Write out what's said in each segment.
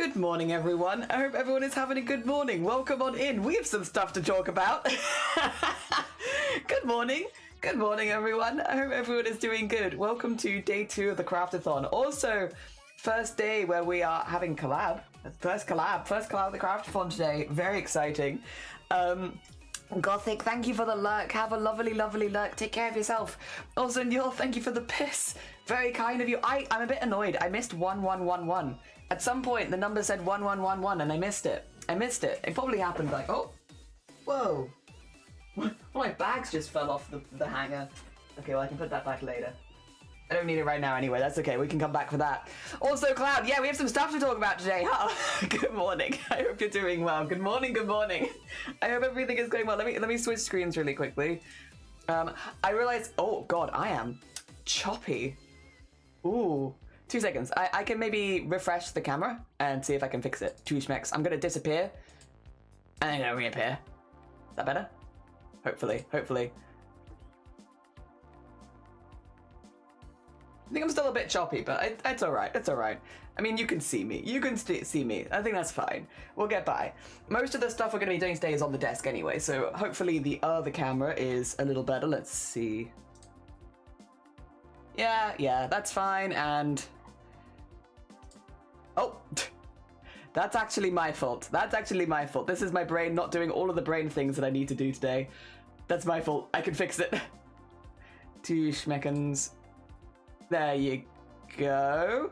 Good morning, everyone. I hope everyone is having a good morning. Welcome on in. We have some stuff to talk about. Good morning. Good morning, everyone. I hope everyone is doing good. Welcome to day 2 of the CRAFT-A-THON. Also, first day where we are having collab. First collab of the CRAFT-A-THON today. Very exciting. Gothic, thank you for the lurk. Have a lovely, lovely lurk. Take care of yourself. Also, Neil, thank you for the piss. Very kind of you. I'm a bit annoyed. I missed 1111. At some point, the number said 1111 and I missed it. It probably happened like, oh, whoa. My bags just fell off the hanger. Okay, well, I can put that back later. I don't need it right now anyway. That's okay. We can come back for that. Also, Cloud, yeah, we have some stuff to talk about today. Huh? Good morning. I hope you're doing well. Good morning. Good morning. I hope everything is going well. Let me switch screens really quickly. I realized, oh God, I am choppy. Ooh, 2 seconds. I can maybe refresh the camera and see if I can fix it. 2 schmecks. I'm gonna disappear and then gonna reappear. Is that better? Hopefully. I think I'm still a bit choppy, but it's alright. It's alright. I mean, you can see me. You can see me. I think that's fine. We'll get by. Most of the stuff we're going to be doing today is on the desk anyway, so hopefully the other camera is a little better. Let's see. Yeah, that's fine, and... Oh! That's actually my fault. This is my brain not doing all of the brain things that I need to do today. That's my fault. I can fix it. 2 schmeckens. There you go.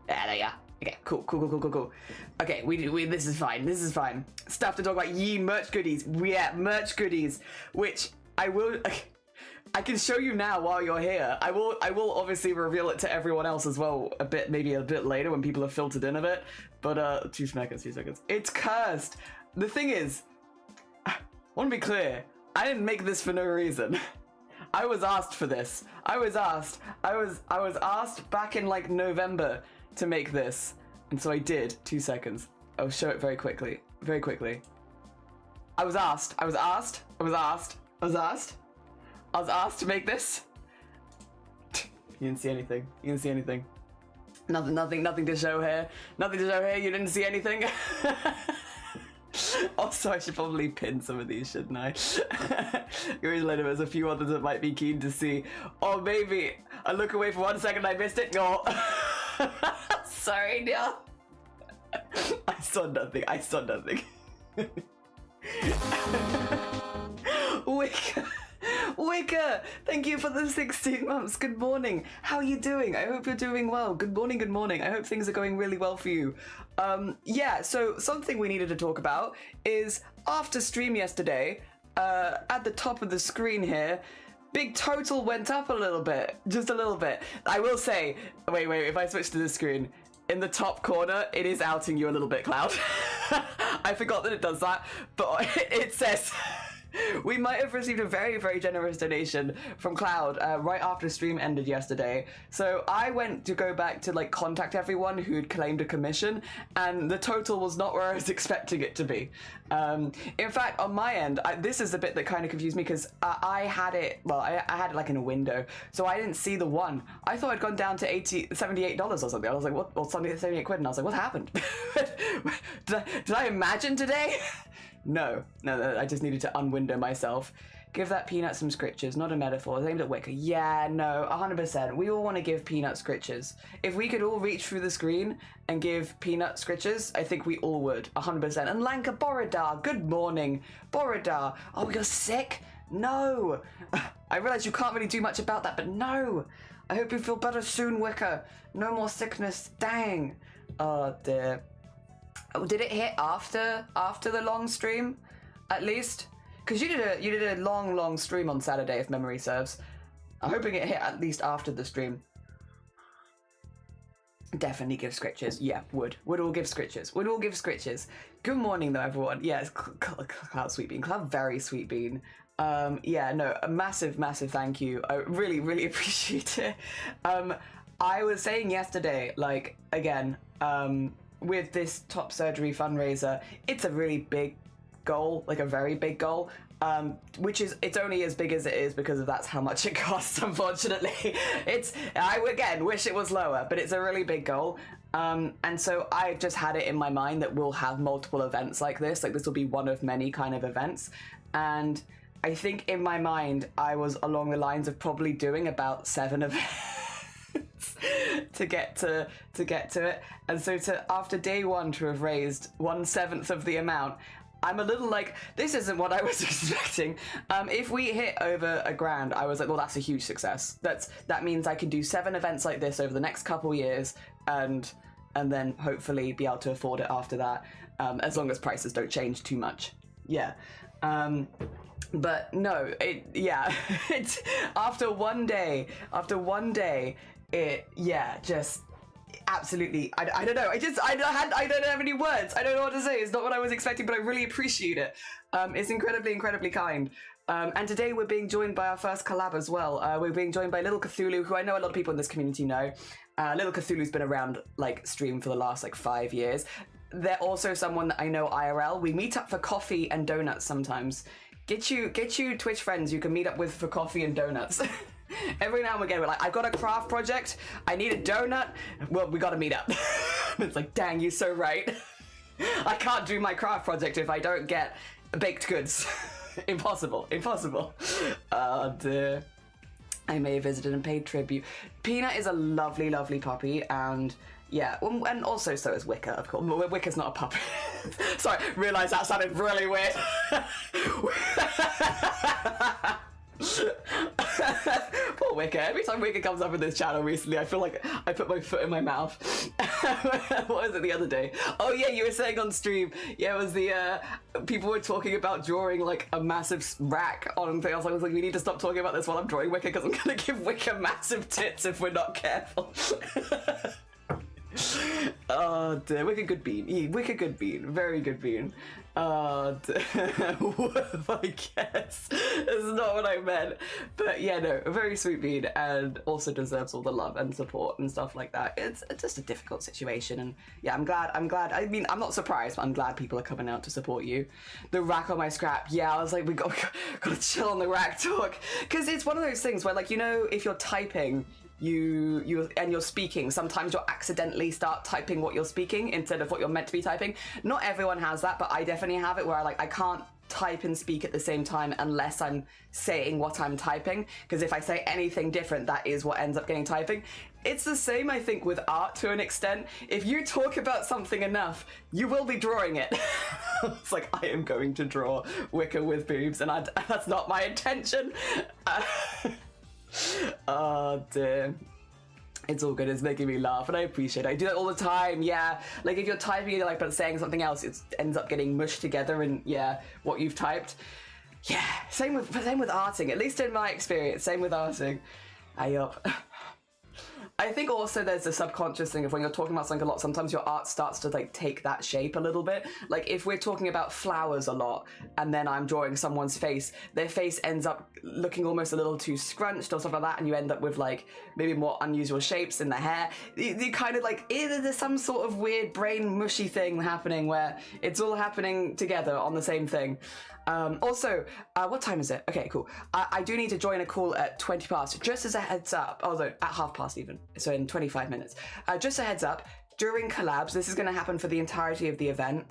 Yeah, there you are. Okay, cool. Okay, this is fine. Stuff to talk about. Merch goodies. Yeah, merch goodies. Which I can show you now while you're here. I will obviously reveal it to everyone else as well maybe a bit later when people have filtered in a bit. But 2 seconds. It's cursed. The thing is, I want to be clear. I didn't make this for no reason. I was asked for this. I was asked back in like November to make this, and so I did. 2 seconds. I'll show it very quickly. I was asked to make this. You didn't see anything. Nothing to show here. You didn't see anything. Also, I should probably pin some of these, shouldn't I? There's a few others that might be keen to see. Or maybe I look away for 1 second, I missed it. No. Sorry, Neil. I saw nothing. Wicker, thank you for the 16 months. Good morning. How are you doing? I hope you're doing well. Good morning. I hope things are going really well for you. Yeah, so something we needed to talk about is after stream yesterday, at the top of the screen here, big total went up a little bit, just a little bit. I will say, wait, if I switch to the screen, in the top corner, it is outing you a little bit, Cloud. I forgot that it does that, but it says... We might have received a very, very generous donation from Cloud right after stream ended yesterday. So I went to go back to contact everyone who'd claimed a commission, and the total was not where I was expecting it to be. In fact, on my end, this is the bit that kind of confused me because I had it like in a window, so I didn't see the one. I thought I'd gone down to $78 or something. I was like, what? Or something, 78 quid, and I was like, what happened? Did I imagine today? No, I just needed to unwindow myself. Give that peanut some scritches, not a metaphor. It's aimed at Wicker. Yeah, no, 100%. We all want to give peanut scritches. If we could all reach through the screen and give peanut scritches, I think we all would, 100%. And Lanka Borodar, good morning. Borodar, oh, you're sick? No. I realize you can't really do much about that, but no. I hope you feel better soon, Wicker. No more sickness, dang. Oh, dear. Oh, did it hit after the long stream, at least? Because you did a long stream on Saturday, if memory serves. I'm hoping it hit at least after the stream. Definitely give scritches. Yeah, would all give scritches. Good morning, though, everyone. Yeah, it's Cloud Sweet Bean. Cloud very Sweet Bean. Yeah, no, a massive thank you. I really appreciate it. I was saying yesterday, again, with this top surgery fundraiser, it's a really big goal, a very big goal, it's only as big as it is because that's how much it costs, unfortunately. I again wish it was lower, but it's a really big goal. And so I just had it in my mind that we'll have multiple events like this. Like this will be one of many kind of events. And I think in my mind, I was along the lines of probably doing about 7 events to get to it. And so after day 1 to have raised 1/7 of the amount, I'm a little like, this isn't what I was expecting. If we hit over $1,000, I was like, well, that's a huge success. That means I can do 7 events like this over the next couple years, and then hopefully be able to afford it after that, as long as prices don't change too much. Yeah. But no, it's after one day, just absolutely, I don't know. I don't have any words. I don't know what to say. It's not what I was expecting, but I really appreciate it. It's incredibly kind. And today we're being joined by our first collab as well. We're being joined by Little Cthulhu, who I know a lot of people in this community know. Little Cthulhu's been around like stream for the last like 5 years. They're also someone that I know IRL. We meet up for coffee and donuts sometimes. Get you Twitch friends you can meet up with for coffee and donuts. Every now and again we're like, I've got a craft project, I need a donut, well, we gotta meet up. It's like, dang, you're so right. I can't do my craft project if I don't get baked goods. Impossible. Oh dear. I may have visited and paid tribute. Peanut is a lovely puppy, and yeah, and also so is Wicca, of course. Wicca's not a puppy. Sorry, realised that sounded really weird. Poor Wicca. Every time Wicca comes up in this channel recently, I feel like I put my foot in my mouth. What was it the other day? Oh yeah, you were saying on stream, yeah, it was the people were talking about drawing like a massive rack on thing. I was like, we need to stop talking about this while I'm drawing Wicca, because I'm gonna give Wicca massive tits if we're not careful. Oh dear, Wicked good bean. Wicked good bean. Very good bean. Oh dear. I guess. That's not what I meant. But yeah, no, a very sweet bean, and also deserves all the love and support and stuff like that. It's just a difficult situation, and yeah, I'm glad. I mean, I'm not surprised, but I'm glad people are coming out to support you. The rack on my scrap, yeah, I was like, we gotta chill on the rack talk. Because it's one of those things where, like, you know, if you're typing, you're speaking, sometimes you'll accidentally start typing what you're speaking instead of what you're meant to be typing. Not everyone has that, but I definitely have it, where I can't type and speak at the same time unless I'm saying what I'm typing, because if I say anything different, that is what ends up getting typing. It's the same, I think, with art to an extent. If you talk about something enough, you will be drawing it. It's like, I am going to draw Wicca with boobs, and that's not my intention. Oh dear. It's all good, it's making me laugh, and I appreciate it. I do that all the time, yeah. Like, if you're typing, like, but saying something else, it ends up getting mushed together and, yeah, what you've typed. Yeah, same with arting, at least in my experience, same with arting. I think also there's the subconscious thing of when you're talking about something a lot, sometimes your art starts to like take that shape a little bit. Like if we're talking about flowers a lot and then I'm drawing someone's face, their face ends up looking almost a little too scrunched or stuff like that, and you end up with like maybe more unusual shapes in the hair. You kind of like, there's some sort of weird brain mushy thing happening where it's all happening together on the same thing. Also, what time is it? Okay, cool. I do need to join a call at 20 past, just as a heads up. Although at half past even, so in 25 minutes. Just a heads up, during collabs, this is going to happen for the entirety of the event.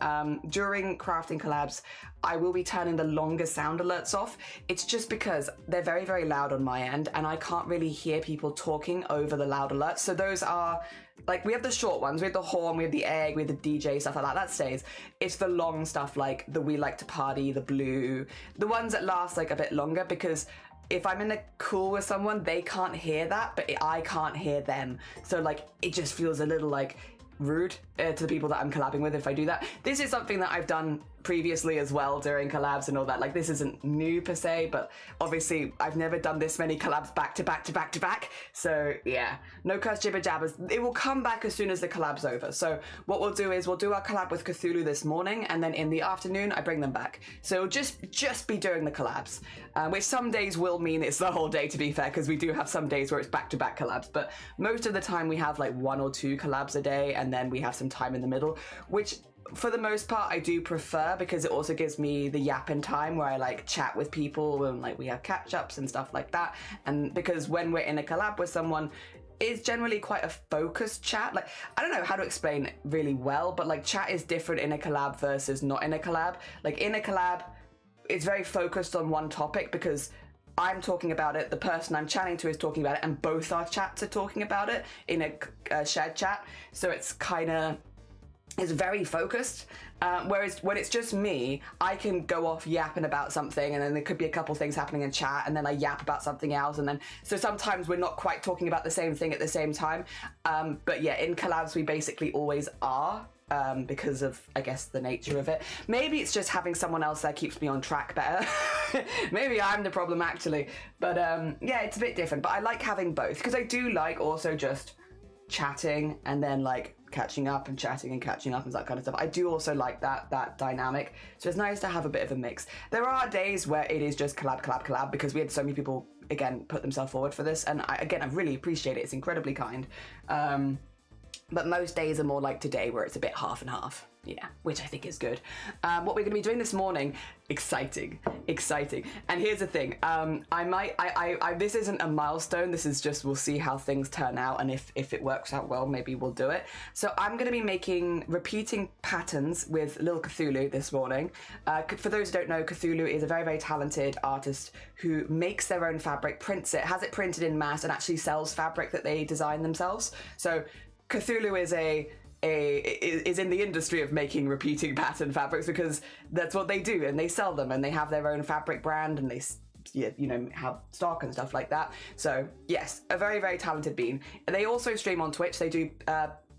During crafting collabs, I will be turning the longer sound alerts off. It's just because they're very, very loud on my end, and I can't really hear people talking over the loud alerts. So those are, like, we have the short ones, we have the horn, we have the egg, we have the DJ, stuff like that, that stays. It's the long stuff, like the we like to party, the blue, the ones that last like a bit longer, because if I'm in a call with someone, they can't hear that, but I can't hear them. So like, it just feels a little like rude to the people that I'm collabing with if I do that. This is something that I've done previously as well during collabs and all that. Like, this isn't new per se, but obviously I've never done this many collabs back to back to back to back. So yeah, no curse jibber jabbers. It will come back as soon as the collab's over. So what we'll do is we'll do our collab with Cthulhu this morning, and then in the afternoon I bring them back. So just be during the collabs, which some days will mean it's the whole day, to be fair, because we do have some days where it's back to back collabs, but most of the time we have like 1 or 2 collabs a day, and then we have some time in the middle, which for the most part I do prefer, because it also gives me the yapping time where I like chat with people and like we have catch-ups and stuff like that. And because when we're in a collab with someone, is generally quite a focused chat. Like, I don't know how to explain it really well, but like chat is different in a collab versus not in a collab. Like in a collab, it's very focused on one topic because I'm talking about it, the person I'm chatting to is talking about it, and both our chats are talking about it in a shared chat. So it's very focused. Whereas when it's just me, I can go off yapping about something, and then there could be a couple things happening in chat, and then I yap about something else, and then so sometimes we're not quite talking about the same thing at the same time. But yeah, in collabs we basically always are. Because of, I guess, the nature of it. Maybe it's just having someone else there keeps me on track better. Maybe I'm the problem actually. But yeah, it's a bit different. But I like having both because I do like also just chatting and then like catching up and chatting and catching up and that kind of stuff. I do also like that dynamic. So it's nice to have a bit of a mix. There are days where it is just collab because we had so many people, again, put themselves forward for this. And I really appreciate it. It's incredibly kind. But most days are more like today where it's a bit half and half. Yeah, which I think is good. What we're going to be doing this morning, exciting. And here's the thing, this isn't a milestone, this is just, we'll see how things turn out, and if it works out well, maybe we'll do it. So I'm going to be making repeating patterns with Lil Cthulhu this morning. For those who don't know, Cthulhu is a very, very talented artist who makes their own fabric, prints it, has it printed in mass, and actually sells fabric that they design themselves. So Cthulhu is in the industry of making repeating pattern fabrics because that's what they do, and they sell them, and they have their own fabric brand, and they have stock and stuff like that. So yes, a very, very talented bean. They also stream on Twitch. They do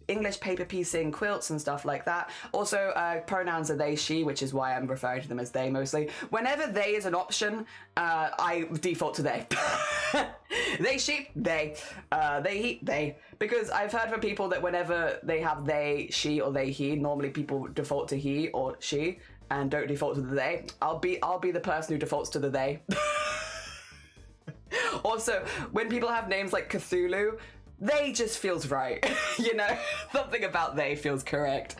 English paper piecing, quilts and stuff like that. Also, pronouns are they, she, which is why I'm referring to them as they mostly. Whenever they is an option, I default to they. They, she, they, he, they. Because I've heard from people that whenever they have they, she, or they, he, normally people default to he or she and don't default to the they. I'll be the person who defaults to the they. Also, when people have names like Cthulhu, they just feels right. Something about they feels correct.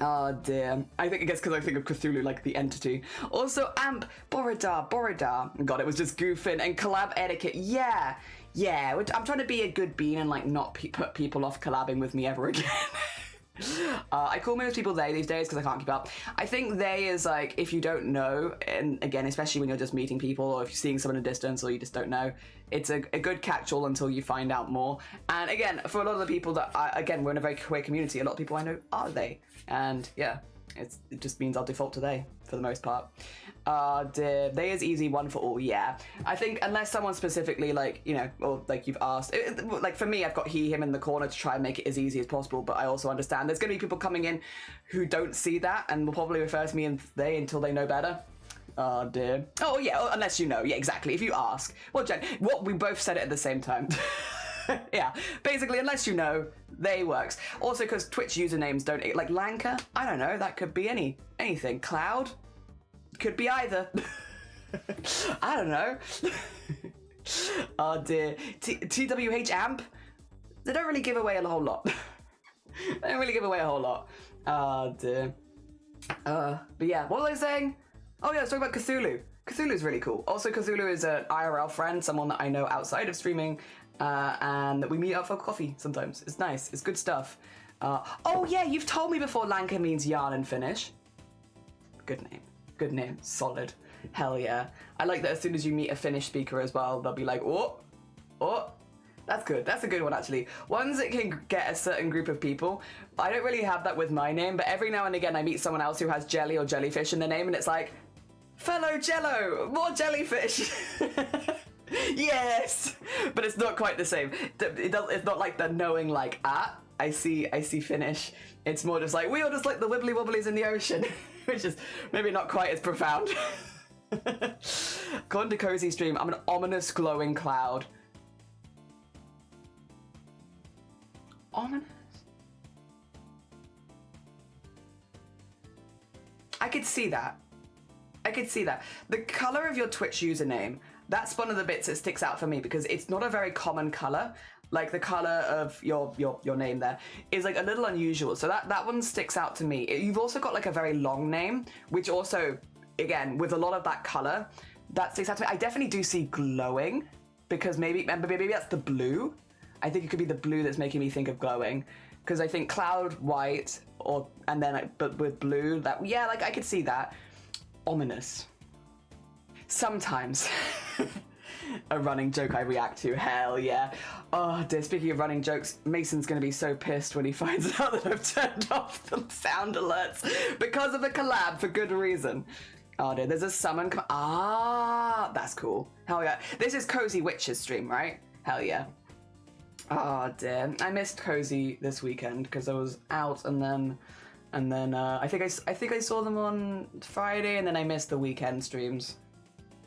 Oh dear. I guess because I think of Cthulhu like the entity. Also, Amp, Borodar. God, it was just goofing. And collab etiquette. Yeah. I'm trying to be a good bean and like not put people off collabing with me ever again. I call most people they these days because I can't keep up. I think they is like, if you don't know, and again, especially when you're just meeting people or if you're seeing someone in a distance or you just don't know, it's a good catch-all until you find out more. And again, for a lot of the people that, we're in a very queer community, a lot of people I know are they. And yeah, it just means I'll default to they for the most part. They is easy, one for all, yeah. I think unless someone specifically or like you've asked, like for me, I've got he, him in the corner to try and make it as easy as possible, but I also understand there's going to be people coming in who don't see that and will probably refer to me and they until they know better. Oh dear. Oh yeah, unless you know, yeah, exactly. If you ask. Well, Jen, we both said it at the same time. Yeah, basically, unless you know, they works. Also, because Twitch usernames don't, like Lanka, I don't know, that could be anything. Cloud, could be either. I don't know. Oh dear. TWH Amp, they don't really give away a whole lot. Oh dear. But yeah, what was I saying? Oh yeah, I was talking about Cthulhu. Cthulhu's really cool. Also, Cthulhu is an IRL friend, someone that I know outside of streaming, and that we meet up for coffee sometimes. It's nice. It's good stuff. Oh yeah, you've told me before Lanka means yarn and finish. Good name. Solid. Hell yeah. I like that as soon as you meet a Finnish speaker as well, they'll be like, oh. That's good. That's a good one, actually. Ones that can get a certain group of people. I don't really have that with my name, but every now and again I meet someone else who has jelly or jellyfish in their name, and it's like, fellow Jello, more jellyfish. Yes, but it's not quite the same. It's not like the knowing like, I see Finnish. It's more just like, we all just like the wibbly wobblies in the ocean, which is maybe not quite as profound. According to Cozy Stream, I'm an ominous glowing cloud. Ominous? I could see that. The color of your Twitch username, that's one of the bits that sticks out for me because it's not a very common color. Like the color of your name there is like a little unusual. So that one sticks out to me. You've also got like a very long name, which also, again, with a lot of that color, that sticks out to me. I definitely do see glowing because maybe that's the blue. I think it could be the blue that's making me think of glowing, because I think cloud white and then but with blue, that, yeah, like I could see that. Ominous. Sometimes. A running joke I react to, hell yeah. Oh dear, speaking of running jokes, Mason's gonna be so pissed when he finds out that I've turned off the sound alerts because of a collab for good reason. Oh dear, there's a summon that's cool. Hell yeah. This is Cozy Witch's stream, right? Hell yeah. Oh dear, I missed Cozy this weekend because I was out, and then I think I saw them on Friday, and then I missed the weekend streams.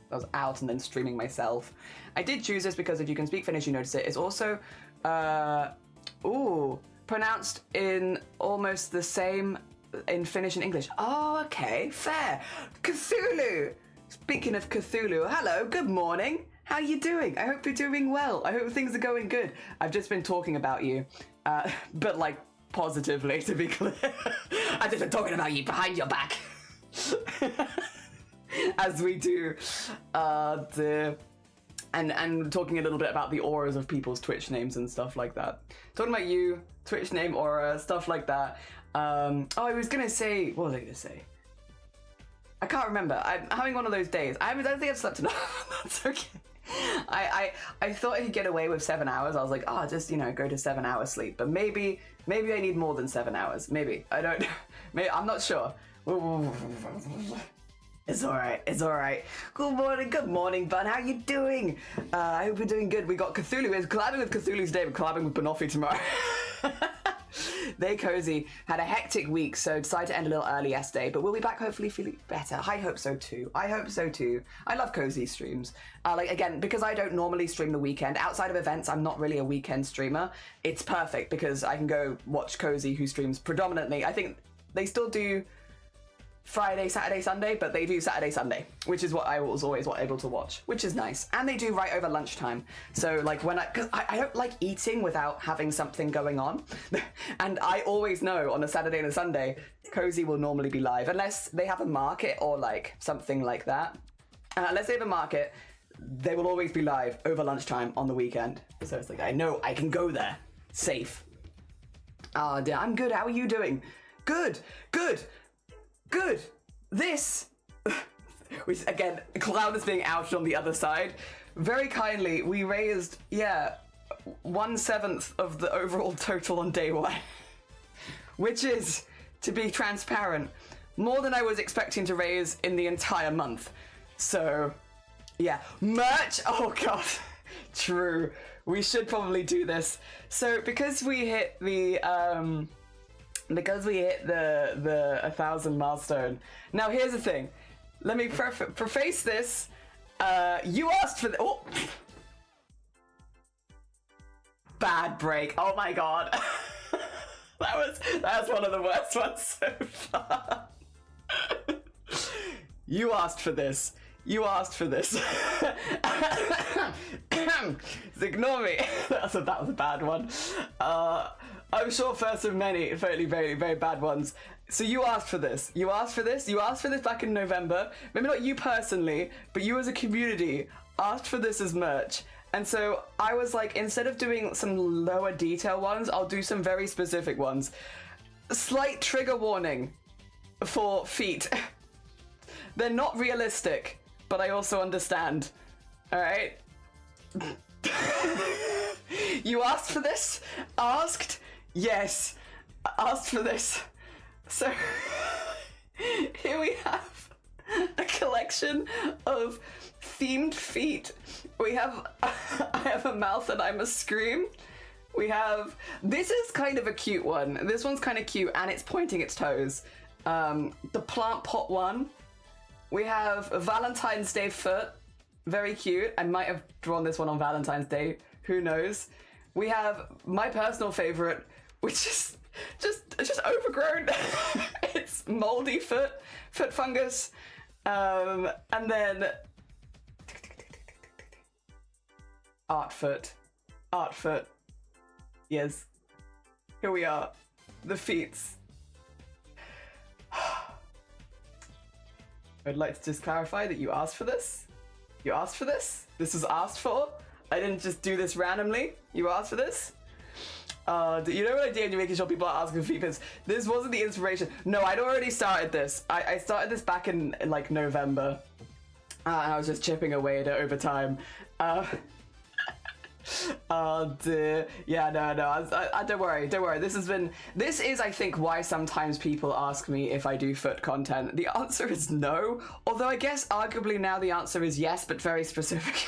I was out and then streaming myself. I did choose this because if you can speak Finnish, you notice it. It's also, pronounced in almost the same in Finnish and English. Oh, okay, fair. Cthulhu. Speaking of Cthulhu, hello, good morning. How you doing? I hope you're doing well. I hope things are going good. I've just been talking about you, but like positively, to be clear. I've just been talking about you behind your back. As we do, and talking a little bit about the auras of people's Twitch names and stuff like that. Talking about you, Twitch name, aura, stuff like that. I was gonna say, what was I gonna say? I can't remember. I'm having one of those days. I don't think I've slept enough. That's okay. I thought I could get away with 7 hours. I was like, just, go to 7 hours sleep. But maybe I need more than 7 hours. Maybe. I don't know. Maybe, I'm not sure. It's alright, it's alright. Good morning, Bun. How you doing? I hope you're doing good. We got Cthulhu. We're collabing with Cthulhu today. We're collabing with Banoffee tomorrow. They Cozy had a hectic week, so decided to end a little early yesterday, but we'll be back hopefully feeling better. I hope so too. I love Cozy streams. Again, because I don't normally stream the weekend, outside of events, I'm not really a weekend streamer. It's perfect because I can go watch Cozy, who streams predominantly. I think they still do Friday, Saturday, Sunday, but they do Saturday, Sunday, which is what I was always able to watch, which is nice. And they do right over lunchtime. So because I don't like eating without having something going on. And I always know on a Saturday and a Sunday, Cozy will normally be live, unless they have a market or something like that. Unless they have a market, they will always be live over lunchtime on the weekend. So it's I know I can go there, safe. Dear, I'm good, how are you doing? Good. This, which again, Cloud is being outed on the other side. Very kindly, we raised, 1/7 of the overall total on day one, which is, to be transparent, more than I was expecting to raise in the entire month. So, yeah, merch. Oh god, true. We should probably do this. So because we hit the 1,000 milestone. Now here's the thing. Let me preface this. You asked for the bad break. Oh my god. that was one of the worst ones so far. You asked for this. Ignore me. that was a bad one. I'm sure first of many very, very, very bad ones. So you asked for this. You asked for this back in November. Maybe not you personally, but you as a community asked for this as merch. And so I was like, instead of doing some lower detail ones, I'll do some very specific ones. Slight trigger warning for feet. They're not realistic, but I also understand. All right? You asked for this? Asked? Yes. Asked for this. So, here we have a collection of themed feet. I have a mouth and I'm a scream. This is kind of a cute one. This one's kind of cute and it's pointing its toes. The plant pot one. We have a Valentine's Day foot. Very cute. I might have drawn this one on Valentine's Day. Who knows? We have my personal favorite, which is just overgrown. It's moldy foot fungus. And then art foot. Yes. Here we are. The feets. I'd like to just clarify that you asked for this. This was asked for. I didn't just do this randomly. You asked for this. You know what I did? You're making sure people are asking for feet pins. This wasn't the inspiration. No, I'd already started this. I started this back in like November. And I was just chipping away at it over time. Oh dear. Yeah, no. Don't worry. This is, I think, why sometimes people ask me if I do foot content. The answer is no. Although I guess arguably now the answer is yes, but very specific.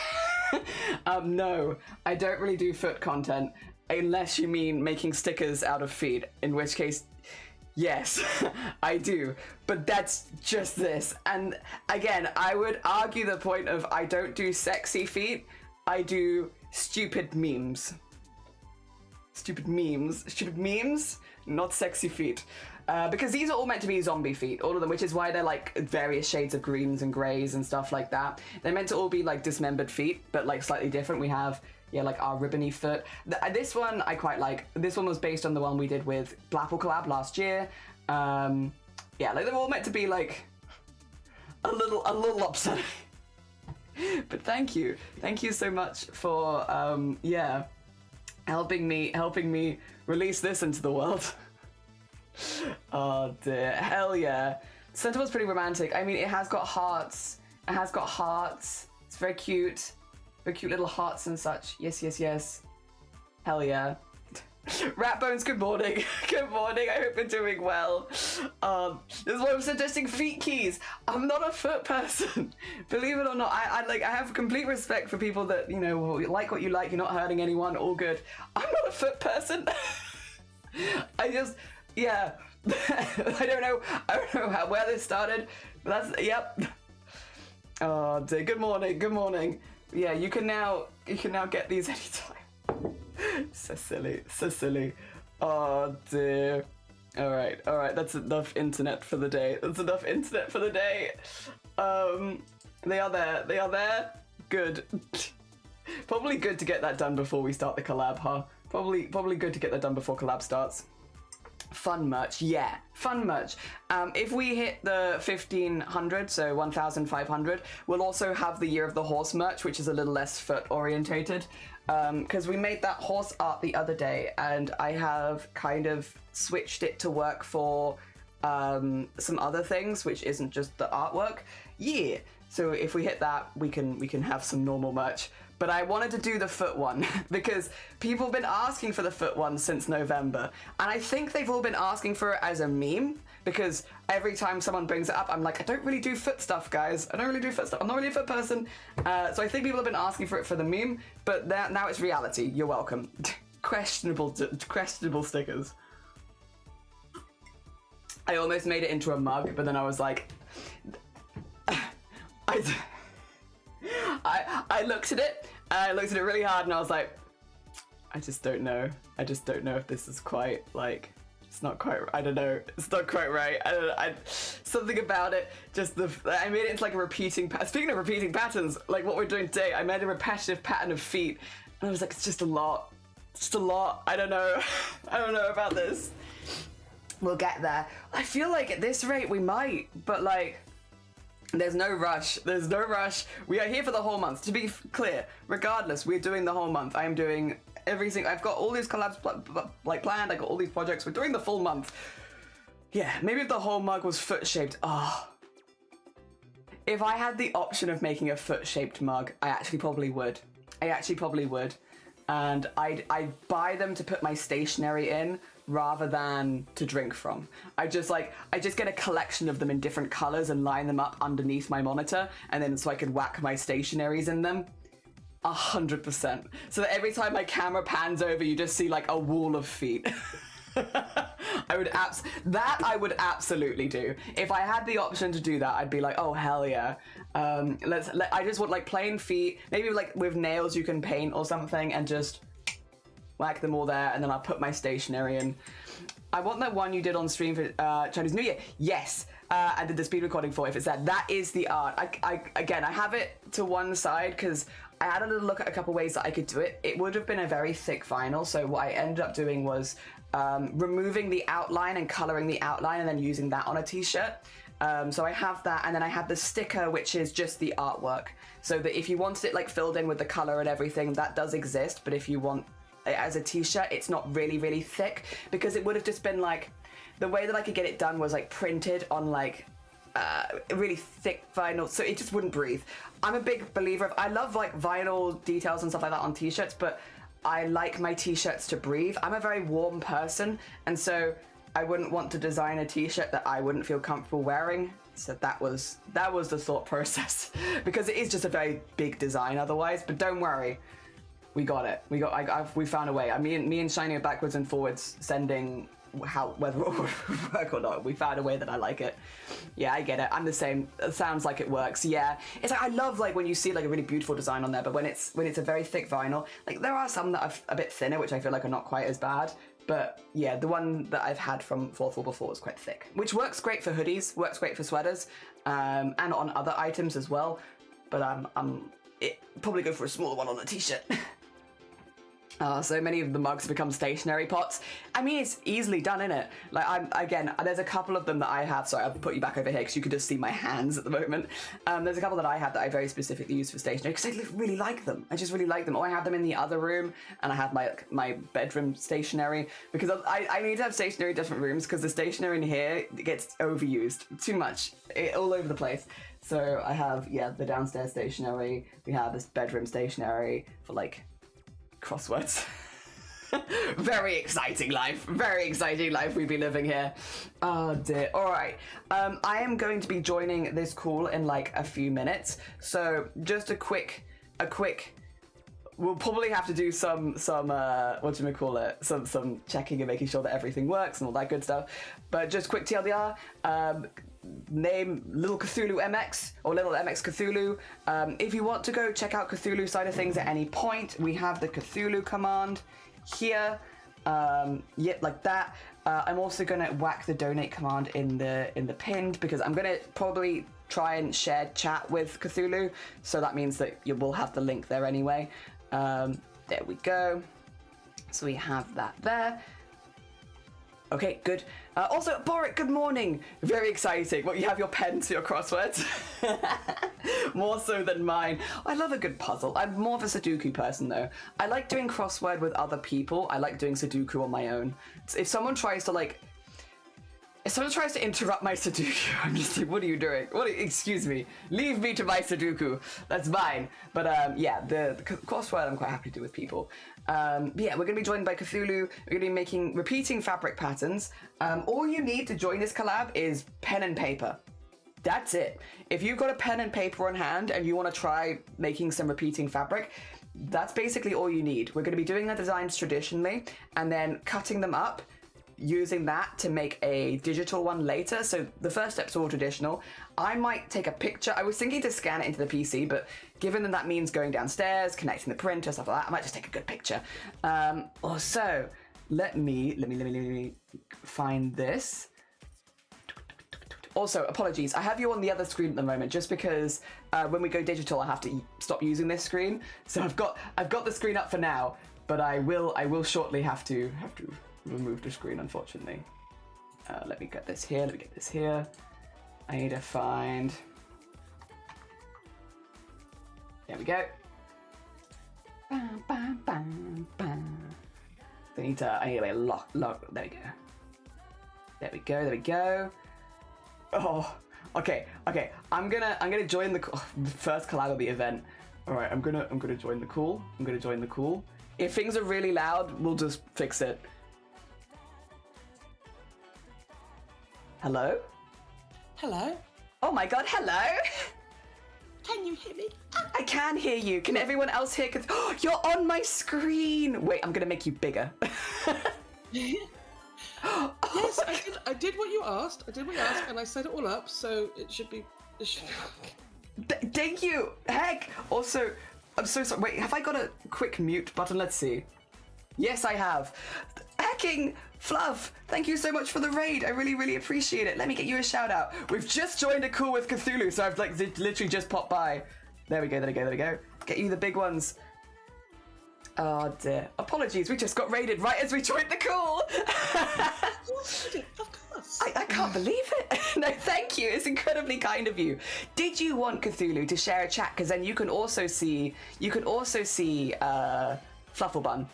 No, I don't really do foot content. Unless you mean making stickers out of feet, in which case, yes, I do. But that's just this. And again, I would argue the point of I don't do sexy feet, I do stupid memes. Stupid memes, not sexy feet. Because these are all meant to be zombie feet, all of them, which is why they're like various shades of greens and grays and stuff like that. They're meant to all be like dismembered feet, but like slightly different. We have, yeah, like our ribbony foot. This one I quite like. This one was based on the one we did with Blapple collab last year. Yeah, like they're all meant to be like a little upsetting. But thank you so much for yeah, helping me release this into the world. Oh dear, hell yeah. Center was pretty romantic. I mean, it has got hearts. It's very cute. Very cute little hearts and such. Yes. Hell yeah. Ratbones, good morning. Good morning, I hope you're doing well. This is why I'm suggesting feet keys. I'm not a foot person. Believe it or not, I have complete respect for people that, you know, like what you like, you're not hurting anyone, all good. I'm not a foot person. Yeah. I don't know where this started, but that's, yep. Oh dear, good morning. Yeah, you can now get these anytime. So silly. Oh dear. All right, that's enough internet for the day. They are there. Good. Probably good to get that done before we start the collab, huh? Probably good to get that done before collab starts. Fun merch, yeah, fun merch. If we hit the 1,500, so 1,500, we'll also have the Year of the Horse merch, which is a little less foot orientated. Because we made that horse art the other day, and I have kind of switched it to work for some other things, which isn't just the artwork. Yeah, so if we hit that, we can have some normal merch. But I wanted to do the foot one because people have been asking for the foot one since November. And I think they've all been asking for it as a meme because every time someone brings it up, I'm like, I don't really do foot stuff, guys. I'm not really a foot person. So I think people have been asking for it for the meme, but now it's reality. You're welcome. Questionable stickers. I almost made it into a mug, but then I was like, I looked at it, really hard, and I was like, I just don't know if this is quite, like, it's not quite, I don't know, it's not quite right. Something about it, I made it into like a repeating pattern. Speaking of repeating patterns, like what we're doing today, I made a repetitive pattern of feet, and I was like, it's just a lot. I don't know about this. We'll get there. I feel like at this rate we might, but like, there's no rush. We are here for the whole month. To be clear, regardless, we're doing the whole month. I'm doing everything. I've got all these collabs planned. I got all these projects. We're doing the full month. Yeah, maybe if the whole mug was foot-shaped. If I had the option of making a foot-shaped mug, I actually probably would. And I'd buy them to put my stationery in rather than to drink from. I just get a collection of them in different colors and line them up underneath my monitor, and then so I could whack my stationaries in them. 100%. So that every time my camera pans over, you just see like a wall of feet. I would absolutely do. If I had the option to do that, I'd be like, oh hell yeah. I just want like plain feet, maybe like with nails you can paint or something, and just whack them all there, and then I'll put my stationery in. I want that one you did on stream for Chinese New Year. Yes, I did the speed recording for. If it's that is the art. I have it to one side because I had a little look at a couple ways that I could do it. It would have been a very thick vinyl, so what I ended up doing was removing the outline and coloring the outline and then using that on a t-shirt. So I have that, and then I have the sticker, which is just the artwork. So that if you wanted it like filled in with the color and everything, that does exist. But if you want it as a t-shirt, it's not really, really thick, because it would have just been like, the way that I could get it done was like printed on like really thick vinyl, so it just wouldn't breathe. I'm a big believer of, I love like vinyl details and stuff like that on t-shirts, but I like my t-shirts to breathe. I'm a very warm person, and so I wouldn't want to design a t-shirt that I wouldn't feel comfortable wearing. So that was the thought process, because it is just a very big design otherwise. But don't worry, we got it. We found a way. Me and Shiny are backwards and forwards sending whether it would work or not. We found a way that I like it. Yeah, I get it. I'm the same. It sounds like it works. Yeah, it's like, I love like when you see like a really beautiful design on there, but when it's a very thick vinyl, like there are some that are a bit thinner, which I feel like are not quite as bad. But yeah, the one that I've had from Fourth Wall before was quite thick, which works great for hoodies, works great for sweaters, and on other items as well. But it probably go for a smaller one on a t-shirt. So many of the mugs become stationary pots. I mean, it's easily done, innit? Like, again, there's a couple of them that I have. Sorry, I'll put you back over here because you can just see my hands at the moment. There's a couple that I have that I very specifically use for stationery because I really like them. I just really like them. Or I have them in the other room, and I have my bedroom stationery, because I need to have stationery in different rooms because the stationery in here gets overused too much, all over the place. So I have, yeah, the downstairs stationery. We have this bedroom stationery for like crosswords. Very exciting life we be living here. Oh dear. All right, I am going to be joining this call in like a few minutes, so just a quick we'll probably have to do some some checking and making sure that everything works and all that good stuff, but just quick TLDR, name Little Cthulhu MX or Little MX Cthulhu. If you want to go check out Cthulhu side of things at any point, we have the Cthulhu command here, like that. I'm also gonna whack the donate command in the pinned, because I'm gonna probably try and share chat with Cthulhu, so that means that you will have the link there anyway. There we go. So we have that there. Okay, good. Also, Boric, good morning. Very exciting. Well, you have your pen to your crosswords. More so than mine. I love a good puzzle. I'm more of a Sudoku person, though. I like doing crossword with other people. I like doing Sudoku on my own. If someone tries to interrupt my Sudoku, I'm just like, what are you doing? Excuse me. Leave me to my Sudoku. That's mine. But yeah, the crossword I'm quite happy to do with people. But yeah, we're going to be joined by Cthulhu. We're going to be making repeating fabric patterns. All you need to join this collab is pen and paper. That's it. If you've got a pen and paper on hand and you want to try making some repeating fabric, that's basically all you need. We're going to be doing the designs traditionally and then cutting them up, using that to make a digital one later. So the first step's all traditional. I might take a picture. I was thinking to scan it into the PC, but given that means going downstairs, connecting the printer, stuff like that, I might just take a good picture. Also, let me find this. Also, apologies, I have you on the other screen at the moment, just because when we go digital, I have to stop using this screen. So I've got the screen up for now, but I will shortly have to remove the screen, unfortunately. Let me get this here. I need to find, there we go. Bam, bam, bam, bam. I need to lock, there we go. Oh, okay. I'm gonna join the first collab of the event. All right, I'm gonna join the call. If things are really loud, we'll just fix it. Hello? Hello? Oh my god, hello! Can you hear me? I can hear you. Can everyone else hear? Oh, you're on my screen! Wait, I'm gonna make you bigger. Yes, I did what you asked. And I set it all up, so it should be. Thank you! Heck! Also, I'm so sorry. Wait, have I got a quick mute button? Let's see. Yes, I have. Hacking! Fluff, thank you so much for the raid. I really appreciate it. Let me get you a shout out. We've just joined a call with Cthulhu, so I've like literally just popped by. There we go. Get you the big ones. Oh dear. Apologies, we just got raided right as we joined the call. Of course. yes. I can't believe it. No, thank you. It's incredibly kind of you. Did you want Cthulhu to share a chat? Because then you can also see Flufflebun.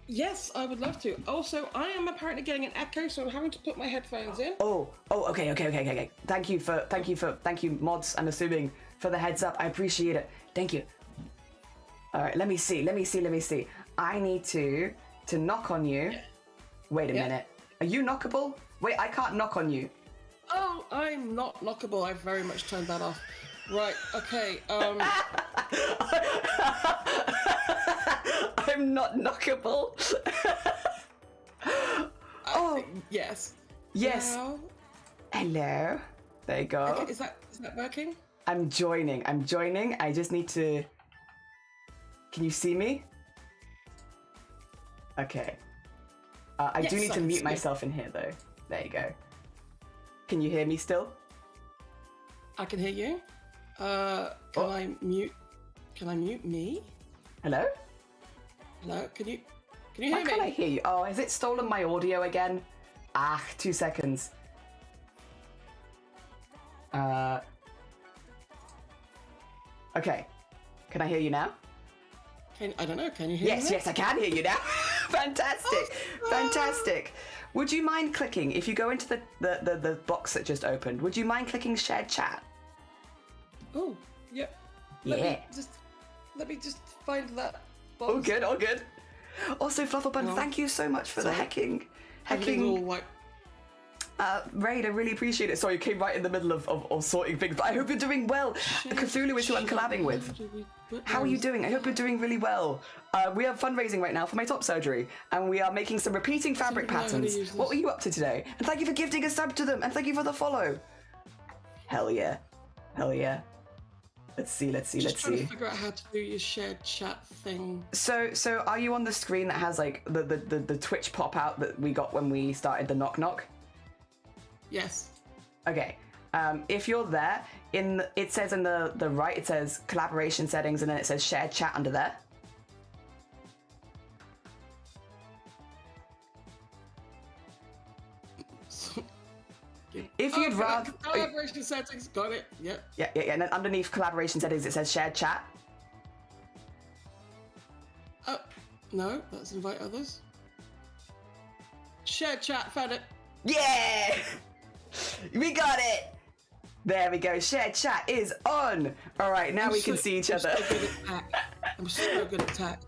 Yes, I would love to. Also, I am apparently getting an echo, so I'm having to put my headphones in. Oh, okay. Thank you, mods. I'm assuming for the heads up. I appreciate it. Thank you. All right, let me see. I need to knock on you. Yeah. Wait a minute. Are you knockable? Wait, I can't knock on you. Oh, I'm not knockable. I've very much turned that off. Right. Okay. I'm not knockable. Yes. Yes. Hello. There you go. Okay, is that working? I'm joining. I just need to. Can you see me? Okay. I do need to mute myself in here though. There you go. Can you hear me still? I can hear you. Can I mute me? Hello? Hello? Can you hear me? Why can't I hear you? Oh, has it stolen my audio again? 2 seconds. Okay. Can I hear you now? I don't know. Can you hear me? Yes, I can hear you now. Fantastic. Fantastic. Would you mind clicking, if you go into the box that just opened, would you mind clicking shared chat? Oh, yep. Yeah. Let me just find that box. All good. Also, Flufflebun, thank you so much for the hacking. All like... Raid, I really appreciate it. Sorry, you came right in the middle of sorting things, but I hope you're doing well. Cthulhu is who I'm collabing with. How are you doing? I hope you're doing really well. We are fundraising right now for my top surgery, and we are making some repeating fabric patterns. What were you up to today? And thank you for gifting a sub to them, and thank you for the follow. Hell yeah. Let's see. Just trying to figure out how to do your shared chat thing. So are you on the screen that has like the Twitch pop out that we got when we started the knock knock? Yes. Okay. If you're there, it says in the right, it says collaboration settings, and then it says shared chat under there. If you'd rather collaboration settings, got it. Yep. Yeah. And then underneath collaboration settings, it says shared chat. Oh no, that's invite others. Shared chat, found it. Yeah, we got it. There we go. Shared chat is on. All right, now we can see each other. I'm so good at tech.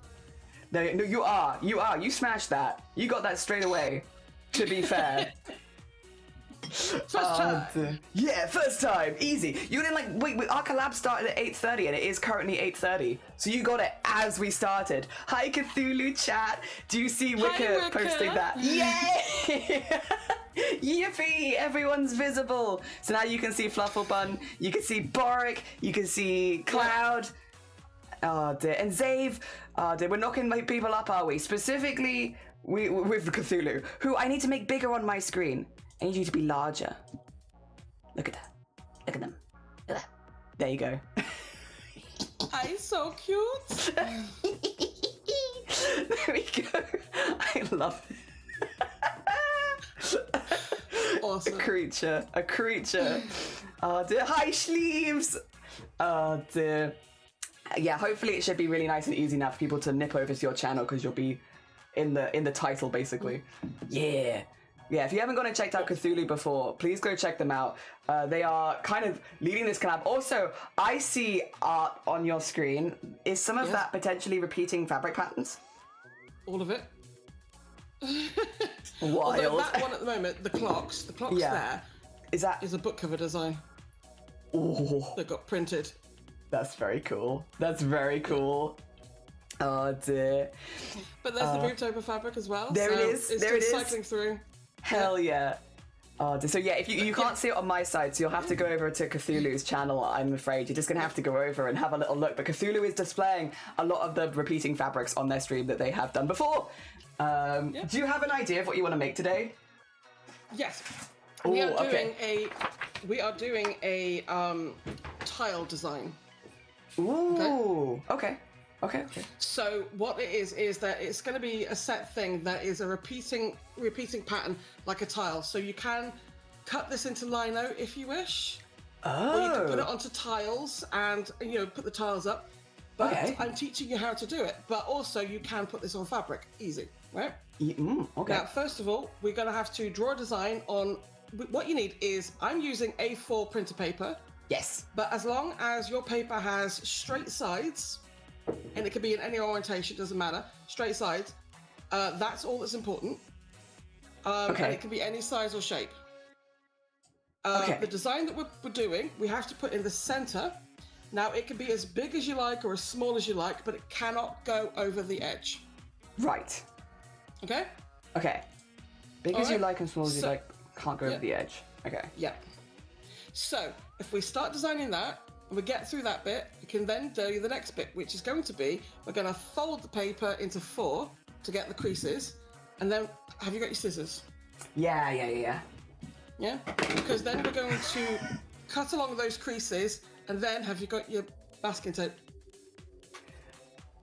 No, you are. You smashed that. You got that straight away. To be fair. First time. Yeah, first time. Easy. You didn't like wait, our collab started at 8:30 and it is currently 8:30. So you got it as we started. Hi Cthulhu chat. Do you see Wicca posting that? Yay! Yippee! Everyone's visible. So now you can see Flufflebun, you can see Boric, you can see Cloud. Oh dear. And Zave. Oh dear, we're knocking people up, are we? Specifically with Cthulhu, who I need to make bigger on my screen. I need you to be larger. Look at that. Look at them. Look at that. There you go. I'm so cute. There we go. I love it. Awesome. A creature. Oh dear. Hi, sleeves. Oh dear. Yeah, hopefully it should be really nice and easy now for people to nip over to your channel because you'll be in the title basically. Yeah. Yeah, if you haven't gone and checked out Cthulhu before, please go check them out. They are kind of leading this collab. Also, I see art on your screen. Is some of that potentially repeating fabric patterns? All of it. Wild. Although that one at the moment, the clocks there, is a book cover design. Oh, that got printed. That's very cool. Oh dear. But there's the Booktober fabric as well. There so it is. It's there it is. Cycling through. Hell yeah. Oh, so yeah, if you can't see it on my side, so you'll have to go over to Cthulhu's channel, I'm afraid. You're just going to have to go over and have a little look. But Cthulhu is displaying a lot of the repeating fabrics on their stream that they have done before. Do you have an idea of what you want to make today? Yes. We are doing a tile design. Ooh. Okay. Okay. So what it is that it's going to be a set thing that is a repeating pattern like a tile. So you can cut this into lino if you wish, or you can put it onto tiles and put the tiles up. But I'm teaching you how to do it. But also you can put this on fabric, easy, right? Okay. Now, first of all, we're going to have to draw a design on. What you need is I'm using A4 printer paper. Yes. But as long as your paper has straight sides, and it can be in any orientation, doesn't matter, straight sides, that's all that's important. And it can be any size or shape. The design that we're doing, we have to put in the center. Now, it can be as big as you like or as small as you like, but it cannot go over the edge. Right. Okay? Okay. Big as you like and small as you like, can't go over the edge. Okay. Yeah. So, if we start designing that, and we get through that bit, we can then do the next bit, which is going to be, we're going to fold the paper into 4 to get the creases, and then, have you got your scissors? Yeah. Yeah? Because then we're going to cut along those creases, and then have you got your masking tape?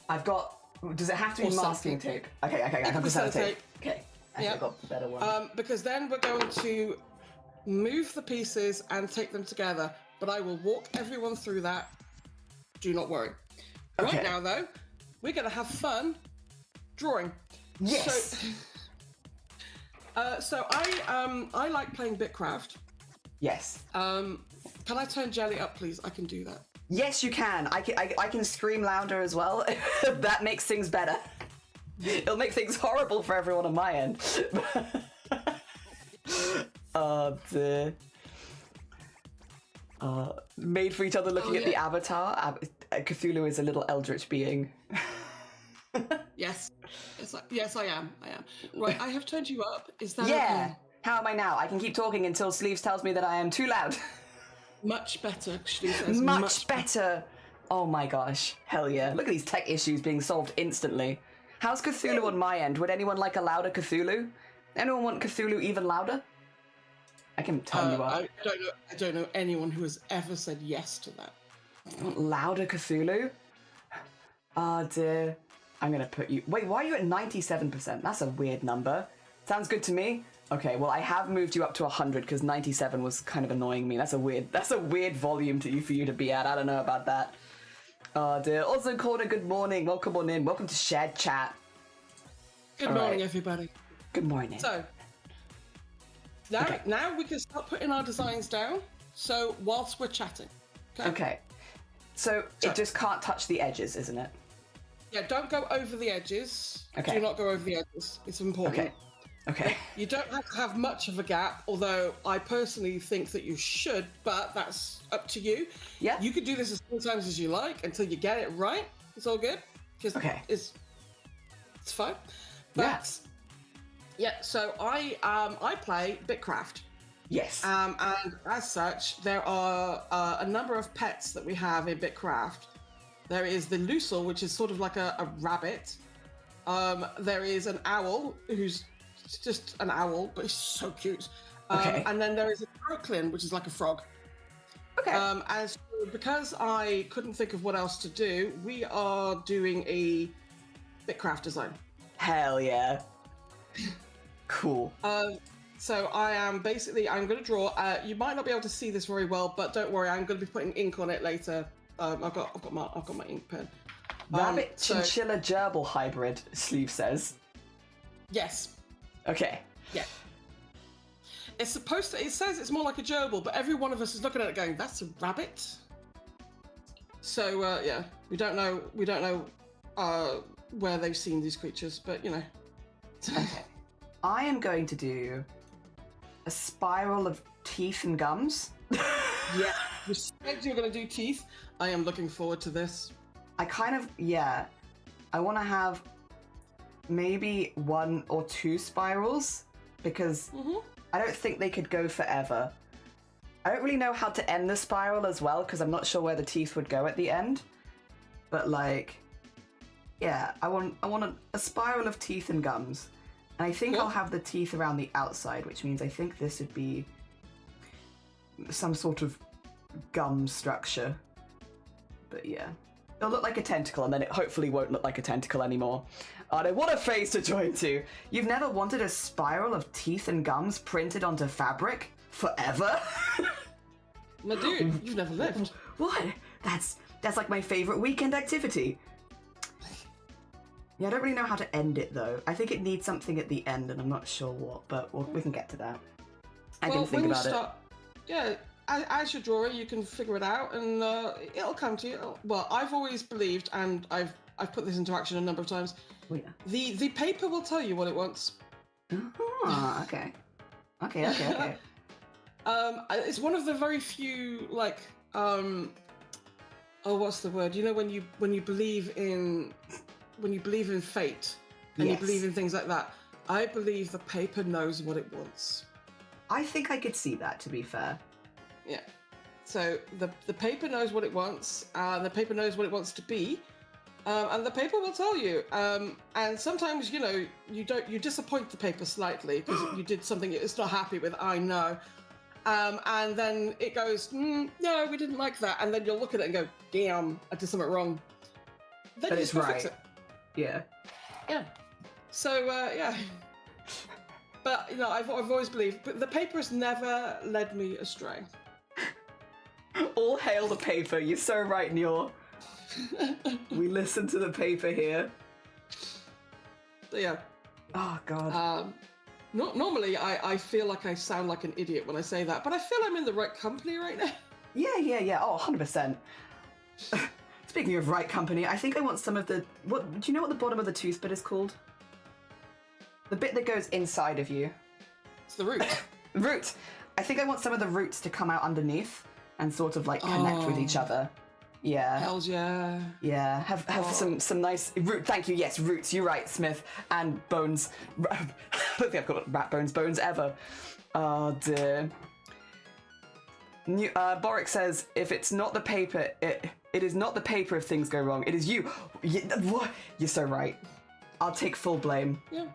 I've got, does it have to be masking tape? Okay, I have the sellotape. Okay, I think I got the better one. Because then we're going to move the pieces and take them together, but I will walk everyone through that. Do not worry. Okay. Right now, though, we're going to have fun drawing. Yes. So I like playing Bitcraft. Yes. Can I turn jelly up, please? I can do that. Yes, you can. I can scream louder as well. That makes things better. It'll make things horrible for everyone on my end. Made for each other looking at the avatar. Cthulhu is a little eldritch being. Yes, I am. Right, I have turned you up. Is that Yeah. okay? How am I now? I can keep talking until Sleeves tells me that I am too loud. Much better, actually. Says Much better. Oh my gosh. Hell yeah. Look at these tech issues being solved instantly. How's Cthulhu on my end? Would anyone like a louder Cthulhu? Anyone want Cthulhu even louder? I can turn you up. I don't know anyone who has ever said yes to that. Louder Cthulhu? Oh dear. I'm gonna put you... Wait, why are you at 97%? That's a weird number. Sounds good to me. Okay, well I have moved you up to 100 because 97 was kind of annoying me. That's a weird volume for you to be at. I don't know about that. Oh dear. Also, Corner, good morning. Welcome on in. Welcome to Shared Chat. Good morning, everybody. Good morning. So, now we can start putting our designs down. So, whilst we're chatting. Okay. So, it just can't touch the edges, isn't it? Yeah, don't go over the edges. Okay. Do not go over the edges. It's important. Okay. You don't have to have much of a gap, although I personally think that you should, but that's up to you. Yeah. You could do this as many times as you like until you get it right. It's all good. It's fine. But, yeah, so I play Bitcraft. Yes. And as such, there are a number of pets that we have in Bitcraft. There is the Lucil, which is sort of like a rabbit. There is an owl, who's just an owl, but he's so cute. And then there is a croclin, which is like a frog. Okay. And so because I couldn't think of what else to do, we are doing a Bitcraft design. Hell yeah. Cool. So I'm going to draw. You might not be able to see this very well, but don't worry, I'm going to be putting ink on it later. I've got my ink pen. Rabbit chinchilla gerbil hybrid, Sleeve says. Yes. Okay. Yeah. It says it's more like a gerbil, but every one of us is looking at it going, that's a rabbit. So yeah, we don't know where they've seen these creatures, but you know. Okay. I am going to do a spiral of teeth and gums. Yeah, you said you were going to do teeth. I am looking forward to this. I want to have maybe 1 or 2 spirals because I don't think they could go forever. I don't really know how to end the spiral as well because I'm not sure where the teeth would go at the end. But like, yeah, I want a spiral of teeth and gums. And I think I'll have the teeth around the outside, which means I think this would be some sort of gum structure. But yeah, It'll look like a tentacle, and then it hopefully won't look like a tentacle anymore. Arty, what a phase to join to. You've never wanted a spiral of teeth and gums printed onto fabric? Forever? My dude, you've never lived. What? That's like my favorite weekend activity. Yeah, I don't really know how to end it, though. I think it needs something at the end, and I'm not sure what, but we can get to that. I can think about it. Yeah, as you're drawing, you can figure it out, and it'll come to you. Well, I've always believed, and I've put this into action a number of times. Oh, yeah. The paper will tell you what it wants. Oh, okay. Okay. It's one of the very few, like, what's the word? You know, when you believe in fate and you believe in things like that. I believe the paper knows what it wants. I think I could see that, to be fair. Yeah. So the paper knows what it wants. The paper knows what it wants to be. And the paper will tell you. And sometimes, you know, you disappoint the paper slightly because you did something it's not happy with. I know. And then it goes, no, we didn't like that. And then you'll look at it and go, damn, I did something wrong. Then but you it's just right. fix it. Yeah. Yeah. So, yeah. But, you know, I've always believed, but the paper has never led me astray. All hail the paper. You're so right, Nior. We listen to the paper here. So, yeah. Oh, God. Normally, I feel like I sound like an idiot when I say that, but I feel I'm in the right company right now. Yeah. Oh, 100%. Speaking of right company, I think I want some of the... Do you know what the bottom of the tooth bit is called? The bit that goes inside of you. It's the root. Root. I think I want some of the roots to come out underneath and sort of like connect with each other. Yeah. Hells yeah. Yeah. Have some nice root. Thank you. Yes, roots. You're right, Smith. And bones. I don't think I've got rat bones ever. Oh dear. Boric says, if it's not the paper, it is not the paper if things go wrong. It is you. What? You're so right. I'll take full blame. Yeah.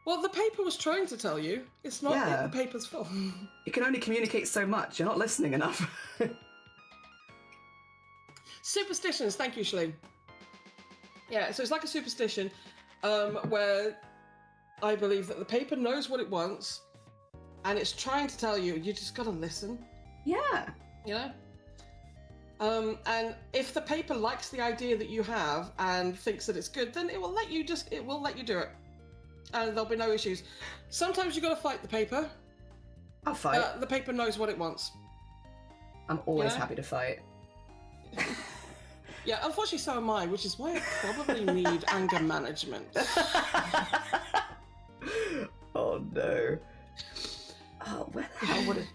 Well, the paper was trying to tell you. It's not the paper's fault. It can only communicate so much. You're not listening enough. Superstitions. Thank you, Shalene. Yeah, so it's like a superstition where I believe that the paper knows what it wants and it's trying to tell you. You just got to listen. Yeah. You know? And if the paper likes the idea that you have and thinks that it's good, then it will let you do it. And there'll be no issues. Sometimes you got to fight the paper. I'll fight. The paper knows what it wants. I'm always happy to fight. Yeah, unfortunately so am I, which is why I probably need anger management. Oh no. Oh, where the hell would it...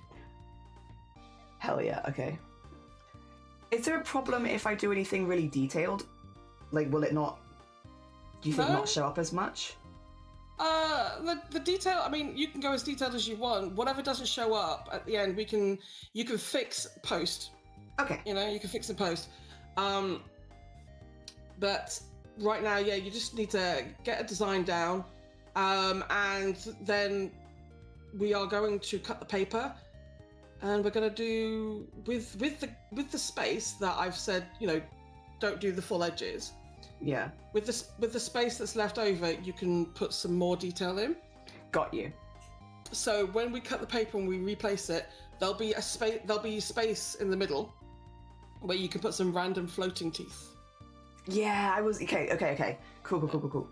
Hell yeah, okay. Is there a problem if I do anything really detailed? Like, will it not... Do you think not show up as much? The detail, I mean, you can go as detailed as you want. Whatever doesn't show up at the end, you can fix post. Okay. You know, you can fix in post. But right now, yeah, you just need to get a design down. And then we are going to cut the paper. And we're going to do, with the space that I've said, you know, don't do the full edges. Yeah. With the space that's left over, you can put some more detail in. Got you. So when we cut the paper and we replace it, there'll be space in the middle where you can put some random floating teeth. Yeah, I was okay. Cool.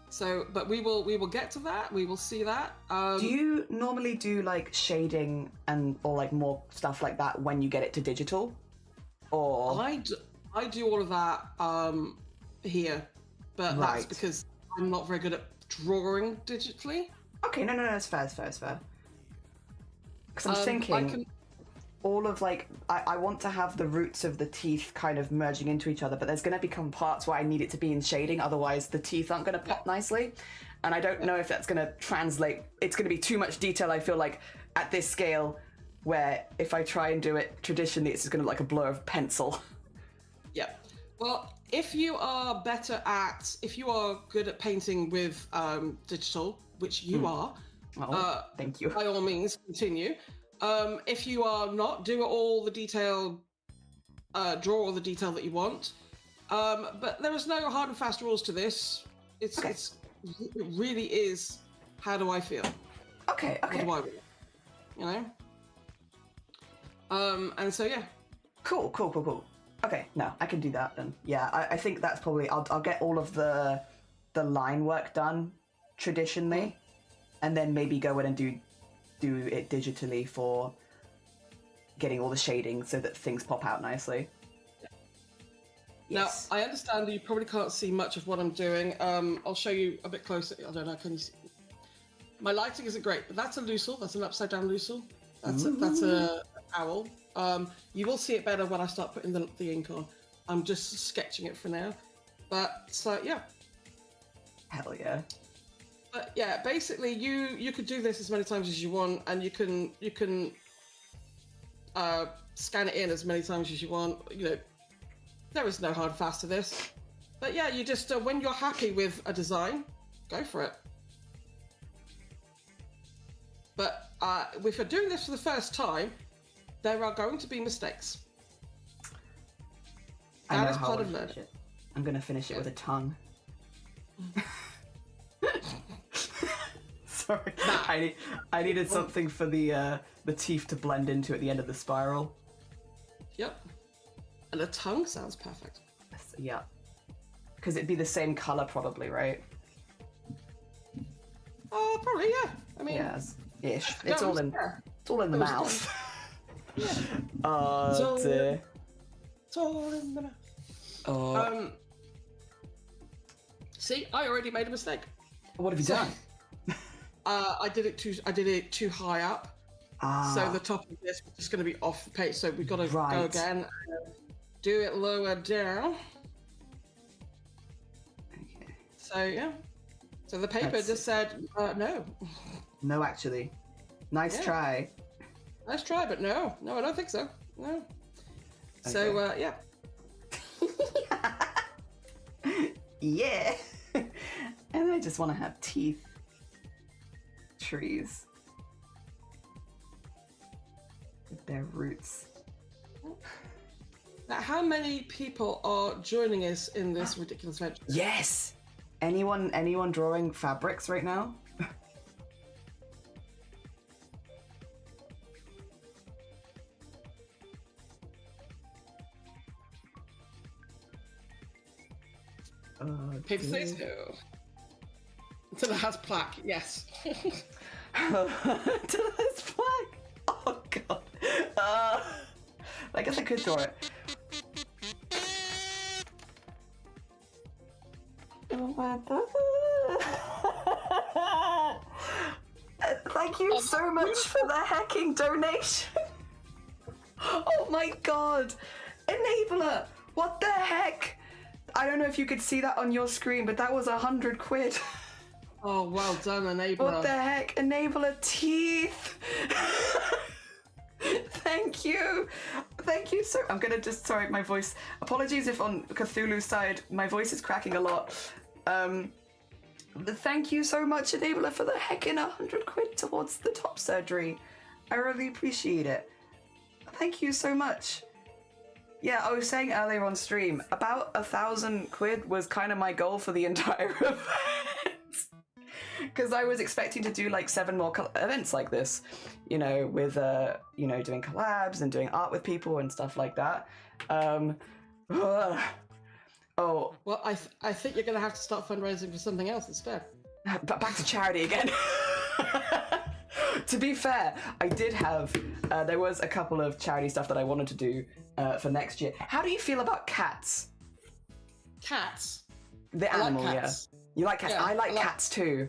So, but we will get to that. We will see that. Do you normally do like shading or like more stuff like that when you get it to digital? Or I do all of that here, but that's because I'm not very good at drawing digitally. Okay, no, it's fair. Because I'm thinking all of like I want to have the roots of the teeth kind of merging into each other, but there's going to become parts where I need it to be in shading, otherwise the teeth aren't going to pop nicely. And I don't know if that's going to translate. It's going to be too much detail, I feel like, at this scale, where if I try and do it traditionally, it's just going to look like a blur of pencil. Yeah. Well, if you are good at painting with digital, which you are, thank you. By all means, continue. If you are not, do all the detail, draw all the detail that you want. But there is no hard and fast rules to this. It really is, how do I feel? Okay. What do I want? You know? And so, yeah. Cool. Okay, no, I can do that then. Yeah, I think that's probably, I'll get all of the line work done traditionally, and then maybe go in and do it digitally for getting all the shading so that things pop out nicely. Yes. Now, I understand that you probably can't see much of what I'm doing. I'll show you a bit closer. I don't know, can you see? My lighting isn't great, but that's a lucille. That's an upside down lucille. That's a owl. You will see it better when I start putting the ink on. I'm just sketching it for now. But, so, yeah. Hell yeah. But yeah, basically you could do this as many times as you want, and you can scan it in as many times as you want. You know, there is no hard and fast to this. But yeah, you just when you're happy with a design, go for it. But if you're doing this for the first time, there are going to be mistakes. That is part of learning. I'm gonna finish it with a tongue. Sorry, I needed something for the teeth to blend into at the end of the spiral. Yep, and a tongue sounds perfect. Yeah, because it'd be the same color probably, right? Probably, yeah. I mean, ish. It's all in the mouth. Yeah. Oh dear. It's all in the mouth. See, I already made a mistake. What have you done? I did it too high up. So the top of this is going to be off the page. So we've got to go again. Do it lower down. Okay. So yeah. So the paper just said no. No, actually. Nice try. Nice try, but no, I don't think so. No. Okay. So yeah. Yeah. And I just want to have teeth. Trees. With their roots. Now, how many people are joining us in this ridiculous venture? Yes! Anyone drawing fabrics right now? Paper says no. To the has plaque, yes. To the has plaque. Oh god. I guess I could draw it. Thank you so much for the hacking donation. Oh my god. Enabler. What the heck? I don't know if you could see that on your screen, but that was 100 quid. Oh, well done, Enabler. What the heck? Enabler teeth. Thank you. Thank you so... I'm gonna just... Sorry, my voice... Apologies if on Cthulhu's side my voice is cracking a lot. Thank you so much, Enabler, for the heckin' 100 quid towards the top surgery. I really appreciate it. Thank you so much. Yeah, I was saying earlier on stream, about 1,000 quid was kind of my goal for the entire event. Because I was expecting to do like 7 more events like this, you know, with, you know, doing collabs and doing art with people and stuff like that. Oh. Well, I think you're going to have to start fundraising for something else instead. But back to charity again. To be fair, I did have, there was a couple of charity stuff that I wanted to do for next year. How do you feel about cats? Cats? The animal, like cats. Yeah. You like cats? Yeah, I like cats too.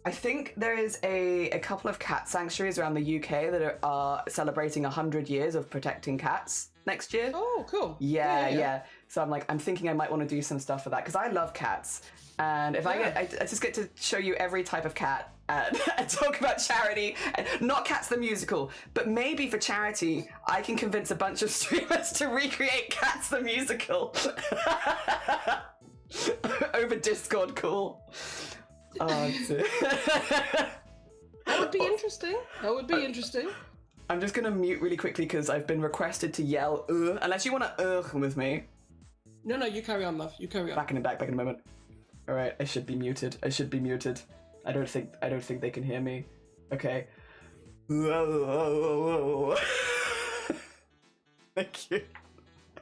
I think there is a couple of cat sanctuaries around the UK that are celebrating 100 years of protecting cats next year. Oh, cool. Yeah. So I'm thinking I might want to do some stuff for that because I love cats. And if I just get to show you every type of cat and talk about charity, and not Cats the musical, but maybe for charity, I can convince a bunch of streamers to recreate Cats the musical over Discord. Cool. Oh, That would be interesting. That would be interesting. I'm just gonna mute really quickly because I've been requested to yell unless you want to with me. No, you carry on, love. You carry on. Back in a moment. All right, I should be muted. I don't think they can hear me. Okay. Thank you.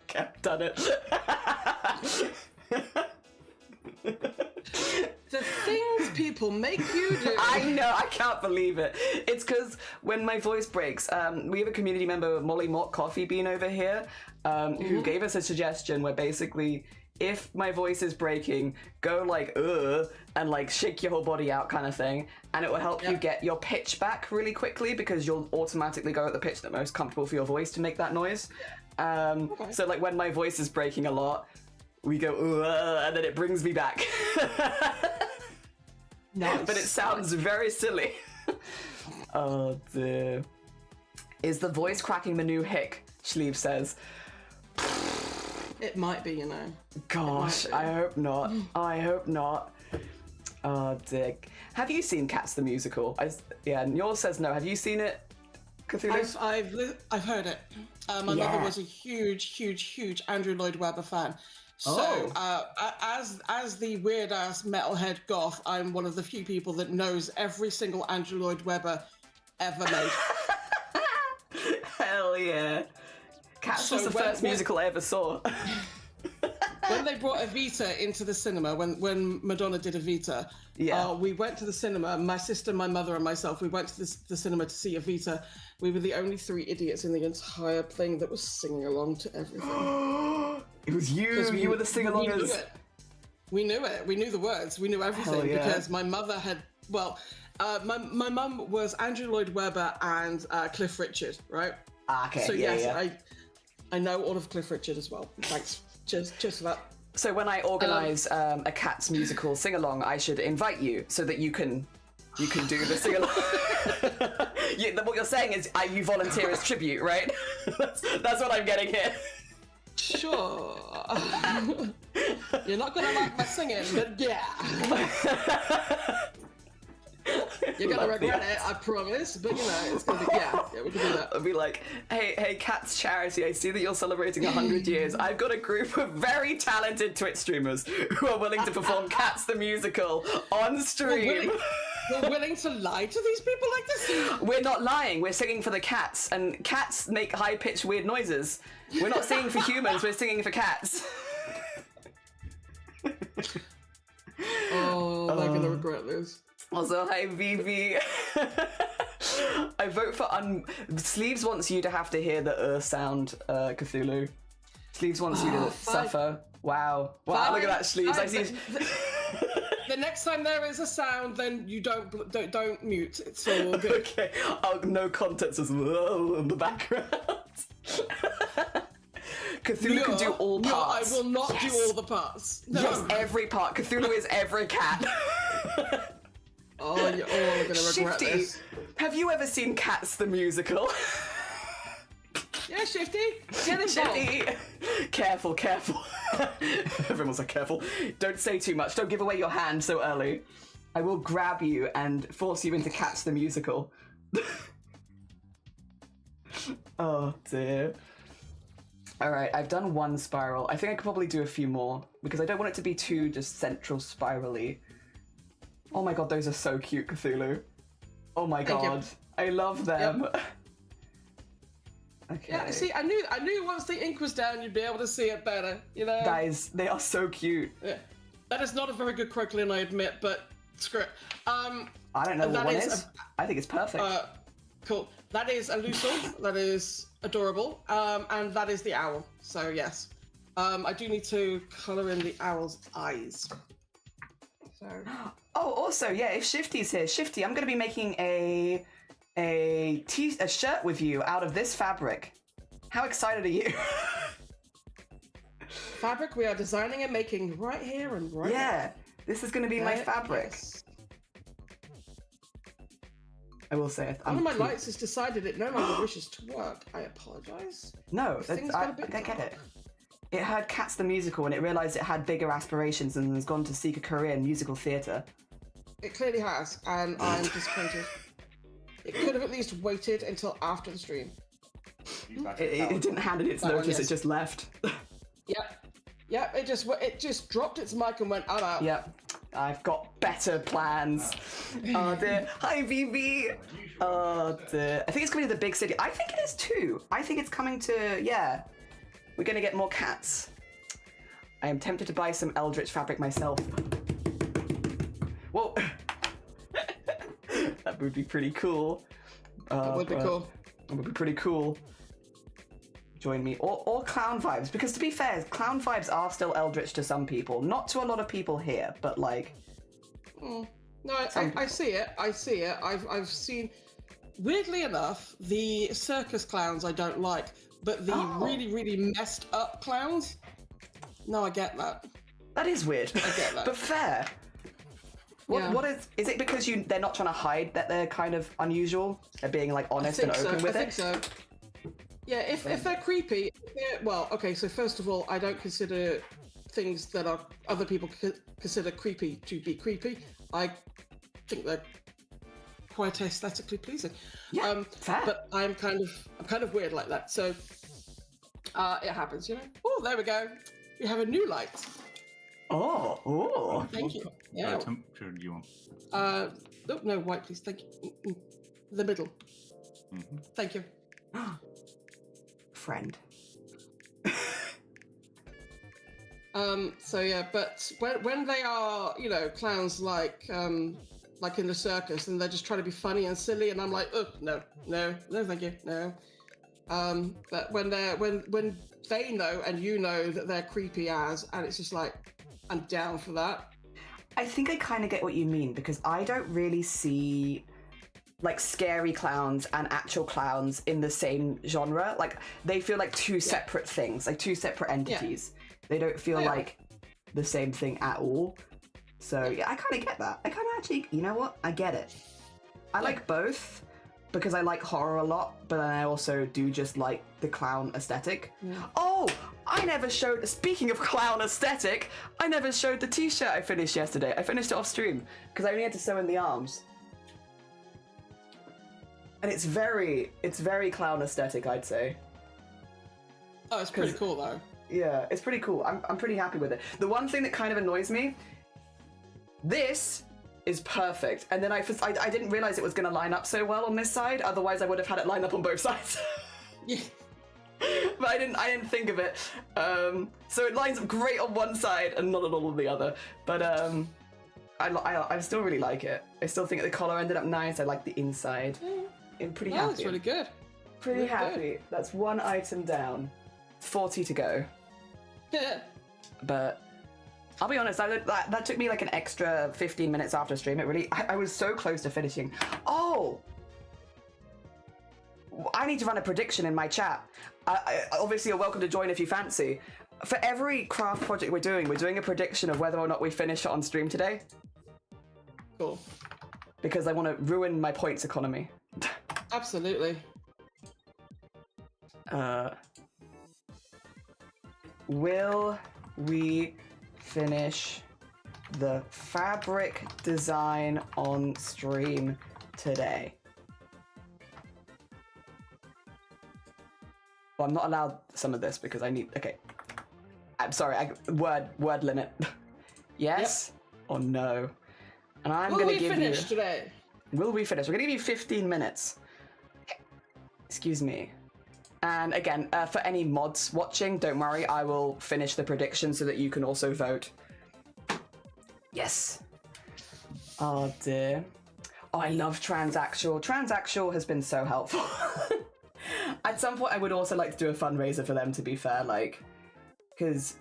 Okay, I've done it. The things people make you do. I know, I can't believe it. It's because when my voice breaks, we have a community member, Molly Mott Coffee Bean over here, who gave us a suggestion where basically, if my voice is breaking, go like, and like shake your whole body out kind of thing, and it will help you get your pitch back really quickly because you'll automatically go at the pitch that's most comfortable for your voice to make that noise. So like when my voice is breaking a lot, we go, and then it brings me back. Nice. But it sounds very silly. Oh dear. Is the voice cracking the new hick? Schlieve says. It might be, you know. Gosh, I hope not. I hope not. Oh dear. Have you seen Cats the Musical? Yeah, Nyor says no. Have you seen it, Cthulhu? I've heard it. My mother was a huge Andrew Lloyd Webber fan. So, as the weird-ass metalhead goth, I'm one of the few people that knows every single Andrew Lloyd Webber ever made. Hell yeah. Cats was the first musical I ever saw. When they brought Evita into the cinema, when Madonna did Evita, we went to the cinema, my sister, my mother, and myself, we went to the cinema to see Evita. We were the only 3 idiots in the entire thing that was singing along to everything. It was you. You were the sing-alongers. We knew it. We knew the words. We knew everything because my mother had. Well, my mum was Andrew Lloyd Webber and Cliff Richard, right? Okay. So yes, I know all of Cliff Richard as well. Thanks. Just for that. So when I organise a Cats musical sing-along, I should invite you so that you can do the sing-along. What you're saying is you volunteer as tribute, right? That's what I'm getting here. Sure. You're not gonna like my singing, but yeah. You're gonna regret it, I promise. But you know, it's gonna be we can do that. I'll be like, hey, Cats Charity, I see that you're celebrating 100 years. I've got a group of very talented Twitch streamers who are willing to perform Cats the Musical on stream. We're willing to lie to these people like this? We're not lying, we're singing for the cats, and cats make high-pitched weird noises. We're not singing for humans, we're singing for cats. Oh, I'm gonna regret this. Also, hi Vivi. I vote for Sleeves wants you to have to hear the sound, Cthulhu. Sleeves wants you to suffer. Wow, look at that, Sleeves. I see. The next time there is a sound, then you don't mute. It's all good. Okay. No context as well in the background. Cthulhu can do all parts. No, I will not do all the parts. No. Yes, every part. Cthulhu is every cat. Oh, you're all gonna regret this. Have you ever seen Cats the Musical? Yeah, Shifty. Get involved. Shifty. Careful. Everyone's like, careful. Don't say too much. Don't give away your hand so early. I will grab you and force you into Cats the Musical. Oh dear. Alright, I've done 1 spiral. I think I could probably do a few more because I don't want it to be too just central spirally. Oh my god, those are so cute, Cthulhu. Oh my god. I love them. Yep. Okay. Yeah, see, I knew once the ink was down, you'd be able to see it better, you know? Guys, they are so cute. Yeah. That is not a very good croqueline, I admit, but screw it. I don't know what one is. I think it's perfect. Cool. That is a lucille. That is adorable. And that is the owl. So, yes. I do need to colour in the owl's eyes. So. Oh, also, yeah, if Shifty's here. Shifty, I'm going to be making a shirt with you out of this fabric. How excited are you? Fabric we are designing and making right here and right now. This is going to be my fabric. Yes. I will say one of my lights has decided it no longer wishes to work. I apologise. No, I get it. It heard Cats the Musical and it realised it had bigger aspirations and has gone to seek a career in musical theatre. It clearly has, and I'm disappointed. It could have at least waited until after the stream. It didn't hand in its notice, it just left. Yep, it just dropped its mic and went, I'm out. Yep, I've got better plans. Oh dear. Hi, VV. Oh dear. I think it's coming to the big city. I think it is too. I think it's coming to, yeah. We're gonna get more cats. I am tempted to buy some Eldritch fabric myself. Whoa. That would be pretty cool. That would be cool. It would be pretty cool. Join me. Or clown vibes, because to be fair, clown vibes are still Eldritch to some people. Not to a lot of people here, but like... No, I see it. I see it. I've seen... Weirdly enough, the circus clowns I don't like, but the really, really messed up clowns, no, I get that. That is weird. I get that. But fair. What is it because they're not trying to hide that they're kind of unusual? They're being like honest and open with it? I think so. Yeah, if they're creepy, well, okay, so first of all, I don't consider things that are other people consider creepy to be creepy. I think they're quite aesthetically pleasing. Yeah, fair. But I'm kind of weird like that. So it happens, you know. Oh, there we go. We have a new light. Oh. Thank you. Yeah. What temperature do you want? No, white, please. Thank you. The middle. Mm-hmm. Thank you. Friend. So yeah, but when they are, you know, clowns like in the circus, and they're just trying to be funny and silly, and I'm like, oh no, thank you, no. But when they know and you know that they're creepy as, and it's just like, I'm down for that. I think I kind of get what you mean, because I don't really see like scary clowns and actual clowns in the same genre. Like they feel like two separate things, like two separate entities. They don't feel like the same thing at all. So yeah, I kind of get that. I kind of actually, you know what? I get it. I like both because I like horror a lot, but then I also do just like the clown aesthetic. Yeah. Oh, I never showed, speaking of clown aesthetic, I never showed the t-shirt I finished yesterday. I finished it off stream because I only had to sew in the arms. And it's very clown aesthetic, I'd say. Oh, it's pretty cool though. Yeah, it's pretty cool. I'm pretty happy with it. The one thing that kind of annoys me, this is perfect. And then I didn't realize it was going to line up so well on this side. Otherwise, I would have had it line up on both sides. Yeah. But I didn't think of it. So it lines up great on one side and not at all on the other. But I still really like it. I still think the collar ended up nice. I like the inside. I'm pretty happy. That's really good. Pretty happy. Good. That's one item down. 40 to go. Yeah. But I'll be honest, that took me like an extra 15 minutes after stream. It really, I was so close to finishing. Oh! I need to run a prediction in my chat. Obviously, you're welcome to join if you fancy. For every craft project we're doing a prediction of whether or not we finish it on stream today. Cool. Because I want to ruin my points economy. Absolutely. Will we finish the fabric design on stream today? Well, I'm not allowed some of this because I need... Okay. I'm sorry, word limit. Yes or no? And I'm going to give you... Will we finish today? Will we finish? We're going to give you 15 minutes. Excuse me. And again, for any mods watching, don't worry, I will finish the prediction so that you can also vote. Yes. Oh dear. Oh, I love Transactual. Transactual has been so helpful. At some point, I would also like to do a fundraiser for them, to be fair, like, because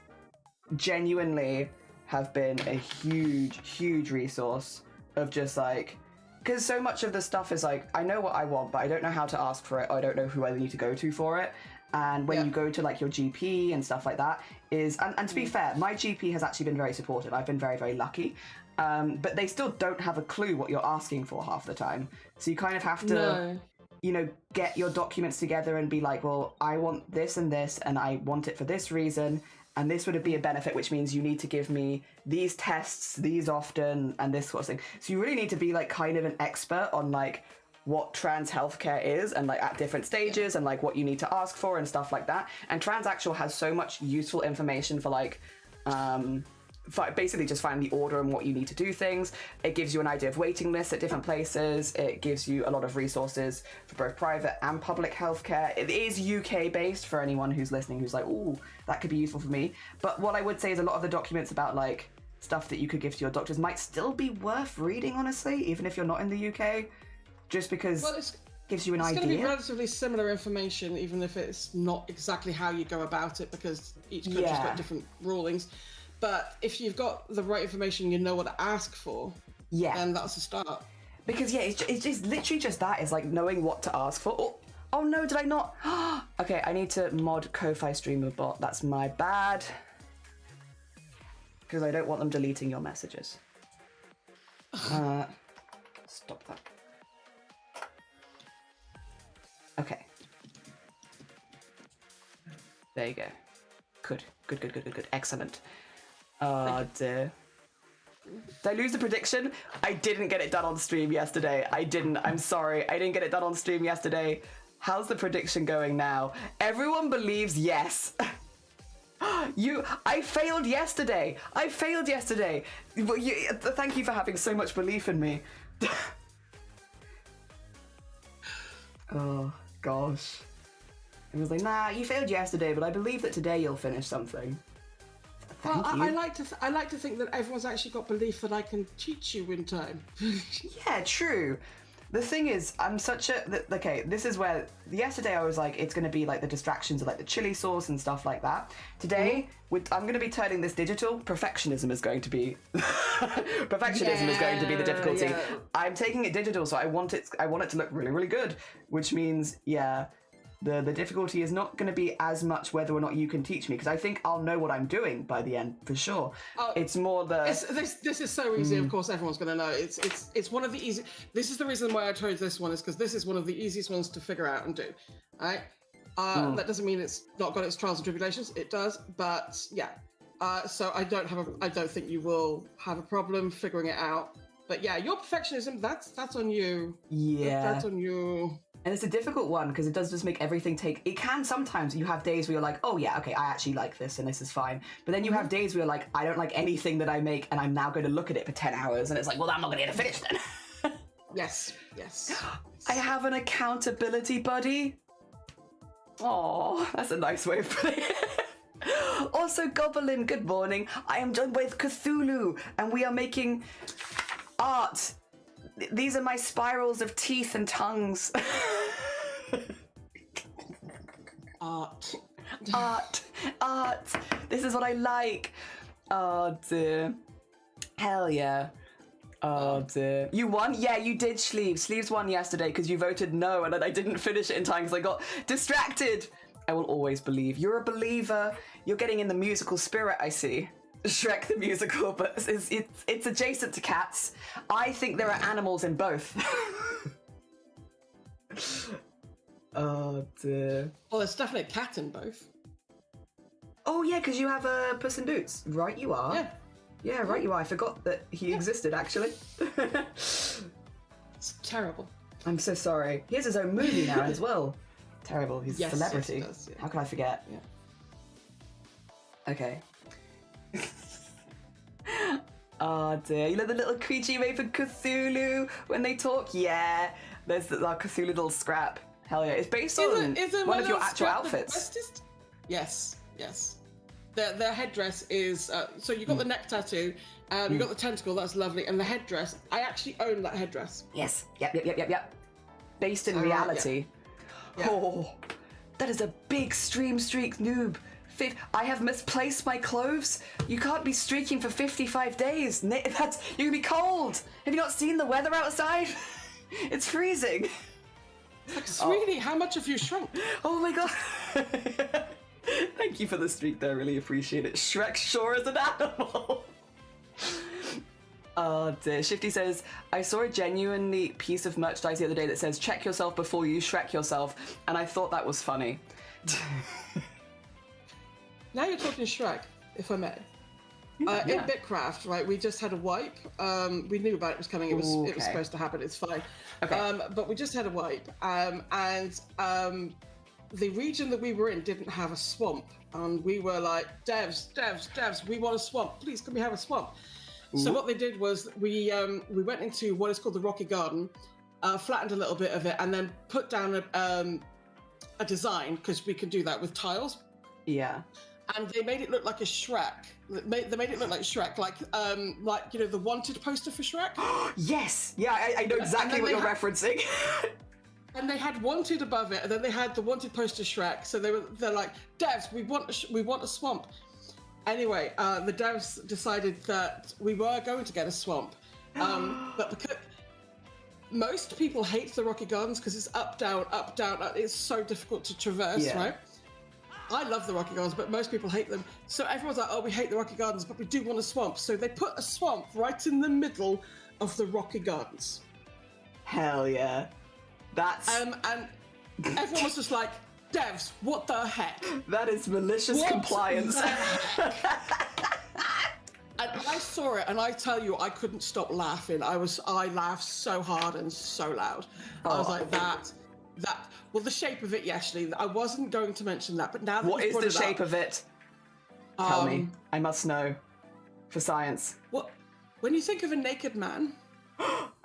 genuinely have been a huge resource of just like, because so much of the stuff is like, I know what I want, but I don't know how to ask for it, or I don't know who I need to go to for it. And when you go to like your GP and stuff like that, and to be fair, my GP has actually been very supportive. I've been very lucky. But they still don't have a clue what you're asking for half the time. So you kind of have to, you know, get your documents together and be like, well, I want this, and I want it for this reason. And this would be a benefit, which means you need to give me these tests, these often, and this sort of thing. So you really need to be like kind of an expert on like what trans healthcare is and like at different stages and like what you need to ask for and stuff like that. And Transactual has so much useful information for like basically just find the order and what you need to do things. It gives you an idea of waiting lists at different places. It gives you a lot of resources for both private and public healthcare. It is UK based for anyone who's listening who's like, ooh, that could be useful for me. But what I would say is a lot of the documents about like stuff that you could give to your doctors might still be worth reading, honestly, even if you're not in the UK, just because it gives you an idea. It's going to be relatively similar information, even if it's not exactly how you go about it, because each country's got different rulings. But if you've got the right information, you know what to ask for, then that's a start. Because it's just literally just that. It's like knowing what to ask for. Oh no, did I not? Okay, I need to mod Ko-Fi Streamer bot. That's my bad. Because I don't want them deleting your messages. Stop that. Okay. There you go. Good. Excellent. Oh dear. Did I lose the prediction? I didn't get it done on stream yesterday. I'm sorry. I didn't get it done on stream yesterday. How's the prediction going now? Everyone believes yes. I failed yesterday. Thank you for having so much belief in me. Oh gosh. It was like, nah, you failed yesterday, but I believe that today you'll finish something. Thank you. I like to think that everyone's actually got belief that I can teach you in time. Yeah, true. The thing is, this is where yesterday I was like, it's going to be like the distractions of like the chili sauce and stuff like that. Today, I'm going to be turning this digital. Perfectionism is going to be the difficulty. Yeah. I'm taking it digital, so I want it to look really, really good, which means, the difficulty is not going to be as much whether or not you can teach me, because I think I'll know what I'm doing by the end for sure. It's more this is so easy. Of course, everyone's going to know. It's one of the easy. This is the reason why I chose this one, is because this is one of the easiest ones to figure out and do. Right? That doesn't mean it's not got its trials and tribulations. It does, but yeah. So I don't think you will have a problem figuring it out. But yeah, your perfectionism, that's on you. Yeah, that's on you. And it's a difficult one because it does just make everything it can sometimes, you have days where you're like, oh yeah, okay, I actually like this and this is fine. But then you have days where you're like, I don't like anything that I make and I'm now going to look at it for 10 hours and it's like, well, I'm not going to get it finished then. Yes. I have an accountability buddy. Oh, that's a nice way of putting it. Also, Goblin, good morning. I am joined with Cthulhu and we are making art. These are my spirals of teeth and tongues. Art. This is what I like. Oh dear. Hell yeah. Oh dear. You won? Yeah, you did, Sleeves. Sleeves won yesterday because you voted no and then I didn't finish it in time because I got distracted. I will always believe. You're a believer. You're getting in the musical spirit, I see. Shrek the musical, but it's adjacent to cats. I think there are animals in both. Oh dear. Well, there's definitely a cat in both. Oh yeah, because you have a Puss in Boots. Right you are. Yeah, right you are. I forgot that he existed, actually. It's terrible. I'm so sorry. He has his own movie now as well. Terrible. He's a celebrity. Yes, he does, yeah. How can I forget? Yeah. Okay. Oh dear, you know the little creature you made for Cthulhu when they talk? Yeah, there's our Cthulhu little scrap. Hell yeah, it's based on one of your actual outfits. Yes. Their headdress is, so you got the neck tattoo, you got the tentacle, that's lovely, and the headdress, I actually own that headdress. Yes, yep. Based in reality. Yeah. Oh, that is a big stream streak, noob. I have misplaced my clothes. You can't be streaking for 55 days. You're gonna be cold. Have you not seen the weather outside? It's freezing. Sweetie, how much have you shrunk? Oh my god. Thank you for the streak there, I really appreciate it. Shrek sure is an animal. Oh dear. Shifty says, I saw a genuinely piece of merchandise the other day that says, check yourself before you Shrek yourself, and I thought that was funny. Now you're talking Shrek, if I may. In Bitcraft, right, we just had a wipe. We knew about it was coming. It was supposed to happen. It's fine. Okay. But we just had a wipe, and the region that we were in didn't have a swamp, and we were like, devs, we want a swamp. Please, can we have a swamp? So what they did was we went into what is called the Rocky Garden, flattened a little bit of it, and then put down a design, because we can do that with tiles. Yeah. And they made it look like a Shrek. They made it look like Shrek, like the wanted poster for Shrek. Yes. Yeah, I know exactly what you're referencing. And they had wanted above it, and then they had the wanted poster Shrek. So they're like, devs, we want a swamp. Anyway, the devs decided that we were going to get a swamp, but because most people hate the Rocky Gardens because it's up, down, up, down. It's so difficult to traverse, right? I love the Rocky Gardens, but most people hate them. So everyone's like, oh, we hate the Rocky Gardens, but we do want a swamp. So they put a swamp right in the middle of the Rocky Gardens. Hell yeah. That's... And everyone was just like, devs, what the heck? That is malicious compliance. And I saw it, and I tell you, I couldn't stop laughing. I laughed so hard and so loud. I was like, that. Well, the shape of it, actually, I wasn't going to mention that, but now that what is the shape of it? Tell me. I must know. For science. What? When you think of a naked man...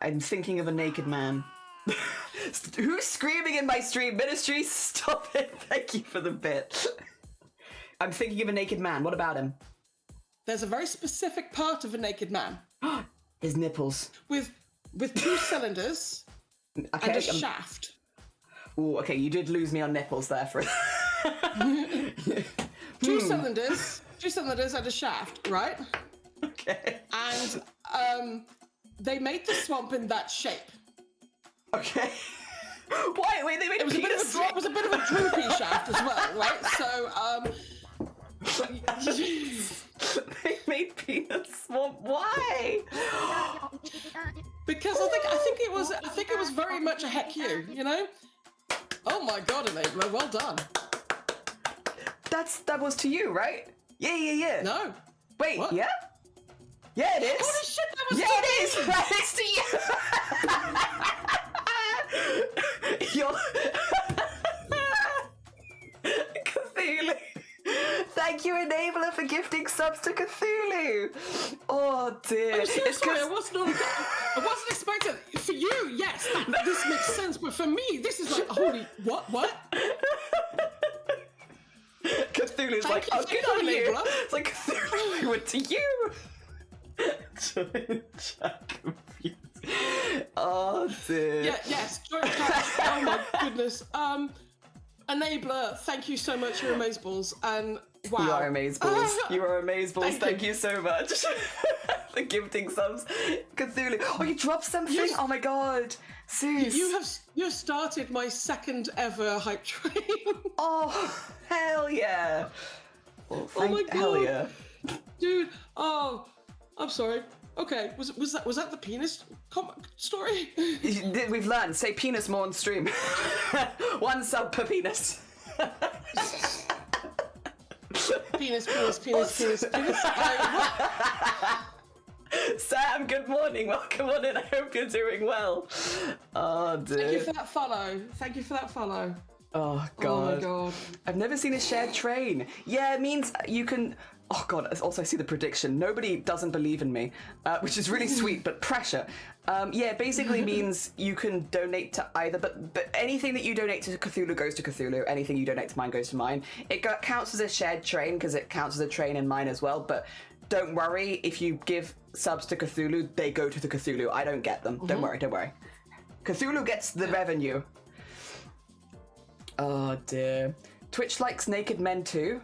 I'm thinking of a naked man. Who's screaming in my stream? Ministry, stop it. Thank you for the bit. I'm thinking of a naked man. What about him? There's a very specific part of a naked man. His nipples. With 2 cylinders and a shaft. Ooh, okay, you did lose me on nipples there for 2 cylinders and a shaft, right? Okay. And they made the swamp in that shape. Okay. Why? Wait, they made it was it was a bit of a droopy shaft as well, right? So, they made peanut swamp. Why? Because I think it was very much a heck you know? Oh my god, Enabler, well done. That was to you, right? Yeah. No. Wait, what? yeah? Yeah, it is. Holy shit, that was to me! That is to you! You're... Cthulhu! Thank you, Enabler, for gifting subs to Cthulhu! Oh, dear. I'm so sorry, I wasn't expecting... For you, yes, this makes sense, but for me, this is like, holy... What? Cthulhu's like, oh, good on you! It's like, Cthulhu, I went to you! Oh dear. Yeah, yes, joint chat. Oh my goodness. Enabler, thank you so much. You're amazeballs, and wow. You are amazeballs. You are amazeballs. Thank you so much for gifting subs. Cthulhu. Oh, you dropped something? Oh my god. Sus. You have started my 2nd ever hype train. Oh, hell yeah. Oh my god. Hell yeah. Dude, oh, I'm sorry. Okay, was that the penis story? We've learned. Say penis more on stream. 1 sub per penis. Penis. Sam, good morning. Welcome on in. I hope you're doing well. Oh dear. Thank you for that follow. Oh god. Oh my god. I've never seen a shared train. Yeah, it means you can... Oh god, also I see the prediction. Nobody doesn't believe in me, which is really sweet, but pressure. Yeah, it basically means you can donate to either, but anything that you donate to Cthulhu goes to Cthulhu. Anything you donate to mine goes to mine. It counts as a shared train because it counts as a train in mine as well, but don't worry, if you give subs to Cthulhu, they go to the Cthulhu. I don't get them. Don't worry. Cthulhu gets the revenue. Oh dear. Twitch likes naked men too?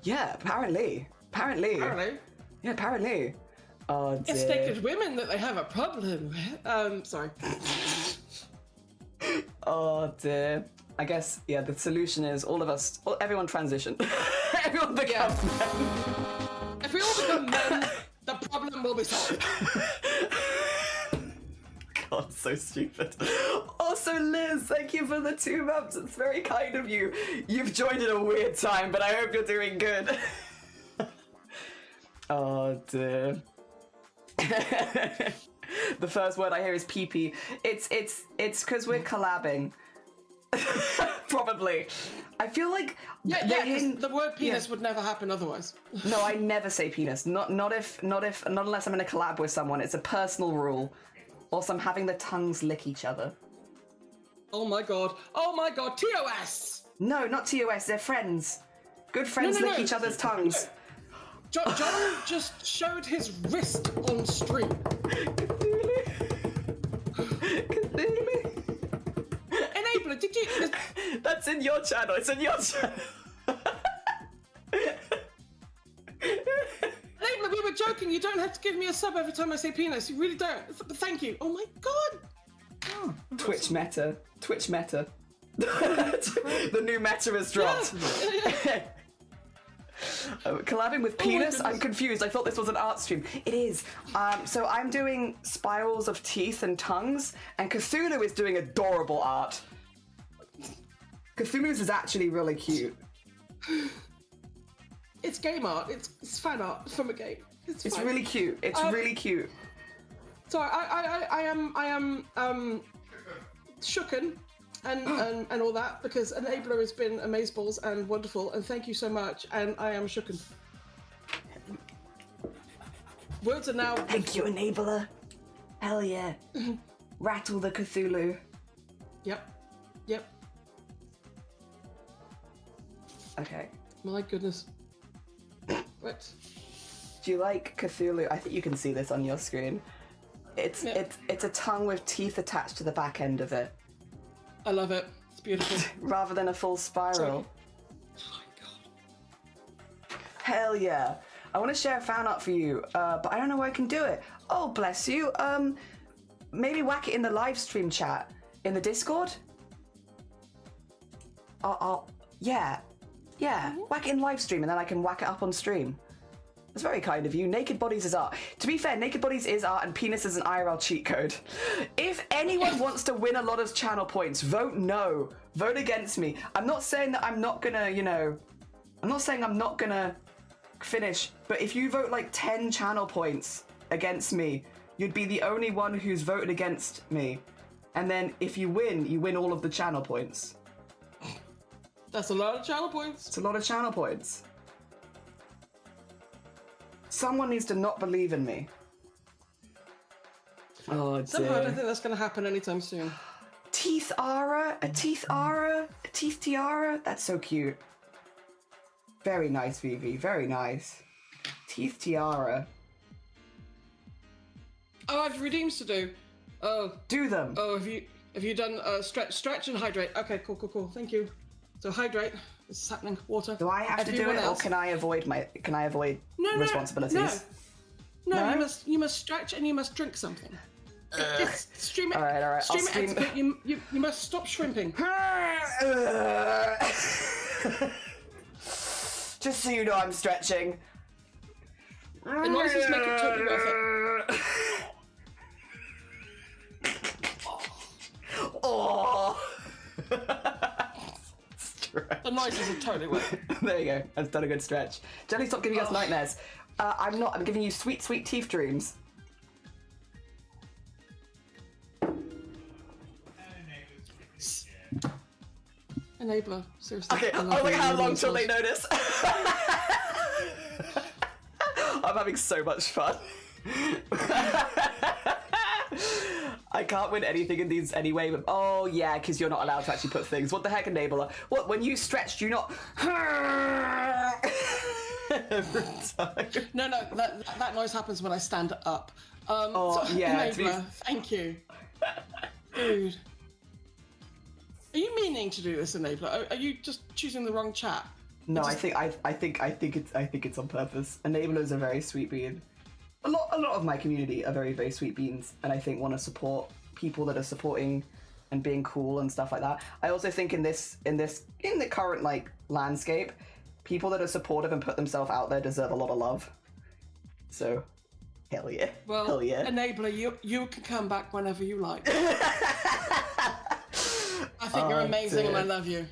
Yeah, apparently. Yeah, apparently. Oh dear. It's naked women that they have a problem with. Sorry. Oh dear. I guess, yeah, the solution is everyone transition. Everyone become men. If we all become men, the problem will be solved. God, so stupid. Also, Liz, thank you for the 2 months. It's very kind of you. You've joined at a weird time, but I hope you're doing good. Oh dear. The first word I hear is pee-pee. It's because we're collabing. Probably. I feel like the word penis would never happen otherwise. No, I never say penis. Not unless I'm in a collab with someone. It's a personal rule. Also, I'm having the tongues lick each other. Oh my god. Oh my god. TOS. No, not TOS. They're friends. Good friends lick each other's tongues. John just showed his wrist on stream. Cthulhu. Enabler, did you? That's in your channel. It's in your channel. Enabler, we were joking. You don't have to give me a sub every time I say penis. You really don't. Thank you. Oh my god. Oh, Twitch meta. Twitch meta. The new meta has dropped. Yeah. Collabing with penis? I'm confused. I thought this was an art stream. It is. So I'm doing spirals of teeth and tongues, and Cthulhu is doing adorable art. Cthulhu's is actually really cute. It's game art. It's fan art from a game. It's really cute. It's really cute. So I am shooken and all that, because Enabler has been amazeballs and wonderful, and thank you so much, and I am shooken. Words are now... Thank you, Enabler. Hell yeah. Rattle the Cthulhu. Yep. Okay. My goodness. What? Do you like Cthulhu? I think you can see this on your screen. It's a tongue with teeth attached to the back end of it. I love it. It's beautiful. Rather than a full spiral. Oh my god. Hell yeah. I want to share a fan art for you, but I don't know where I can do it. Oh, bless you. Maybe whack it in the live stream chat. In the Discord? Yeah. Whack it in live stream and then I can whack it up on stream. That's very kind of you. Naked bodies is art. To be fair, naked bodies is art and penis is an IRL cheat code. If anyone wants to win a lot of channel points, vote no. Vote against me. I'm not saying that I'm not gonna, I'm not saying I'm not gonna finish, but if you vote like 10 channel points against me, you'd be the only one who's voted against me. And then if you win all of the channel points. That's a lot of channel points. It's a lot of channel points. Someone needs to not believe in me. Oh, dear. Somehow I don't think that's going to happen anytime soon. Teeth aura, a teeth tiara. That's so cute. Very nice, Vivi. Very nice. Teeth tiara. Oh, I have redeems to do. Oh. Do them. Oh, have you done stretch and hydrate? Okay, cool. Thank you. So hydrate. This is happening. Water. Do I have to do it, or can I avoid responsibilities? No, you must stretch and you must drink something. Just stream it. All right. Stream it. Execute. You must stop shrimping. Just so you know, I'm stretching. The noises make it totally worth it. Oh. The noises are totally worth it. There you go. I've done a good stretch. Jelly, stop giving us nightmares. I'm not. I'm giving you sweet, sweet teeth dreams. Enabler, seriously. Okay, oh wait, how long till they notice? I'm having so much fun. I can't win anything in these anyway, but oh yeah, because you're not allowed to actually put things. What the heck, Enabler? What, when you stretch, do you not... Every time. No, that noise happens when I stand up. Yeah. Enabler, thank you. Dude. Are you meaning to do this, Enabler? Are you just choosing the wrong chat? No, I think it's on purpose. Enablers are very sweet being. A lot of my community are very, very sweet beans, and I think want to support people that are supporting and being cool and stuff like that. I also think in the current like landscape, people that are supportive and put themselves out there deserve a lot of love. So, hell yeah. Well, hell yeah. Enabler, you can come back whenever you like. I think you're amazing, and I love you.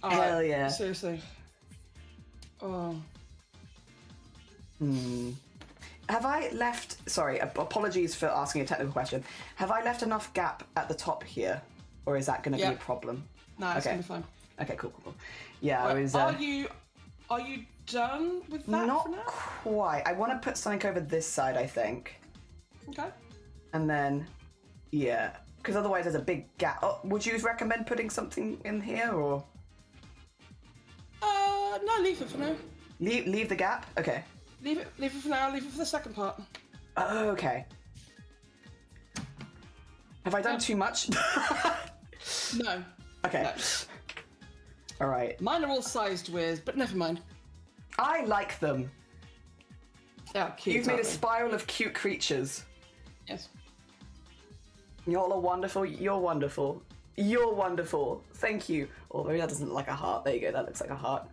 Hell yeah. Seriously. Oh. Have I left... Sorry, apologies for asking a technical question. Have I left enough gap at the top here? Or is that going to be a problem? No, it's going to be fine. Okay, cool. Yeah, right, I was... Are you done with that Not for now? quite. I want to put something over this side, I think. Okay. And then... Yeah. Because otherwise there's a big gap. Oh, would you recommend putting something in here, or...? No, leave it for now. Leave the gap? Okay. Leave it for now. Leave it for the second part. Oh, okay. Have I done too much? No. Okay. No. All right. Mine are all sized weird, but never mind. I like them. They are cute. You've made a aren't spiral of cute creatures. they? Yes. Y'all are wonderful. You're wonderful. You're wonderful. Thank you. Oh, maybe that doesn't look like a heart. There you go. That looks like a heart.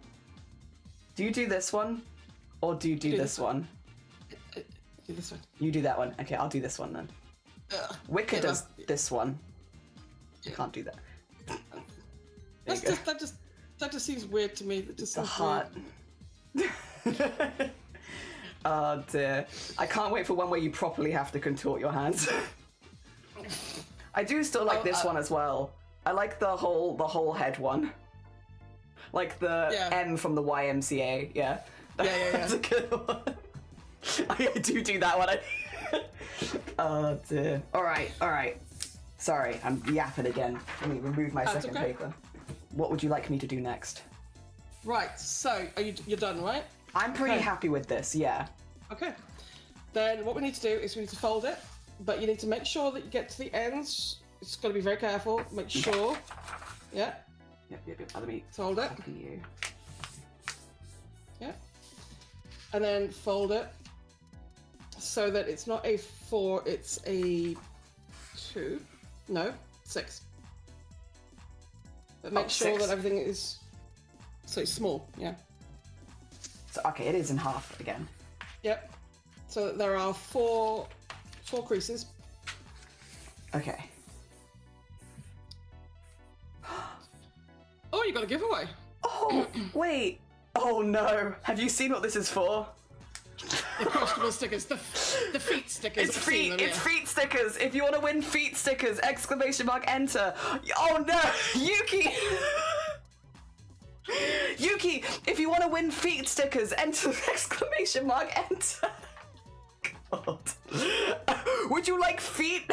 Do you do this one? Or do you do this one? Do this one. You do that one. Okay, I'll do this one then. Wicker yeah, does this one. You can't do that. That just seems weird to me. That just The seems heart. Oh dear. I can't wait for one where you properly have to contort your hands. I do still like this one as well. I like the whole head one. Like the M from the YMCA, yeah. Yeah. That's a good one. I do that one. Oh dear. Alright. Sorry, I'm yapping again. Let me remove my second paper. What would you like me to do next? Right, so you're done, right? I'm pretty happy with this, yeah. Okay. Then what we need to do is we need to fold it, but you need to make sure that you get to the ends. It's got to be very careful. Make sure. Yeah. Yep. Let me fold it. copy you. Yeah. And then fold it so that it's not a 4, it's a 2. No, 6. But make sure 6. that everything is so it's small. Yeah. So okay, it is in half again. Yep. So that there are four creases. Okay. Oh, you got a giveaway. Oh, wait. Oh no. Have you seen what this is for? The questionable stickers, the feet stickers. It's feet stickers. If you want to win feet stickers, ! Enter. Oh no, Yuki. Yuki, if you want to win feet stickers, enter ! Enter. God. Would you like feet?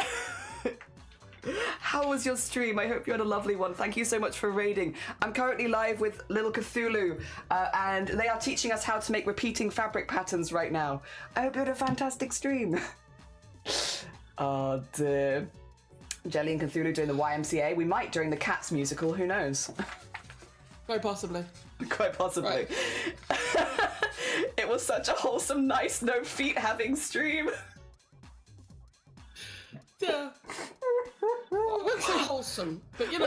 How was your stream? I hope you had a lovely one. Thank you so much for raiding. I'm currently live with Little Cthulhu, and they are teaching us how to make repeating fabric patterns right now. I hope you had a fantastic stream. Oh dear. Jelly and Cthulhu doing the YMCA. We might during the Cats musical, who knows? Quite possibly. Quite possibly. Right. It was such a wholesome, nice, no feet having stream. Yeah. Well, I wouldn't say wholesome, but you know,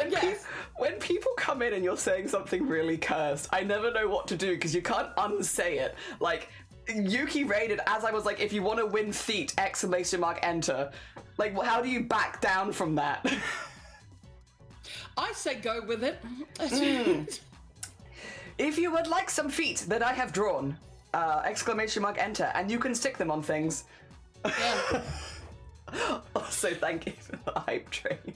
when people come in and you're saying something really cursed, I never know what to do because you can't unsay it. Like, Yuki raided as I was like, if you want to win feet, ! Enter. Like, how do you back down from that? I say go with it. If you would like some feet that I have drawn, ! Enter, and you can stick them on things. Yeah. Also, thank you for the hype train.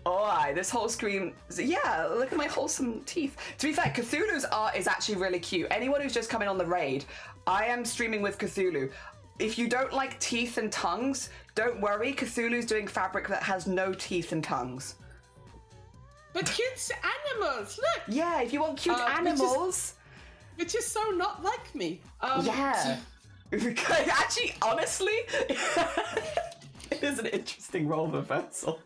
Oh, this whole screen. Yeah, look at my wholesome teeth. To be fair, Cthulhu's art is actually really cute. Anyone who's just come in on the raid, I am streaming with Cthulhu. If you don't like teeth and tongues, don't worry. Cthulhu's doing fabric that has no teeth and tongues. But cute animals, look! Yeah, if you want cute animals. Which is so not like me. Yeah. Actually, honestly, it is an interesting role reversal.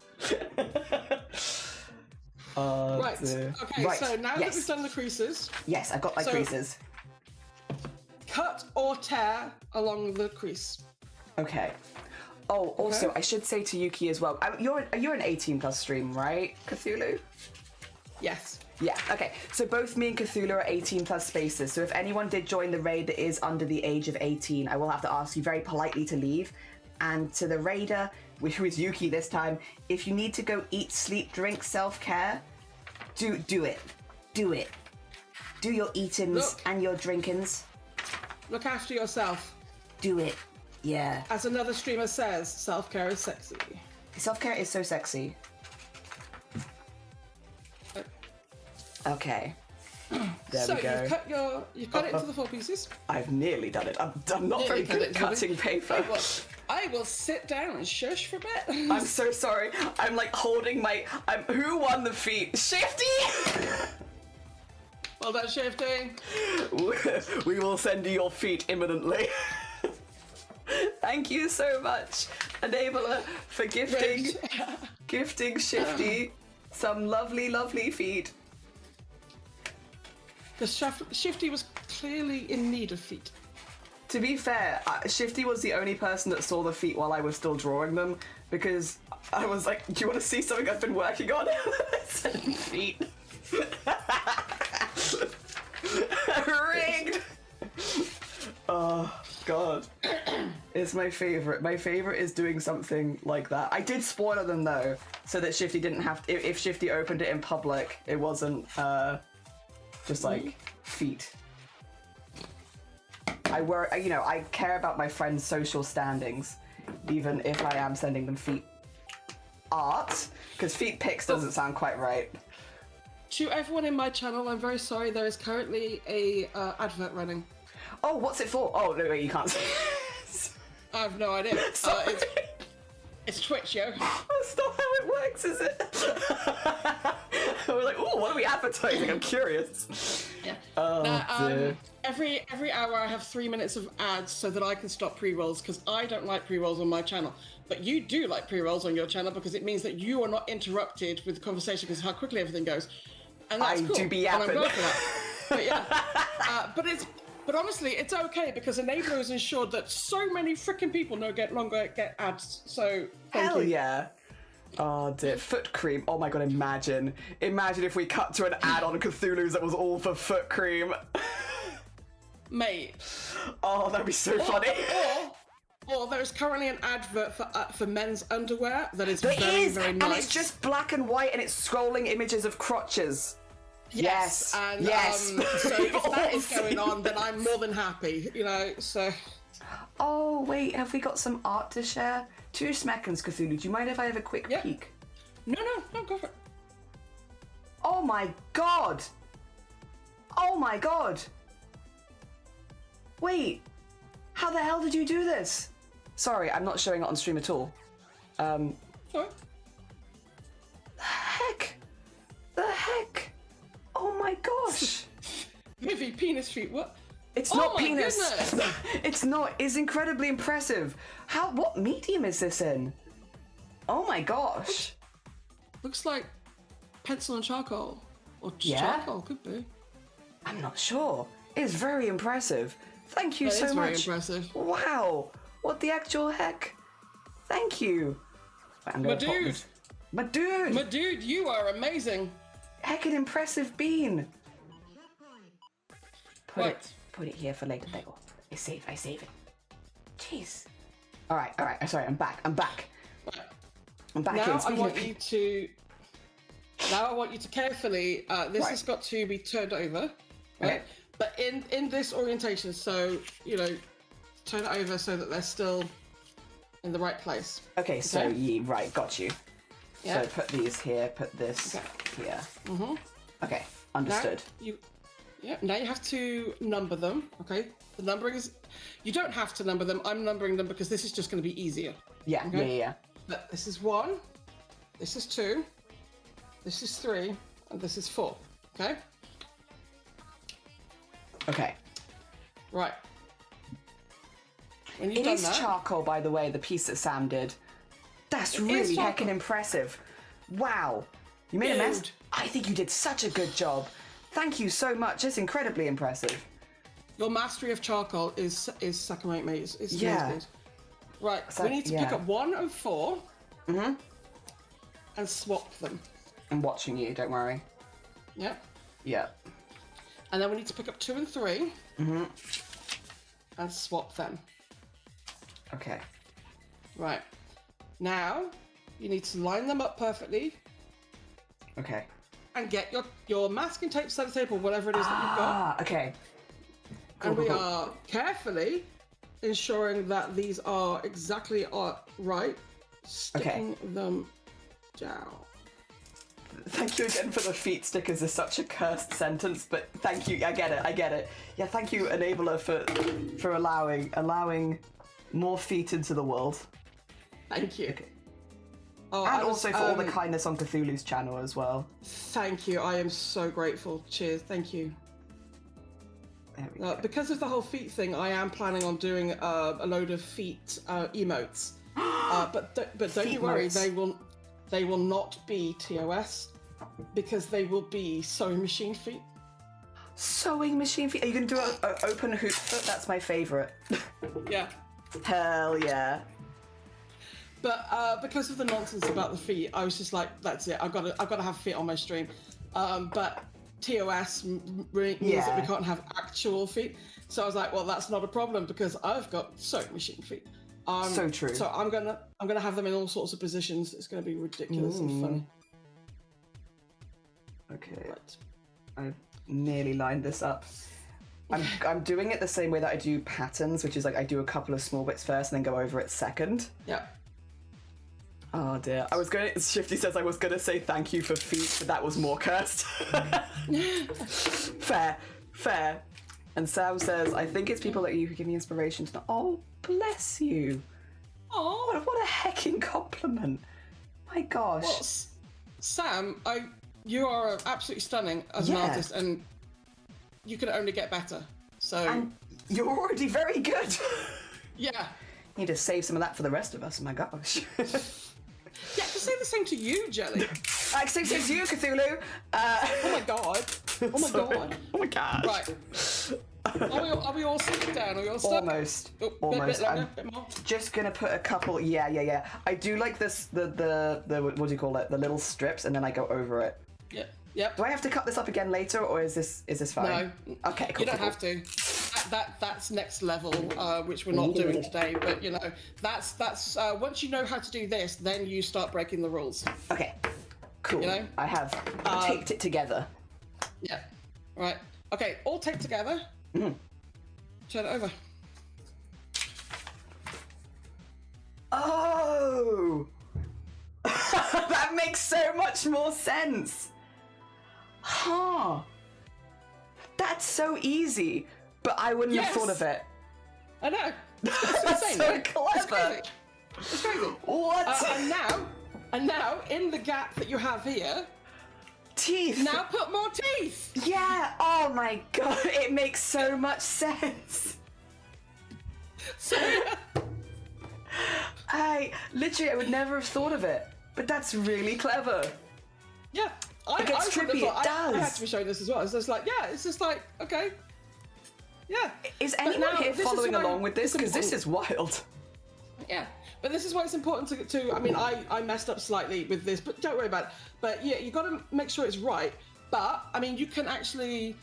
Right. Dear. Okay, right. so now that we've done the creases. Yes, I've got my creases. Cut or tear along the crease. Okay. Oh, also, I should say to Yuki as well, you're an 18+ stream, right, Cthulhu? Yes. Yeah, okay. So both me and Cthulhu are 18+ spaces. So if anyone did join the raid that is under the age of 18, I will have to ask you very politely to leave. And to the raider, who is Yuki this time, if you need to go eat, sleep, drink, self-care, do it. Do it. Do your eatings and your drinkings. Look after yourself. Do it. Yeah. As another streamer says, self-care is sexy. Self-care is so sexy. Okay. There So we go. you've cut it into the 4 pieces. I've nearly done it. I'm not very good at cutting paper. I will sit down and shush for a bit. I'm so sorry. I'm like holding my. Who won the feat? Shifty! Well done, Shifty. We will send you your feet imminently. Thank you so much, Enabler, for gifting Shifty some lovely, lovely feet. Because Shifty was clearly in need of feet. To be fair, Shifty was the only person that saw the feet while I was still drawing them, because I was like, do you want to see something I've been working on? I said feet. Rigged! Oh, God. It's my favourite. My favourite is doing something like that. I did spoiler them, though, so that Shifty didn't have to, if Shifty opened it in public, it wasn't, just like, feet. I care about my friends' social standings, even if I am sending them feet art, because feet pics doesn't sound quite right. To everyone in my channel, I'm very sorry, there is currently a advert running. Oh, what's it for? Oh, no, you can't say. I have no idea. Sorry. It's Twitch, yo. That's not how it works, is it? We're like, oh, what are we advertising? I'm curious. Yeah. Oh, dear. Every hour I have 3 minutes of ads so that I can stop pre-rolls, because I don't like pre-rolls on my channel. But you do like pre-rolls on your channel because it means that you are not interrupted with the conversation because of how quickly everything goes. And that's cool. do be and I'm yapping. glad for that. But yeah. But honestly, it's okay because Enabler has ensured that so many freaking people no longer get ads. So thank Hell you. yeah. Oh dear, foot cream. Oh my god, imagine if we cut to an ad on Cthulhu's that was all for foot cream. Mate. Oh, that'd be so funny. Or there's currently an advert for men's underwear that is There very, is, very and nice. it's just black and white and it's scrolling images of crotches. Yes. And yes. so if that is All going on, then I'm more than happy, so. Oh, wait, have we got some art to share? 2 seconds, Cthulhu. Do you mind if I have a quick peek? No, go for it. Oh my god! Oh my god! Wait, how the hell did you do this? Sorry, I'm not showing it on stream at all. Sorry. The heck? Oh my gosh! Maybe penis feet, what? It's not my penis. Goodness. It's not. It's incredibly impressive. What medium is this in? Oh my gosh. Looks like pencil and charcoal. Or Yeah? charcoal, could be. I'm not sure. It's very impressive. Thank you That so is much. very impressive. Wow. What the actual heck? Thank you. Wait, I'm My gonna pop dude. this- My dude. My dude, you are amazing. Heckin' impressive bean. Right. Put it here for later. There. I save it. Jeez. All right. Sorry, I'm back. I'm back Right. in. Now I Speaking want of- you to. Now I want you to carefully. This Right. has got to be turned over, right? Okay. But in this orientation, so turn it over so that they're still in the right place. Okay, so Okay. right, got you. Yeah. So put these here, put this here. Mhm. Okay, understood. Now you have to number them. Okay. The numbering is. You don't have to number them. I'm numbering them because this is just going to be easier. Yeah, Okay. yeah. But this is 1. This is 2. This is 3, and this is 4. Okay. Okay. Right. When you've It done is that, charcoal, by the way, the piece that Sam did. That's It really is charcoal. heckin' impressive. Wow. You made a mess? Dude. I think you did such a good job. Thank you so much. It's incredibly impressive. your mastery of charcoal is second rate, mate. It's Yeah. good. Right. So- we need to pick yeah. up 1 and 4. And swap them. I'm watching you, don't worry. Yeah. Yeah. And then we need to pick up 2 and 3. And swap them. Okay. Right. Now, you need to line them up perfectly Okay. and get your masking tape, sellotape, or whatever it is that you've got. Okay. And we cool. are carefully ensuring that these are exactly right, sticking them down. Thank you again for the feet stickers is such a cursed sentence, but thank you. I get it. Yeah, thank you, Enabler, for allowing more feet into the world. Thank you. Okay. Oh, and also for all the kindness on Cthulhu's channel as well. Thank you. I am so grateful. Cheers. Thank you. There we go. Because of the whole feet thing, I am planning on doing a load of feet emotes. But don't you worry, they will not be TOS because they will be sewing machine feet. Sewing machine feet? Are you going to do an open hoop foot? That's my favourite. Yeah. Hell yeah. But because of the nonsense about the feet, I was just like, that's it. I've got to have feet on my stream. But TOS means that we can't have actual feet. So I was like, well, that's not a problem because I've got sewing machine feet. So true. So I'm gonna have them in all sorts of positions. It's gonna be ridiculous and funny. Okay. Right. I've nearly lined this up. I'm doing it the same way that I do patterns, which is like I do a couple of small bits first and then go over it second. Yeah. Oh dear. Shifty says I was gonna say thank you for feet, but that was more cursed. Fair. And Sam says, I think it's people like you who give me inspiration to know. Oh, bless you. Oh, what a hecking compliment. My gosh. Well, Sam, you are absolutely stunning as an artist, and you can only get better. So and you're already very good. Yeah. Need to save some of that for the rest of us. My gosh. Yeah, to say the same to you, Jelly. I say the same to you, Cthulhu. Oh my god. Oh my god. Oh my god. Right. Are we all sitting down? Are we all stuck? Almost. Bit longer, bit more. Just gonna put a couple. Yeah. I do like this. The what do you call it? The little strips, and then I go over it. Yeah. Yep. Do I have to cut this up again later, or is this fine? No. Okay. Cool. You don't have to. That's next level, which we're not doing today. But you know, that's once you know how to do this, then you start breaking the rules. Okay. Cool. You know? I have taped it together. Yeah. Right. Okay. All taped together. Mm. Turn it over. Oh! That makes so much more sense. Huh. That's so easy, but I wouldn't have thought of it. I know. That's so clever. It's crazy. What? And now, in the gap that you have here, teeth. now put more teeth. Yeah. Oh my god, it makes so much sense. So, I would never have thought of it, but that's really clever. Yeah. It gets trippy. It does. I had to be showing this as well. It's just like, okay. Yeah. Is anyone here following along with this? Because this is wild. Yeah. But this is why it's important to I mean, I messed up slightly with this, but don't worry about it. But yeah, you got to make sure it's right. But I mean, you can actually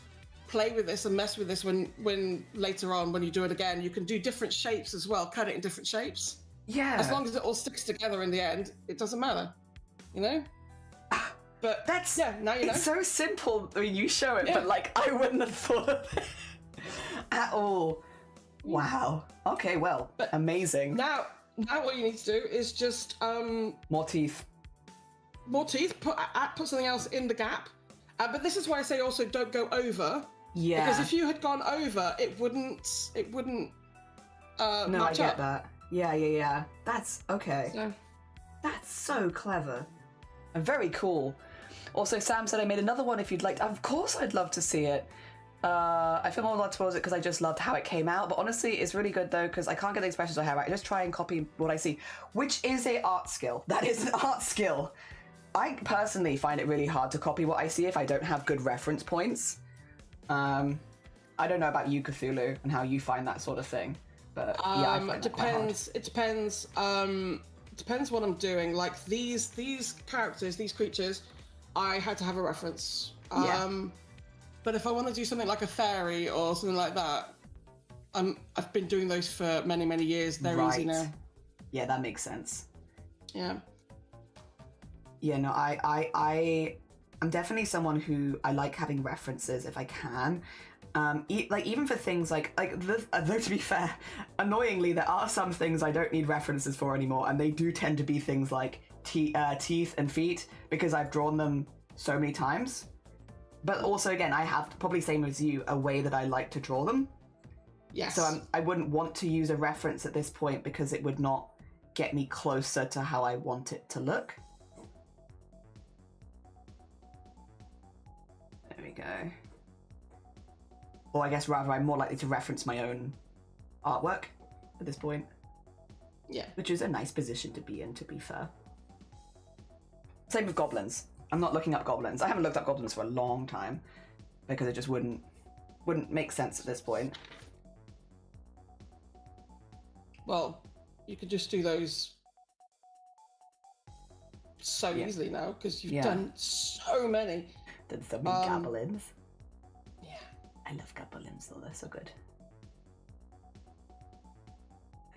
play with this and mess with this when later on, when you do it again, you can do different shapes as well, cut it in different shapes. Yeah. As long as it all sticks together in the end, it doesn't matter. You know? But now you know. It's so simple when you show it, but like I wouldn't have thought of it at all. Wow. Okay, well, amazing. Now what you need to do is just more teeth. More teeth. Put something else in the gap. But this is why I say also don't go over. Yeah. Because if you had gone over, it wouldn't. No, match I get up. that. Yeah. That's okay. So. That's so clever. And very cool. Also, Sam said I made another one if you'd like. Of course, I'd love to see it. I feel more allowed towards it because I just loved how it came out. But honestly, it's really good though because I can't get the expressions I have. I just try and copy what I see, which is a art skill. That is an art skill. I personally find it really hard to copy what I see if I don't have good reference points. I don't know about you, Cthulhu, and how you find that sort of thing. But yeah, I find that quite hard. It depends. Depends what I'm doing. Like these characters, these creatures, I had to have a reference. But if I want to do something like a fairy or something like that, I've been doing those for many, many years. They're easy now. Yeah, that makes sense. Yeah. Yeah, no, I I'm definitely someone who I like having references if I can. Like even for things though to be fair, annoyingly there are some things I don't need references for anymore, and they do tend to be things like teeth and feet, because I've drawn them so many times. But also again, I have, probably same as you, a way that I like to draw them. Yes. So I wouldn't want to use a reference at this point because it would not get me closer to how I want it to look. There we go. Or I guess rather I'm more likely to reference my own artwork at this point. Yeah. Which is a nice position to be in, to be fair. Same with goblins. I'm not looking up goblins. I haven't looked up goblins for a long time because it just wouldn't make sense at this point. Well, you could just do those so easily now because you've done so many. Done so many goblins. Yeah. I love goblins though, they're so good.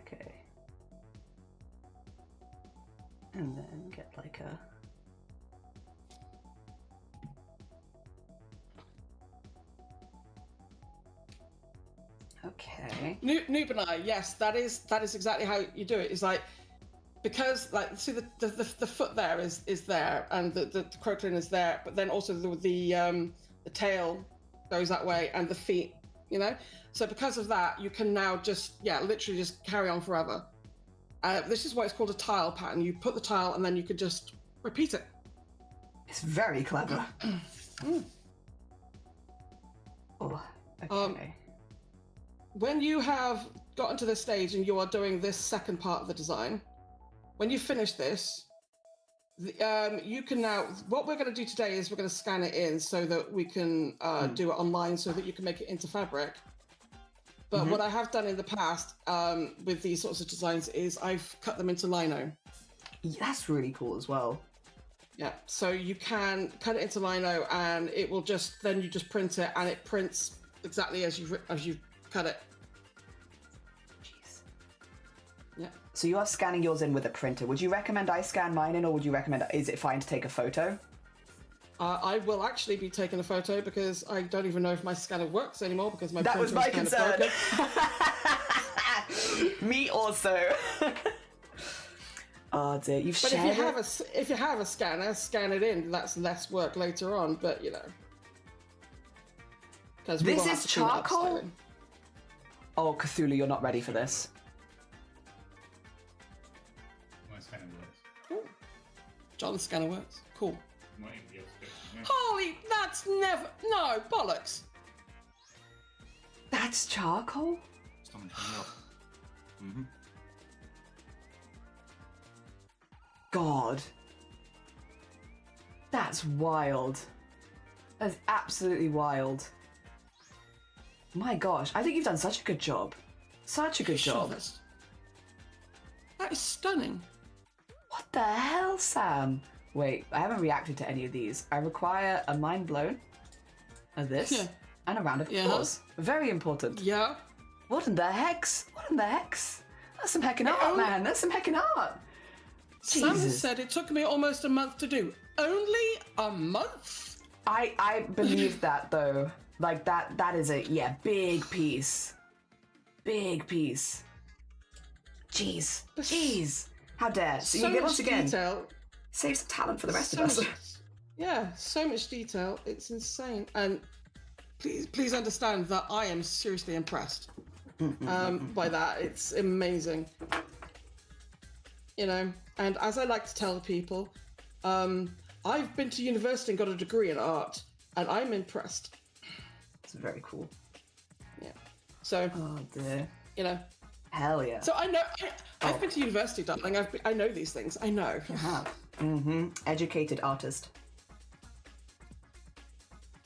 Okay. And then get like a... Okay. Noob and I, yes, that is exactly how you do it. It's like, because like, see the foot there is there, and the crocodile is there, but then also the tail goes that way, and the feet, you know. So because of that, you can now just literally just carry on forever. This is why it's called a tile pattern. You put the tile, and then you could just repeat it. It's very clever. Oh, okay. When you have gotten to this stage and you are doing this second part of the design, when you finish this, you can now, what we're going to do today is we're going to scan it in so that we can do it online so that you can make it into fabric. But what I have done in the past with these sorts of designs is I've cut them into lino. That's really cool as well. Yeah, so you can cut it into lino and it will just, then you just print it and it prints exactly as you've cut it. Jeez. Yeah. So you are scanning yours in with a printer. Would you recommend I scan mine in, or would you recommend, is it fine to take a photo? I will actually be taking a photo because I don't even know if my scanner works anymore because my that printer was my is kind concern. of broken. Me also. Oh dear, you've But shared if you have a scanner, scan it in. That's less work later on, but you know. This is charcoal? Oh, Cthulhu, you're not ready for this. My scanner works. Ooh. John's scanner works. Cool. My ink feels good. Yeah. Holy, that's never... No, bollocks. That's charcoal? Someone turned it off. God. That's wild. That's absolutely wild. My gosh, I think you've done such a good job. Such a good job. That is stunning. What the hell, Sam? Wait, I haven't reacted to any of these. I require a mind blown, a this, and a round of applause. Very important. Yeah. What in the hex? What in the hex? That's some heckin' art, man. That's some heckin' art. Sam said it took me almost a month to do. Only a month? I believe that though. Like that is a big piece. Big piece. Jeez. How dare. So you get once again detail. Save some talent for the rest of us. So much detail. It's insane. And please understand that I am seriously impressed by that. It's amazing. You know, and as I like to tell people, I've been to university and got a degree in art, and I'm impressed. It's very cool. Yeah. So. Oh dear. You know. Hell yeah. So I know. I've been to university, darling. I know these things. I know. You have. Educated artist.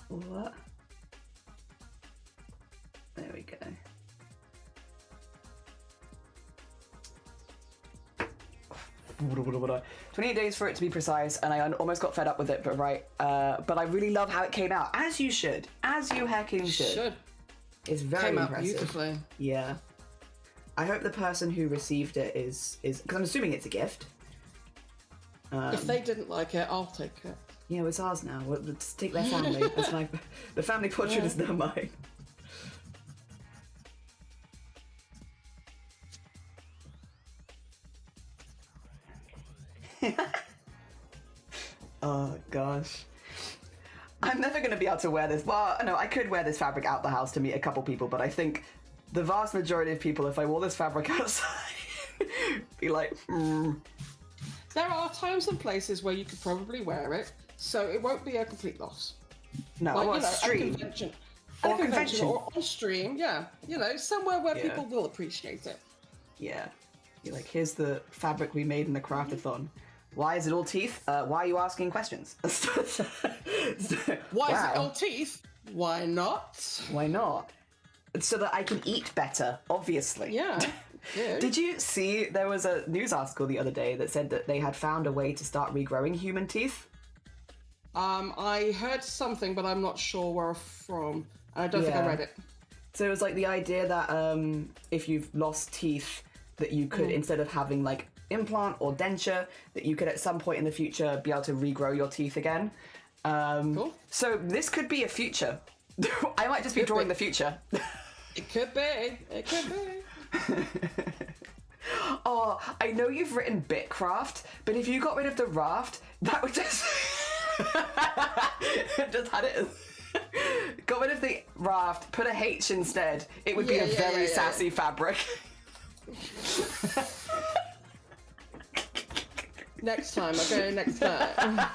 What? There we go. What? 28 days for it to be precise, and I almost got fed up with it, but but I really love how it came out. As you should. As you hecking should. It's very came out impressive. Beautifully. Yeah. I hope the person who received it is because I'm assuming it's a gift. If they didn't like it, I'll take it. Yeah, it's ours now. Let's take their family. It's like the family portrait is now mine. Oh gosh. I'm never going to be able to wear this. Well, no, I could wear this fabric out the house to meet a couple people, but I think the vast majority of people, if I wore this fabric outside, be like, There are times and places where you could probably wear it, so it won't be a complete loss. No, Like, or you know, stream. At a convention or on stream, yeah. You know, somewhere where people will appreciate it. Yeah. You're like, here's the fabric we made in the CRAFT-A-THON. Why is it all teeth? Why are you asking questions? Why is it all teeth? Why not? Why not? So that I can eat better, obviously. Yeah. Yeah. Did you see there was a news article the other day that said that they had found a way to start regrowing human teeth? I heard something, but I'm not sure where from. I don't think I read it. So it was like the idea that if you've lost teeth, that you could, instead of having like implant or denture, that you could at some point in the future be able to regrow your teeth again. Cool. So this could be a future. I might just be drawing the future. It could be. It could be. Oh, I know you've written Bitcraft, but if you got rid of the raft, that would just just had it as got rid of the raft, put a H instead. It would be a very sassy fabric. Next time, okay. Next time.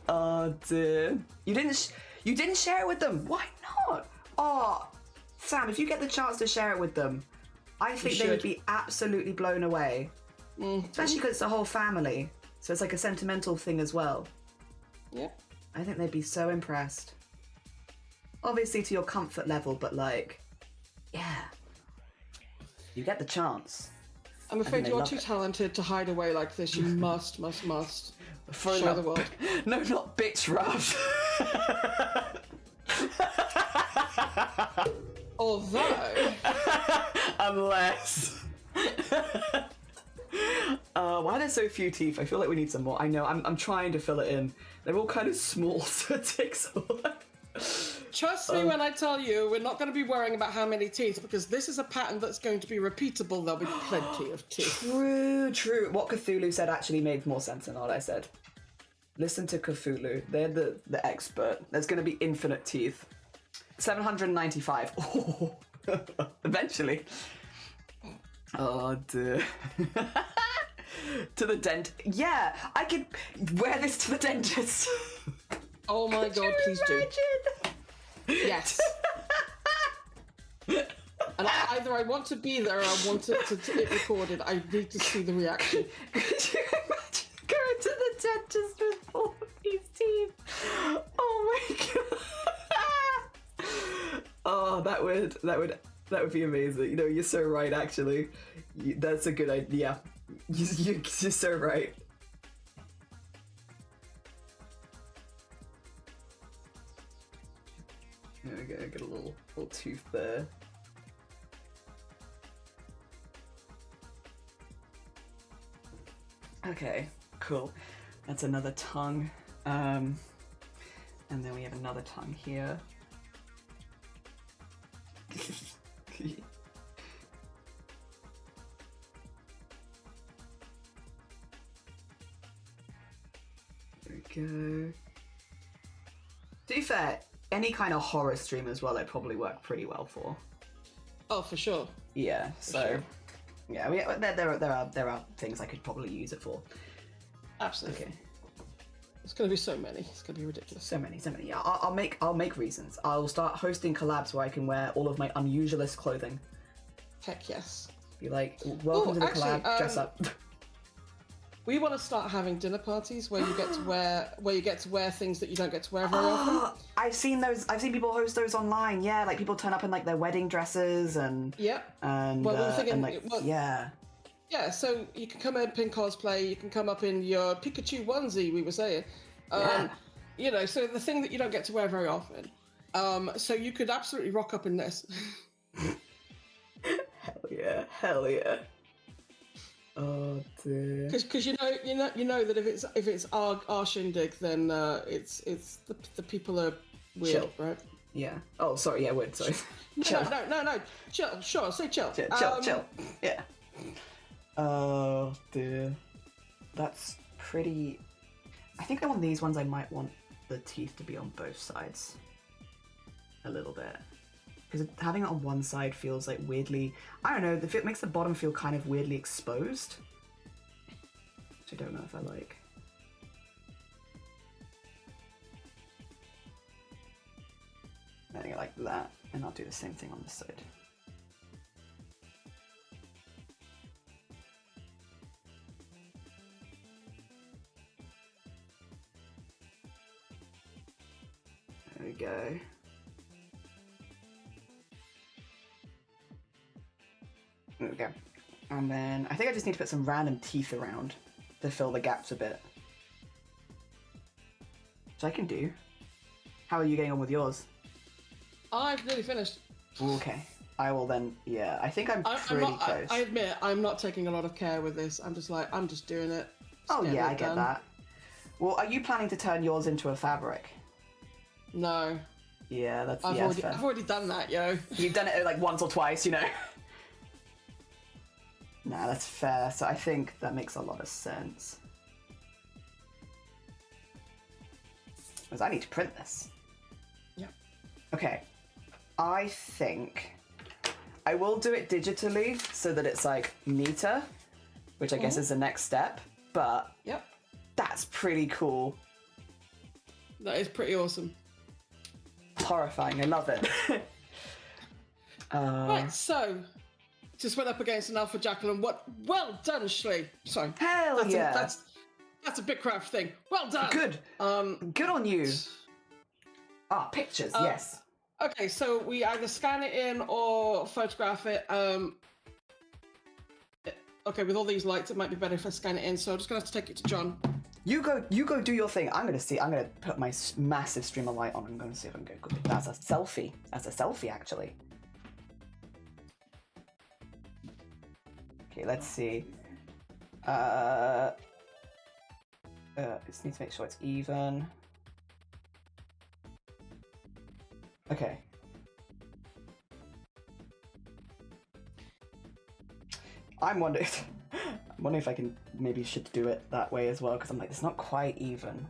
Oh dear. You didn't share it with them. Why not? Oh, Sam, if you get the chance to share it with them, I think they would be absolutely blown away. Especially because it's a whole family. So it's like a sentimental thing as well. Yeah. I think they'd be so impressed. Obviously to your comfort level, but like, yeah. You get the chance. I'm afraid you're too talented to hide away like this. You must show the world. No, not bitch raft. Although... Unless... why are there so few teeth? I feel like we need some more. I know, I'm trying to fill it in. They're all kind of small, so it takes a while. Trust me when I tell you, we're not going to be worrying about how many teeth, because this is a pattern that's going to be repeatable. There'll be plenty of teeth. True. What Cthulhu said actually made more sense than what I said. Listen to Cthulhu. They're the expert. There's going to be infinite teeth. 795. Oh, eventually. Oh, dear. To the dent. Yeah, I could wear this to the dentist. Oh my god, please do. Yes. And either I want to be there or I want it recorded. I need to see the reaction. Could you imagine going to the dentist with all of these teeth? Oh my god. Oh, that would be amazing. You know, you're so right. Actually, that's a good idea. You're so right. There we go. Get a little tooth there. Okay, cool. That's another tongue. And then we have another tongue here. There we go. To be fair, any kind of horror stream as well, it'd probably work pretty well for. Oh, for sure. Yeah, so... Sure. Yeah, I mean, there are things I could probably use it for. Absolutely. Okay. It's going to be so many. It's going to be ridiculous. So many. Yeah, I'll make reasons. I'll start hosting collabs where I can wear all of my unusualist clothing. Heck yes. Be like, welcome to the actually, collab. Dress up. We want to start having dinner parties where you get to wear things that you don't get to wear very often. I've seen those. I've seen people host those online. Yeah, like people turn up in like their wedding dresses and and well, we're thinking, and like yeah. Yeah, so you can come up in cosplay. You can come up in your Pikachu onesie. We were saying, you know, so the thing that you don't get to wear very often. So you could absolutely rock up in this. Hell yeah. Oh dear. Because you know that if it's our shindig, then it's the people are weird, Chill. right? Yeah. Oh, sorry. Yeah, word. Sorry. Chill. No. Chill. Sure, say chill. Chill. Yeah. Oh dear. That's pretty. I think on these ones I might want the teeth to be on both sides. A little bit. Because having it on one side feels like weirdly. I don't know. It makes the bottom feel kind of weirdly exposed. Which I don't know if I like. I think I like that, and I'll do the same thing on this side. There we go. There we go. And then I think I just need to put some random teeth around to fill the gaps a bit. Which I can do. How are you getting on with yours? I've nearly finished. Okay. I will then, yeah, I think I'm pretty close. I admit, I'm not taking a lot of care with this. I'm just doing it. Oh yeah, I get that. Well, are you planning to turn yours into a fabric? No. Yeah, that's fair. I've already done that, yo. You've done it like once or twice, you know? Nah, that's fair. So I think that makes a lot of sense. Because I need to print this. Yeah. Okay. I think I will do it digitally so that it's like neater, which I guess is the next step, but yep, that's pretty cool. That is pretty awesome. Horrifying, I love it. Right, so just went up against an Alpha Jacqueline. Well done, Shlee. Sorry. Hell yeah. That's a big craft thing. Well done. Good. Good on you. Ah, pictures, yes. Okay, so we either scan it in or photograph it. Okay, with all these lights, it might be better if I scan it in. So I'm just gonna have to take it to John. You go do your thing. I'm gonna put my massive stream of light on. I'm gonna see if I can go quickly. That's a selfie. That's a selfie, actually. Okay, let's see. Just need to make sure it's even. Okay. I'm wondering if I can should do it that way as well, because I'm like, it's not quite even.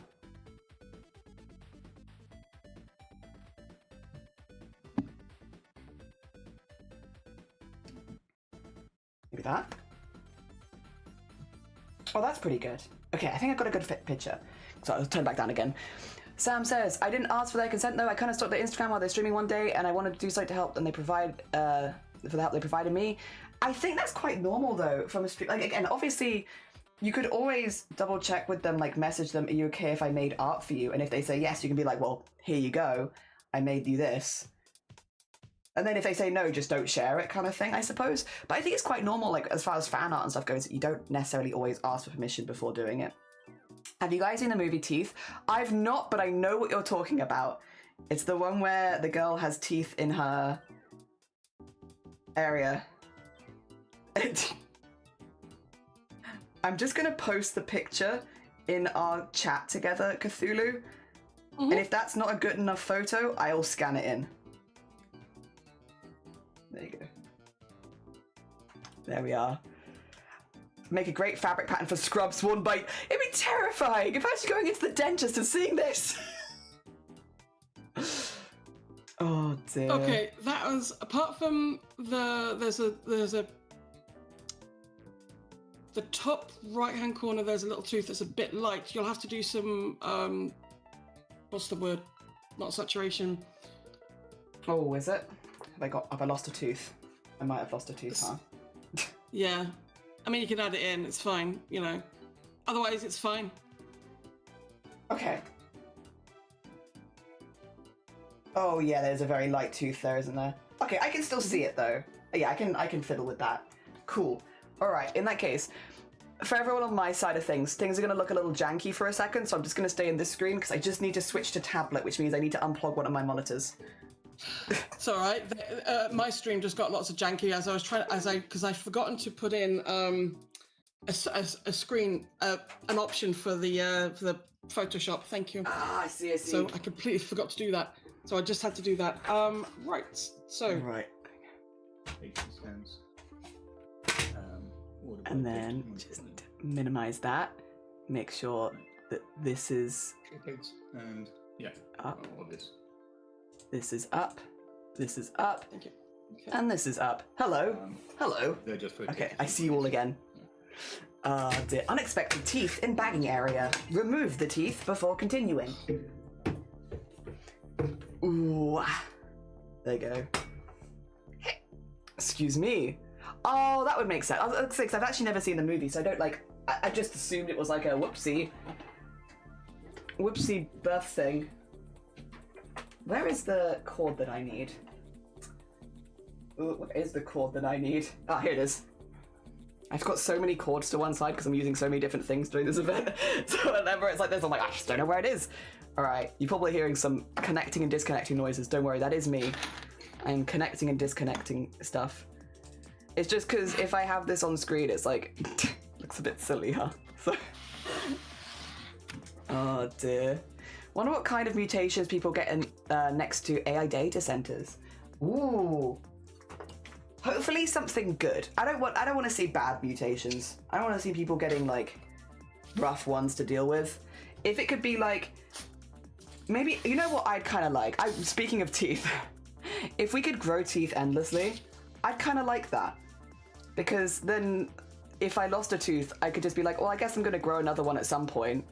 Maybe that? Oh, that's pretty good. Okay, I think I got a good picture. So I'll turn back down again. Sam says, I didn't ask for their consent though. I kind of stalked their Instagram while they're streaming one day and I wanted to do something to help and they provide, for the help they provided me. I think that's quite normal though from a stream. Like again, obviously you could always double check with them, like message them, are you okay if I made art for you? And if they say yes, you can be like, well, here you go. I made you this. And then if they say no, just don't share it kind of thing, I suppose. But I think it's quite normal, like as far as fan art and stuff goes, you don't necessarily always ask for permission before doing it. Have you guys seen the movie Teeth? I've not, but I know what you're talking about. It's the one where the girl has teeth in her area. I'm just gonna post the picture in our chat together, Cthulhu. And if that's not a good enough photo, I'll scan it in. There you go. There we are. Make a great fabric pattern for scrubs worn by... It'd be terrifying if I was going into the dentist and seeing this. Oh dear. Okay, that was, apart from there's a the top right hand corner, there's a little tooth that's a bit light. You'll have to do some what's the word? Not saturation. Oh, is it? Have I lost a tooth? I might have lost a tooth, huh? Yeah. I mean, you can add it in, it's fine, you know. Otherwise, it's fine. Okay. Oh yeah, there's a very light tooth there, isn't there? Okay, I can still see it though. Yeah, I can fiddle with that. Cool. All right, in that case, for everyone on my side of things are gonna look a little janky for a second, so I'm just gonna stay in this screen because I just need to switch to tablet, which means I need to unplug one of my monitors. It's all right. My stream just got lots of janky as I was trying, because I'd forgotten to put in a screen, an option for the Photoshop. Thank you. Ah, I see. So I completely forgot to do that. So I just had to do that. Right. So. Right. Stands. And then just minimize that. Make sure that this is and up. all this. This is up. This is up. Thank you. Okay. And this is up. Hello. Hello. They're just for Okay, I see you all again. Dear. Unexpected teeth in bagging area. Remove the teeth before continuing. Ooh. There you go. Excuse me. Oh, that would make sense. I was gonna say, 'cause I've actually never seen the movie, so I don't like. I just assumed it was like a whoopsie birth thing. Where is the cord that I need? Ooh, where is the cord that I need? Ah, here it is. I've got so many cords to one side because I'm using so many different things during this event. So whenever it's like this, I'm like, I just don't know where it is. All right, you're probably hearing some connecting and disconnecting noises. Don't worry, that is me. I'm connecting and disconnecting stuff. It's just because if I have this on screen, it's like, looks a bit silly, huh? So, oh dear. Wonder what kind of mutations people get in, next to AI data centers. Ooh. Hopefully something good. I don't want to see bad mutations. I don't want to see people getting like rough ones to deal with. If it could be like, maybe, you know what I'd kind of like? Speaking of teeth, if we could grow teeth endlessly, I'd kind of like that. Because then if I lost a tooth, I could just be like, well, I guess I'm going to grow another one at some point.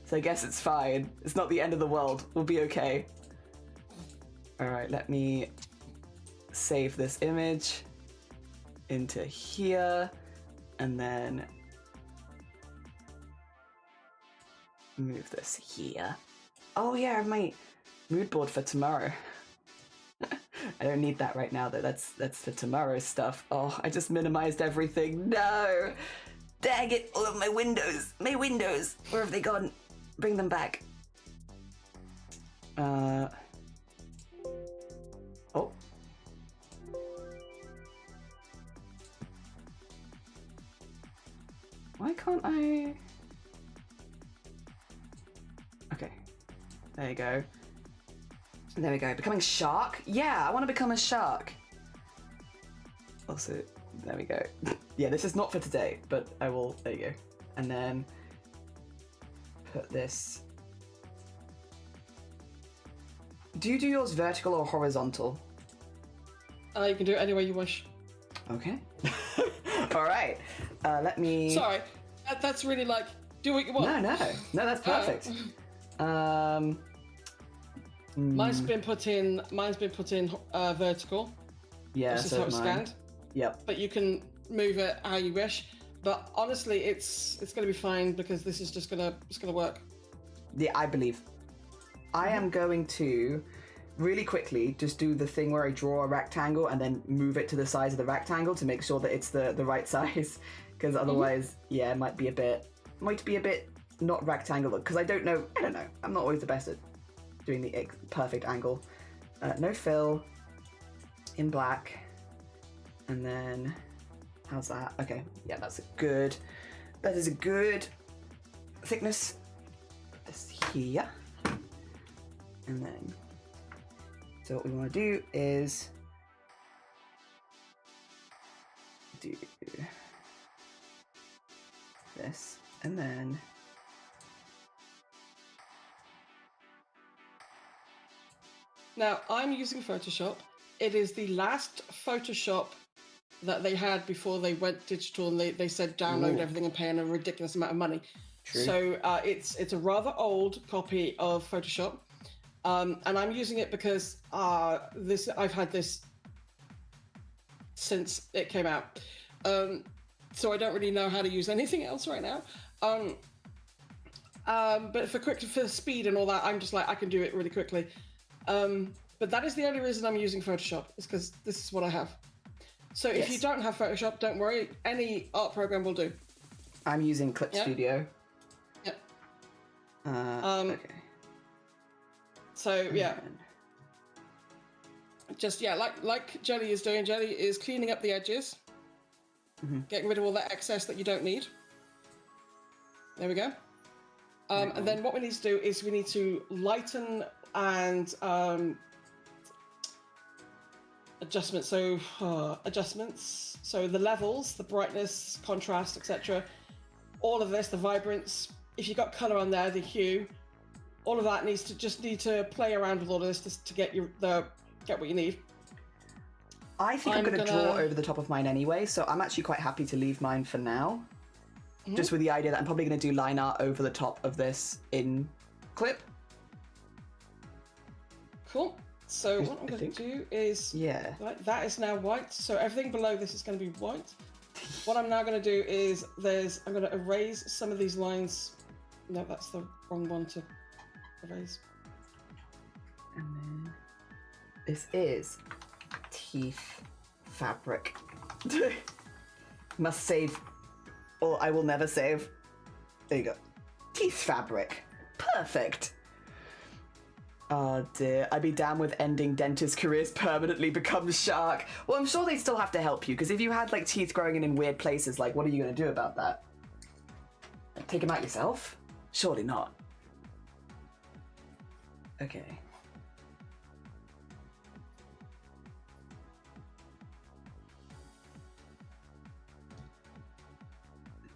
So I guess it's fine. It's not the end of the world. We'll be okay. All right, let me save this image into here and then move this here. Oh yeah, I have my mood board for tomorrow. I don't need that right now though. That's for tomorrow's stuff. Oh, I just minimized everything. No! Dang it, all of my windows. My windows. Where have they gone? Bring them back. Oh. Why can't I? Okay. There you go. There we go. Becoming shark? Yeah, I want to become a shark. Also, there we go. Yeah, this is not for today, but I will. There you go. And then put this. Do you do yours vertical or horizontal? You can do it any way you wish. Okay. All right. Let me. Sorry, that's really like do what you want. No, that's perfect. Mine's been put in vertical. Yeah, this is so how it's mine. scanned. Yep. But you can move it how you wish. But honestly, it's gonna be fine because this is just gonna work. Yeah, I believe. I am going to really quickly just do the thing where I draw a rectangle and then move it to the size of the rectangle to make sure that it's the right size. Because otherwise, yeah, it might be a bit not rectangular. Because I don't know. I'm not always the best at doing the perfect angle. No fill in black, and then how's that? Okay, yeah, that is a good thickness. Put this here, and then so what we want to do is do this, and then now I'm using Photoshop. It is the last Photoshop that they had before they went digital, and they said download everything and pay a ridiculous amount of money. True. So it's a rather old copy of Photoshop, and I'm using it because I've had this since it came out. So I don't really know how to use anything else right now. But for speed and all that, I'm just like I can do it really quickly. But that is the only reason I'm using Photoshop, is because this is what I have. So if you don't have Photoshop, don't worry. Any art program will do. I'm using Clip Studio. Yep. Okay. So yeah. Just like Jelly is doing. Jelly is cleaning up the edges, getting rid of all that excess that you don't need. There we go. And then what we need to do is we need to lighten and adjustments. So adjustments. So the levels, the brightness, contrast, etc. All of this, the vibrance. If you've got color on there, the hue, all of that need to play around with all of this to get what you need. I think I'm going to draw over the top of mine anyway, so I'm actually quite happy to leave mine for now. Mm-hmm. Just with the idea that I'm probably going to do line art over the top of this in clip. Cool. So what I'm going to do is, that is now white. So everything below this is going to be white. What I'm now going to do is I'm going to erase some of these lines. No, that's the wrong one to erase. And then this is teeth fabric. Must save, or I will never save. There you go. Teeth fabric. Perfect. Oh dear, I'd be damned with ending dentist careers permanently becomes shark. Well, I'm sure they still have to help you, because if you had like teeth growing in weird places, like what are you going to do about that? Take them out yourself? Surely not. Okay.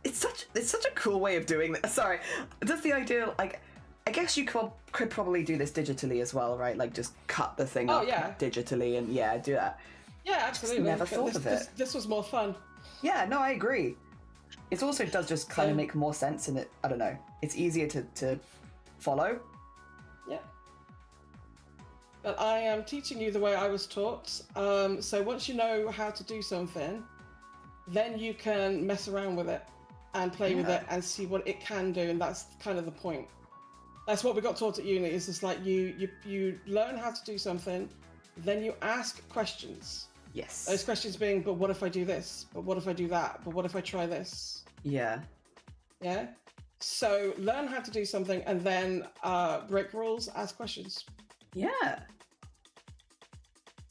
It's such a cool way of doing this. Sorry, just the idea, like, I guess you could probably do this digitally as well, right? Like, just cut the thing up digitally and do that. Yeah, absolutely. Just never thought of it. This was more fun. Yeah, no, I agree. It also does just kind of make more sense, and I don't know, it's easier to follow. Yeah. But I am teaching you the way I was taught. So once you know how to do something, then you can mess around with it and play with it and see what it can do, and that's kind of the point. That's what we got taught at uni. Is just like you learn how to do something, then you ask questions. Yes. Those questions being, but what if I do this? But what if I do that? But what if I try this? Yeah. Yeah. So learn how to do something and then break rules, ask questions. Yeah.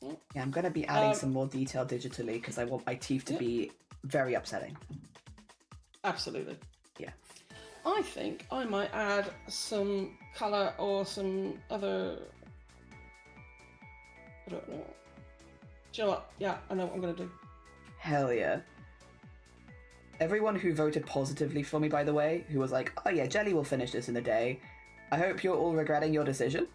Yeah, I'm going to be adding some more detail digitally because I want my teeth to be very upsetting. Absolutely. Yeah. I think I might add some colour or some other... I don't know. Do you know what? Yeah, I know what I'm going to do. Hell yeah. Everyone who voted positively for me, by the way, who was like, oh yeah, Jelly will finish this in a day, I hope you're all regretting your decision.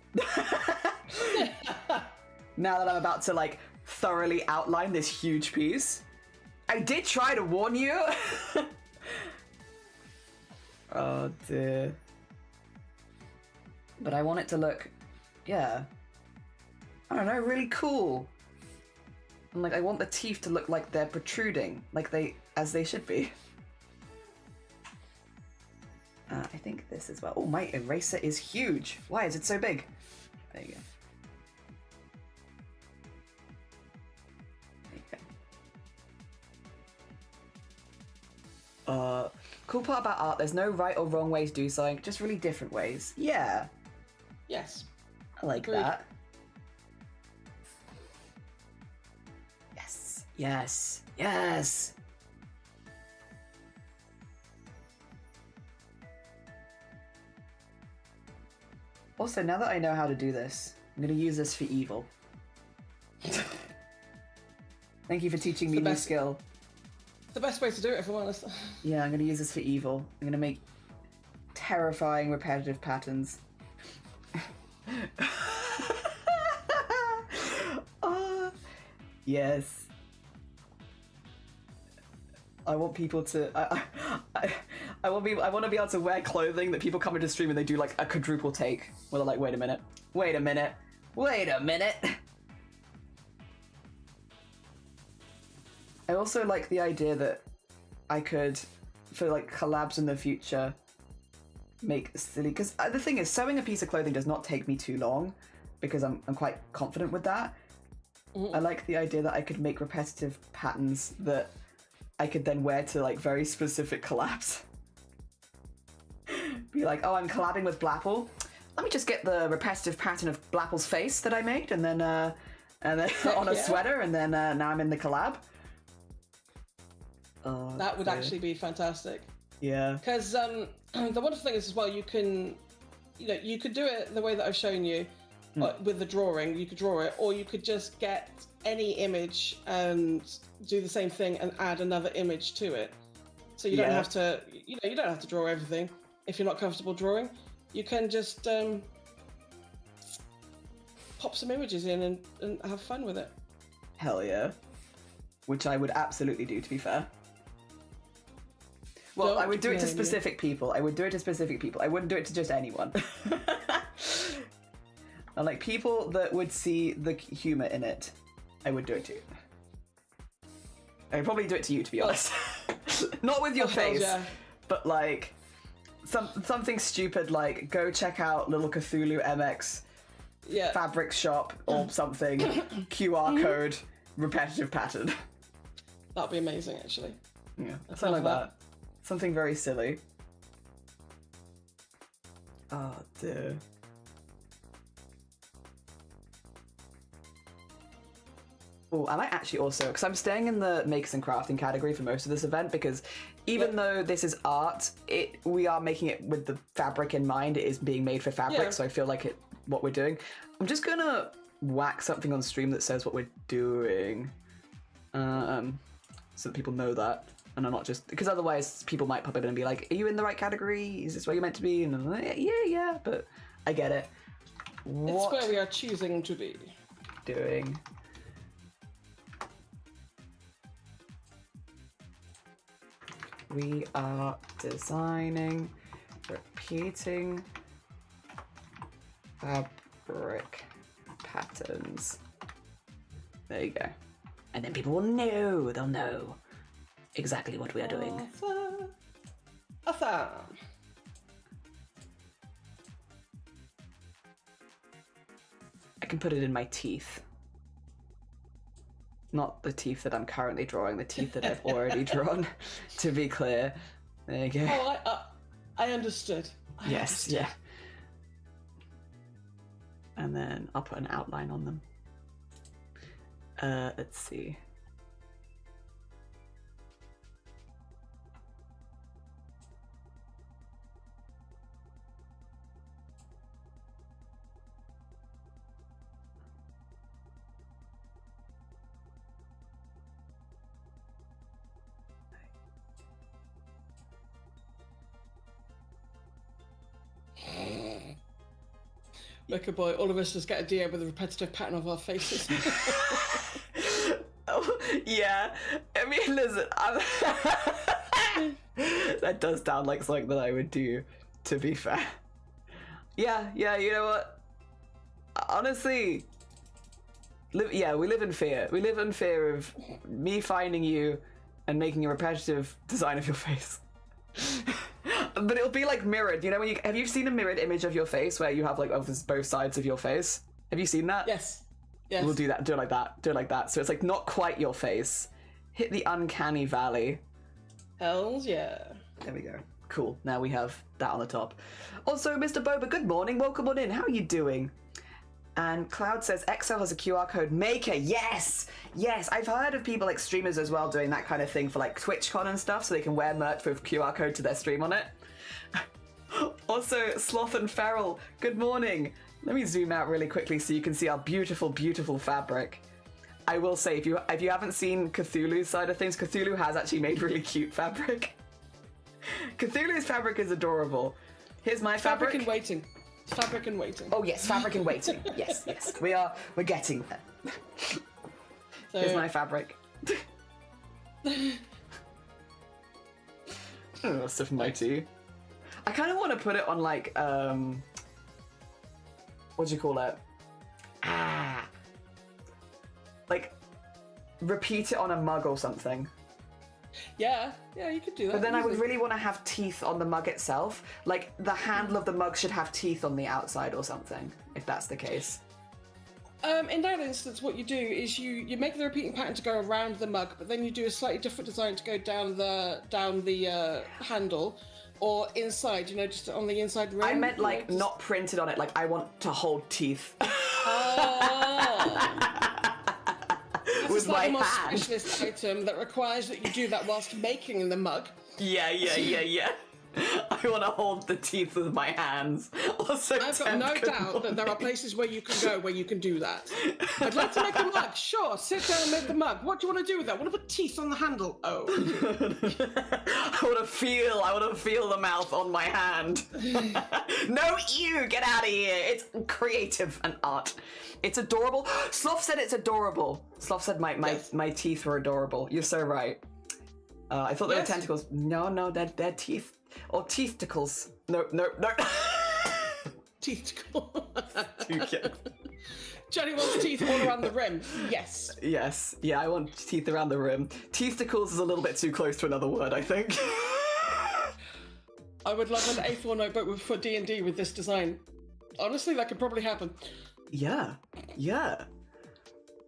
Now that I'm about to, like, thoroughly outline this huge piece. I did try to warn you! Oh dear. But I want it to look, I don't know, really cool. And like, I want the teeth to look like they're protruding, as they should be. I think this as well. Oh, my eraser is huge. Why is it so big? There you go. Cool part about art, there's no right or wrong way to do something, just really different ways. Yeah. Yes. I like that. Yes. Yes. Yes. Also, now that I know how to do this, I'm going to use this for evil. Thank you for teaching me new skill. The best way to do it, if I'm honest. Yeah, I'm going to use this for evil. I'm going to make terrifying repetitive patterns. Yes. I want people to... I want to be able to wear clothing that people come into stream and they do like a quadruple take. Where they're like, wait a minute. Wait a minute. Wait a minute. I also like the idea that I could, for like collabs in the future, make silly, because the thing is, sewing a piece of clothing does not take me too long because I'm quite confident with that. I like the idea that I could make repetitive patterns that I could then wear to like very specific collabs. Be like, oh, I'm collabing with Blapple. Let me just get the repetitive pattern of Blapple's face that I made, and then on a sweater, and then now I'm in the collab. Oh, that would actually be fantastic. Yeah. Because the wonderful thing is as well, you can, you could do it the way that I've shown you with the drawing. You could draw it, or you could just get any image and do the same thing and add another image to it. So you don't have to, you don't have to draw everything if you're not comfortable drawing. You can just pop some images in and have fun with it. Hell yeah. Which I would absolutely do, to be fair. Well, I would do it to specific people. I would do it to specific people. I wouldn't do it to just anyone. And like people that would see the humor in it, I would do it to. I would probably do it to you, to be honest. Not with your face, but like something stupid like go check out Little Cthulhu MX fabric shop or something, QR code, repetitive pattern. That'd be amazing, actually. Yeah, something like that. Something very silly. Oh dear. Oh, I might actually also, because I'm staying in the makers and crafting category for most of this event, because even though this is art, we are making it with the fabric in mind. It is being made for fabric, so I feel like what we're doing. I'm just gonna whack something on stream that says what we're doing, so that people know that, and I'm not just, because otherwise people might pop in and be like, "Are you in the right category? Is this where you're meant to be?" And I'm like, yeah, but I get it. It's where we are choosing to be. Doing. We are designing, repeating fabric patterns. There you go. And then people will know, they'll know exactly what we are doing. Awesome. I can put it in my teeth. Not the teeth that I'm currently drawing, the teeth that I've already drawn, to be clear. There you go. Oh, I understood. I understood. Yeah. And then I'll put an outline on them. Let's see. Look, boy, all of us just get a DM with a repetitive pattern of our faces. Oh, yeah. I mean, listen, that does sound like something that I would do, to be fair. Yeah, you know what? Honestly, we live in fear. We live in fear of me finding you and making a repetitive design of your face. But it'll be like mirrored, you know, have you seen a mirrored image of your face where you have like both sides of your face? Have you seen that? Yes. We'll do that, do it like that. So it's like not quite your face. Hit the uncanny valley. Hells yeah. There we go. Cool, now we have that on the top. Also, Mr. Boba, good morning, welcome on in, how are you doing? And Cloud says, Excel has a QR code maker. Yes! I've heard of people like streamers as well doing that kind of thing for like TwitchCon and stuff, so they can wear merch with QR code to their stream on it. Also, Sloth and Feral, good morning. Let me zoom out really quickly so you can see our beautiful, beautiful fabric. I will say, if you haven't seen Cthulhu's side of things, Cthulhu has actually made really cute fabric. Cthulhu's fabric is adorable. Here's my fabric. Fabric and waiting. Fabric and waiting. Oh yes, fabric and waiting. Yes. We're getting there. So, here's my fabric. Oh, stuff in my tea. I kind of want to put it on like, what do you call it? Like, repeat it on a mug or something. Yeah, you could do that. But then I would really want to have teeth on the mug itself. Like, the handle of the mug should have teeth on the outside or something, if that's the case. In that instance, what you do is you make the repeating pattern to go around the mug, but then you do a slightly different design to go down the handle, or inside, just on the inside rim. I meant like not printed on it, like I want to hold teeth. With my hand. It's a slightly more specialist item that requires that you do that whilst making the mug. Yeah. I want to hold the teeth with my hands. Also, I've got no doubt that there are places where you can go where you can do that. I'd like to make a mug. Sure, sit down and make the mug. What do you want to do with that? What about teeth on the handle? Oh. I want to feel the mouth on my hand. No, you get out of here. It's creative and art. It's adorable. Sloth said it's adorable. Sloth said my teeth were adorable. You're so right. I thought they were tentacles. No, they're teeth. Or teeth-ticles. No. Teeth-tickle. Okay. Johnny wants teeth all around the rim. Yes. Yes. Yeah, I want teeth around the rim. Teeth-ticles is a little bit too close to another word, I think. I would love an A4 notebook for D&D with this design. Honestly, that could probably happen. Yeah.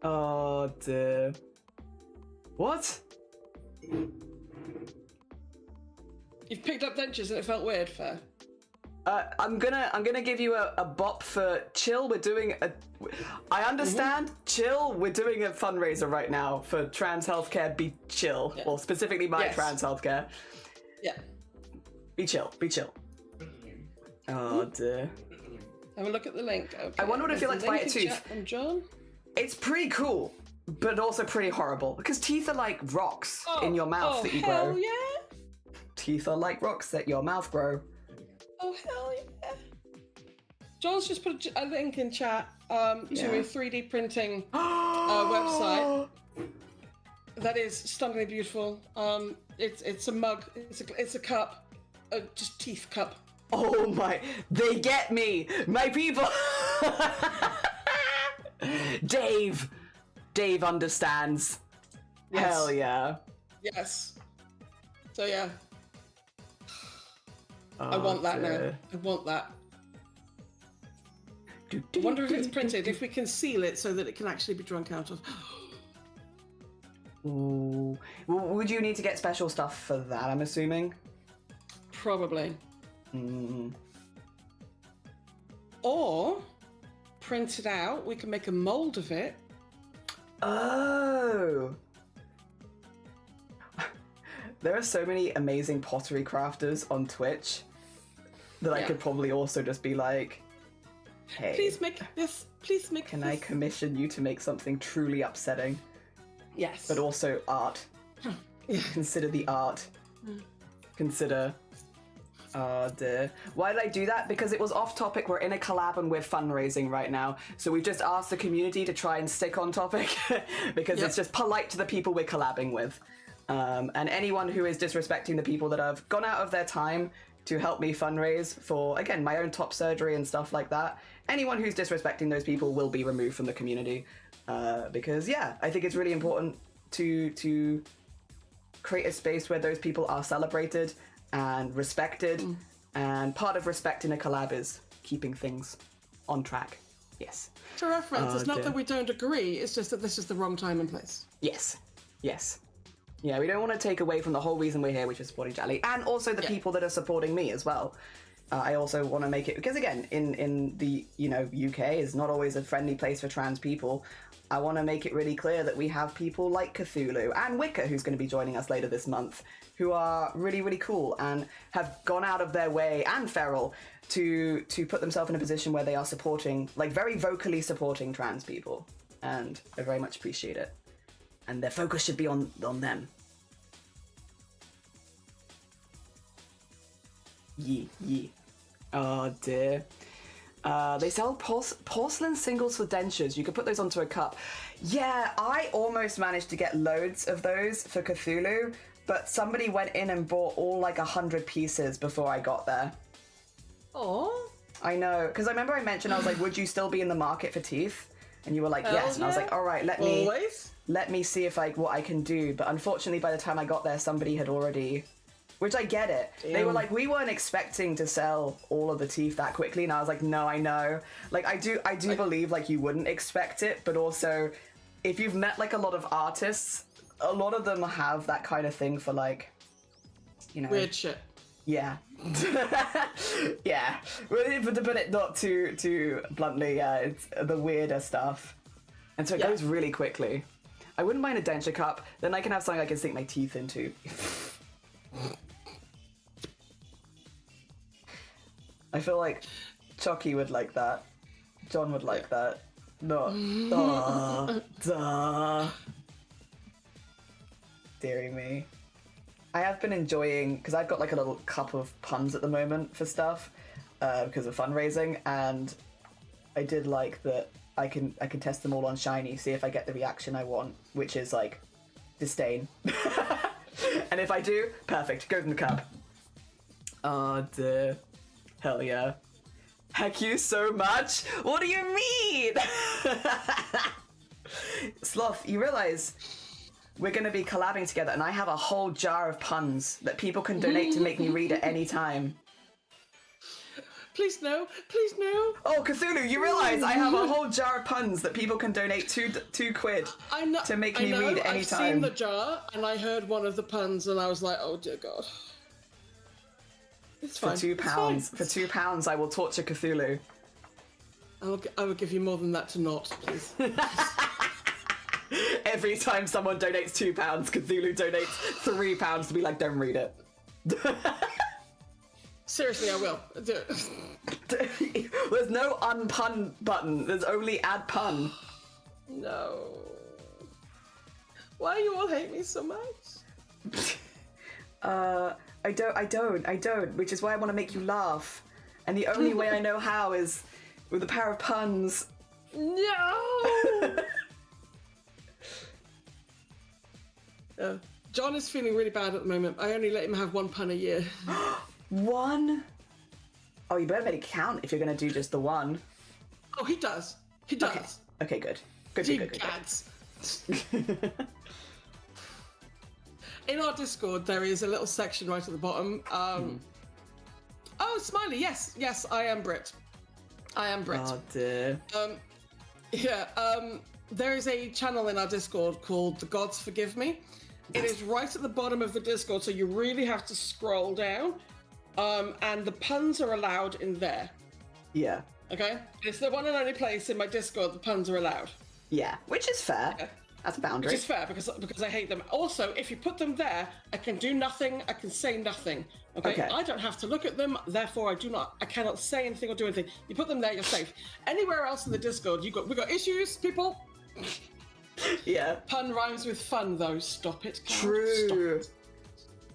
Oh, dear. What? You've picked up dentures and it felt weird, fair. I'm gonna give you a bop for chill. We're doing I understand. Chill. We're doing a fundraiser right now for trans healthcare. Be chill, or specifically my trans healthcare. Yeah. Be chill. Oh dear. Have a look at the link. Okay. I wonder what it feels like to bite a tooth. From John. It's pretty cool, but also pretty horrible because teeth are like rocks in your mouth that you grow. Oh, yeah. Teeth are like rocks that your mouth grow. Oh, hell yeah. Joel's just put a link in chat to a 3D printing website that is stunningly beautiful. It's a mug. It's a cup. Just teeth cup. Oh my, they get me. My people. Dave understands. Yes. Hell yeah. Yes. So yeah. I want that now. I want that. I wonder if it's printed, if we can seal it so that it can actually be drunk out of. Ooh. Would you need to get special stuff for that, I'm assuming? Probably. Or, print it out, we can make a mold of it. Oh! There are so many amazing pottery crafters on Twitch that I could probably also just be like, hey, please make this, please make Can this. I commission you to make something truly upsetting? Yes. But also art. Consider the art. Consider... Oh dear. Why did I do that? Because it was off topic. We're in a collab and we're fundraising right now. So we've just asked the community to try and stick on topic because it's just polite to the people we're collabing with. And anyone who is disrespecting the people that have gone out of their time to help me fundraise for, again, my own top surgery and stuff like that, anyone who's disrespecting those people will be removed from the community. Because, yeah, I think it's really important to create a space where those people are celebrated and respected. And part of respect in a collab is keeping things on track. Yes. For reference, it's not that we don't agree, it's just that this is the wrong time and place. Yes. Yeah, we don't want to take away from the whole reason we're here, which is supporting Jally, and also the people that are supporting me as well. I also want to make it, because again, in the UK is not always a friendly place for trans people. I want to make it really clear that we have people like Cthulhu and Wicca, who's going to be joining us later this month, who are really, really cool and have gone out of their way, and Feral, to put themselves in a position where they are supporting, like very vocally supporting trans people. And I very much appreciate it. And their focus should be on them. Yee. Oh dear. They sell porcelain singles for dentures. You could put those onto a cup. Yeah, I almost managed to get loads of those for Cthulhu, but somebody went in and bought all like 100 pieces before I got there. Oh. I know, because I remember I mentioned, I was like, would you still be in the market for teeth? And you were like, yes. And I was like, all right, let me see if what I can do. But unfortunately, by the time I got there, somebody had already... Which I get it. Damn. They were like, we weren't expecting to sell all of the teeth that quickly. And I was like, no, I know. Like, I do believe like you wouldn't expect it. But also, if you've met like a lot of artists, a lot of them have that kind of thing for like, weird shit. Yeah. Yeah. But to put it not too bluntly, it's the weirder stuff. And so it goes really quickly. I wouldn't mind a denture cup. Then I can have something I can sink my teeth into. I feel like Chucky would like that. John would like that. No. Duh. Deary me. I have been enjoying, because I've got like a little cup of puns at the moment for stuff, because of fundraising, and I did like that I can test them all on Shiny, see if I get the reaction I want, which is like disdain. And if I do, perfect, go in the cup. Oh dear. Hell yeah. Heck you so much? What do you mean? Sloth, you realize we're going to be collabing together, and I have a whole jar of puns that people can donate to make me read at any time. Please no, please no. Oh, Cthulhu, you realize I have a whole jar of puns that people can donate £2 to make me read at any I've time. seen the jar, and I heard one of the puns, and I was like, oh dear God. It's fine. For £2, I will torture Cthulhu. I will give you more than that to not, please. Every time someone donates £2, Cthulhu donates £3 to be like, don't read it. Seriously, I will. Do it. There's no unpun button. There's only add pun. No. Why you all hate me so much? I don't. Which is why I want to make you laugh. And the only way I know how is with a pair of puns. No! John is feeling really bad at the moment. I only let him have one pun a year. One? Oh, you better make it count if you're going to do just the one. Oh, he does. He does. Okay, good. Good. Gads. In our Discord, there is a little section right at the bottom. Oh, Smiley, yes, I am Brit. Oh, dear. There is a channel in our Discord called The Gods Forgive Me. It is right at the bottom of the Discord, so you really have to scroll down. And the puns are allowed in there. Yeah. Okay? It's the one and only place in my Discord the puns are allowed. Yeah, which is fair. Yeah. That's a boundary. Which is fair because I hate them. Also, if you put them there, I can do nothing, I can say nothing. Okay? I don't have to look at them, therefore I cannot say anything or do anything. You put them there, you're safe. Anywhere else in the Discord, we got issues, people. Yeah. Pun rhymes with fun though. Stop it. Cloud. True. Stop it.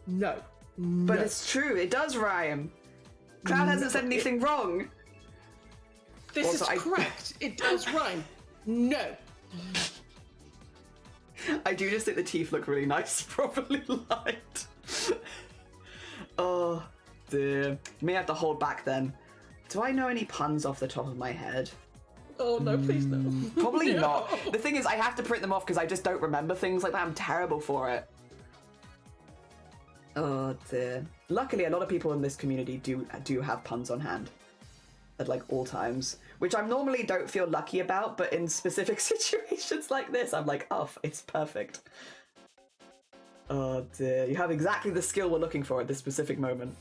No. But it's true, it does rhyme. Cloud hasn't said anything wrong. This also, is correct. It does rhyme. No. I do just think the teeth look really nice, properly lined. Oh, dear. May have to hold back then. Do I know any puns off the top of my head? Oh, no, please no. Probably not. The thing is, I have to print them off because I just don't remember things like that. I'm terrible for it. Oh, dear. Luckily, a lot of people in this community do have puns on hand at, like, all times, which I normally don't feel lucky about, but in specific situations like this, I'm like, oh, it's perfect. Oh, dear. You have exactly the skill we're looking for at this specific moment.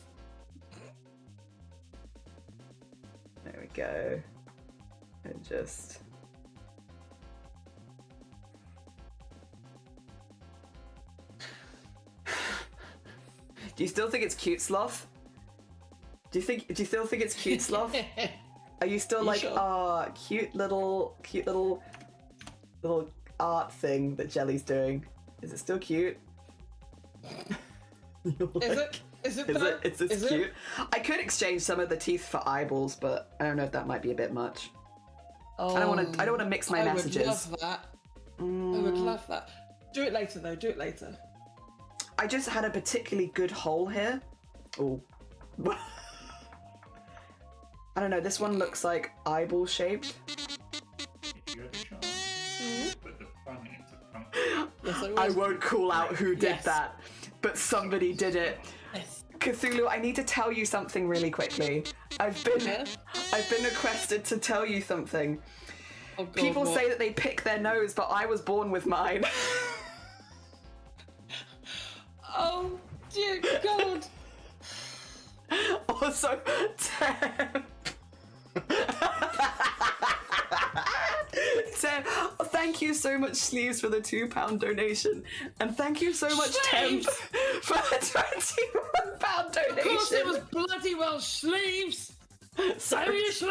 There we go. And just... Do you still think it's cute, Sloth? Do you still think it's cute, Sloth? Are you still like, sure? Cute little art thing that Jelly's doing? Is it still cute? Is it cute? I could exchange some of the teeth for eyeballs, but I don't know if that might be a bit much. Oh, I don't want to mix my messages. I would love that. I would love that. Do it later, though. Do it later. I just had a particularly good hole here. Oh. I don't know, this one looks like eyeball shaped. If you had a chance, put the fun into Yes, I won't call out who did that, but somebody did it. Yes. Cthulhu, I need to tell you something really quickly. I've been requested to tell you something. Oh God, people say that they pick their nose, but I was born with mine. Oh dear God. Also, Tem, thank you so much, Sleeves, for the £2 donation, and thank you so much, Temp, for the £21 donation. Of course, it was bloody well Sleeves. Seriously?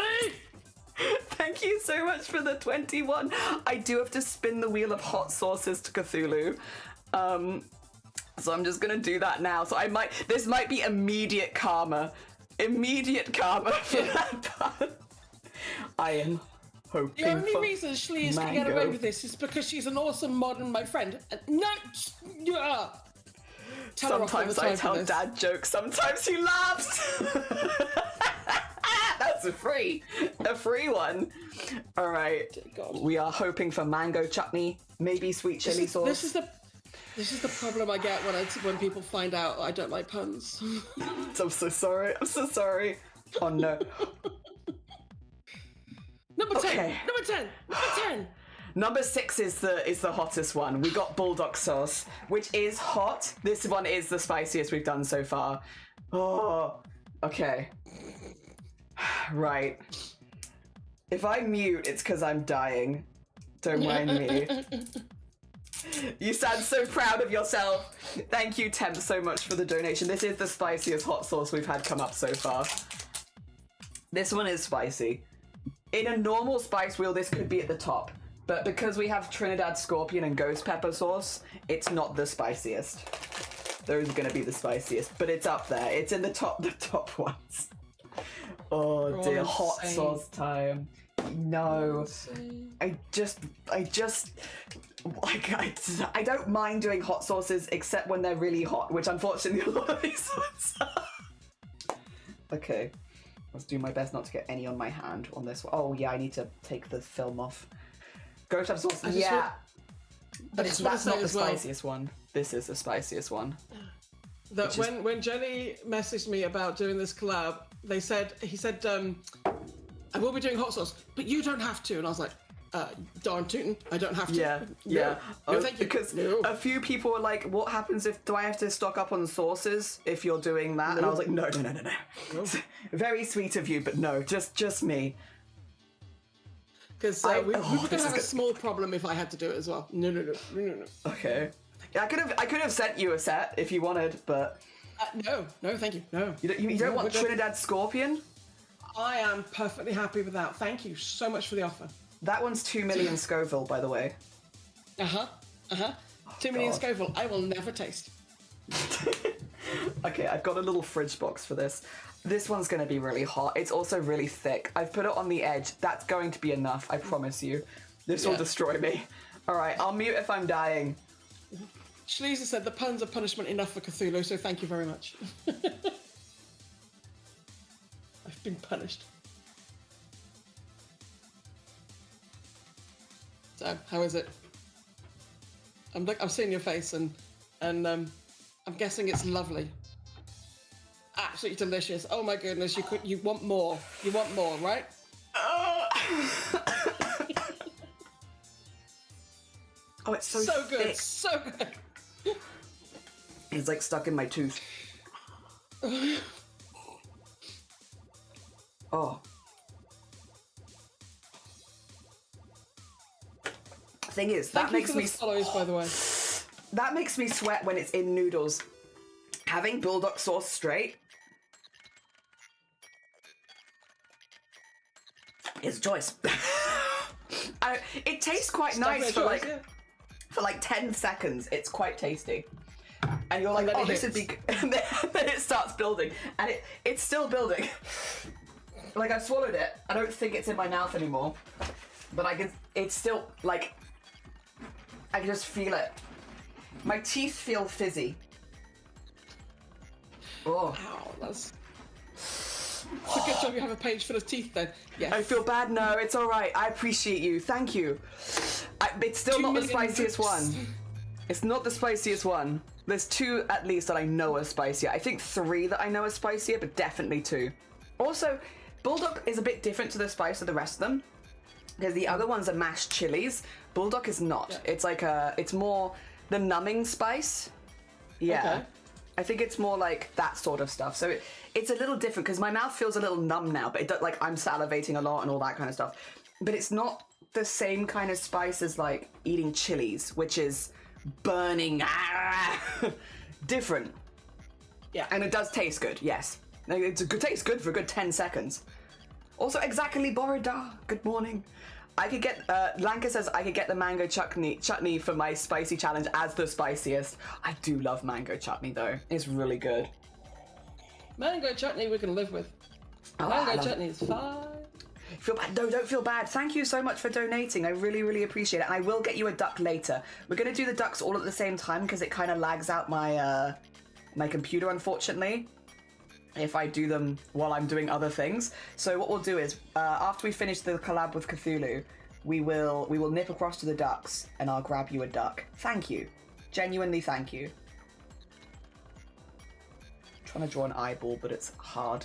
Thank you so much for the 21. I do have to spin the wheel of hot sauces to Cthulhu. So I'm just gonna do that now. So this might be immediate karma. Immediate karma for that part. I am hoping The only for reason Schlee is going to get away with this is because she's an awesome modern my friend. No! Yeah. Sometimes I tell dad jokes, sometimes he laughs. That's a free one. All right. God. We are hoping for mango chutney, maybe sweet chili sauce. This is the problem I get when people find out I don't like puns. I'm so sorry. I'm so sorry. Oh no. Number 10. Okay. Number 10. Number 10. Number 6 is the hottest one. We got bulldog sauce, which is hot. This one is the spiciest we've done so far. Oh, okay. Right. If I mute, it's because I'm dying. Don't mind me. You sound so proud of yourself. Thank you, Temp, so much for the donation. This is the spiciest hot sauce we've had come up so far. This one is spicy. In a normal spice wheel, this could be at the top. But because we have Trinidad Scorpion and Ghost Pepper sauce, it's not the spiciest. Those are going to be the spiciest, but it's up there. It's in the top ones. Oh dear, hot sauce time. No, I don't mind doing hot sauces except when they're really hot, which unfortunately a lot of these ones are. Okay, let's do my best not to get any on my hand on this one. Oh yeah, I need to take the film off. Ghost Pepper sauce, yeah. But that's not the spiciest one. This is the spiciest one. When Jenny messaged me about doing this collab, he said, I will be doing hot sauce, but you don't have to. And I was like, darn tootin', I don't have to. Yeah. No, thank you. Because a few people were like, what happens do I have to stock up on sauces if you're doing that? And I was like, no. Very sweet of you, but no, just me. Because we were going to have a small problem if I had to do it as well. No. Okay. Yeah, I could have sent you a set if you wanted, but... No, thank you, no. You don't want Trinidad Scorpion? I am perfectly happy with that. Thank you so much for the offer. That one's 2 million Scoville, by the way. 2 million Scoville, I will never taste. Okay, I've got a little fridge box for this. This one's going to be really hot. It's also really thick. I've put it on the edge. That's going to be enough, I promise you. This will destroy me. All right, I'll mute if I'm dying. Schleezer said the puns are punishment enough for Cthulhu, so thank you very much. I've been punished. So, how is it? I'm seeing your face, and I'm guessing it's lovely. Absolutely delicious. Oh my goodness, you want more. You want more, right? Oh, it's so good, thick. so good. It's like stuck in my tooth. Oh. Thing is, that makes me follows, by the way. That makes me sweat when it's in noodles. Having bulldog sauce straight is a choice. It tastes quite nice for like 10 seconds. It's quite tasty. And you're like, oh, this would be good. And then it starts building. And it's still building. Like, I swallowed it. I don't think it's in my mouth anymore. But it's still, like, I can just feel it. My teeth feel fizzy. Oh. Ow, that's a good job you have a page full of teeth then. Yes. I feel bad. No, it's all right. I appreciate you. Thank you. It's still not the spiciest one. It's not the spiciest one. There's 2 at least that I know are spicier. I think 3 that I know are spicier, but definitely 2. Also, Bulldog is a bit different to the spice of the rest of them. Because the other ones are mashed chilies. Bulldog is not. Yeah. It's like it's more the numbing spice. Yeah. Okay. I think it's more like that sort of stuff. So it's a little different because my mouth feels a little numb now, but like I'm salivating a lot and all that kind of stuff. But it's not the same kind of spice as like eating chilies, which is burning. Different. Yeah. And it does taste good, yes. It tastes good for a good 10 seconds. Also, exactly, Borida. Good morning. I could get, Lanka says I could get the mango chutney for my spicy challenge as the spiciest. I do love mango chutney though. It's really good. Mango chutney we can live with. Oh, Mango chutney is fine. Feel bad? No, don't feel bad. Thank you so much for donating. I really, really appreciate it. And I will get you a duck later. We're going to do the ducks all at the same time because it kind of lags out my my computer, unfortunately, if I do them while I'm doing other things. So what we'll do is, after we finish the collab with Cthulhu, we will nip across to the ducks and I'll grab you a duck. Thank you. Genuinely thank you. I'm trying to draw an eyeball, but it's hard.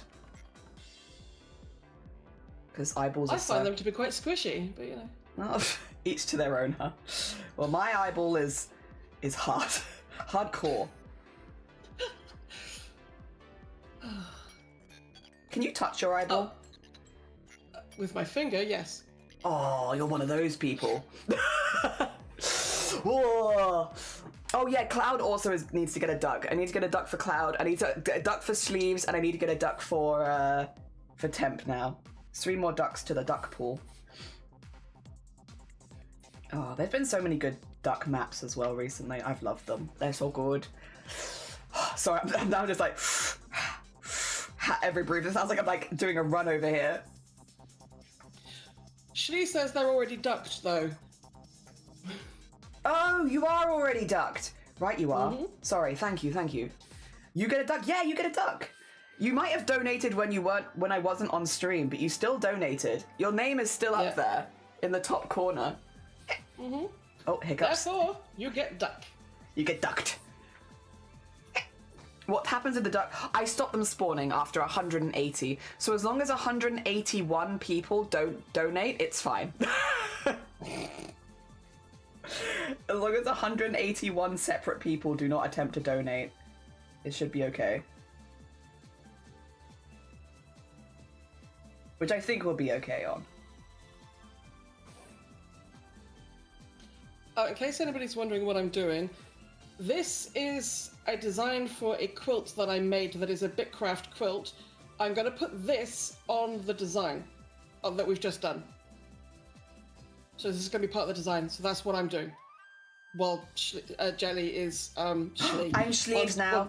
Because eyeballs are I find them to be quite squishy, but you know. Oh, each to their own, huh? Well, my eyeball is hard. Hardcore. Can you touch your eyeball? With my finger, yes. Oh, you're one of those people. Whoa. Oh yeah, Cloud also needs to get a duck. I need to get a duck for Cloud. I need to get a duck for Sleeves, and I need to get a duck for Temp now. 3 more ducks to the duck pool. Oh, there's been so many good duck maps as well recently. I've loved them. They're so good. Sorry, I'm now just like every breath. It sounds like I'm like doing a run over here. Shlee says they're already ducked though. Oh, you are already ducked. Right, you are. Mm-hmm. Sorry, thank you, thank you. You get a duck? Yeah, you get a duck. You might have donated when I wasn't on stream, but you still donated. Your name is still up there in the top corner. Mm-hmm. Oh, hiccups. Therefore, you get duck. You get ducked. What happens with the duck? I stop them spawning after 180. So as long as 181 people don't donate, it's fine. As long as 181 separate people do not attempt to donate, it should be okay. Which I think will be okay on. In case anybody's wondering what I'm doing, this is a design for a quilt that I made that is a Bitcraft quilt. I'm going to put this on the design that we've just done. So this is going to be part of the design, so that's what I'm doing. While Jelly is... Shlee. I'm Sleeves now.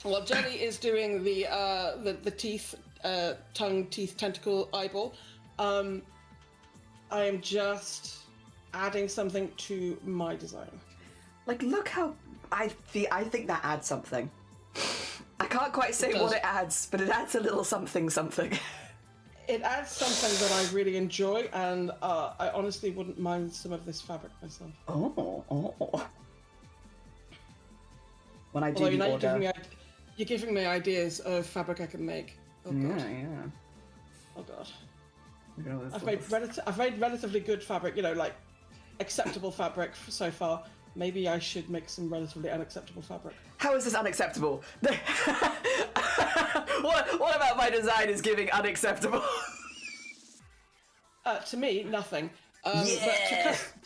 While Jelly is doing the teeth, tongue, teeth, tentacle, eyeball, I am just adding something to my design. Like, look how I think that adds something. I can't quite say what it adds, but it adds a little something. It adds something that I really enjoy, and I honestly wouldn't mind some of this fabric myself. Oh. When I do Although, the order... you're giving me ideas of fabric I can make. Oh god. Yeah. Oh god. I've I've made relatively good fabric, you know, like acceptable fabric so far. Maybe I should make some relatively unacceptable fabric. How is this unacceptable? What about my design is giving unacceptable? To me, nothing. But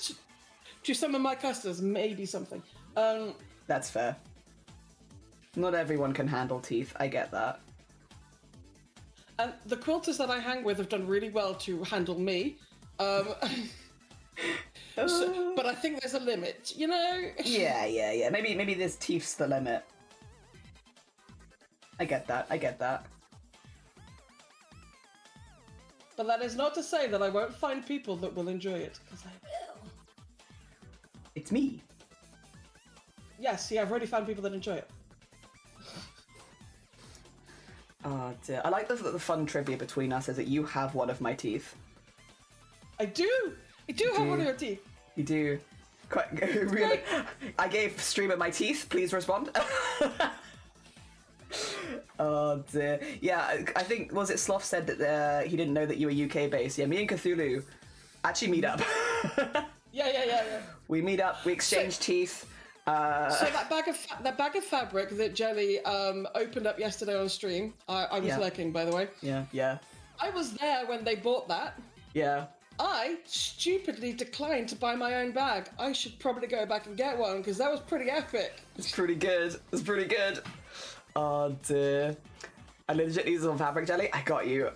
to some of my customers, maybe something. That's fair. Not everyone can handle teeth. I get that. And the quilters that I hang with have done really well to handle me. But I think there's a limit, you know? Yeah. Maybe this teeth's the limit. I get that. But that is not to say that I won't find people that will enjoy it, because I will. It's me. Yes, I've already found people that enjoy it. Oh dear. I like the fun trivia between us is that you have one of my teeth. I do have one of your teeth. You do. Quite really. I gave streamer my teeth. Please respond. Oh dear. Yeah, I think was it Sloth said that he didn't know that you were UK based. Yeah, me and Cthulhu actually meet up. Yeah. We meet up. We exchange teeth. So that bag of fabric that Jelly opened up yesterday on stream. I was lurking, by the way. Yeah. I was there when they bought that. Yeah. I stupidly declined to buy my own bag. I should probably go back and get one because that was pretty epic. It's pretty good. Oh dear. I legit use some fabric jelly. I got you.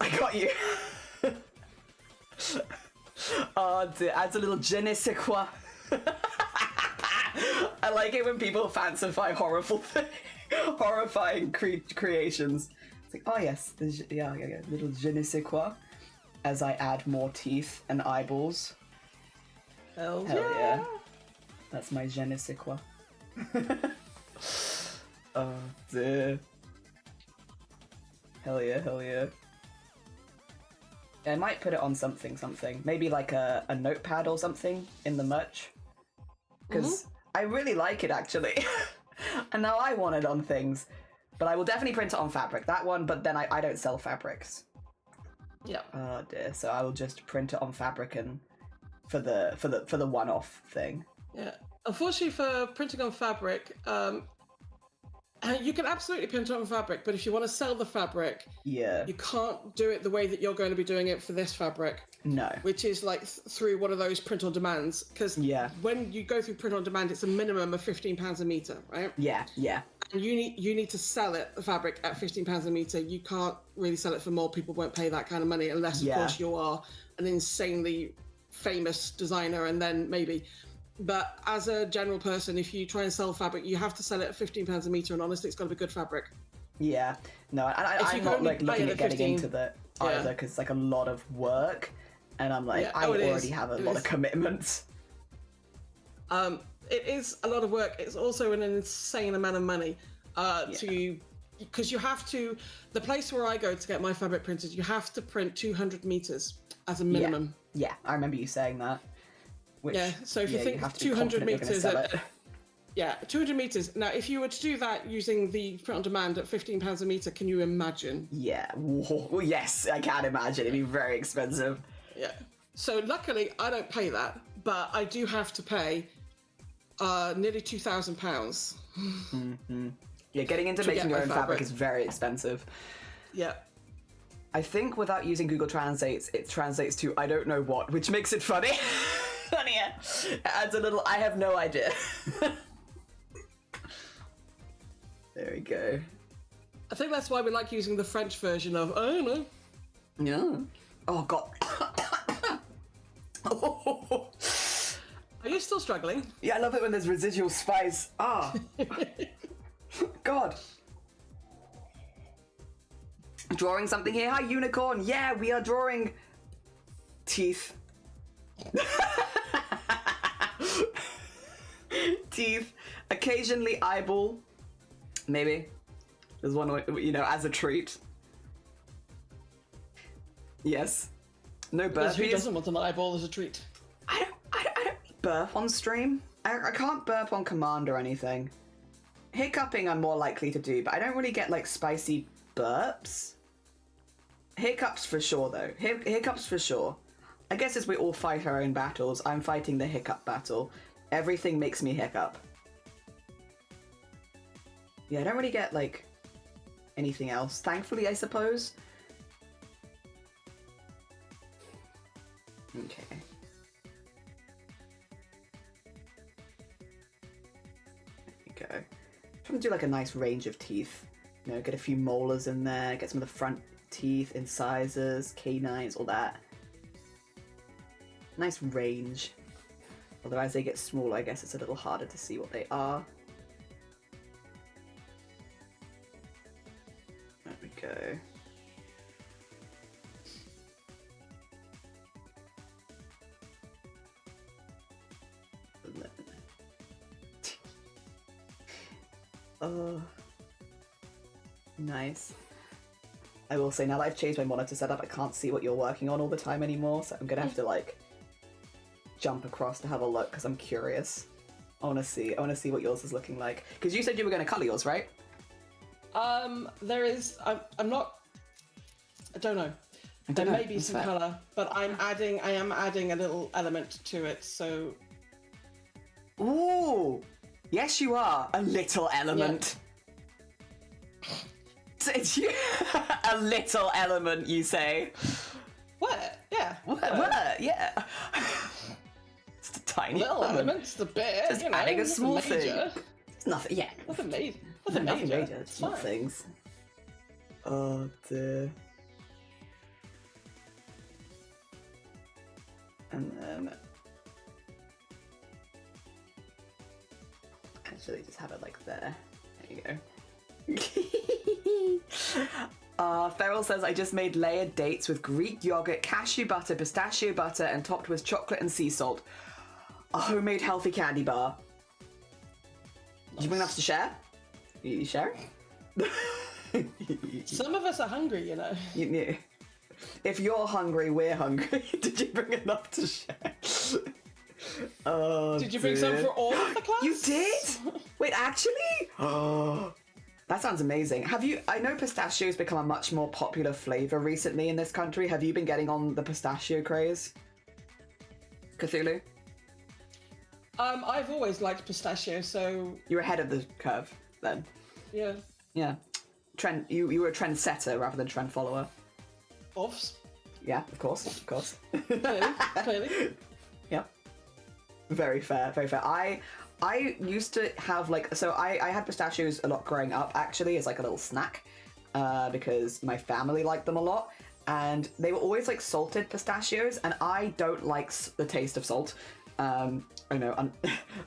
Oh, dear. Adds a little je ne sais quoi. I like it when people fancify horrifying creations. It's like, oh yes, yeah, little je ne sais quoi. As I add more teeth and eyeballs. Hell yeah. That's my je ne sais quoi. Oh dear. Hell yeah. I might put it on something. Maybe like a notepad or something in the merch. Because I really like it, actually. And now I want it on things. But I will definitely print it on fabric. That one, but then I don't sell fabrics. Yeah. Oh dear. So I will just print it on fabric and for the one-off thing. Yeah. Unfortunately for printing on fabric, you can absolutely print it on fabric, but if you want to sell the fabric, you can't do it the way that you're going to be doing it for this fabric. No. Which is like through one of those print on demands, because when you go through print on demand, it's a minimum of £15 a meter, right? Yeah. And you need to sell it, the fabric, at £15 a meter. You can't really sell it for more. People won't pay that kind of money unless, of course, you are an insanely famous designer, and then maybe. But as a general person, if you try and sell fabric, you have to sell it at £15 a meter, and honestly, it's got to be good fabric. Yeah. No, I'm not like looking at getting into that either, because it's like a lot of work, and I'm like, I already have a lot of commitments. It is a lot of work. It's also an insane amount of money because you have to, the place where I go to get my fabric printed, you have to print 200 meters as a minimum. Yeah, I remember you saying that. Which, so if you think 200 meters, 200 meters. Now, if you were to do that using the print on demand at £15 a meter, can you imagine? Yeah, well, yes, I can imagine. It'd be very expensive. Yeah. So luckily, I don't pay that, but I do have to pay nearly £2,000. Mm-hmm. Yeah, getting into making your own fabric is very expensive. Yeah. I think without using Google Translate, it translates to I don't know what, which makes it funny. Funnier. It adds a little, I have no idea. There we go. I think that's why we like using the French version of, I don't know. Yeah. Oh, God. Oh. Are you still struggling? Yeah, I love it when there's residual spice. Ah. God. Drawing something here. Hi, unicorn. Yeah, we are drawing teeth. Teeth. Occasionally eyeball. Maybe. There's one, as a treat. Yes. No burpees. Who doesn't want an eyeball as a treat? I don't burp on stream. I can't burp on command or anything. Hiccuping I'm more likely to do, but I don't really get like spicy burps. Hiccups for sure though. Hiccups for sure. I guess as we all fight our own battles, I'm fighting the hiccup battle. Everything makes me hiccup. Yeah, I don't really get like anything else. Thankfully, I suppose. Okay. There we go. Trying to do like a nice range of teeth. Get a few molars in there, get some of the front teeth, incisors, canines, all that. Nice range. Although as they get smaller, I guess it's a little harder to see what they are. There we go. Oh, nice. I will say, now that I've changed my monitor setup, I can't see what you're working on all the time anymore, so I'm gonna have to like jump across to have a look because I'm curious. I want to see what yours is looking like. Because you said you were going to colour yours, right? There is. I'm not. I don't know. There may be some colour, but I am adding a little element to it. So. Ooh. Yes, you are. A little element. Yeah. A little element, you say? What? Yeah. What? Yeah. Just a tiny little elements, the bit. Just adding a small thing. It's nothing. Yeah. Nothing major. Nothing major. Small things. Oh dear. And then actually just have it like there. There you go. Feral says, I just made layered dates with Greek yogurt, cashew butter, pistachio butter, and topped with chocolate and sea salt. A homemade healthy candy bar. Did you bring enough to share? You share? Some of us are hungry, you know. If you're hungry, we're hungry. Did you bring enough to share? Oh, did you bring some for all of the class? You did? Wait, actually? Oh, that sounds amazing. Have you? I know pistachio's become a much more popular flavor recently in this country. Have you been getting on the pistachio craze? Cthulhu? I've always liked pistachio, so You're ahead of the curve then. yeah. Yeah. Trend. You were a trendsetter rather than trend follower. Offs. Yeah, of course. Clearly. Yeah. Very fair, very fair. I used to have like, so I had pistachios a lot growing up actually as like a little snack because my family liked them a lot, and they were always like salted pistachios, and I don't like the taste of salt. I know,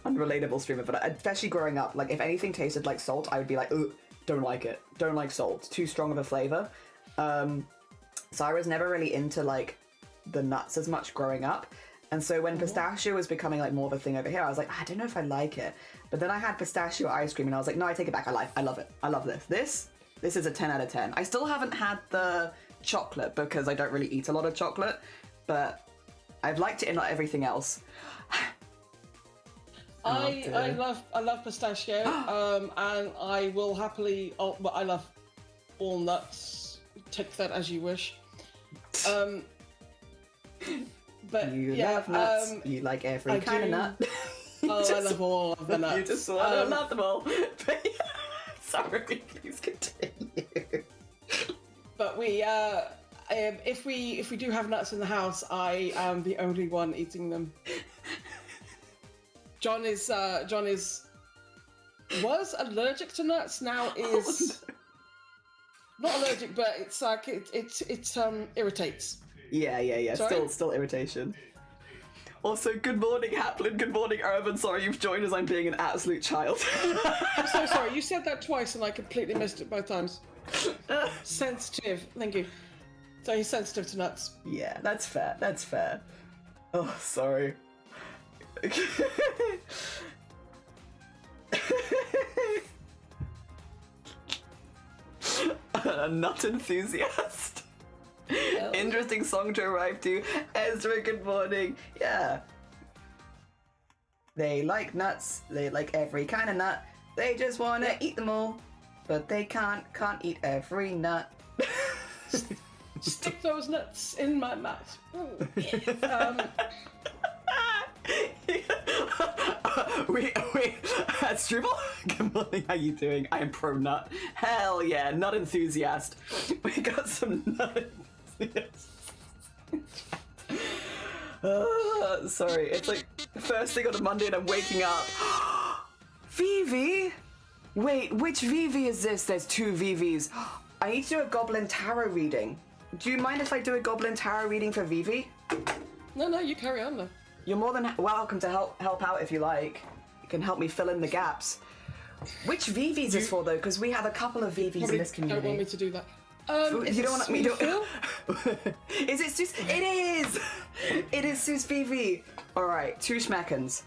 unrelatable streamer, but especially growing up, like if anything tasted like salt, I would be like, ooh, don't like it. Don't like salt. Too strong of a flavor. So I was never really into like the nuts as much growing up. And so when pistachio was becoming like more of a thing over here, I was like, I don't know if I like it. But then I had pistachio ice cream and I was like, no, I take it back. I love it. I love this. This is a 10 out of 10. I still haven't had the chocolate because I don't really eat a lot of chocolate, but I've liked it in like everything else. I love pistachio, and I will happily. Oh, but I love all nuts. Take that as you wish. But You yeah, love nuts. You like every kind of nut. I love all of the nuts. You just want to love them all. Sorry, please continue. But we, if we do have nuts in the house, I am the only one eating them. John was allergic to nuts. Now is not allergic, but it's like it irritates. Yeah. Sorry? Still irritation. Also, good morning, Haplin. Good morning, Irvin. Sorry you've joined as I'm being an absolute child. I'm so sorry. You said that twice and I completely missed it both times. Sensitive. Thank you. So he's sensitive to nuts. Yeah, that's fair. That's fair. Oh, sorry. A nut enthusiast. Interesting song to arrive to. Ezra, good morning. Yeah. They like nuts. They like every kind of nut. They just want to eat them all. But they can't eat every nut. Stick those nuts in my mouth. Wait, Struble? Good morning, how you doing? I am pro nut. Hell yeah, nut enthusiast. We got some nut enthusiasts. Sorry, it's like first thing on a Monday and I'm waking up. Vivi? Wait, which Vivi is this? There's two Vivis. I need to do a Goblin Tarot reading. Do you mind if I do a Goblin Tarot reading for Vivi? No, you carry on though. You're more than welcome to help out if you like. You can help me fill in the gaps. Which Vivis is for though? Because we have a couple of Vivis in this community. Don't want me to do that. You don't want me to? Phil? Is it Sus? It is. It is Sus Vivi. All right, 2 schmeckens.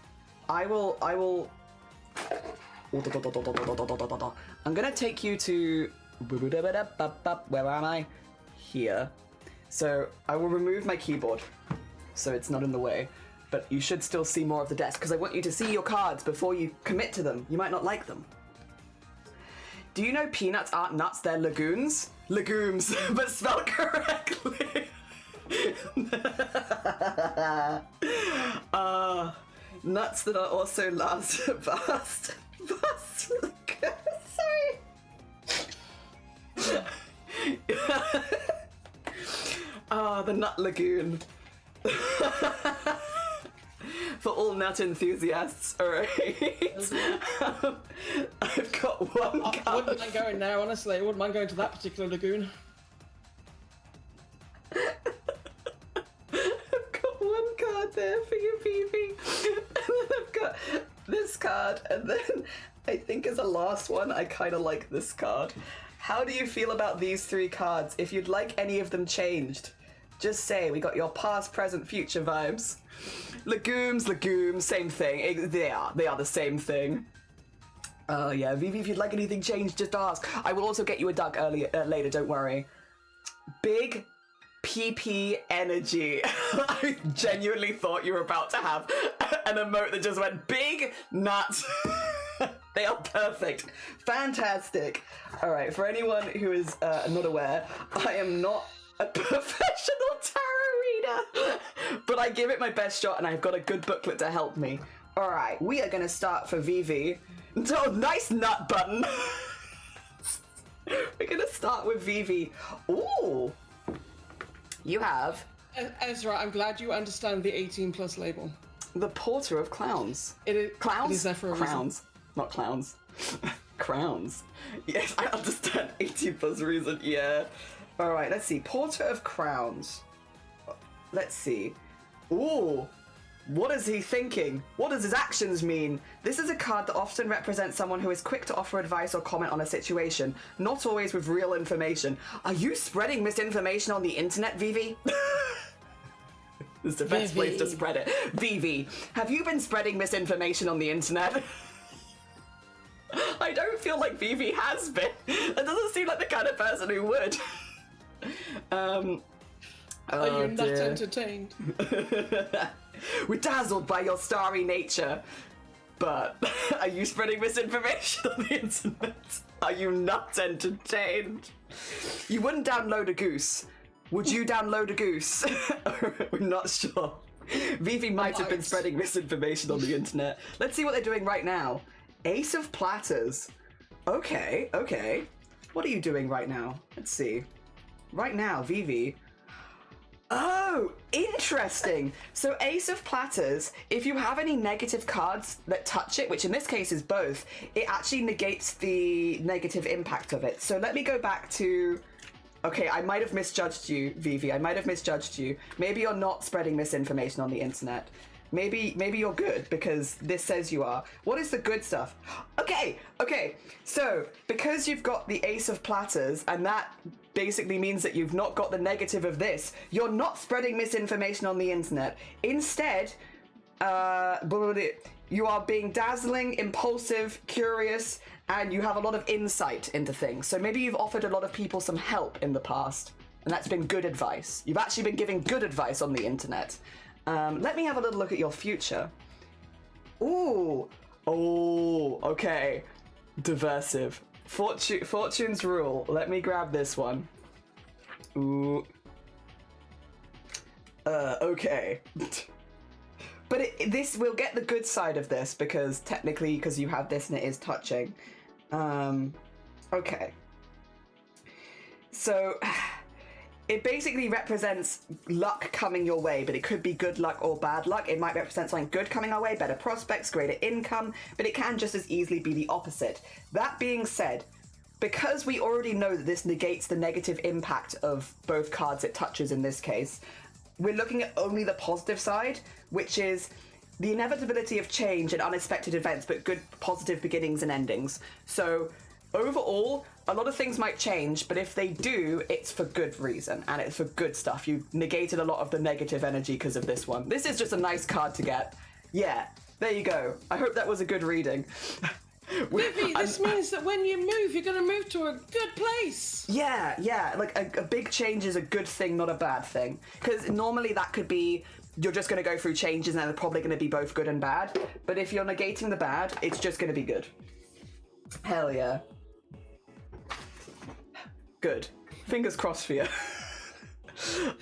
I will. I'm gonna take you to. Where am I? Here. So I will remove my keyboard, so it's not in the way. But you should still see more of the desk because I want you to see your cards before you commit to them. You might not like them. Do you know peanuts aren't nuts? They're lagoons. Legumes, but spelled correctly. Nuts that are also fast. Sorry. The nut lagoon. for all nut enthusiasts. All right. I've got one I card. wouldn't mind going there, honestly. I wouldn't mind going to that particular lagoon. I've got one card there for you, Vivi. And then I've got this card, and then I think as a last one, I kind of like this card. How do you feel about these 3 cards? If you'd like any of them changed, just say. We got your past, present, future vibes. Legumes, same thing. They are the same thing. Yeah, Vivi, if you'd like anything changed, just ask. I will also get you a duck later, don't worry. Big PP energy. I genuinely thought you were about to have an emote that just went big nuts. They are perfect. Fantastic. All right, for anyone who is not aware, I am not a professional tarot reader, but I give it my best shot and I've got a good booklet to help me. All right, we are gonna start for Vivi. Oh, nice nut button. We're gonna start with Vivi. Ooh. You have Ezra, I'm glad you understand the 18+ label. the Porter of Clowns. It is Clowns? It is there for a Crowns. Not clowns. Crowns. Yes, I understand 18+ reason, yeah. Alright, let's see. Porter of Crowns. Let's see. Ooh. What is he thinking? What does his actions mean? This is a card that often represents someone who is quick to offer advice or comment on a situation, not always with real information. Are you spreading misinformation on the internet, Vivi? This is the best place to spread it. Vivi, have you been spreading misinformation on the internet? I don't feel like Vivi has been. That doesn't seem like the kind of person who would. Are you not entertained? We're dazzled by your starry nature, but are you spreading misinformation on the internet? Are you not entertained? You wouldn't download a goose. Would you download a goose? We're not sure. Vivi might have been spreading misinformation on the internet. Let's see what they're doing right now. Ace of Platters. Okay, okay. What are you doing right now? Let's see. Right now, Vivi. Oh, interesting. So Ace of Platters, if you have any negative cards that touch it, which in this case is both, it actually negates the negative impact of it. So let me go back to... Okay, I might have misjudged you, Vivi. I might have misjudged you. Maybe you're not spreading misinformation on the internet. Maybe you're good because this says you are. What is the good stuff? Okay. So because you've got the Ace of Platters, and that basically means that you've not got the negative of this, you're not spreading misinformation on the internet. Instead, you are being dazzling, impulsive, curious, and you have a lot of insight into things. So maybe you've offered a lot of people some help in the past, and that's been good advice. You've actually been giving good advice on the internet. Let me have a little look at your future. Ooh. Oh, okay. Diversive. Fortune's rule. Let me grab this one. Ooh. Okay. But this, we'll get the good side of this because technically, because you have this and it is touching. Okay. So... It basically represents luck coming your way, but it could be good luck or bad luck. It might represent something good coming our way, better prospects, greater income, but it can just as easily be the opposite. That being said, because we already know that this negates the negative impact of both cards it touches in this case, we're looking at only the positive side, which is the inevitability of change and unexpected events, but good positive beginnings and endings. So overall, a lot of things might change, but if they do, it's for good reason, and it's for good stuff. You negated a lot of the negative energy because of this one. This is just a nice card to get. Yeah, there you go. I hope that was a good reading. Vivi, this means that when you move, you're going to move to a good place. Yeah, like a big change is a good thing, not a bad thing. Because normally that could be, you're just going to go through changes and they're probably going to be both good and bad. But if you're negating the bad, it's just going to be good. Hell yeah. Good. Fingers crossed for you.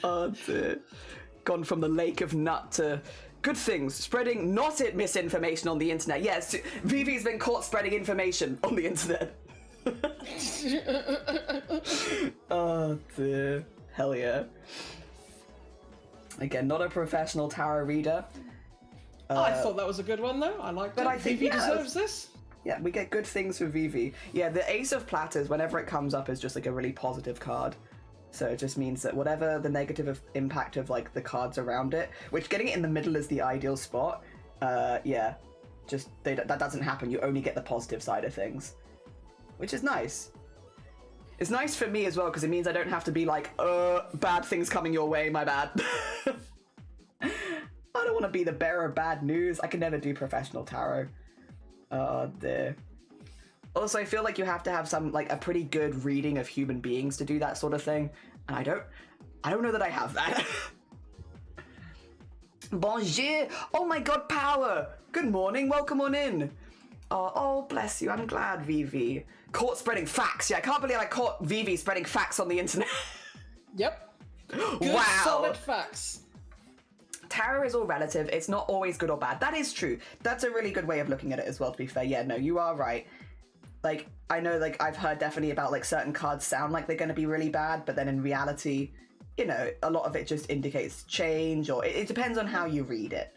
Oh dear. Gone from the lake of nut to good things. Spreading not misinformation on the internet. Yes, Vivi's been caught spreading information on the internet. Oh dear. Hell yeah. Again, not a professional tarot reader. I thought that was a good one, though. I liked it. I think Vivi deserves this. Yeah, we get good things for Vivi. Yeah, the Ace of Platters, whenever it comes up, is just like a really positive card. So it just means that whatever the negative impact of like the cards around it, which getting it in the middle is the ideal spot, yeah, just that doesn't happen. You only get the positive side of things, which is nice. It's nice for me as well because it means I don't have to be like, bad things coming your way, my bad. I don't want to be the bearer of bad news. I can never do professional tarot. Oh dear. Also, I feel like you have to have some, like, a pretty good reading of human beings to do that sort of thing. And I don't know that I have that. Bonjour! Oh my god, Power! Good morning, welcome on in. Oh, bless you, I'm glad, Vivi. Caught spreading facts. Yeah, I can't believe I caught Vivi spreading facts on the internet. Yep. Good, wow. solid facts. Tarot is all relative. It's not always good or bad. That is true. That's a really good way of looking at it as well, to be fair. Yeah, no, you are right. Like, I know, like, I've heard definitely about, like, certain cards sound like they're going to be really bad, but then in reality, you know, a lot of it just indicates change, or it depends on how you read it.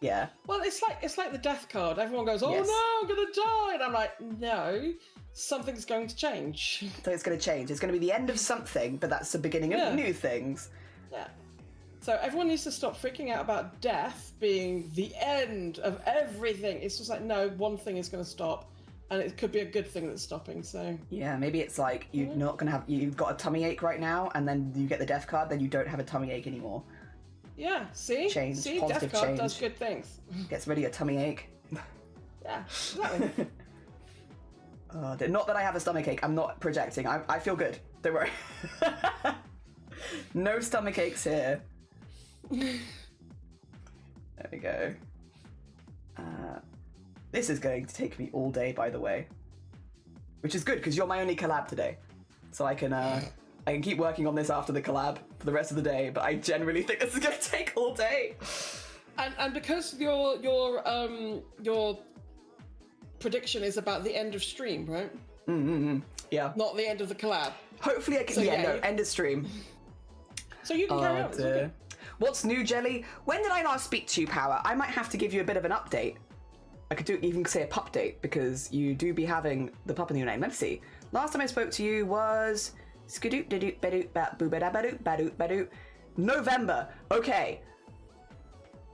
Yeah. Well, it's like the death card. Everyone goes, oh Yes. no, I'm going to die. And I'm like, no, something's going to change. So it's going to change. It's going to be the end of something, but that's the beginning of new things. Yeah. So everyone needs to stop freaking out about death being the end of everything. It's just like, no, one thing is going to stop, and it could be a good thing that's stopping. So yeah, maybe it's like you're not going to have, you've got a tummy ache right now, and then you get the death card, then you don't have a tummy ache anymore. Yeah, see? Change, see, positive death card change. does good things. Gets rid of your tummy ache. Yeah, exactly. Not that I have a stomach ache. I'm not projecting. I feel good. Don't worry. No stomach aches here. There we go. This is going to take me all day, by the way, which is good because you're my only collab today, so I can keep working on this after the collab for the rest of the day. But I generally think this is going to take all day. And because your prediction is about the end of stream, right? Yeah. Not the end of the collab. Hopefully I can. So, End of stream. So you can carry on. It's all good. What's new, Jelly? When did I last speak to you, Power? I might have to give you a bit of an update. I could even say a pup date, because you do be having the pup in your name. Let's see. Last time I spoke to you was November. Okay.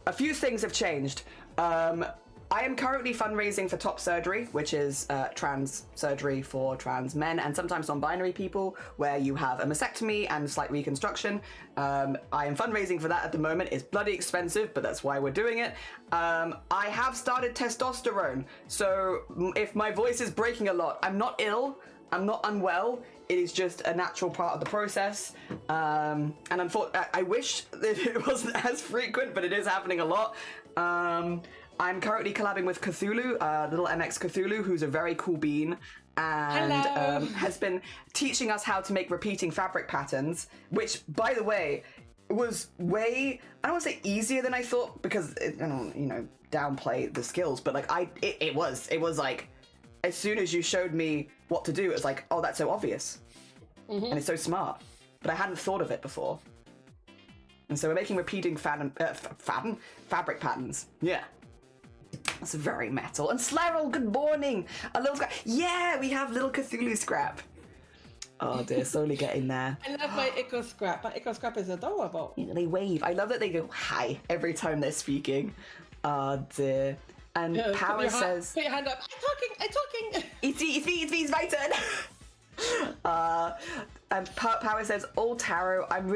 A few things have changed. I am currently fundraising for Top Surgery, which is trans surgery for trans men and sometimes non-binary people, where you have a mastectomy and slight reconstruction. I am fundraising for that at the moment. It's bloody expensive, but that's why we're doing it. I have started testosterone, so if my voice is breaking a lot, I'm not ill, I'm not unwell. It is just a natural part of the process. And unfortunately, I wish that it wasn't as frequent, but it is happening a lot. I'm currently collabing with Cthulhu, little MX Cthulhu, who's a very cool bean, and has been teaching us how to make repeating fabric patterns, which, by the way, was way, I don't want to say easier than I thought, because I don't, downplay the skills, but like it was like, as soon as you showed me what to do, it was like, oh, that's so obvious, and it's so smart, but I hadn't thought of it before. And so we're making repeating fabric patterns. Yeah. That's very metal. And Slarrel, good morning. A little scrap. Yeah, we have little Cthulhu scrap. Oh dear, slowly getting there. I love my Ico Scrap. My Ico Scrap is adorable. They wave. I love that they go hi every time they're speaking. Oh dear. And Power says, put your hand up. I'm talking. It's me, my turn. And Power says, all tarot. I'm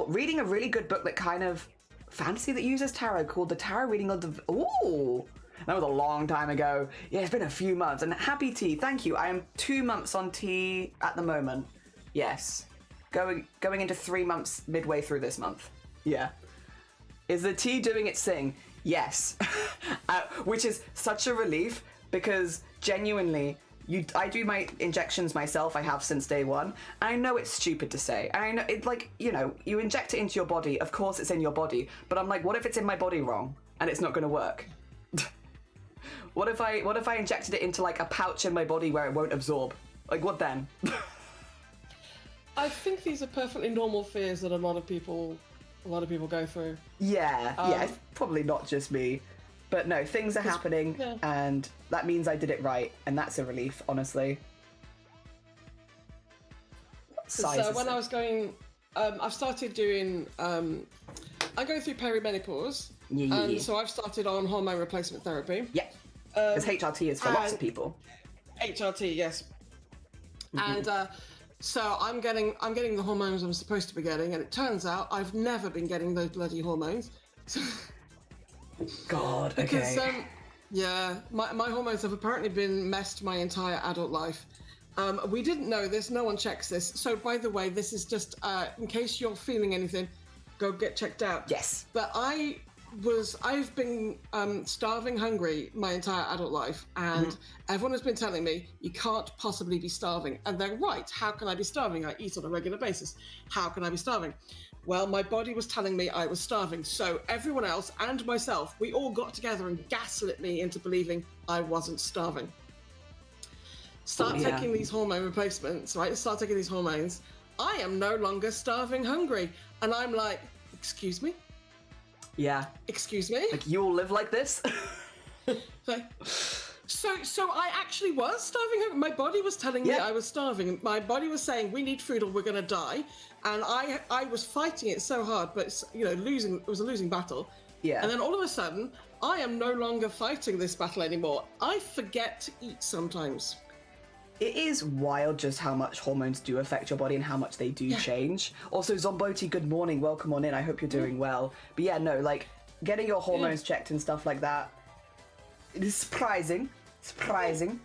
reading a really good book that kind of fantasy that uses tarot called The Tarot Reading of the... Ooh! That was a long time ago. Yeah, it's been a few months. And happy tea, thank you. I am 2 months on tea at the moment. Yes. Going into 3 months midway through this month. Yeah. Is the tea doing its thing? Yes. Which is such a relief, because genuinely... I do my injections myself. I have since day one. I know it's stupid to say. I know it's like, you inject it into your body. Of course it's in your body. But I'm like, what if it's in my body wrong and it's not going to work? What if I injected it into like a pouch in my body where it won't absorb? Like, what then? I think these are perfectly normal fears that a lot of people a lot of people go through. Yeah, it's probably not just me. But no, things are happening, and that means I did it right, and that's a relief, honestly. So when I was going, I've started doing, I'm going through perimenopause, and so I've started on hormone replacement therapy. Yeah, because HRT is for lots of people. HRT, yes. And so I'm getting the hormones I'm supposed to be getting, and it turns out I've never been getting those bloody hormones. God, because okay. My hormones have apparently been messed my entire adult life. We didn't know this, no one checks this. So by the way, this is just in case you're feeling anything, go get checked out. Yes. But I've been starving hungry my entire adult life, and everyone has been telling me you can't possibly be starving, and they're right. How can I be starving? I eat on a regular basis. How can I be starving? Well, my body was telling me I was starving, so everyone else and myself, we all got together and gaslit me into believing I wasn't starving. Start taking these hormone replacements, right? Start taking these hormones. I am no longer starving hungry, and I'm like, excuse me? Yeah. Excuse me? Like, you all live like this? So I actually was starving hungry. My body was telling me I was starving. My body was saying, we need food or we're going to die. And I was fighting it so hard, but, it was a losing battle. Yeah. And then all of a sudden, I am no longer fighting this battle anymore. I forget to eat sometimes. It is wild just how much hormones do affect your body and how much they do change. Also, Zomboti, good morning. Welcome on in. I hope you're doing well. But yeah, no, like, getting your hormones checked and stuff like that, it is surprising. Surprising.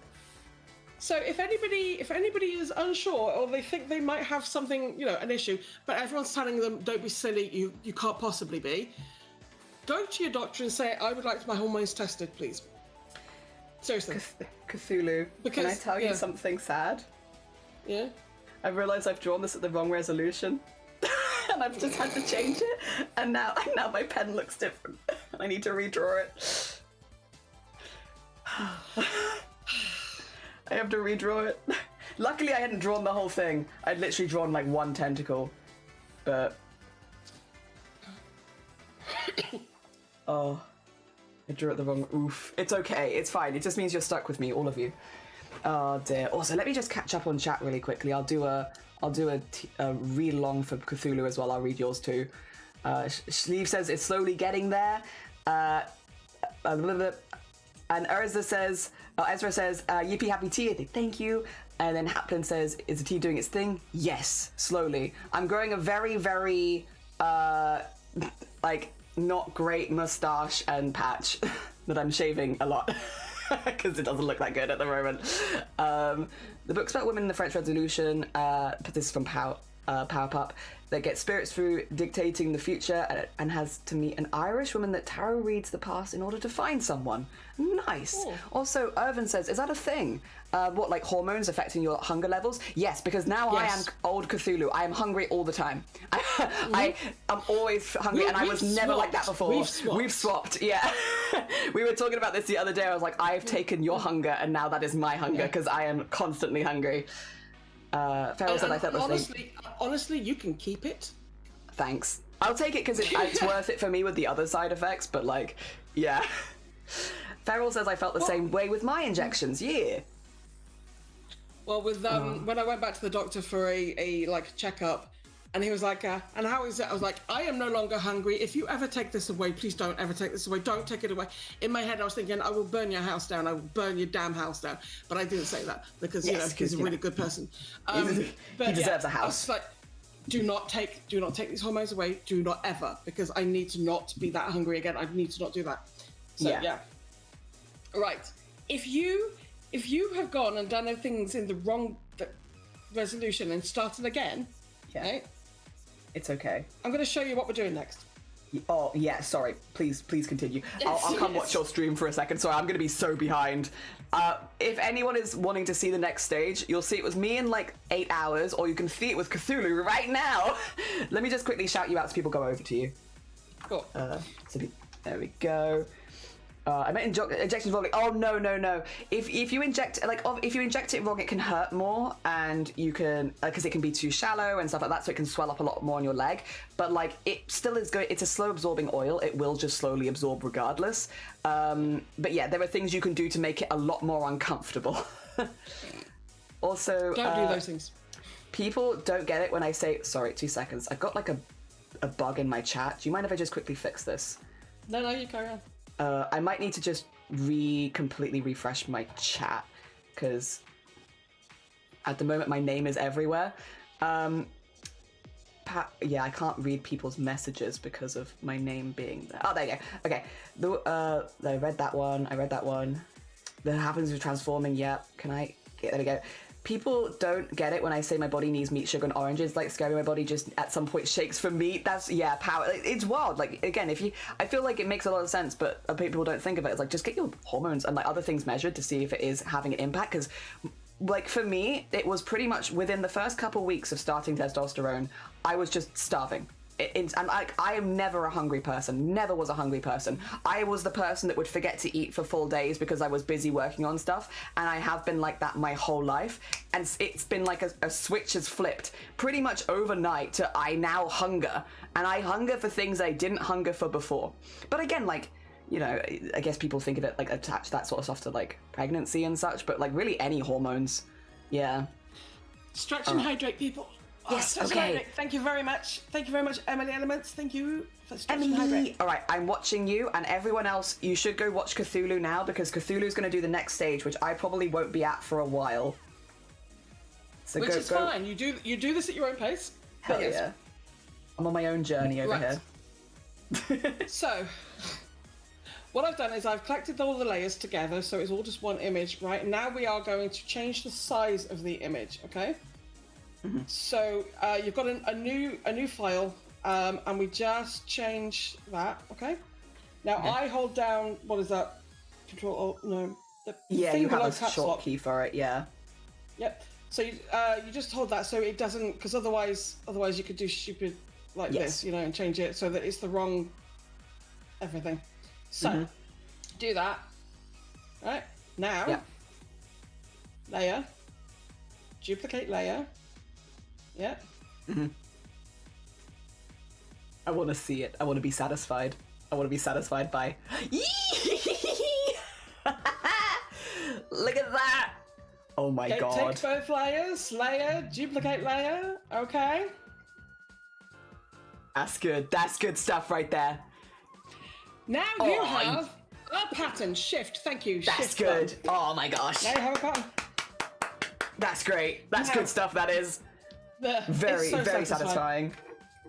So if anybody is unsure or they think they might have something, an issue, but everyone's telling them, don't be silly, you can't possibly be, go to your doctor and say, I would like my hormones tested, please. Seriously. Cthulhu, can I tell you something sad? Yeah? I realised I've drawn this at the wrong resolution. And I've just had to change it. And now my pen looks different. I need to redraw it. I have to redraw it. Luckily I hadn't drawn the whole thing. I'd literally drawn like one tentacle. But... oh... I drew it the wrong. Oof. It's okay. It's fine. It just means you're stuck with me, all of you. Oh dear. Also, let me just catch up on chat really quickly. I'll do a read along for Cthulhu as well. I'll read yours too. Sleeve says it's slowly getting there. And Ezra says, yippee happy tea. I think thank you. And then Haplin says, is the tea doing its thing? Yes, slowly. I'm growing a very, very not great mustache and patch that I'm shaving a lot because it doesn't look that good at the moment. The book's about women in the French Revolution, but this is from Power Pup, that gets spirits through dictating the future and has to meet an Irish woman that tarot reads the past in order to find someone. Nice. Ooh. Also, Irvin says, is that a thing? What, like hormones affecting your hunger levels? Yes, because now I am old Cthulhu. I am hungry all the time. I'm always hungry, and I was never like that before. We've swapped, yeah. We were talking about this the other day. I was like, I've taken your hunger, and now that is my hunger, because I am constantly hungry. Farrell said I felt the same. Honestly, you can keep it. Thanks. I'll take it because it's worth it for me with the other side effects, but like, yeah. Farrell says I felt the same way with my injections, yeah. Well, with when I went back to the doctor for a checkup, and he was like, and how is it? I was like, I am no longer hungry. If you ever take this away, please don't ever take this away. Don't take it away. In my head, I was thinking, I will burn your house down. I will burn your damn house down. But I didn't say that because, he's a really good person. But he deserves a house. I was like, do not take these hormones away. Do not ever, because I need to not be that hungry again. I need to not do that. So, yeah. Right. If you have gone and done things in the wrong resolution and started again, right? It's okay. I'm going to show you what we're doing next. Oh, yeah, sorry. Please continue. I'll come watch your stream for a second. Sorry, I'm going to be so behind. If anyone is wanting to see the next stage, you'll see it was me in like 8 hours, or you can see it with Cthulhu right now. Let me just quickly shout you out so people go over to you. Cool. There we go. I meant injections wrong. Oh no. If you inject if you inject it wrong, it can hurt more, and you can because it can be too shallow and stuff like that, so it can swell up a lot more on your leg. But like it still is good. It's a slow absorbing oil. It will just slowly absorb regardless. But yeah, there are things you can do to make it a lot more uncomfortable. Also, Don't do those things. People don't get it when I say sorry. 2 seconds. I've got like a bug in my chat. Do you mind if I just quickly fix this? No, you carry on. I might need to just completely refresh my chat because at the moment my name is everywhere. Yeah, I can't read people's messages because of my name being there. Oh, there you go. Okay, I read that one. That happens with transforming. Yeah, there we go. People don't get it when I say my body needs meat, sugar, and oranges. Like scary, my body just at some point shakes for meat. That's power. It's wild. Like again, I feel like it makes a lot of sense, but people don't think of it. It's like just get your hormones and like other things measured to see if it is having an impact. Because, like for me, it was pretty much within the first couple weeks of starting testosterone, I was just starving. And I am never a hungry person. Never was a hungry person. I was the person that would forget to eat for full days because I was busy working on stuff, and I have been like that my whole life. And it's been like a switch has flipped pretty much overnight to I now hunger, and I hunger for things I didn't hunger for before. But again, like, you know, I guess people think of it like attach that sort of stuff to like pregnancy and such, but like really any hormones, yeah. Stretch and hydrate, people. Yes, Stretch and okay. hydrate. Thank you very much, Emily Elements. Thank you for stretch and hydrate. Emily, all right, I'm watching you, and everyone else. You should go watch Cthulhu now because Cthulhu's going to do the next stage, which I probably won't be at for a while. So Which is fine. You do this at your own pace. Hell yeah. I'm on my own journey over here. So, what I've done is I've collected all the layers together, so it's all just one image, right? Now we are going to change the size of the image, okay? Mm-hmm. So you've got a new file, and we just change that, okay? Now I hold down, what is that? Control Alt, no. You have a short key for it, yeah. Yep. So you just hold that so it doesn't, because otherwise you could do stupid like this, you know, and change it so that it's the wrong everything. So do that. Right now, layer, duplicate layer. Yeah. I want to see it. I want to be satisfied. I want to be satisfied by. Look at that! Oh my god. Take both layers. Layer, duplicate layer. Okay. That's good. That's good stuff right there. Now you have a pattern. Shift. Thank you. That's Shift good. button. Oh my gosh. Now you have a pattern. That's great. That's good stuff. That is. Very satisfying.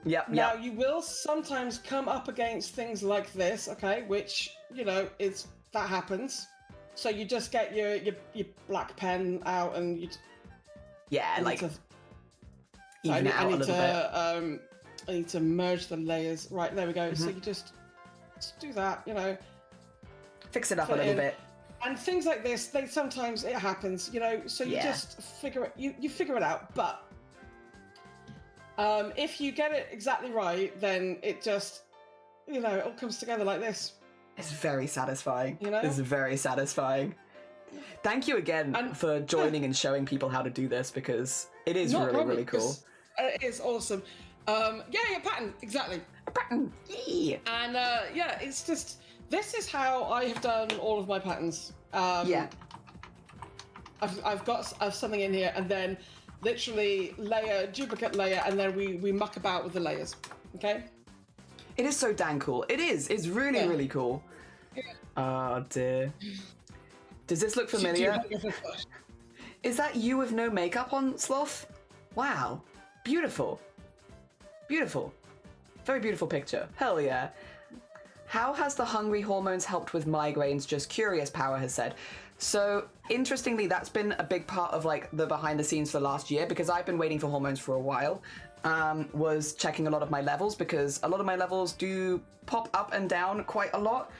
Yep. Now you will sometimes come up against things like this, okay? Which, you know, that happens. So you just get your black pen out and you. Yeah, like. I need to merge the layers. Right, there we go. So you just do that, you know. Fix it up a little bit. And things like this, sometimes it happens, you know. So you just figure it. You figure it out, but. If you get it exactly right, then it just, you know, it all comes together like this. It's very satisfying. You know? It's very satisfying. Thank you again for joining and showing people how to do this because it is really cool. It is awesome. A pattern, exactly. A pattern, yeah. And it's just, this is how I have done all of my patterns. I've got something in here and then literally layer, duplicate layer, and then we muck about with the layers, okay? It is so dang cool. It is. It's really, really cool. Yeah. Oh, dear. Does this look familiar? Is that you with no makeup on, Sloth? Wow. Beautiful. Beautiful. Very beautiful picture. Hell yeah. How has the hungry hormones helped with migraines? Just curious, Power has said. So, interestingly, that's been a big part of like the behind the scenes for the last year because I've been waiting for hormones for a while. Was checking a lot of my levels because a lot of my levels do pop up and down quite a lot,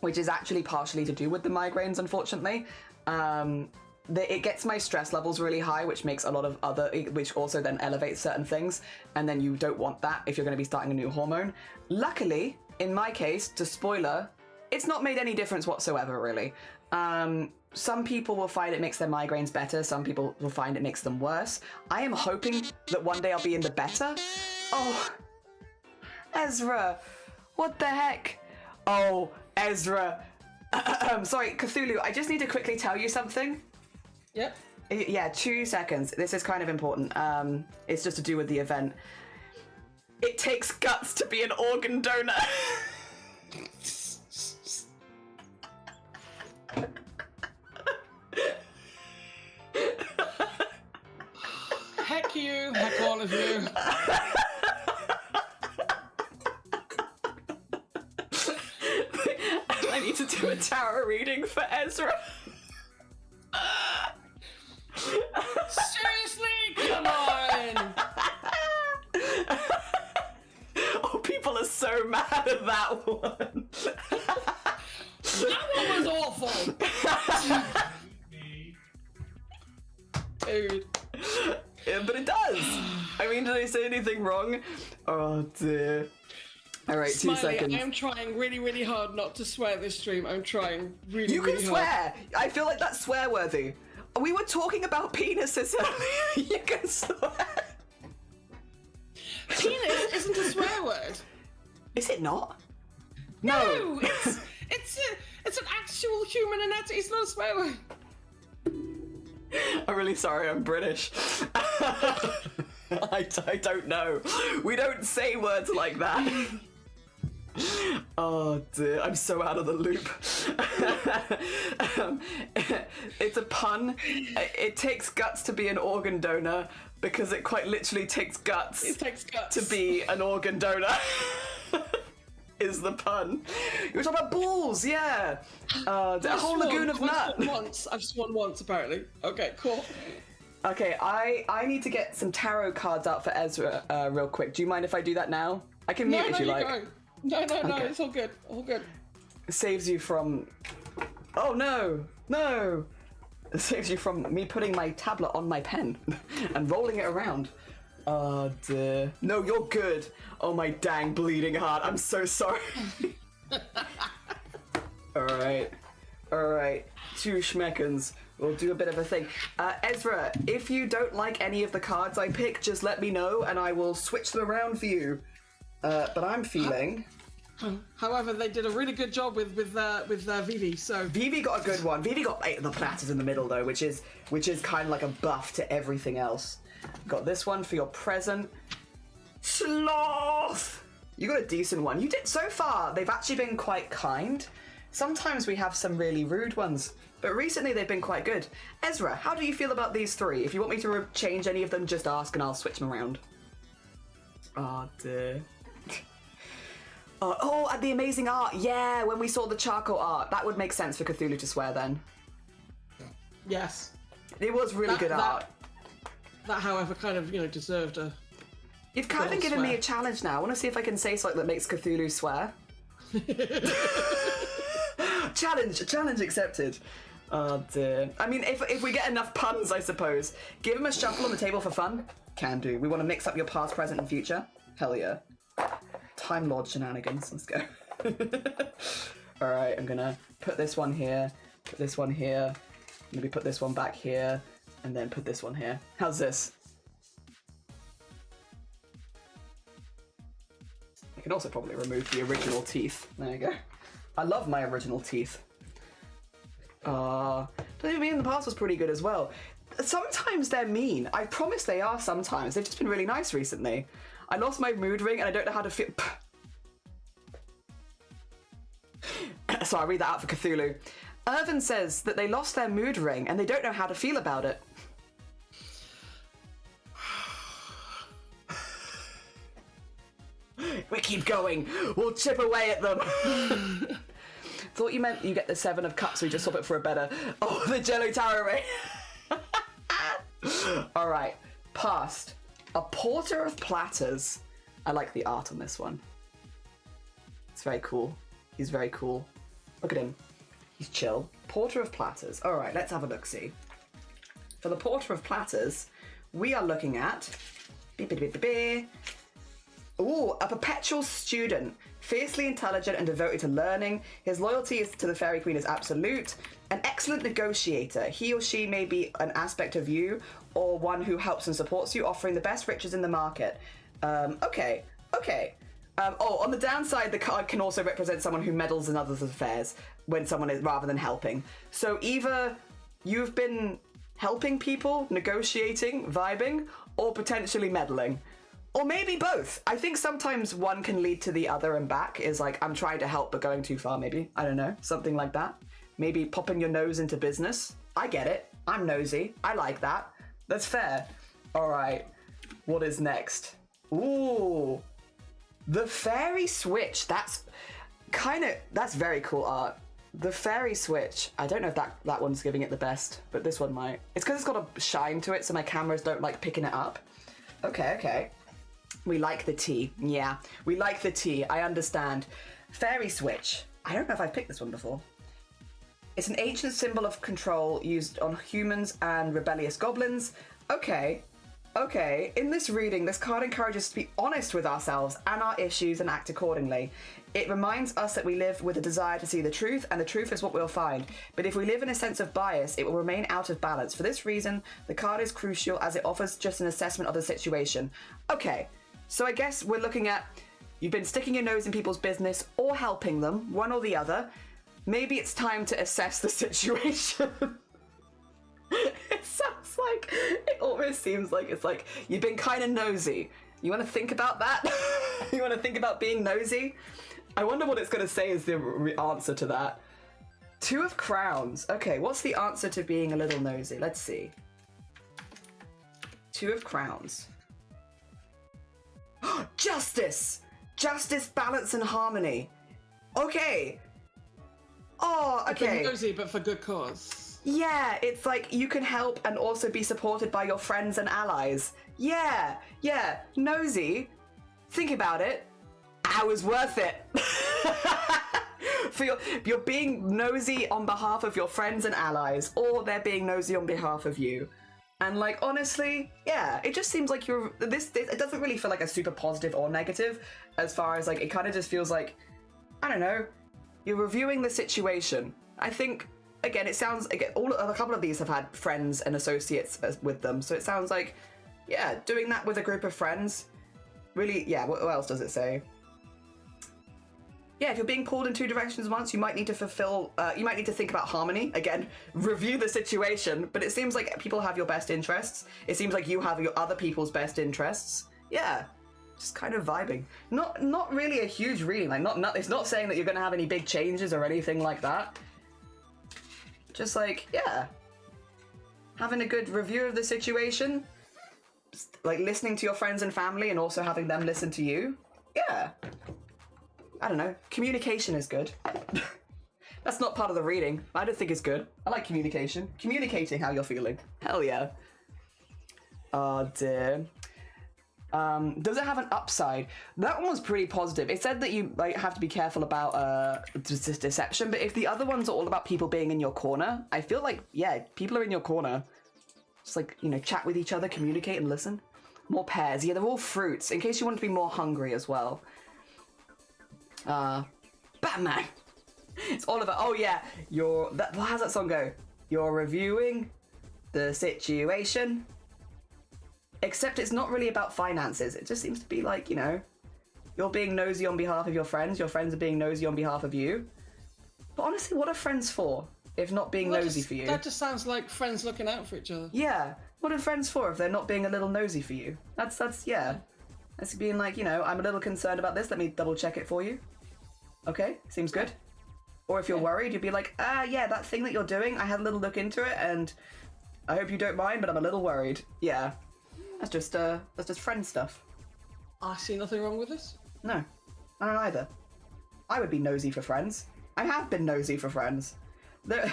which is actually partially to do with the migraines, unfortunately. It gets my stress levels really high, which makes a lot of which also then elevates certain things, and then you don't want that if you're going to be starting a new hormone. Luckily, in my case, spoiler, it's not made any difference whatsoever, really. Some people will find it makes their migraines better. Some people will find it makes them worse. I am hoping that one day I'll be in the better. Oh, Ezra, what the heck? Oh, Ezra. Sorry, Cthulhu, I just need to quickly tell you something. Yep. Yeah, 2 seconds. This is kind of important. It's just to do with the event. It takes guts to be an organ donor. Heck you, heck all of you. I need to do a tarot reading for Ezra. Seriously, come on. Oh, people are so mad at that one. That one was awful. Dude. Yeah, but it does. I mean, did I say anything wrong? Oh dear. All right, Smiley, 2 seconds. I am trying really, really hard not to swear this stream. I'm trying really, You can really swear. hard. I feel like that's swear worthy. We were talking about penises earlier. You can swear. Penis isn't a swear word. Is it not? No, it's an actual human anatomy. It's not a swear word. I'm really sorry, I'm British. I don't know. We don't say words like that. Oh dear, I'm so out of the loop. It's a pun. It takes guts to be an organ donor because it quite literally takes guts. It takes guts to be an organ donor. Is the pun. You were talking about balls, yeah. A whole lagoon of nut. I've sworn once, apparently. Okay, cool. Okay, I need to get some tarot cards out for Ezra real quick. Do you mind if I do that now? I can mute if you like. Go. No, Okay. it's all good. All good. It saves you from... Oh no, no. It saves you from me putting my tablet on my pen and rolling it around. Oh dear. No, you're good. Oh my dang bleeding heart. I'm so sorry. Alright. 2 schmeckens. We'll do a bit of a thing. Ezra, if you don't like any of the cards I pick, just let me know and I will switch them around for you. But I'm feeling... However, they did a really good job with Vivi, so... Vivi got a good one. Vivi got 8 of the platters in the middle though, which is kind of like a buff to everything else. Got this one for your present. Sloth! You got a decent one. You did so far. They've actually been quite kind. Sometimes we have some really rude ones, but recently they've been quite good. Ezra, how do you feel about these 3? If you want me to change any of them, just ask and I'll switch them around. Oh dear. Oh, and the amazing art. Yeah, when we saw the charcoal art, that would make sense for Cthulhu to swear then. Yes. It was really good art. That, however, kind of, deserved a... You've kind of given me a challenge now. I want to see if I can say something that makes Cthulhu swear. Challenge accepted. Oh dear. I mean, if we get enough puns, I suppose. Give him a shuffle on the table for fun. Can do. We want to mix up your past, present, and future. Hell yeah. Time Lord shenanigans. Let's go. Alright, I'm gonna put this one here, put this one here, maybe put this one back here, and then put this one here. How's this? I can also probably remove the original teeth. There you go. I love my original teeth. Don't you mean the past was pretty good as well? Sometimes they're mean. I promise they are sometimes. They've just been really nice recently. I lost my mood ring and I don't know how to feel. So I'll read that out for Cthulhu. Irvin says that they lost their mood ring and they don't know how to feel about it. We keep going. We'll chip away at them. Thought you meant you get the 7 of cups, so we just swap it for a better. Oh, the Jello Tarot ring. All right, past. A porter of platters. I like the art on this one. It's very cool. He's very cool. Look at him. He's chill. Porter of platters. All right, let's have a look-see. For the porter of platters, we are looking at Ooh, a perpetual student, fiercely intelligent and devoted to learning. His loyalty to the Fairy Queen is absolute. An excellent negotiator. He or she may be an aspect of you or one who helps and supports you, offering the best riches in the market. Okay. On the downside, the card can also represent someone who meddles in others' affairs when someone is rather than helping. So either you've been helping people, negotiating, vibing, or potentially meddling. Or maybe both. I think sometimes one can lead to the other and back, is like, I'm trying to help but going too far, maybe. I don't know, something like that. Maybe popping your nose into business. I get it. I'm nosy. I like that. That's fair. All right. What is next? Ooh. The Fairy Switch. That's very cool art. The Fairy Switch. I don't know if that one's giving it the best, but this one might. It's because it's got a shine to it, so my cameras don't like picking it up. Okay. We like the tea. Yeah, we like the tea. I understand. Fairy Switch. I don't know if I've picked this one before. It's an ancient symbol of control used on humans and rebellious goblins. Okay. In this reading, this card encourages us to be honest with ourselves and our issues and act accordingly. It reminds us that we live with a desire to see the truth, and the truth is what we'll find. But if we live in a sense of bias, it will remain out of balance. For this reason, the card is crucial as it offers just an assessment of the situation. Okay, so I guess we're looking at, you've been sticking your nose in people's business or helping them, one or the other. Maybe it's time to assess the situation. It sounds like, it almost seems like it's like, you've been kind of nosy. You want to think about that? You want to think about being nosy? I wonder what it's going to say is the answer to that. Two of Crowns. Okay, what's the answer to being a little nosy? Let's see. Two of Crowns. Justice! Justice, balance, and harmony. Okay. Oh, okay. Nosy, but for good cause. Yeah, it's like you can help and also be supported by your friends and allies. Yeah, nosy. Think about it. I was worth it. You're being nosy on behalf of your friends and allies, or they're being nosy on behalf of you. And like, honestly, yeah, it just seems like it doesn't really feel like a super positive or negative, as far as like, it kind of just feels like, I don't know, you're reviewing the situation. I think, again, it sounds, again, a couple of these have had friends and associates with them, so it sounds like, yeah, doing that with a group of friends, really, yeah, what else does it say? Yeah, if you're being pulled in two directions once, you might need to think about harmony. Again, review the situation, but it seems like people have your best interests. It seems like you have your other people's best interests. Yeah, just kind of vibing. Not really a huge reading, like it's not saying that you're gonna have any big changes or anything like that. Just like, yeah, having a good review of the situation, like listening to your friends and family and also having them listen to you. Yeah. I don't know. Communication is good. That's not part of the reading. I don't think it's good. I like communication. Communicating how you're feeling. Hell yeah. Oh dear. Does it have an upside? That one was pretty positive. It said that you like have to be careful about deception, but if the other ones are all about people being in your corner, I feel like, yeah, people are in your corner. Just like, you know, chat with each other, communicate and listen. More pears. Yeah, they're all fruits, in case you want to be more hungry as well. Batman. It's all about, oh yeah, how's that song go? You're reviewing the situation. Except it's not really about finances. It just seems to be like, you know, you're being nosy on behalf of your friends are being nosy on behalf of you. But honestly, what are friends for, if not being nosy for you? That just sounds like friends looking out for each other. Yeah, what are friends for if they're not being a little nosy for you? That's yeah. That's being like, you know, I'm a little concerned about this, let me double check it for you. Okay, seems good. Or if you're worried, you'd be like, yeah, that thing that you're doing, I had a little look into it, and I hope you don't mind, but I'm a little worried. Yeah, that's just friend stuff. I see nothing wrong with this. No, I don't either. I would be nosy for friends. I have been nosy for friends. There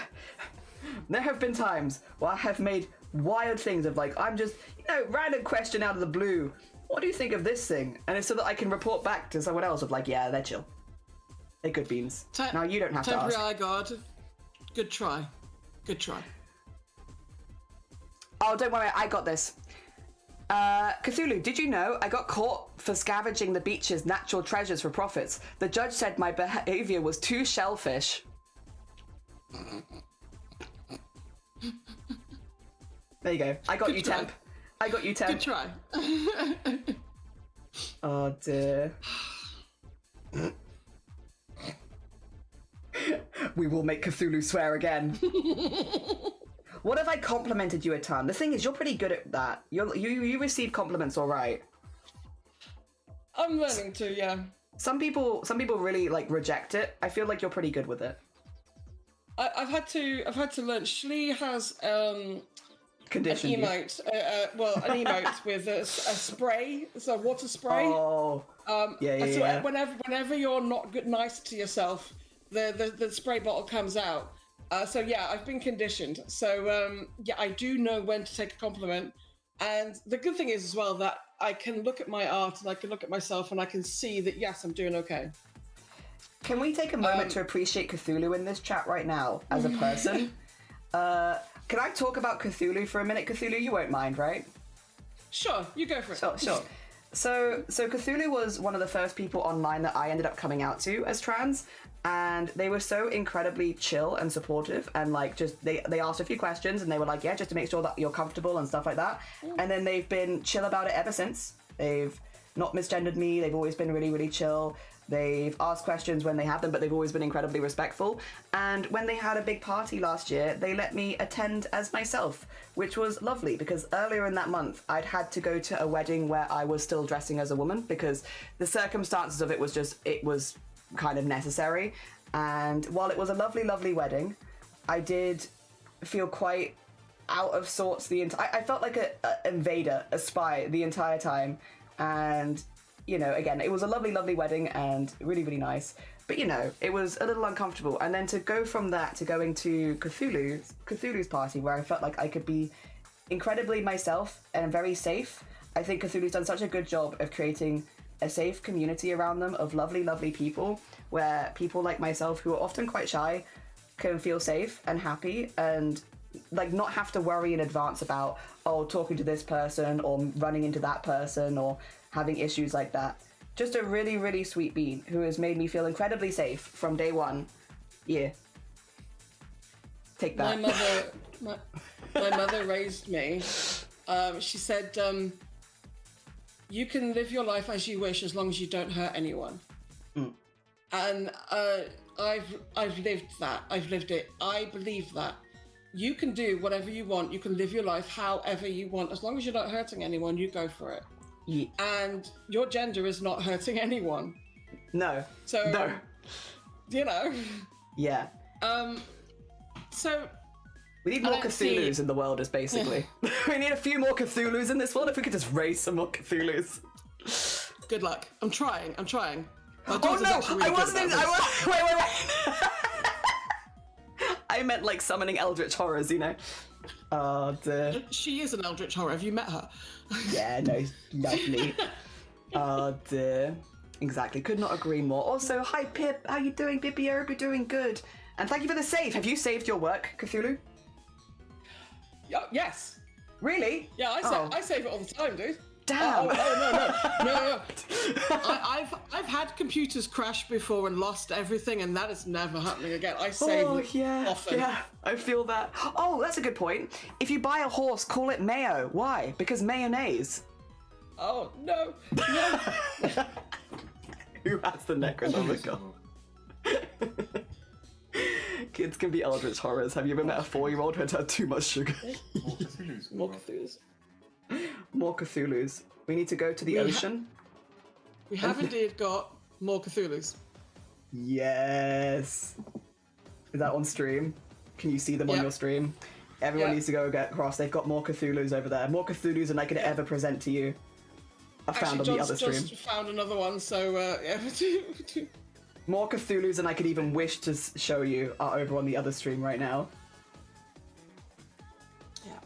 have been times where I have made wild things of like, I'm just, you know, random question out of the blue. What do you think of this thing? And it's so that I can report back to someone else of like, yeah, they're chill. They're good beans. Now you don't have to ask. Temporary eye guard. Good try. Good try. Oh, don't worry, I got this. Cthulhu, did you know I got caught for scavenging the beach's natural treasures for profits? The judge said my behavior was too shellfish. There you go. I got Good you, try. Temp. I got you, Temp. Good try. Oh, dear. We will make Cthulhu swear again. What if I complimented you a ton? The thing is, you're pretty good at that. You receive compliments all right. I'm learning to, yeah. Some people really like reject it. I feel like you're pretty good with it. I've had to learn. Shlee has Conditioned an you. emote, an emote with a spray, so water spray. Oh, yeah. So whenever you're not nice to yourself, the spray bottle comes out. So yeah, I've been conditioned. So yeah, I do know when to take a compliment. And the good thing is as well that I can look at my art and I can look at myself and I can see that yes, I'm doing okay. Can we take a moment to appreciate Cthulhu in this chat right now as a person? Can I talk about Cthulhu for a minute? Cthulhu, you won't mind, right? Sure, you go for it. Sure. So Cthulhu was one of the first people online that I ended up coming out to as trans, and they were so incredibly chill and supportive, and like just they asked a few questions and they were like, yeah, just to make sure that you're comfortable and stuff like that. And then they've been chill about it ever since. They've not misgendered me. They've always been really, really chill. They've asked questions when they have them, but they've always been incredibly respectful. And when they had a big party last year, they let me attend as myself, which was lovely because earlier in that month, I'd had to go to a wedding where I was still dressing as a woman because the circumstances of it was kind of necessary. And while it was a lovely, lovely wedding, I did feel quite out of sorts I felt like a invader, a spy the entire time. And you know, again, it was a lovely, lovely wedding and really, really nice. But, you know, it was a little uncomfortable. And then to go from that to going to Cthulhu's party, where I felt like I could be incredibly myself and very safe. I think Cthulhu's done such a good job of creating a safe community around them of lovely, lovely people, where people like myself, who are often quite shy, can feel safe and happy and like not have to worry in advance about, talking to this person or running into that person or having issues like that. Just a really, really sweet bean who has made me feel incredibly safe from day one. Yeah. Take that. My mother raised me. She said, you can live your life as you wish as long as you don't hurt anyone. And I've lived that. I've lived it. I believe that. You can do whatever you want. You can live your life however you want. As long as you're not hurting anyone, you go for it. Yeah. And your gender is not hurting anyone. No. So, no. You know. Yeah. So. We need more Cthulhus in the world, is basically. We need a few more Cthulhus in this world. If we could just raise some more Cthulhus. Good luck. I'm trying. Oh no! I wasn't. Wait. I meant like summoning eldritch horrors, you know. Oh dear. She is an eldritch horror. Have you met her? Yeah, no, lovely. Oh dear. Exactly. Could not agree more. Also, hi Pip. How you doing, Pippi? I hope you're doing good. And thank you for the save. Have you saved your work, Cthulhu? Yes. Really? Yeah, I save it all the time, dude. Damn. No. I've had computers crash before and lost everything, and that is never happening again. I save often. Yeah, I feel that. Oh, that's a good point. If you buy a horse, call it Mayo. Why? Because mayonnaise. Oh, no. Who has the Necronomicon? Kids can be eldritch horrors. Have you ever met a 4-year-old who had too much sugar? More Cthulhu's. More Cthulhu's. We need to go to the ocean. We have indeed got more Cthulhu's. Yes. Is that on stream? Can you see them on your stream? Everyone needs to go get across. They've got more Cthulhu's over there. More Cthulhu's than I could ever present to you. I found on the other stream. Just found another one, so yeah. More Cthulhu's than I could even wish to show you are over on the other stream right now. Yeah.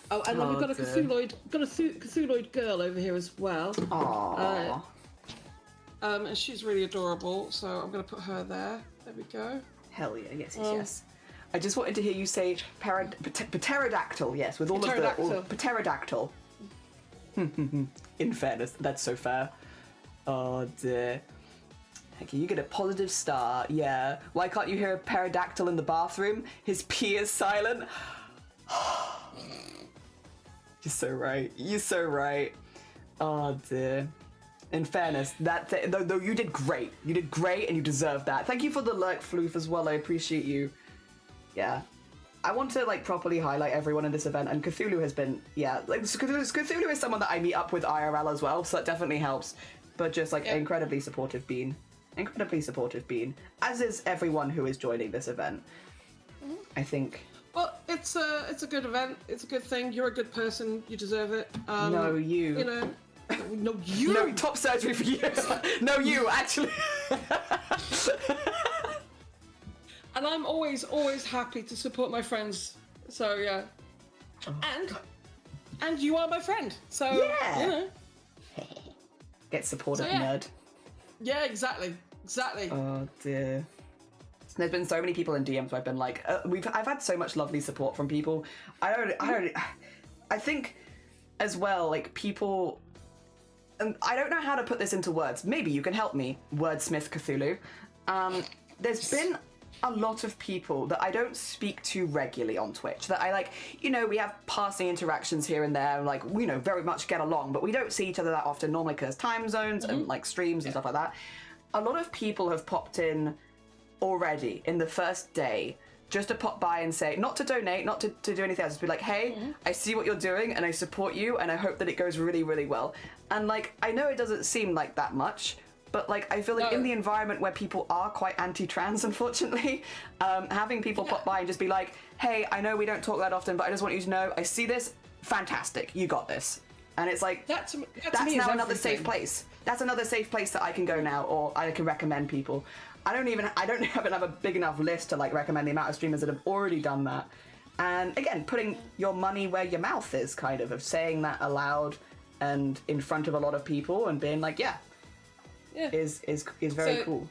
Oh, and then we've got a Cthulhuid girl over here as well. Aww. And she's really adorable, so I'm going to put her there. There we go. Hell yeah, yes. I just wanted to hear you say pterodactyl, yes, with all of the... Pterodactyl. In fairness, that's so fair. Oh dear. Okay, you get a positive star. Yeah. Why can't you hear a pterodactyl in the bathroom? His pee is silent. You're so right. You're so right. Oh dear. In fairness, though you did great. You did great, and you deserve that. Thank you for the lurk, Floof, as well. I appreciate you. Yeah. I want to like properly highlight everyone in this event, and Cthulhu has been, Cthulhu is someone that I meet up with IRL as well, so that definitely helps. But just like incredibly supportive bean, as is everyone who is joining this event. I think. Well, it's a good event. It's a good thing. You're a good person. You deserve it. No, you. You know. No, you. No, top surgery for you. No, you actually. And I'm always happy to support my friends. So yeah. And you are my friend. So yeah. you know. Get supported, nerd. Yeah, exactly. Oh dear. There's been so many people in DMs where I've been like, I've had so much lovely support from people. I think as well, like people, and I don't know how to put this into words. Maybe you can help me, wordsmith Cthulhu. There's been a lot of people that I don't speak to regularly on Twitch that I like, we have passing interactions here and there, like, very much get along, but we don't see each other that often normally because time zones and like streams and stuff like that. A lot of people have popped in already in the first day just to pop by and say, not to donate, not to do anything else, just be like, hey, I see what you're doing and I support you and I hope that it goes really, really well. And like, I know it doesn't seem like that much, but like, I feel like in the environment where people are quite anti-trans, unfortunately, having people pop by and just be like, hey, I know we don't talk that often, but I just want you to know, I see this, fantastic, you got this. And it's like, that's now another safe place. That's another safe place that I can go now, or I can recommend people. I don't have a big enough list to like recommend the amount of streamers that have already done that. And again, putting your money where your mouth is, kind of saying that aloud and in front of a lot of people and being like, is very cool.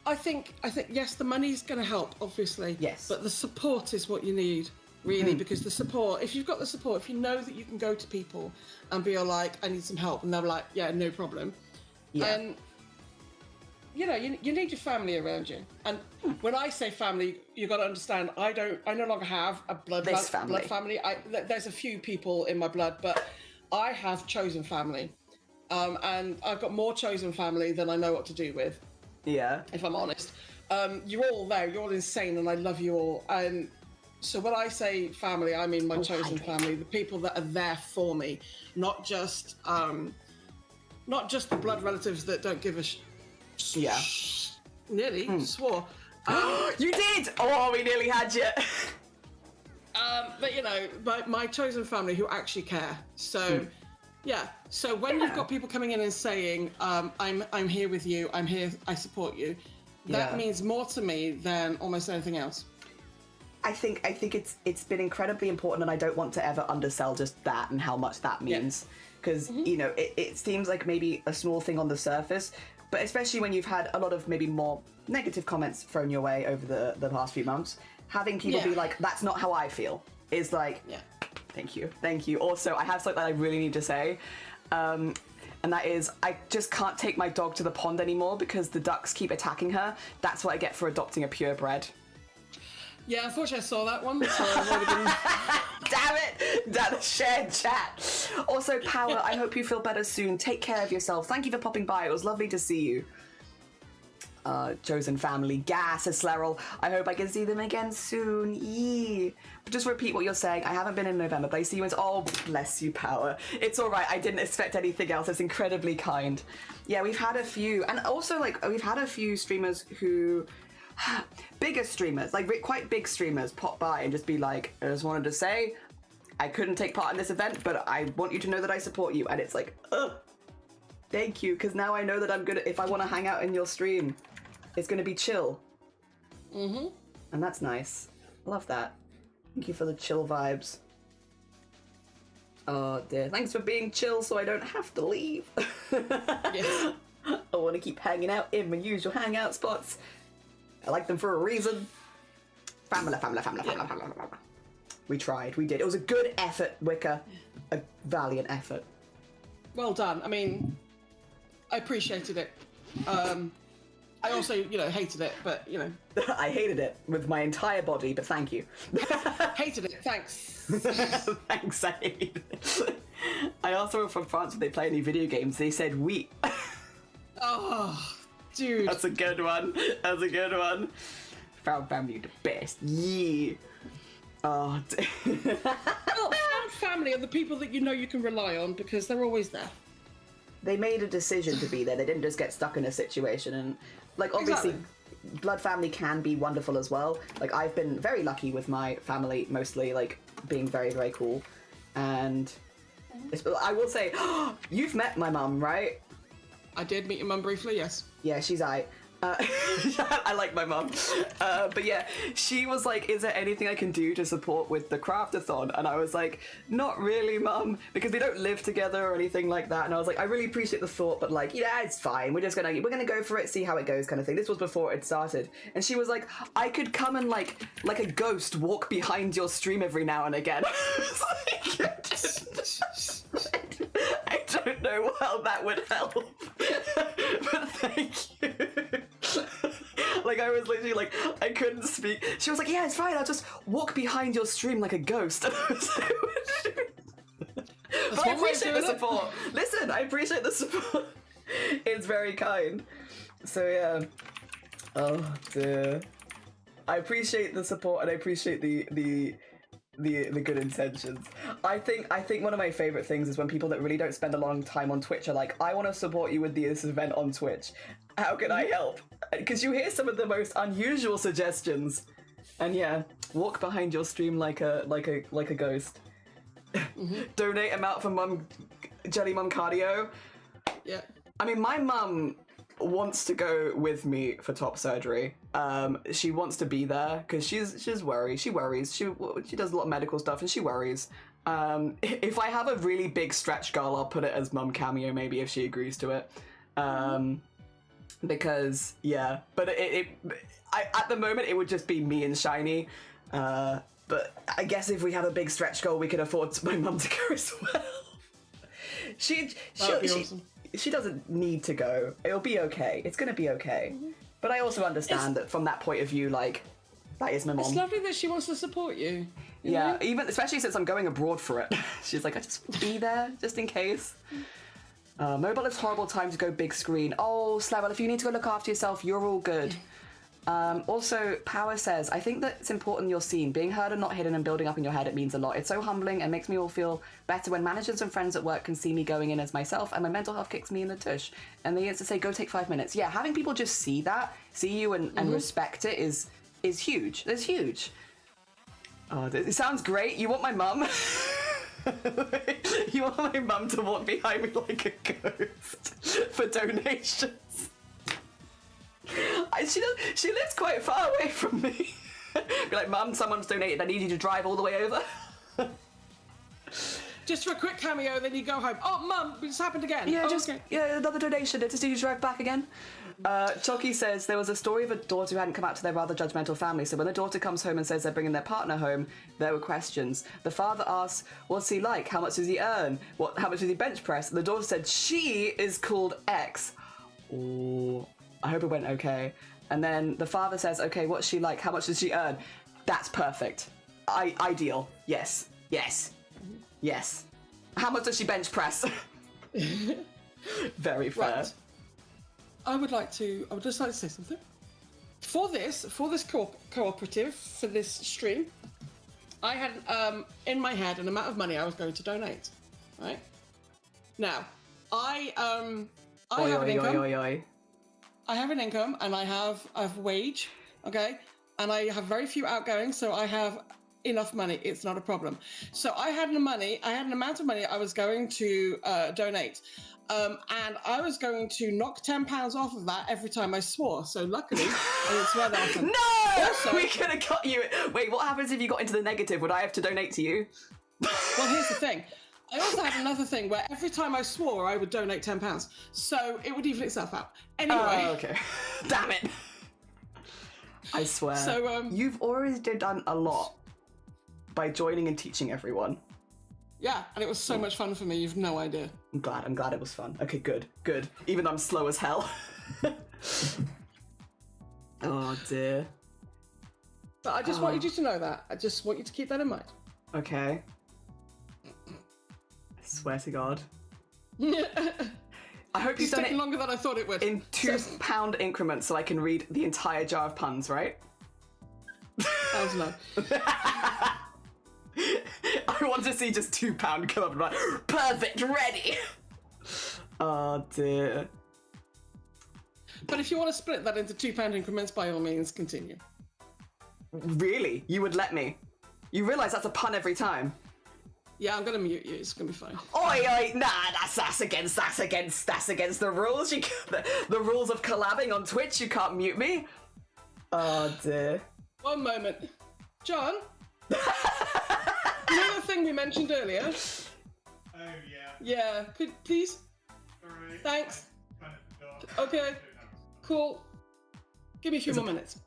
I think yes, the money's going to help, obviously. Yes. But the support is what you need, really, because the support, if you've got the support, if you know that you can go to people and be like, I need some help, and they're like, yeah, no problem. Yeah. And you need your family around you. And when I say family, you got to understand, I no longer have a blood family. There's a few people in my blood, but I have chosen family. And I've got more chosen family than I know what to do with. Yeah. If I'm honest. You're all there, you're all insane, and I love you all. And so when I say family, I mean my chosen family, the people that are there for me, not just the blood relatives that don't give a Nearly swore. You did! Oh, we nearly had you. But my chosen family who actually care. So, So when you've got people coming in and saying, I'm here with you, I'm here, I support you, that means more to me than almost anything else. I think it's been incredibly important, and I don't want to ever undersell just that and how much that means. Because, it seems like maybe a small thing on the surface, but especially when you've had a lot of maybe more negative comments thrown your way over the past few months, having people be like, that's not how I feel, is like, thank you. Also, I have something that I really need to say, and that is, I just can't take my dog to the pond anymore because the ducks keep attacking her. That's what I get for adopting a purebred. Yeah, unfortunately I saw that one, so I would have been... Damn it! That shared chat. Also, Power, I hope you feel better soon. Take care of yourself. Thank you for popping by. It was lovely to see you. Chosen family. Gas, Slerrel. I hope I can see them again soon. Yee. But just repeat what you're saying. I haven't been in November, but I see you in... Oh, bless you, Power. It's all right. I didn't expect anything else. It's incredibly kind. Yeah, we've had a few. And also, like, we've had a few streamers who... bigger streamers, like quite big streamers, pop by and just be like, I just wanted to say I couldn't take part in this event, but I want you to know that I support you. And it's like, thank you, because now I know that I'm good at, if I want to hang out in your stream, it's going to be chill. And that's nice. Love that. Thank you for the chill vibes. Oh dear, thanks for being chill so I don't have to leave. Yes. I want to keep hanging out in my usual hangout spots. I like them for a reason. Family. We tried. We did. It was a good effort, Wicker. A valiant effort. Well done. I mean, I appreciated it. I also, hated it, but, I hated it with my entire body, but thank you. hated it. Thanks. Thanks, I hated it. I also from France when they play any video games, they said oui. Oh, dude. That's a good one. That's a good one. Proud family, the best. Yeah. Oh. Well, proud family are the people that you can rely on because they're always there. They made a decision to be there. They didn't just get stuck in a situation. And, like, obviously, Exactly. blood family can be wonderful as well. Like, I've been very lucky with my family, mostly, like, being very, very cool. And I will say, you've met my mum, right? I did meet your mum briefly, yes. Yeah, she's aight. I like my mum. But yeah, she was like, is there anything I can do to support with the CRAFT-A-THON? And I was like, not really, mum, because we don't live together or anything like that. And I was like, I really appreciate the thought, but like, yeah, it's fine. We're gonna go for it, see how it goes kind of thing. This was before it started. And she was like, I could come and like a ghost walk behind your stream every now and again. I don't know how that would help. But thank you. Like, I was literally like, I couldn't speak. She was like, yeah, it's fine, I'll just walk behind your stream like a ghost. And I was like, but I appreciate the support. Listen, I appreciate the support. It's very kind. So yeah. Oh dear. I appreciate the support and I appreciate the good intentions. I think one of my favorite things is when people that really don't spend a long time on Twitch are like, I want to support you with this event on Twitch. How can I help? Because you hear some of the most unusual suggestions. And yeah, walk behind your stream like a ghost. Mm-hmm. Donate amount for Jelly Mum cardio. Yeah. I mean, my mum wants to go with me for top surgery. She wants to be there because she's worried. She worries. She does a lot of medical stuff and she worries. If I have a really big stretch goal, I'll put it as mum cameo maybe if she agrees to it. Because yeah, but at the moment it would just be me and Shiny. But I guess if we have a big stretch goal, we can afford my mum to go as well. Awesome. She doesn't need to go. It'll be okay. It's gonna be okay. Mm-hmm. But I also understand that from that point of view, like, that is my mom. It's lovely that she wants to support you. Yeah, even especially since I'm going abroad for it. She's like, I just want to be there, just in case. Mobile is horrible time to go big screen. Oh, Slavel, if you need to go look after yourself, you're all good. Also, Power says, I think that it's important you're seen. Being heard and not hidden and building up in your head, it means a lot. It's so humbling and makes me all feel better when managers and friends at work can see me going in as myself and my mental health kicks me in the tush. And they used to say, go take 5 minutes. Yeah, having people just see you and respect it is huge. That's huge. Oh, it sounds great. You want my mum? You want my mum to walk behind me like a ghost for donations? She lives quite far away from me. Be like, Mum, someone's donated. I need you to drive all the way over. Just for a quick cameo, then you go home. Oh, Mum, this happened again. Yeah, okay. Yeah, another donation. Just need you to drive back again. Chucky says there was a story of a daughter who hadn't come out to their rather judgmental family. So when the daughter comes home and says they're bringing their partner home, there were questions. The father asks, "What's he like? How much does he earn? How much does he bench press?" And the daughter said, "She is called X." Oh, I hope it went okay. And then the father says, "Okay, what's she like? How much does she earn?" That's perfect. Ideal. Yes. How much does she bench press? Very fair. Right. I would just like to say something. For this cooperative, for this stream, I had in my head an amount of money I was going to donate. Right? Now, I have an income. I have an income and I have a wage, okay? And I have very few outgoings, so I have enough money. It's not a problem. So I had an amount of money I was going to donate. And I was going to knock £10 off of that every time I swore. So luckily, I didn't swear that often. No! Also, we could have got you. Wait, what happens if you got into the negative? Would I have to donate to you? Well, here's the thing. I also had another thing where every time I swore, I would donate £10. So it would even itself out. Anyway. Oh, okay. Damn it. I swear. So you've already done a lot by joining and teaching everyone. Yeah, and it was so much fun for me. You've no idea. I'm glad it was fun. Okay, good. Even though I'm slow as hell. Oh dear. But I just wanted you to know that. I just want you to keep that in mind. Okay. I swear to God. I hope you've It's done taken it longer than I thought it would. in £2 increments so I can read the entire jar of puns, right? How's low? I want to see just £2 come up and be like, perfect, ready. Oh dear. But if you want to split that into £2 increments, by all means, continue. Really? You would let me? You realise that's a pun every time? Yeah, I'm gonna mute you. It's gonna be fine. Oi, nah, that's against the rules. The rules of collabing on Twitch. You can't mute me. Oh dear. One moment, John. You know the thing we mentioned earlier? Oh, yeah. Yeah. Could please? Sorry. Thanks. I kind of forgot. Okay. Cool. Give me a few more minutes.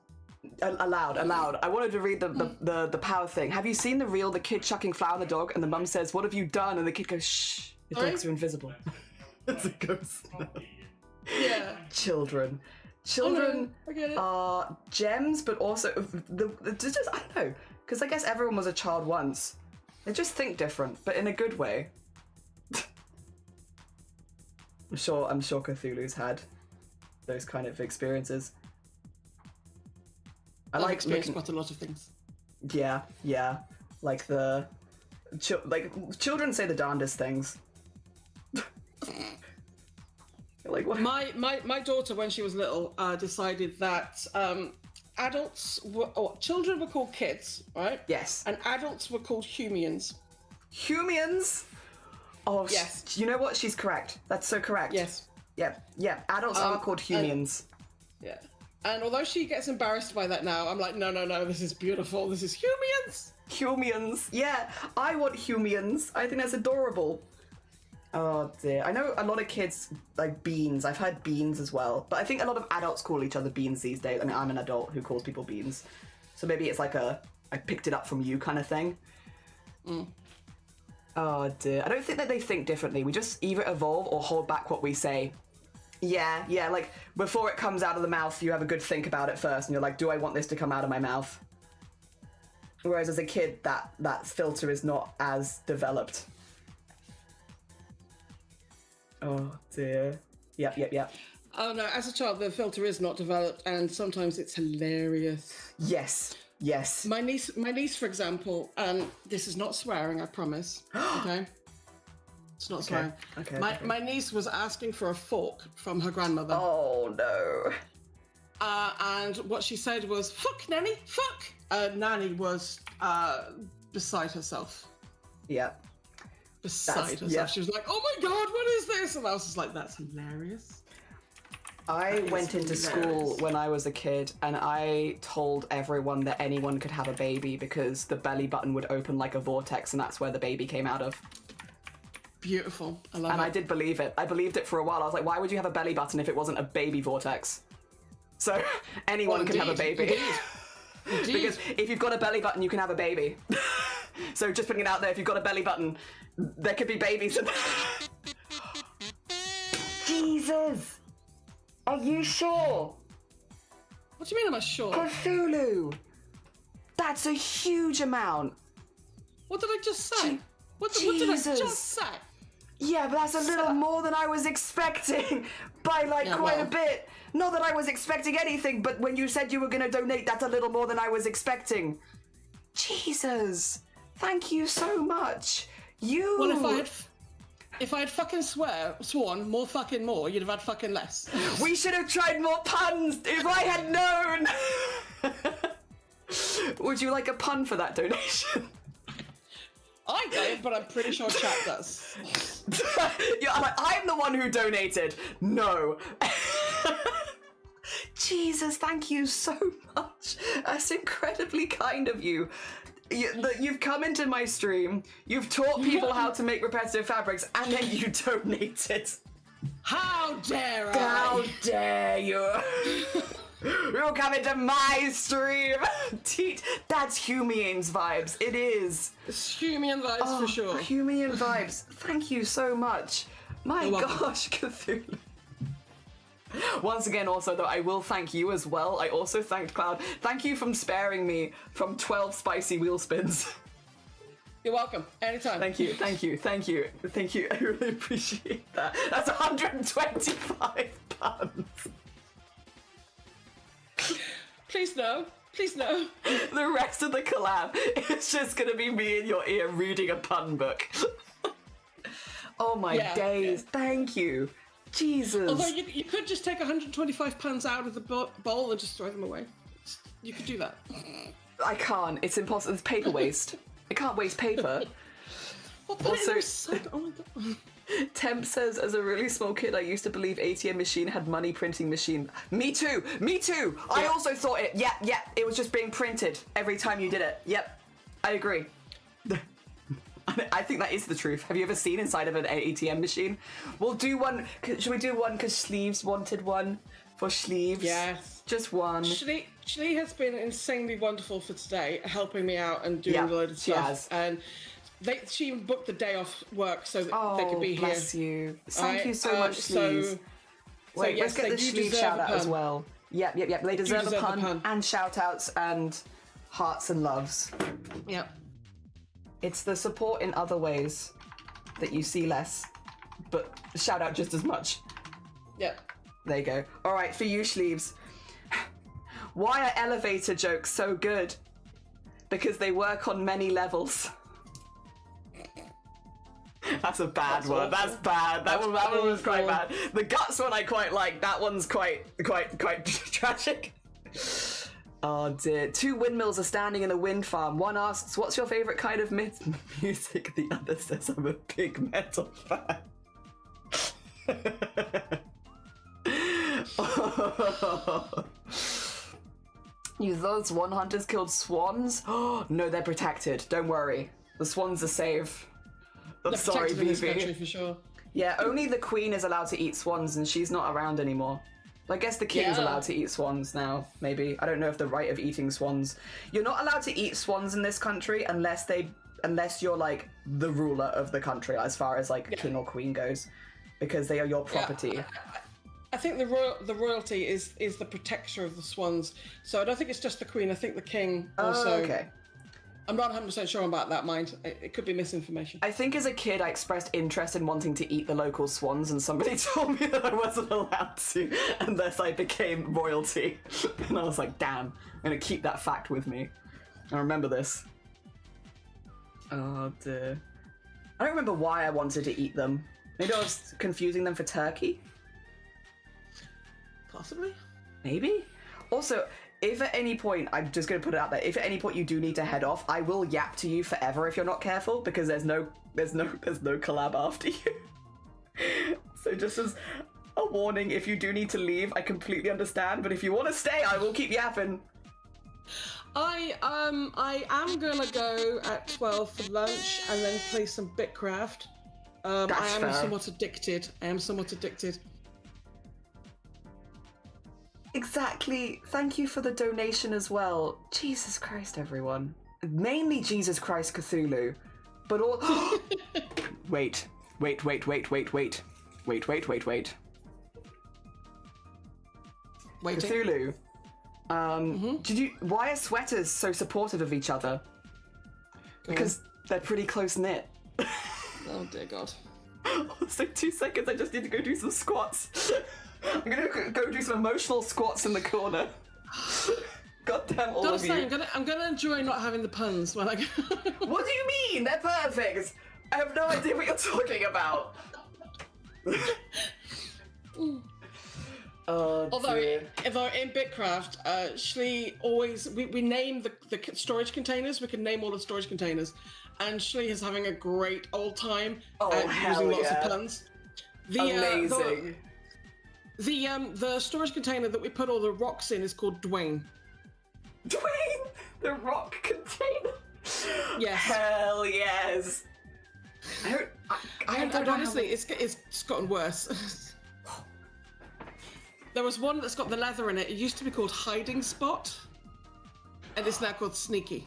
Allowed. I wanted to read the power thing. Have you seen the reel? The kid chucking flour at the dog, and the mum says, "What have you done?" And the kid goes, "Shh, the dogs are invisible." It's a ghost. Yeah. Children I get it. are gems, but also just I don't know, because I guess everyone was a child once. They just think different, but in a good way. I'm sure Cthulhu's had those kind of experiences. I I've like experienced looking. quite a lot of things. Yeah, like children say the darndest things. Like what? My daughter, when she was little, decided that children were called kids, right? Yes. And adults were called humians. Humians? Oh, Yes. You know what? She's correct. That's so correct. Yes. Yeah. Adults are called humians. Yeah. And although she gets embarrassed by that now, I'm like, no, this is beautiful. This is humians. Humians. Yeah, I want humians. I think that's adorable. Oh dear. I know a lot of kids like beans. I've heard beans as well. But I think a lot of adults call each other beans these days. I mean, I'm an adult who calls people beans. So maybe it's like I picked it up from you kind of thing. Oh dear. I don't think that they think differently. We just either evolve or hold back what we say. Yeah, like before it comes out of the mouth, you have a good think about it first and you're like, do I want this to come out of my mouth? Whereas as a kid, that filter is not as developed. Oh dear. Yep. Oh no, as a child, the filter is not developed, and sometimes it's hilarious. Yes. My niece, for example, this is not swearing, I promise. Okay. It's not swearing. Okay. My niece was asking for a fork from her grandmother. Oh no. And what she said was, "Fuck, Nanny, fuck!" Nanny was beside herself. Yeah. Beside herself. yeah. She was like, "Oh my god, what is this?" And I was just like, "That's hilarious." I went into hilarious. school when I was a kid and I told everyone that anyone could have a baby because the belly button would open like a vortex and that's where the baby came out of. Beautiful. I love it. And I did believe it. I believed it for a while. I was like, why would you have a belly button if it wasn't a baby vortex? So anyone can have a baby. Indeed. Because if you've got a belly button, you can have a baby. So just putting it out there, if you've got a belly button, there could be babies. Jesus! Are you sure? What do you mean, am I sure? Cthulhu! That's a huge amount. What did I just say? What did I Jesus. just say? Yeah, but that's a little more than I was expecting by quite a bit. Not that I was expecting anything, but when you said you were going to donate, that's a little more than I was expecting. Jesus, thank you so much. Well, if I had fucking sworn more, you'd have had fucking less. We should have tried more puns if I had known. Would you like a pun for that donation? I don't, but I'm pretty sure chat does. Yeah, I'm the one who donated. No. Jesus, thank you so much. That's incredibly kind of you. You've come into my stream, you've taught people how to make repetitive fabrics, and then you donated. How dare I? How dare you? You're coming to my stream! That's Humian's vibes. It is. It's Humian vibes for sure. Humian vibes. Thank you so much. My You're welcome. gosh, Cthulhu. Once again, also, though, I will thank you as well. I also thanked Cloud. Thank you for sparing me from 12 spicy wheel spins. You're welcome. Anytime. Thank you, thank you, thank you, thank you. I really appreciate that. That's 125 pounds. Please no. Please no. The rest of the collab is just gonna be me in your ear reading a pun book. Oh my days, thank you. Jesus. Although you could just take 125 pounds out of the bowl and just throw them away. You could do that. I can't. It's impossible. It's paper waste. I can't waste paper. Well, put it in the oh my god. Temp says, as a really small kid, I used to believe ATM machine had money printing machine. Me too. Me too. Yeah. I also thought it. Yeah. It was just being printed every time you did it. Yep. I agree. I think that is the truth. Have you ever seen inside of an ATM machine? We'll do one. Should we do one because Sleeves wanted one for Sleeves? Yes. Just one. Shlee has been insanely wonderful for today, helping me out and doing a load of stuff. And she even booked the day off work so that they could be here. Bless you. Thank you so much, Sleeves. Wait, let's get the Sleeves shout out as well. Yep. They deserve a pun and shout outs and hearts and loves. Yep. It's the support in other ways that you see less, but shout out just as much. Yep. There you go. All right, for you, Sleeves. Why are elevator jokes so good? Because they work on many levels. That's a bad one. That's bad. That one was quite bad. The guts one I quite like. That one's quite tragic. Oh dear. Two windmills are standing in a wind farm. One asks, what's your favourite kind of music? The other says, I'm a big metal fan. Those swan hunters killed swans? Oh, no, they're protected. Don't worry. The swans are safe. I'm sorry, in this country, Vivi. for sure. Yeah, only the queen is allowed to eat swans and she's not around anymore. I guess the king's allowed to eat swans now, maybe. I don't know if the right of eating swans. You're not allowed to eat swans in this country unless you're like the ruler of the country as far as like king or queen goes, because they are your property. Yeah. I think the royalty is the protector of the swans. So I don't think it's just the queen. I think the king also. Oh, okay. I'm not 100% sure about that, mind. It could be misinformation. I think as a kid I expressed interest in wanting to eat the local swans and somebody told me that I wasn't allowed to unless I became royalty. And I was like, damn, I'm gonna keep that fact with me. I remember this. Oh dear. I don't remember why I wanted to eat them. Maybe I was confusing them for turkey? Possibly. Maybe? Also, if at any point, I'm just going to put it out there, if at any point you do need to head off, I will yap to you forever if you're not careful, because there's no collab after you. So just as a warning, if you do need to leave, I completely understand, but if you want to stay, I will keep yapping. I am gonna go at 12 for lunch and then play some Bitcraft. I am somewhat addicted. Exactly. Thank you for the donation as well. Jesus Christ, everyone. Mainly Jesus Christ Cthulhu. But all... Wait. Cthulhu. Why are sweaters so supportive of each other? Because they're pretty close knit. Oh dear God. So 2 seconds, I just need to go do some squats. I'm gonna go do some emotional squats in the corner. God damn all of you. I'm gonna enjoy not having the puns when I go. What do you mean? They're perfect. I have no idea what you're talking about. Although in Bitcraft, Shlee always we name the storage containers. We can name all the storage containers, and Shlee is having a great old time using lots of puns. Amazing. The storage container that we put all the rocks in is called Dwayne. Dwayne, the rock container. Yes. Hell yes. I don't honestly, it's gotten worse. There was one that's got the leather in it. It used to be called Hiding Spot, and it's now called Sneaky.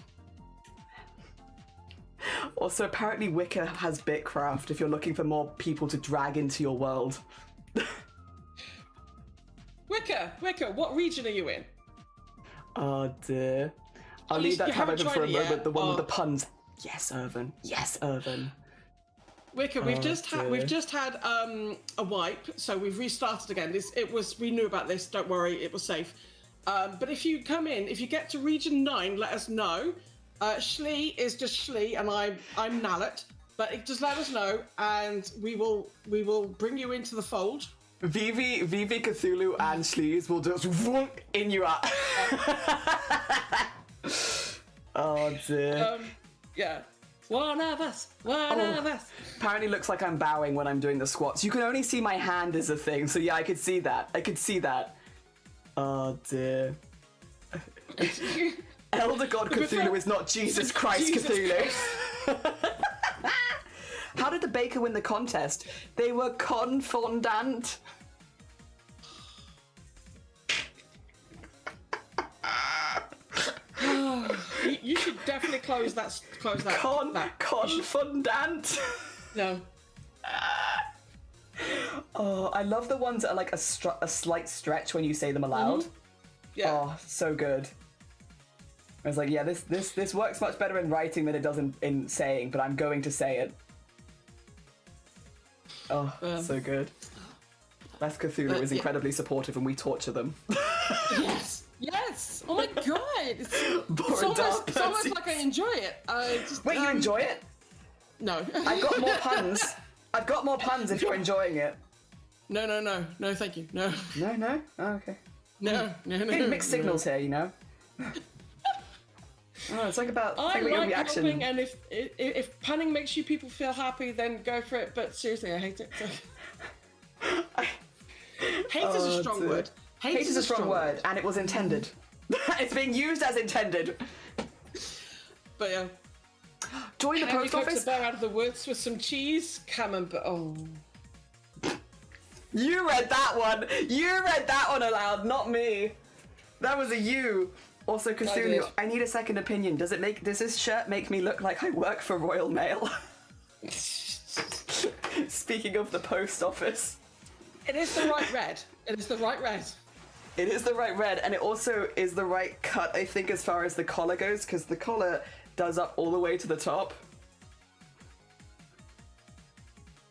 Also, apparently Wicker has Bitcraft if you're looking for more people to drag into your world. Wicker, what region are you in? Oh dear. I'll leave that tab open for a moment, yet? the one with the puns. Yes, Irvin. Yes, Irvin. Wicker, we've just had a wipe, so we've restarted again. We knew about this. Don't worry, it was safe. But if you come in, if you get to region 9, let us know. Shlee is just Shlee, and I'm Nallet. But just let us know, and we will bring you into the fold. Vivi, Cthulhu, and Sleeves will just in you out. Oh dear. Yeah. One of us. Apparently looks like I'm bowing when I'm doing the squats. You can only see my hand as a thing, so yeah, I could see that. Oh dear. Elder God Cthulhu is not Jesus Christ Cthulhu. How did the baker win the contest? They were confondant. You should definitely close that. Confondant. No. Oh, I love the ones that are like a slight stretch when you say them aloud. Mm-hmm. Yeah. Oh, so good. I was like, yeah, this works much better in writing than it does in saying, but I'm going to say it. Oh, so good. Les Cthulhu is incredibly supportive, and we torture them. Yes. Oh my god. It's almost like I enjoy it. Wait, you enjoy it? No. I've got more puns. I've got more puns if you're enjoying it. No, thank you. No. No? Oh, okay. No. Mixed signals here, you know? Oh, it's like about your reaction. Helping, and if punning makes you people feel happy, then go for it. But seriously, I hate it. Hate is a strong word. Hate is a strong word, and it was intended. It's being used as intended. But yeah. Join the post office. A bear out of the woods with some cheese. Camembert. Oh. You read that one. You read that one aloud, not me. That was a you. Also, Cthulhu, I need a second opinion. Does this shirt make me look like I work for Royal Mail? Speaking of the post office. It is the right red. It is the right red, and it also is the right cut, I think, as far as the collar goes, because the collar does up all the way to the top.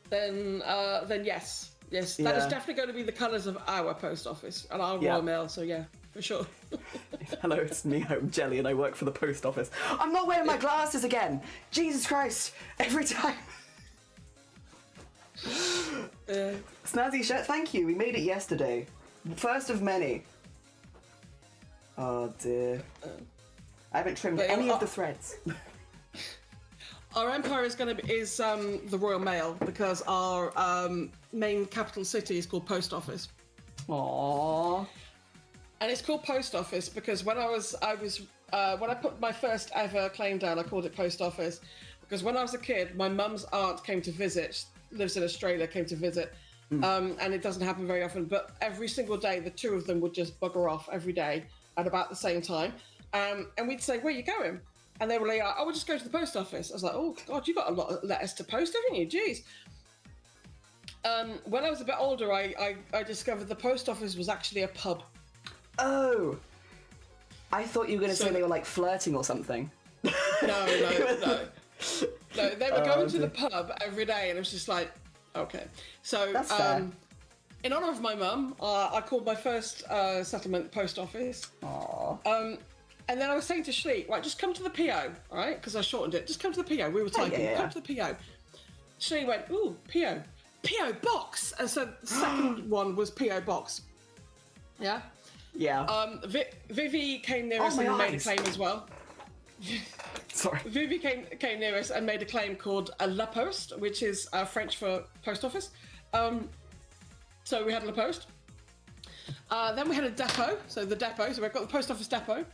Then yes. Yes, that is definitely going to be the colours of our post office and our Royal Mail, so yeah, for sure. Hello, it's me, I'm Jelly, and I work for the post office. I'm not wearing my glasses again! Jesus Christ! Every time! Snazzy shirt, thank you, we made it yesterday. First of many. Oh dear. I haven't trimmed any of the threads. Our empire is the Royal Mail, because our main capital city is called Post Office. Aww. And it's called Post Office because when I put my first ever claim down, I called it Post Office because when I was a kid, my mum's aunt came to visit, lives in Australia, came to visit, and it doesn't happen very often, but every single day, the two of them would just bugger off every day at about the same time. And we'd say, where are you going? And they were like, oh, we'll just go to the post office. I was like, oh, God, you've got a lot of letters to post, haven't you? Jeez. When I was a bit older, I discovered the post office was actually a pub. Oh. I thought you were going to say they were, like, flirting or something. No, they were going to the pub every day, and it was just like, okay. So, that's fair. In honour of my mum, I called my first settlement post office. Aww. And then I was saying to Shlee, right, just come to the PO, all right? Because I shortened it. Just come to the PO. We were typing, come to the PO. Shlee went, ooh, PO. PO box. And so the second one was PO box. Yeah? Yeah. Vivi came near us and made a claim as well. Sorry. Vivi came near us and made a claim called a La Poste, which is French for post office. So we had La Poste. Then we had a depot. So the depot. So we've got the post office depot.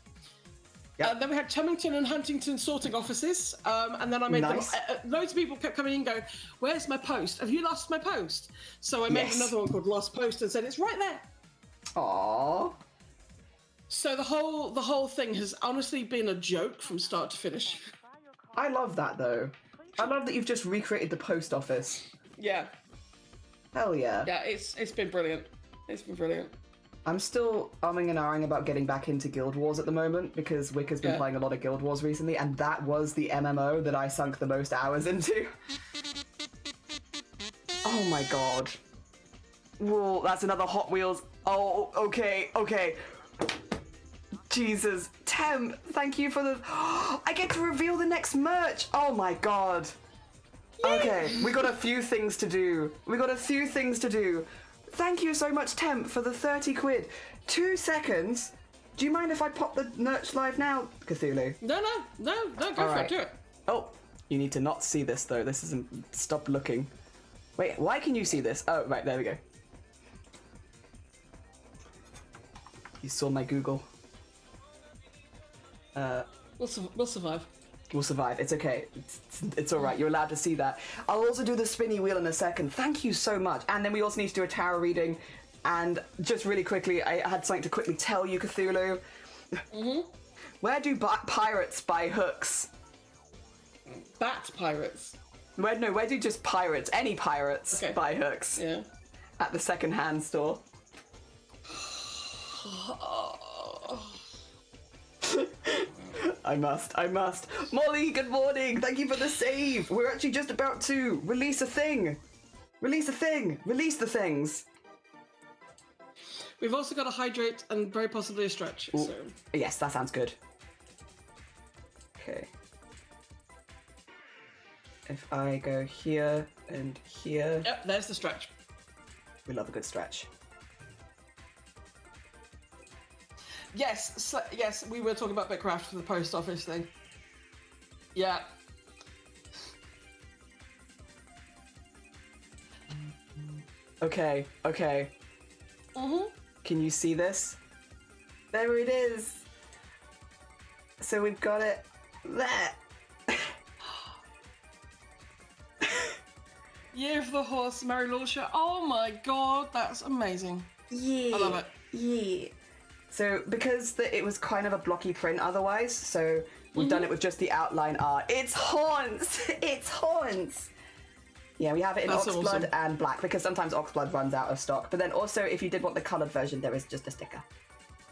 Yep. Then we had Chumington and Huntington sorting offices, and then I made them. Loads of people kept coming in going, "Where's my post? Have you lost my post?" So I made another one called Lost Post and said, "It's right there." Aww. So the whole thing has honestly been a joke from start to finish. I love that though. I love that you've just recreated the post office. Yeah. Hell yeah. Yeah, it's been brilliant. It's been brilliant. I'm still umming and ahhing about getting back into Guild Wars at the moment because Wick has been playing a lot of Guild Wars recently, and that was the MMO that I sunk the most hours into. Oh my god. Whoa, that's another Hot Wheels. Oh, okay. Jesus. Tem, thank you for the... I get to reveal the next merch. Oh my god. Okay, we got a few things to do. Thank you so much, Temp, for the 30 quid. 2 seconds. Do you mind if I pop the merch live now, Cthulhu? No, go for it, do it. Oh, you need to not see this, though. This isn't... Stop looking. Wait, why can you see this? Oh, right, there we go. You saw my Google. We'll survive. We'll survive. It's okay. It's all right. You're allowed to see that. I'll also do the spinny wheel in a second. Thank you so much. And then we also need to do a tarot reading. And just really quickly, I had something to quickly tell you, Cthulhu. Mm-hmm. Where do pirates buy hooks? Bat pirates. Where do just pirates, any pirates, buy hooks? Yeah. At the second-hand store. I must. Molly, good morning. Thank you for the save. We're actually just about to release a thing. Release the things. We've also got a hydrate and very possibly a stretch. Ooh. So. Yes, that sounds good. Okay. If I go here and here. Yep, there's the stretch. We love a good stretch. Yes, we were talking about BitCraft for the post office thing. Yeah. Okay. Mm-hmm. Can you see this? There it is. So we've got it there. Year of the Horse, Mary Lauscher. Oh my god, that's amazing. Yeah. I love it. Yeah. So because it was kind of a blocky print otherwise, so we've done it with just the outline art. It's haunts! It's haunts! Yeah, we have it in That's Oxblood awesome. and black, because sometimes Oxblood runs out of stock. But then also, if you did want the coloured version, there is just a sticker.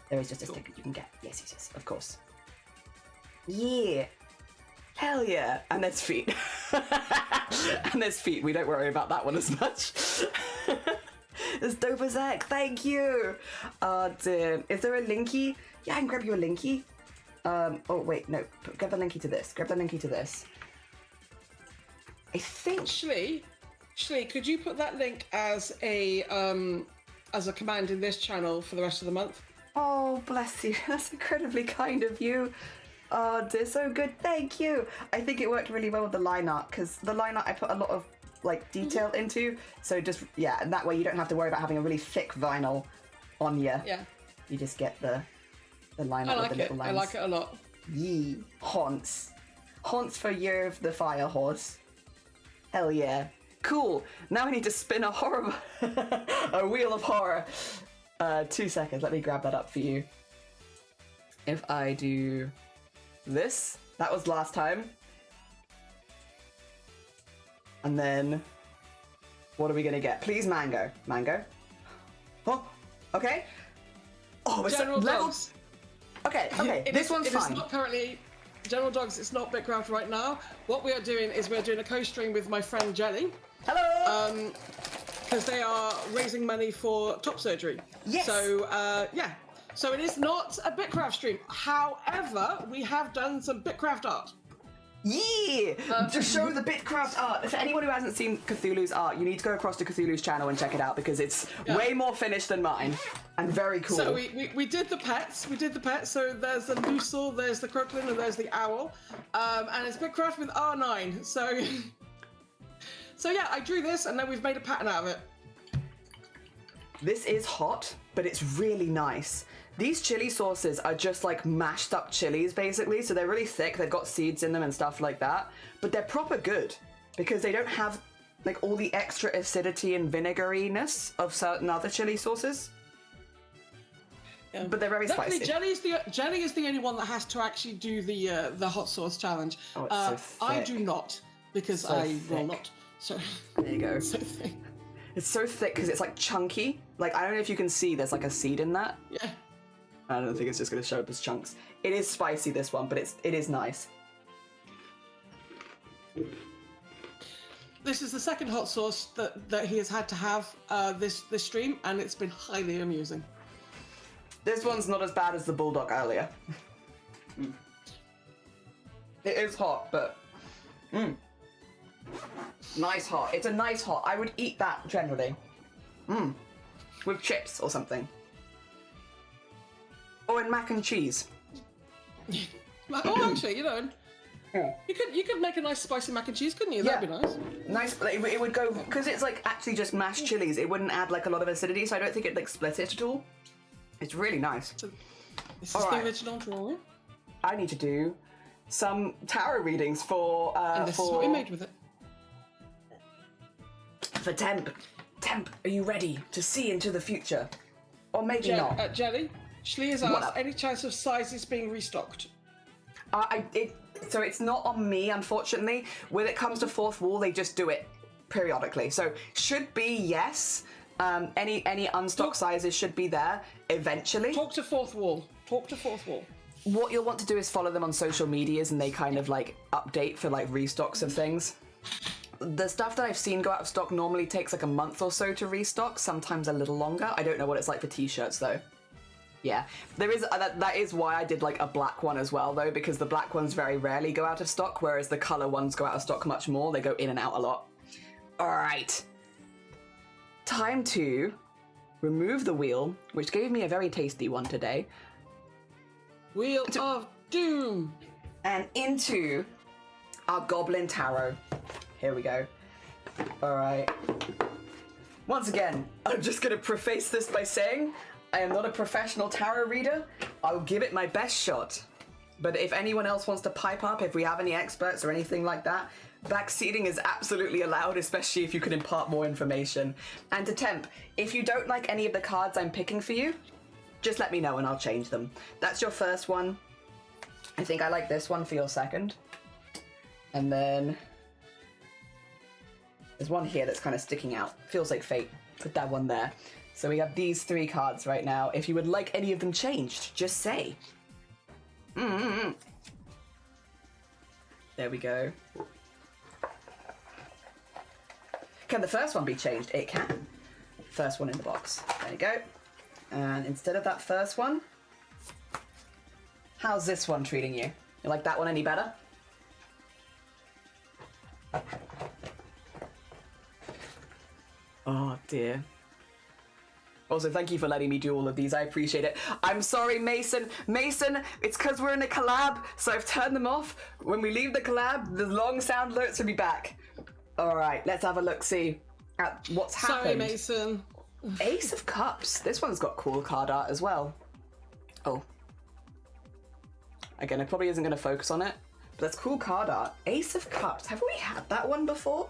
There is just a sticker you can get. Yes, of course. Yeah. Hell yeah. And there's feet. And there's feet. We don't worry about that one as much. It's dope as heck. Thank you. Dear. Is there a linky? Yeah, I can grab you a linky. Oh, wait, no. Grab the linky to this. I think... Shlee, could you put that link as a command in this channel for the rest of the month? Oh, bless you. That's incredibly kind of you. Oh, dear, so good. Thank you. I think it worked really well with the line art, because the line art I put a lot of detail into. So just, yeah, and that way you don't have to worry about having a really thick vinyl on you. Yeah. You just get the line art with the little lines. I like it a lot. Yee. Haunts. Haunts for Year of the Fire Horse. Hell yeah. Cool. Now I need to spin a horror... a wheel of horror. 2 seconds. Let me grab that up for you. If I do this, that was last time. And then, what are we gonna get? Please, mango. Mango. Oh, okay. Oh, it's General level... Dogs. Okay. This one's fine. It's not currently General Dogs. It's not BitCraft right now. What we are doing is we're doing a co-stream with my friend Jelly. Hello. Because they are raising money for top surgery. Yes. So yeah. So it is not a BitCraft stream. However, we have done some BitCraft art. Yeah! To show the BitCraft art. For anyone who hasn't seen Cthulhu's art, you need to go across to Cthulhu's channel and check it out because it's way more finished than mine and very cool. So we did the pets. So there's the Lucille, there's the Crocodile, and there's the Owl. And it's BitCraft with R9. So yeah, I drew this and then we've made a pattern out of it. This is hot, but it's really nice. These chili sauces are just like mashed up chilies, basically. So they're really thick. They've got seeds in them and stuff like that. But they're proper good because they don't have like all the extra acidity and vinegariness of certain other chili sauces. but they're very Luckily, spicy. Jelly is the only one that has to actually do the hot sauce challenge. Oh, it's so I thick. do not because So I will thick. not. So There you go. so thick. It's so thick because it's like chunky. Like, I don't know if you can see, there's like a seed in that. Yeah. I don't think it's just going to show up as chunks. It is spicy, this one, but it is nice. This is the second hot sauce that he has had to have this stream, and it's been highly amusing. This one's not as bad as the bulldog earlier. It is hot, but nice hot. It's a nice hot. I would eat that generally. With chips or something. Or in mac and cheese. Oh, actually, you could make a nice spicy mac and cheese, couldn't you? That'd be nice. Nice. It would go because it's like actually just mashed chilies. It wouldn't add like a lot of acidity, so I don't think it'd like split it at all. It's really nice. So, this is All the right. original drawing, I need to do some tarot readings for and this is what we made with it. for Temp. Temp, are you ready to see into the future? Or maybe not. Jelly, Shlee has What asked, up? any chance of sizes being restocked? So it's not on me, unfortunately. When it comes to fourth wall, they just do it periodically. So should be yes. Any unstocked sizes should be there eventually. Talk to fourth wall. What you'll want to do is follow them on social medias, and they kind of like update for like restocks of things. The stuff that I've seen go out of stock normally takes like a month or so to restock, sometimes a little longer. I don't know what it's like for t-shirts though. Yeah, there is that is why I did like a black one as well though, because the black ones very rarely go out of stock, whereas the color ones go out of stock much more. They go in and out a lot. All right, time to remove the wheel, which gave me a very tasty one today, Wheel of Doom. and into our Goblin Tarot. Here we go. All right. Once again, I'm just going to preface this by saying I am not a professional tarot reader. I'll give it my best shot. But if anyone else wants to pipe up, if we have any experts or anything like that, backseating is absolutely allowed, especially if you can impart more information. And to Temp, if you don't like any of the cards I'm picking for you, just let me know and I'll change them. That's your first one. I think I like this one for your second. And then there's one here that's kind of sticking out. Feels like fate. Put that one there. So we have these three cards right now. If you would like any of them changed, just say. There we go. Can the first one be changed? It can. First one in the box. There you go. And instead of that first one, how's this one treating you? You like that one any better? Oh dear. Also, thank you for letting me do all of these. I appreciate it. I'm sorry, Mason. Mason, it's because we're in a collab, so I've turned them off. When we leave the collab, the long sound alerts will be back. All right, let's have a look-see at what's happened. Sorry, Mason. Ace of Cups. This one's got cool card art as well. Oh. Again, it probably isn't going to focus on it, but that's cool card art. Ace of Cups. Have we had that one before?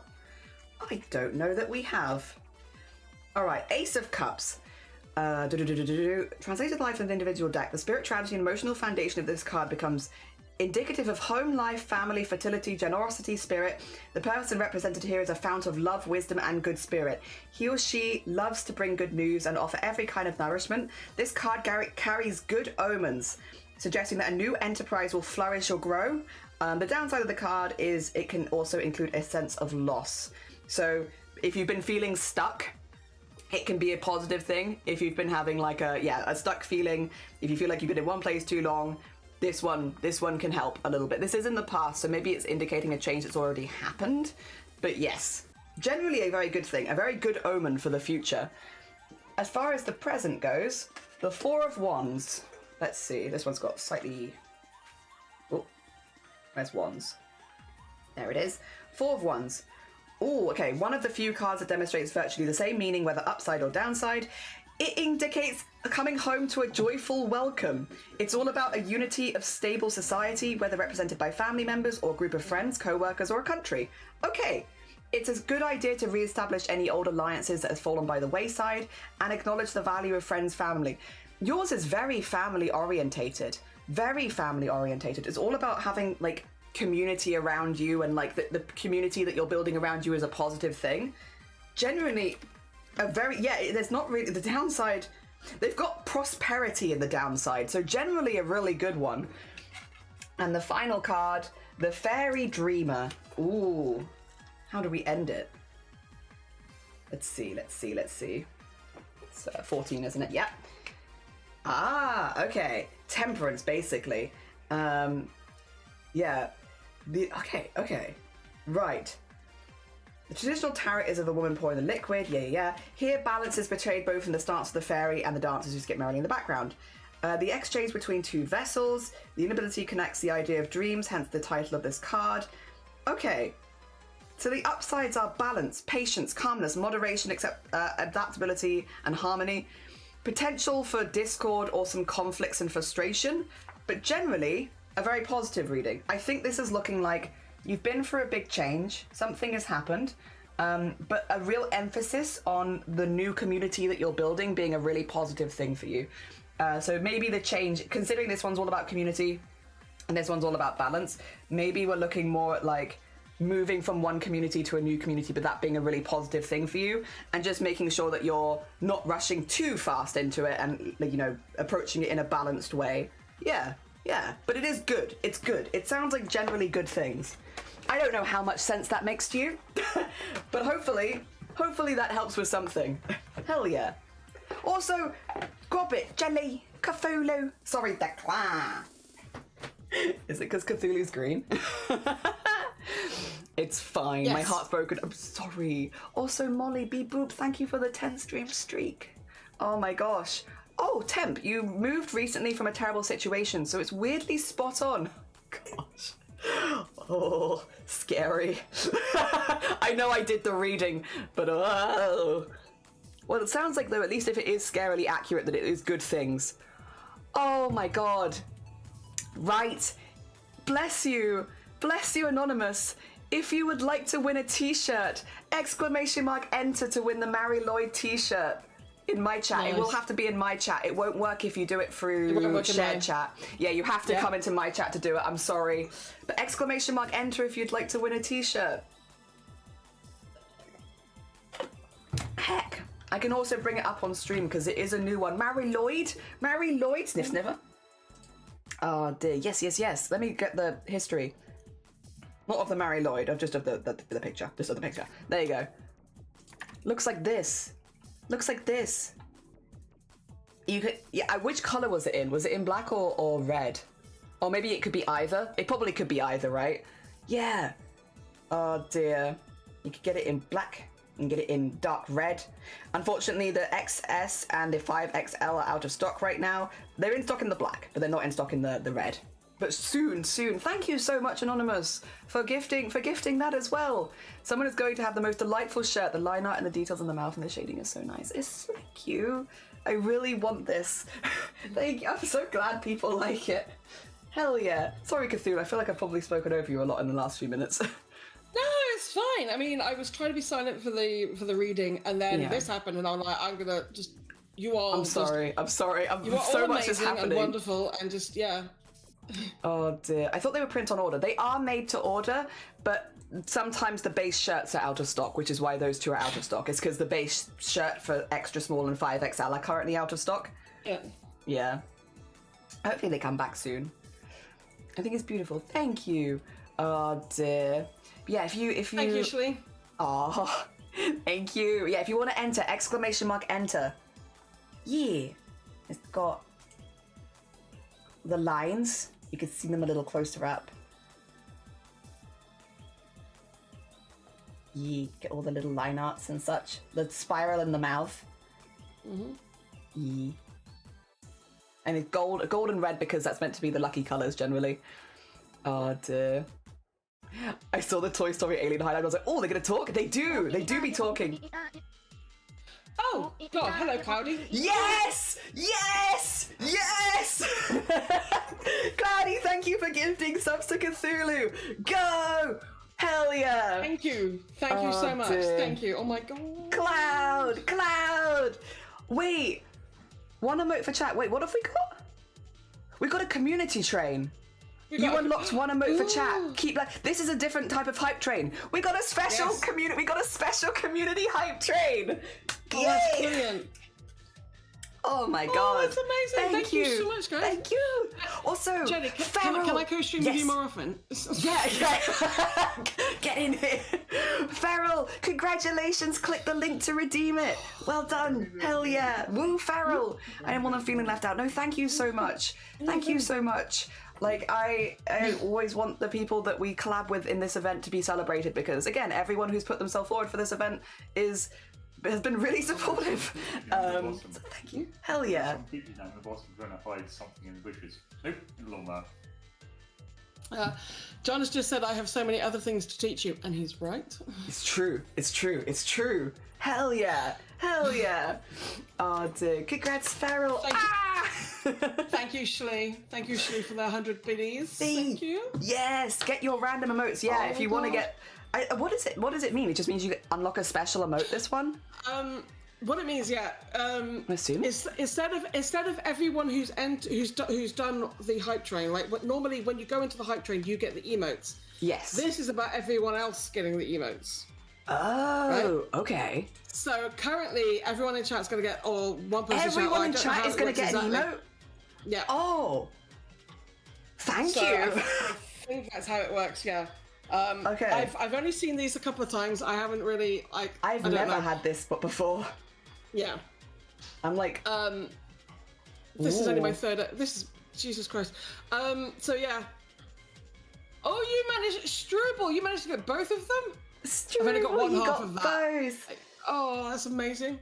I don't know that we have. All right, Ace of Cups. Translated life of an individual deck. The spirituality and emotional foundation of this card becomes indicative of home life, family, fertility, generosity, spirit. The person represented here is a fount of love, wisdom, and good spirit. He or she loves to bring good news and offer every kind of nourishment. This card carries good omens, suggesting that a new enterprise will flourish or grow. The downside of the card is it can also include a sense of loss. So if you've been feeling stuck, it can be a positive thing. If you've been having like a stuck feeling, if you feel like you've been in one place too long, this one can help a little bit. This is in the past, so maybe it's indicating a change that's already happened. But yes, generally a very good thing, a very good omen for the future. As far as the present goes, the Four of Wands. Let's see, this one's got slightly... Oh, where's Wands? There it is. Four of Wands. Oh, okay, one of the few cards that demonstrates virtually the same meaning, whether upside or downside. It indicates coming home to a joyful welcome. It's all about a unity of stable society, whether represented by family members or a group of friends, co-workers, or a country. Okay, it's a good idea to re-establish any old alliances that have fallen by the wayside and acknowledge the value of friends' family. yours is very family orientated. Very family orientated. It's all about having like community around you, and like the community that you're building around you is a positive thing. Generally, there's not really the downside. They've got prosperity in the downside, so generally a really good one. And the final card, the Fairy Dreamer. Ooh, how do we end it? Let's see. It's 14, isn't it? Yep. Ah, okay. Temperance, basically. Yeah. Okay. Right. The traditional tarot is of a woman pouring the liquid. Yeah. Here, balance is portrayed both in the stance of the fairy and the dancers who skip merrily in the background. The exchange between two vessels. The inability connects the idea of dreams, hence the title of this card. Okay. So the upsides are balance, patience, calmness, moderation, adaptability, and harmony. Potential for discord or some conflicts and frustration, but generally a very positive reading. I think this is looking like you've been through a big change, something has happened, but a real emphasis on the new community that you're building being a really positive thing for you. So maybe the change, considering this one's all about community and this one's all about balance, maybe we're looking more at like moving from one community to a new community, but that being a really positive thing for you, and just making sure that you're not rushing too fast into it and, you know, approaching it in a balanced way. Yeah, but it is good. It's good. It sounds like generally good things. I don't know how much sense that makes to you, but hopefully that helps with something. Hell yeah. Also, Gobbit, Jelly, Cthulhu. Sorry, Declan. Is it because Cthulhu's green? It's fine. Yes. My heart's broken. I'm sorry. Also, Molly B. Boop, thank you for the 10 stream streak. Oh my gosh. Oh, Temp, you moved recently from a terrible situation, so it's weirdly spot on. Gosh. Oh, scary. I know I did the reading, but oh. Well, it sounds like, though, at least if it is scarily accurate, that it is good things. Oh my god. Right. Bless you, Anonymous. If you would like to win a t-shirt, ! Enter to win the Mary Lloyd t-shirt in my chat. Nice. It will have to be in my chat. It won't work if you do it through shared chat. Yeah, you have to come into my chat to do it. I'm sorry. But ! Enter if you'd like to win a t-shirt. Heck. I can also bring it up on stream because it is a new one. Mary Lloyd, Sniff Sniffer. Oh dear, yes. Let me get the history. Not of the Mary Lloyd, of just of the picture. Just of the picture. There you go. Looks like this. You could, which color was it in? Was it in black or red? Or maybe it could be either. It probably could be either, right? Yeah. Oh dear. You could get it in black and get it in dark red. Unfortunately, the XS and the 5XL are out of stock right now. They're in stock in the black, but they're not in stock in the red. But soon. Thank you so much, Anonymous, for gifting that as well. Someone is going to have the most delightful shirt. The line art and the details on the mouth and the shading is so nice. It's so cute. I really want this. Thank you. I'm so glad people like it. Hell yeah. Sorry, Cthulhu. I feel like I've probably spoken over you a lot in the last few minutes. No, it's fine. I mean, I was trying to be silent for the reading, and then this happened, and I'm like, I'm gonna just. You are. I'm sorry. You are so all much is amazing happening. And wonderful, and just Oh dear. I thought they were print on order. They are made to order, but sometimes the base shirts are out of stock, which is why those two are out of stock. It's because the base shirt for extra small and 5XL are currently out of stock. Yeah. Hopefully they come back soon. I think it's beautiful. Thank you. Oh dear. Yeah, if you Thank you, Shlee. Oh, thank you. Yeah, if you want to enter, ! Enter. Yeah. It's got the lines. You can see them a little closer up. Yeah, get all the little line arts and such. The spiral in the mouth. Yeah. And it's gold and red because that's meant to be the lucky colours generally. Oh dear. I saw the Toy Story alien highlight. I was like, oh, they're gonna talk? They do be talking. Oh, God, hello, Cloudy. Yes! Cloudy, thank you for gifting subs to Cthulhu. Go! Hell yeah! Thank you so much. Dear. Thank you. Oh my God. Cloud! Wait, 1 emote for chat. Wait, what have we got? We got a community train. You unlocked 1 emote for chat. Keep like this is a different type of hype train. We got a special community. We got a special community hype train. Oh, that's brilliant. Oh my god. Oh, that's amazing. Thank you so much, guys. Thank you. Also, Jenny, can I co-stream with you more often? Yeah. Get in here. Farrell, congratulations. Click the link to redeem it. Well done. Hell yeah. Woo, Farrell. I didn't want them feeling left out. No, thank you so much. Thank you so much. Like, I always want the people that we collab with in this event to be celebrated because, again, everyone who's put themselves forward for this event has been really supportive. So thank you. Hell yeah. Some people down the bottom trying to hide something in the bushes. Nope, along that. John has just said, I have so many other things to teach you, and he's right. It's true. It's true. It's true. Hell yeah. Hell yeah. Oh, dear. Congrats, Farrell. Thank you, Shlee. Thank you, Shlee, for the 100 biddies. Thank you. Yes. Get your random emotes. Yeah, if you want to get... what does it mean? It just means you unlock a special emote this one? What it means, I assume is instead of everyone who's done the hype train, like normally when you go into the hype train, you get the emotes. Yes. This is about everyone else getting the emotes. Oh, right? Okay. So currently, everyone in chat's going to get, or one person. Everyone in chat is going to get an emote. Yeah. Oh. Thank you. I think that's how it works. Yeah. Okay. I've only seen these a couple of times. I haven't really. I've never had this before. Yeah. I'm like. This is only my third. This is Jesus Christ. So yeah. Oh, you managed, Struble. You managed to get both of them. Struble, I've only got one you half got of that. Both. Oh, that's amazing.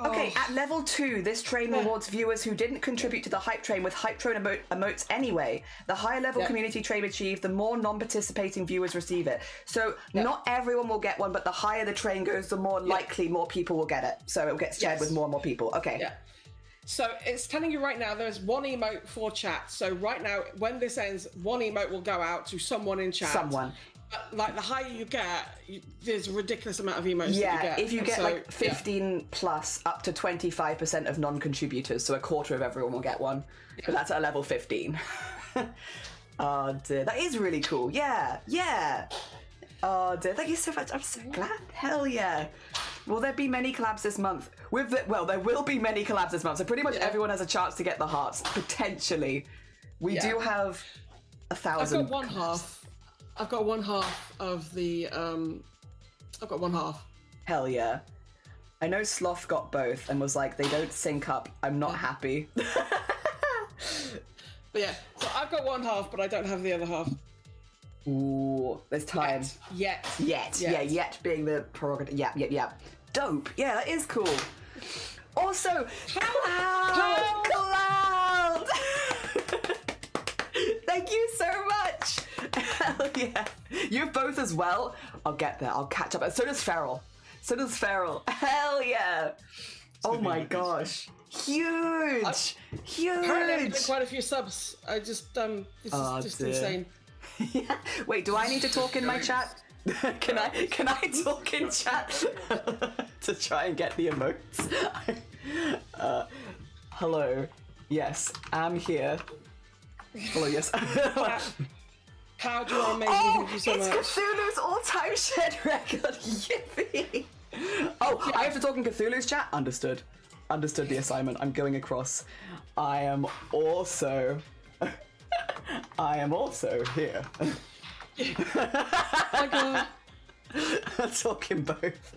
Okay, at level 2, this train rewards viewers who didn't contribute to the hype train with hype train emotes anyway. The higher level community train achieved, the more non-participating viewers receive it. So not everyone will get one, but the higher the train goes, the more likely more people will get it. So it will get shared with more and more people. Okay. Yeah. So it's telling you right now there's 1 emote for chat. So right now, when this ends, 1 emote will go out to someone in chat. Someone. Like the higher you get, there's a ridiculous amount of emotes that you get. If you get like 15 plus up to 25% of non-contributors, so a quarter of everyone will get one. But that's at level 15. Oh dear, that is really cool. Yeah. Oh dear, thank you so much. I'm so glad. Hell yeah. Will there be many collabs this month? Well, there will be many collabs this month, so pretty much everyone has a chance to get the hearts, potentially. We do have 1,000. I've got one half. I've got one half of the, I've got one half. Hell yeah. I know Sloth got both and was like, they don't sync up. I'm not happy. But yeah, so I've got one half, but I don't have the other half. Ooh, there's time. Yet. Yeah, yet being the prerogative. Yeah. Dope. Yeah, that is cool. Also, Cloud! Thank you so much. Hell yeah. You both as well. I'll get there. I'll catch up. So does Farrell. Hell yeah. Oh my gosh. Huge. Apparently I've been quite a few subs. I just, this is just insane. Yeah. Wait, do I need to talk in my chat? Can I talk in chat to try and get the emotes? Hello. Yes, I'm here. Hello, yes. Cloud, you're amazing. Thank you so much. It's Cthulhu's all-time shared record. Yippee! Oh, I have to talk in Cthulhu's chat? Understood the assignment. I'm going across. I am also here. Oh my god. Talking both.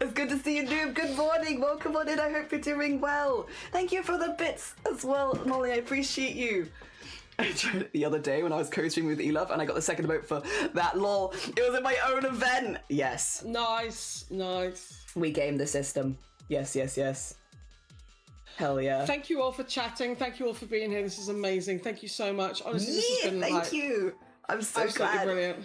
It's good to see you, Noob. Good morning. Welcome on in. I hope you're doing well. Thank you for the bits as well, Molly. I appreciate you. I tried it the other day when I was co-streaming with Elove and I got the second vote for that lol. It was in my own event. Yes. Nice. We gamed the system. Yes. Hell yeah. Thank you all for chatting. Thank you all for being here. This is amazing. Thank you so much. Honestly, this has been thank you. I'm so absolutely glad. Brilliant.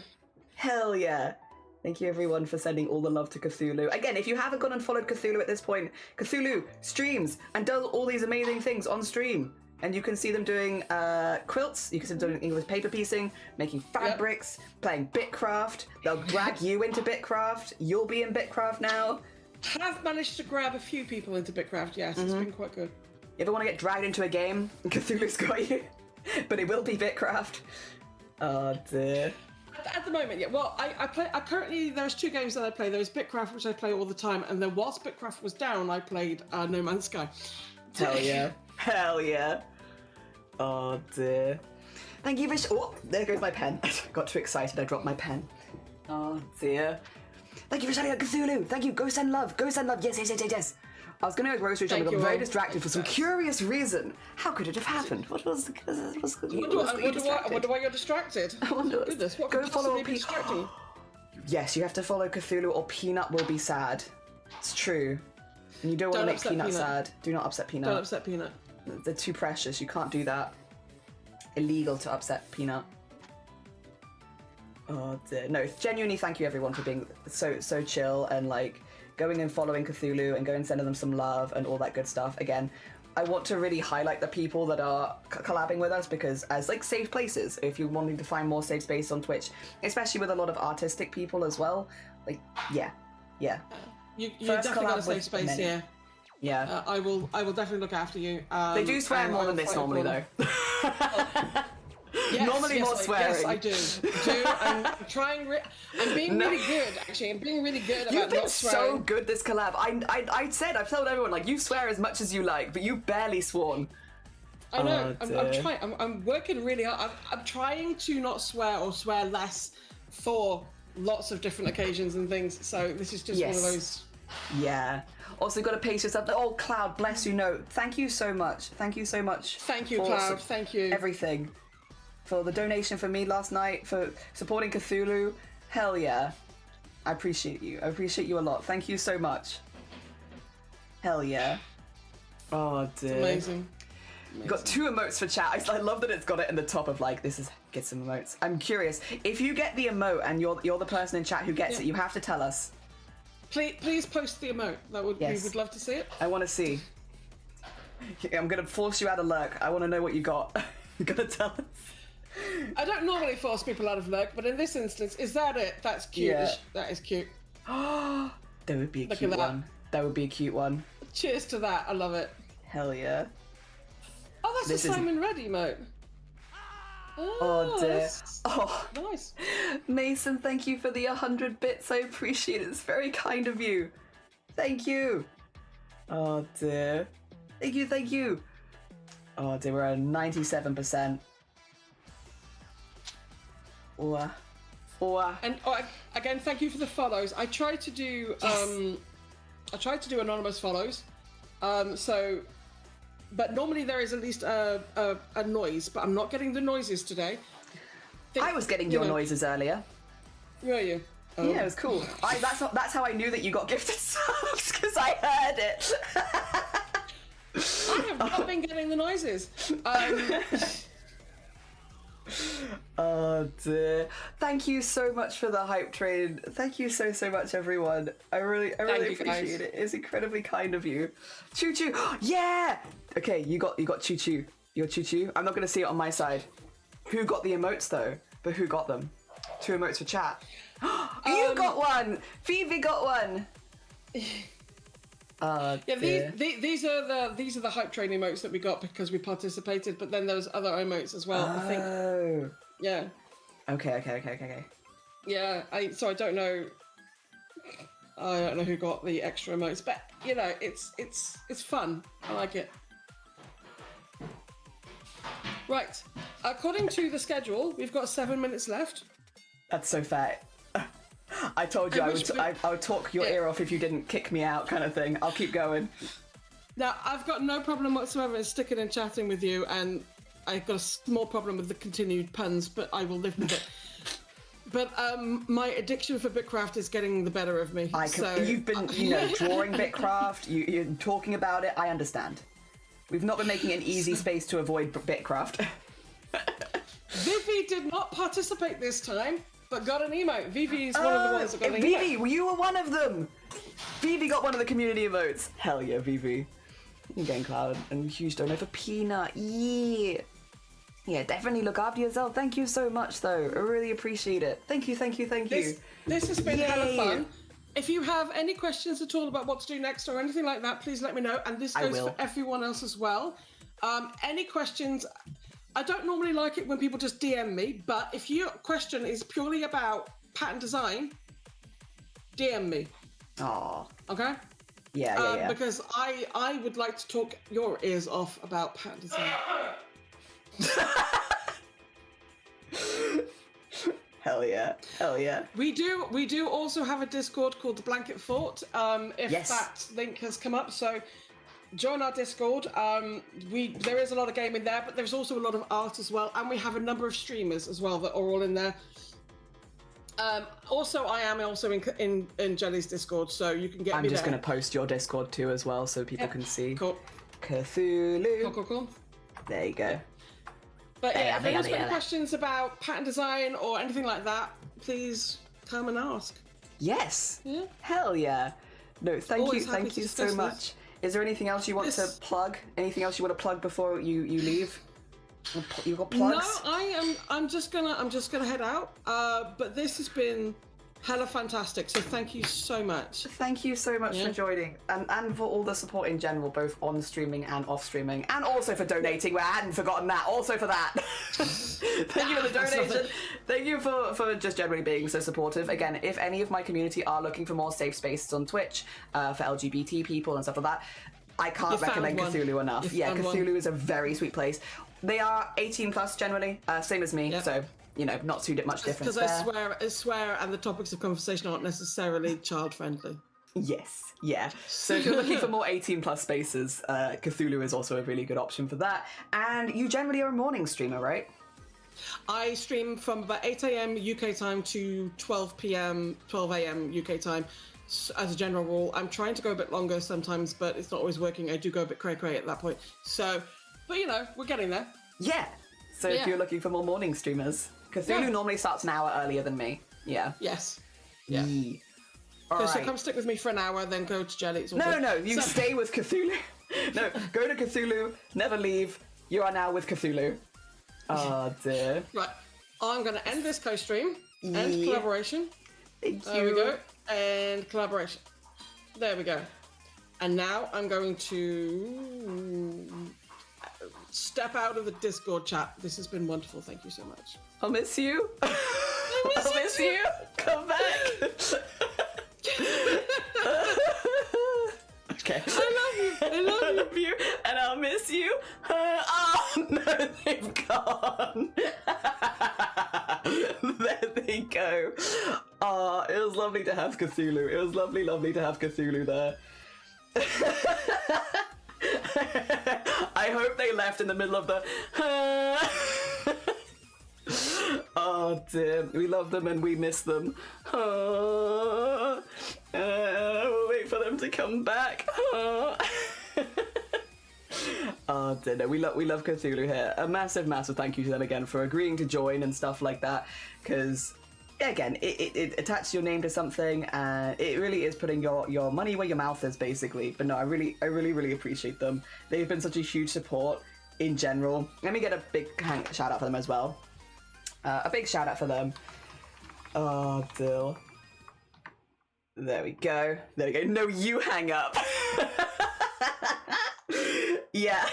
Hell yeah. Thank you everyone for sending all the love to Cthulhu. Again, if you haven't gone and followed Cthulhu at this point, Cthulhu streams and does all these amazing things on stream. And you can see them doing quilts, you can see them doing English paper piecing, making fabrics, playing Bitcraft. They'll drag you into Bitcraft. You'll be in Bitcraft now. have managed to grab a few people into Bitcraft. Yes, it's been quite good. You ever want to get dragged into a game? Cthulhu's got you. But it will be Bitcraft. Oh dear. At the moment, yeah. Well, I play. Currently, there's 2 games that I play. There's Bitcraft, which I play all the time, and then whilst Bitcraft was down, I played No Man's Sky. Hell yeah. Hell yeah. Oh dear. Thank you for oh, there goes my pen. I got too excited, I dropped my pen. Oh dear. Thank you for shouting out Cthulhu. Thank you. Go send love. Go send love. Yes, yes, yes, yes, yes. I was going to go grocery shopping, but got very distracted for some curious reason. How could it have happened? What was the... I wonder why you're distracted. I wonder... Goodness, what go could follow possibly be distracting? Yes, you have to follow Cthulhu or Peanut will be sad. It's true. And you don't want to make Peanut sad. Do not upset Peanut. Don't upset Peanut. They're too precious. You can't do that. Illegal to upset Peanut. Oh dear. No, genuinely thank you everyone for being so chill and like going and following Cthulhu and going and sending them some love and all that good stuff. Again, I want to really highlight the people that are collabing with us because as like safe places, if you're wanting to find more safe space on Twitch, especially with a lot of artistic people as well, like yeah. You definitely got a safe space here. Yeah. I will definitely look after you. They do swear more than this normally though. Yes, normally more swearing. Yes, I do. I'm being really good, actually. I'm being really good about You've been not swearing. so good this collab. I've told everyone, like, you swear as much as you like, but you barely sworn. I know. I'm trying. I'm working really hard. I'm trying to not swear or swear less for lots of different occasions and things. So this is just one of those. Yeah. Also, you've got to pace yourself. Oh, Cloud, bless you. No, thank you so much. Thank you so much. Thank you, Cloud. Thank you. Everything. For the donation for me last night, for supporting Cthulhu. Hell yeah. I appreciate you. I appreciate you a lot. Thank you so much. Hell yeah. Oh dear. It's amazing. You've got 2 emotes for chat. I love that it's got it in the top of like, this is, get some emotes. I'm curious, if you get the emote and you're the person in chat who gets it, you have to tell us. Please post the emote. We would love to see it. I want to see. I'm going to force you out of lurk. I want to know what you got. You got to tell us. I don't normally force people out of lurk, but in this instance, is that it? That's cute. Yeah. That is cute. That would be a cute one. That would be a cute one. Cheers to that. I love it. Hell yeah. Oh, that's a Simon Red emote. Oh dear. Oh, nice. Mason, thank you for the 100 bits. I appreciate it. It's very kind of you. Thank you. Oh dear. Thank you. Oh dear, we're at 97%. And again, thank you for the follows. I tried to do anonymous follows. But normally there is at least a noise, but I'm not getting the noises today. I was getting your noises earlier. Were you? Oh. Yeah, it was cool. That's how I knew that you got gifted subs, because I heard it. I have not been getting the noises. Oh dear. Thank you so much for the hype train. Thank you so much, everyone. I really appreciate it. It's incredibly kind of you. Choo choo. Yeah. Okay, you got choo choo. You're choo choo. I'm not gonna see it on my side. Who got the emotes though? But who got them? 2 emotes for chat. You got one. Phoebe got one. Yeah, these are the hype train emotes that we got because we participated, but then there's other emotes as well. I think. Yeah. Okay. Yeah, I don't know. I don't know who got the extra emotes, but you know, it's fun. I like it. Right. According to the schedule, we've got 7 minutes left. That's so fair. I told you I would talk your ear off if you didn't kick me out, kind of thing. I'll keep going. Now, I've got no problem whatsoever in sticking and chatting with you, and I've got a small problem with the continued puns, but I will live with it. But my addiction for Bitcraft is getting the better of me. You've been, drawing Bitcraft, you're talking about it, I understand. We've not been making an easy space to avoid Bitcraft. Vivi did not participate this time, but got an emote. Vivi is one of the ones that got an emote. Vivi, you were one of them! Vivi got one of the community emotes. Hell yeah, Vivi. You're getting Cloud and huge donor for Peanut. Yeah. Yeah, definitely look after yourself. Thank you so much, though. I really appreciate it. Thank you. This has been hella fun. if you have any questions at all about what to do next or anything like that, please let me know. And this goes for everyone else as well. Any questions? I don't normally like it when people just DM me, but if your question is purely about pattern design, DM me. Aw. Okay? Yeah. Because I would like to talk your ears off about pattern design. Hell yeah. We do also have a Discord called the Blanket Fort. If that link has come up, so join our Discord. There is a lot of gaming there, but there's also a lot of art as well, and we have a number of streamers as well that are all in there. Also, I am also in Jelly's Discord, so you can get me there. I'm just going to post your Discord too as well, so people can see. Cool. Cthulhu. Cool. There you go. But yeah, if anyone's got any questions about pattern design or anything like that, please come and ask. Yes. Yeah. Hell yeah. No, thank Always you so much. Is there anything else you want to plug? Anything else you want to plug before you leave? You got plugs? No, I'm just gonna head out. But this has been hella fantastic. So thank you so much. Thank you so much for joining, and for all the support in general, both on streaming and off streaming, and also for donating. I hadn't forgotten that. Also for that. Thank you for the donation. Thank you for just generally being so supportive. Again, if any of my community are looking for more safe spaces on Twitch for LGBT people and stuff like that, I can't recommend Cthulhu enough. Cthulhu is a very sweet place. They are 18 plus generally, same as me, so not too much difference there. Because I swear, and the topics of conversation aren't necessarily child friendly. Yes, yeah. So if you're looking for more 18 plus spaces, Cthulhu is also a really good option for that. And you generally are a morning streamer, right? I stream from about 8 a.m. UK time to 12 p.m., 12 a.m. UK time. As a general rule, I'm trying to go a bit longer sometimes, but it's not always working. I do go a bit cray-cray at that point. So, but we're getting there. Yeah. So if you're looking for more morning streamers, Cthulhu normally starts an hour earlier than me. Yeah. Yes. Yeah. All right. So come stick with me for an hour, then go to Jelly. No. You stay with Cthulhu. No, go to Cthulhu. Never leave. You are now with Cthulhu. Oh dear. Right. I'm going to end this co-stream. End collaboration. Thank you. There we go. And collaboration. There we go. And now I'm going to step out of the Discord chat. This has been wonderful. Thank you so much. I'll miss you. I'll miss you. Come back. Okay. I love you. And I'll miss you. Oh no, they've gone. There they go. Oh, it was lovely to have Cthulhu. It was lovely to have Cthulhu there. I hope they left in the middle of the. Oh dear, we love them and we miss them. We'll wait for them to come back. Oh dear, no, we love Cthulhu here. A massive thank you to them again for agreeing to join and stuff like that, because again, it attaches your name to something, and it really is putting your money where your mouth is, basically. But no, I really appreciate them. They've been such a huge support in general. Let me get a big shout out for them as well. A big shout out for them. Oh, Dill. There we go. No, you hang up. Yeah.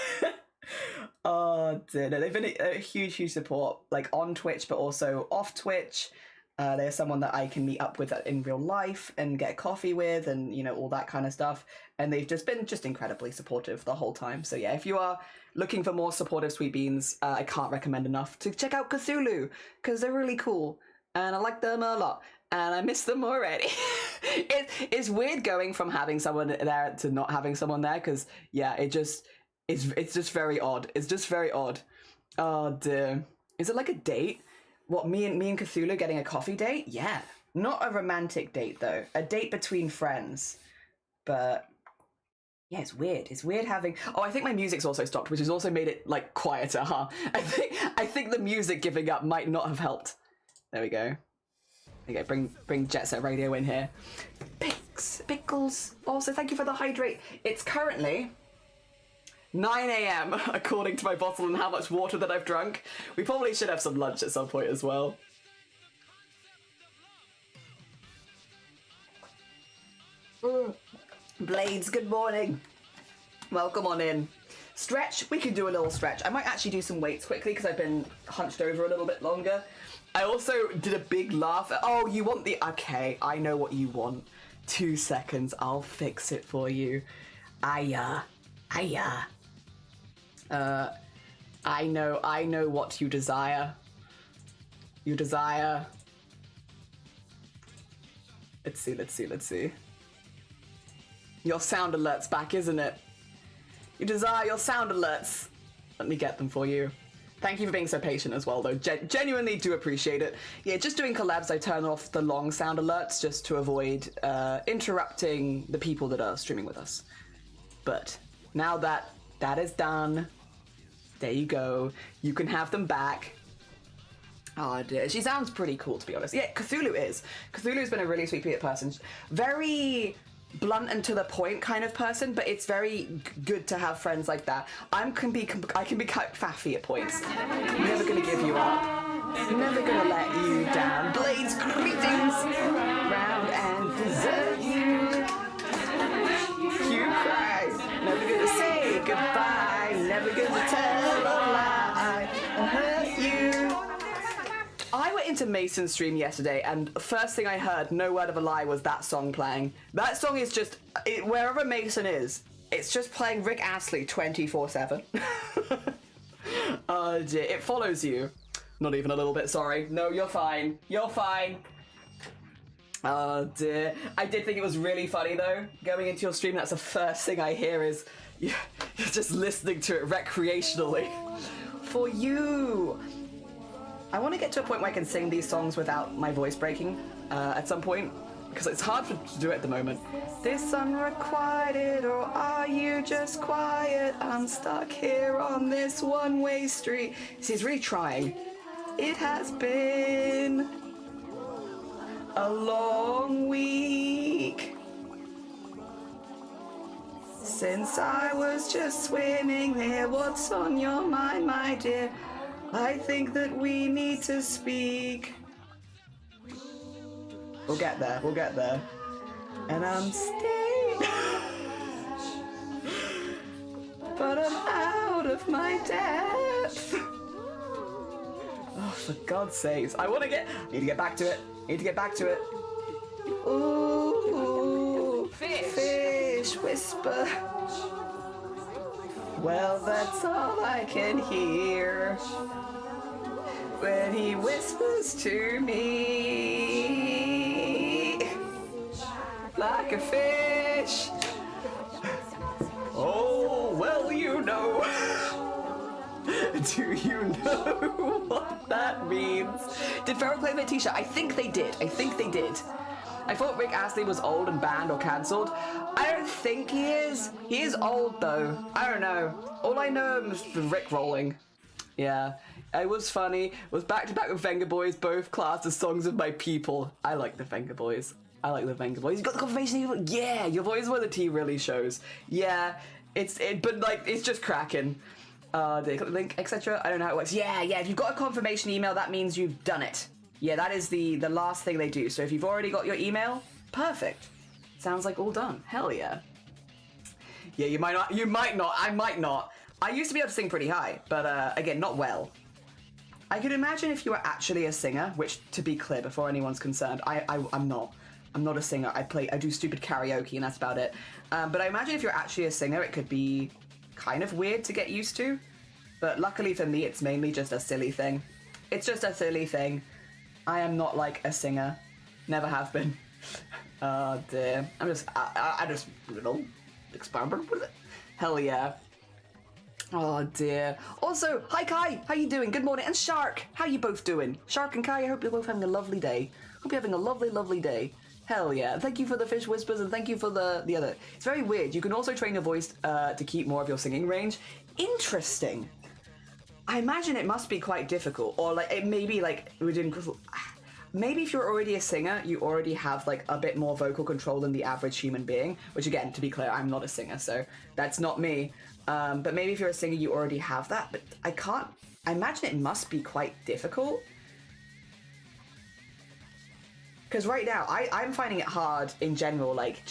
Oh, dear. No, they've been a huge support, like on Twitch, but also off Twitch. They're someone that I can meet up with in real life and get coffee with, and all that kind of stuff. And they've just been incredibly supportive the whole time. So yeah, if you are looking for more supportive sweet beans, I can't recommend enough to check out Cthulhu, because they're really cool and I like them a lot and I miss them already. It's weird going from having someone there to not having someone there, because yeah, it's just very odd. It's just very odd. Oh dear. Is it like a date? What, me and Cthulhu getting a coffee date? Yeah. Not a romantic date, though. A date between friends. But yeah, it's weird. It's weird having... Oh, I think my music's also stopped, which has also made it, like, quieter, huh? I think the music giving up might not have helped. There we go. Okay, bring Jet Set Radio in here. Pickles. Also, thank you for the hydrate. It's currently 9 a.m. according to my bottle and how much water that I've drunk. We probably should have some lunch at some point as well. Blades, good morning. Welcome on in. Stretch, we can do a little stretch. I might actually do some weights quickly because I've been hunched over a little bit longer. I also did a big laugh. Oh, you want the... Okay, I know what you want. 2 seconds, I'll fix it for you. I know what you desire. You desire... Let's see. Your sound alert's back, isn't it? You desire your sound alerts. Let me get them for you. Thank you for being so patient as well, though. Genuinely do appreciate it. Yeah, just doing collabs, I turn off the long sound alerts just to avoid interrupting the people that are streaming with us. But now that that is done, there you go. You can have them back. Oh dear, she sounds pretty cool, to be honest. Yeah, Cthulhu is. Cthulhu's been a really sweet person. Very blunt and to the point kind of person, but it's very good to have friends like that. I can be quite faffy at points. I'm never gonna give you up. Never gonna let you down. Blades, greetings! Round and desert you. You cry. Never gonna say goodbye. Never gonna tell a lie and hurt you. I went into Mason's stream yesterday, and the first thing I heard, no word of a lie, was that song playing. That song is just, wherever Mason is, it's just playing Rick Astley 24/7. Oh dear, it follows you. Not even a little bit, sorry. No, you're fine. You're fine. Oh dear. I did think it was really funny though. Going into your stream, that's the first thing I hear is you're just listening to it recreationally. For you. I want to get to a point where I can sing these songs without my voice breaking at some point, because it's hard to do it at the moment. This unrequited, or are you just quiet? I'm stuck here on this one-way street. See, he's really trying. It has been a long week since I was just swimming there. What's on your mind, my dear? I think that we need to speak. We'll get there, we'll get there. And I'm staying, but I'm out of my depth. Oh, for God's sakes. I need to get back to it. Ooh, fish whisper. Well, that's all I can hear when he whispers to me like a fish. Oh, well, you know. Do you know what that means? Did Pharaoh claim their t-shirt? I think they did. I thought Rick Astley was old and banned or cancelled. I don't think he is. He is old though. I don't know. All I know is the Rick rolling. Yeah, it was funny. It was back to back with Venga Boys, both classed as songs of my people. I like the Venga Boys. You got the confirmation? Yeah, your voice is where the tea really shows. Yeah, but like it's just cracking. Did I click the link, etc.? I don't know how it works. Yeah, if you've got a confirmation email, that means you've done it. Yeah, that is the last thing they do. So if you've already got your email, perfect. Sounds like all done. Hell yeah. Yeah, you might not, I might not. I used to be able to sing pretty high, but again, not well. I could imagine if you were actually a singer, which, to be clear, before anyone's concerned, I'm not. I'm not a singer. I do stupid karaoke and that's about it. But I imagine if you're actually a singer, it could be kind of weird to get used to. But luckily for me, it's mainly just a silly thing. It's just a silly thing. I am not like a singer. Never have been. Oh dear. I just, you know, experiment with it. Hell yeah. Oh dear. Also, hi Kai, how you doing? Good morning. And Shark, how you both doing? Shark and Kai, I hope you're both having a lovely day. Hope you're having a lovely, lovely day. Hell yeah. Thank you for the fish whispers and thank you for the other. It's very weird. You can also train your voice to keep more of your singing range. Interesting. I imagine it must be quite difficult, or like it may be like maybe if you're already a singer, you already have like a bit more vocal control than the average human being, which again, to be clear, I'm not a singer, so that's not me. But maybe if you're a singer, you already have that, but I imagine it must be quite difficult. Because right now, I'm finding it hard in general. Like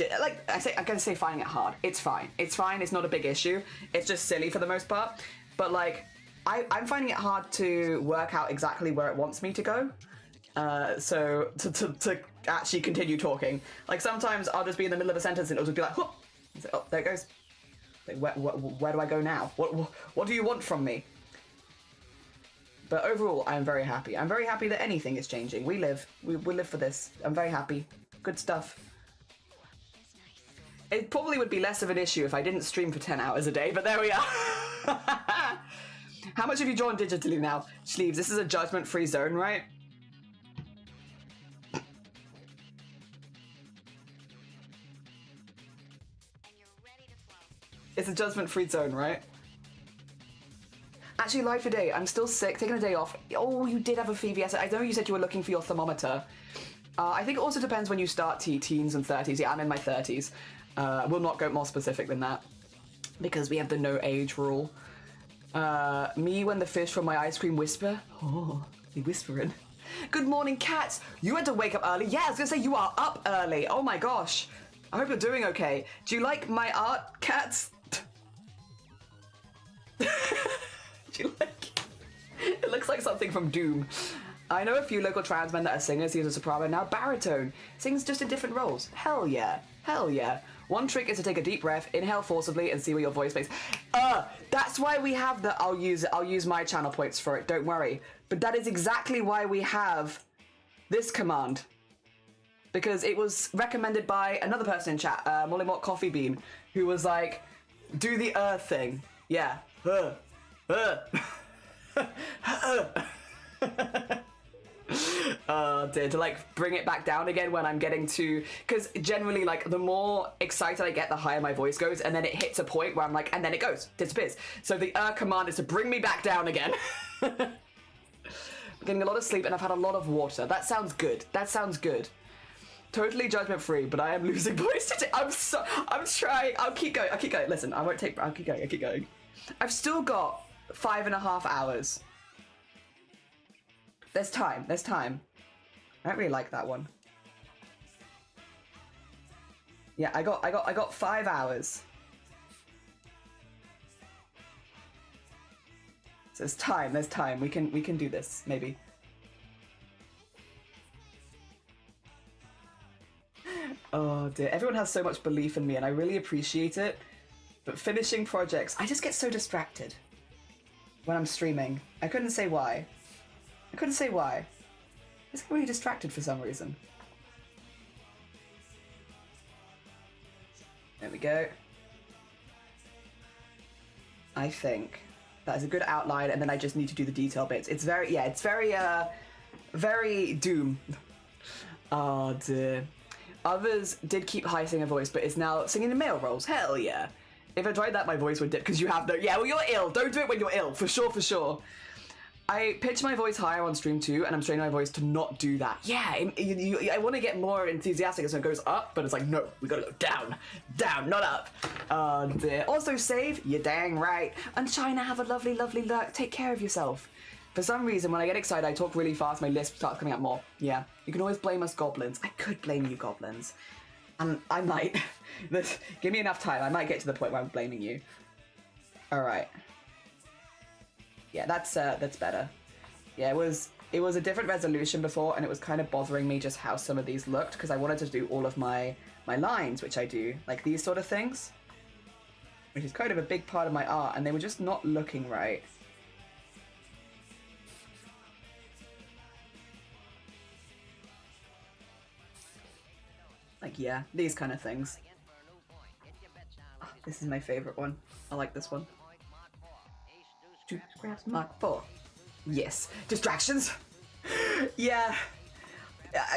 I'm gonna say finding it hard. It's fine. It's fine. It's not a big issue. It's just silly for the most part. But like, I'm finding it hard to work out exactly where it wants me to go. So to actually continue talking. Like sometimes I'll just be in the middle of a sentence and it'll just be like, whoop. Oh, there it goes. Like, where do I go now? What do you want from me? But overall, I'm very happy. I'm very happy that anything is changing. We live for this. I'm very happy. Good stuff. It probably would be less of an issue if I didn't stream for 10 hours a day, but there we are. How much have you drawn digitally now? Sleeves, this is a judgment-free zone, right? It's a judgment-free zone, right? Actually, live today. I'm still sick, taking a day off. Oh, you did have a fever. Yes, I know you said you were looking for your thermometer. I think it also depends when you start teens and 30s. Yeah, I'm in my 30s. We'll not go more specific than that because we have the no age rule. Me when the fish from my ice cream whisper. Oh, they whispering. Good morning, cats. You had to wake up early. Yeah, I was gonna say you are up early. Oh my gosh. I hope you're doing okay. Do you like my art, cats? It looks like something from Doom. I know a few local trans men that are singers. He has a soprano, now baritone. Sings just in different roles. Hell yeah. Hell yeah. One trick is to take a deep breath, inhale forcibly, and see where your voice makes. That's why we have the I'll use my channel points for it, don't worry. But that is exactly why we have this command. Because it was recommended by another person in chat, Molly Mott Coffee Bean, who was like, do the thing. Yeah. To like bring it back down again when I'm getting to, because generally like the more excited I get, the higher my voice goes, and then it hits a point where I'm like, and then it goes, disappears. So the command is to bring me back down again. I'm getting a lot of sleep and I've had a lot of water. That sounds good. That sounds good. Totally judgment free, but I am losing voice today. I'm trying. I'll keep going. Listen, I'll keep going. I've still got 5.5 hours. There's time. I don't really like that one. Yeah, I got 5 hours. So there's time. We can do this, maybe. Oh dear, everyone has so much belief in me and I really appreciate it. But finishing projects, I just get so distracted when I'm streaming. I couldn't say why. I just get really distracted for some reason. There we go. I think that is a good outline, and then I just need to do the detail bits. It's very Doom. Oh dear. Others did keep high singer voice, but is now singing in male roles. Hell yeah. If I tried that, my voice would dip because you have no. Yeah, well, you're ill. Don't do it when you're ill, for sure. I pitch my voice higher on stream too, and I'm training my voice to not do that. Yeah, I want to get more enthusiastic, so it goes up, but it's like, no, we gotta go down, not up. Dear. Also save, you're dang right. And China, have a lovely lurk. Take care of yourself. For some reason, when I get excited, I talk really fast, my lisp starts coming out more. Yeah, you can always blame us goblins. I could blame you goblins. And I might. Give me enough time, I might get to the point where I'm blaming you. Alright. Yeah, that's better. Yeah, it was a different resolution before, and it was kind of bothering me just how some of these looked, because I wanted to do all of my lines, which I do, like these sort of things, which is kind of a big part of my art, and they were just not looking right. Like, yeah, these kind of things. Oh, this is my favorite one. I like this one. Mark 4. Yes. Distractions? Yeah.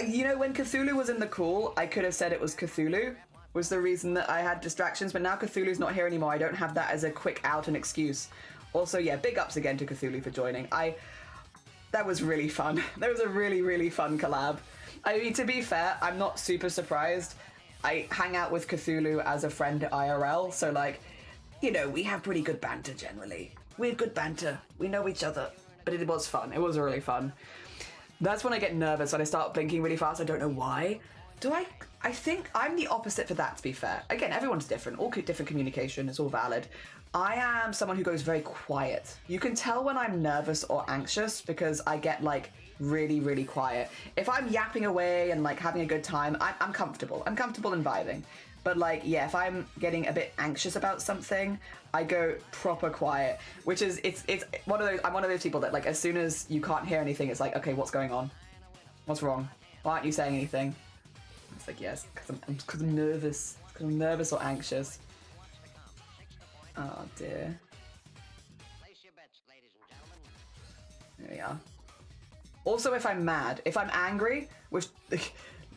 You know, when Cthulhu was in the call, I could have said it was Cthulhu, was the reason that I had distractions, but now Cthulhu's not here anymore. I don't have that as a quick out and excuse. Also, yeah, big ups again to Cthulhu for joining. That was really fun. That was a really fun collab. I mean, to be fair, I'm not super surprised. I hang out with Cthulhu as a friend IRL, so like, you know, we have pretty good banter generally. We have good banter. We know each other. But it was fun. It was really fun. That's when I get nervous and I start blinking really fast. I don't know why. I think I'm the opposite for that, to be fair. Again, everyone's different. All different communication. It's all valid. I am someone who goes very quiet. You can tell when I'm nervous or anxious because I get like really, really quiet. If I'm yapping away and like having a good time, I'm comfortable. I'm comfortable and vibing. But like, yeah, if I'm getting a bit anxious about something, I go proper quiet, which is, it's one of those, I'm one of those people that like, as soon as you can't hear anything, it's like, okay, what's going on? What's wrong? Why aren't you saying anything? It's like, yes, because I'm nervous. Because I'm nervous or anxious. Oh dear. There we are. Also, if I'm mad, if I'm angry, which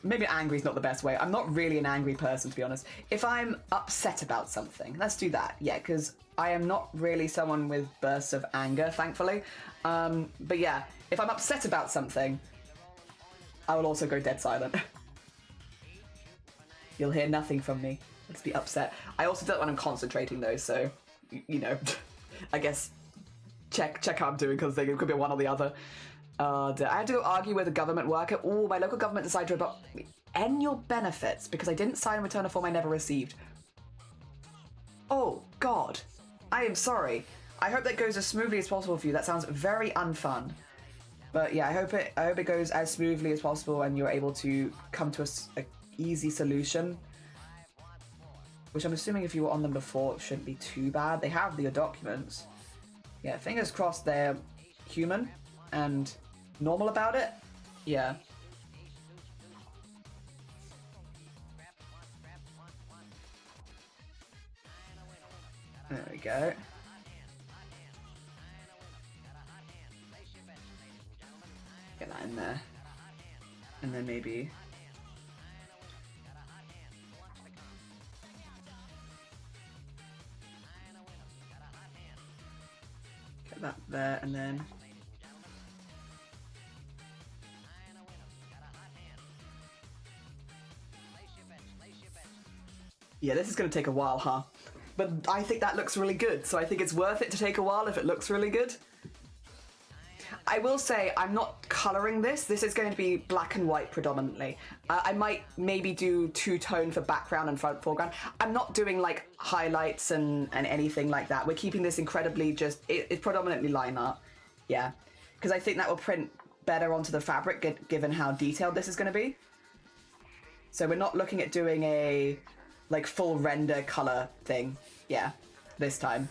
maybe angry is not the best way. I'm not really an angry person, to be honest. If I'm upset about something, let's do that. Yeah, because I am not really someone with bursts of anger, thankfully. But yeah, if I'm upset about something, I will also go dead silent. You'll hear nothing from me. Let's be upset. I also do that when I'm concentrating though, so, you know, I guess check how I'm doing, because it could be one or the other. I had to go argue with a government worker. Oh, my local government decided to revoke annual benefits because I didn't sign and return a form I never received. Oh, God. I am sorry. I hope that goes as smoothly as possible for you. That sounds very unfun. But yeah, I hope it goes as smoothly as possible and you're able to come to a easy solution. Which I'm assuming if you were on them before, it shouldn't be too bad. They have your documents. Yeah, fingers crossed they're human and normal about it. Yeah. There we go. Get that in there. And then maybe... get that there, and then... yeah, this is going to take a while, huh? But I think that looks really good, so I think it's worth it to take a while if it looks really good. I will say I'm not colouring this. This is going to be black and white predominantly. I might maybe do two-tone for background and foreground. I'm not doing like highlights and anything like that. We're keeping this incredibly just... it's predominantly line art. Yeah. Because I think that will print better onto the fabric given how detailed this is going to be. So we're not looking at doing a... like full render color thing, yeah, this time.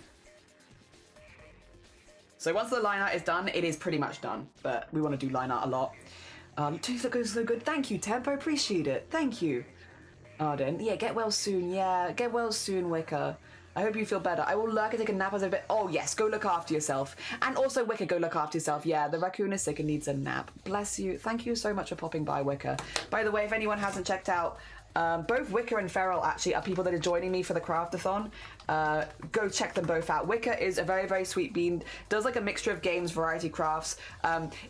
So once the line art is done, it is pretty much done, but we want to do line art a lot. That goes so good. Thank you, Temp. I appreciate it. Thank you. Arden. Yeah, get well soon. Yeah, get well soon, Wicker. I hope you feel better. I will lurk and take a nap as a bit. Oh yes, go look after yourself. And also, Wicker, go look after yourself. Yeah, the raccoon is sick and needs a nap. Bless you. Thank you so much for popping by, Wicker. By the way, if anyone hasn't checked out, both Wicker and Feral actually are people that are joining me for the CRAFT-A-THON. Go check them both out. Wicker is a very, very sweet bean. Does like a mixture of games, variety crafts.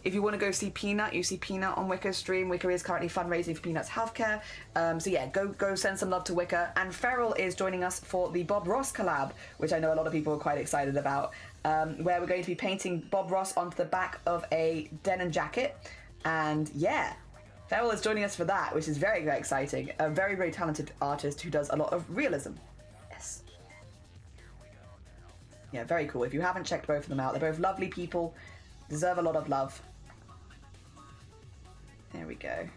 If you want to go see Peanut, you see Peanut on Wicker's stream. Wicker is currently fundraising for Peanut's healthcare. So yeah, go send some love to Wicker. And Feral is joining us for the Bob Ross collab, which I know a lot of people are quite excited about, where we're going to be painting Bob Ross onto the back of a denim jacket. And yeah, Feral is joining us for that, which is very, very exciting. A very, very talented artist who does a lot of realism. Yes. Yeah, very cool. If you haven't checked both of them out, they're both lovely people, deserve a lot of love. There we go.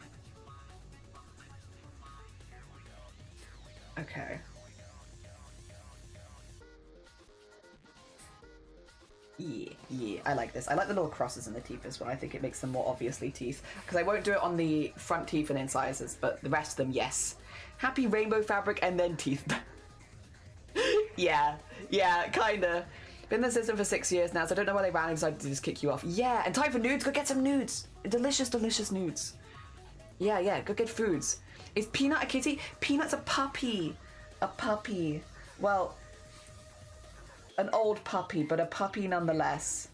Okay. Yeah, I like this. I like the little crosses in the teeth as well. I think it makes them more obviously teeth. Because I won't do it on the front teeth and incisors, but the rest of them, yes. Happy rainbow fabric and then teeth. yeah, kinda. Been in the system for 6 years now, so I don't know why they randomly decided to just kick you off. Yeah, and time for nudes. Go get some nudes. Delicious, delicious nudes. Yeah, go get foods. Is Peanut a kitty? Peanut's a puppy. A puppy. Well... an old puppy, but a puppy nonetheless.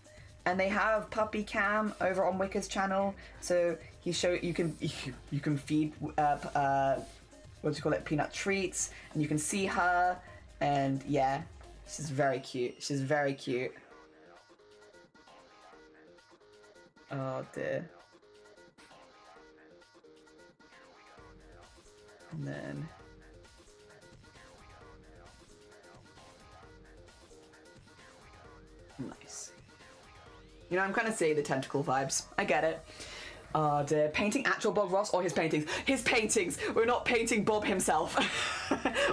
And they have puppy cam over on Wicker's channel, so you can feed Peanut treats, and you can see her, and yeah, she's very cute. She's very cute. Oh dear. And then... Nice. You know, I'm kind of seeing the tentacle vibes. I get it. Oh dear. Painting actual Bob Ross or his paintings? His paintings! We're not painting Bob himself.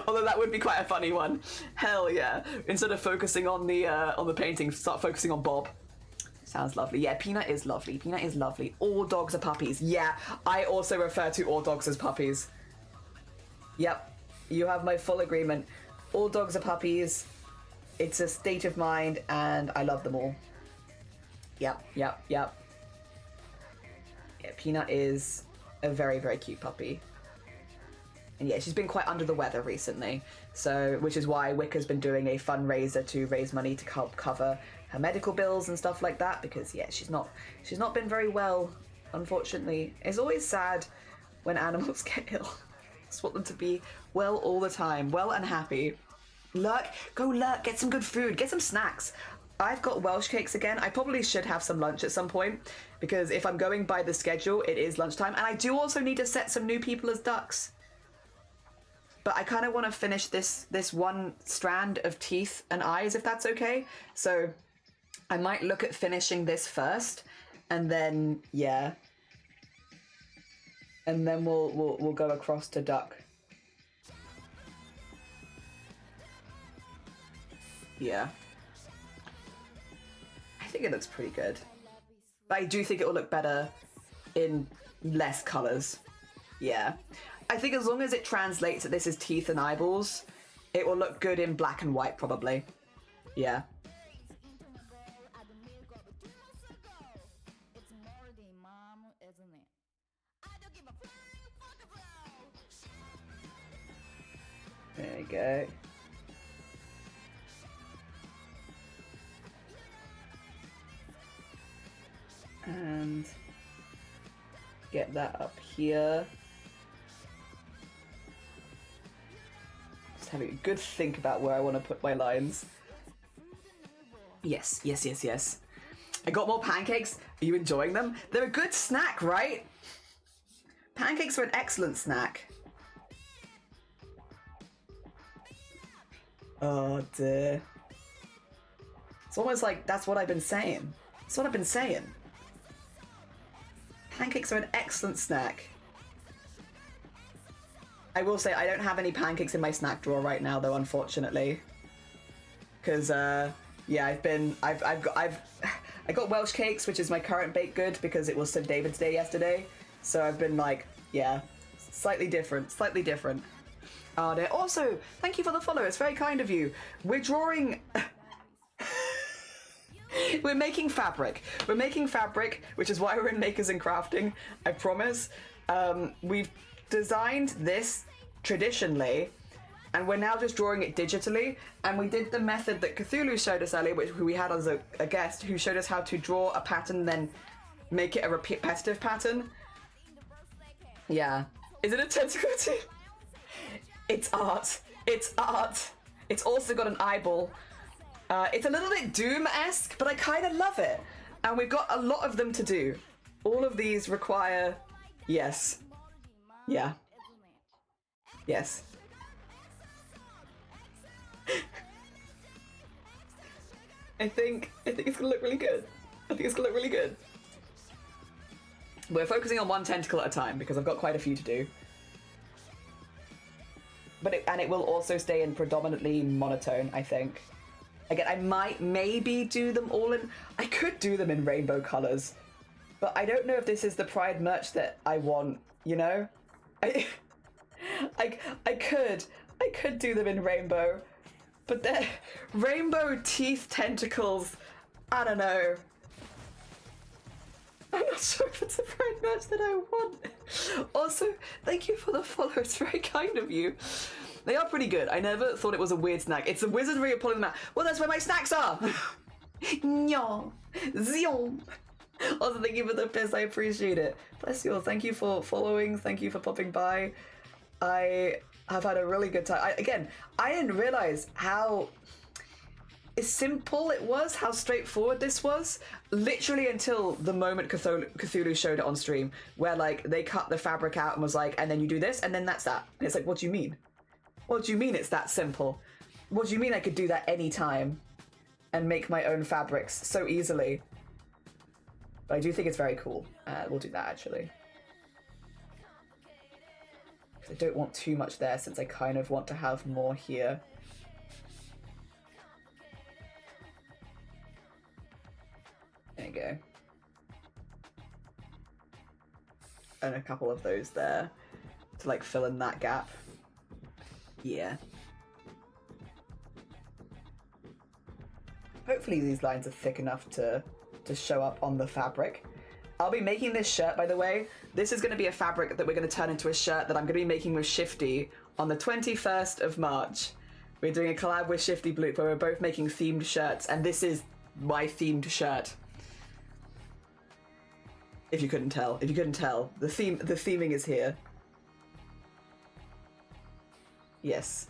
Although that would be quite a funny one. Hell yeah. Instead of focusing on the painting, start focusing on Bob. Sounds lovely. Yeah, Peanut is lovely. Peanut is lovely. All dogs are puppies. Yeah, I also refer to all dogs as puppies. Yep. You have my full agreement. All dogs are puppies. It's a state of mind and I love them all. Yep, yep, yep. Yeah, Peanut is a very, very cute puppy. And yeah, she's been quite under the weather recently. So, which is why Wicca's been doing a fundraiser to raise money to help cover her medical bills and stuff like that. Because yeah, she's not been very well, unfortunately. It's always sad when animals get ill. I just want them to be well all the time, well and happy. Lurk, go Lurk, get some good food, get some snacks. I've got Welsh cakes again. I probably should have some lunch at some point because if I'm going by the schedule, it is lunchtime. And I do also need to set some new people as ducks. But I kind of want to finish this one strand of teeth and eyes, if that's okay. So I might look at finishing this first and then, yeah. And then we'll go across to duck. Yeah. I think it looks pretty good. But I do think it will look better in less colours. Yeah. I think as long as it translates that this is teeth and eyeballs, it will look good in black and white, probably. Yeah. There we go. And get that up here. Just having a good think about where I want to put my lines. Yes, yes, yes, yes. I got more pancakes. Are you enjoying them? They're a good snack, right? Pancakes are an excellent snack. Oh dear. It's almost like that's what I've been saying. That's what I've been saying. Pancakes are an excellent snack. I will say I don't have any pancakes in my snack drawer right now though, unfortunately. Cause yeah, I got Welsh cakes, which is my current baked good because it was St. David's Day yesterday. So I've been like, yeah, slightly different, slightly different. Also, thank you for the follow, it's very kind of you. We're drawing... We're making fabric. We're making fabric, which is why we're in Makers and Crafting, I promise. We've designed this traditionally, and we're now just drawing it digitally. And we did the method that Cthulhu showed us earlier, which we had as a guest, who showed us how to draw a pattern, then make it a repetitive pattern. Yeah. Is it a tentacle too? It's art. It's art. It's also got an eyeball. It's a little bit Doom-esque, but I kind of love it. And we've got a lot of them to do. All of these require... Yes. Yeah. Yes. I think it's gonna look really good. I think it's gonna look really good. We're focusing on one tentacle at a time because I've got quite a few to do. But it will also stay in predominantly monotone, I think. Again, I might maybe do them all in... I could do them in rainbow colours. But I don't know if this is the Pride merch that I want, you know? I could do them in rainbow. But they're rainbow teeth tentacles. I don't know. I'm not sure if it's a Pride merch that I want. Also, thank you for the follow. It's very kind of you. They are pretty good. I never thought it was a weird snack. It's the wizardry of pulling them out. Well, that's where my snacks are. Nyo. Zion. Also, thank you for the piss. I appreciate it. Bless you all. Thank you for following. Thank you for popping by. I have had a really good time. I didn't realize how... simple it was, how straightforward this was, literally until the moment Cthulhu showed it on stream, where like they cut the fabric out and was like, and then you do this, and then that's that. And it's like, what do you mean? What do you mean it's that simple? What do you mean I could do that anytime and make my own fabrics so easily? But I do think it's very cool. We'll do that actually. I don't want too much there since I kind of want to have more here. There you go. And a couple of those there to like fill in that gap. Yeah. Hopefully these lines are thick enough to show up on the fabric. I'll be making this shirt, by the way. This is going to be a fabric that we're going to turn into a shirt that I'm going to be making with Shifty on the 21st of March. We're doing a collab with Shifty Bloop where we're both making themed shirts, and this is my themed shirt. If you couldn't tell. If you couldn't tell. The theming is here. Yes.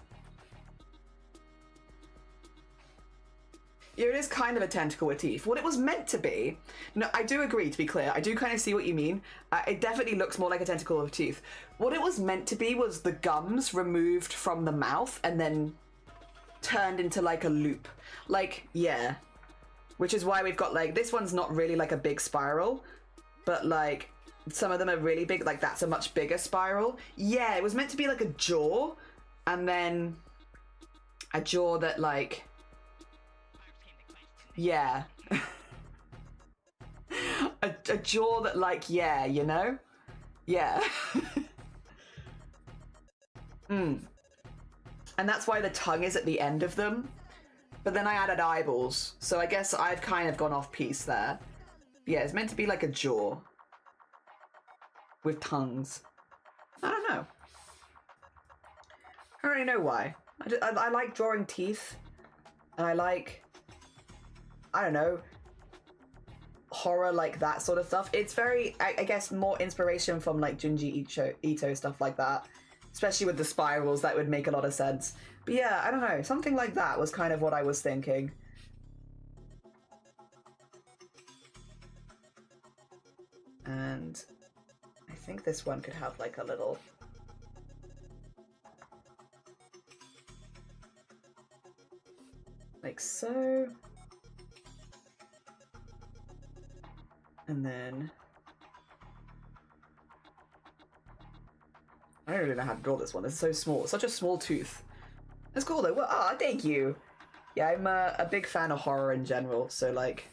Yeah, it is kind of a tentacle with teeth. What it was meant to be... No, I do agree, to be clear. I do kind of see what you mean. It definitely looks more like a tentacle with teeth. What it was meant to be was the gums removed from the mouth and then turned into like a loop. Like, yeah. Which is why we've got like... This one's not really like a big spiral, but like some of them are really big. Like that's a much bigger spiral. Yeah, it was meant to be like a jaw, and then a jaw that like... Yeah. a jaw that like, yeah, you know? Yeah. And that's why the tongue is at the end of them. But then I added eyeballs, so I guess I've kind of gone off piece there. Yeah, it's meant to be like a jaw. With tongues. I don't know. I don't really know why. I like drawing teeth. And I like... I don't know, horror, like that sort of stuff. It's very, I guess, more inspiration from like Junji Ito, stuff like that. Especially with the spirals, that would make a lot of sense. But yeah, I don't know, something like that was kind of what I was thinking. And I think this one could have like a little... like so... And then... I don't really know how to draw this one. This is so small. Such a small tooth. It's cool though. Well, thank you. Yeah, I'm a big fan of horror in general. So like,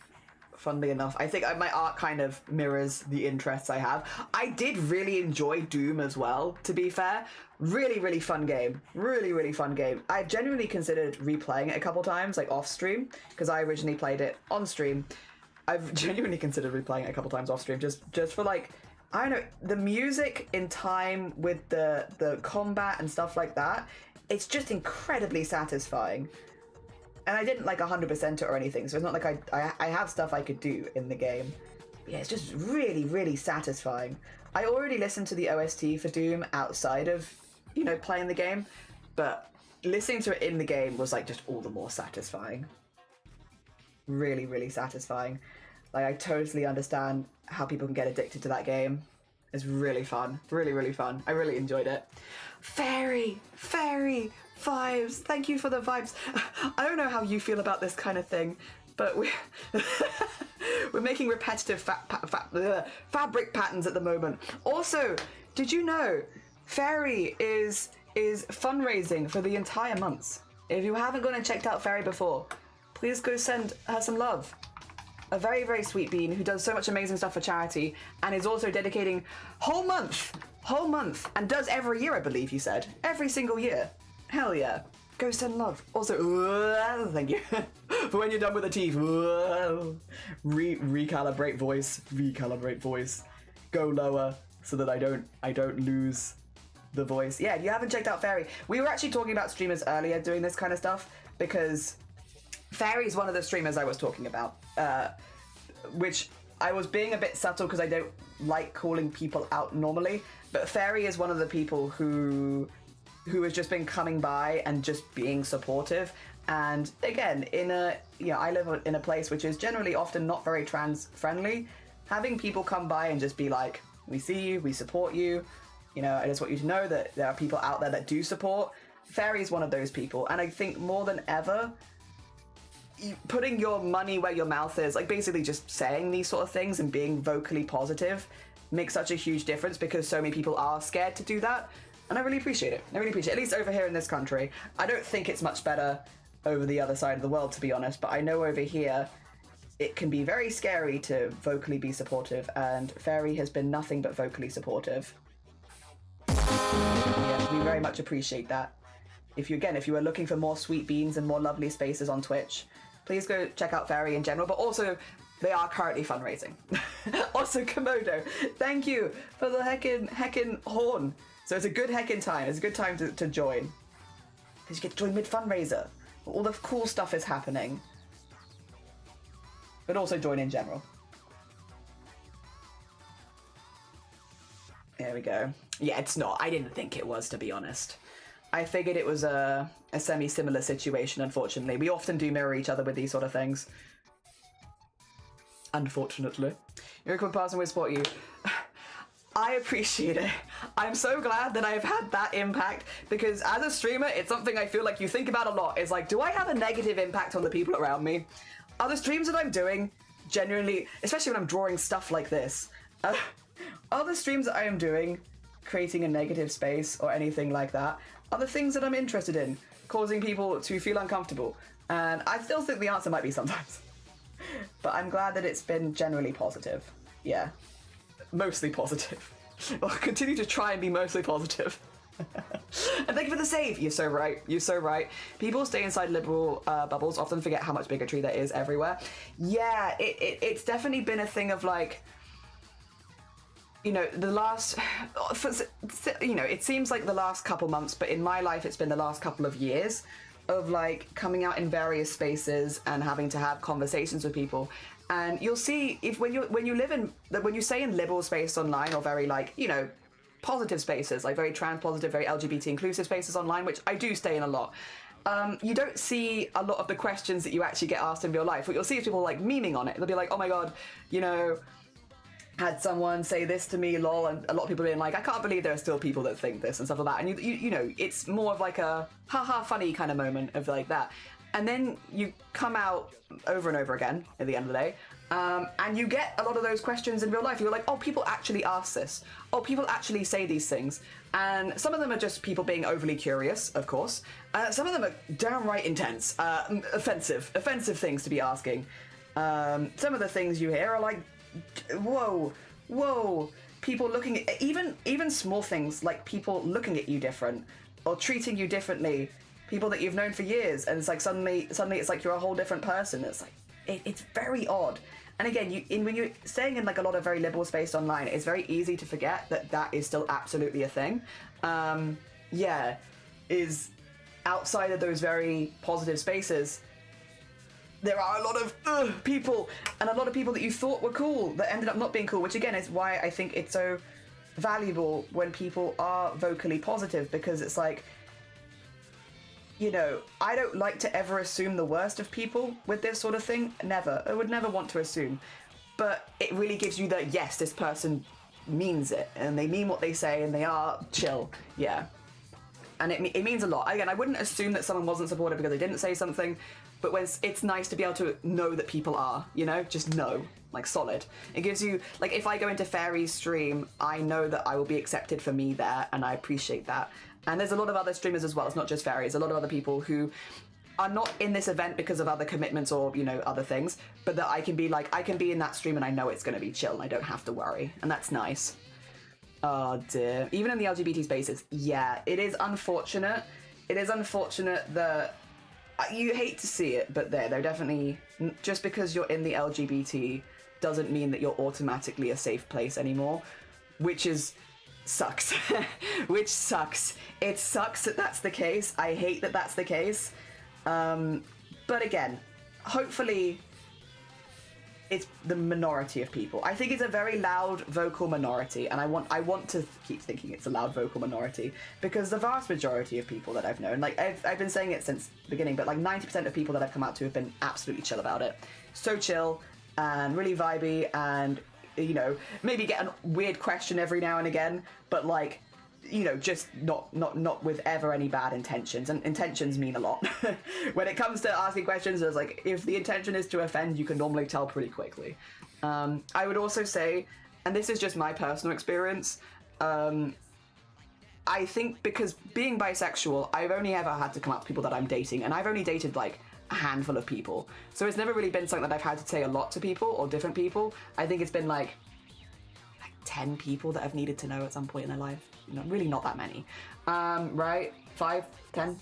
funnily enough, I think my art kind of mirrors the interests I have. I did really enjoy Doom as well, to be fair. Really, really fun game. Really, really fun game. I've genuinely considered replaying it a couple times, like off stream, because I originally played it on stream. I've genuinely considered replaying it a couple times off stream, just for like, I don't know, the music in time with the combat and stuff like that, it's just incredibly satisfying. And I didn't like 100% it or anything, so it's not like I have stuff I could do in the game. But yeah, it's just really, really satisfying. I already listened to the OST for Doom outside of, you know, playing the game, but listening to it in the game was like just all the more satisfying. Really, really satisfying. Like, I totally understand how people can get addicted to that game. It's really fun. Really, really fun. I really enjoyed it. Fairy vibes. Thank you for the vibes. I don't know how you feel about this kind of thing, but we're making repetitive fabric patterns at the moment. Also, did you know Fairy is fundraising for the entire month? If you haven't gone and checked out Fairy before, please go send her some love. A very, very sweet bean who does so much amazing stuff for charity and is also dedicating whole month, and does every year, I believe you said. Every single year. Hell yeah. Go send love. Also, thank you. For when you're done with the teeth. Recalibrate voice. Go lower so that I don't lose the voice. Yeah, if you haven't checked out Fairy. We were actually talking about streamers earlier doing this kind of stuff because Fairy's one of the streamers I was talking about, which I was being a bit subtle because I don't like calling people out normally, but Fairy is one of the people who has just been coming by and just being supportive, And again, I live in a place which is generally often not very trans friendly. Having people come by and just be like, we see you, we support you, I just want you to know that there are people out there that do support. Fairy is one of those people. And I think more than ever, putting your money where your mouth is, like basically just saying these sort of things and being vocally positive makes such a huge difference, because so many people are scared to do that. And I really appreciate it. At least over here in this country. I don't think it's much better over the other side of the world, to be honest, but I know over here it can be very scary to vocally be supportive, and Fairy has been nothing but vocally supportive. Yes, we very much appreciate that. If you are looking for more sweet beans and more lovely spaces on Twitch, please go check out Fairy in general, but also they are currently fundraising. Also, Komodo, thank you for the heckin' horn. So it's a good heckin' time. It's a good time to join. Because you get to join mid-fundraiser. All the cool stuff is happening. But also join in general. There we go. Yeah, it's not. I didn't think it was, to be honest. I figured it was a semi-similar situation, unfortunately. We often do mirror each other with these sort of things. Unfortunately. You're a quick person, we support you. I appreciate it. I'm so glad that I've had that impact, because as a streamer, it's something I feel like you think about a lot. It's like, do I have a negative impact on the people around me? Are the streams that I'm doing genuinely, especially when I'm drawing stuff like this, are the streams that I am doing creating a negative space or anything like that? Are the things that I'm interested in causing people to feel uncomfortable? And I still think the answer might be sometimes. But I'm glad that it's been generally positive. Yeah. Mostly positive. I'll continue to try and be mostly positive. And thank you for the save. You're so right. You're so right. People stay inside liberal bubbles often forget how much bigotry there is everywhere. Yeah, it's definitely been a thing of like, the last, it seems like the last couple months, but in my life, it's been the last couple of years of like coming out in various spaces and having to have conversations with people. And you'll see when you say in liberal space online, or very like, positive spaces, like very trans positive, very LGBT inclusive spaces online, which I do stay in a lot. You don't see a lot of the questions that you actually get asked in real life. What you'll see is people like memeing on it. They'll be like, oh my God, had someone say this to me, lol, and a lot of people being like, I can't believe there are still people that think this and stuff like that. And you it's more of like a haha funny kind of moment of like that. And then you come out over and over again at the end of the day, and you get a lot of those questions in real life. You're like, oh, people actually ask this. Oh, people actually say these things. And some of them are just people being overly curious, of course. Some of them are downright intense, offensive things to be asking. Some of the things you hear are like, whoa, people looking at, even small things like people looking at you different or treating you differently, people that you've known for years, and it's like suddenly it's like you're a whole different person. It's like it's very odd. And again, when you're staying in like a lot of very liberal space online, it's very easy to forget that is still absolutely a thing. Is outside of those very positive spaces, there are a lot of people, and a lot of people that you thought were cool that ended up not being cool, which again is why I think it's so valuable when people are vocally positive, because it's like, I don't like to ever assume the worst of people with this sort of thing. Never. I would never want to assume. But it really gives you that, yes, this person means it, and they mean what they say, and they are chill. Yeah. And it means a lot. Again, I wouldn't assume that someone wasn't supportive because they didn't say something, but when it's nice to be able to know that people are, just know, like solid. It gives you, like if I go into Fairy's stream, I know that I will be accepted for me there, and I appreciate that. And there's a lot of other streamers as well, it's not just Fairies, a lot of other people who are not in this event because of other commitments or, other things, but that I can be in that stream and I know it's going to be chill and I don't have to worry, and that's nice. Oh dear. Even in the LGBT spaces, yeah, it is unfortunate. It is unfortunate that you hate to see it, but they're definitely, just because you're in the LGBT doesn't mean that you're automatically a safe place anymore, which sucks. Which sucks. It sucks that that's the case. I hate that that's the case. But again, hopefully it's the minority of people. I think it's a very loud vocal minority, and I want to keep thinking it's a loud vocal minority, because the vast majority of people that I've known, like I've been saying it since the beginning, but like 90% of people that I've come out to have been absolutely chill about it. So chill and really vibey, and you know, maybe get a weird question every now and again, but like, you know, just not with ever any bad intentions, and intentions mean a lot. When it comes to asking questions, there's like, if the intention is to offend, you can normally tell pretty quickly. I would also say, and this is just my personal experience, I think because being bisexual, I've only ever had to come up to people that I'm dating, and I've only dated like a handful of people, so it's never really been something that I've had to say a lot to people or different people. I think it's been like 10 people that I've needed to know at some point in their life. You know, really not that many, right? 5, 10,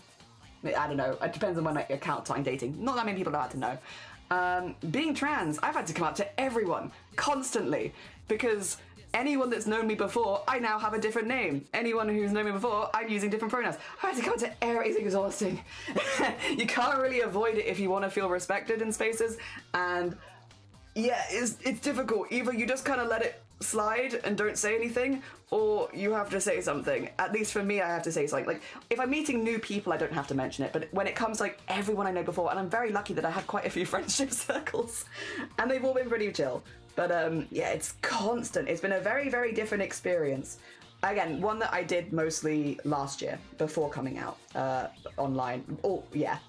I don't know, it depends on when I count starting dating. Not that many people I've had to know. Being trans, I've had to come out to everyone constantly, because anyone that's known me before, I now have a different name. Anyone who's known me before, I'm using different pronouns. I had to come out to it's exhausting. You can't really avoid it if you want to feel respected in spaces, and yeah, it's difficult. Either you just kind of let it slide and don't say anything, or you have to say something. At least for me, I have to say something. Like, if I'm meeting new people, I don't have to mention it, but when it comes to like everyone I know before, and I'm very lucky that I have quite a few friendship circles, and they've all been pretty chill. But yeah, it's constant. It's been a very, very different experience. Again, one that I did mostly last year before coming out online. Oh, yeah.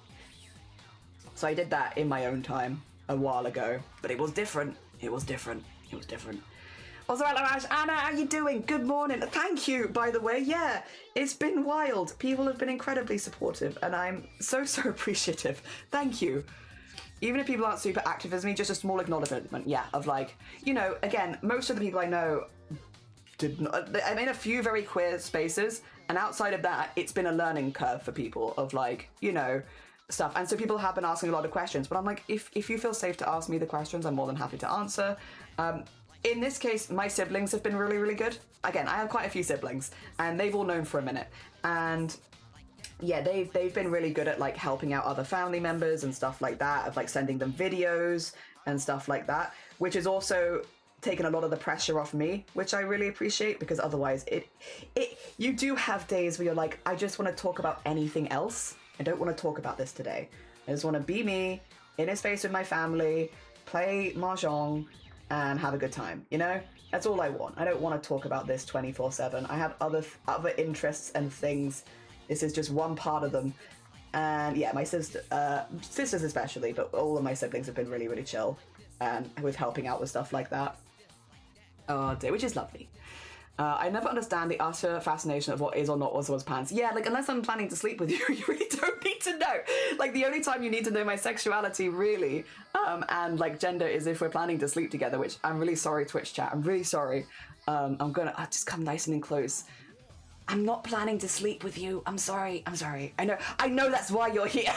So I did that in my own time a while ago, but it was different. It was different. It was different. Also, Anna, how you doing? Good morning. Thank you, by the way. Yeah, it's been wild. People have been incredibly supportive, and I'm so appreciative. Thank you. Even if people aren't super active as me, just a small acknowledgement, yeah, of like, you know, again, most of the people I know did not, I'm in a few very queer spaces, and outside of that, it's been a learning curve for people of like, you know, stuff. And so people have been asking a lot of questions, but I'm like, if you feel safe to ask me the questions, I'm more than happy to answer. In this case, my siblings have been really, really good. Again, I have quite a few siblings, and they've all known for a minute. And yeah, they've been really good at like helping out other family members and stuff like that, of like sending them videos and stuff like that, which has also taken a lot of the pressure off me, which I really appreciate, because otherwise you do have days where you're like, I just want to talk about anything else. I don't want to talk about this today. I just want to be me in a space with my family, play mahjong, and have a good time, you know? That's all I want. I don't want to talk about this 24/7. I have other interests and things. This is just one part of them. And yeah, my sisters especially, but all of my siblings have been really, really chill, and with helping out with stuff like that. Oh dear, which is lovely. I never understand the utter fascination of what is or not was someone's pants. Yeah, like, unless I'm planning to sleep with you, you really don't need to know. Like, the only time you need to know my sexuality, really, and, like, gender is if we're planning to sleep together, which I'm really sorry, Twitch chat. I'm really sorry. I'm gonna just come nice and close. I'm not planning to sleep with you. I'm sorry. I know that's why you're here.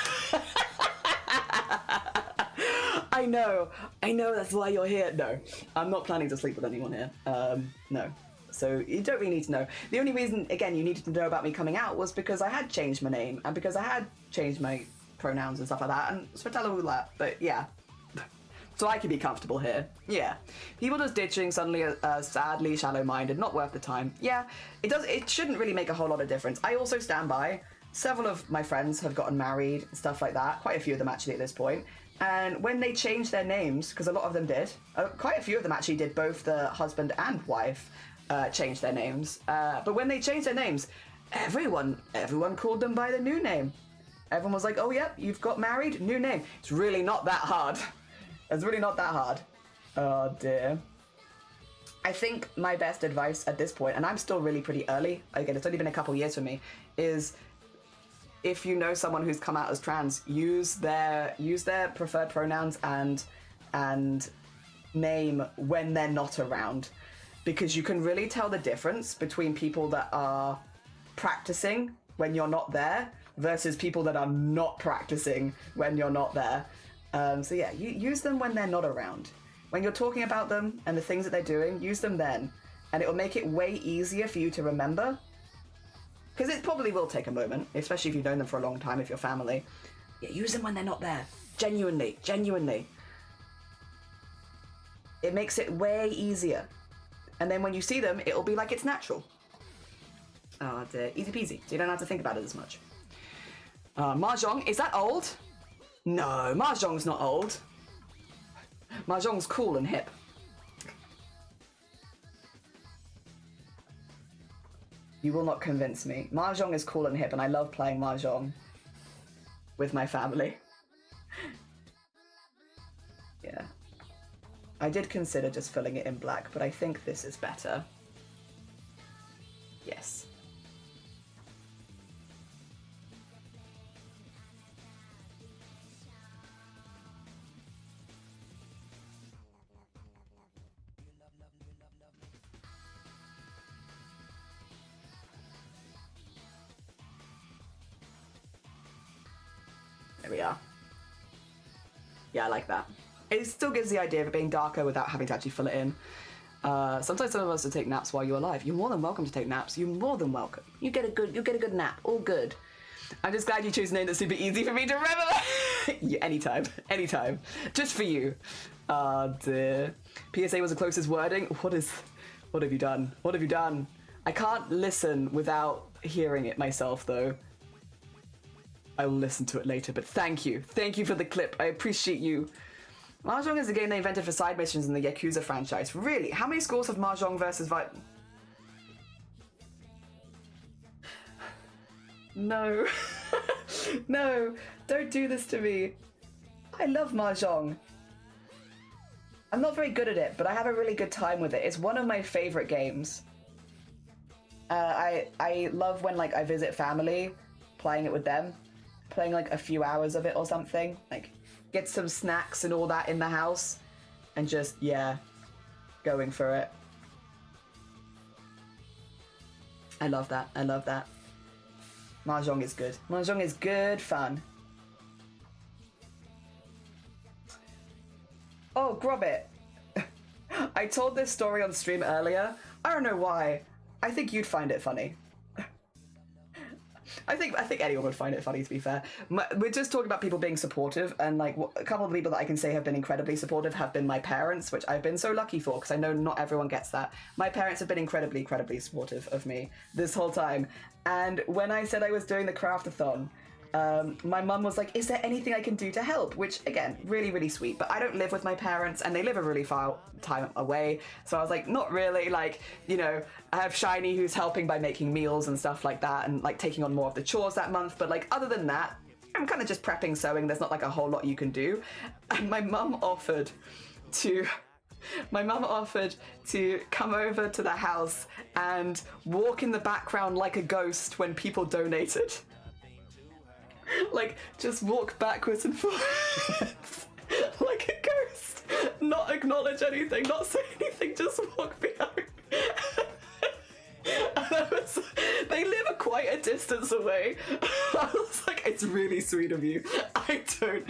I know that's why you're here. No, I'm not planning to sleep with anyone here. No. So you don't really need to know. The only reason, again, you needed to know about me coming out was because I had changed my name, and because I had changed my pronouns and stuff like that, and so tell all that. But yeah, so I can be comfortable here. Yeah, people just ditching suddenly are sadly shallow-minded, not worth the time. Yeah, it shouldn't really make a whole lot of difference. I also stand by. Several of my friends have gotten married, stuff like that. Quite a few of them actually at this point. And when they changed their names, because a lot of them did, quite a few of them actually did, both the husband and wife change their names. But when they changed their names, everyone called them by the new name. Everyone was like, oh, yep, you've got married, new name. It's really not that hard. It's really not that hard. Oh, dear. I think my best advice at this point, and I'm still really pretty early, again, it's only been a couple years for me, is if you know someone who's come out as trans, use their preferred pronouns and name when they're not around. Because you can really tell the difference between people that are practicing when you're not there versus people that are not practicing when you're not there. So yeah, you use them when they're not around. When you're talking about them and the things that they're doing, use them then. And it will make it way easier for you to remember. Because it probably will take a moment, especially if you've known them for a long time, if you're family. Yeah, use them when they're not there. Genuinely. It makes it way easier. And then when you see them, it'll be like it's natural. Oh dear, easy peasy. So you don't have to think about it as much. Mahjong, is that old? No, Mahjong's not old. Mahjong's cool and hip. You will not convince me. Mahjong is cool and hip, and I love playing Mahjong with my family. Yeah. I did consider just filling it in black, but I think this is better. Yes. There we are. Yeah, I like that. It still gives the idea of it being darker without having to actually fill it in. Sometimes some of us to take naps while you're alive. You're more than welcome to take naps. You're more than welcome. You get a good nap. All good. I'm just glad you chose a name that's super easy for me to remember. Yeah, anytime. Just for you. Dear. PSA was the closest wording. What have you done? What have you done? I can't listen without hearing it myself, though. I will listen to it later, but thank you. Thank you for the clip. I appreciate you. Mahjong is a game they invented for side missions in the Yakuza franchise. Really? How many scores have Mahjong versus No. No, don't do this to me. I love Mahjong. I'm not very good at it, but I have a really good time with it. It's one of my favorite games. I love when like I visit family, playing it with them. Playing like a few hours of it or something, like get some snacks and all that in the house and just, yeah, going for it. I love that. Mahjong is good. Mahjong is good fun. Oh, Grubbit. I told this story on stream earlier. I don't know why. I think you'd find it funny. I think anyone would find it funny, to be fair. We're just talking about people being supportive, and like a couple of people that I can say have been incredibly supportive have been my parents, which I've been so lucky for, because I know not everyone gets that. My parents have been incredibly supportive of me this whole time. And when I said I was doing the CRAFT-A-THON, my mum was like, is there anything I can do to help? Which, again, really sweet. But I don't live with my parents, and they live a really far time away. So I was like, not really. Like, you know, I have Shiny who's helping by making meals and stuff like that, and like taking on more of the chores that month. But like, other than that, I'm kind of just prepping, sewing. There's not like a whole lot you can do. And my mum offered to come over to the house and walk in the background like a ghost when people donated. Like, just walk backwards and forwards like a ghost. Not acknowledge anything, not say anything, just walk behind. They live quite a distance away. I was like, it's really sweet of you. I don't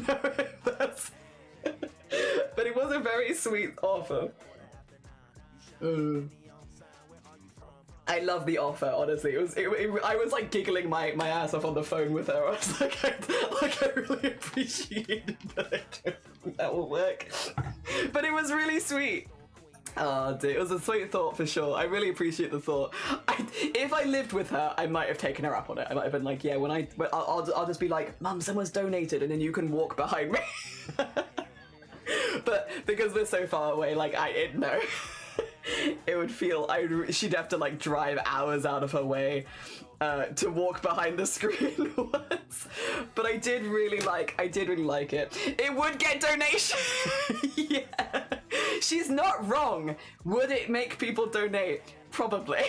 know if that's... But it was a very sweet offer. I love the offer, honestly. I was like giggling my ass off on the phone with her. I was like, I really appreciate it, but I don't think that will work. But it was really sweet. Oh dear, it was a sweet thought for sure. I really appreciate the thought. If I lived with her, I might have taken her up on it. I might have been like, yeah, I'll just be like, Mum, someone's donated, and then you can walk behind me. But because we're so far away, like, no. It would feel, she'd have to like drive hours out of her way to walk behind the screen once. But I did really like it. It would get donation. Yeah. She's not wrong. Would it make people donate? Probably.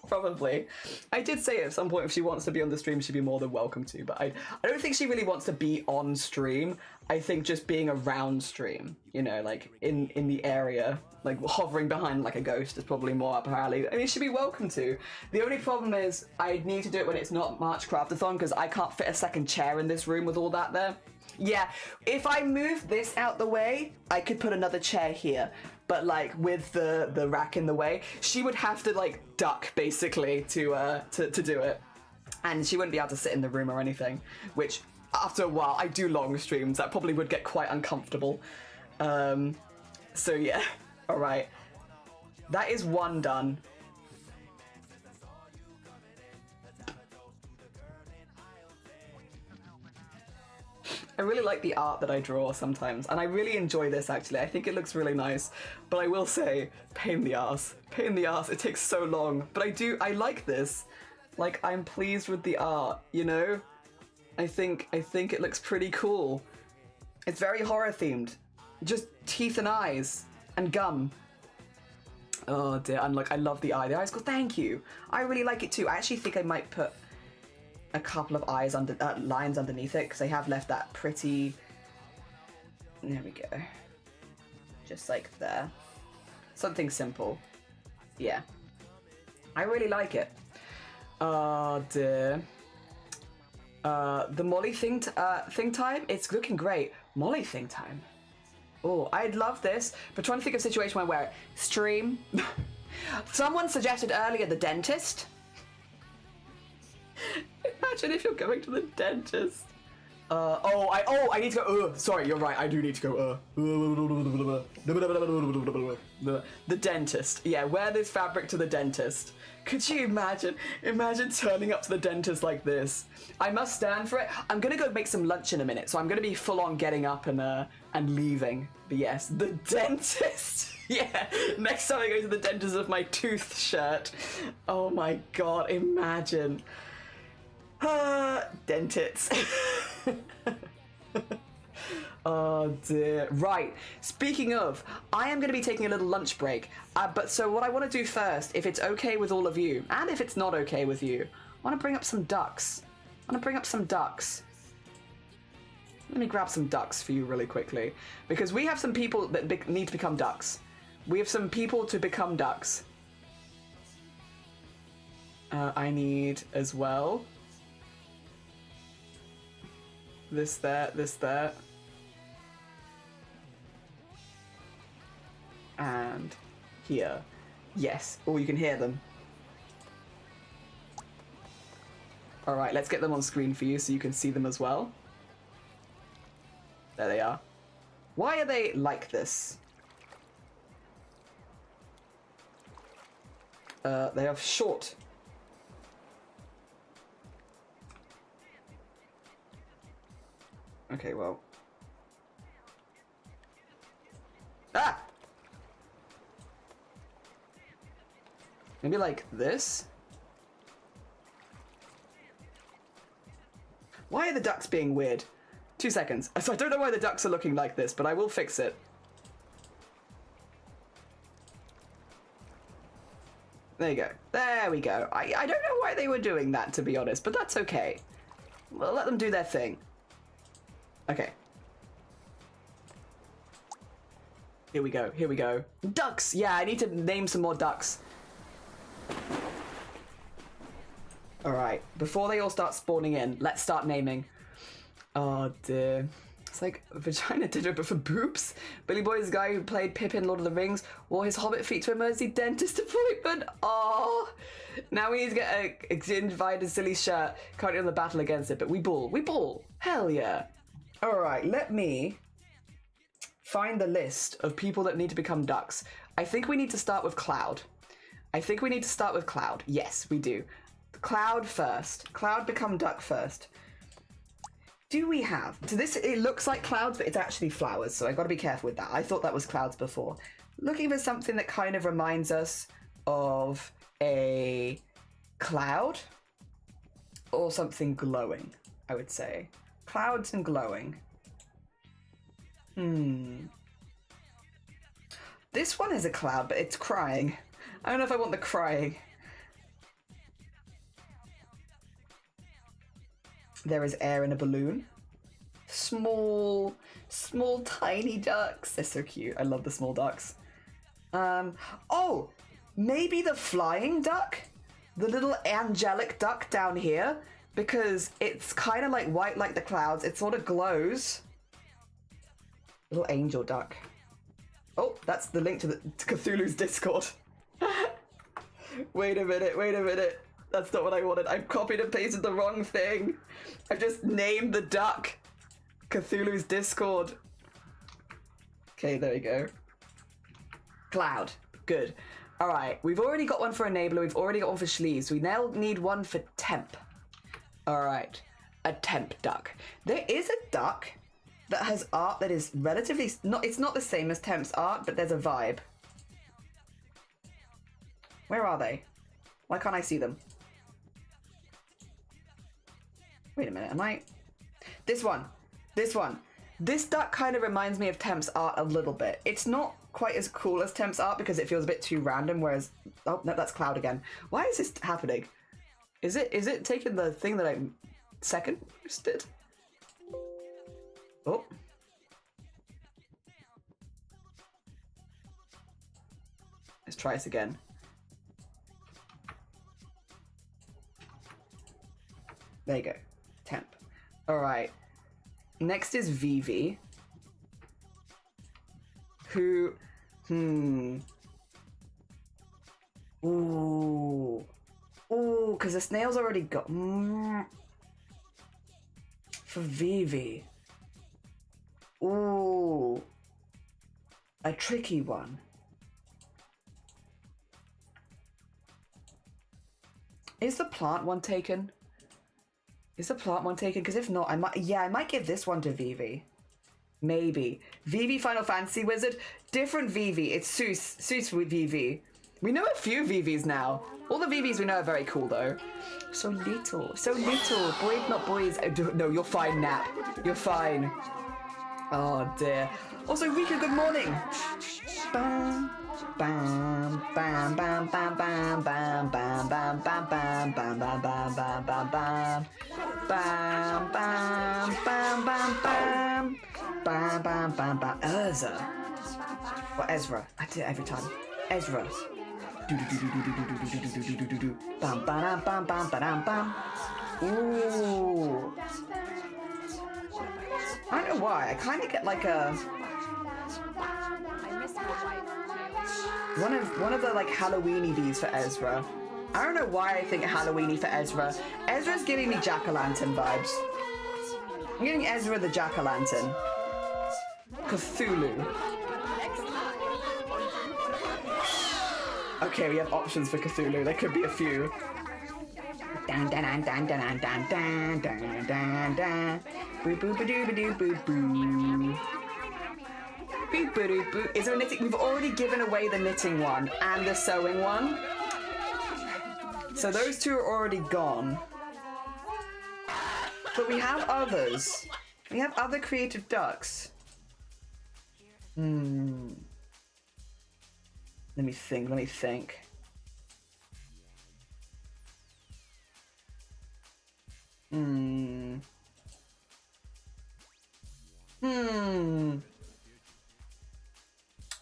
Probably. I did say at some point if she wants to be on the stream, she'd be more than welcome to, but I don't think she really wants to be on stream. I think just being around stream, you know, like in the area, like hovering behind like a ghost is probably more up her alley. I mean, she'd be welcome to. The only problem is I'd need to do it when it's not March CRAFT-A-THON, because I can't fit a second chair in this room with all that there. Yeah, if I move this out the way, I could put another chair here. But like with the rack in the way, she would have to like duck basically to do it. And she wouldn't be able to sit in the room or anything, which after a while, I do long streams, that probably would get quite uncomfortable. So yeah, all right. That is one done. I really like the art that I draw sometimes, and I really enjoy this actually. I think it looks really nice, but I will say, pain in the ass. Pain in the ass, it takes so long. But I like this. Like, I'm pleased with the art, you know? I think it looks pretty cool. It's very horror themed. Just teeth and eyes and gum. Oh dear, I love the eye. The eyes go, thank you. I really like it too. I actually think I might put a couple of eyes under lines underneath it because I have left that pretty. There we go. Just like there. Something simple. Yeah. I really like it. Oh dear. The Molly thing time. It's looking great. Molly thing time. Oh, I'd love this, but trying to think of a situation where I wear it. Stream. Someone suggested earlier the dentist. Imagine if you're going to the dentist. I need to go. Sorry, you're right. I do need to go. The dentist. Yeah, wear this fabric to the dentist. Could you imagine? Imagine turning up to the dentist like this. I must stand for it. I'm gonna go make some lunch in a minute, so I'm gonna be full on getting up and leaving. But yes, the dentist. Yeah, next time I go to the dentist with my tooth shirt. Oh my god, imagine. Dentists. Oh dear. Right, speaking of, I am going to be taking a little lunch break. But so what I want to do first, if it's okay with all of you, and if it's not okay with you, I want to bring up some ducks. Let me grab some ducks for you really quickly. Because we have some people that need to become ducks. We have some people to become ducks. I need as well. This, that. And here. Yes. Oh, you can hear them. Alright, let's get them on screen for you so you can see them as well. There they are. Why are they like this? They have short. Okay, well. Ah! Maybe like this? Why are the ducks being weird? 2 seconds. So I don't know why the ducks are looking like this, but I will fix it. There you go. There we go. I don't know why they were doing that, to be honest, but that's okay. We'll let them do their thing. Okay. Here we go. Here we go. Ducks! Yeah, I need to name some more ducks. Alright, before they all start spawning in, let's start naming. Oh dear. It's like vagina dinner but for boobs. Billy Boy is the guy who played Pip in Lord of the Rings, wore his hobbit feet to emergency dentist appointment. Oh, now we need to get a invited silly shirt currently on the battle against it, but we ball. Hell yeah. Alright, let me find the list of people that need to become ducks. I think we need to start with Cloud. Yes, we do. Cloud first. Cloud become duck first. Do we have... So this, it looks like clouds, but it's actually flowers, so I got to be careful with that. I thought that was clouds before. Looking for something that kind of reminds us of a cloud or something glowing, I would say. Clouds and glowing. This one is a cloud, but it's crying. I don't know if I want the crying. There is air in a balloon. Small, tiny ducks. They're so cute. I love the small ducks. Oh, maybe the flying duck? The little angelic duck down here? Because it's kind of like white like the clouds. It sort of glows. Little angel duck. Oh, that's the link to Cthulhu's Discord. Wait a minute. That's not what I wanted. I've copied and pasted the wrong thing. I've just named the duck Cthulhu's Discord. Okay, there we go. Cloud. Good. All right, we've already got one for Enabler. We've already got one for Sleeves. We now need one for Temp. All right, a Temp duck. There is a duck that has art that is relatively... It's not the same as Temp's art, but there's a vibe. Where are they? Why can't I see them? Wait a minute, am I... This one. This one. This duck kind of reminds me of Temp's art a little bit. It's not quite as cool as Temp's art because it feels a bit too random, whereas... Oh, no, that's Cloud again. Why is this happening? Is it taking the thing that I second did? Oh. Let's try this again. There you go. Temp. Alright. Next is Vivi. Who... Ooh. Ooh, because the snail's already got... For Vivi. Ooh. A tricky one. Is the plant one taken? Is the plant one taken? Because if not, I might give this one to Vivi. Maybe. Vivi Final Fantasy Wizard. Different Vivi. It's Seuss Vivi. We know a few Vivis now. All the Vivis we know are very cool though. So little. So little. Boys, not boys. No, you're fine, Nap. You're fine. Oh dear. Also, Rika, good morning. Bam, bam, bam, bam, bam, bam, bam, bam, bam, bam, bam, bam, bam, bam, bam, bam, bam. Bam, bam, bam, bam, bam. Bam, bam, bam, bam. Urza. Or Ezra. I do it every time. Ezra. Bam, bam, bam, bam, bam, bam. Ooh. I don't know why. I kind of get like a... One of the like Halloweeny bees for Ezra. I don't know why I think Halloweeny for Ezra. Ezra's giving me Jack-o'-lantern vibes. I'm getting Ezra the Jack-o'-lantern. Cthulhu. Okay, we have options for Cthulhu. There could be a few. Dan dan dan dan dan dan dan dan dan dan. Boo boo ba doo ba doo boo boo. Boo boo doo boo. Is there a knitting? We've already given away the knitting one and the sewing one. So those two are already gone. But we have others. We have other creative ducks. Let me think.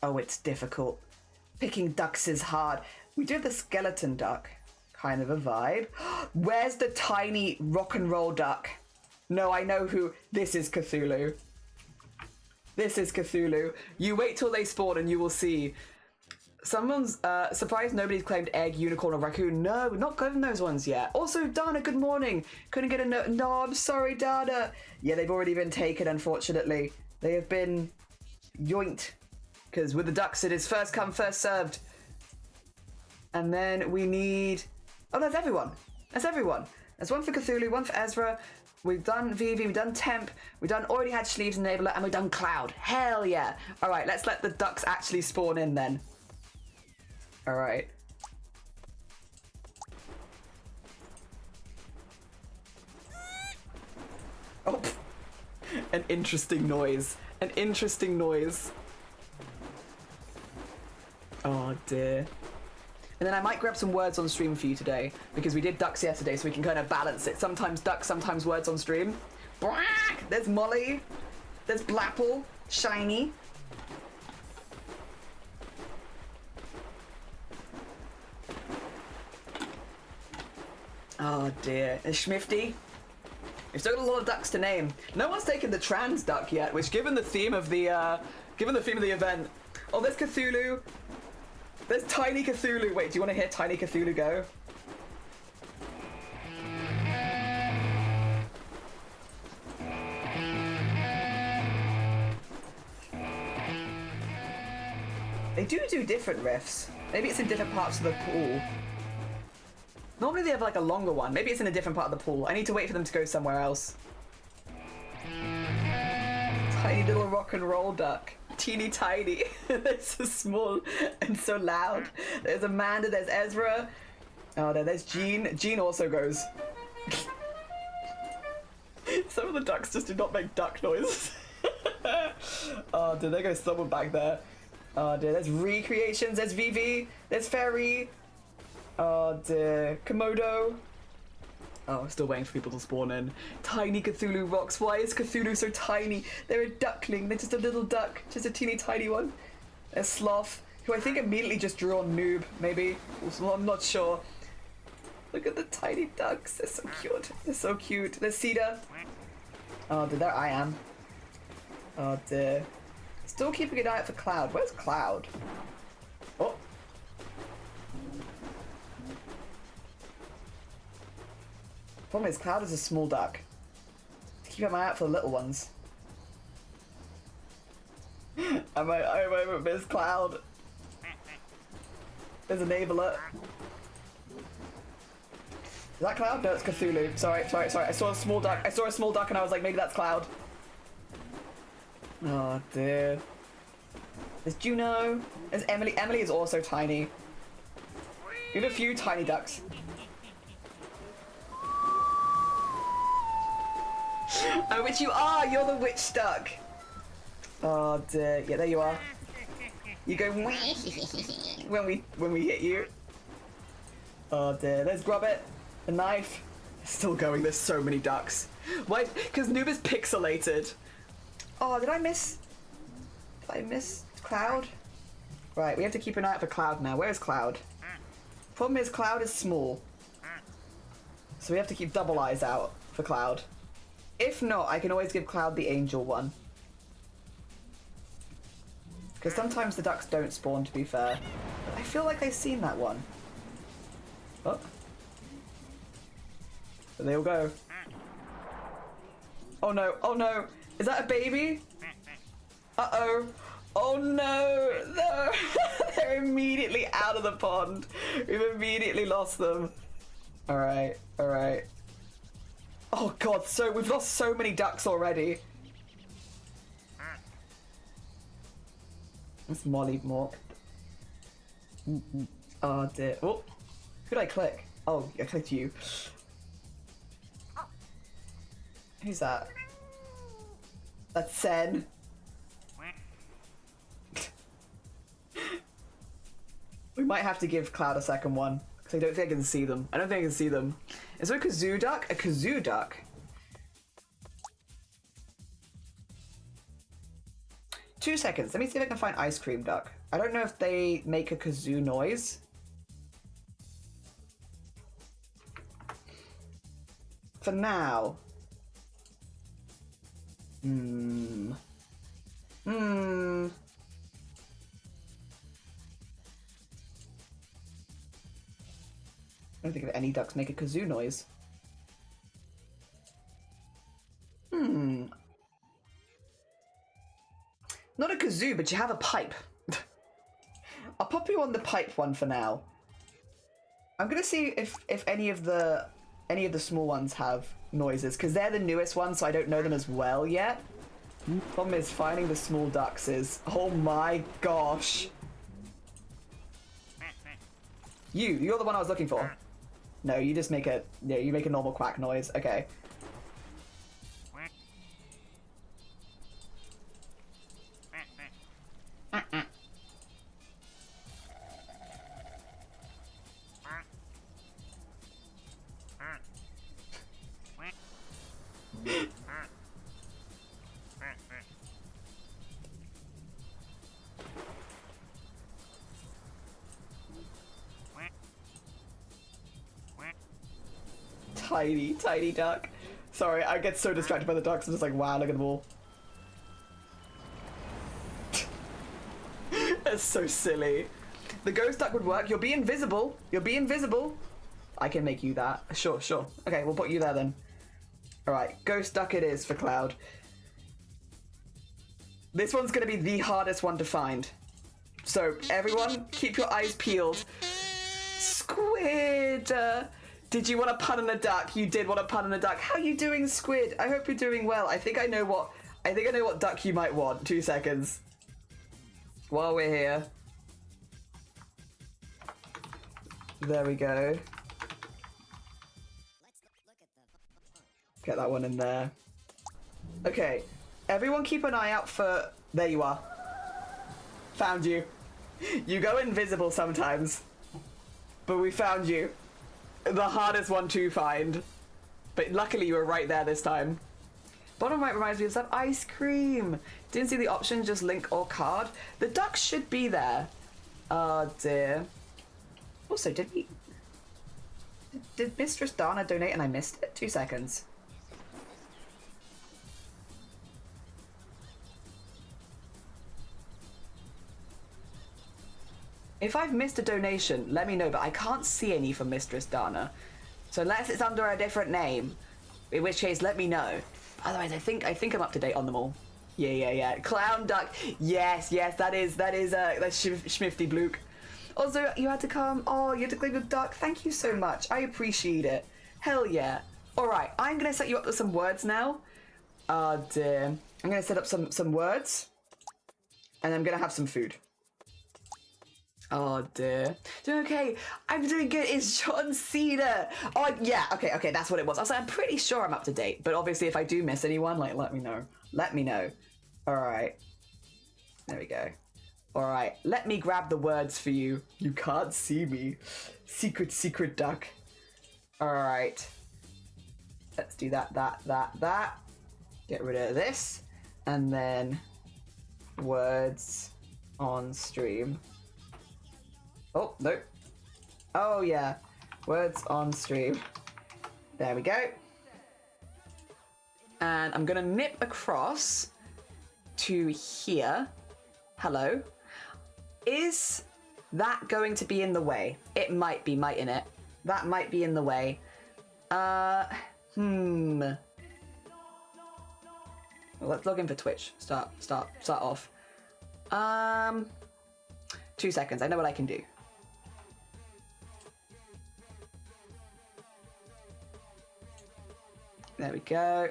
Oh, it's difficult. Picking ducks is hard. We do have the skeleton duck. Kind of a vibe. Where's the tiny rock and roll duck? No, I know who. This is Cthulhu. This is Cthulhu. You wait till they spawn and you will see. Someone's surprised nobody's claimed egg, unicorn, or raccoon. No, we're not getting those ones yet. Also, Dana, good morning. Couldn't get a note. No, I'm sorry, Dana. Yeah, they've already been taken, unfortunately. They have been yoinked. Because with the ducks, it is first come, first served. And then we need... Oh, that's everyone. That's everyone. There's one for Cthulhu, one for Ezra. We've done Vivi, we've done Temp, we've done already had Sleeves Enabler, and we've done Cloud. Hell yeah. All right, let's let the ducks actually spawn in then. All right. Oh, an interesting noise. An interesting noise. Oh dear. And then I might grab some words on stream for you today, because we did ducks yesterday, so we can kind of balance it. Sometimes ducks, sometimes words on stream. Brack! There's Molly. There's Blapple. Shiny. Oh dear. There's Schmifty. We've still got a lot of ducks to name. No one's taken the trans duck yet, which given the theme of the event. Oh, there's Cthulhu. There's Tiny Cthulhu. Wait, do you want to hear Tiny Cthulhu go? They do different riffs. Maybe it's in different parts of the pool. Normally they have like a longer one. Maybe it's in a different part of the pool. I need to wait for them to go somewhere else. Tiny little rock and roll duck. Teeny tiny. They're so small and so loud. There's Amanda, there's Ezra. Oh, there's Jean. Jean also goes. Some of the ducks just do not make duck noises. Oh, dude, there goes someone back there. Oh, dear, there's Recreations, there's Vivi, there's Fairy. Oh, dear. Komodo. Oh, I'm still waiting for people to spawn in. Tiny Cthulhu rocks. Why is Cthulhu so tiny? They're a duckling. They're just a little duck. Just a teeny tiny one. There's Sloth, who I think immediately just drew on Noob, maybe. Well, I'm not sure. Look at the tiny ducks. They're so cute. They're so cute. There's Cedar. Oh, dear, there I am. Oh, dear. Still keeping an eye out for Cloud. Where's Cloud? Oh. Problem is, Cloud is a small duck. Keep my eye out for the little ones. I might miss Cloud. There's Enabler. Is that Cloud? No, it's Cthulhu. Sorry. I saw a small duck. And I was like, maybe that's Cloud. Oh dear. There's Juno. There's Emily. Emily is also tiny. We have a few tiny ducks. Oh, which you are! You're the witch duck! Oh dear. Yeah, there you are. You go when we hit you. Oh dear. There's Grubbit. The knife. It's still going. There's so many ducks. Why? Because Noob is pixelated. Oh, did I miss Cloud? Right, we have to keep an eye out for Cloud now. Where's Cloud? Problem is, Cloud is small. So we have to keep double eyes out for Cloud. If not, I can always give Cloud the angel one. Because sometimes the ducks don't spawn, to be fair. But I feel like they've seen that one. Oh. There they all go. Oh no, oh no! Is that a baby? Uh-oh. Oh no! No! They're immediately out of the pond. We've immediately lost them. Alright, alright. Oh god, so we've lost so many ducks already. It's Molly Mork. Oh dear. Oh, who did I click? Oh, I clicked you. Who's that? That's Sen. We might have to give Cloud a second one, because I don't think I can see them. I don't think I can see them. Is there a kazoo duck? A kazoo duck? 2 seconds. Let me see if I can find ice cream duck. I don't know if they make a kazoo noise. For now. I don't think of any ducks make a kazoo noise. Not a kazoo, but you have a pipe. I'll pop you on the pipe one for now. I'm gonna see if any of the small ones have noises, because they're the newest ones, so I don't know them as well yet. Problem is finding the small ducks is, oh my gosh. You're the one I was looking for. No, you just make a, yeah, you make a normal quack noise. Okay. Tiny duck. Sorry, I get so distracted by the ducks. I'm just like, wow, look at them all. That's so silly. The ghost duck would work. You'll be invisible. You'll be invisible. I can make you that. Sure. Okay, we'll put you there then. Alright, ghost duck it is for Cloud. This one's gonna be the hardest one to find. So everyone, keep your eyes peeled. Squid! Did you want a pun on a duck? You did want a pun on a duck. How you doing, Squid? I hope you're doing well. I think I know what duck you might want. 2 seconds. While we're here. There we go. Get that one in there. Okay, everyone keep an eye out for... There you are. Found you. You go invisible sometimes. But we found you. The hardest one to find. But luckily you were right there this time. Bottom right reminds me of some ice cream. Didn't see the option, just link or card. The duck should be there. Oh dear. Also, did Mistress Dana donate and I missed it? 2 seconds. If I've missed a donation, let me know, but I can't see any from Mistress Dana. So unless it's under a different name, in which case let me know. Otherwise, I think I'm up to date on them all. Yeah. Clown duck. Yes, that's Schmifty Blook. Also, you had to come. Oh, you had to claim the duck. Thank you so much. I appreciate it. Hell yeah. All right, I'm gonna set you up with some words now. Oh dear. I'm gonna set up some words, and I'm gonna have some food. Oh dear. Doing okay. I'm doing good. It's John Cena. Oh yeah. Okay. That's what it was. I was like, I'm pretty sure I'm up to date, but obviously if I do miss anyone, like, let me know. Let me know. All right. There we go. All right. Let me grab the words for you. You can't see me. Secret duck. All right. Let's do that. Get rid of this, and then words on stream. Oh, no. Oh, yeah. Words on stream. There we go. And I'm going to nip across to here. Hello. Is that going to be in the way? It might be, mightn't it? That might be in the way. Well, let's log in for Twitch. Start off. 2 seconds. I know what I can do. There we go.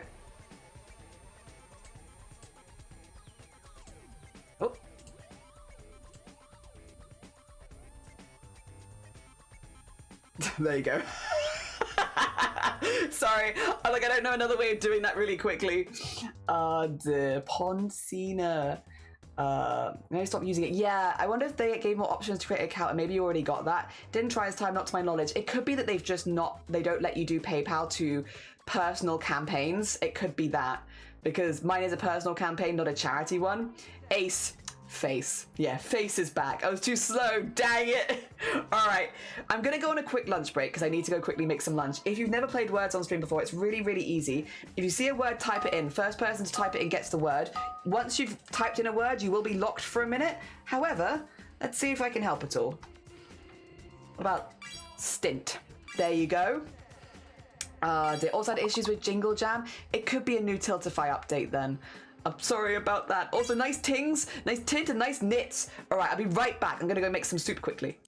Oh. There you go. Sorry, I don't know another way of doing that really quickly. The Poncina. I'm gonna stop using it. Yeah, I wonder if they gave more options to create an account and maybe you already got that. Didn't try this time, not to my knowledge. It could be that they've just they don't let you do PayPal to personal campaigns. It could be that, because mine is a personal campaign, not a charity one. Ace. Face. Yeah, face is back. I was too slow, dang it. All right, I'm gonna go on a quick lunch break because I need to go quickly make some lunch. If you've never played words on stream before, it's really, really easy. If you see a word, type it in. First person to type it in gets the word. Once you've typed in a word, you will be locked for a minute. However, let's see if I can help at all. What about stint? There you go. They also had issues with Jingle Jam. It could be a new Tiltify update then. I'm sorry about that. Also, nice tings, nice tint, and nice knits. All right, I'll be right back. I'm gonna go make some soup quickly.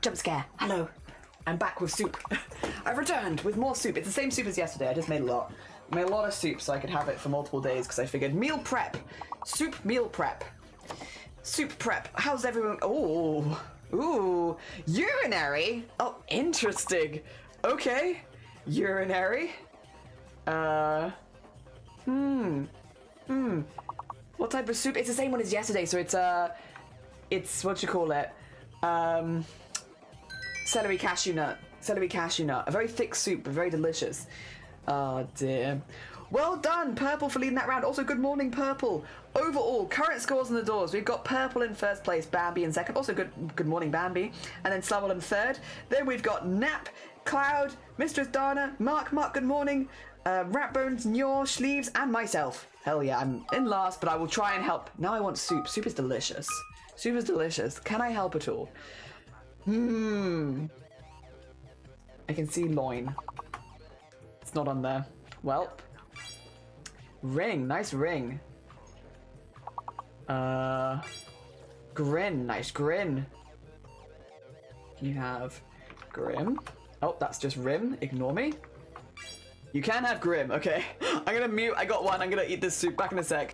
Jump scare. Hello. I'm back with soup. I've returned with more soup. It's the same soup as yesterday. I just made a lot. I made a lot of soup so I could have it for multiple days because I figured meal prep. Soup meal prep. Soup prep. How's everyone? Oh. Ooh. Urinary? Oh, interesting. Okay. Urinary. What type of soup? It's the same one as yesterday, so it's what you call it? Celery cashew nut. Celery cashew nut. A very thick soup, but very delicious. Oh dear. Well done, Purple, for leading that round. Also, good morning, Purple. Overall, current scores on the doors. We've got Purple in first place, Bambi in second. Also, good morning, Bambi. And then Slavel in third. Then we've got Nap, Cloud, Mistress Dana, Mark, good morning, Ratbones, Nyor, Sleeves, and myself. Hell yeah, I'm in last, but I will try and help. Now I want soup. Soup is delicious. Soup is delicious. Can I help at all? I can see loin. It's not on there. Welp. Ring. Nice ring. Grin. Nice grin. You have Grim. Oh, that's just Rim. Ignore me. You can have Grim. Okay. I'm gonna mute. I got one. I'm gonna eat this soup. Back in a sec.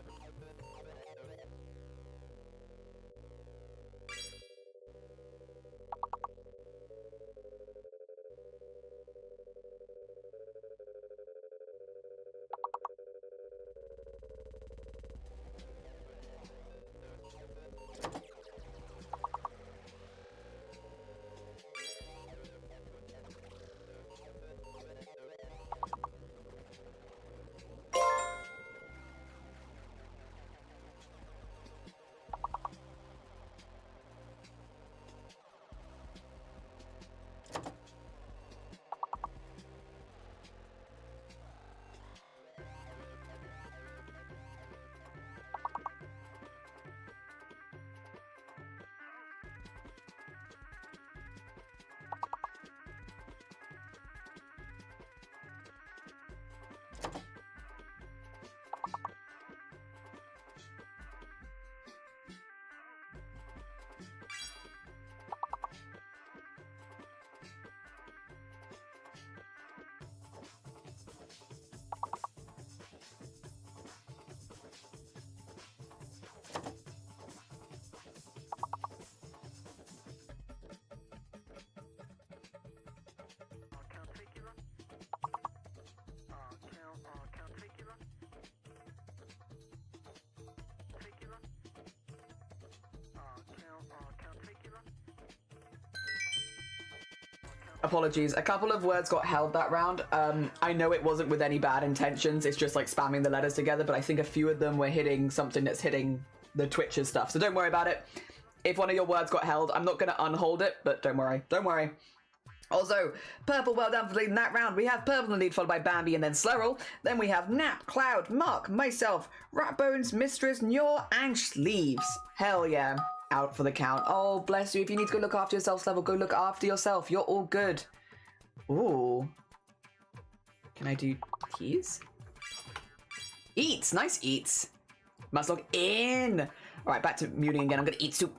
Apologies, a couple of words got held that round. I know it wasn't with any bad intentions, it's just like spamming the letters together, but I think a few of them were hitting something that's hitting the Twitch's stuff, so don't worry about it. If one of your words got held, I'm not going to unhold it, but don't worry, don't worry. Also, Purple, well done for leading that round. We have Purple in the lead, followed by Bambi and then Slurl. Then we have Nap, Cloud, Mark, myself, Ratbones, Mistress, Nyor, and Sleeves. Hell yeah. Out for the count. Oh, bless you. If you need to go look after yourself, Slurl, go look after yourself. You're all good. Ooh. Can I do keys? Eats. Nice eats. Must log in. All right, back to muting again. I'm going to eat soup.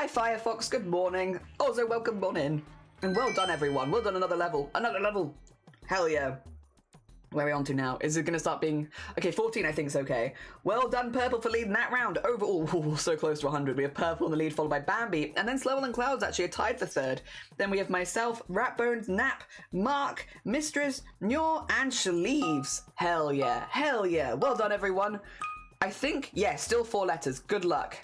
Hi Firefox, good morning. Also welcome on in. And well done everyone, well done another level. Another level! Hell yeah. Where are we on to now? Is it going to start being... Okay, 14 I think is okay. Well done, Purple, for leading that round. Overall, ooh, so close to 100. We have Purple in the lead, followed by Bambi. And then Slowell and Clouds actually are tied for third. Then we have myself, Ratbones, Nap, Mark, Mistress, Nyor, and Shaleeves. Hell yeah. Hell yeah. Well done, everyone. I think... Yeah, still 4 letters. Good luck.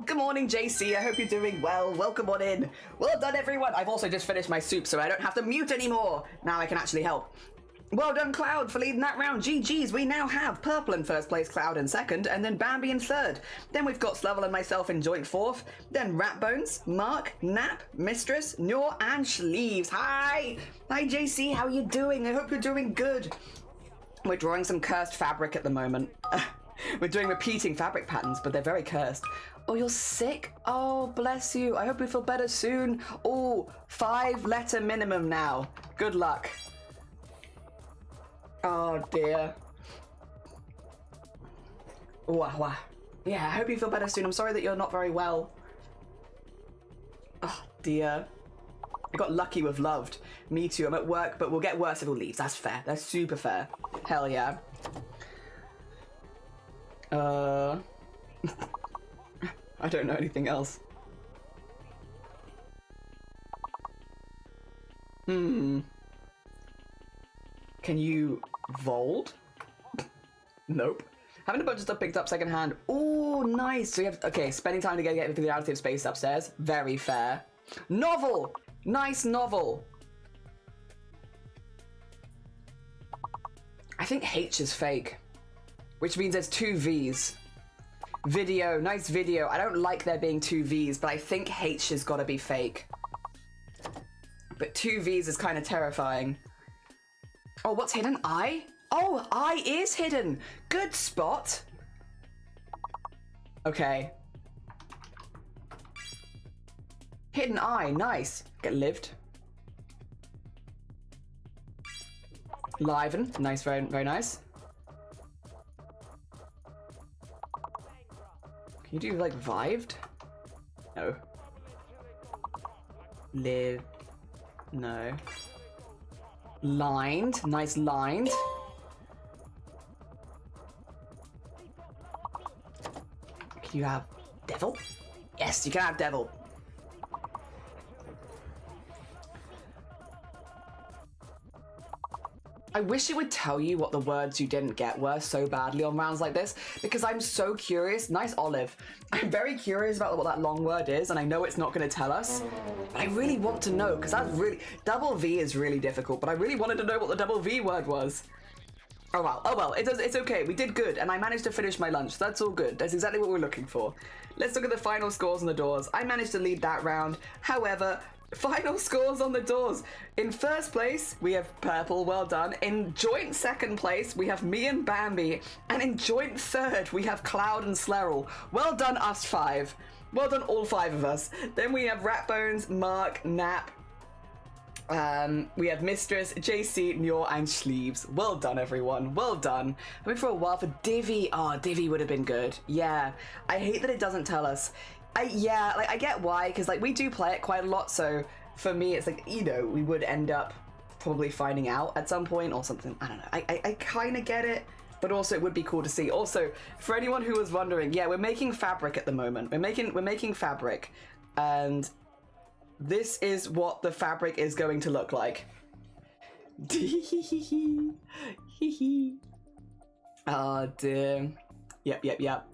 Good morning, JC. I hope you're doing well. Welcome on in. Well done, everyone. I've also just finished my soup, so I don't have to mute anymore. Now I can actually help. Well done, Cloud, for leading that round. GG's. We now have Purple in first place, Cloud in second, and then Bambi in third. Then we've got Slovel and myself in joint fourth. Then Ratbones, Mark, Nap, Mistress, Nyor, and Shaleeves. Hi. Hi, JC. How are you doing? I hope you're doing good. We're drawing some cursed fabric at the moment. We're doing repeating fabric patterns, but they're very cursed. Oh, you're sick? Oh, bless you. I hope you feel better soon. Oh, 5-letter minimum now. Good luck. Oh, dear. Wow. Yeah, I hope you feel better soon. I'm sorry that you're not very well. Oh, dear. I got lucky with loved. Me too. I'm at work, but we'll get worse if it leaves. That's fair. That's super fair. Hell yeah. I don't know anything else. Can you Vold? Nope. Having a bunch of stuff picked up secondhand. Oh, nice. So you have, okay, spending time together getting the reality of space upstairs. Very fair. Novel! Nice novel. I think H is fake, which means there's 2 V's. Video, nice video. I don't like there being 2 V's, but I think H has got to be fake. But 2 V's is kind of terrifying. Oh, what's hidden? I? Oh, I is hidden. Good spot. Okay. Hidden eye, nice. Get lived. Liven, nice, very, very nice. Can you do, like, vived? No. Live. No. Lined. Nice lined. Can you have devil? Yes, you can have devil. I wish it would tell you what the words you didn't get were so badly on rounds like this, because I'm so curious. Nice olive. I'm very curious about what that long word is, and I know it's not going to tell us, but I really want to know, because that's really... Double V is really difficult, but I really wanted to know what the double V word was. Oh well, it's okay. We did good, and I managed to finish my lunch. That's all good. That's exactly what we're looking for. Let's look at the final scores on the doors. I managed to lead that round. However, final scores on the doors. In first place, we have purple, well done. In joint second place, we have me and Bambi. And in joint third, we have Cloud and Slerrel. Well done, us five. Well done, all five of us. Then we have Ratbones, Mark, Nap. We have Mistress, JC, Nyor, and Sleeves. Well done, everyone. Well done. I went for a while for Divvy. Oh, Divvy would have been good. Yeah. I hate that it doesn't tell us. Yeah, like, I get why, because, like, we do play it quite a lot, so for me, it's like, you know, we would end up probably finding out at some point or something. I don't know. I kind of get it, but also it would be cool to see. Also, for anyone who was wondering, yeah, we're making fabric at the moment. We're making fabric, and this is what the fabric is going to look like. Oh, dear. Yep.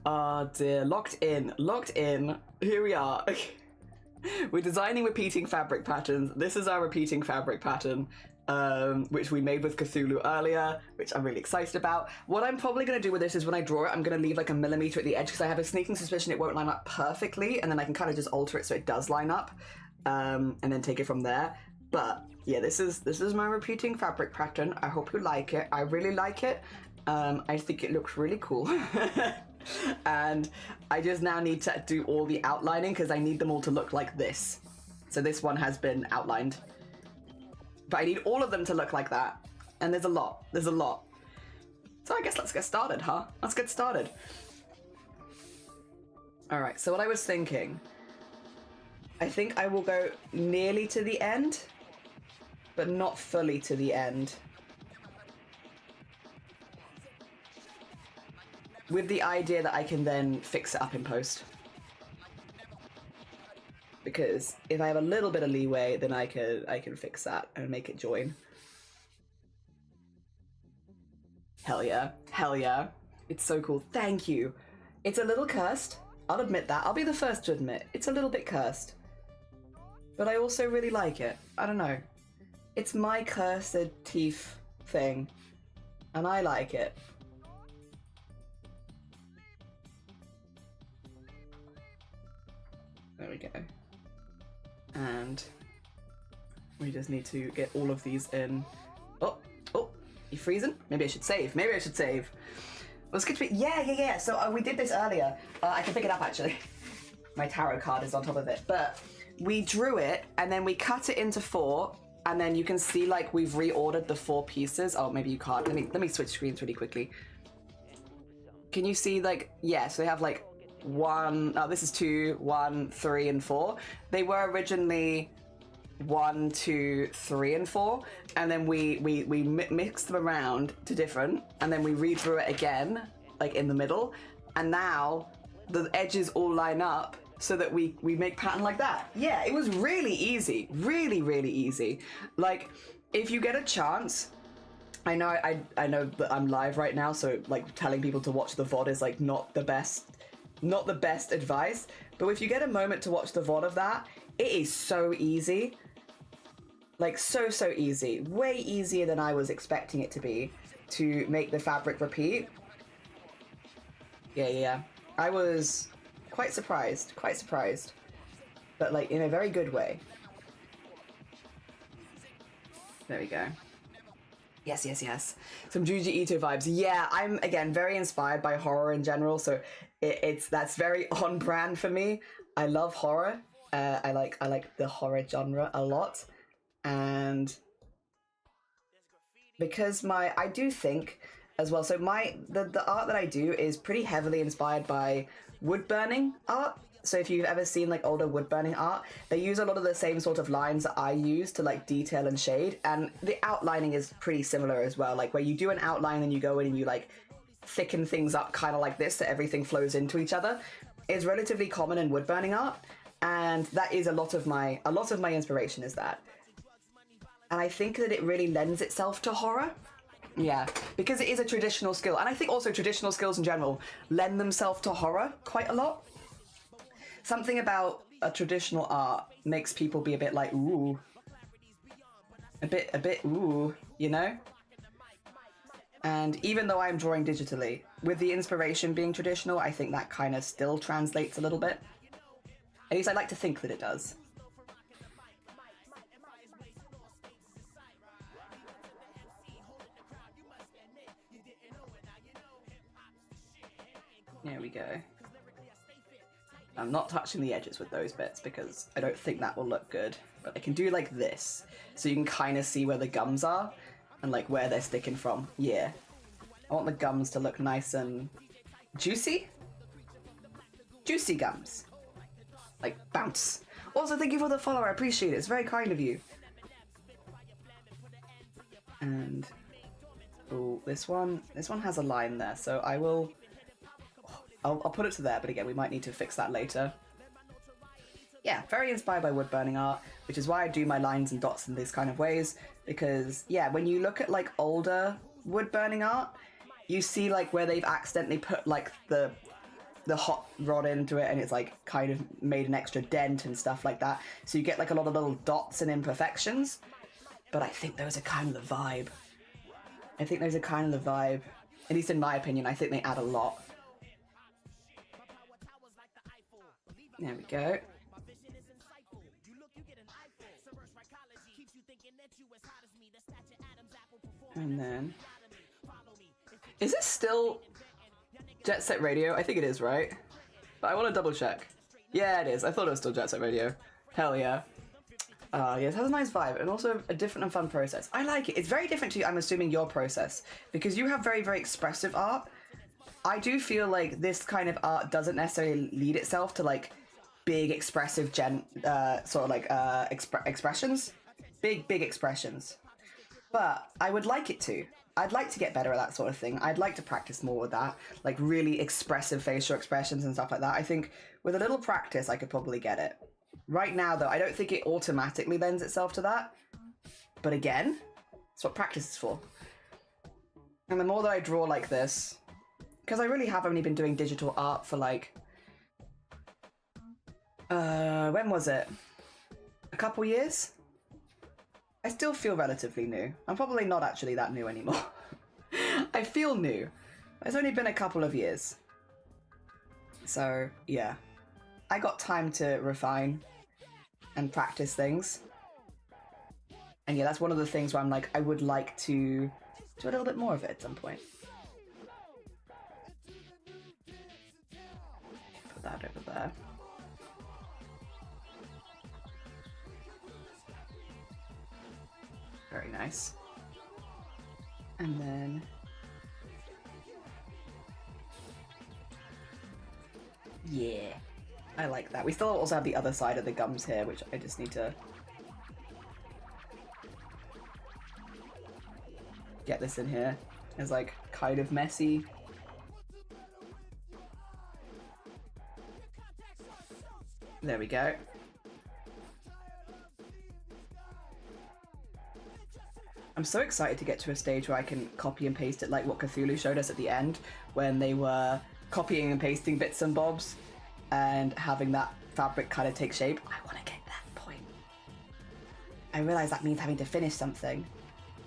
Oh dear, locked in. Here we are. We're designing repeating fabric patterns. This is our repeating fabric pattern, which we made with Cthulhu earlier, which I'm really excited about. What I'm probably going to do with this is when I draw it, I'm going to leave like a millimeter at the edge, because I have a sneaking suspicion it won't line up perfectly, and then I can kind of just alter it so it does line up, and then take it from there. But yeah, this is my repeating fabric pattern. I hope you like it. I really like it. I think it looks really cool. And I just now need to do all the outlining, because I need them all to look like this. So this one has been outlined, but I need all of them to look like that, and there's a lot. So I guess let's get started, huh? Let's get started. All right, so what I was thinking, I think I will go nearly to the end, but not fully to the end, with the idea that I can then fix it up in post. Because if I have a little bit of leeway, then I can fix that and make it join. Hell yeah. It's so cool. Thank you. It's a little cursed. I'll admit that. I'll be the first to admit. It's a little bit cursed. But I also really like it. I don't know. It's my cursed teeth thing. And I like it. There we go. And we just need to get all of these in. Oh, you freezing? Maybe I should save. Let's get to it. Yeah. So we did this earlier. I can pick it up, actually. My tarot card is on top of it. But we drew it, and then we cut it into 4, and then you can see, like, we've reordered the 4 pieces. Oh, maybe you can't. Let me switch screens really quickly. Can you see, like, yeah, so they have, like, 1, this is 2, 1, 3, and 4. They were originally 1, 2, 3, and 4, and then we mixed them around to different, and then we redrew it again, like in the middle, and now the edges all line up so that we make pattern like that. Yeah, it was really easy, really easy. Like, if you get a chance, I know that I'm live right now, so like telling people to watch the VOD is like not the best advice, but if you get a moment to watch the VOD of that, it is so easy. Like, so easy. Way easier than I was expecting it to be, to make the fabric repeat. Yeah. I was quite surprised. But, like, in a very good way. There we go. Yes. Some Junji Ito vibes. Yeah, I'm, again, very inspired by horror in general, so that's very on brand for me. I love horror. I like the horror genre a lot, and because I do think as well. So the art that I do is pretty heavily inspired by wood burning art. So if you've ever seen like older wood burning art, they use a lot of the same sort of lines that I use to like detail and shade, and the outlining is pretty similar as well. Like where you do an outline and you go in and you like thicken things up kind of like this so everything flows into each other is relatively common in wood burning art, and that is a lot of my inspiration is that. And I think that it really lends itself to horror. Yeah, because it is a traditional skill. And I think also traditional skills in general lend themselves to horror quite a lot. Something about a traditional art makes people be a bit like, ooh. A bit, ooh, you know? And even though I'm drawing digitally, with the inspiration being traditional, I think that kind of still translates a little bit. At least I like to think that it does. There we go. I'm not touching the edges with those bits because I don't think that will look good. But I can do like this, so you can kind of see where the gums are and like where they're sticking from. Yeah. I want the gums to look nice and juicy. Juicy gums. Like bounce. Also, thank you for the follow. I appreciate it. It's very kind of you. And oh, this one has a line there, so I will. I'll put it to there, but again, we might need to fix that later. Yeah, very inspired by wood burning art, which is why I do my lines and dots in these kind of ways, because, yeah, when you look at, like, older wood burning art, you see, like, where they've accidentally put, like, the hot rod into it, and it's, like, kind of made an extra dent and stuff like that, so you get, like, a lot of little dots and imperfections, but I think those are kind of the vibe. At least in my opinion, I think they add a lot. There we go. And then... Is this still Jet Set Radio? I think it is, right? But I want to double check. Yeah, it is. I thought it was still Jet Set Radio. Hell yeah. Yes, it has a nice vibe and also a different and fun process. I like it. It's very different to, I'm assuming, your process. Because you have very, very expressive art. I do feel like this kind of art doesn't necessarily lead itself to, like, big expressive expressions. Big expressions. But I would like it to. I'd like to get better at that sort of thing. I'd like to practice more with that. Like really expressive facial expressions and stuff like that. I think with a little practice I could probably get it. Right now though, I don't think it automatically lends itself to that. But again, that's what practice is for. And the more that I draw like this, because I really have only been doing digital art for like when was it? A couple years? I still feel relatively new. I'm probably not actually that new anymore. I feel new. It's only been a couple of years. So, yeah. I got time to refine and practice things. And yeah, that's one of the things where I'm like, I would like to do a little bit more of it at some point. Put that over there. Very nice. And then... yeah. I like that. We still also have the other side of the gums here, which I just need to... get this in here. It's like kind of messy. There we go. I'm so excited to get to a stage where I can copy and paste it like what Cthulhu showed us at the end when they were copying and pasting bits and bobs and having that fabric kind of take shape. I want to get to that point. I realise that means having to finish something,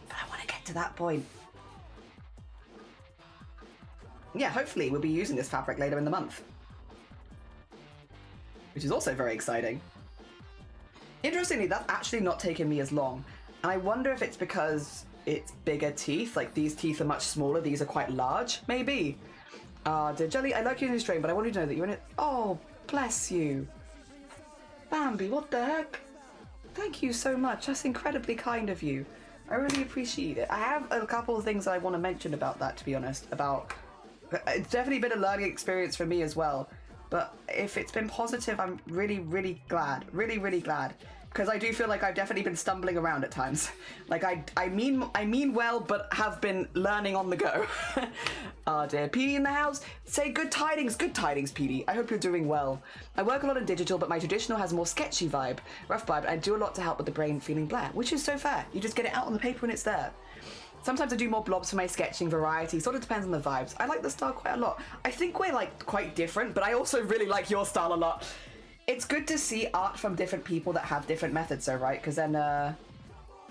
but I want to get to that point. Yeah, hopefully we'll be using this fabric later in the month, which is also very exciting. Interestingly, that's actually not taken me as long. And I wonder if it's because it's bigger teeth, like these teeth are much smaller, these are quite large, maybe. Dear Jelly, I like you in your stream, but I want you to know that you're in it. Oh, bless you. Bambi, what the heck? Thank you so much, that's incredibly kind of you. I really appreciate it. I have a couple of things I want to mention about that, to be honest, it's definitely been a learning experience for me as well. But if it's been positive, I'm really, really glad. Really, really glad. because I do feel like I've definitely been stumbling around at times. Like I mean well, but have been learning on the go. Oh dear, Petey in the house. Say good tidings, Petey. I hope you're doing well. I work a lot in digital, but my traditional has a more sketchy vibe, rough vibe, and I do a lot to help with the brain feeling bland, which is so fair. You just get it out on the paper and it's there. Sometimes I do more blobs for my sketching variety, sort of depends on the vibes. I like the style quite a lot. I think we're like quite different, but I also really like your style a lot. It's good to see art from different people that have different methods though, right? Because then I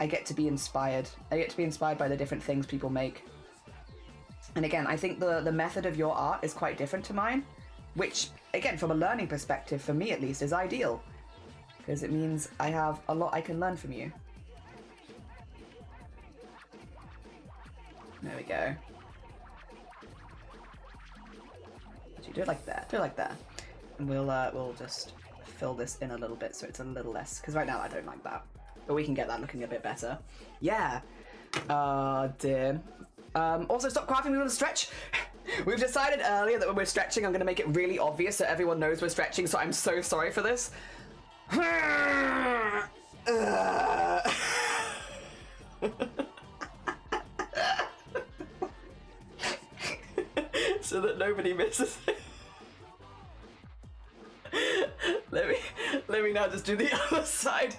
get to be inspired. I get to be inspired by the different things people make. And again, I think the method of your art is quite different to mine, which, again, from a learning perspective, for me at least, is ideal. Because it means I have a lot I can learn from you. There we go. Actually, do it like that. Do it like that. And we'll just fill this in a little bit so it's a little less. Because right now I don't like that. But we can get that looking a bit better. Yeah. Dear. Also, stop crafting, we want to stretch. We've decided earlier that when we're stretching, I'm going to make it really obvious so everyone knows we're stretching, so I'm so sorry for this. So that nobody misses it. Let me now just do the other side.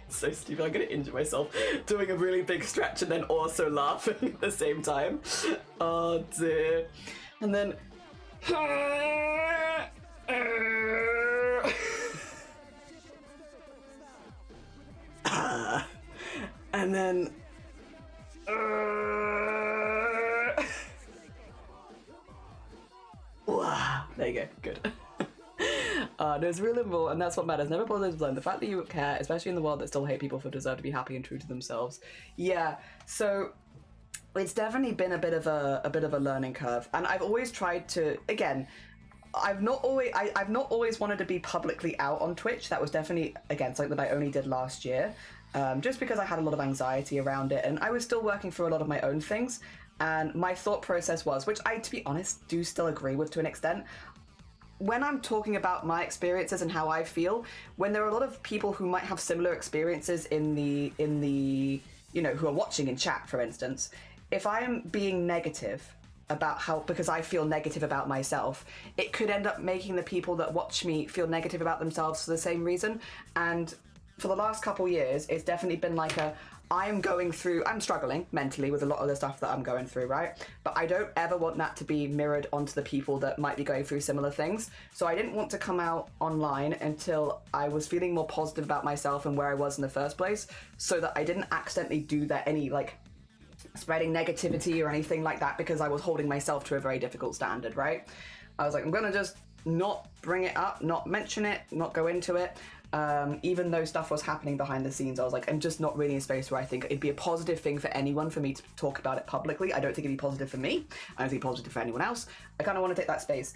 So stupid, I'm gonna injure myself doing a really big stretch and then also laughing at the same time. Oh dear. And then and then there you go, good. There's real and raw, and that's what matters. Never bother to blame. The fact that you care, especially in the world that still hate people for deserve to be happy and true to themselves. Yeah, so it's definitely been a bit of a learning curve, and I've always tried to. Again, I've not always wanted to be publicly out on Twitch. That was definitely again something that I only did last year, just because I had a lot of anxiety around it, and I was still working through a lot of my own things. And my thought process was, which I, to be honest, do still agree with to an extent. When I'm talking about my experiences and how I feel, when there are a lot of people who might have similar experiences in the you know, who are watching in chat, for instance, if I am being negative about how, because I feel negative about myself, it could end up making the people that watch me feel negative about themselves for the same reason. And for the last couple years, it's definitely been like I'm struggling mentally with a lot of the stuff that I'm going through, right? But I don't ever want that to be mirrored onto the people that might be going through similar things. So I didn't want to come out online until I was feeling more positive about myself and where I was in the first place, so that I didn't accidentally do that any like spreading negativity or anything like that, because I was holding myself to a very difficult standard, right? I was like, I'm gonna just not bring it up, not mention it, not go into it. Even though stuff was happening behind the scenes, I was like, I'm just not really in a space where I think it'd be a positive thing for anyone for me to talk about it publicly. I don't think it'd be positive for me. I don't think it'd be positive for anyone else. I kind of want to take that space.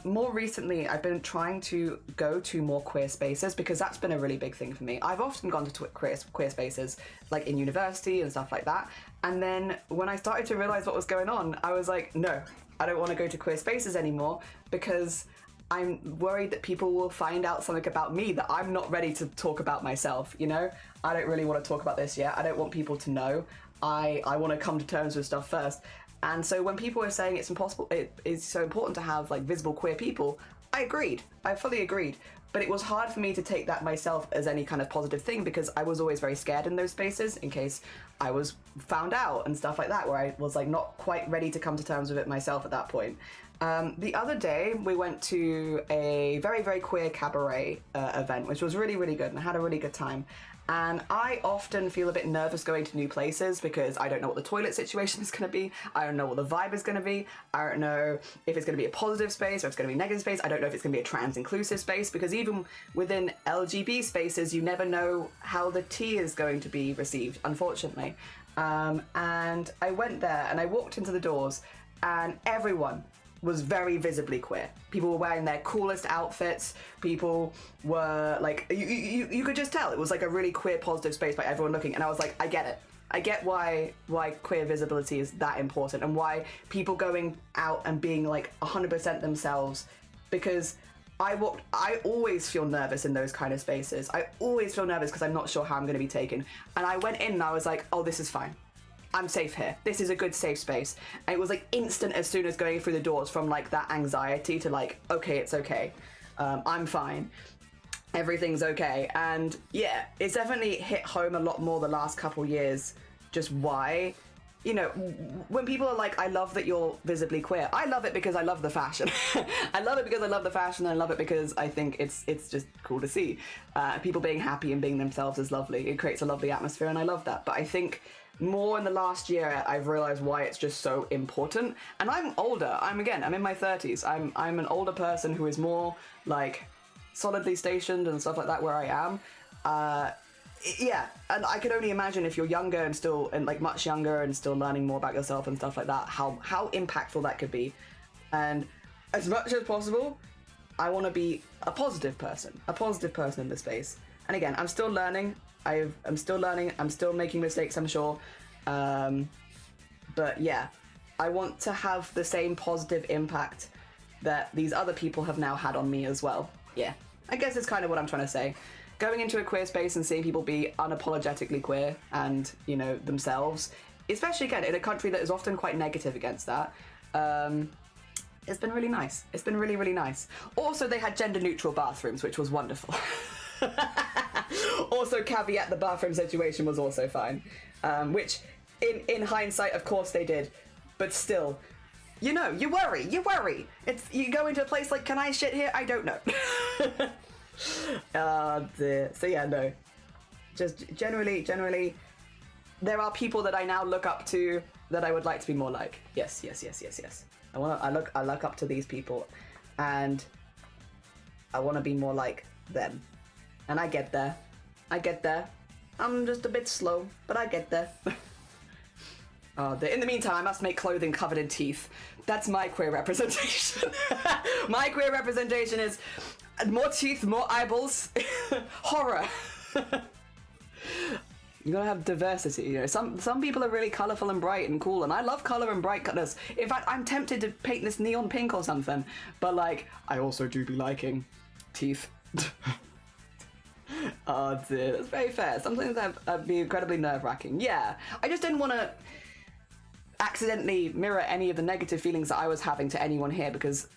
More recently, I've been trying to go to more queer spaces because that's been a really big thing for me. I've often gone to queer spaces, like in university and stuff like that. And then when I started to realize what was going on, I was like, no, I don't want to go to queer spaces anymore because I'm worried that people will find out something about me that I'm not ready to talk about myself, you know? I don't really want to talk about this yet. I don't want people to know. I want to come to terms with stuff first. And so when people are saying it's impossible, it is so important to have like visible queer people, I agreed. I fully agreed. But it was hard for me to take that myself as any kind of positive thing because I was always very scared in those spaces in case I was found out and stuff like that, where I was like not quite ready to come to terms with it myself at that point. The other day, we went to a very, very queer cabaret event, which was really, really good, and I had a really good time. And I often feel a bit nervous going to new places because I don't know what the toilet situation is going to be. I don't know what the vibe is going to be. I don't know if it's going to be a positive space or if it's going to be a negative space. I don't know if it's going to be a trans-inclusive space because even within LGB spaces, you never know how the tea is going to be received, unfortunately. And I went there and I walked into the doors and everyone was very visibly queer. People were wearing their coolest outfits. People were like, you could just tell it was like a really queer, positive space by everyone looking. And I was like, I get it. I get why queer visibility is that important, and why people going out and being like 100% themselves, because I always feel nervous in those kind of spaces. I always feel nervous because I'm not sure how I'm going to be taken. And I went in and I was like, oh, this is fine. I'm safe here. This is a good safe space. And it was like instant as soon as going through the doors, from like that anxiety to like, okay, it's okay. I'm fine. Everything's okay. And yeah, it's definitely hit home a lot more the last couple years, just why. You know, when people are like, I love that you're visibly queer, I love it because I love the fashion. I love it because I love the fashion, and I love it because I think it's just cool to see. People being happy and being themselves is lovely. It creates a lovely atmosphere, and I love that. But I think more in the last year, I've realized why it's just so important. And I'm older. I'm in my 30s. I'm an older person who is more like solidly stationed and stuff like that where I am. Yeah, and I could only imagine if you're younger and still, and like much younger and still learning more about yourself and stuff like that, how impactful that could be. And as much as possible, I want to be a positive person in this space. And again, I'm still learning. I'm still learning. I'm still making mistakes, I'm sure. But yeah, I want to have the same positive impact that these other people have now had on me as well. Yeah, I guess it's kind of what I'm trying to say. Going into a queer space and seeing people be unapologetically queer and, you know, themselves, especially again in a country that is often quite negative against that, it's been really nice. It's been really, really nice. Also, they had gender neutral bathrooms, which was wonderful. Also, caveat, the bathroom situation was also fine, which in hindsight, of course they did, but still, you know, you worry. You go into a place like, can I shit here? I don't know. So yeah, no, just generally there are people that I now look up to that I would like to be more like. Yes. I look up to these people, and I want to be more like them, and I get there. I'm just a bit slow, but I get there. In the meantime, I must make clothing covered in teeth. That's my queer representation. My queer representation is more teeth, more eyeballs, horror. You gotta have diversity, you know. Some people are really colourful and bright and cool, and I love colour and bright colours. In fact, I'm tempted to paint this neon pink or something, but like, I also do be liking teeth. Oh dear, that's very fair. Sometimes that'd be incredibly nerve-wracking. Yeah, I just didn't want to accidentally mirror any of the negative feelings that I was having to anyone here, because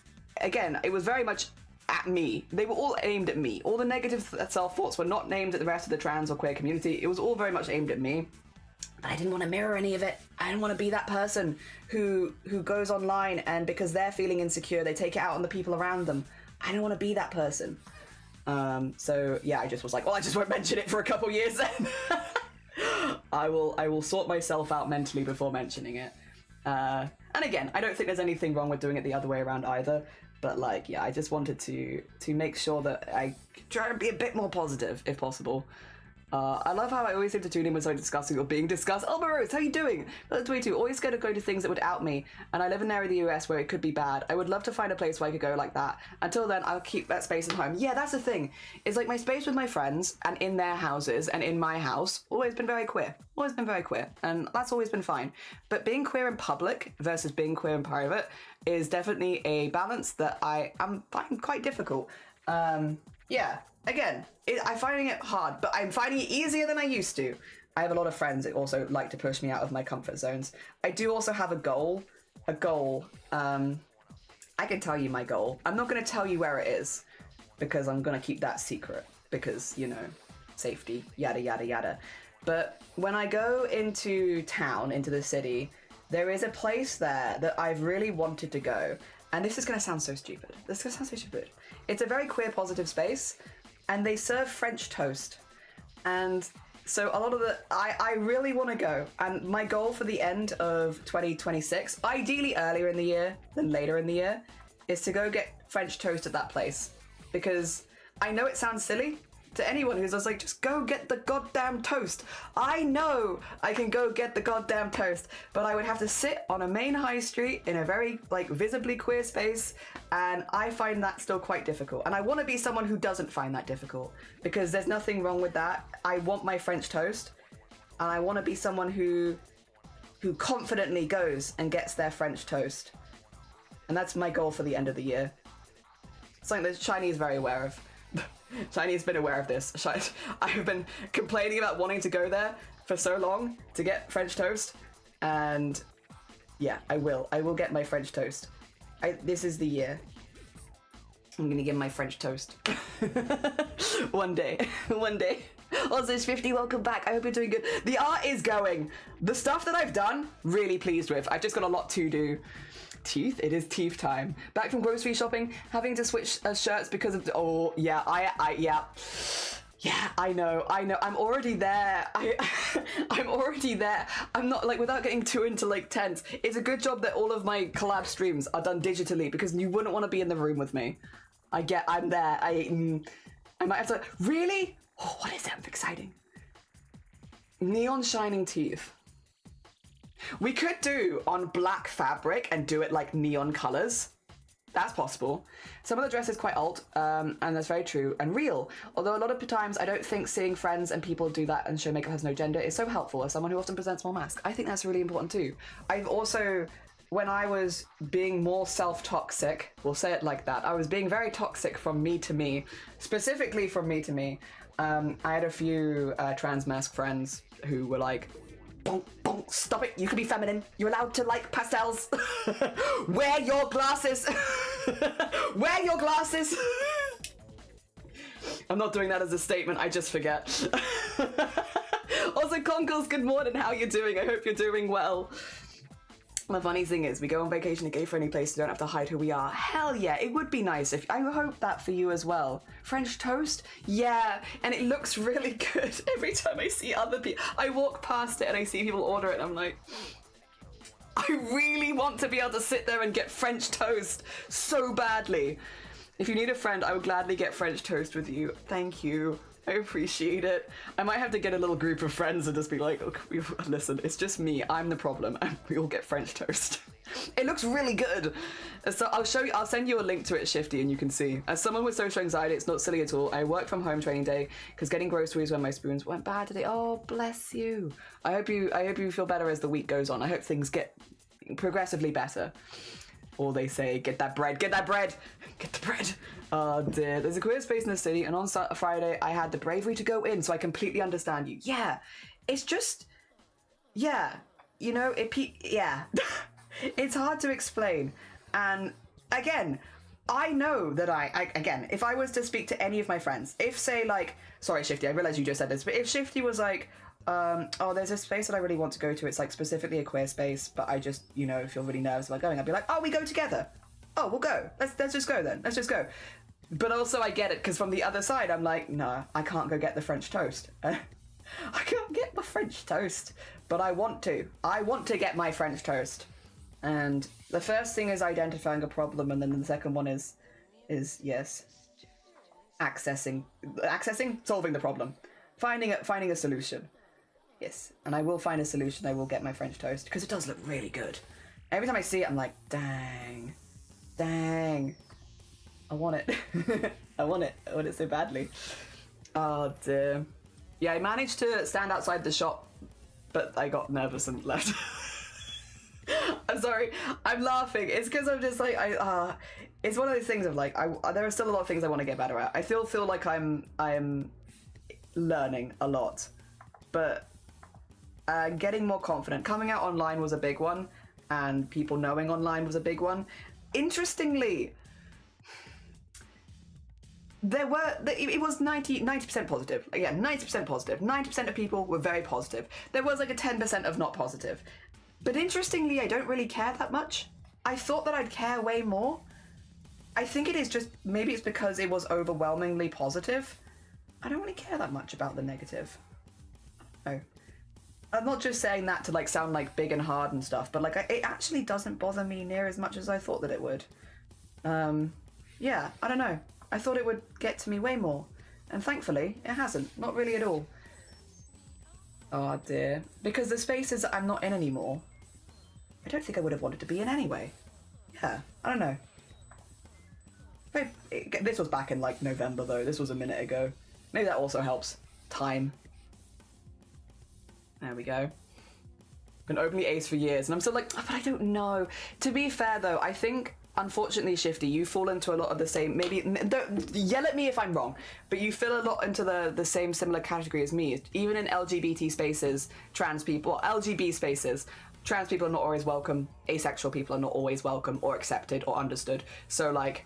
again, it was very much at me. They were all aimed at me. All the negative self-thoughts were not aimed at the rest of the trans or queer community. It was all very much aimed at me. But I didn't want to mirror any of it. I didn't want to be that person who goes online and because they're feeling insecure, they take it out on the people around them. I didn't want to be that person. So yeah, I just was like, well, I just won't mention it for a couple years then. I will sort myself out mentally before mentioning it. And again, I don't think there's anything wrong with doing it the other way around either. But like, yeah, I just wanted to make sure that I try to be a bit more positive if possible. I love how I always seem to tune in when something disgusting or being discussed. Oh, Rose, how you doing? That's 22. Always scared to go to things that would out me. And I live in an area of the US where it could be bad. I would love to find a place where I could go like that. Until then, I'll keep that space at home. Yeah, that's the thing. It's like my space with my friends and in their houses and in my house, always been very queer. Always been very queer. And that's always been fine. But being queer in public versus being queer in private is definitely a balance that I find quite difficult. Yeah. Again, I'm finding it hard, but I'm finding it easier than I used to. I have a lot of friends that also like to push me out of my comfort zones. I do also have a goal. I can tell you my goal. I'm not going to tell you where it is because I'm going to keep that secret because, you know, safety, yada, yada, yada. But when I go into town, into the city, there is a place there that I've really wanted to go. And this is going to sound so stupid. It's a very queer positive space. And they serve French toast. And so a lot of I really want to go. And my goal for the end of 2026, ideally earlier in the year than later in the year, is to go get French toast at that place. Because I know it sounds silly to anyone who's just like, just go get the goddamn toast. I know I can go get the goddamn toast, but I would have to sit on a main high street in a very like visibly queer space, and I find that still quite difficult. And I want to be someone who doesn't find that difficult, because there's nothing wrong with that. I want my French toast, And I want to be someone who confidently goes and gets their French toast. And that's my goal for the end of the year. Something that Shiny is very aware of. Shiny has been aware of this. I've been complaining about wanting to go there for so long to get French toast. And yeah, I will. I will get my French toast. This is the year. I'm gonna get my French toast. One day. One day. Also, 50, welcome back. I hope you're doing good. The art is going. The stuff that I've done, really pleased with. I've just got a lot to do. Teeth? It is teeth time. Back from grocery shopping, having to switch shirts because of... Oh, yeah, yeah. Yeah, I know. I'm already there. I'm already there. I'm not, like, without getting too into, like, tense, it's a good job that all of my collab streams are done digitally because you wouldn't want to be in the room with me. I'm there. I might have to... Really? Oh, what is it? I'm exciting. Neon shining teeth. We could do on black fabric and do it like neon colors. That's possible. Some of the dress is quite alt, and that's very true and real. Although a lot of times I don't think seeing friends and people do that and show makeup has no gender is so helpful as someone who often presents more mask. I think that's really important too. I've also, when I was being more self-toxic, we'll say it like that, I was being very toxic from me to me, specifically from me to me. I had a few trans mask friends who were like, bonk, bonk, stop it, you can be feminine, you're allowed to like pastels. Wear your glasses. Wear your glasses. I'm not doing that as a statement, I just forget. Also, Conkles, good morning, how you doing? I hope you're doing well. The funny thing is, we go on vacation to gay friendly places, we don't have to hide who we are. Hell yeah, it would be nice if, I hope that for you as well. French toast? Yeah, and it looks really good every time I see other people. I walk past it and I see people order it and I'm like, I really want to be able to sit there and get French toast so badly. If you need a friend, I would gladly get French toast with you. Thank you. I appreciate it. I might have to get a little group of friends and just be like, okay, listen, it's just me. I'm the problem, and we all get French toast. It looks really good. So I'll show you. I'll send you a link to it, Shifty, and you can see. As someone with social anxiety, it's not silly at all. I work from home training day because getting groceries when my spoons went bad today. Oh, bless you. I hope you feel better as the week goes on. I hope things get progressively better. Or they say, get that bread, get that bread, get the bread. Oh dear, there's a queer space in the city and on Friday I had the bravery to go in, so I completely understand you. Yeah, it's just, yeah, you know, yeah. It's hard to explain. And again, I know that again, if I was to speak to any of my friends, if say like, sorry Shifty, I realize you just said this, but if Shifty was like, oh, there's a space that I really want to go to. It's like specifically a queer space, but I just, you know, feel really nervous about going. I'd be like, oh, we go together. Oh, we'll go. Let's just go then. Let's just go. But also I get it because from the other side, I'm like, no, I can't go get the French toast. I can't get my French toast, but I want to. I want to get my French toast. And the first thing is identifying a problem, and then the second one is yes, accessing, solving the problem, finding a solution. Yes, and I will find a solution. I will get my French toast because it does look really good. Every time I see it, I'm like, dang, I want it. I want it so badly. Oh dear. Yeah, I managed to stand outside the shop, but I got nervous and left. I'm sorry, I'm laughing. It's because I'm just like, it's one of those things of like, there are still a lot of things I want to get better at. I feel like I'm learning a lot, but getting more confident. Coming out online was a big one, and people knowing online was a big one. Interestingly, it was 90% positive. Again, 90% positive. 90% of people were very positive. There was like a 10% of not positive. But interestingly, I don't really care that much. I thought that I'd care way more. I think it is just, maybe it's because it was overwhelmingly positive. I don't really care that much about the negative. Oh. I'm not just saying that to like sound like big and hard and stuff, but like it actually doesn't bother me near as much as I thought that it would. Yeah, I don't know. I thought it would get to me way more, and thankfully it hasn't. Not really at all. Oh dear. Because the spaces that I'm not in anymore, I don't think I would have wanted to be in anyway. Yeah, I don't know. This was back in like November though. This was a minute ago. Maybe that also helps. Time. There we go. Been openly ace for years, and I'm still like, oh, but I don't know. To be fair though, I think, unfortunately, Shifty, you fall into a lot of the same, maybe, don't yell at me if I'm wrong, but you fall a lot into the same similar category as me. Even in LGBT spaces, trans people, LGB spaces, trans people are not always welcome, asexual people are not always welcome or accepted or understood. So like,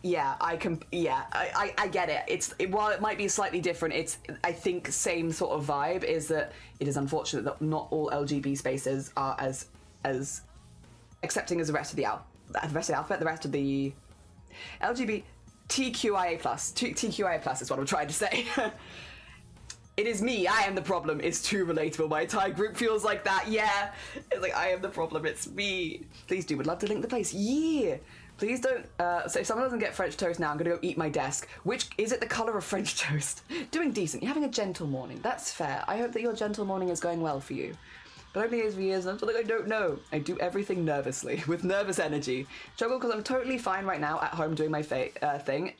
yeah, I get it. While it might be slightly different, it's, I think, same sort of vibe, is that it is unfortunate that not all LGB spaces are as accepting as the rest of the alphabet, the rest of the LGBTQIA+. TQIA+ is what I'm trying to say. It is me, I am the problem. It's too relatable. My entire group feels like that. Yeah, it's like, I am the problem, it's me. Please do, would love to link the place. Yeah. Please don't, so if someone doesn't get French toast now, I'm gonna go eat my desk. Which, is it the colour of French toast? Doing decent, you're having a gentle morning, that's fair. I hope that your gentle morning is going well for you. But only is for years, and I'm still like, I don't know. I do everything nervously, with nervous energy. Struggle because I'm totally fine right now at home doing my thing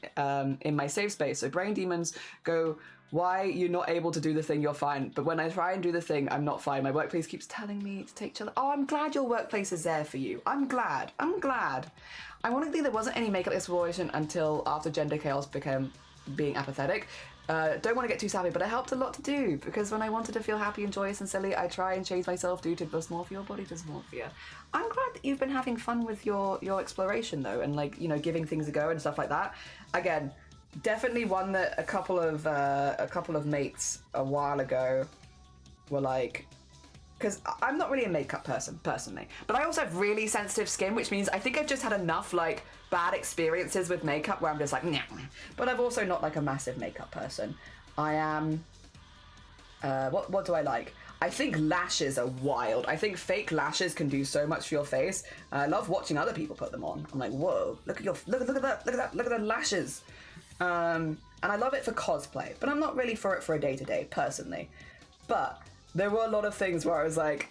in my safe space. So brain demons go, why you're not able to do the thing, you're fine. But when I try and do the thing, I'm not fine. My workplace keeps telling me to take chill. Oh, I'm glad your workplace is there for you. I'm glad. Ironically, there wasn't any makeup exploration until after gender chaos became being apathetic. Don't want to get too savvy, but it helped a lot to do, because when I wanted to feel happy and joyous and silly, I try and change myself due to dysmorphia or body dysmorphia. I'm glad that you've been having fun with your exploration though, and like, you know, giving things a go and stuff like that. Again, definitely one that a couple of mates a while ago were like, because I'm not really a makeup person, personally, but I also have really sensitive skin, which means I think I've just had enough, like, bad experiences with makeup where I'm just like, nah. But I'm also not, like, a massive makeup person. I am, what do I like? I think lashes are wild. I think fake lashes can do so much for your face. I love watching other people put them on. I'm like, whoa, look at the lashes. And I love it for cosplay, but I'm not really for it for a day-to-day, personally. But there were a lot of things where I was like,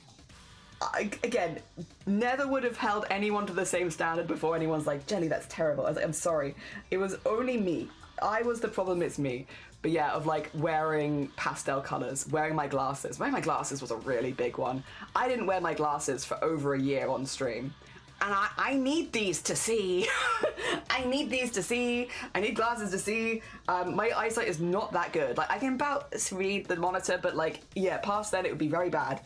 again, never would have held anyone to the same standard before anyone's like, Jelly, that's terrible. I was like, I'm sorry. It was only me. I was the problem, it's me. But yeah, of like wearing pastel colors, wearing my glasses. Wearing my glasses was a really big one. I didn't wear my glasses for over a year on stream. And I need these to see. I need these to see. I need glasses to see. My eyesight is not that good. Like, I can about read the monitor, but like, yeah, past then it would be very bad.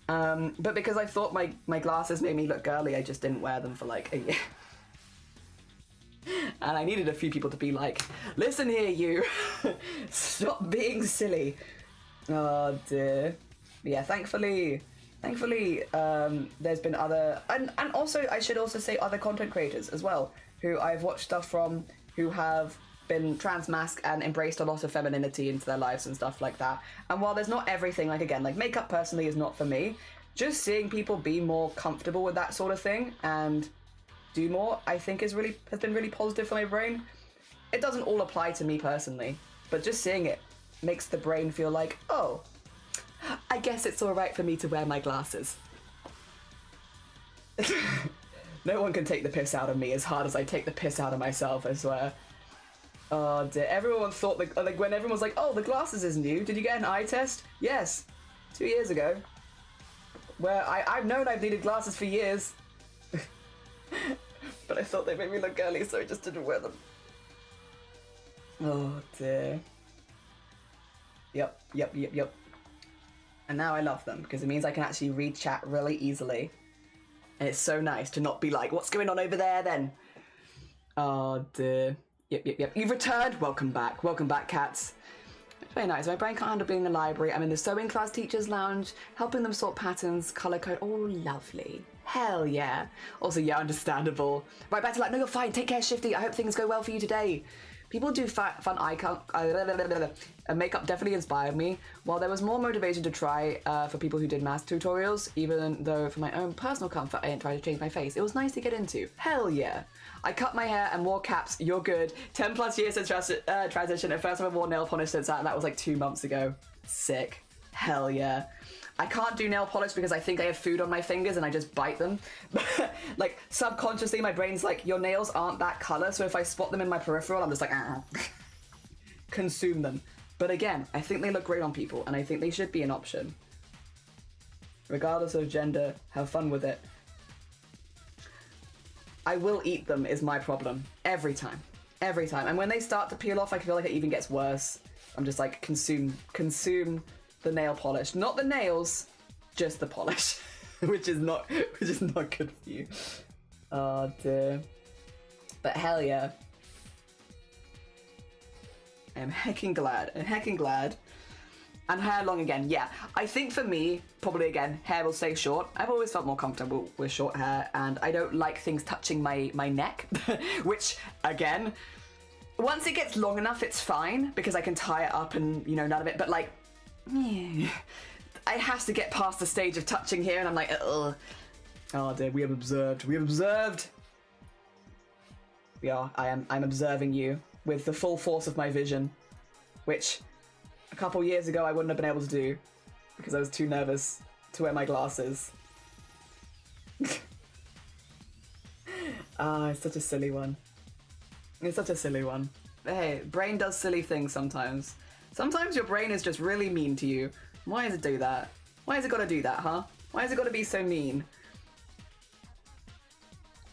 But because I thought my glasses made me look girly, I just didn't wear them for like a year. And I needed a few people to be like, listen here, you. Stop being silly. Oh dear. But yeah, thankfully, there's been other, and also I should also say other content creators as well, who I've watched stuff from, who have been trans-masked and embraced a lot of femininity into their lives and stuff like that. And while there's not everything, like again, like makeup personally is not for me, just seeing people be more comfortable with that sort of thing and do more, I think has been really positive for my brain. It doesn't all apply to me personally, but just seeing it makes the brain feel like, oh, I guess it's alright for me to wear my glasses. No one can take the piss out of me as hard as I take the piss out of myself, I swear. Oh dear, everyone thought, like when everyone was like, oh, the glasses is new, did you get an eye test? Yes, 2 years ago. Where I've known I've needed glasses for years. But I thought they made me look girly, so I just didn't wear them. Oh dear. Yep. And now I love them, because it means I can actually read chat really easily. And it's so nice to not be like, what's going on over there then? Oh dear. Yep. You've returned. Welcome back, cats. It's very nice. My brain can't handle being in the library. I'm in the sewing class teacher's lounge, helping them sort patterns, colour code. Oh, lovely. Hell yeah. Also, yeah, understandable. Right, back to like, no, you're fine. Take care, Shifty. I hope things go well for you today. People do fun icon makeup definitely inspired me. While there was more motivation to try for people who did mask tutorials, even though for my own personal comfort I didn't try to change my face. It was nice to get into. Hell yeah. I cut my hair and wore caps. You're good. 10 plus years since transition. At first time I wore nail polish since that. That was like 2 months ago. Sick. Hell yeah. I can't do nail polish because I think I have food on my fingers and I just bite them. Like, subconsciously, my brain's like, your nails aren't that colour, so if I spot them in my peripheral, I'm just like, ah. Consume them. But again, I think they look great on people, and I think they should be an option. Regardless of gender, have fun with it. I will eat them is my problem. Every time. Every time. And when they start to peel off, I feel like it even gets worse. I'm just like, consume the nail polish. Not the nails, just the polish. which is not good for you. Oh dear. But hell yeah. I'm hecking glad. And hair long again, yeah. I think for me, probably again, hair will stay short. I've always felt more comfortable with short hair, and I don't like things touching my neck, which, again, once it gets long enough, it's fine, because I can tie it up and, you know, none of it, but like, it has to get past the stage of touching here, and I'm like, ugh. Oh dear, we have observed. I'm observing you with the full force of my vision, which a couple years ago I wouldn't have been able to do because I was too nervous to wear my glasses. It's such a silly one. But hey, brain does silly things sometimes. Sometimes your brain is just really mean to you. Why does it do that? Why has it got to do that, huh? Why has it got to be so mean?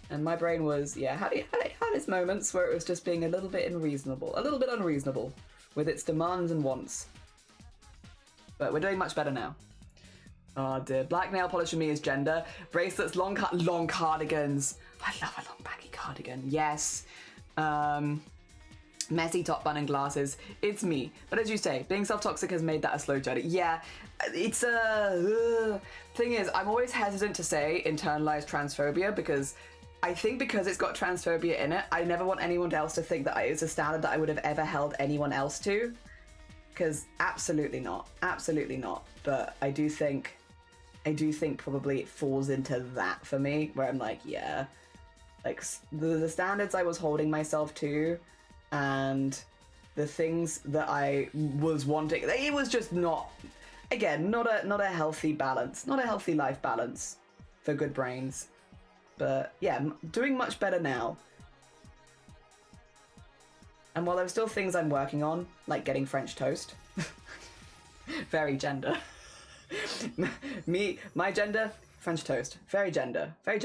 And my brain was, yeah, had its moments where it was just being a little bit unreasonable with its demands and wants. But we're doing much better now. Oh dear. Black nail polish for me is gender. Bracelets, long cardigans. I love a long baggy cardigan. Yes. Messy top bun and glasses. It's me. But as you say, being self-toxic has made that a slow journey. Yeah, it's a... Thing is, I'm always hesitant to say internalized transphobia because I think because it's got transphobia in it, I never want anyone else to think that it's a standard that I would have ever held anyone else to. Because absolutely not. But I do think probably it falls into that for me, where I'm like, yeah, like the standards I was holding myself to and the things that I was wanting, it was just not, again, not a healthy balance, not a healthy life balance for good brains. But yeah, doing much better now. And while there are still things I'm working on, like getting French toast, very gender. My gender, French toast, very gender. But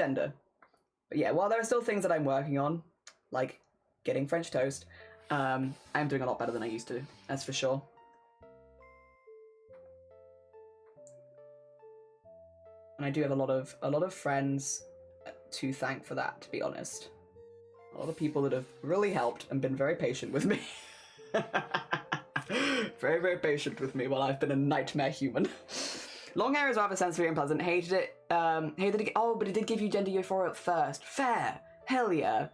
yeah, while there are still things that I'm working on, like getting French toast, I'm doing a lot better than I used to, that's for sure. And I do have a lot of friends to thank for that, to be honest. A lot of people that have really helped and been very patient with me. Very, very patient with me while I've been a nightmare human. Long hair is rather sensory and pleasant. Hated it. Oh, but it did give you gender euphoria at first. Fair. Hell yeah.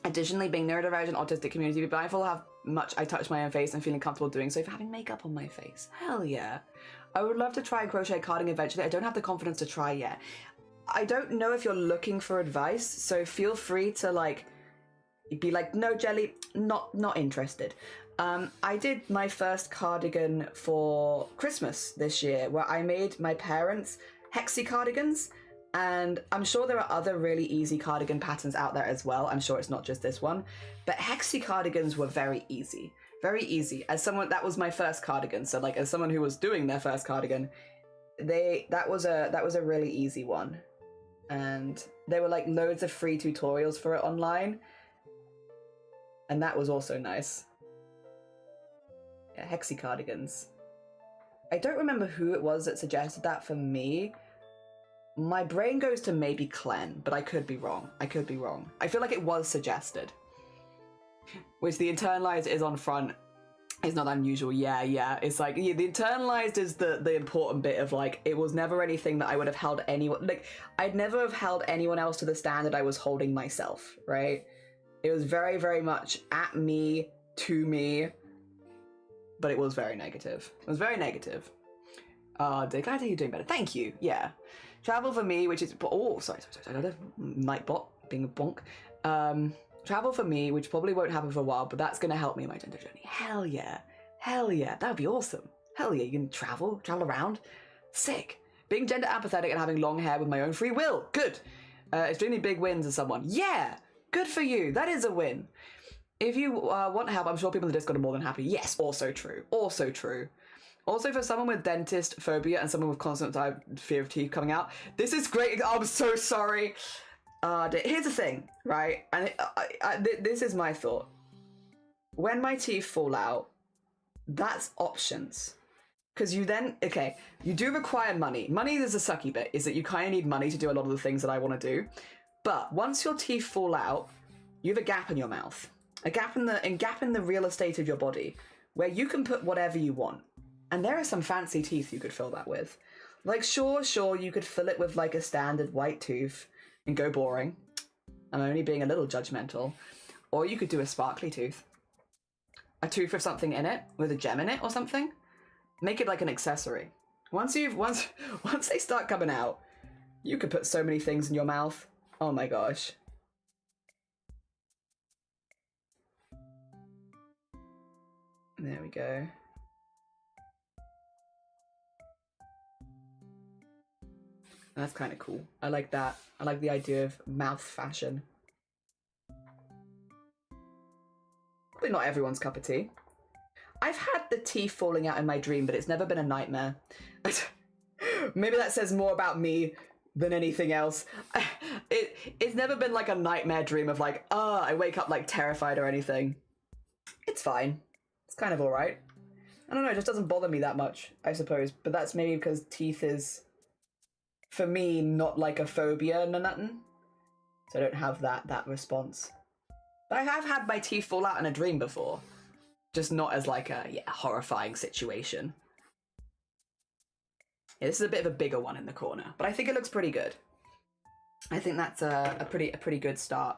Additionally, being neurodivergent, autistic community, be mindful of how much I touch my own face and feeling comfortable doing so for having makeup on my face. Hell yeah. I would love to try a crochet cardigan eventually. I don't have the confidence to try yet. I don't know if you're looking for advice, so feel free to like be like, no, Jelly, not interested. I did my first cardigan for Christmas this year, where I made my parents hexie cardigans, and I'm sure there are other really easy cardigan patterns out there as well. I'm sure it's not just this one, but hexie cardigans were very easy. Very easy. As someone, that was my first cardigan, so like as someone who was doing their first cardigan, that was a really easy one. And there were like loads of free tutorials for it online. And that was also nice. Yeah, hexie cardigans. I don't remember who it was that suggested that for me. My brain goes to maybe Clen, but I could be wrong. I feel like it was suggested. Which the internalized is on front. It's not unusual, yeah. It's like, yeah, the internalized is the important bit of like, it was never anything that I would have held anyone, like, I'd never have held anyone else to the standard I was holding myself, right? It was very, very much at me, to me, but it was very negative. Glad to hear you're doing better. Thank you, yeah. Travel for me, which is, oh, sorry, I got a nightbot, being a bonk. Travel for me, which probably won't happen for a while, but that's going to help me in my gender journey. Hell yeah. That would be awesome. Hell yeah, you can travel around. Sick. Being gender apathetic and having long hair with my own free will. Good. Extremely big wins as someone. Yeah, good for you. That is a win. If you want help, I'm sure people in the Discord are more than happy. Yes, also true. Also true. Also, for someone with dentist phobia and someone with constant fear of teeth coming out, this is great. I'm so sorry. Here's the thing, right? And this is my thought. When my teeth fall out, that's options. Because you then, okay, you do require money. Money is a sucky bit, is that you kind of need money to do a lot of the things that I want to do. But once your teeth fall out, you have a gap in your mouth. A gap in the real estate of your body where you can put whatever you want. And there are some fancy teeth you could fill that with. Like, sure, you could fill it with like a standard white tooth and go boring. I'm only being a little judgmental. Or you could do a sparkly tooth. A tooth with something in it, with a gem in it or something. Make it like an accessory. Once they start coming out, you could put so many things in your mouth. Oh my gosh. There we go. That's kind of cool. I like that. I like the idea of mouth fashion. Probably not everyone's cup of tea. I've had the teeth falling out in my dream, but it's never been a nightmare. Maybe that says more about me than anything else. It's never been like a nightmare dream of like, I wake up like terrified or anything. It's fine. It's kind of alright. I don't know, it just doesn't bother me that much, I suppose. But that's maybe because teeth is, for me, not like a phobia or nothing. So I don't have that response. But I have had my teeth fall out in a dream before. Just not as like a horrifying situation. Yeah, this is a bit of a bigger one in the corner, but I think it looks pretty good. I think that's a pretty good start.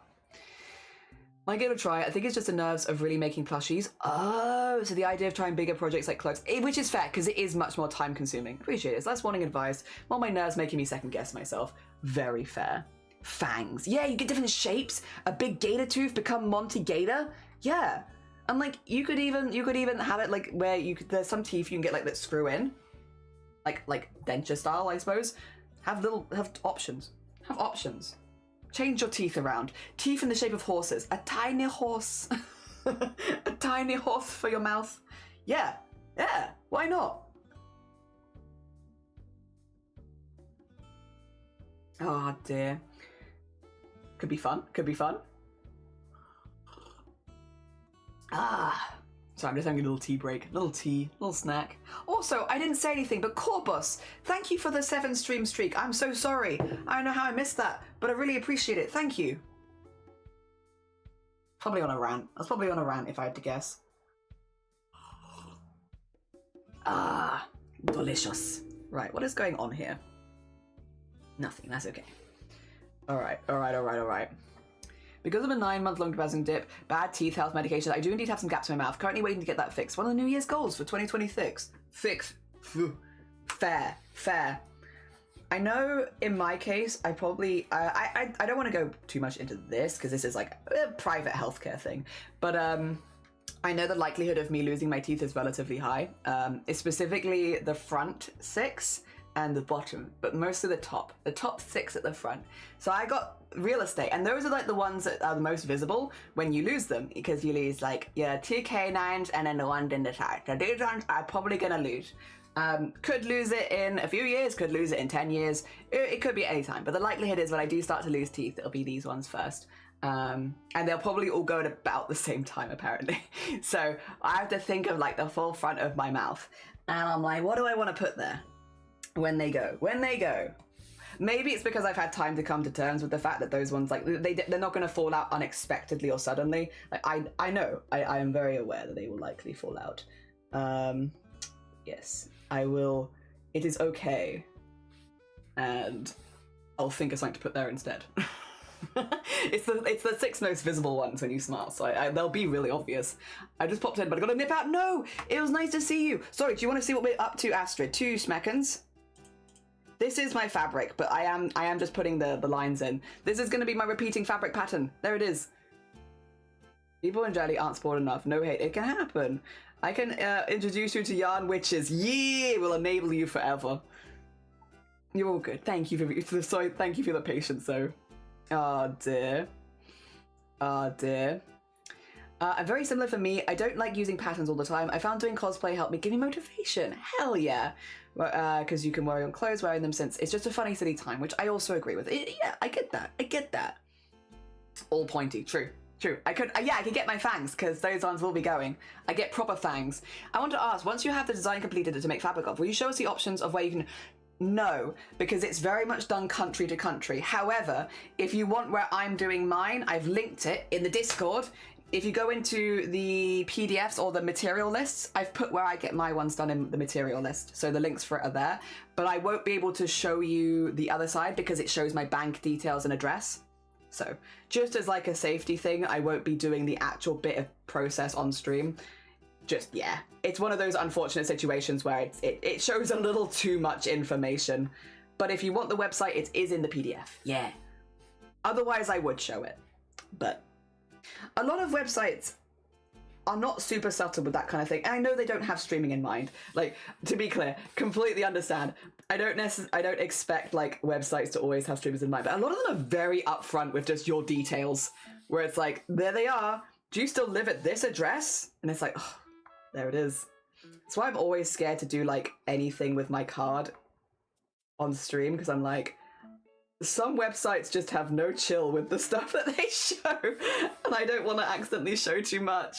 Might give it a try. I think it's just the nerves of really making plushies. Oh, so the idea of trying bigger projects like cloaks, which is fair because it is much more time consuming. Appreciate it. It's less wanting advice. While my nerves making me second guess myself. Very fair. Fangs. Yeah, you get different shapes. A big gator tooth become Monty Gator. Yeah. And like you could even have it like where there's some teeth you can get like that screw in. Like denture style, I suppose. Have options. Have options. Change your teeth around. Teeth in the shape of horses. A tiny horse. A tiny horse for your mouth. Yeah. Yeah. Why not? Oh dear. Could be fun. Could be fun. So I'm just having a little tea break. Little snack. Also, I didn't say anything, but Corbus, thank you for the 7 stream streak. I'm so sorry. I don't know how I missed that, but I really appreciate it. Thank you. Probably on a rant. I was probably on a rant if I had to guess. Delicious. Right, what is going on here? Nothing, that's okay. Alright. Because of a 9-month-long depressing dip, bad teeth health medication, I do indeed have some gaps in my mouth. Currently waiting to get that fixed. One of the New Year's goals for 2026. Fixed. Fair. I know in my case, I probably, I don't want to go too much into this because this is like a private healthcare thing. But I know the likelihood of me losing my teeth is relatively high. It's specifically the front 6 and the bottom, but mostly the top 6 at the front. So I got real estate, and those are like the ones that are the most visible when you lose them, because you lose like your 2 canines and then the one in the side. So these ones are probably gonna lose. Could lose it in a few years, could lose it in 10 years. It could be any time, but the likelihood is when I do start to lose teeth, it'll be these ones first. And they'll probably all go at about the same time, apparently. So I have to think of like the full front of my mouth, and I'm like, what do I want to put there when they go? Maybe it's because I've had time to come to terms with the fact that those ones, like, they're not going to fall out unexpectedly or suddenly. Like, I know, I am very aware that they will likely fall out. Yes, I will. It is okay. And I'll think of something to put there instead. It's the 6 most visible ones when you smile, so they'll be really obvious. I just popped in, but I gotta nip out. No! It was nice to see you. Sorry, do you want to see what we're up to, Astrid? 2 seconds. This is my fabric, but I am just putting the lines in. This is going to be my repeating fabric pattern. There it is. People in Jelly aren't spoiled enough. No hate. It can happen. I can introduce you to yarn witches. Yeah, will enable you forever. You're all good. Thank you thank you for the patience, though. Oh dear. Oh dear. I'm very similar for me. I don't like using patterns all the time. I found doing cosplay helped me give me motivation. Hell yeah. Because you can wear on clothes wearing them since it's just a funny, silly time, which I also agree with. Yeah, I get that. I get that. All pointy. True. True. I could get my fangs because those ones will be going. I get proper fangs. I want to ask, once you have the design completed to make fabric of, will you show us the options of where you can... No, because it's very much done country to country. However, if you want where I'm doing mine, I've linked it in the Discord. If you go into the PDFs or the material lists, I've put where I get my ones done in the material list. So the links for it are there. But I won't be able to show you the other side because it shows my bank details and address. So just as like a safety thing, I won't be doing the actual bit of process on stream. Just, yeah. It's one of those unfortunate situations where it shows a little too much information. But if you want the website, it is in the PDF. Yeah. Otherwise, I would show it. But... a lot of websites are not super subtle with that kind of thing, and I know they don't have streaming in mind. Like, to be clear, completely understand. I don't expect like websites to always have streamers in mind, but a lot of them are very upfront with just your details, where it's like, there they are. Do you still live at this address? And it's like, oh, there it is. That's why I'm always scared to do like anything with my card on stream, because I'm like, some websites just have no chill with the stuff that they show, and I don't want to accidentally show too much.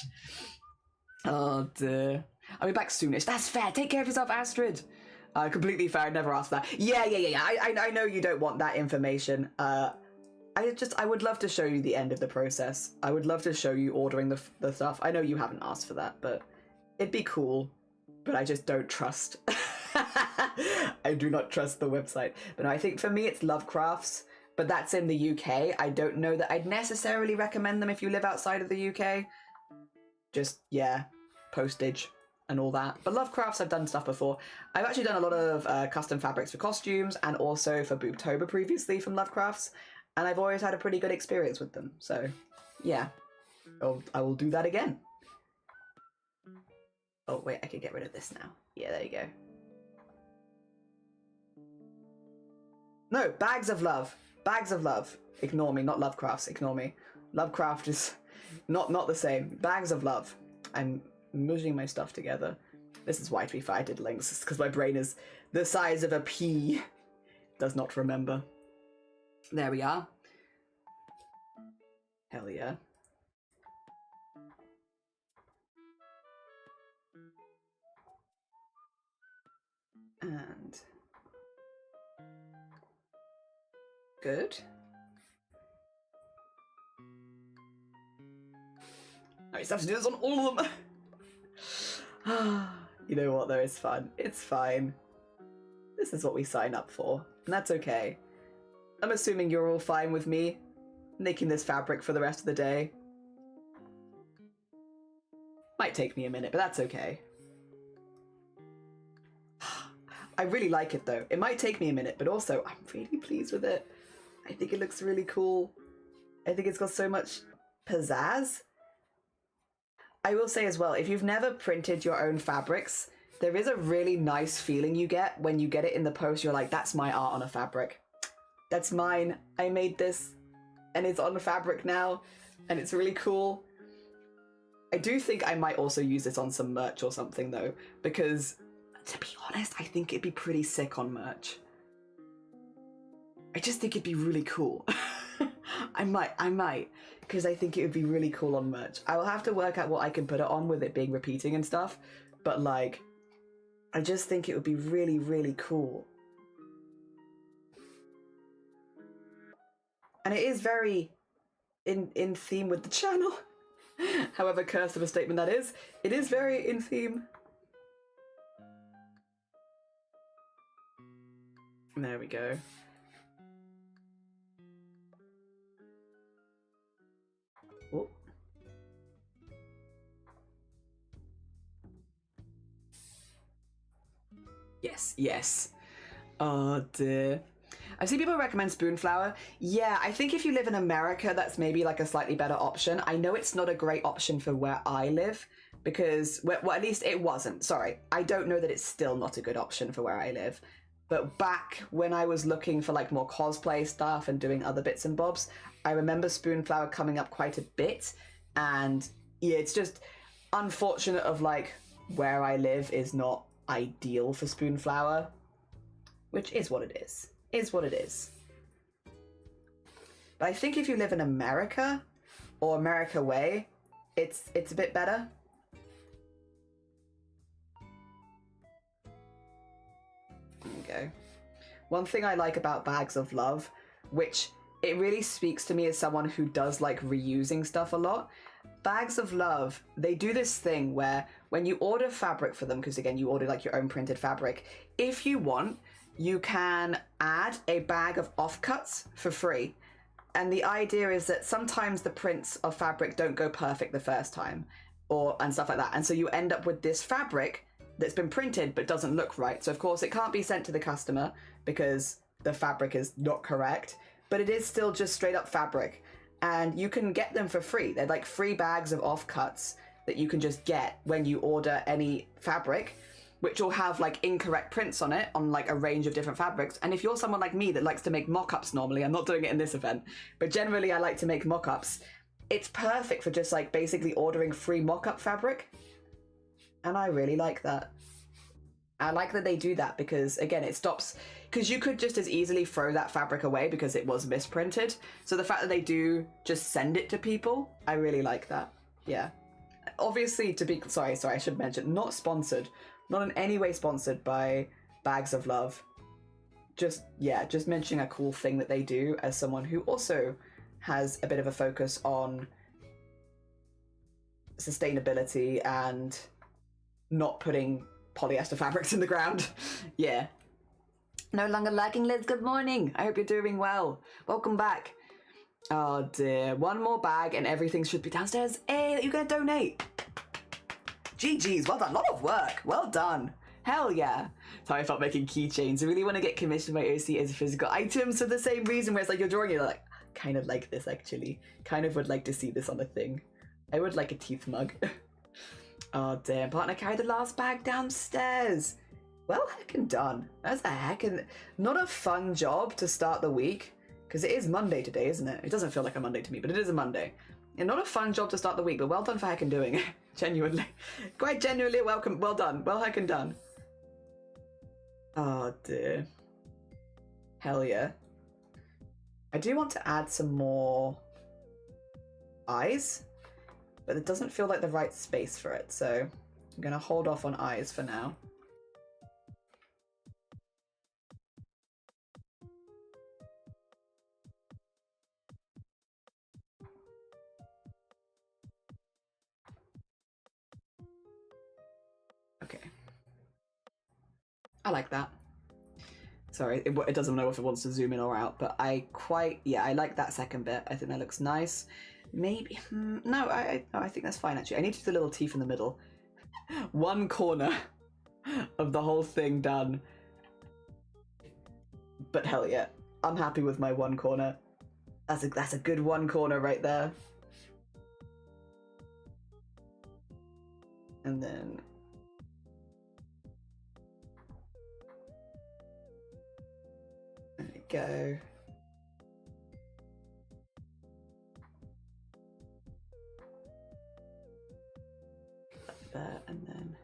Oh dear. I'll be back soonish. That's fair. Take care of yourself, Astrid. Completely fair. I never asked that. Yeah. I know you don't want that information. I would love to show you the end of the process. I would love to show you ordering the stuff. I know you haven't asked for that, but it'd be cool. But I just don't trust. I do not trust the website. But no, I think for me it's Love Crafts, but that's in the UK. I don't know that I'd necessarily recommend them if you live outside of the UK. Just, yeah, postage and all that. But Love Crafts, I've done stuff before. I've actually done a lot of custom fabrics for costumes and also for Boobtober previously from Love Crafts, and I've always had a pretty good experience with them. So, yeah, I will do that again. Oh, wait, I can get rid of this now. Yeah, there you go. No, Bags of Love. Bags of Love. Ignore me, not Love Crafts. Ignore me. Lovecraft is not the same. Bags of Love. I'm mushing my stuff together. This is why, to be fair, I did links. It's because my brain is the size of a pea. Does not remember. There we are. Hell yeah. And... good. I just have to do this on all of them. You know what though, it's fun. It's fine. This is what we sign up for, and that's okay. I'm assuming you're all fine with me making this fabric for the rest of the day. Might take me a minute, but that's okay. I really like it though. It might take me a minute, but also I'm really pleased with it. I think it looks really cool. I think it's got so much pizzazz. I will say as well, if you've never printed your own fabrics, there is a really nice feeling you get when you get it in the post. You're like, that's my art on a fabric. That's mine. I made this and it's on the fabric now and it's really cool. I do think I might also use this on some merch or something though, because to be honest, I think it'd be pretty sick on merch. I just think it'd be really cool. I might, because I think it would be really cool on merch. I will have to work out what I can put it on with it being repeating and stuff, but like, I just think it would be really, really cool. And it is very in theme with the channel. However cursed of a statement that is, it is very in theme. There we go. Oh. Yes. Oh dear. I've seen people recommend spoonflower. Yeah, I think if you live in America, that's maybe like a slightly better option. I know it's not a great option for where I live because, well, at least it wasn't. Sorry, I don't know that it's still not a good option for where I live. But back when I was looking for like more cosplay stuff and doing other bits and bobs, I remember spoonflower coming up quite a bit. And yeah, it's just unfortunate of like where I live is not ideal for spoon flour, which is what it is. Is what it is. But I think if you live in America or America way, it's a bit better. There you go. One thing I like about Bags of Love, which it really speaks to me as someone who does like reusing stuff a lot. Bags of Love, they do this thing where when you order fabric for them, because again, you order like your own printed fabric, if you want, you can add a bag of offcuts for free. And the idea is that sometimes the prints of fabric don't go perfect the first time and stuff like that. And so you end up with this fabric that's been printed but doesn't look right. So of course it can't be sent to the customer because the fabric is not correct, but it is still just straight up fabric. And you can get them for free. They're like free bags of offcuts that you can just get when you order any fabric, which will have like incorrect prints on it on like a range of different fabrics. And if you're someone like me that likes to make mock-ups normally, I'm not doing it in this event, but generally I like to make mock-ups, it's perfect for just like basically ordering free mock-up fabric. And I really like that. I like that they do that because again, it stops, because you could just as easily throw that fabric away because it was misprinted. So the fact that they do just send it to people, I really like that. Yeah. Obviously to be, sorry, I should mention, not sponsored. Not in any way sponsored by Bags of Love. Just mentioning a cool thing that they do as someone who also has a bit of a focus on sustainability and not putting polyester fabrics in the ground. Yeah. No longer lagging, Liz. Good morning. I hope you're doing well. Welcome back. Oh dear. One more bag and everything should be downstairs. Hey, you're going to donate. GG's, well done, a lot of work, well done. Hell yeah. Sorry, I felt making keychains. I really want to get commissioned by OC as physical items for the same reason where it's like you're drawing it, like, kind of like this actually. Kind of would like to see this on a thing. I would like a teeth mug. Oh damn, partner carried the last bag downstairs. Well heckin' done. That's a heckin', not a fun job to start the week, because it is Monday today, isn't it? It doesn't feel like a Monday to me, but it is a Monday. And not a fun job to start the week, but well done for heckin' doing it. Genuinely. Quite genuinely welcome. Well done. Well heckin' done. Oh dear. Hell yeah. I do want to add some more eyes, but it doesn't feel like the right space for it, so I'm gonna hold off on eyes for now. Okay. I like that. Sorry, it doesn't know if it wants to zoom in or out, but I like that second bit. I think that looks nice. Maybe, no, I think that's fine actually. I need to do the little teeth in the middle. One corner of the whole thing done. But hell yeah, I'm happy with my one corner. That's a good one corner right there. And then there we go. Like that, and then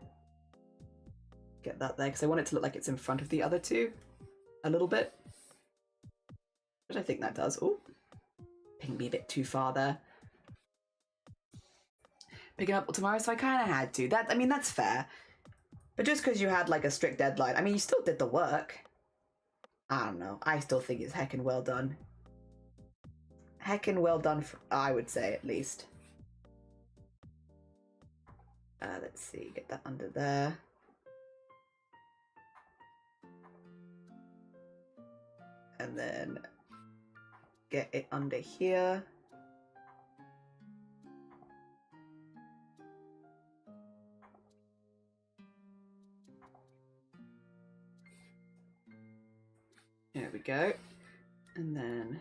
get that there because I want it to look like it's in front of the other two a little bit, which I think that does. Oh, pinged me a bit too far there. Picking up tomorrow, so I kind of had to. I mean, that's fair. But just because you had like a strict deadline, I mean, you still did the work. I don't know. I still think it's heckin' well done. Heckin' well done, I would say, at least. Let's see, get that under there. And then get it under here. There we go. And then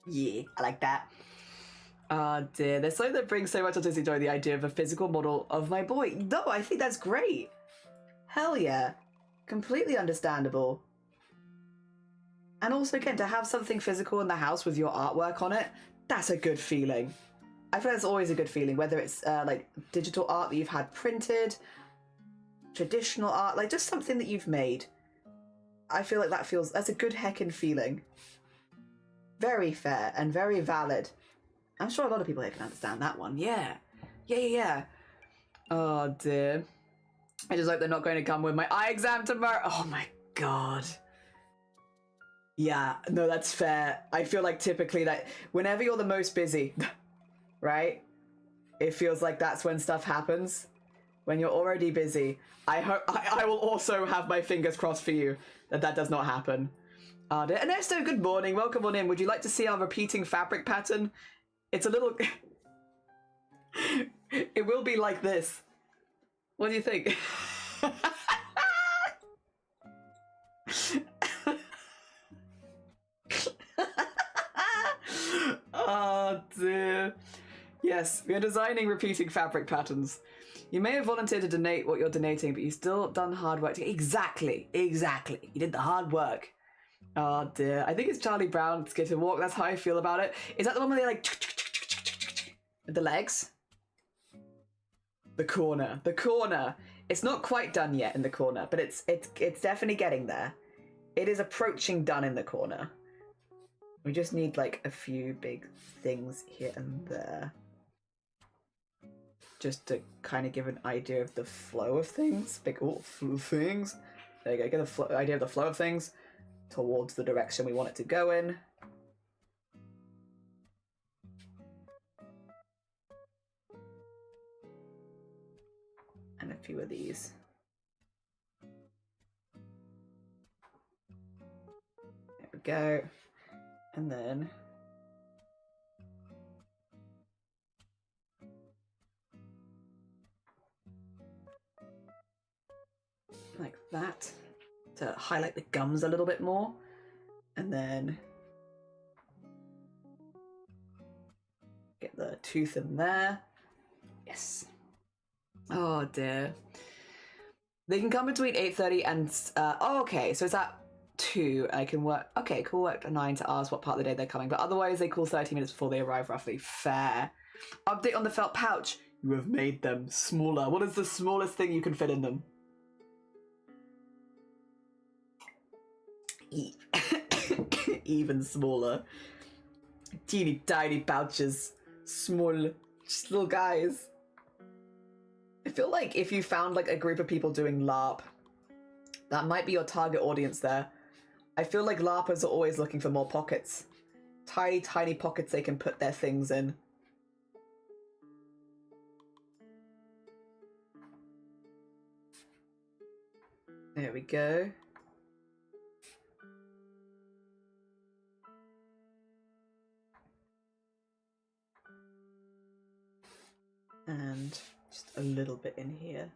yeah, I like that. Oh dear, there's something that brings so much artistic joy, the idea of a physical model of my boy. No, I think that's great. Hell yeah. Completely understandable. And also, again, to have something physical in the house with your artwork on it, that's a good feeling. I feel that's always a good feeling, whether it's like digital art that you've had printed, traditional art, like just something that you've made. I feel like that's a good heckin' feeling. Very fair and very valid. I'm sure a lot of people here can understand that one. Yeah. Yeah. Oh dear. I just hope they're not going to come with my eye exam tomorrow. Oh my god. Yeah, no, that's fair. I feel like typically that whenever you're the most busy, right? It feels like that's when stuff happens. When you're already busy. I will also have my fingers crossed for you that does not happen. Ernesto, good morning. Welcome on in. Would you like to see our repeating fabric pattern? It's a little... It will be like this. What do you think? Oh dear. Yes, we are designing repeating fabric patterns. You may have volunteered to donate what you're donating, but you've still done hard work. Exactly. You did the hard work. Oh dear. I think it's Charlie Brown, Skid to Walk. That's how I feel about it. Is that the one where they like with the legs? The corner. It's not quite done yet in the corner, but it's definitely getting there. It is approaching done in the corner. We just need like a few big things here and there. Just to kind of give an idea of the flow of things. Big things. There you go, get the idea of the flow of things towards the direction we want it to go in. And a few of these. There we go. And then like that to highlight the gums a little bit more. And then get the tooth in there. Yes. Oh dear. They can come between 8:30 and oh, okay, so it's at 2. I can work. Okay, cool. Work at 9 to ask what part of the day they're coming, but otherwise they call 30 minutes before they arrive. Roughly fair. Update on the felt pouch. You have made them smaller. What is the smallest thing you can fit in them? Even smaller. Teeny tiny pouches. Small. Just little guys. I feel like if you found like a group of people doing LARP, that might be your target audience there. I feel like LARPers are always looking for more pockets. Tiny, tiny pockets they can put their things in. There we go. And just a little bit in here.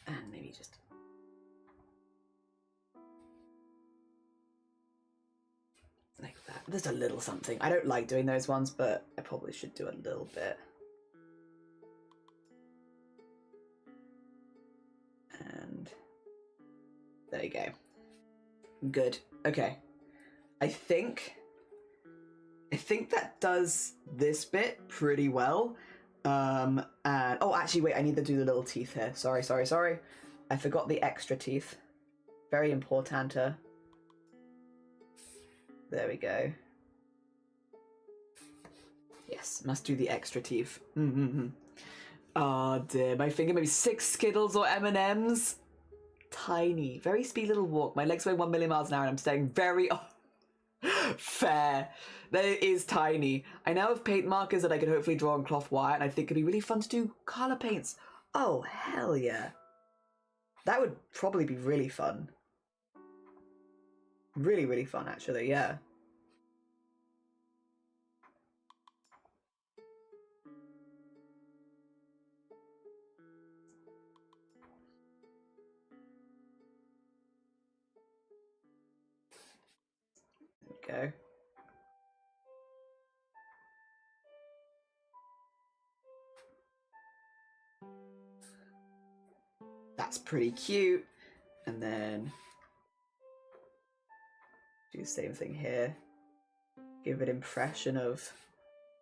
And maybe just... like that. Just a little something. I don't like doing those ones, but I probably should do a little bit. And there you go. Good. Okay. I think that does this bit pretty well. And oh, actually, wait, I need to do the little teeth here. Sorry. I forgot the extra teeth. Very important. There we go. Yes, must do the extra teeth. Oh dear, my finger maybe 6 Skittles or M&Ms. Tiny, very speedy little walk. My legs weigh 1 million miles an hour and I'm staying very... fair. That is tiny. I now have paint markers that I can hopefully draw on cloth wire, and I think it'd be really fun to do colour paints. Oh, hell yeah. That would probably be really fun. Really, really fun, actually, yeah. There we go. That's pretty cute. And then do the same thing here. Give it an impression of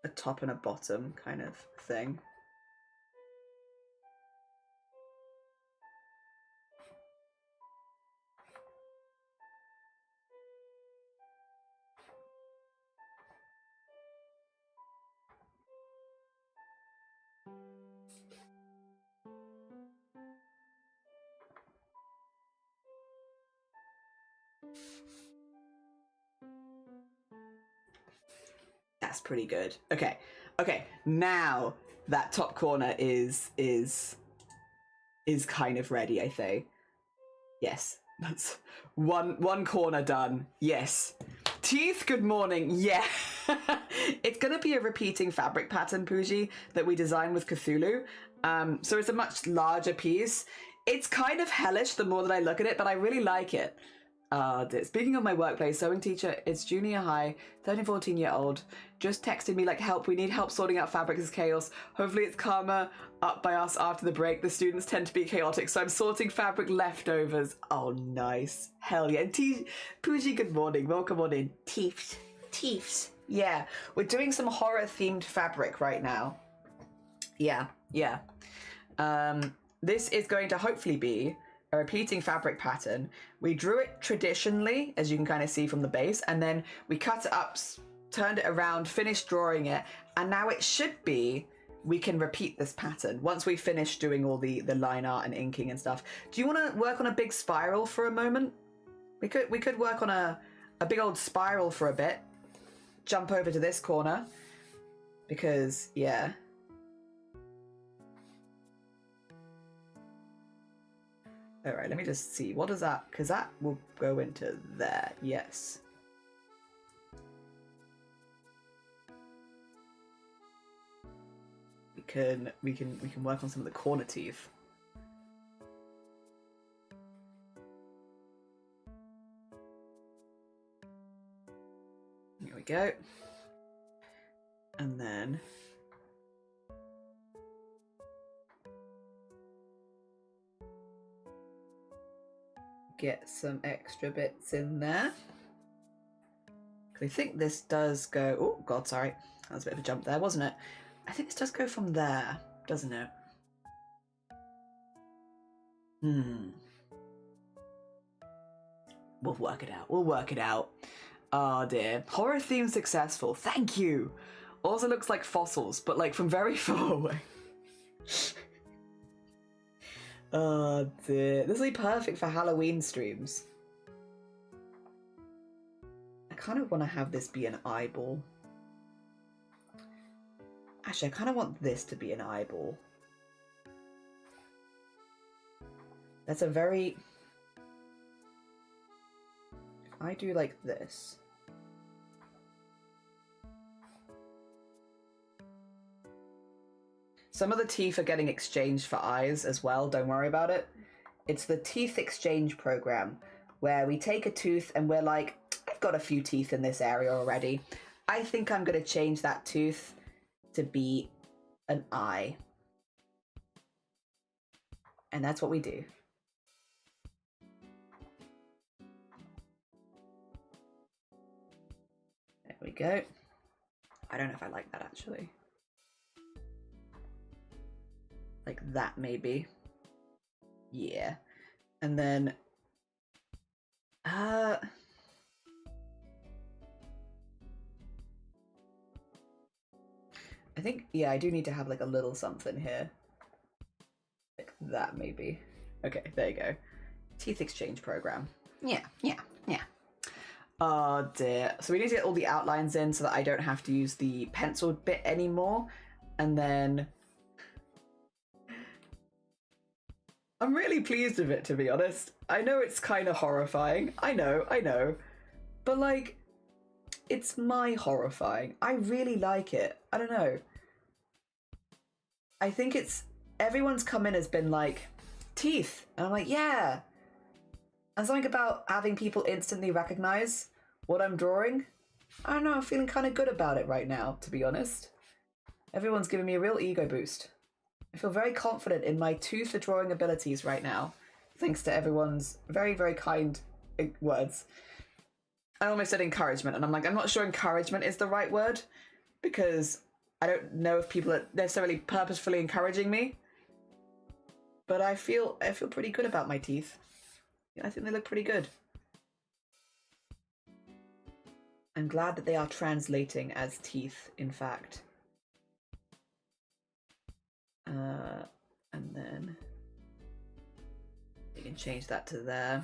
a top and a bottom kind of thing. That's pretty good. Okay. Okay. Now that top corner is kind of ready, I think. Yes. That's one corner done. Yes. Teeth, good morning. Yeah. It's gonna be a repeating fabric pattern, Pooji, that we designed with Cthulhu. So it's a much larger piece. It's kind of hellish the more that I look at it, but I really like it. Speaking of my workplace, sewing teacher, it's junior high, 13, 14-year-old, just texted me like, help, we need help sorting out fabrics is chaos. Hopefully it's calmer up by us after the break. The students tend to be chaotic, so I'm sorting fabric leftovers. Oh, nice. Hell yeah. And Pooji, good morning. Welcome on in. Teefs. Yeah, we're doing some horror-themed fabric right now. Yeah. This is going to hopefully be a repeating fabric pattern. We drew it traditionally, as you can kind of see from the base, and then we cut it up, turned it around, finished drawing it, and now it should be, we can repeat this pattern once we finish doing all the line art and inking and stuff. Do you want to work on a big spiral for a moment? We could work on a big old spiral for a bit. Jump over to this corner, because, yeah. All right, let me just see. What does that... Because that will go into there. Yes. We can work on some of the corner teeth. Here we go. And then... get some extra bits in there. I think this does go... Oh, God, sorry. That was a bit of a jump there, wasn't it? I think this does go from there, doesn't it? We'll work it out. We'll work it out. Oh, dear. Horror theme successful. Thank you. Also looks like fossils, but like from very far away. Oh dear. This will be perfect for Halloween streams. I kind of want to have this be an eyeball. Actually, I kind of want this to be an eyeball. That's a very... If I do like this... Some of the teeth are getting exchanged for eyes as well, don't worry about it. It's the teeth exchange program, where we take a tooth and we're like, I've got a few teeth in this area already. I think I'm going to change that tooth to be an eye. And that's what we do. There we go. I don't know if I like that actually. Like that, maybe. Yeah. And then... I think, yeah, I do need to have like a little something here. Like that, maybe. Okay, there you go. Teeth exchange program. Yeah. Oh dear. So we need to get all the outlines in so that I don't have to use the penciled bit anymore. And then... I'm really pleased with it, to be honest. I know it's kind of horrifying. I know. But, like, it's my horrifying. I really like it. I don't know. I think it's... Everyone's come in has been like, teeth. And I'm like, yeah. And something about having people instantly recognize what I'm drawing. I don't know, I'm feeling kind of good about it right now, to be honest. Everyone's giving me a real ego boost. I feel very confident in my tooth drawing abilities right now, thanks to everyone's very, very kind words. I almost said encouragement, and I'm like, I'm not sure encouragement is the right word, because I don't know if people are necessarily purposefully encouraging me. But I feel pretty good about my teeth. I think they look pretty good. I'm glad that they are translating as teeth, in fact. And then you can change that to there.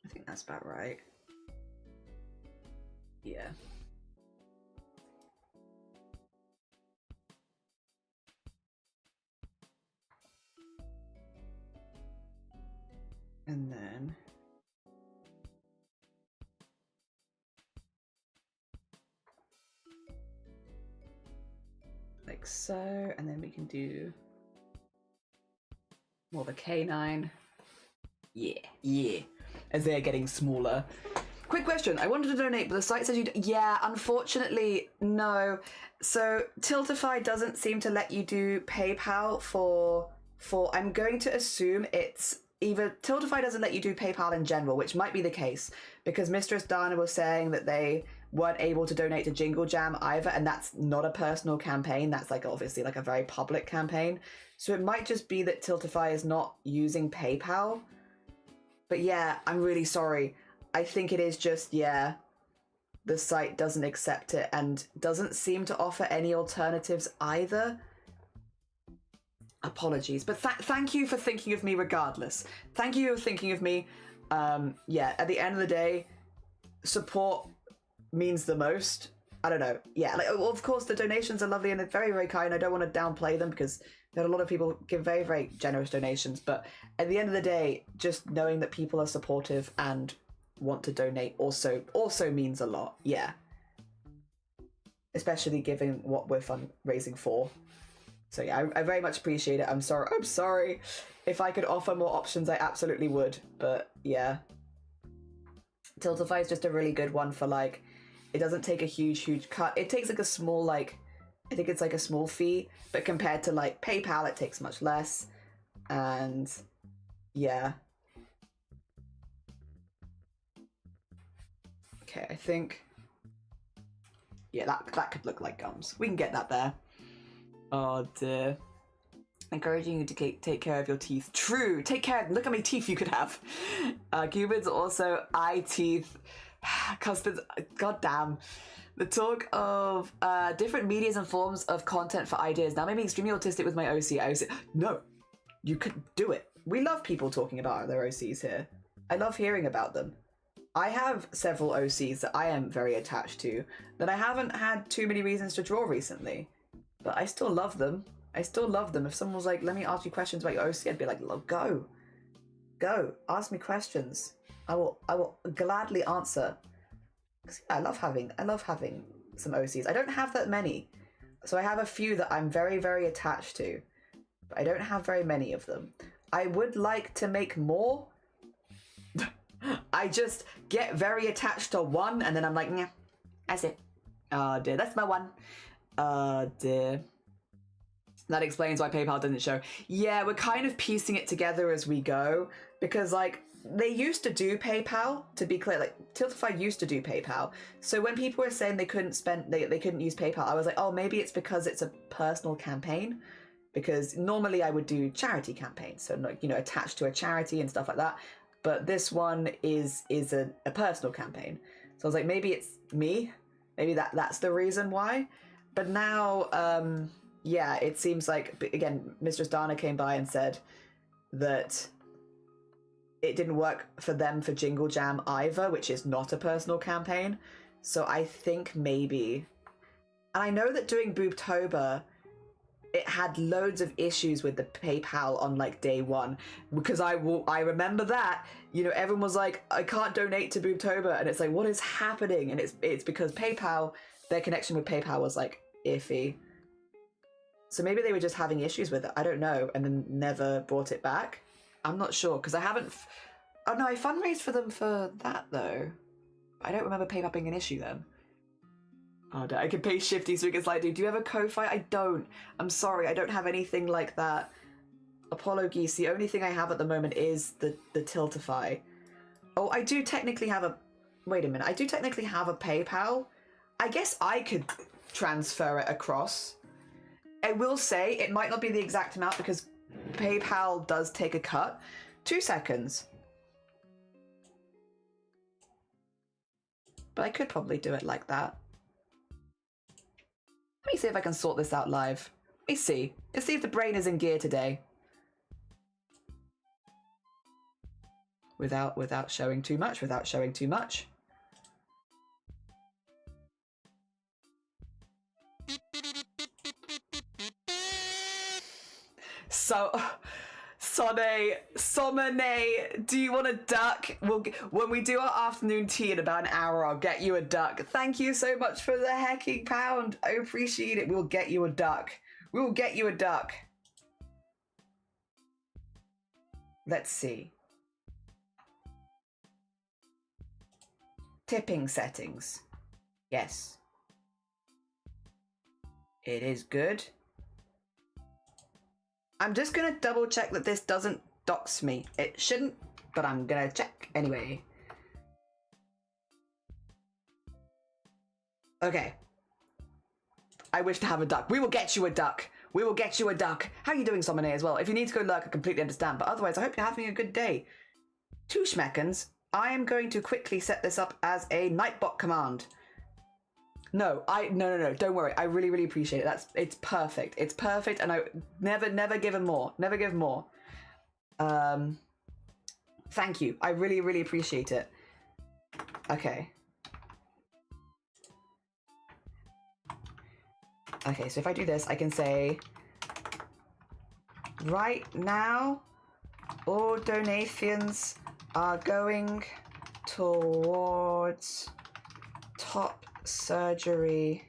I think that's about right. Yeah. And then like so, and then we can do more of a canine. Yeah, yeah. As they're getting smaller. Quick question. I wanted to donate, but the site says you... Yeah, unfortunately, no. So Tiltify doesn't seem to let you do PayPal for... I'm going to assume it's either... Tiltify doesn't let you do PayPal in general, which might be the case, because Mistress Dana was saying that they weren't able to donate to Jingle Jam either, and that's not a personal campaign. That's like obviously like a very public campaign. So it might just be that Tiltify is not using PayPal. But yeah, I'm really sorry. I think it is just, yeah, the site doesn't accept it and doesn't seem to offer any alternatives either. Apologies, but thank you for thinking of me regardless. Thank you for thinking of me. Yeah, at the end of the day, support means the most. I don't know. Yeah, like, of course the donations are lovely and they're very, very kind. I don't want to downplay them because there are a lot of people give very, very generous donations. But at the end of the day, just knowing that people are supportive and want to donate also means a lot. Yeah. Especially given what we're fundraising for. So yeah, I very much appreciate it. I'm sorry. If I could offer more options, I absolutely would. But yeah. Tiltify is just a really good one for like, it doesn't take a huge cut. It takes like a small, like, I think it's like a small fee, but compared to like PayPal, it takes much less. And yeah. Okay, I think, yeah, that could look like gums. We can get that there. Oh dear. Encouraging you to take care of your teeth. True, take care. Look how many teeth you could have. Cupid's also eye teeth. Cuspids, goddamn. The talk of different medias and forms of content for ideas. Now, maybe extremely autistic with my OC. No, you could do it. We love people talking about their OCs here. I love hearing about them. I have several OCs that I am very attached to that I haven't had too many reasons to draw recently, but I still love them. I still love them. If someone was like, let me ask you questions about your OC, I'd be like, go, ask me questions. I will gladly answer. I love having some OCs. I don't have that many. So I have a few that I'm very, very attached to, but I don't have very many of them. I would like to make more. I just get very attached to one and then I'm like, yeah, that's it. Oh dear, that's my one. Oh dear. That explains why PayPal didn't show. Yeah, we're kind of piecing it together as we go because like they used to do PayPal, to be clear, like Tiltify used to do PayPal. So when people were saying they couldn't they couldn't use PayPal, I was like, oh, maybe it's because it's a personal campaign. Because normally I would do charity campaigns, so like, you know, attached to a charity and stuff like that. But this one is a personal campaign. So I was like, maybe it's me. Maybe that's the reason why. But now, yeah, it seems like, again, Mistress Dana came by and said that it didn't work for them for Jingle Jam either, which is not a personal campaign. So I think maybe... And I know that doing Boobtober, it had loads of issues with the PayPal on like day one, because I remember that, you know, everyone was like, I can't donate to Boobtober, and it's like, what is happening? And it's because PayPal, their connection with PayPal was like iffy. So maybe they were just having issues with it. I don't know. And then never brought it back. I'm not sure because I haven't... Oh no, I fundraised for them for that though. I don't remember PayPal being an issue then. Oh, I can pay Shifty so we can slide. Do you have a Ko-Fi? I don't. I'm sorry, I don't have anything like that. Apollo Geese, the only thing I have at the moment is the Tiltify. Oh, I do technically have a... Wait a minute, I do technically have a PayPal. I guess I could transfer it across. I will say it might not be the exact amount because PayPal does take a cut. 2 seconds. But I could probably do it like that. Let me see if I can sort this out live. Let me see. Let's see if the brain is in gear today. Without showing too much, without showing too much. So, Somane, do you want a duck? When we do our afternoon tea in about an hour, I'll get you a duck. Thank you so much for the hecking pound. I appreciate it. We'll get you a duck. We will get you a duck. Let's see. Tipping settings. Yes. It is good. I'm just gonna double check that this doesn't dox me. It shouldn't, but I'm gonna check anyway. Okay. I wish to have a duck. We will get you a duck. We will get you a duck. How are you doing, Somane, as well? If you need to go lurk, I completely understand. But otherwise, I hope you're having a good day. 2 schmeckens. I am going to quickly set this up as a Nightbot command. No, don't worry. I really, really appreciate it. It's perfect. It's perfect, and I never give him more. Never give more. Thank you. I really, really appreciate it. Okay. Okay, so if I do this, I can say, right now, all donations are going towards top surgery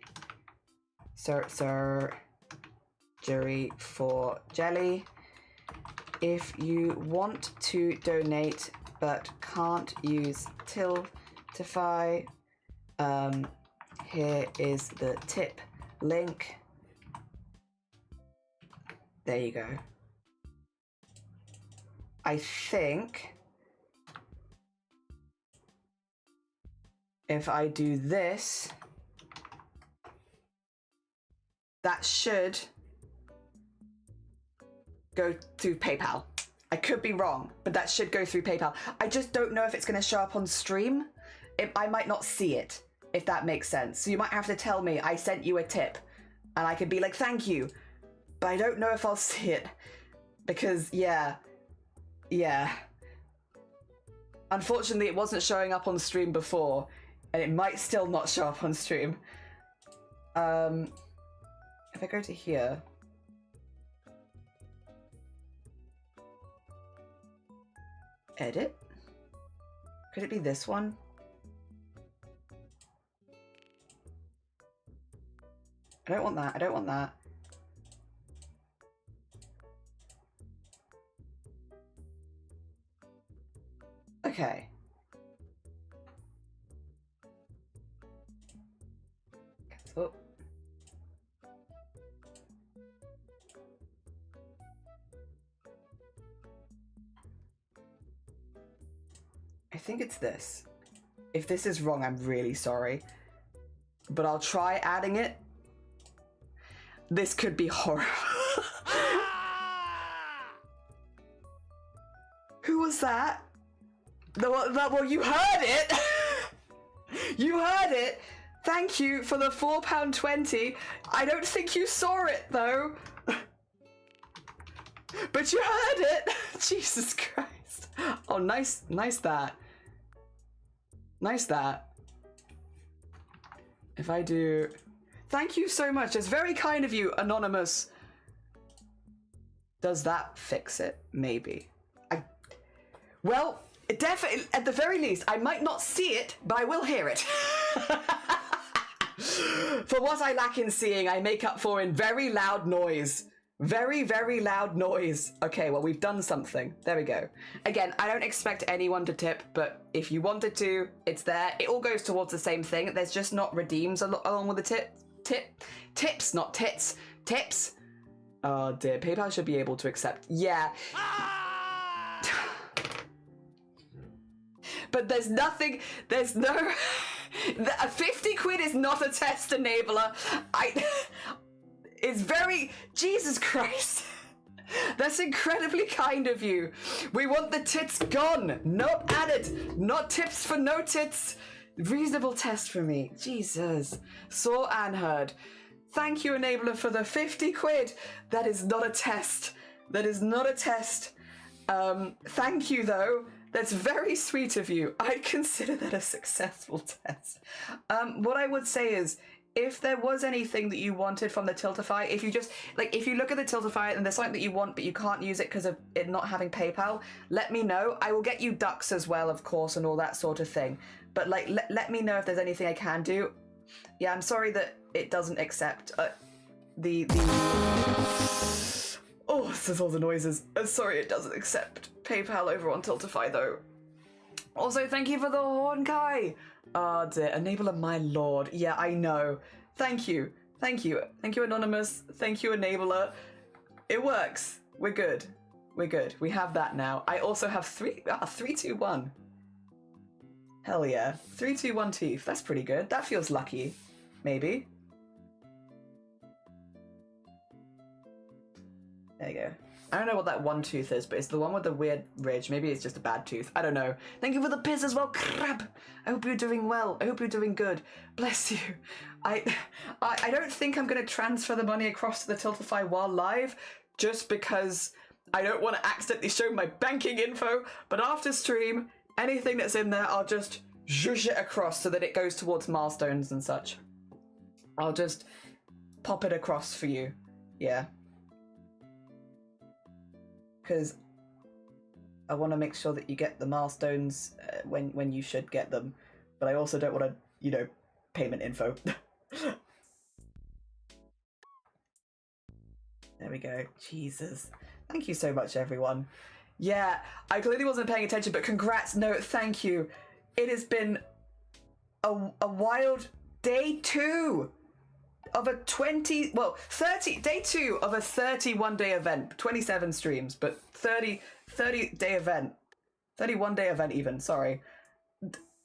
for Jelly. If you want to donate but can't use Tiltify, here is the tip link. There you go. I think if I do this, that should go through PayPal. I could be wrong, but that should go through PayPal. I just don't know if it's going to show up on stream. I might not see it, if that makes sense. So you might have to tell me I sent you a tip, and I could be like, thank you. But I don't know if I'll see it, because yeah. Unfortunately, it wasn't showing up on stream before, and it might still not show up on stream. If I go to here, edit? Could it be this one? I don't want that. I don't want that. Okay. Cancel. I think it's this. If this is wrong, I'm really sorry. But I'll try adding it. This could be horrible. Who was that? Well, you heard it. You heard it. Thank you for the £4.20. I don't think you saw it though. But you heard it. Jesus Christ. Oh, nice that. Nice that. If I do... Thank you so much. It's very kind of you, Anonymous. Does that fix it? Maybe. Well, definitely, at the very least, I might not see it, but I will hear it. For what I lack in seeing, I make up for in very loud noise. Very, very loud noise. Okay, well, we've done something. There we go. Again, I don't expect anyone to tip, but if you wanted to, it's there. It all goes towards the same thing. There's just not redeems along with the tips, not tits. Tips. Oh dear, PayPal should be able to accept. Yeah. But there's no... 50 quid is not a test enabler. It's very... Jesus Christ. That's incredibly kind of you. We want the tits gone, not added. Not tips for no tits. Reasonable test for me. Jesus. Saw and heard. Thank you, enabler, for the 50 quid. That is not a test. That is not a test. Thank you, though. That's very sweet of you. I'd consider that a successful test. What I would say is, if there was anything that you wanted from the Tiltify, if you just, like, if you look at the Tiltify and there's something that you want but you can't use it because of it not having PayPal, let me know. I will get you ducks as well, of course, and all that sort of thing. But, like, let me know if there's anything I can do. Yeah, I'm sorry that it doesn't accept Oh, this is all the noises. Sorry it doesn't accept PayPal over on Tiltify, though. Also, thank you for the horn, Kai. Oh dear, enabler, my lord. Yeah, I know. Thank you. Thank you. Thank you, Anonymous. Thank you, enabler. It works. We're good. We're good. We have that now. I also have 321. Hell yeah. 321 teeth. That's pretty good. That feels lucky. Maybe. There you go. I don't know what that one tooth is, but it's the one with the weird ridge. Maybe it's just a bad tooth. I don't know. Thank you for the piss as well, crab. I hope you're doing well. I hope you're doing good. Bless you. I don't think I'm going to transfer the money across to the Tiltify while live, just because I don't want to accidentally show my banking info. But after stream, anything that's in there, I'll just zhoosh it across so that it goes towards milestones and such. I'll just pop it across for you. Yeah. Because I want to make sure that you get the milestones when you should get them, but I also don't want to, you know, payment info. There we go. Jesus. Thank you so much, everyone. Yeah, I clearly wasn't paying attention, but congrats. No, thank you. It has been a wild day 2 of a 30 day 2 of a 31-day event. 27 streams, but 30 day event. 31-day event even, sorry.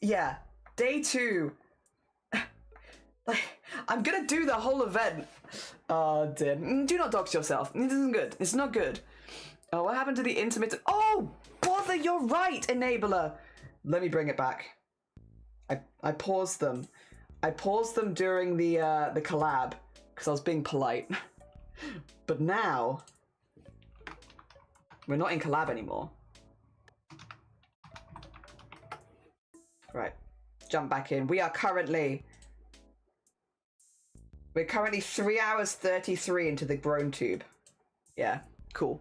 Yeah, day 2. Like, I'm gonna do the whole event. Oh dear. Do not dox yourself. This isn't good. It's not good. Oh, what happened to the intermittent? Oh, bother, you're right, enabler. Let me bring it back. I paused them. I paused them during the collab because I was being polite. But now we're not in collab anymore. Right, jump back in. We're currently 3 hours 33 into the grown tube. Yeah, cool.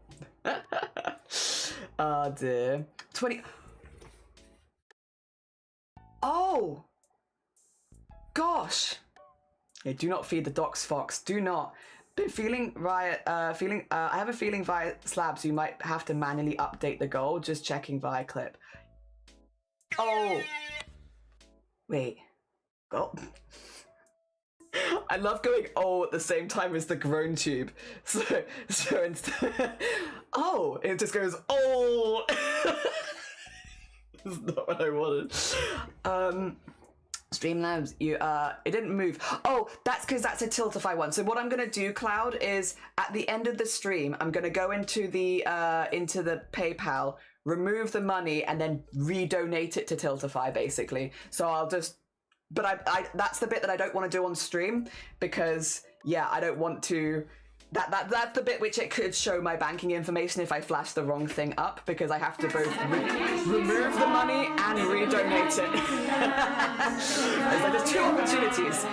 Oh dear. 20. Oh. Gosh. Yeah, do not feed the dox fox. Do not. Been feeling via I have a feeling via slabs you might have to manually update the goal. Just checking via clip. Oh. Wait. Go. I love going oh at the same time as the grown tube. So instead oh, it just goes oh. That's not what I wanted. Streamlabs, it didn't move. Oh, that's because that's a Tiltify one. So what I'm gonna do, Cloud, is at the end of the stream, I'm gonna go into the PayPal, remove the money, and then redonate it to Tiltify, basically. So I'll just, but I that's the bit that I don't want to do on stream because yeah, I don't want to. That's the bit which it could show my banking information if I flash the wrong thing up because I have to both remove the money and redonate it. There's 2 opportunities.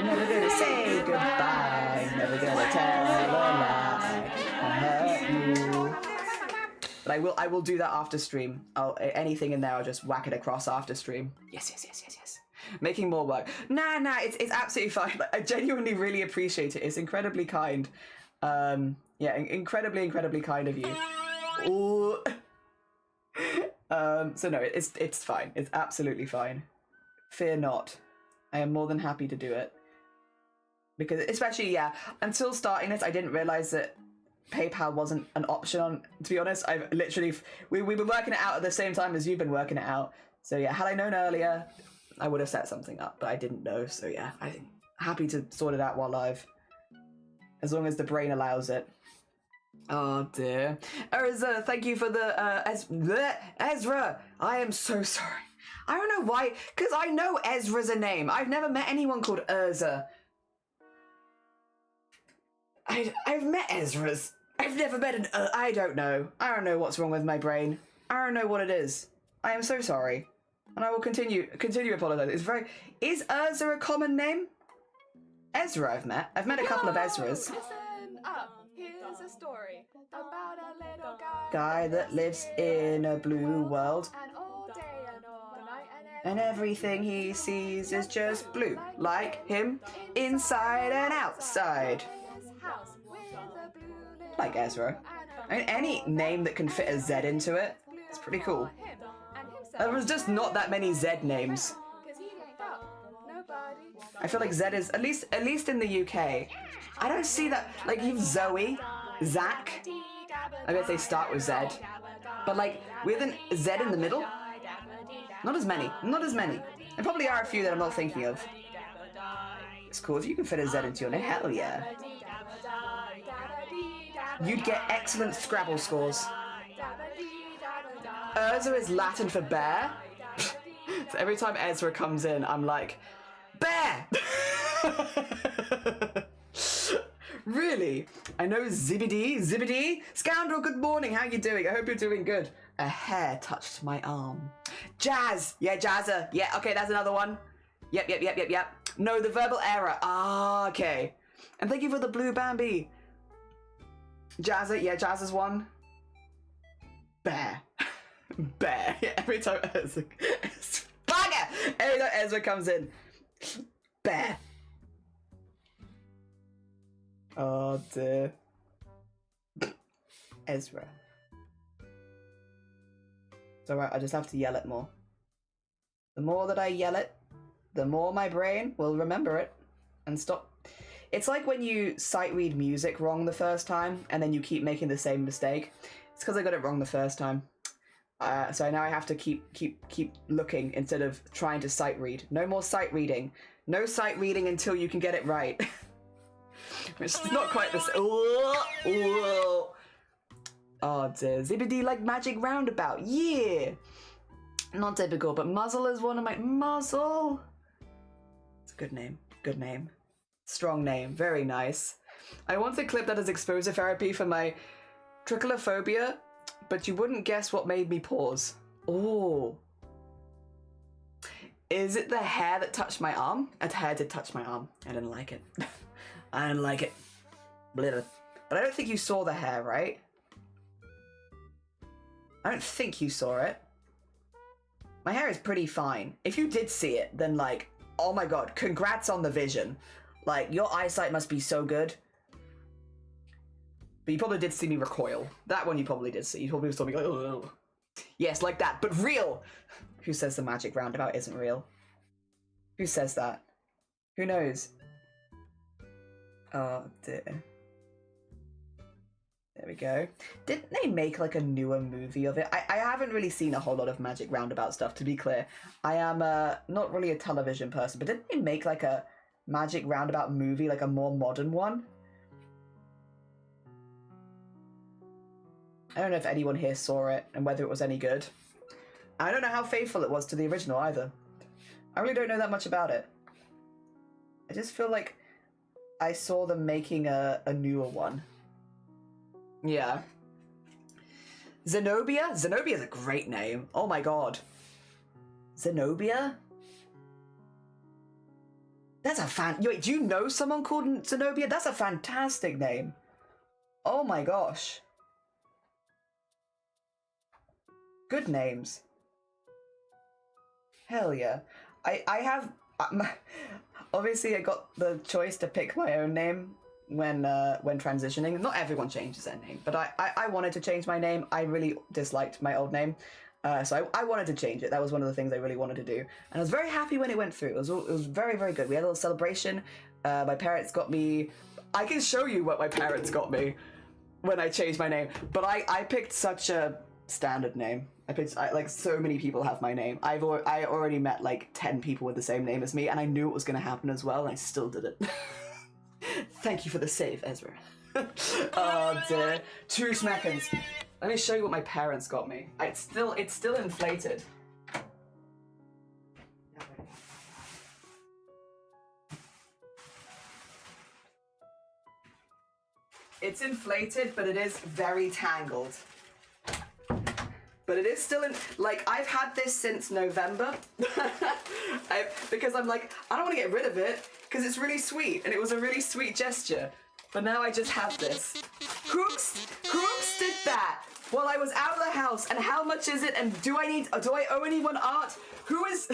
Never gonna say goodbye. Never gonna tell a lie. I hurt you. But I will do that after stream. Anything in there, I'll just whack it across after stream. Yes. Making more work. Nah, it's absolutely fine. Like, I genuinely really appreciate it. It's incredibly kind. Yeah, incredibly kind of you. Ooh. So no, it's fine. It's absolutely fine. Fear not. I am more than happy to do it. Because especially, yeah, until starting this, I didn't realize that PayPal wasn't an option on, to be honest. I've literally, we've been working it out at the same time as you've been working it out. So yeah, had I known earlier, I would have set something up, but I didn't know. So yeah, I'm happy to sort it out while live. As long as the brain allows it. Oh dear. Ezra, thank you for the, Ezra, I am so sorry. I don't know why, because I know Ezra's a name. I've never met anyone called Ezra. I've met Ezra's. I've never met an I don't know. I don't know what's wrong with my brain. I don't know what it is. I am so sorry. And I will continue apologizing. Is Ezra a common name? Ezra I've met a couple of Ezras. Listen up. Here's a story about a little Guy that lives in a blue world. and all day and all night And everything he sees is just blue. Like him, inside and outside. house with a blue Like Ezra. I mean, any name that can fit a Z into it, it's pretty cool. him and himself. There was just not that many Z names. 'Cause he ain't got nobody. I feel like Z is, at least in the UK, I don't see that, like you've Zoe, Zach, I guess they start with Z, but like with an Z in the middle, not as many. There probably are a few that I'm not thinking of. It's cool if you can fit a Z into your name, hell yeah. You'd get excellent Scrabble scores. Urza is Latin for bear. So every time Ezra comes in, I'm like, bear! Really? I know Zibbity. Scoundrel, good morning, how you doing? I hope you're doing good. A hair touched my arm. Jazz! Yeah, Jazza. Yeah, okay, that's another one. Yep. No, the verbal error. Ah, okay. And thank you for the blue Bambi. Jazza, yeah, Jazza's one. Bear. Bear. Yeah, every time Ezra... Bugger! Every time Ezra comes in. Bear. Oh dear. Ezra. It's alright, I just have to yell it more. The more that I yell it, the more my brain will remember it and stop. It's like when you sight read music wrong the first time and then you keep making the same mistake. It's because I got it wrong the first time. So now I have to keep looking instead of trying to sight read. No more sight reading. No sight reading until you can get it right. It's not quite the same. Oh dear. Zibbity like magic roundabout. Yeah. Not typical, but Muzzle is one of my... Muzzle. It's a good name. Good name. Strong name. Very nice. I want to clip that as exposure therapy for my tricholophobia, but you wouldn't guess what made me pause. Oh. Is it the hair that touched my arm? A hair did touch my arm. I didn't like it. I didn't like it. Blah. But I don't think you saw the hair, right? I don't think you saw it. My hair is pretty fine. If you did see it, then like, oh my god, congrats on the vision. Like, your eyesight must be so good. But you probably did see me recoil. That one you probably did see. You probably saw me go, oh. Yes, like that, but real. Who says the magic roundabout isn't real? Who says that? Who knows? Oh dear. There we go. Didn't they make like a newer movie of it? I haven't really seen a whole lot of magic roundabout stuff, to be clear. I am not really a television person, but didn't they make like a magic roundabout movie, like a more modern one? I don't know if anyone here saw it and whether it was any good. I don't know how faithful it was to the original either. I really don't know that much about it. I just feel like I saw them making a newer one. Yeah. Zenobia? Zenobia is a great name. Oh my god. Zenobia? That's a wait, do you know someone called Zenobia? That's a fantastic name. Oh my gosh. Good names. Hell yeah. I have... obviously, I got the choice to pick my own name when transitioning. Not everyone changes their name, but I wanted to change my name. I really disliked my old name. So I wanted to change it. That was one of the things I really wanted to do. And I was very happy when it went through. It was very, very good. We had a little celebration. My parents got me... I can show you what my parents got me when I changed my name. But I picked such a standard name. Like, so many people have my name. I already met, like, 10 people with the same name as me, and I knew it was going to happen as well, and I still did it. Thank you for the save, Ezra. Oh, dear. 2 seconds. Let me show you what my parents got me. It's still inflated. It's inflated, but it is very tangled. But it is still in, like, I've had this since November. Because I'm like, I don't want to get rid of it, because it's really sweet, and it was a really sweet gesture. But now I just have this. Whoops did that while I was out of the house, and how much is it, and do I owe anyone art? Who is...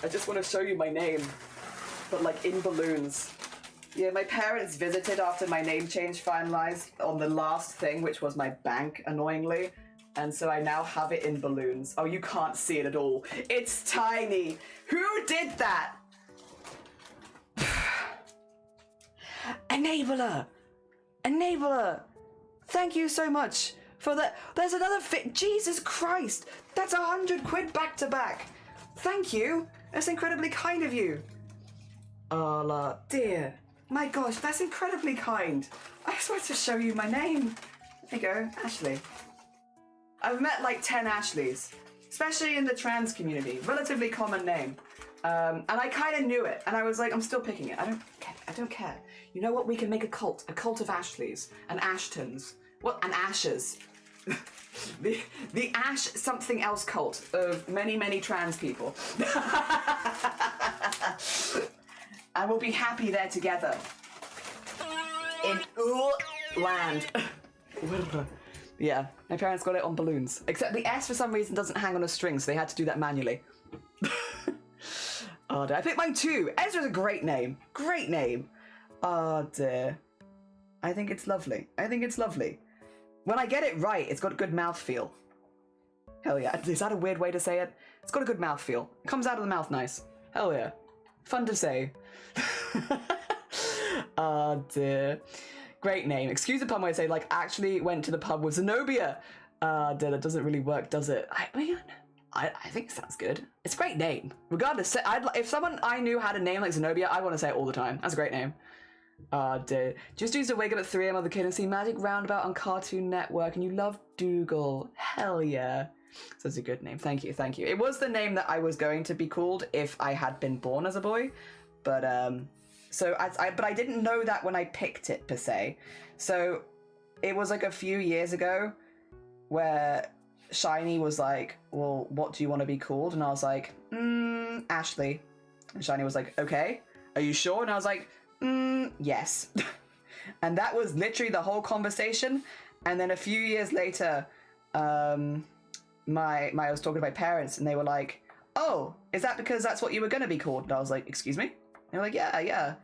I just want to show you my name, but like in balloons. Yeah, my parents visited after my name change finalized on the last thing, which was my bank, annoyingly. And so I now have it in balloons. Oh, you can't see it at all. It's tiny. Who did that? Enabler. Enabler. Thank you so much for that. There's another fit. Jesus Christ. That's 100 quid back to back. Thank you. That's incredibly kind of you. Oh, dear. My gosh, that's incredibly kind. I just wanted to show you my name. There you go, Ashley. I've met like 10 Ashleys, especially in the trans community. Relatively common name. And I kind of knew it, and I was like, I'm still picking it. I don't care. You know what? We can make a cult of Ashleys and Ashtons. What? And Ashes. the Ash something else cult of many, many trans people. And we'll be happy there together. In land. Yeah, my parents got it on balloons. Except the S for some reason doesn't hang on a string, so they had to do that manually. Oh dear. I picked mine too. Ezra's a great name. Great name. Oh dear. I think it's lovely. I think it's lovely. When I get it right, it's got a good mouthfeel. Hell yeah. Is that a weird way to say it? It's got a good mouthfeel. It comes out of the mouth nice. Hell yeah. Fun to say. Oh dear. Great name. Excuse the pun when I say, like, actually went to the pub with Zenobia. Dear, that doesn't really work, does it? I think it sounds good. It's a great name. Regardless, if someone I knew had a name like Zenobia, I want to say it all the time. That's a great name. Dear. Just used to wake up at 3 a.m. as a kid and see Magic Roundabout on Cartoon Network, and you love Dougal. Hell yeah. So it's a good name. Thank you, thank you. It was the name that I was going to be called if I had been born as a boy, but but I didn't know that when I picked it per se. So it was like a few years ago where Shiny was like, well, what do you want to be called? And I was like, Ashley. And Shiny was like, okay, are you sure? And I was like, yes. And that was literally the whole conversation. And then a few years later, I was talking to my parents and they were like, oh, is that because that's what you were going to be called? And I was like, excuse me? They're like, yeah.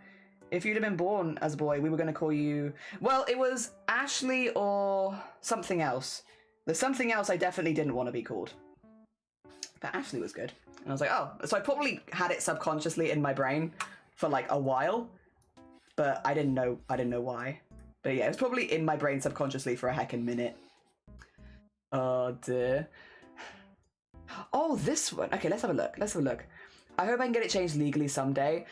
If you'd have been born as a boy, we were going to call you... Well, it was Ashley or something else. The something else I definitely didn't want to be called. But Ashley was good. And I was like, oh. So I probably had it subconsciously in my brain for like a while. But I didn't know why. But yeah, it was probably in my brain subconsciously for a heckin' minute. Oh dear. Oh, this one. Okay, let's have a look. I hope I can get it changed legally someday.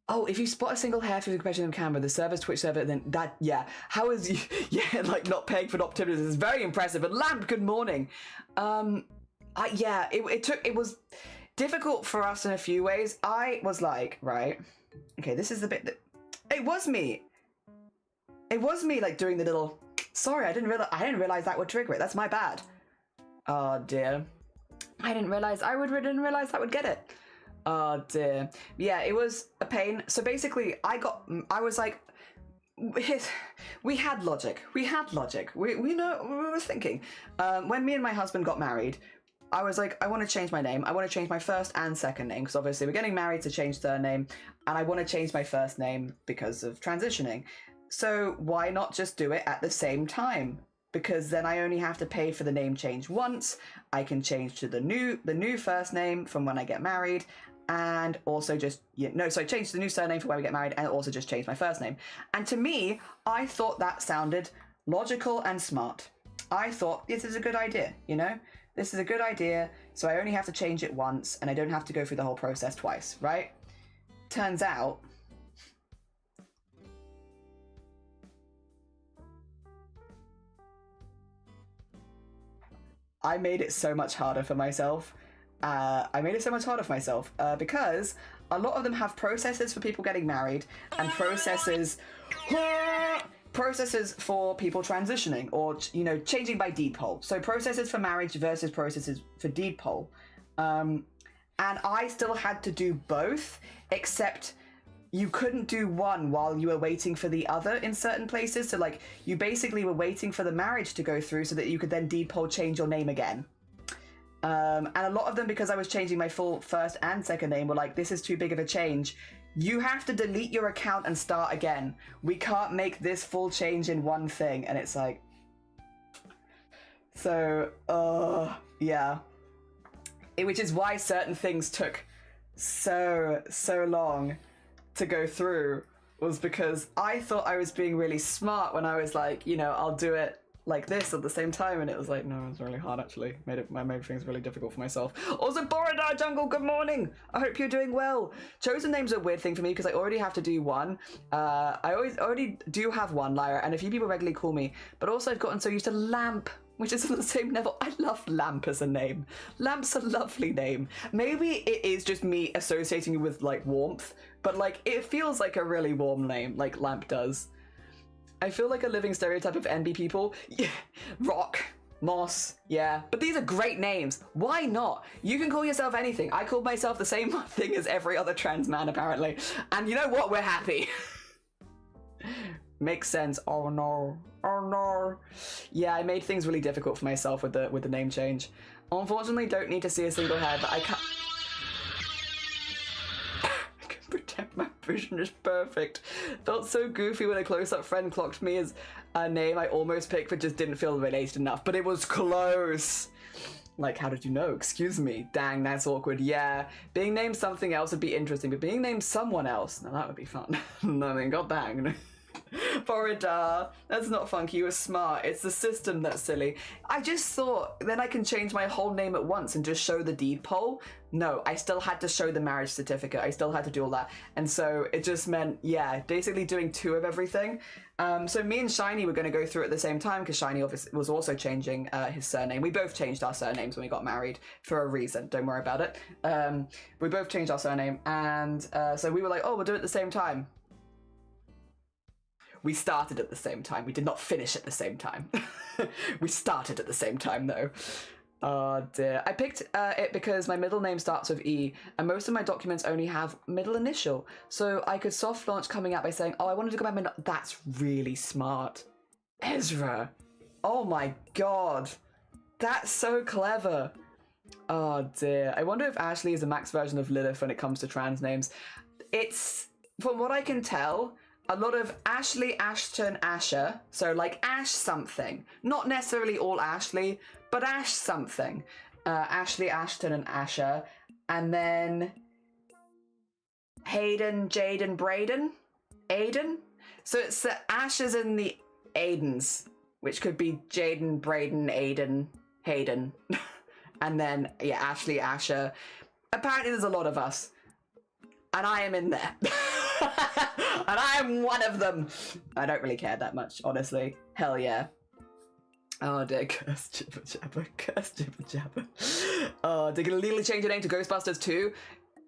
Oh, if you spot a single hair through the compression of the camera, the server's Twitch server, then that, yeah. How is you, yeah, like not paying for optimism is very impressive. But Lamp, good morning. It was difficult for us in a few ways. I was like, right, okay, this is the bit that, it was me like doing the little, sorry, I didn't realize that would trigger it. That's my bad. Oh dear. I didn't realize that would get it. Oh dear. Yeah, it was a pain. So basically I was like, we had logic. We know, we were thinking. When me and my husband got married, I was like, I want to change my name. I want to change my first and second name, because obviously we're getting married to change surname, and I want to change my first name because of transitioning. So why not just do it at the same time? Because then I only have to pay for the name change once. I can change to the new first name from when I get married, and also just, change to the new surname for when we get married, and also just change my first name. And to me, I thought that sounded logical and smart. I thought, this is a good idea, This is a good idea, so I only have to change it once, and I don't have to go through the whole process twice, right? Turns out, I made it so much harder for myself. Because a lot of them have processes for people getting married and processes for people transitioning or, changing by deed poll. So processes for marriage versus processes for deed poll. And I still had to do both, except you couldn't do one while you were waiting for the other in certain places. So like you basically were waiting for the marriage to go through so that you could then deed poll change your name again. And a lot of them, because I was changing my full first and second name, were like, this is too big of a change. You have to delete your account and start again. We can't make this full change in one thing. And it's like, so, yeah. Which is why certain things took so long to go through, was because I thought I was being really smart when I was like, I'll do it like this at the same time, and it was like, no, it was really hard actually. Made things really difficult for myself. Also, Borodar Jungle, good morning. I hope you're doing well. Chosen names are a weird thing for me because I already have to do one. I already do have one, Lyra, and a few people regularly call me, but also I've gotten so used to Lamp, which is on the same level. I love Lamp as a name. Lamp's a lovely name. Maybe it is just me associating it with like warmth, but like it feels like a really warm name, like Lamp does. I feel like a living stereotype of NB people. Yeah. Rock, Moss, yeah. But these are great names. Why not? You can call yourself anything. I called myself the same thing as every other trans man, apparently. And you know what? We're happy. Makes sense. Oh no. Oh no. Yeah, I made things really difficult for myself with the name change. Unfortunately, don't need to see a single hair, but I can't... pretend my vision is perfect. Felt so goofy when a close-up friend clocked me as a name I almost picked but just didn't feel related enough, but it was close. Like, how did you know? Excuse me. Dang, that's awkward. Yeah, being named something else would be interesting, but being named someone else, now that would be fun. I mean, god dang. Borodar, that's not funky, you were smart. It's the system that's silly. I just thought then I can change my whole name at once and just show the deed poll. No, I still had to show the marriage certificate. I still had to do all that. And so it just meant, yeah, basically doing two of everything. So me and Shiny were going to go through at the same time because Shiny was also changing his surname. We both changed our surnames when we got married for a reason. Don't worry about it. We both changed our surname. And so we were like, oh, we'll do it at the same time. We started at the same time. We did not finish at the same time. We started at the same time, though. Oh, dear. I picked it because my middle name starts with E, and most of my documents only have middle initial. So I could soft launch coming out by saying, oh, I wanted to go by my... That's really smart. Ezra. Oh, my God. That's so clever. Oh, dear. I wonder if Ashley is a max version of Lilith when it comes to trans names. It's... From what I can tell... A lot of Ashley, Ashton, Asher. So like Ash something. Not necessarily all Ashley, but Ash something. Ashley, Ashton, and Asher. And then Hayden, Jaden, Braden? Aiden? So it's the Ashers and the Aidens, which could be Jaden, Braden, Aiden, Hayden. And then, yeah, Ashley, Asher. Apparently there's a lot of us. And I am in there. And I'm one of them. I don't really care that much, honestly. Hell yeah. Oh dear, curse jibber jabber, curse jibber jabber. Oh, they're gonna legally change your name to Ghostbusters 2.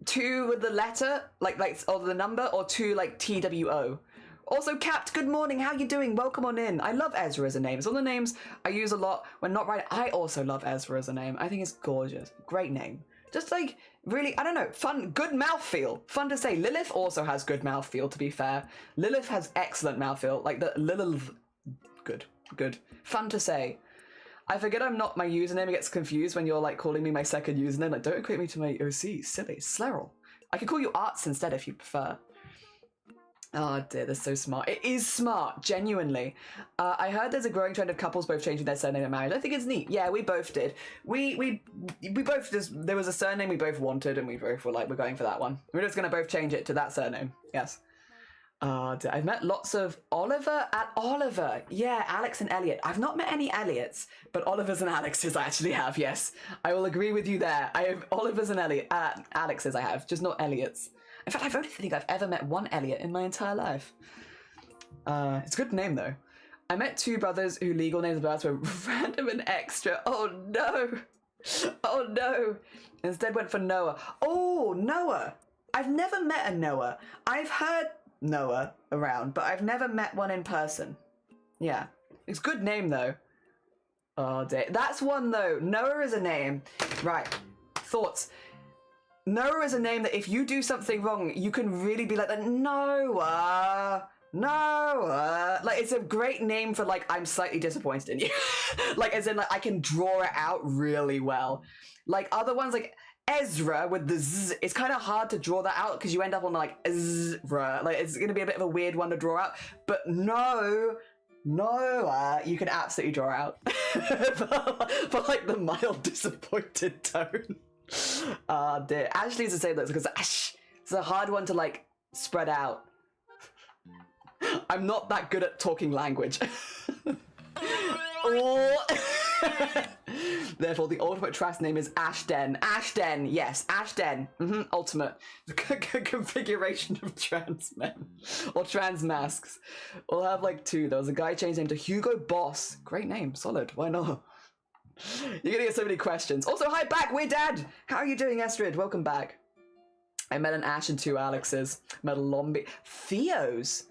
2 with the letter, like or the number, or 2 like TWO. Also, Capt, good morning, how you doing? Welcome on in. I love Ezra as a name. It's one of the names I use a lot when not writing. I also love Ezra as a name. I think it's gorgeous. Great name. Just like, Really, I don't know, fun, good mouthfeel. Fun to say. Lilith also has good mouthfeel, to be fair. Lilith has excellent mouthfeel. Like the Lilith, good. Fun to say. I forget I'm not, my username gets confused when you're like calling me my second username. Like, don't equate me to my OC, silly, Sleril. I could call you Arts instead if you prefer. Oh dear, that's so smart. It is smart, genuinely. I heard there's a growing trend of couples both changing their surname at marriage. I think it's neat. Yeah, we both did. We both just, there was a surname we both wanted and we both were like, we're going for that one. We're just gonna both change it to that surname. Yes. I've met lots of Oliver at Oliver. Yeah, Alex and Elliot. I've not met any Elliots, but Olivers and Alexes I actually have, yes. I will agree with you there. I have Olivers and Alexes I have, just not Elliots. In fact, I don't think I've ever met one Elliot in my entire life. It's a good name, though. I met two brothers whose legal names of birth were random and extra. Oh, no. Oh, no. Instead went for Noah. Oh, Noah. I've never met a Noah. I've heard Noah around, but I've never met one in person. Yeah. It's a good name, though. Oh, dear. That's one, though. Noah is a name. Right. Thoughts. Noah is a name that if you do something wrong, you can really be like, Noah. Like, it's a great name for, like, I'm slightly disappointed in you. Like, as in, like, I can draw it out really well. Like, other ones, like Ezra with the Z, it's kind of hard to draw that out because you end up on, like, Ezra. Like, it's going to be a bit of a weird one to draw out. But Noah, you can absolutely draw out. for, like, the mild disappointed tone. Dear. Ashley's the same though, because Ash, it's a hard one to like spread out. I'm not that good at talking language. Oh. Therefore, the ultimate trans name is Ashden. Ashden, yes, Ashden. Ultimate configuration of trans men or trans masks. We'll have like two. There was a guy changed his name to Hugo Boss. Great name, solid. Why not? You're gonna get so many questions. Also, hi back, we're Dad! How are you doing, Estrid? Welcome back. I met an Ash and two Alexes. Met a Lombi. Theo's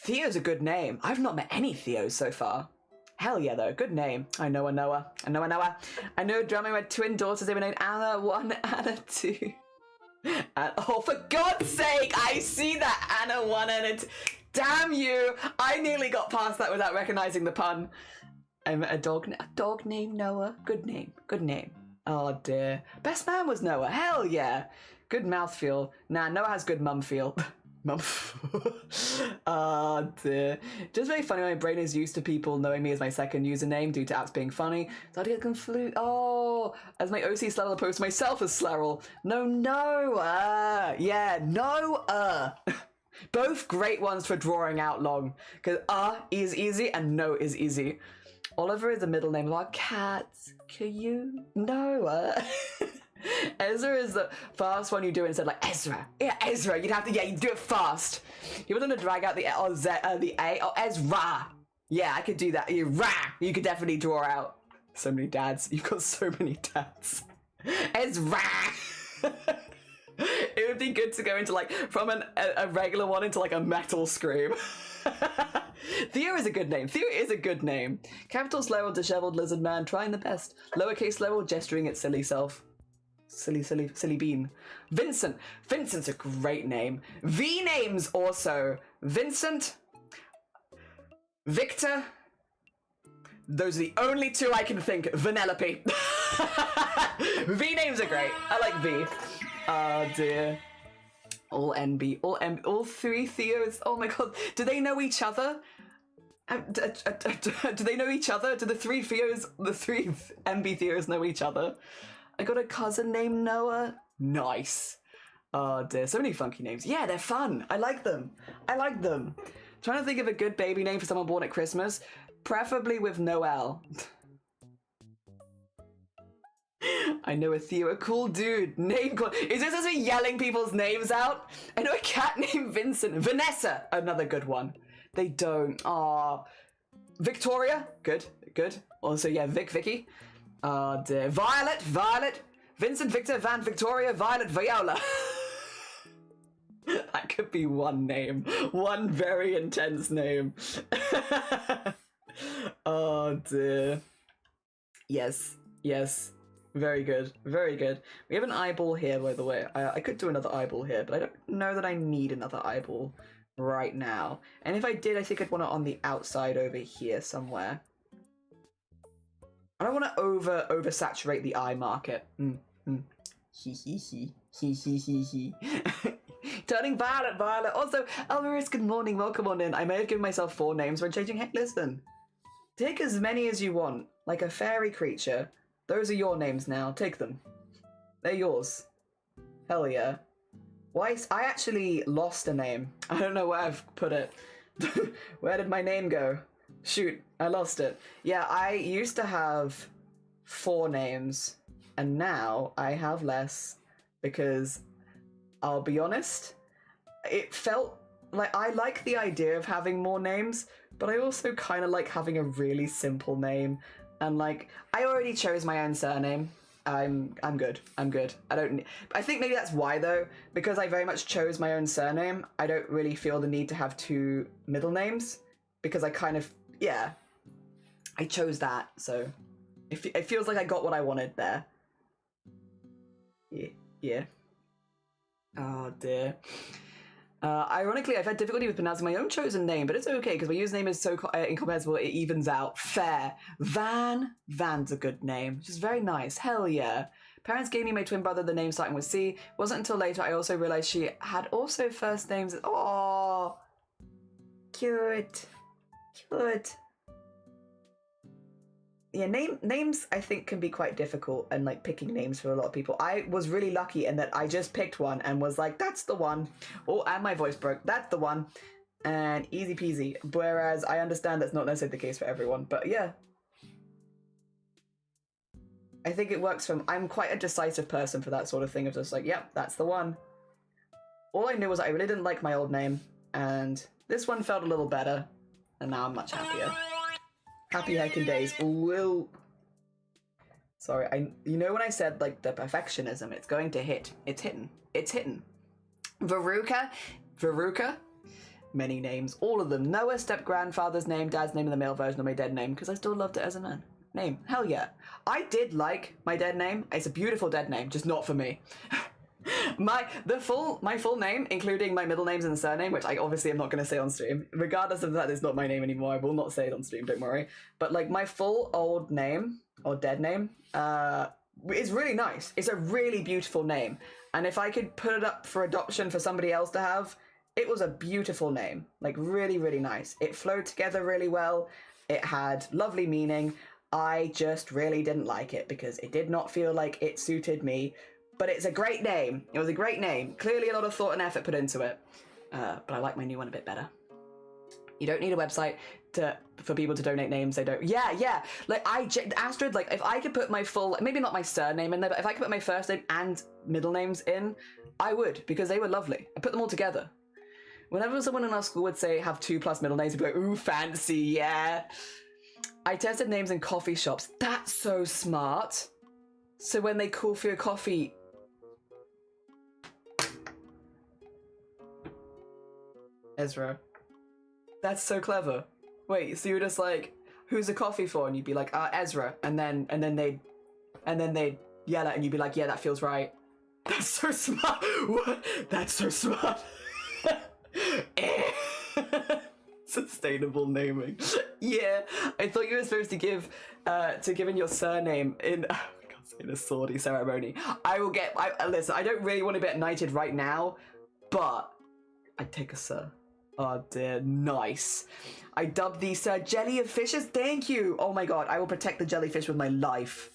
a good name. I've not met any Theos so far. Hell yeah, though. Good name. I know a Noah. I know a drummer with twin daughters. They were named Anna 1, Anna 2. And, oh, for God's sake! I see that! Anna 1, Anna 2. Damn you! I nearly got past that without recognizing the pun. I met a dog named Noah. Good name. Oh dear. Best man was Noah. Hell yeah. Good mouthfeel. Nah, Noah has good mum feel. Oh dear. Just very funny, my brain is used to people knowing me as my second username due to apps being funny. So I get confused. Oh, as my OC Sleril opposed to myself as Sleril. No, Noah. Yeah, Noah. Both great ones for drawing out long. Because is easy and no is easy. Oliver is the middle name of our cats. Noah. Ezra is the fast one you do instead, like Ezra. Yeah, Ezra. You'd have to, you do it fast. You want them to drag out the A. Oh, Ezra. Yeah, I could do that. You could definitely draw out. So many dads. You've got so many dads. Ezra. It would be good to go into like from a regular one into like a metal scream. Theo is a good name. Capital Sleril, disheveled lizard man, trying the best. Lowercase Sleril, gesturing its silly self. Silly bean. Vincent's a great name. V names also. Vincent. Victor. Those are the only two I can think. Vanellope. V names are great. I like V. Oh dear. All NB, all three Theos. Oh my god, do they know each other? Do they know each other? Do the three Theos, the three NB Theos know each other? I got a cousin named Noah. Nice. Oh dear, so many funky names. Yeah, they're fun. I like them. Trying to think of a good baby name for someone born at Christmas, preferably with Noel. I know a Theo, a cool dude. Name called. Is this as we're yelling people's names out? I know a cat named Vincent. Vanessa, another good one. They don't. Aw. Victoria, good. Also, yeah, Vicky. Dear. Violet. Vincent, Victor, Van, Victoria, Violet, Viola. That could be one name. One very intense name. Oh dear. Yes. Very good. Very good. We have an eyeball here, by the way. I could do another eyeball here, but I don't know that I need another eyeball right now. And if I did, I think I'd want it on the outside over here somewhere. I don't want to oversaturate the eye market. Hee hee hee. Hee hee hee hee. Turning violet, violet. Also, Elmaris, good morning. Welcome on in. I may have given myself 4 names when changing. Hey, listen. Take as many as you want, like a fairy creature. Those are your names now. Take them. They're yours. Hell yeah. Why? I actually lost a name. I don't know where I've put it. Where did my name go? Shoot, I lost it. Yeah, I used to have 4 names, and now I have less because, I'll be honest, it felt like I like the idea of having more names, but I also kind of like having a really simple name. And like, I already chose my own surname. I'm good. I'm good. I think maybe that's why though, because I very much chose my own surname, I don't really feel the need to have 2 middle names, because I kind of, yeah, I chose that, so it feels like I got what I wanted there. Yeah. Oh dear. Ironically, I've had difficulty with pronouncing my own chosen name, but it's okay because my username is so incomprehensible it evens out. Fair. Van's a good name, which is very nice. Hell yeah. Parents gave me my twin brother the name starting with C. Wasn't until later I also realized she had also first names. Oh, cute. Yeah, names I think can be quite difficult, and like picking names for a lot of people. I was really lucky in that I just picked one and was like, that's the one. Oh, and my voice broke. That's the one. And easy peasy. Whereas I understand that's not necessarily the case for everyone, but yeah. I think it works from, I'm quite a decisive person for that sort of thing of just like, yep, that's the one. All I knew was I really didn't like my old name, and this one felt a little better, and now I'm much happier. Happy heckin' days. Will. Sorry, you know when I said like the perfectionism, it's going to hit. It's hitting. Veruca. Many names, all of them. Noah, step-grandfather's name, dad's name, and the male version of my dead name, because I still loved it as a man. Name. Hell yeah. I did like my dead name. It's a beautiful dead name, just not for me. My full name, including my middle names and surname, which I obviously am not going to say on stream, regardless of that, it's not my name anymore. I will not say it on stream, don't worry. But like my full old name or dead name is really nice. It's a really beautiful name, and if I could put it up for adoption for somebody else to have, it was a beautiful name, like really, really nice. It flowed together really well. It had lovely meaning. I just really didn't like it because it did not feel like it suited me. But it's a great name. It was a great name. Clearly a lot of thought and effort put into it. But I like my new one a bit better. You don't need a website for people to donate names. They don't. Yeah. Like Astrid, like if I could put my full, maybe not my surname in there, but if I could put my first name and middle names in, I would, because they were lovely. I put them all together. Whenever someone in our school would say have 2+ middle names, I'd be like, ooh, fancy, yeah. I tested names in coffee shops. That's so smart. So when they call for your coffee, Ezra. That's so clever. Wait, so you're just like, who's the coffee for? And you'd be like, Ezra. And then they'd yell it and you'd be like, yeah, that feels right. That's so smart. What? That's so smart. Sustainable naming. Yeah, I thought you were supposed to give in your surname in in a swordy ceremony. Listen, I don't really want to get knighted right now, but I'd take a sir. Oh dear, nice. I dubbed these jelly of fishes. Thank you. Oh my god, I will protect the jellyfish with my life.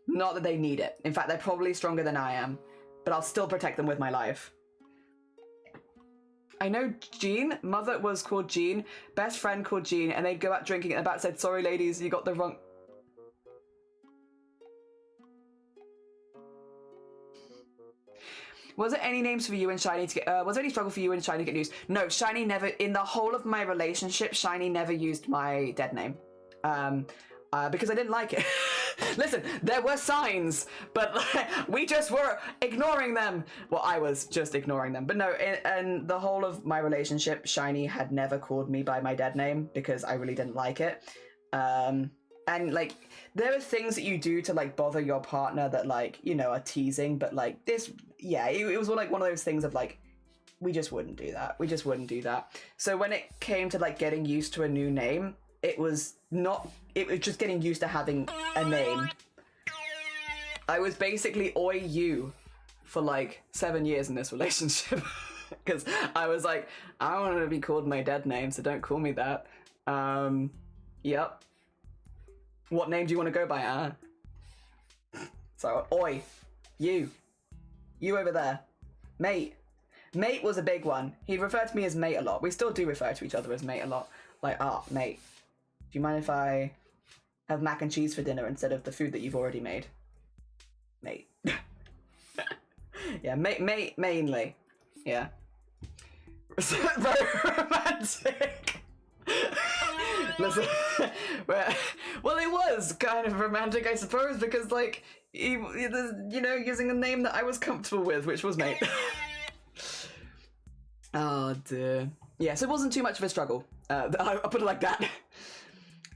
Not that they need it. In fact, they're probably stronger than I am, but I'll still protect them with my life. I know Jean, mother was called Jean, best friend called Jean, and they'd go out drinking and about said, sorry ladies, you got the wrong... Was there any names for you and Shiny to get, was there any struggle for you and Shiny to get used? No, Shiny never, in the whole of my relationship, Shiny never used my dead name. Because I didn't like it. Listen, there were signs, but we just were ignoring them. Well, I was just ignoring them. But no, in the whole of my relationship, Shiny had never called me by my dead name because I really didn't like it. and like there are things that you do to like bother your partner that like, you know, are teasing, but like this, yeah, it was like one of those things of like, we just wouldn't do that. We just wouldn't do that. So when it came to like getting used to a new name, it was just getting used to having a name. I was basically oi you for like 7 years in this relationship. Because I was like, I don't want to be called my dead name, so don't call me that. Yep. What name do you want to go by, So, oi, you over there, mate. Mate was a big one. He referred to me as mate a lot. We still do refer to each other as mate a lot. Like, mate, do you mind if I have mac and cheese for dinner instead of the food that you've already made? Mate. Yeah, mate mainly. Yeah. Very romantic. Listen, well, it was kind of romantic, I suppose, because like, you know, using a name that I was comfortable with, which was mate. Oh dear. Yes, it wasn't too much of a struggle. I'll put it like that.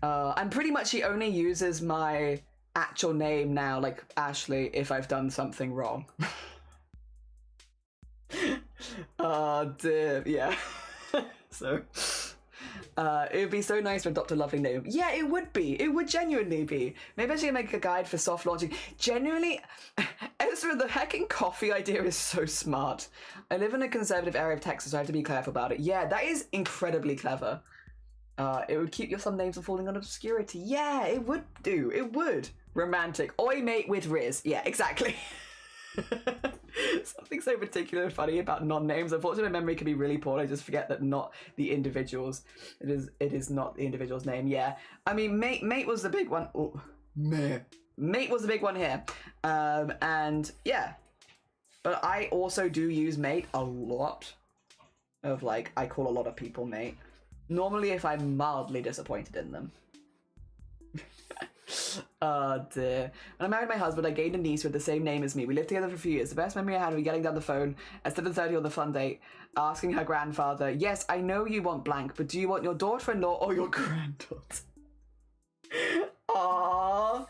I'm pretty much, he only uses my actual name now, like Ashley, if I've done something wrong. Oh dear, yeah. So, it would be so nice for Dr. Lovely name. Yeah, it would be. It would genuinely be. Maybe I should make a guide for soft launching. Genuinely, Ezra, the hecking coffee idea is so smart. I live in a conservative area of Texas, so I have to be careful about it. Yeah, that is incredibly clever. It would keep your some names from falling on obscurity. Yeah, it would do. It would. Romantic. Oi, mate with Riz. Yeah, exactly. Something so particular and funny about non-names. Unfortunately, my memory can be really poor. I just forget that not the individuals. It is not the individual's name. Yeah, I mean, mate was the big one. Oh, mate was the big one here. And yeah, but I also do use mate a lot. Of like, I call a lot of people mate. Normally, if I'm mildly disappointed in them. Oh dear. When I married my husband, I gained a niece with the same name as me. We lived together for a few years. The best memory I had was getting down the phone at 7:30 on the fun date, asking her grandfather, yes, I know you want blank, but do you want your daughter-in-law or your granddaughter? Aww.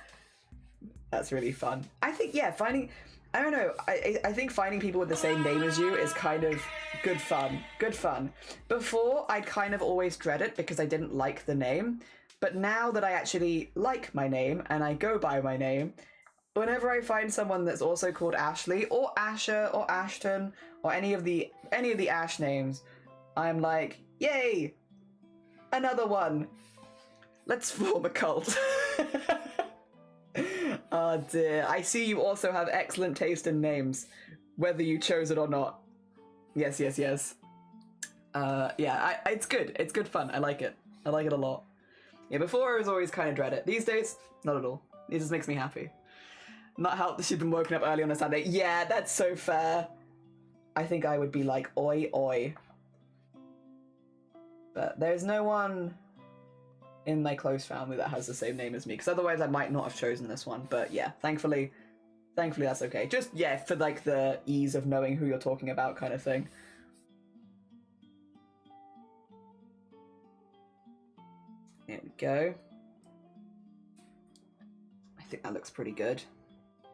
That's really fun. I think, yeah, I don't know, I think finding people with the same name as you is kind of good fun. Good fun. Before, I'd kind of always dread it because I didn't like the name. But now that I actually like my name and I go by my name, whenever I find someone that's also called Ashley or Asher or Ashton or any of the Ash names, I'm like, yay, another one. Let's form a cult. Oh dear. I see you also have excellent taste in names, whether you chose it or not. Yes, yes, yes. Yeah, it's good. It's good fun. I like it. I like it a lot. Yeah, before I was always kind of dread it. These days, not at all. It just makes me happy. Not help that she's been woken up early on a Sunday. Yeah, that's so fair. I think I would be like, oi, oi. But there's no one in my close family that has the same name as me, because otherwise I might not have chosen this one. But yeah, thankfully that's okay. Just, yeah, for like the ease of knowing who you're talking about kind of thing. There we go. I think that looks pretty good.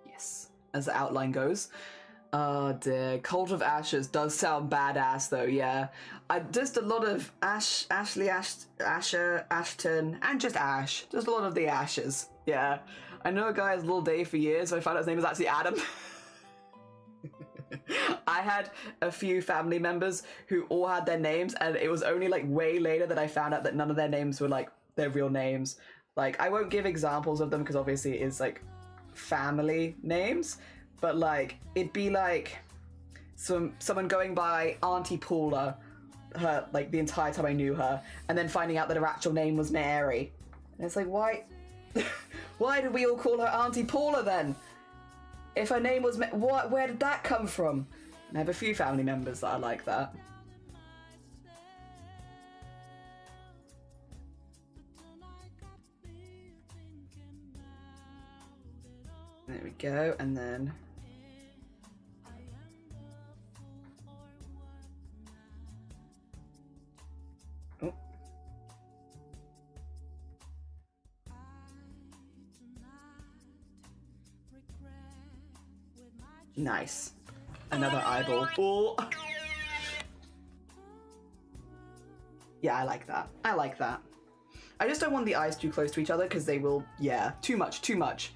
Yes, as the outline goes. Oh dear, Cult of Ashes does sound badass though, yeah. Just a lot of Ashley, Asher, Ashton, and just Ash. Just a lot of the Ashes, yeah. I know a guy has Little Dave for years, so I found out his name was actually Adam. I had a few family members who all had their names, and it was only like way later that I found out that none of their names were like their real names. Like, I won't give examples of them because obviously it is like family names, but like it'd be like someone going by Auntie Paula, her like the entire time I knew her, and then finding out that her actual name was Mary. And it's like, why why did we all call her Auntie Paula then? If her name was where did that come from? And I have a few family members that are like that. There we go, and then Nice. Another eyeball. Oh. Yeah, I like that. I like that. I just don't want the eyes too close to each other because they will, yeah, too much, too much.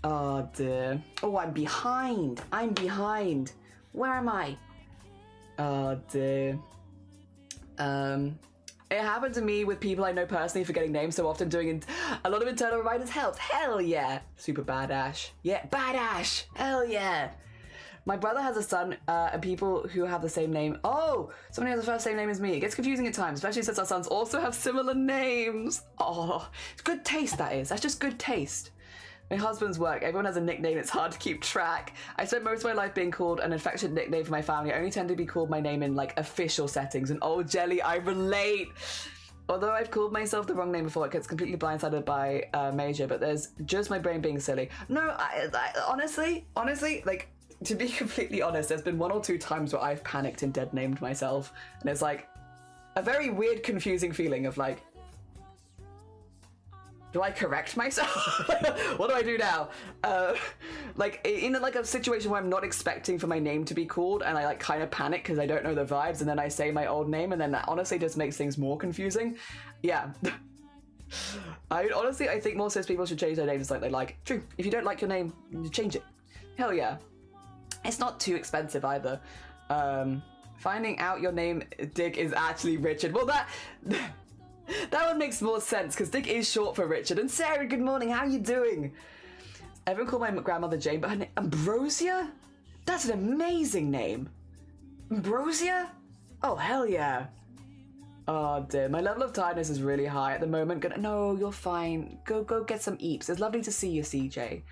Oh dear. Oh, I'm behind. I'm behind. Where am I? Oh dear. It happened to me with people I know personally forgetting names so often. Doing a lot of internal reminders helps. Hell yeah. Super badass. Yeah, badass. Hell yeah. My brother has a son, and people who have the same name. Oh, someone who has the first same name as me. It gets confusing at times, especially since our sons also have similar names. Oh, it's good taste, that is. That's just good taste. My husband's work, everyone has a nickname, it's hard to keep track. I spent most of my life being called an affectionate nickname for my family. I only tend to be called my name in like official settings, and oh Jelly, I relate. Although I've called myself the wrong name before, it gets completely blindsided by Major, but there's just my brain being silly. No, I honestly, like, to be completely honest, there's been 1 or 2 times where I've panicked and dead named myself, and it's like a very weird, confusing feeling of like, do I correct myself? What do I do now? Like in like a situation where I'm not expecting for my name to be called, and I like kind of panic because I don't know the vibes, and then I say my old name, and then that honestly just makes things more confusing. Yeah. I think more cis people should change their names like they like. True. If you don't like your name, you change it. Hell yeah. It's not too expensive either. Finding out your name, Dick, is actually Richard. Well, that one makes more sense because Dick is short for Richard. And Sarah, good morning. How are you doing? Everyone called my grandmother Jane, but her name Ambrosia? That's an amazing name. Ambrosia? Oh, hell yeah. Oh dear, my level of tiredness is really high at the moment. No, you're fine. Go get some eeps. It's lovely to see you, CJ.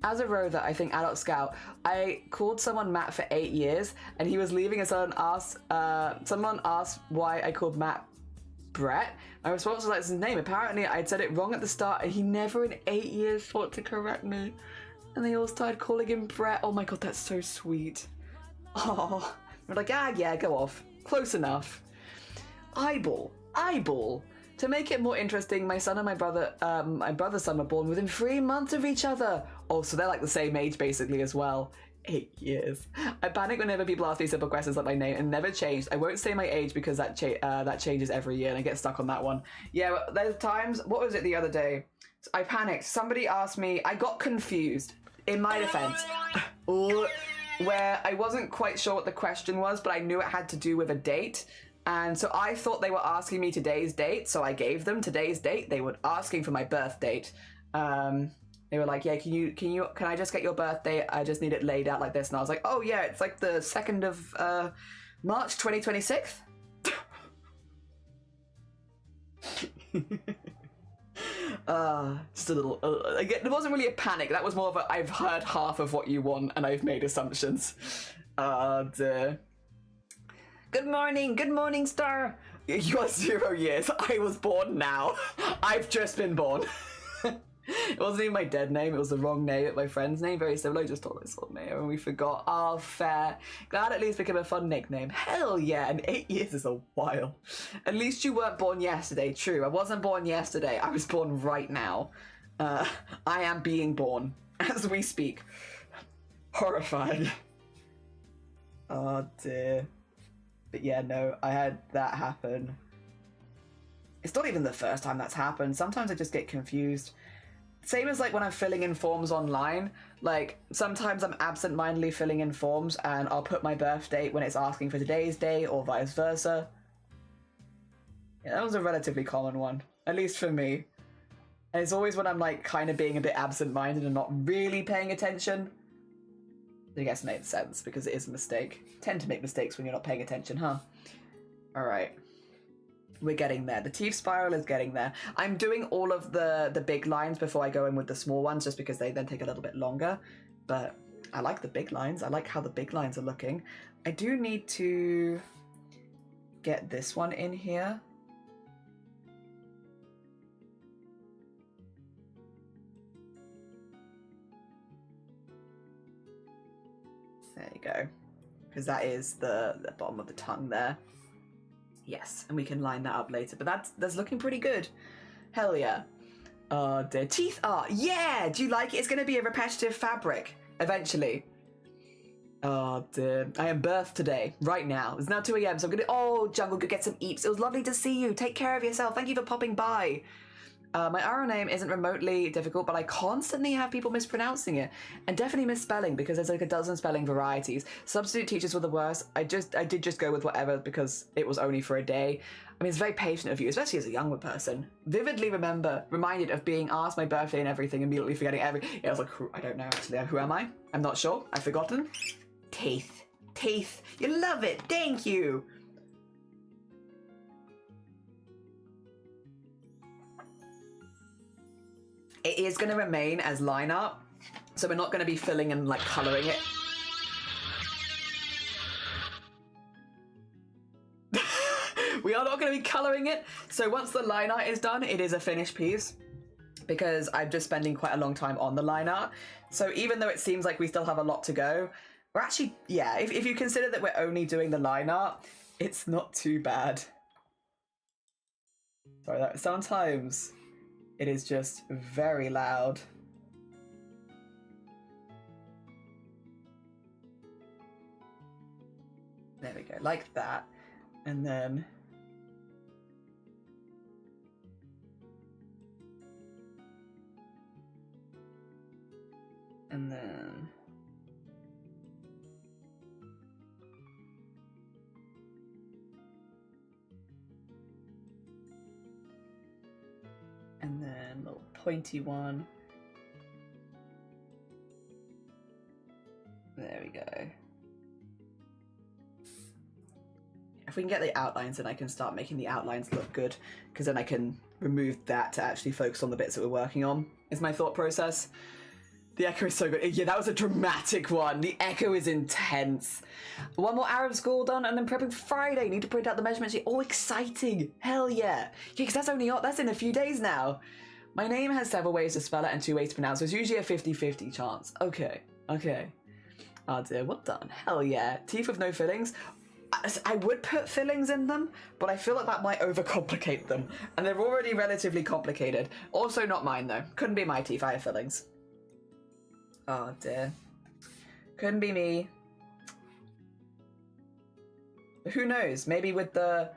As a rover, I think adult scout, I called someone Matt for 8 years, and he was leaving, and someone asked why I called Matt Brett. My response was like, it's his name. Apparently, I'd said it wrong at the start, and he never in 8 years thought to correct me. And they all started calling him Brett. Oh my god, that's so sweet. Oh, we're like, yeah, go off. Close enough. Eyeball. To make it more interesting, my son and my brother's son were born within 3 months of each other. Oh, so they're like the same age basically as well. 8 years. I panic whenever people ask me simple questions like my name, and never changed. I won't say my age because that changes every year, and I get stuck on that one. Yeah, but there's times. What was it the other day? I panicked. Somebody asked me. I got confused. In my defense, where I wasn't quite sure what the question was, but I knew it had to do with a date. And so I thought they were asking me today's date, so I gave them today's date. They were asking for my birth date. They were like, yeah, can I just get your birth date? I just need it laid out like this. And I was like, oh yeah, it's like the 2nd of March 2026. Just a little, again, it wasn't really a panic. That was more of a, I've heard half of what you want and I've made assumptions. Dear. Good morning, Star. You are 0 years. I was born now. I've just been born. It wasn't even my dead name, it was the wrong name, my friend's name, very similar. I just told myself name and we forgot. Oh, fair. Glad at least became a fun nickname. Hell yeah, and 8 years is a while. At least you weren't born yesterday. True, I wasn't born yesterday. I was born right now. I am being born as we speak. Horrified. Oh dear. But yeah, no, I had that happen. It's not even the first time that's happened. Sometimes I just get confused. Same as like when I'm filling in forms online. Like sometimes I'm absent-mindedly filling in forms and I'll put my birth date when it's asking for today's day or vice versa. Yeah, that was a relatively common one, at least for me. And it's always when I'm like kind of being a bit absent-minded and not really paying attention. I guess it makes sense because it is a mistake. Tend to make mistakes when you're not paying attention, huh? Alright. We're getting there. The teeth spiral is getting there. I'm doing all of the big lines before I go in with the small ones just because they then take a little bit longer. But I like the big lines. I like how the big lines are looking. I do need to get this one in here. There you go. Because that is the bottom of the tongue there. Yes, and we can line that up later. But that's looking pretty good. Hell yeah. Oh, dear. Teeth art. Yeah! Do you like it? It's going to be a repetitive fabric, eventually. Oh dear. I am birthed today, right now. It's now 2 a.m, so I'm gonna... Oh, Jungle, go get some eats. It was lovely to see you. Take care of yourself. Thank you for popping by. My RO name isn't remotely difficult, but I constantly have people mispronouncing it. And definitely misspelling, because there's like a dozen spelling varieties. Substitute teachers were the worst. I did just go with whatever, because it was only for a day. I mean, it's very patient of you, especially as a younger person. Vividly reminded of being asked my birthday and everything, immediately forgetting everything. Yeah, I was like, I don't know actually. Who am I? I'm not sure. I've forgotten. Teeth. Teeth. You love it. Thank you. It is going to remain as line art, so we're not going to be filling and like colouring it. We are not going to be colouring it, so once the line art is done, it is a finished piece, because I'm just spending quite a long time on the line art. So even though it seems like we still have a lot to go, we're actually, yeah, if you consider that we're only doing the line art, it's not too bad. Sorry, sometimes it is just very loud. There we go, like that. And then... And then... And then a little pointy one. There we go. If we can get the outlines, then I can start making the outlines look good, because then I can remove that to actually focus on the bits that we're working on, is my thought process. The echo is so good. Yeah, that was a dramatic one. The echo is intense. One more Arab school done, and then prepping for Friday. Need to print out the measurement sheet. Oh, exciting. Hell yeah. Yeah, because that's in a few days now. My name has several ways to spell it and 2 ways to pronounce it. It's usually a 50-50 chance. Okay. Oh dear, well done. Hell yeah. Teeth with no fillings. I would put fillings in them, but I feel like that might overcomplicate them. And they're already relatively complicated. Also not mine though. Couldn't be my teeth, I have fillings. Oh dear. Couldn't be me. Who knows? Maybe with the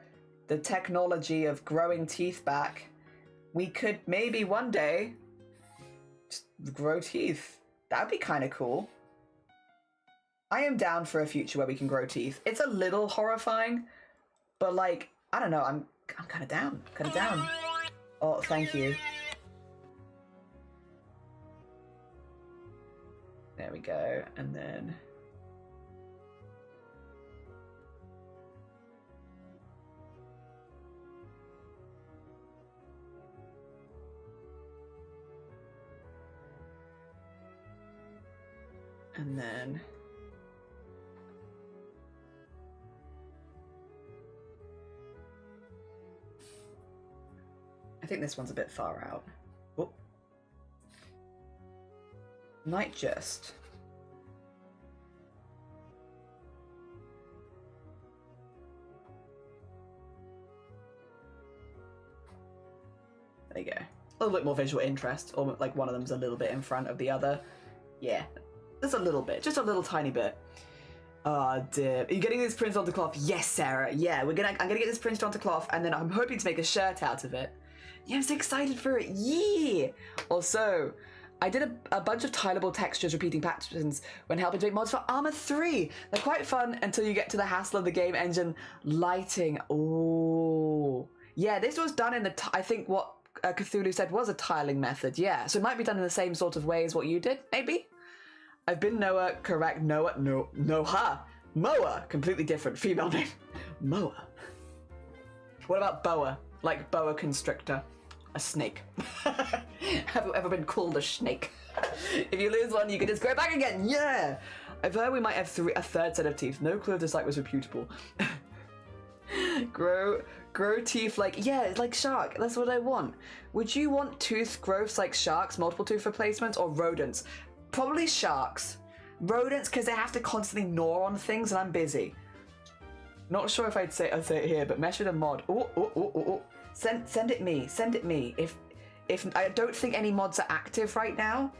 technology of growing teeth back, we could maybe one day just grow teeth. That'd be kind of cool. I am down for a future where we can grow teeth. It's a little horrifying, but like, I don't know, I'm kind of down. Oh, thank you. There we go, and then... And then... I think this one's a bit far out. Oh. Might just... There you go. A little bit more visual interest, or like one of them's a little bit in front of the other. Yeah, just a little bit, just a little tiny bit. Oh dear. Are you getting this printed onto cloth? Yes, Sarah. Yeah, I'm gonna get this printed onto cloth, and then I'm hoping to make a shirt out of it. Yeah, I'm so excited for it. Yeah. Also, I did a bunch of tileable textures, repeating patterns when helping to make mods for Armor 3. They're quite fun until you get to the hassle of the game engine lighting. Oh, yeah. This was done in the I think what Cthulhu said was a tiling method. Yeah, so it might be done in the same sort of way as what you did, maybe. I've been Noah, correct. Noah, no, Noha. Moa, completely different. Female name. Moa. What about boa? Like boa constrictor. A snake. Have you ever been called a snake? If you lose one, you can just grow back again. Yeah! I've heard we might have a third set of teeth. No clue if this site was reputable. Grow teeth like, yeah, like shark. That's what I want. Would you want tooth growths like sharks, multiple tooth replacements, or rodents? Probably sharks. Rodents, because they have to constantly gnaw on things, and I'm busy. Not sure if I'd say it here, but mesh with a mod. Oh. Send it me. Send it me. If I don't think any mods are active right now.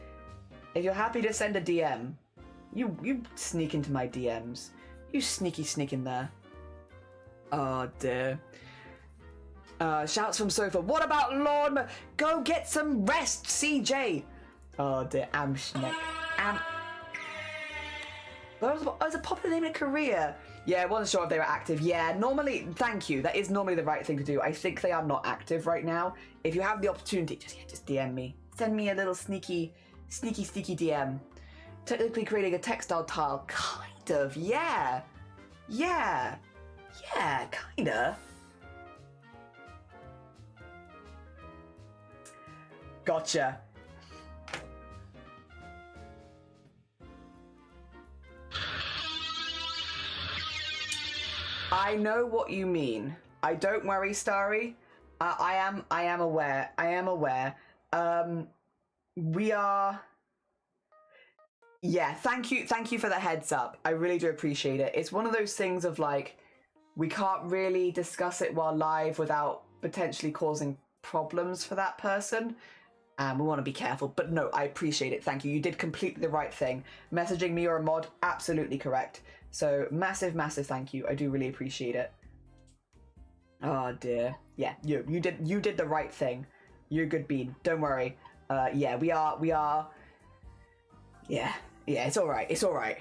If you're happy to send a DM, You sneak into my DMs. You sneak in there. Oh dear. Shouts from sofa. What about lawn? Go get some rest, CJ. Oh dear. Amschneck. It's a popular name in Korea. Yeah, I wasn't sure if they were active. Yeah, normally, thank you. That is normally the right thing to do. I think they are not active right now. If you have the opportunity, just DM me. Send me a little sneaky DM. Technically creating a textile tile. Kind of, yeah. Yeah, kinda. Gotcha. I know what you mean. Don't worry, Starry. I am aware. We are. Yeah, thank you for the heads up. I really do appreciate it. It's one of those things of like, we can't really discuss it while live without potentially causing problems for that person. And we want to be careful. But no, I appreciate it. Thank you. You did completely the right thing. Messaging me or a mod, absolutely correct. So massive thank you. I do really appreciate it. Oh dear. Yeah, you did the right thing. You're a good bean. Don't worry. Yeah, we are. Yeah, it's alright.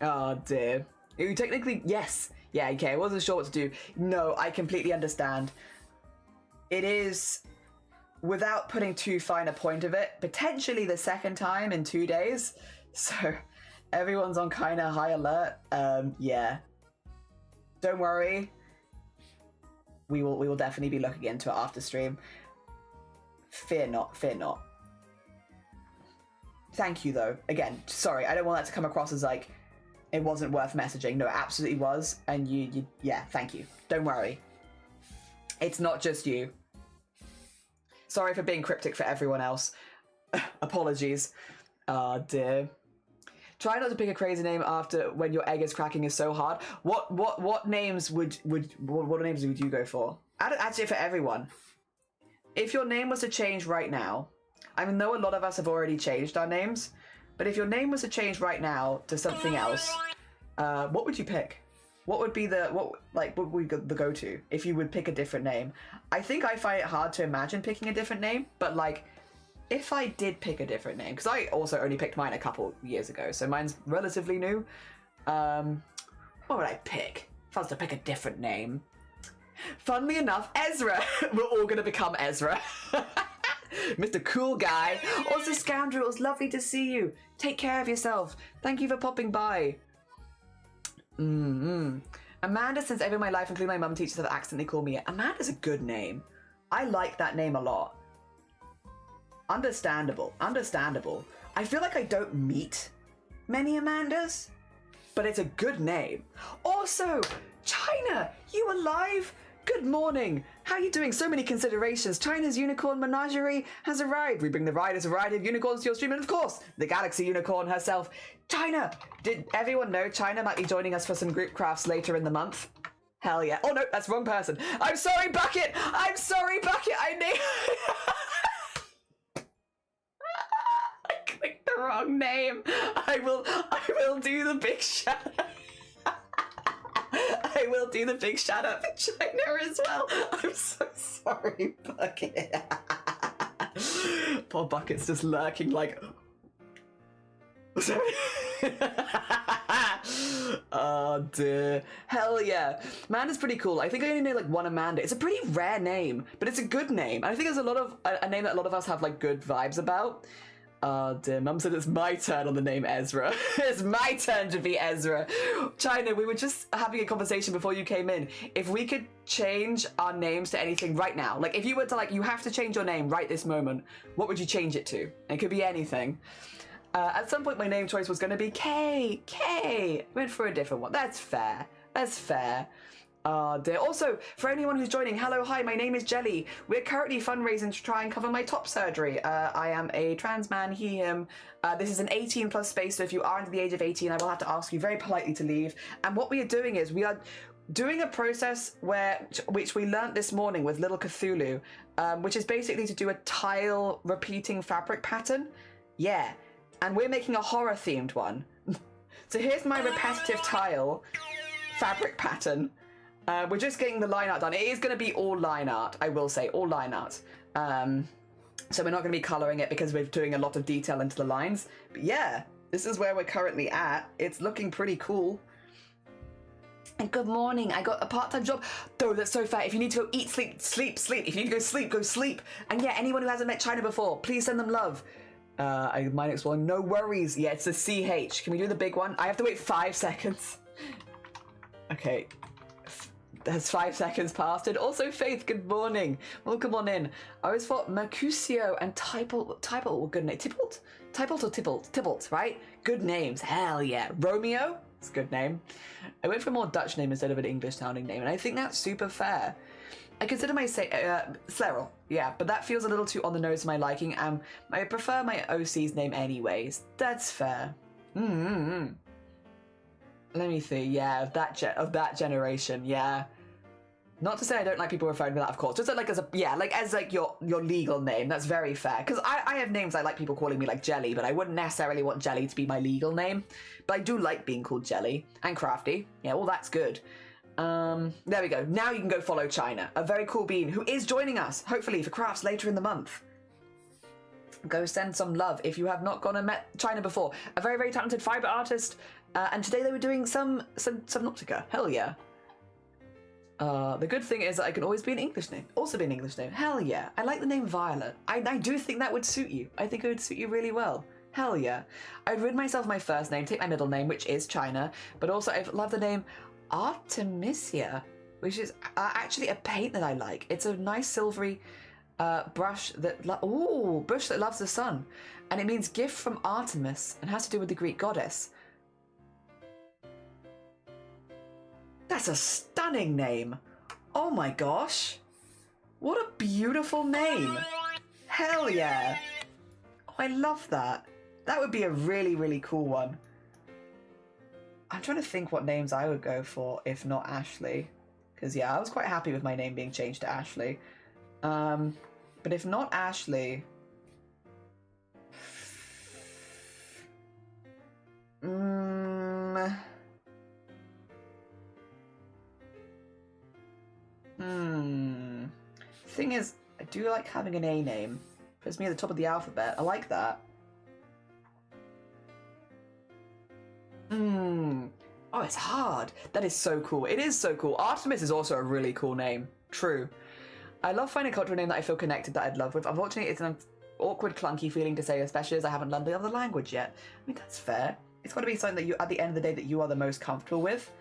Oh dear. You technically, yes. Yeah, okay, I wasn't sure what to do. No, I completely understand. It is, without putting too fine a point of it, potentially the second time in 2 days. So everyone's on kind of high alert. Yeah. Don't worry. We will definitely be looking into it after stream. Fear not. Thank you though. Again, sorry, I don't want that to come across as like it wasn't worth messaging. No, it absolutely was. And you yeah, thank you. Don't worry. It's not just you. Sorry for being cryptic for everyone else. Apologies. Oh dear. Try not to pick a crazy name after when your egg is cracking is so hard. What names would you go for? Actually, for everyone. If your name was to change right now, I know a lot of us have already changed our names, but if your name was to change right now to something else, what would you pick? What would be the go-to if you would pick a different name? I think I find it hard to imagine picking a different name, but like, if I did pick a different name, because I also only picked mine a couple years ago, so mine's relatively new. What would I pick if I was to pick a different name? Funnily enough, Ezra. We're all gonna become Ezra. Mr. Cool Guy. Also, Scoundrels, lovely to see you. Take care of yourself. Thank you for popping by. Amanda, since ever in my life, including my mum, teachers have accidentally called me it. Amanda's a good name. I like that name a lot. Understandable. I feel like I don't meet many Amandas, but it's a good name. Also, China, you alive? Good morning. How are you doing? So many considerations. China's unicorn menagerie has arrived. We bring the riders a variety of unicorns to your stream, and of course, the galaxy unicorn herself. China! Did everyone know China might be joining us for some group crafts later in the month? Hell yeah. Oh no, that's the wrong person. I'm sorry, Bucket! I knew... I clicked the wrong name. I will do the big shout out. I will do the big shout out for China as well. I'm so sorry, Bucket. Poor Bucket's just lurking like... Sorry. Oh dear. Hell yeah. Amanda's pretty cool. I think I only know like one Amanda. It's a pretty rare name, but it's a good name. I think there's a name that a lot of us have like good vibes about. Oh dear, Mum said it's my turn on the name Ezra. It's my turn to be Ezra. China, we were just having a conversation before you came in. If we could change our names to anything right now, like if you were to like, you have to change your name right this moment, what would you change it to? It could be anything. At some point my name choice was going to be K. Went for a different one. That's fair. Oh dear. Also, for anyone who's joining, hello, hi, my name is Jelly. We're currently fundraising to try and cover my top surgery. I am a trans man, he, him. This is an 18 plus space, so if you are under the age of 18, I will have to ask you very politely to leave. And what we are doing is we are doing a process which we learnt this morning with Little Cthulhu, which is basically to do a tile repeating fabric pattern. Yeah. and we're making a horror themed one. So here's my repetitive tile fabric pattern. We're just getting the line art done. It is going to be all line art, I will say, all line art. So we're not going to be colouring it because we're doing a lot of detail into the lines. But yeah, this is where we're currently at. It's looking pretty cool. And good morning, I got a part-time job. Though that's so fair. If you need to go eat, sleep, sleep, sleep. If you need to go sleep, go sleep. And yeah, anyone who hasn't met China before, please send them love. My next one, no worries. Yeah, it's a CH. Can we do the big one? I have to wait 5 seconds. Okay. Has 5 seconds passed? And also, Faith, good morning. Welcome on in. I always thought Mercutio and Tybalt were good names. Tybalt or Tybalt, right? Good names. Hell yeah. Romeo? It's a good name. I went for a more Dutch name instead of an English sounding name, and I think that's super fair. I consider myself Sleryl, yeah, but that feels a little too on the nose for my liking, and I prefer my OC's name anyways. That's fair. Let me see, yeah, of that generation, yeah. Not to say I don't like people referring to that, of course. Just like as your legal name. That's very fair. Because I have names I like people calling me like Jelly, but I wouldn't necessarily want Jelly to be my legal name. But I do like being called Jelly and Crafty. Yeah, well, that's good. There we go. Now you can go follow China, a very cool bean who is joining us, hopefully for crafts later in the month. Go send some love if you have not gone and met China before. A very, very talented fiber artist, and today they were doing some Subnautica. Hell yeah. The good thing is that I can always be an English name. Also be an English name. Hell yeah. I like the name Violet. I do think that would suit you. I think it would suit you really well. Hell yeah. I'd rid myself of my first name, take my middle name, which is China, but also I love the name Artemisia, which is actually a paint that I like. It's a nice silvery bush that loves the sun. And it means gift from Artemis and has to do with the Greek goddess. That's a stunning name. Oh my gosh. What a beautiful name. Hell yeah. Oh, I love that. That would be a really, really cool one. I'm trying to think what names I would go for if not Ashley. Because yeah, I was quite happy with my name being changed to Ashley. But if not Ashley... Thing is, I do like having an A name. Puts me at the top of the alphabet. I like that. Oh, it's hard. That is so cool. It is so cool. Artemis is also a really cool name. True. I love finding a cultural name that I feel connected, that I'd love with. Unfortunately, it's an awkward, clunky feeling to say, especially as I haven't learned the other language yet. I mean, that's fair. It's got to be something that you, at the end of the day, that you are the most comfortable with.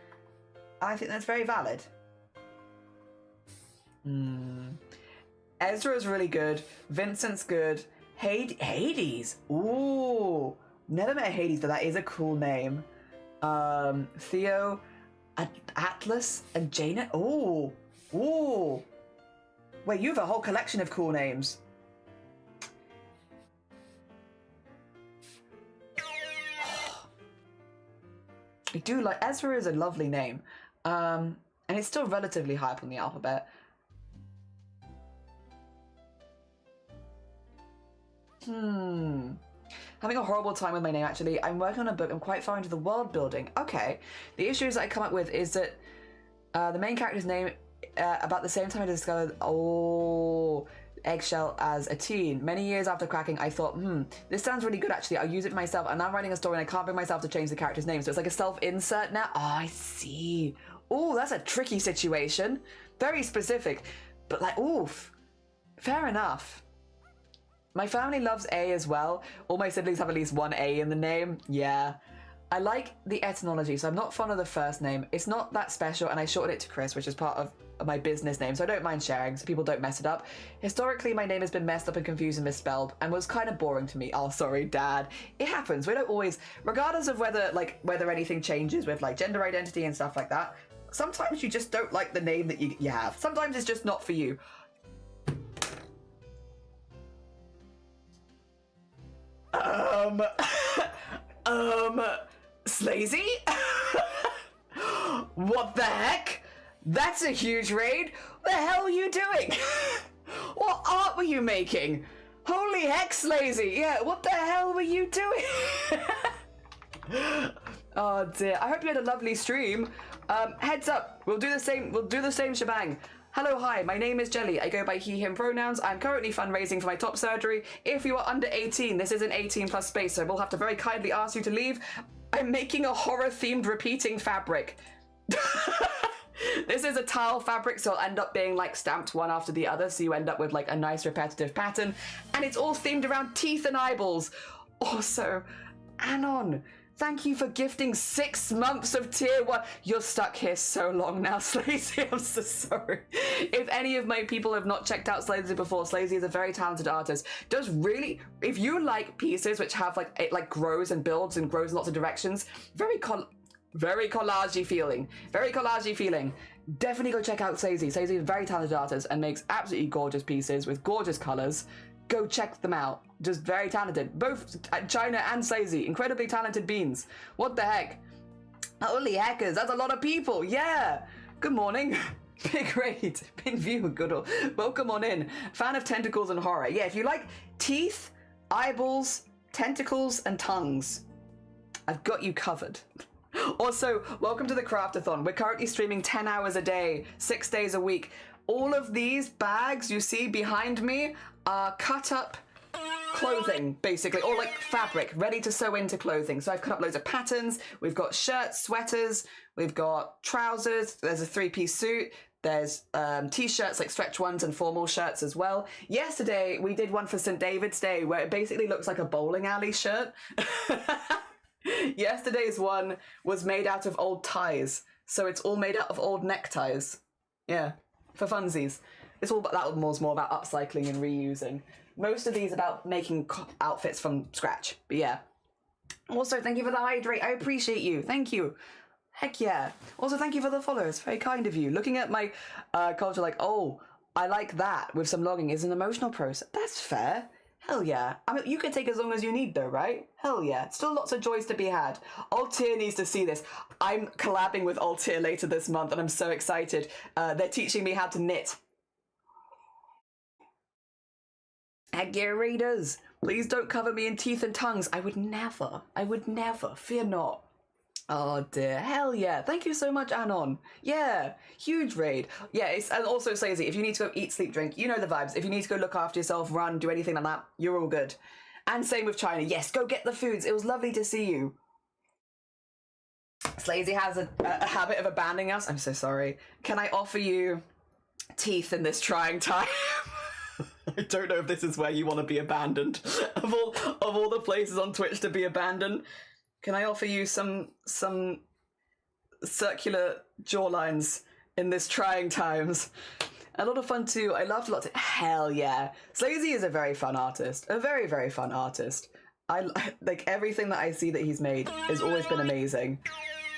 I think that's very valid. Ezra's really good. Vincent's good. Hades. Ooh. Never met Hades, but that is a cool name. Theo, Atlas, and Janet. Ooh. Ooh. Wait, you have a whole collection of cool names. I do like... Ezra is a lovely name. And it's still relatively high up on the alphabet. Having a horrible time with my name, actually. I'm working on a book. I'm quite far into the world building. Okay. The issues that I come up with is that the main character's name, about the same time I discovered, eggshell as a teen. Many years after cracking, I thought, this sounds really good, actually. I'll use it myself. And I'm writing a story and I can't bring myself to change the character's name. So it's like a self-insert now. Oh, I see. Oh, that's a tricky situation. Very specific. But like, oof. Fair enough. My family loves A as well. All my siblings have at least one A in the name. Yeah. I like the etymology, so I'm not fond of the first name. It's not that special, and I shortened it to Chris, which is part of my business name, so I don't mind sharing, so people don't mess it up. Historically, my name has been messed up and confused and misspelled, and was kind of boring to me. Oh, sorry, Dad. It happens. We don't always, regardless of whether anything changes with like gender identity and stuff like that, sometimes you just don't like the name that you have. Sometimes it's just not for you. Slazy? What the heck? That's a huge raid. What the hell are you doing? What art were you making? Holy heck, Slazy! Yeah, what the hell were you doing? Oh dear. I hope you had a lovely stream. Heads up, we'll do the same shebang. Hello, hi, my name is Jelly. I go by he, him pronouns. I'm currently fundraising for my top surgery. If you are under 18, this is an 18 plus space, so we'll have to very kindly ask you to leave. I'm making a horror-themed repeating fabric. This is a tile fabric, so it'll end up being like stamped one after the other, so you end up with like a nice repetitive pattern, and it's all themed around teeth and eyeballs. Also, Anon, thank you for gifting 6 months of tier 1. You're stuck here so long now, Slazy. I'm so sorry. If any of my people have not checked out Slazy before, Slazy is a very talented artist. Does really, if you like pieces which have like, it like grows and builds and grows in lots of directions, very collagey feeling. Very collagey feeling. Definitely go check out Slazy. Slazy is a very talented artist and makes absolutely gorgeous pieces with gorgeous colors. Go check them out. Just very talented. Both China and Slazy. Incredibly talented beans. What the heck? Holy heckers, that's a lot of people. Yeah. Good morning. Big raid. Pin view. Good. Welcome on in. Fan of tentacles and horror. Yeah, if you like teeth, eyeballs, tentacles, and tongues, I've got you covered. Also, welcome to the CRAFT-A-THON. We're currently streaming 10 hours a day, 6 days a week. All of these bags you see behind me are cut up clothing, basically, or like fabric, ready to sew into clothing. So I've cut up loads of patterns. We've got shirts, sweaters, we've got trousers, there's a 3-piece suit, there's t-shirts, like stretch ones, and formal shirts as well. Yesterday, we did one for St. David's Day, where it basically looks like a bowling alley shirt. Yesterday's one was made out of old ties, so it's all made out of old neckties. Yeah, for funsies. It's all that was more about upcycling and reusing. Most of these about making outfits from scratch. But yeah. Also, thank you for the hydrate. I appreciate you. Thank you. Heck yeah. Also, thank you for the follows. Very kind of you. Looking at my culture like, oh, I like that with some logging is an emotional process. That's fair. Hell yeah. I mean, you can take as long as you need though, right? Hell yeah. Still lots of joys to be had. Altair needs to see this. I'm collabing with Altair later this month and I'm so excited. They're teaching me how to knit. Heck yeah, readers. Please don't cover me in teeth and tongues. I would never. Fear not. Oh dear. Hell yeah. Thank you so much, Anon. Yeah. Huge raid. Yeah, and also Slazy, if you need to go eat, sleep, drink, you know the vibes. If you need to go look after yourself, run, do anything like that, you're all good. And same with China. Yes, go get the foods. It was lovely to see you. Slazy has a habit of abandoning us. I'm so sorry. Can I offer you teeth in this trying time? I don't know if this is where you want to be abandoned. Of all the places on Twitch to be abandoned, can I offer you some circular jawlines in this trying times? A lot of fun too. I laughed a lot. Hell yeah. Slazy is a very fun artist. A very, very fun artist. I like everything that I see that he's made has always been amazing.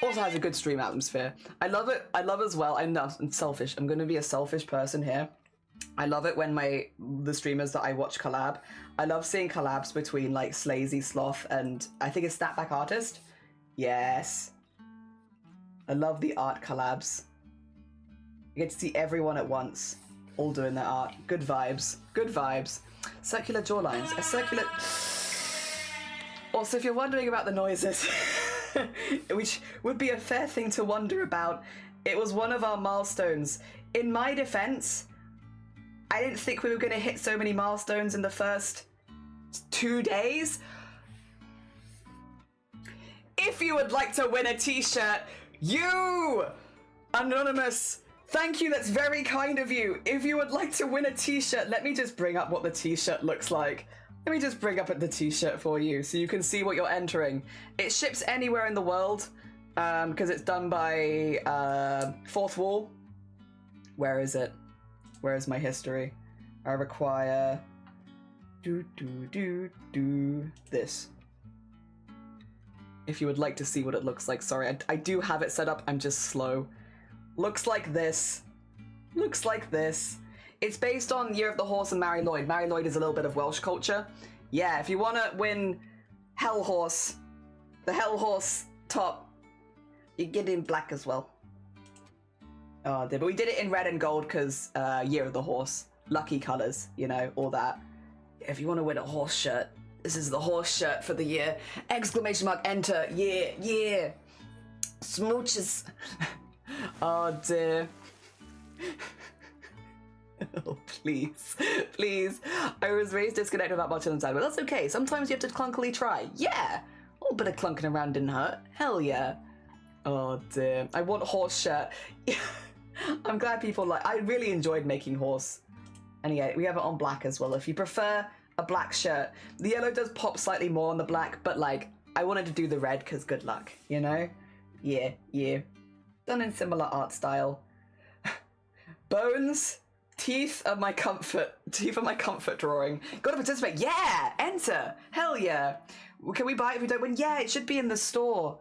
Also has a good stream atmosphere. I love it. I love as well. I'm selfish. I'm going to be a selfish person here. I love it when the streamers that I watch collab. I love seeing collabs between like Slazy, Sloth, and I think it's Snapback Artist. Yes. I love the art collabs. You get to see everyone at once, all doing their art. Good vibes. Good vibes. Circular jawlines. A circular... Also, if you're wondering about the noises, which would be a fair thing to wonder about, it was one of our milestones. In my defense, I didn't think we were going to hit so many milestones in the first 2 days. If you would like to win a t-shirt, you, Anonymous, thank you, that's very kind of you. If you would like to win a t-shirt, let me just bring up what the t-shirt looks like. Let me just bring up the t-shirt for you so you can see what you're entering. It ships anywhere in the world because it's done by Fourth Wall. Where is it? Where is my history? I require this. If you would like to see what it looks like. Sorry, I do have it set up. I'm just slow. Looks like this. Looks like this. It's based on Year of the Horse and Mary Lloyd. Mary Lloyd is a little bit of Welsh culture. Yeah, if you want to win Hell Horse, the Hell Horse top, you get it in black as well. Oh, but we did it in red and gold because Year of the Horse. Lucky colours, you know, all that. If you want to win a horse shirt, this is the horse shirt for the year. Exclamation mark, enter, yeah. Smooches. Oh dear. Oh, please. I was raised disconnected about much on the time, but that's okay. Sometimes you have to clunkily try. Yeah. A little bit of clunking around didn't hurt. Hell yeah. Oh dear. I want horse shirt. I'm glad people like. I really enjoyed making horse. And yeah, we have it on black as well. If you prefer a black shirt, the yellow does pop slightly more on the black, but like I wanted to do the red because good luck, you know? Yeah. Done in similar art style. Bones. Teeth are my comfort drawing. Gotta participate. Yeah! Enter! Hell yeah! Can we buy it if we don't win? Yeah, it should be in the store.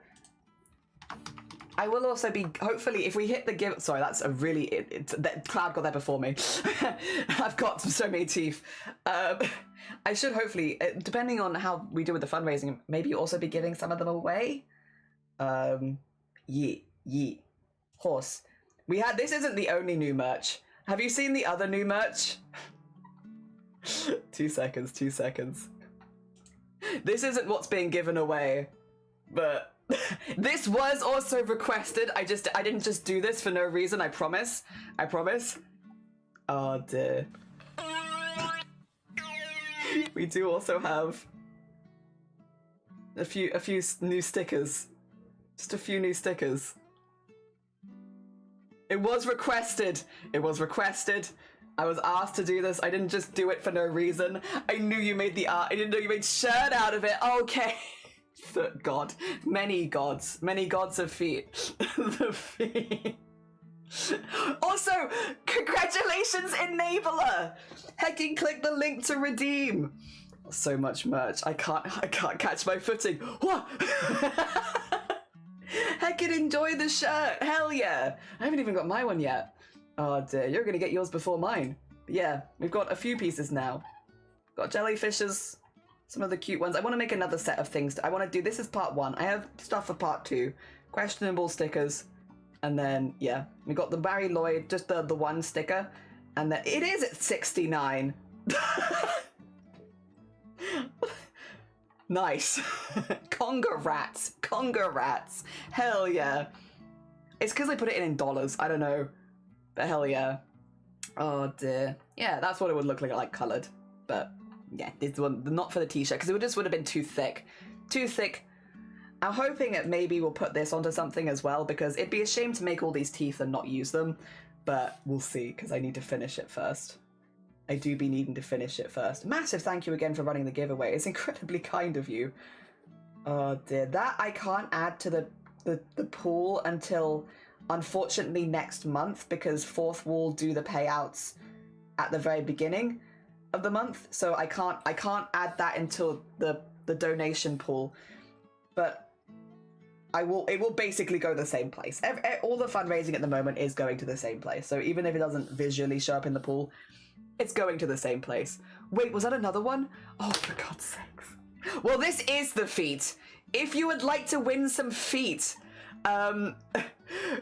I will also be, hopefully, if we hit the give... Sorry, that's a really... that Cloud got there before me. I've got so many teeth. I should hopefully, depending on how we do with the fundraising, maybe also be giving some of them away. Yeah. Horse. This isn't the only new merch. Have you seen the other new merch? 2 seconds. This isn't what's being given away, but this was also requested. I didn't just do this for no reason, I promise. Oh dear. We do also have a few new stickers. Just a few new stickers. It was requested. I was asked to do this. I didn't just do it for no reason. I knew you made the art. I didn't know you made shirt out of it. Okay. Foot god. Many gods of feet. The feet. Also, congratulations, Enabler! Hecking click the link to redeem. So much merch. I can't catch my footing. What? Heckin' enjoy the shirt. Hell yeah. I haven't even got my one yet. Oh dear, you're gonna get yours before mine. But yeah, we've got a few pieces now. Got jellyfishes, some of the cute ones. I want to make another set of things. I want to do, this is part 1. I have stuff for part 2. Questionable stickers. And then, yeah, we got the Barry Lloyd, just the one sticker. And then, it is at 69. Nice. Congrats. Hell yeah. It's because I put it in dollars. I don't know. But hell yeah. Oh dear. Yeah, that's what it would look like coloured. But yeah, this one, not for the t-shirt, because it would have been too thick. I'm hoping that maybe we'll put this onto something as well, because it'd be a shame to make all these teeth and not use them. But we'll see, because I need to finish it first. I do be needing to finish it first. Massive thank you again for running the giveaway. It's incredibly kind of you. Oh dear. That I can't add to the pool until, unfortunately, next month, because Fourth Wall do the payouts at the very beginning of the month. So I can't add that until the donation pool. But it will basically go to the same place. All the fundraising at the moment is going to the same place. So even if it doesn't visually show up in the pool, it's going to the same place. Wait, was that another one? Oh, for God's sakes. Well, this is the feat. If you would like to win some feat,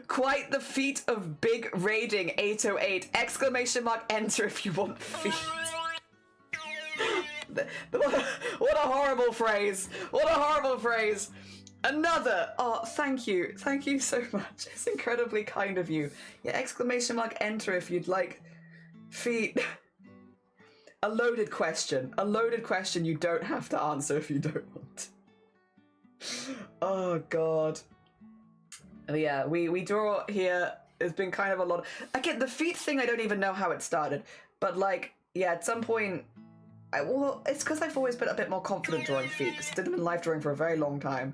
quite the feat of big raiding 808, exclamation mark enter if you want feat. What a horrible phrase. Another. Oh, thank you so much. It's incredibly kind of you. Yeah, exclamation mark enter if you'd like feat. A loaded question you don't have to answer if you don't want. Oh god. Yeah, we draw here. It's been kind of a lot. Again, the feet thing, I don't even know how it started, but like, yeah, at some point, it's because I've always been a bit more confident drawing feet, because I did them in live drawing for a very long time,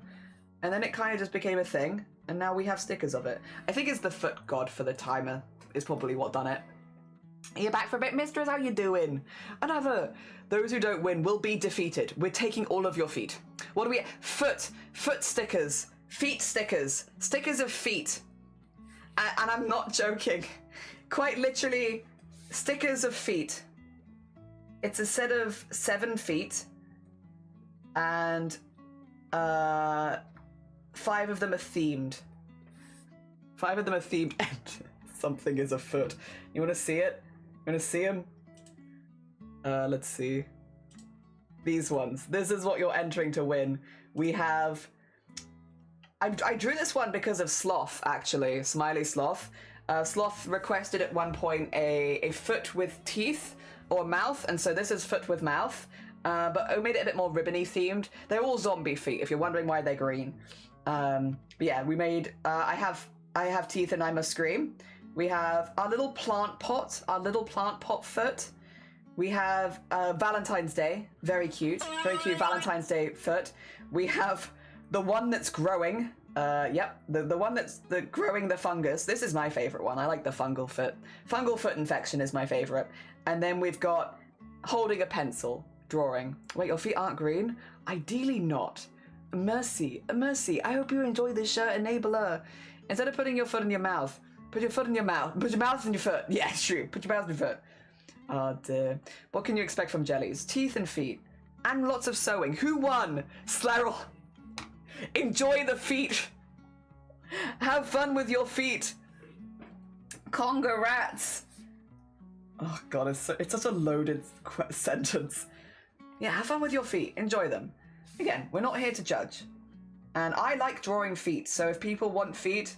and then it kind of just became a thing, and now we have stickers of it. I think it's the foot god for the timer is probably what done it. Are you back for a bit, mistress? How you doing? Another. Those who don't win will be defeated. We're taking all of your feet. What do we... Foot stickers. Feet stickers. Stickers of feet. And I'm not joking. Quite literally, stickers of feet. It's a set of 7 feet. And 5 of them are themed. 5 of them are themed. Something is afoot. You want to see it? You want to see him? Let's see. these ones. This is what you're entering to win. We have... I drew this one because of Sloth, actually. Smiley Sloth. Sloth requested at one point a foot with teeth or mouth, and so this is foot with mouth. But I made it a bit more ribbony themed. They're all zombie feet, if you're wondering why they're green. But yeah, we made... I have teeth and I must scream. We have our little plant pot foot. We have Valentine's Day, very cute Valentine's Day foot. We have the one that's growing, yep, the one that's growing the fungus. This is my favorite one. I like the fungal foot. Fungal foot infection is my favorite. And then we've got holding a pencil, drawing. Wait, your feet aren't green? Ideally not. Mercy. I hope you enjoy this shirt, enabler. Instead of putting your foot in your mouth, put your foot in your mouth. Put your mouth in your foot. Yeah, true. Put your mouth in your foot. Oh dear. What can you expect from jellies? Teeth and feet. And lots of sewing. Who won? Slarrel. Enjoy the feet. Have fun with your feet. Conga rats. Oh god, it's such a loaded sentence. Yeah, have fun with your feet. Enjoy them. Again, we're not here to judge. And I like drawing feet, so if people want feet,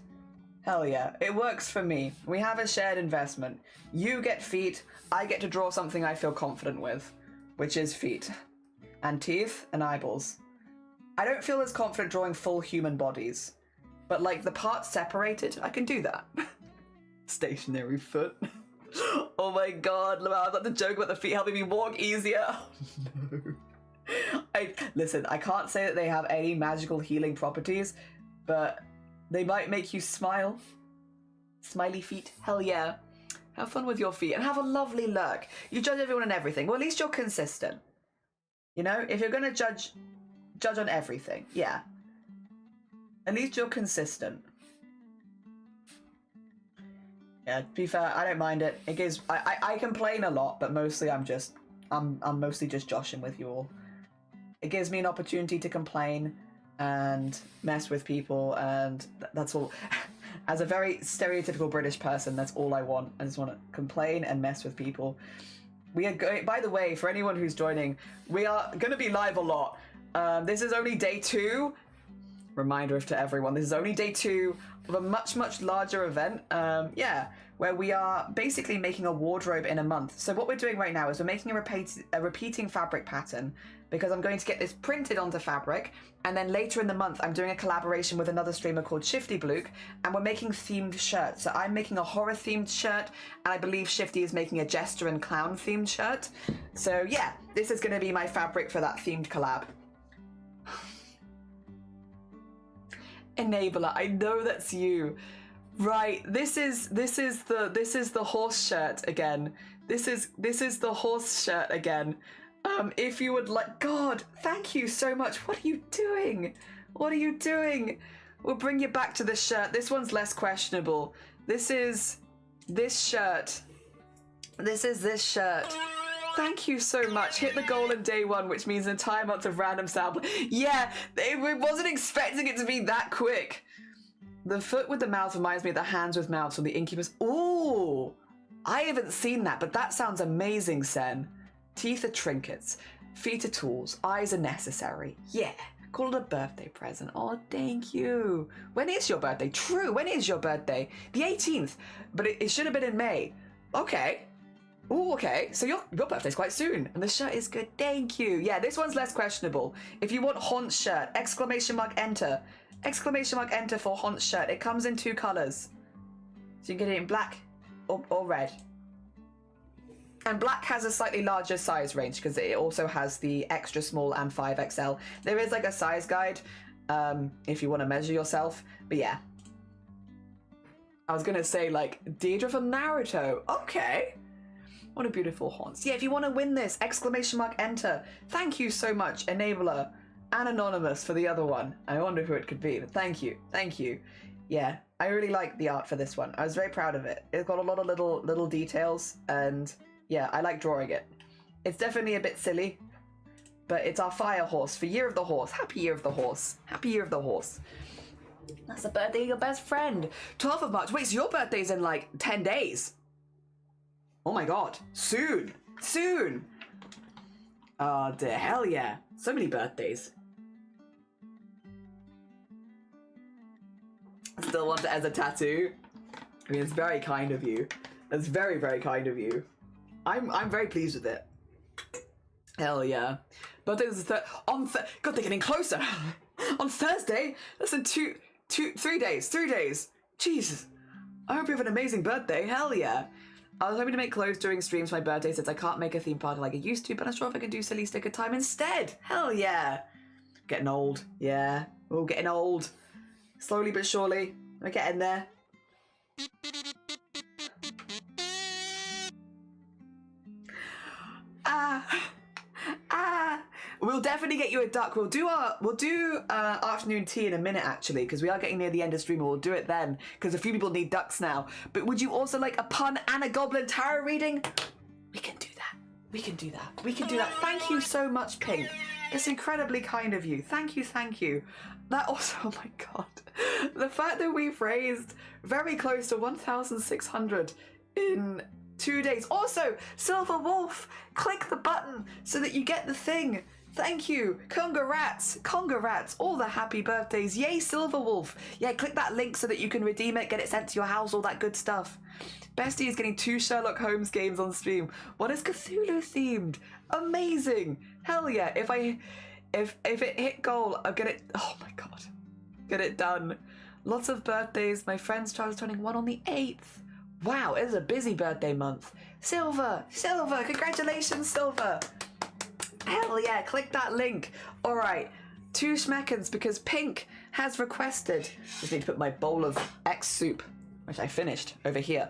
hell yeah, it works for me. We have a shared investment. You get feet, I get to draw something I feel confident with, which is feet. And teeth and eyeballs. I don't feel as confident drawing full human bodies, but like the parts separated, I can do that. Stationary foot. Oh my god, Lamar, I thought the joke about the feet helping me walk easier. Oh, no. Listen, I can't say that they have any magical healing properties, but they might make you smile. Smiley feet, hell yeah. Have fun with your feet and have a lovely look. You judge everyone and everything. Well, at least you're consistent. You know, if you're gonna judge on everything, yeah. At least you're consistent. Yeah, to be fair, I don't mind it. It gives I complain a lot, but mostly I'm mostly just joshing with you all. It gives me an opportunity to complain and mess with people, and that's all. As a very stereotypical British person, that's all I want. I just want to complain and mess with people. We are going, by the way, for anyone who's joining, we are going to be live a lot. This is only day 2. Reminder to everyone, this is only day 2 of a much, much larger event. Yeah, where we are basically making a wardrobe in a month. So what we're doing right now is we're making a repeating fabric pattern, because I'm going to get this printed onto fabric, and then later in the month I'm doing a collaboration with another streamer called Shifty Bluke, and we're making themed shirts. So I'm making a horror themed shirt, and I believe Shifty is making a jester and clown themed shirt. So yeah, this is going to be my fabric for that themed collab. Enabler, I know that's you. Right, this is the horse shirt again. This is the horse shirt again. If you would like, God, thank you so much. What are you doing? What are you doing? We'll bring you back to the shirt. This one's less questionable. This is this shirt. This is this shirt. Thank you so much. Hit the goal in day 1, which means an entire month of random sample. Yeah, it wasn't expecting it to be that quick. The foot with the mouth reminds me of the hands with mouths from the Incubus. Ooh, I haven't seen that, but that sounds amazing, Sen. Teeth are trinkets, feet are tools, eyes are necessary. Yeah, call it a birthday present. Oh, thank you. When is your birthday? True, when is your birthday? The 18th, but it should have been in May. Okay. Ooh, okay, so your birthday's quite soon, and the shirt is good, thank you. Yeah, this one's less questionable. If you want Haunt shirt, exclamation mark enter. Exclamation mark enter for Haunt shirt. It comes in 2 colors. So you can get it in black or red. And black has a slightly larger size range because it also has the extra small and 5XL. There is like a size guide if you want to measure yourself, but yeah. I was gonna say like Deirdre from Naruto, okay. What a beautiful haunts. Yeah, if you want to win this, exclamation mark enter. Thank you so much, Enabler and Anonymous for the other one. I wonder who it could be, but thank you. Thank you. Yeah, I really like the art for this one. I was very proud of it. It's got a lot of little details, and yeah, I like drawing it. It's definitely a bit silly, but it's our fire horse for Year of the Horse. Happy Year of the Horse. Happy Year of the Horse. That's the birthday of your best friend. 12th of March. Wait, so your birthday's in like 10 days? Oh my god. Soon. Soon. Oh dear, hell yeah. So many birthdays. Still want it as a tattoo? I mean, it's very kind of you. That's very, very kind of you. I'm very pleased with it. Hell yeah. Birthday is God, they're getting closer. On Thursday? That's in 3 days. 3 days. Jesus. I hope you have an amazing birthday. Hell yeah. I was hoping to make clothes during streams for my birthday since I can't make a theme party like I used to, but I'm sure if I can do silly sticker time instead. Hell yeah. Getting old. Yeah. We're all getting old. Slowly but surely. We're getting there. We'll definitely get you a duck. We'll do afternoon tea in a minute actually, because we are getting near the end of stream. We'll do it then, because a few people need ducks now. But would you also like a pun and a goblin tarot reading? We can do that. We can do that. We can do that. Thank you so much, Pink. It's incredibly kind of you. Thank you, thank you. That also, oh my god. The fact that we've raised very close to 1,600 in 2 days. Also, Silver Wolf, click the button so that you get the thing. Thank you. Congrats. Congrats. All the happy birthdays. Yay, Silver Wolf. Yeah, click that link so that you can redeem it, get it sent to your house, all that good stuff. Bestie is getting 2 Sherlock Holmes games on stream. One is Cthulhu themed. Amazing. Hell yeah. If it hit goal, I'll get it. Oh my god. Get it done. Lots of birthdays. My friend's child is turning 1 on the 8th. Wow, it is a busy birthday month. Silver. Congratulations, Silver. Hell yeah, click that link. All right, 2 schmeckens because Pink has requested. Just need to put my bowl of X soup, which I finished over here.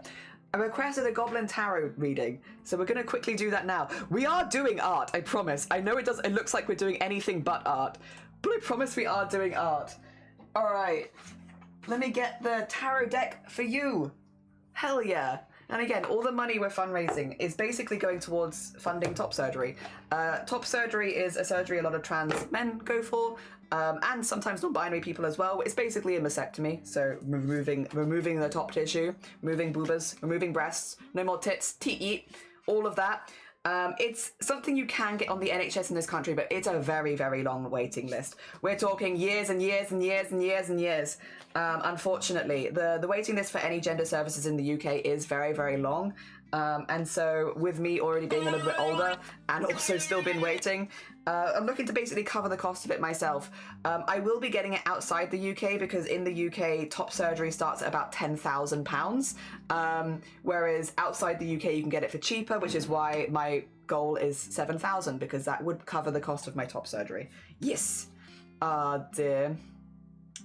I requested a Goblin Tarot reading, so we're gonna quickly do that now. We are doing art, I promise. I know it looks like we're doing anything but art, but I promise we are doing art. All right, let me get the tarot deck for you. Hell yeah. And again, all the money we're fundraising is basically going towards funding top surgery. Top surgery is a surgery a lot of trans men go for, and sometimes non-binary people as well. It's basically a mastectomy, so removing the top tissue, removing boobas, removing breasts, no more tits, teat, all of that. It's something you can get on the NHS in this country, but it's a very, very long waiting list. We're talking years and years and years and years and years. Unfortunately, the waiting list for any gender services in the UK is very, very long. And so with me already being a little bit older and also still been waiting, I'm looking to basically cover the cost of it myself. I will be getting it outside the UK because in the UK, top surgery starts at about £10,000. Whereas outside the UK, you can get it for cheaper, which is why my goal is 7,000 because that would cover the cost of my top surgery. Yes. Dear.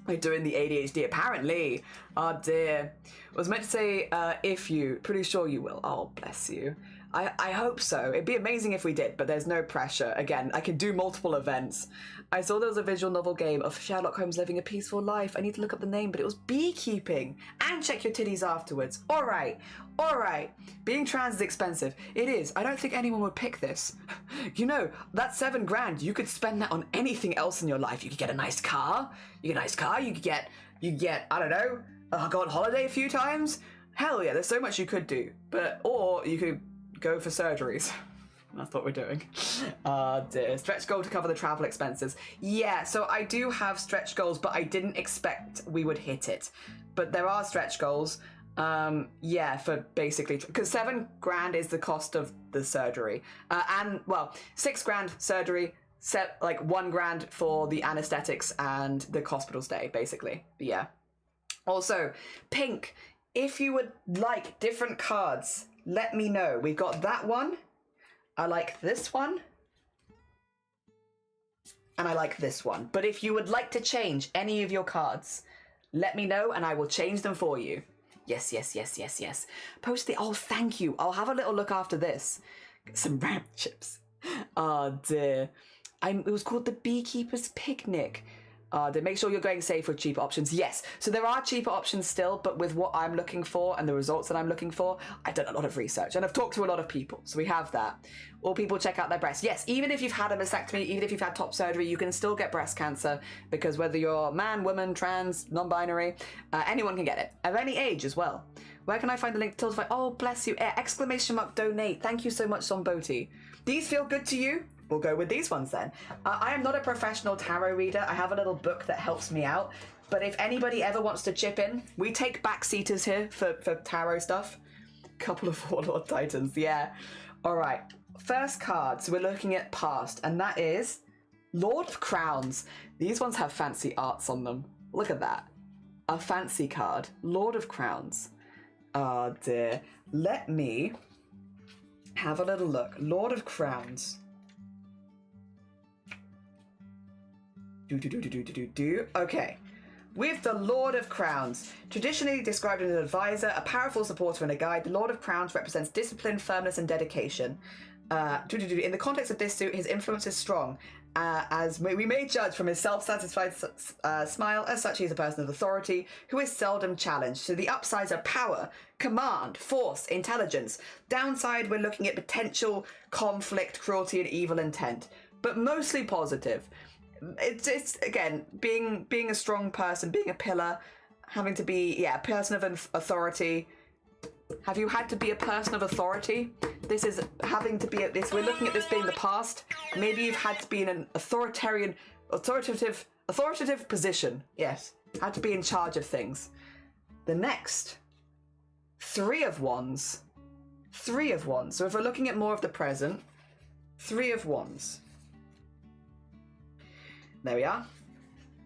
We're doing the ADHD, apparently. Oh dear. I was meant to say, if you, pretty sure you will. Oh, bless you. I hope so. It'd be amazing if we did, but there's no pressure. Again, I can do multiple events. I saw there was a visual novel game of Sherlock Holmes living a peaceful life. I need to look up the name, but it was beekeeping. And check your titties afterwards. All right. Being trans is expensive. It is. I don't think anyone would pick this. You know, that's $7,000. You could spend that on anything else in your life. You could get a nice car. You could get, I don't know, go on holiday a few times. Hell yeah, there's so much you could do. Or you could go for surgeries. That's what we're doing. Dear. Stretch goal to cover the travel expenses. Yeah, so I do have stretch goals, but I didn't expect we would hit it. But there are stretch goals. Yeah, for basically, because $7,000 is the cost of the surgery. And well, $6,000 surgery, like $1,000 for the anesthetics and the hospital stay, basically. But yeah. Also, Pink, if you would like different cards, let me know. We've got that one. I like this one. And I like this one. But if you would like to change any of your cards, let me know and I will change them for you. Yes. Post the, oh, thank you. I'll have a little look after this. Get some ramp chips. Oh dear. It was called the Beekeeper's Picnic. Make sure you're going safe with cheaper options. Yes, so there are cheaper options still, but with what I'm looking for and the results that I'm looking for, I've done a lot of research and I've talked to a lot of people, so we have that. All people check out their breasts. Yes, even if you've had a mastectomy, even if you've had top surgery, you can still get breast cancer because whether you're man, woman, trans, non-binary, anyone can get it, of any age as well. Where can I find the link to Tiltify? Oh, bless you. ! Donate. Thank you so much, Somboti. These feel good to you? we'll go with these ones then. I am not a professional tarot reader. I have a little book that helps me out. But if anybody ever wants to chip in, we take backseaters here for tarot stuff. Couple of Warlord Titans, yeah. All right, first card. So we're looking at past, and that is Lord of Crowns. These ones have fancy arts on them. Look at that. A fancy card. Lord of Crowns. Oh dear. Let me have a little look. Lord of Crowns. Okay. With the Lord of Crowns, traditionally described as an advisor, a powerful supporter and a guide, the Lord of Crowns represents discipline, firmness, and dedication. In the context of this suit, his influence is strong, as we may judge from his self-satisfied smile. As such, he is a person of authority who is seldom challenged. So the upsides are power, command, force, intelligence. Downside, we're looking at potential conflict, cruelty, and evil intent, but mostly positive. It's again, being a strong person, being a pillar, having to be, a person of authority. Have you had to be a person of authority? This is having to be at this. We're looking at this being the past. Maybe you've had to be in an authoritative position. Yes, had to be in charge of things. The next, Three of Wands. Three of Wands. So if we're looking at more of the present, Three of Wands. There we are.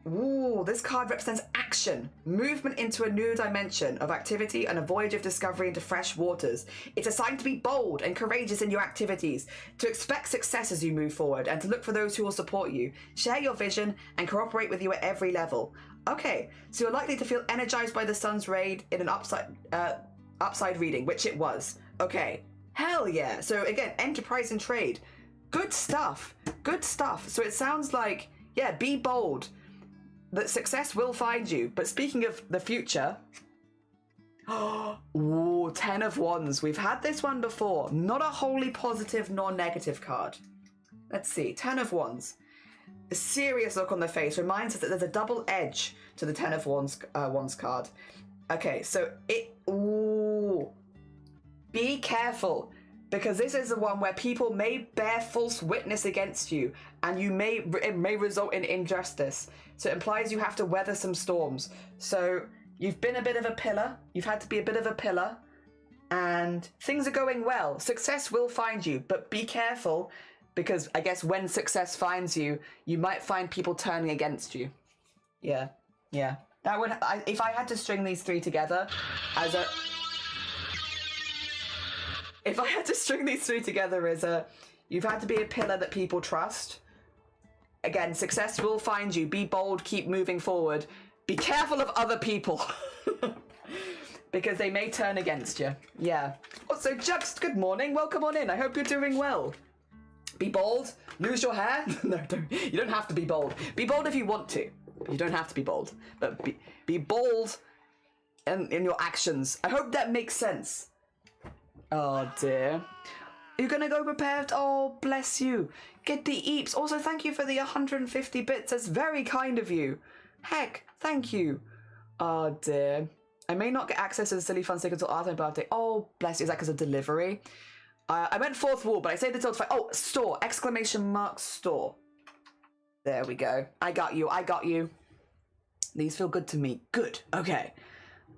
Ooh, this card represents action, movement into a new dimension of activity and a voyage of discovery into fresh waters. It's a sign to be bold and courageous in your activities, to expect success as you move forward, and to look for those who will support you, share your vision, and cooperate with you at every level. Okay, so you're likely to feel energized by the sun's rays in an upside reading, which it was. Okay, hell yeah. So again, enterprise and trade. Good stuff. Good stuff. So it sounds like, yeah, be bold. That success will find you. But speaking of the future, ooh, Ten of Wands. We've had this one before. Not a wholly positive nor negative card. Let's see. Ten of Wands. A serious look on the face reminds us that there's a double edge to the Ten of Wands card. Okay, so ooh, be careful. Because this is the one where people may bear false witness against you, and it may result in injustice. So it implies you have to weather some storms. So you've been a bit of a pillar. You've had to be a bit of a pillar, and things are going well. Success will find you, but be careful, because I guess when success finds you, you might find people turning against you. Yeah. That would, if I had to string these three together as a. If I had to string these three together as you've had to be a pillar that people trust. Again, success will find you. Be bold, keep moving forward. Be careful of other people. Because they may turn against you. Yeah. Also, Juxt, good morning. Welcome on in. I hope you're doing well. Be bold. Lose your hair. No, don't. You don't have to be bold. Be bold if you want to. You don't have to be bold. But be bold in your actions. I hope that makes sense. Oh dear. You're gonna go prepared? Oh, bless you. Get the eeps. Also, thank you for the 150 bits. That's very kind of you. Heck, thank you. Oh dear. I may not get access to the silly fun sticker until after my birthday. Oh, bless you. Is that because of delivery? I meant fourth wall, but I say the till 5. Oh, store. Exclamation mark store. There we go. I got you. These feel good to me. Good. Okay.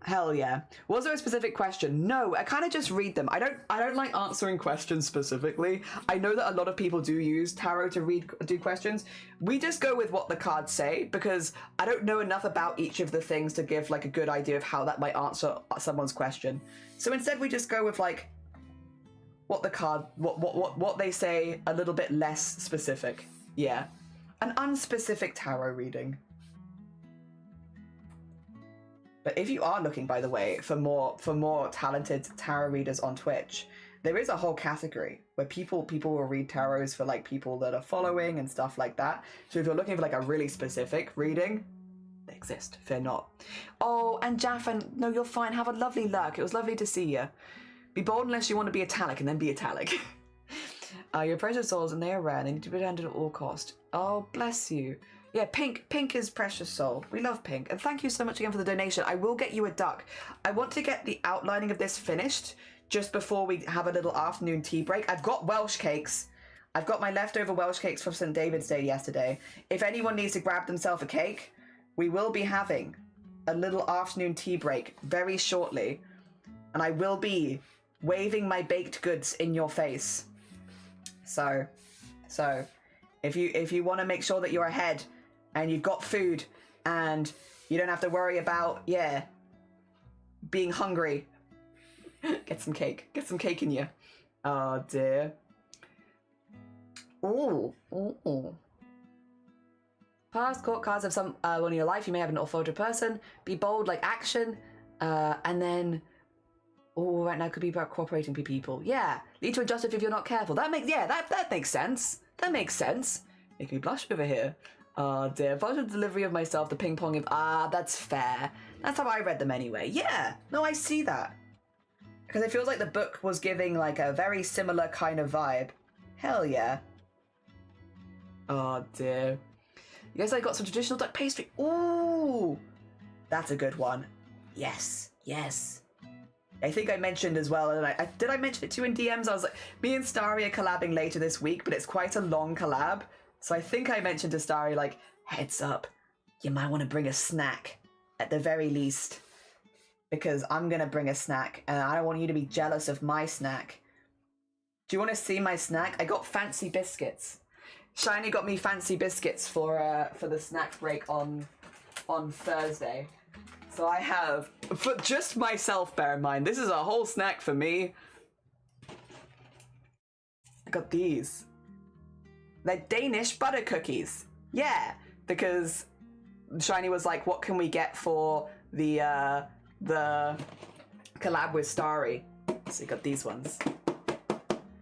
Hell yeah. Was there a specific question? No, I kind of just read them. I don't like answering questions specifically. I know that a lot of people do use tarot to do questions. We just go with what the cards say, because I don't know enough about each of the things to give like a good idea of how that might answer someone's question. So instead we just go with like what the card, what they say, a little bit less specific. Yeah. An unspecific tarot reading. But if you are looking, by the way, for more talented tarot readers on Twitch, there is a whole category where people will read tarots for like people that are following and stuff like that. So if you're looking for like a really specific reading, they exist. Fear not. Oh, and Jaffin, no, you're fine. Have a lovely lurk. It was lovely to see you. Be bold unless you want to be italic, and then be italic. Your precious souls, and they are rare. They need to be defended at all cost. Oh, bless you. Yeah, pink is precious soul. We love pink. And thank you so much again for the donation. I will get you a duck. I want to get the outlining of this finished just before we have a little afternoon tea break. I've got Welsh cakes. I've got my leftover Welsh cakes from St. David's Day yesterday. If anyone needs to grab themselves a cake, we will be having a little afternoon tea break very shortly. And I will be waving my baked goods in your face. So if you want to make sure that you're ahead and you've got food and you don't have to worry about, being hungry, get some cake. Get some cake in you. Oh dear. Ooh. Past court cards of some one in your life. You may have an authoritative person. Be bold like action. And then, right now could be about cooperating with people. Yeah. Lead to injustice if you're not careful. That makes sense. That makes sense. Make me blush over here. Oh dear. Partial delivery of myself. The ping pong of that's fair. That's how I read them anyway. Yeah. No, I see that. Because it feels like the book was giving like a very similar kind of vibe. Hell yeah. Oh dear. You guys, I got some traditional duck pastry. Ooh, that's a good one. Yes. I think I mentioned as well, and did I mention it too in DMs? I was like, me and Starry are collabing later this week, but it's quite a long collab. So I think I mentioned to Starry, like, heads up, you might want to bring a snack at the very least, because I'm going to bring a snack, and I don't want you to be jealous of my snack. Do you want to see my snack? I got fancy biscuits. Shiny got me fancy biscuits for the snack break on Thursday. So I have, for just myself, bear in mind, this is a whole snack for me. I got these. They're Danish butter cookies. Yeah, because Shiny was like, what can we get for the collab with Starry? So you got these ones.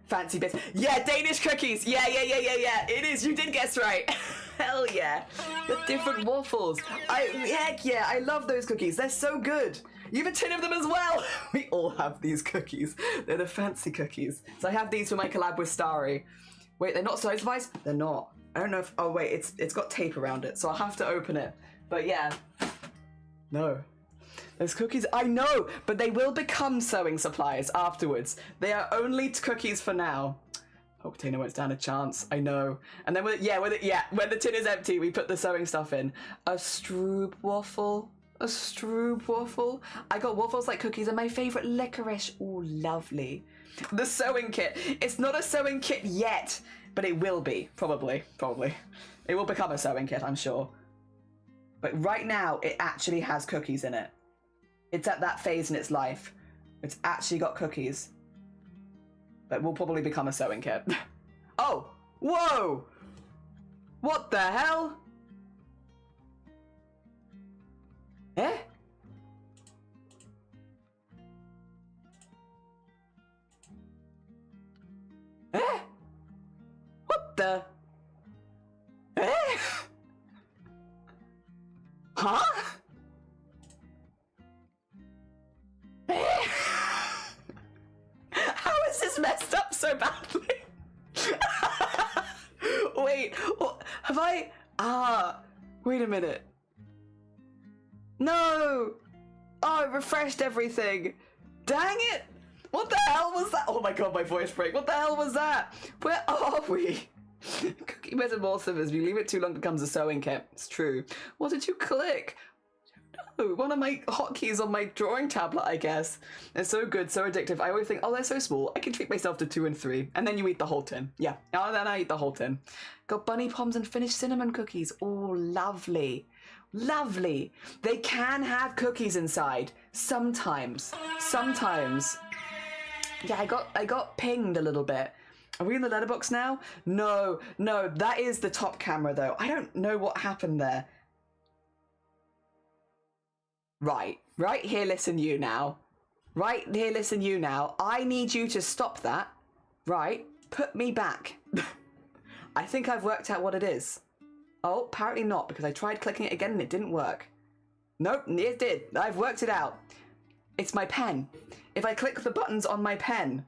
Fancy bits. Yeah, Danish cookies. Yeah. It is. You did guess right. Hell yeah. The different waffles. Heck yeah. I love those cookies. They're so good. You have a tin of them as well. We all have these cookies. They're the fancy cookies. So I have these for my collab with Starry. Wait, they're not size wise? They're not. I don't know if. Oh wait, it's got tape around it, so I'll have to open it. But yeah. No. Those cookies, I know, but they will become sewing supplies afterwards. They are only cookies for now. Hope Tina won't stand a chance. I know. And then when the tin is empty, we put the sewing stuff in. A Stroob waffle. I got waffles like cookies and my favorite licorice. Ooh, lovely. The sewing kit. It's not a sewing kit yet, but it will be. Probably. It will become a sewing kit, I'm sure. But right now, it actually has cookies in it. It's at that phase in its life. It's actually got cookies. But will probably become a sewing kit. Oh! Whoa! What the hell? Eh? Eh? What the? Eh? Huh? How is this messed up so badly? Wait, what, have I? Wait a minute. No! Oh, it refreshed everything. Dang it! What the hell was that? Oh my god, my voice break. What the hell was that? Where are we? Cookie metamorphosis. If you leave it too long, it becomes a sewing kit. It's true. What did you click? No, one of my hotkeys on my drawing tablet, I guess. They're so good, so addictive. I always think, oh, they're so small. I can treat myself to 2 and 3. And then you eat the whole tin. Yeah, and then I eat the whole tin. Got bunny poms and finished cinnamon cookies. Oh, lovely. Lovely. They can have cookies inside. Sometimes. Yeah, I got pinged a little bit. Are we in the letterbox now? No, that is the top camera though. I don't know what happened there. Right here, listen you now. Right here, listen you now. I need you to stop that. Right, put me back. I think I've worked out what it is. Oh, apparently not, because I tried clicking it again and it didn't work. Nope, it did. I've worked it out. It's my pen. If I click the buttons on my pen,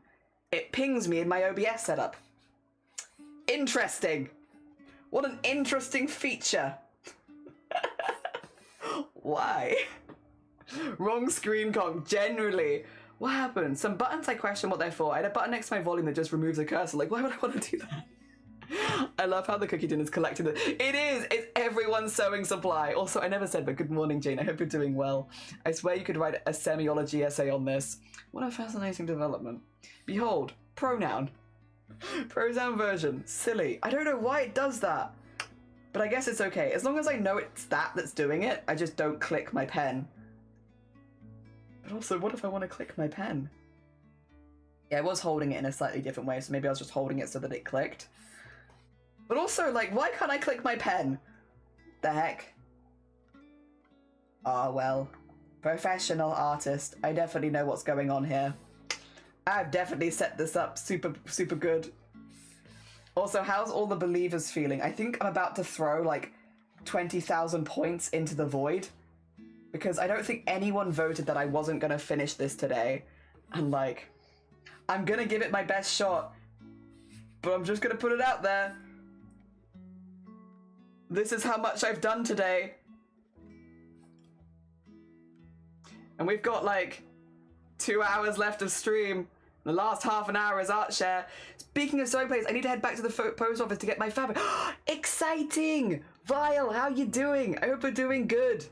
it pings me in my OBS setup. Interesting. What an interesting feature. Why? Wrong screen conk, generally. What happened? Some buttons I question what they're for. I had a button next to my volume that just removes a cursor. Like, why would I want to do that? I love how the cookie tin is collecting the... It is! It's everyone's sewing supply. Also, I never said, but good morning, Jane. I hope you're doing well. I swear you could write a semiology essay on this. What a fascinating development. Behold, pronoun. Pronoun version. Silly. I don't know why it does that. But I guess it's okay. As long as I know it's that that's doing it, I just don't click my pen. But also, what if I want to click my pen? Yeah, I was holding it in a slightly different way, so maybe I was just holding it so that it clicked. But also, like, why can't I click my pen? The heck? Ah, well. Professional artist. I definitely know what's going on here. I've definitely set this up super, super good. Also, how's all the believers feeling? I think I'm about to throw, like, 20,000 points into the void. Because I don't think anyone voted that I wasn't going to finish this today. And, like, I'm going to give it my best shot. But I'm just going to put it out there. This is how much I've done today. And we've got, like, 2 hours left of stream. The last half an hour is art share. Speaking of sewing plates, I need to head back to the post office to get my fabric. Exciting! Vile, how you doing? I hope you're doing good.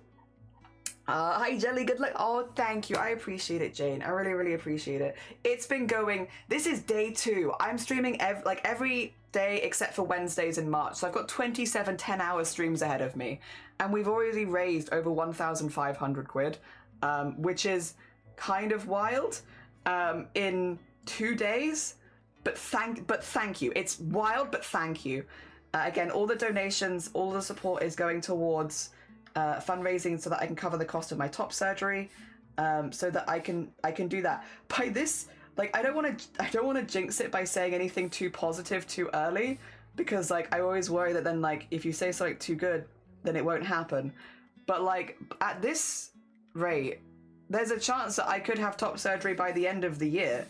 Hi Jelly, good luck. Oh, thank you. I appreciate it, Jane. I really, really appreciate it. It's been going. This is day 2. I'm streaming every day except for Wednesdays in March. So I've got 27 10-hour streams ahead of me. And we've already raised over 1,500 quid, which is kind of wild in 2 days. But thank you. It's wild, but thank you. Again, all the donations, all the support is going towards fundraising so that I can cover the cost of my top surgery, so that I can do that. By this, like, I don't want to jinx it by saying anything too positive too early, because like I always worry that then, like, if you say something too good, then it won't happen. But like at this rate, there's a chance that I could have top surgery by the end of the year,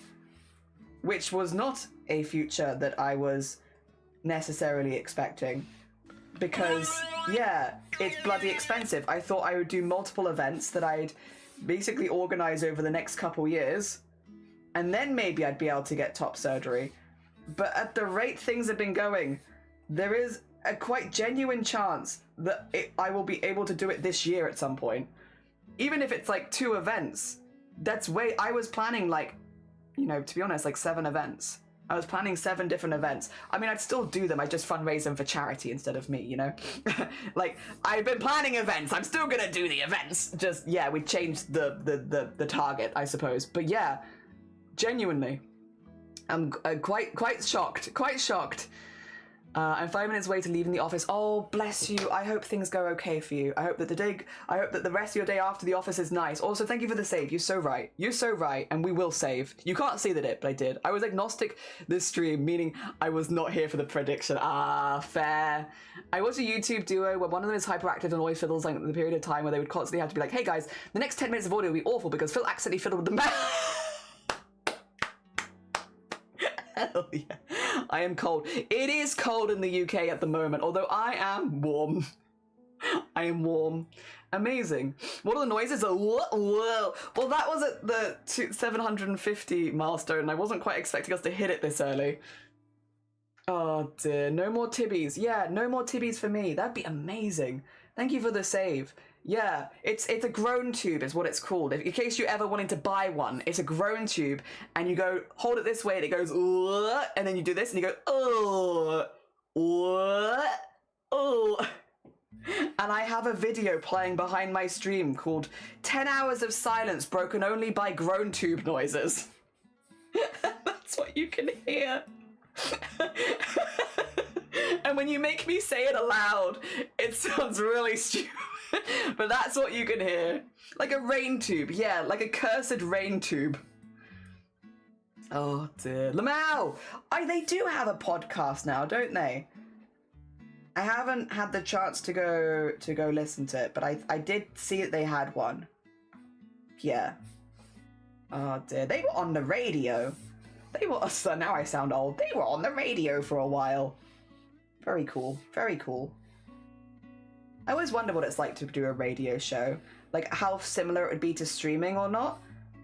which was not a future that I was necessarily expecting. Because, yeah, it's bloody expensive. I thought I would do multiple events that I'd basically organize over the next couple years, and then maybe I'd be able to get top surgery. But at the rate things have been going, there is a quite genuine chance that I will be able to do it this year at some point. Even if it's like 2 events, that's I was planning, like, you know, to be honest, like 7 events. I was planning 7 different events. I mean, I'd still do them. I just fundraise them for charity instead of me, you know? Like, I've been planning events. I'm still gonna do the events. Just, yeah, we changed the target, I suppose. But yeah, genuinely, I'm quite shocked. Quite shocked. I'm 5 minutes away to leaving the office. Oh, bless you. I hope things go okay for you. I hope that the rest of your day after the office is nice. Also, thank you for the save. You're so right. You're so right. And we will save. You can't see the dip, but I did. I was agnostic this stream, meaning I was not here for the prediction. Ah, fair. I watched a YouTube duo where one of them is hyperactive and always fiddles, like the period of time where they would constantly have to be like, hey guys, the next 10 minutes of audio will be awful because Phil accidentally fiddled with the mouse. Hell yeah. I am cold. It is cold in the UK at the moment, although I am warm. I am warm. Amazing. What are the noises? Oh, whoa. Well, that was at the 750 milestone, and I wasn't quite expecting us to hit it this early. Oh dear. No more tibbies. Yeah, no more tibbies for me. That'd be amazing. Thank you for the save. Yeah, it's a groan tube is what it's called. In case you ever wanted to buy one, it's a groan tube, and you go, hold it this way, and it goes, and then you do this, and you go, oh. And I have a video playing behind my stream called 10 Hours of Silence Broken Only by Groan Tube Noises. That's what you can hear. And when you make me say it aloud, it sounds really stupid. But that's what you can hear. Like a rain tube. Yeah, like a cursed rain tube. Oh dear. Lamau! They do have a podcast now, don't they? I haven't had the chance to go listen to it, but I did see that they had one. Yeah. Oh dear. They were on the radio. They were, so now I sound old. They were on the radio for a while. Very cool. Very cool. I always wonder what it's like to do a radio show. Like, how similar it would be to streaming or not.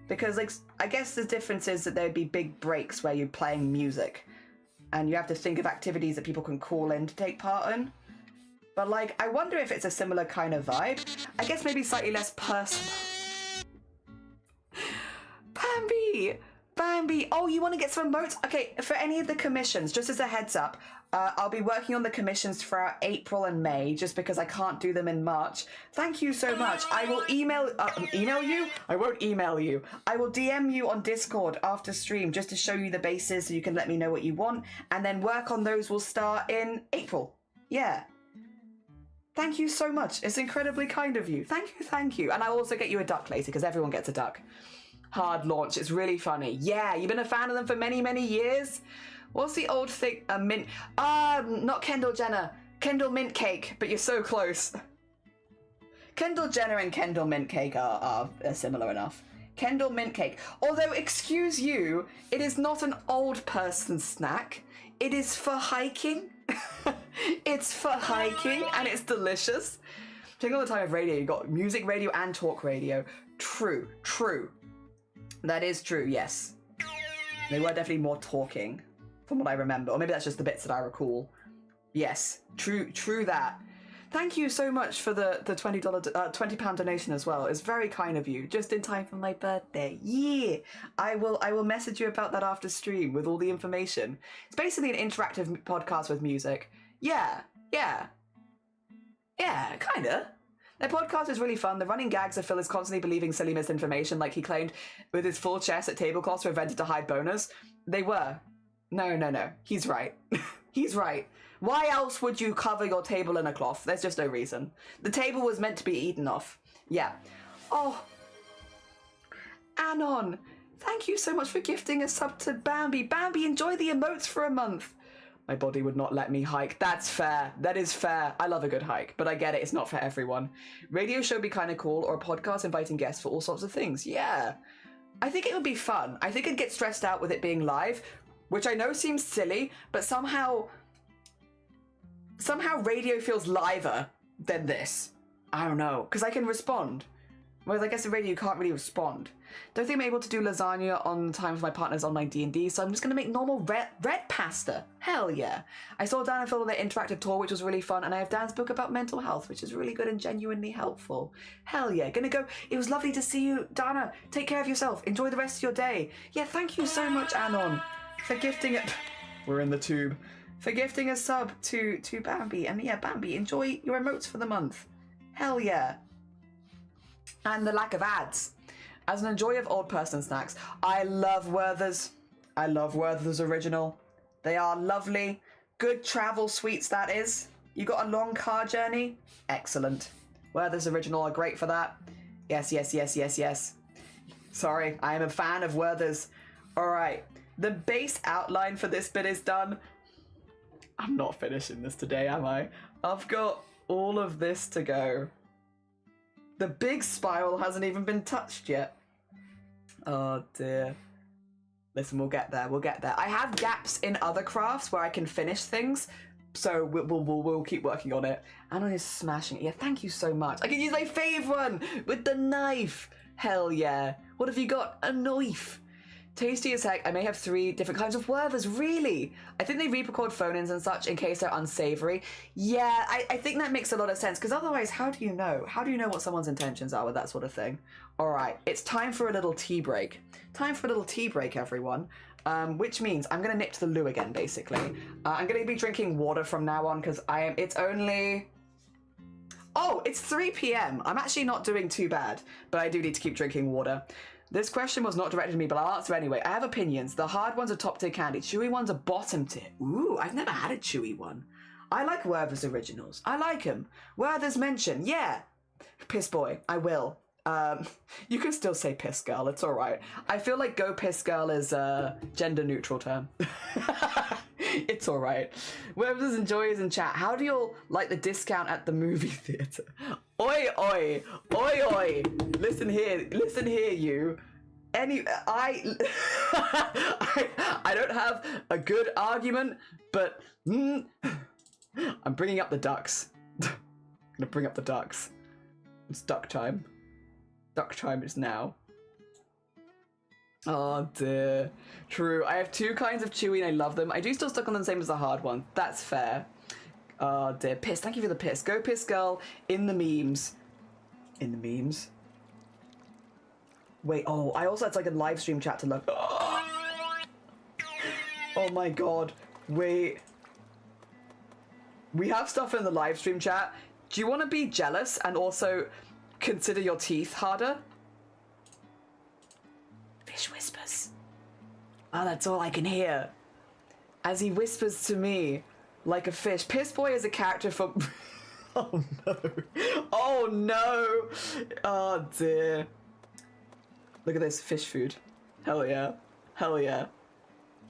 Because, like, I guess the difference is that there'd be big breaks where you're playing music. and you have to think of activities that people can call in to take part in. But like, I wonder if it's a similar kind of vibe. I guess maybe slightly less personal. Bambi! Bambi! Oh, you want to get some emotes? Okay, for any of the commissions, just as a heads up, I'll be working on the commissions for April and May, just because I can't do them in March. Thank you so much. I will email you? I won't email you. I will DM you on Discord after stream, just to show you the bases so you can let me know what you want, and then work on those will start in April. Yeah. Thank you so much. It's incredibly kind of you. Thank you. And I'll also get you a duck later, because everyone gets a duck. Hard launch. It's really funny. Yeah, you've been a fan of them for many, many years. What's the old thing? Mint. Not Kendall Jenner. Kendall Mint Cake, but you're so close. Kendall Jenner and Kendall Mint Cake are similar enough. Kendall Mint Cake. Although, excuse you, it is not an old person snack. It is for hiking. It's for hiking, and it's delicious. Take all the time of radio. You got music radio and talk radio. True. That is true, yes. They were definitely more talking, from what I remember. Or maybe that's just the bits that I recall. Yes, true that. Thank you so much for the £20 donation as well. It's very kind of you. Just in time for my birthday. Yeah. I will message you about that after stream with all the information. It's basically an interactive podcast with music. Yeah, kinda. Their podcast is really fun. The running gags of Phil is constantly believing silly misinformation, like he claimed with his full chest that tablecloths were invented to hide boners. They were. No. He's right. He's right. Why else would you cover your table in a cloth? There's just no reason. The table was meant to be eaten off. Yeah. Oh. Anon, thank you so much for gifting a sub to Bambi. Bambi, enjoy the emotes for a month. My body would not let me hike. That's fair. That is fair. I love a good hike, but I get it. It's not for everyone. Radio show would be kind of cool, or a podcast inviting guests for all sorts of things. Yeah. I think it would be fun. I think I'd get stressed out with it being live, which I know seems silly, but somehow radio feels liver than this. I don't know, because I can respond. Whereas I guess the radio you can't really respond. Don't think I'm able to do lasagna on time for my partner's online D&D, so I'm just going to make normal red pasta. Hell yeah. I saw Dan and Phil on their interactive tour, which was really fun, and I have Dan's book about mental health, which is really good and genuinely helpful. Hell yeah. Gonna go. It was lovely to see you, Dana. Take care of yourself. Enjoy the rest of your day. Yeah, thank you so much, Anon, for gifting it. We're in the tube. For gifting a sub to Bambi. And yeah, Bambi, enjoy your emotes for the month. Hell yeah. And the lack of ads. As an enjoyer of old person snacks, I love Werther's. I love Werther's Original. They are lovely. Good travel sweets, that is. You got a long car journey? Excellent. Werther's Original are great for that. Yes. Sorry, I am a fan of Werther's. Alright, the base outline for this bit is done. I'm not finishing this today, am I? I've got all of this to go. The big spiral hasn't even been touched yet. Oh dear. Listen, we'll get there. I have gaps in other crafts where I can finish things, so we'll keep working on it. Anon is smashing it. Yeah, thank you so much. I can use my fave one with the knife. Hell yeah. What have you got? A knife. Tasty as heck. I may have 3 different kinds of Werther's. Really? I think they re-record phone-ins and such in case they're unsavory. Yeah, I think that makes a lot of sense, because otherwise, how do you know? How do you know what someone's intentions are with that sort of thing? All right, it's time for a little tea break. Time for a little tea break, everyone. Which means I'm going to nip to the loo again, basically. I'm going to be drinking water from now on, because it's only... Oh, it's 3 p.m. I'm actually not doing too bad, but I do need to keep drinking water. This question was not directed to me, but I'll answer anyway. I have opinions. The hard ones are top tier candy. Chewy ones are bottom tier. Ooh, I've never had a chewy one. I like Werther's Originals. I like them. Werther's mention, yeah. Piss boy, I will. You can still say piss girl, it's alright. I feel like go piss girl is a gender neutral term. It's alright. Werther's enjoyers in chat, how do you all like the discount at the movie theatre? Oi, oi, oi, oi. Listen here, you. I don't have a good argument, but I'm bringing up the ducks. I'm gonna bring up the ducks. It's duck time. Duck time is now. Oh dear. True. I have two kinds of chewy and I love them. I do still stuck on them the same as the hard one. That's fair. Oh dear. Piss. Thank you for the piss. Go piss girl in the memes. In the memes? Wait, oh, I also had like a live stream chat to look. Oh my god. Wait. We have stuff in the live stream chat. Do you want to be jealous and also consider your teeth harder? Fish whispers. Oh, that's all I can hear. As he whispers to me, like a fish. Piss Boy is a character from... Oh no. Oh no. Oh dear. Look at this, fish food. Hell yeah. Hell yeah.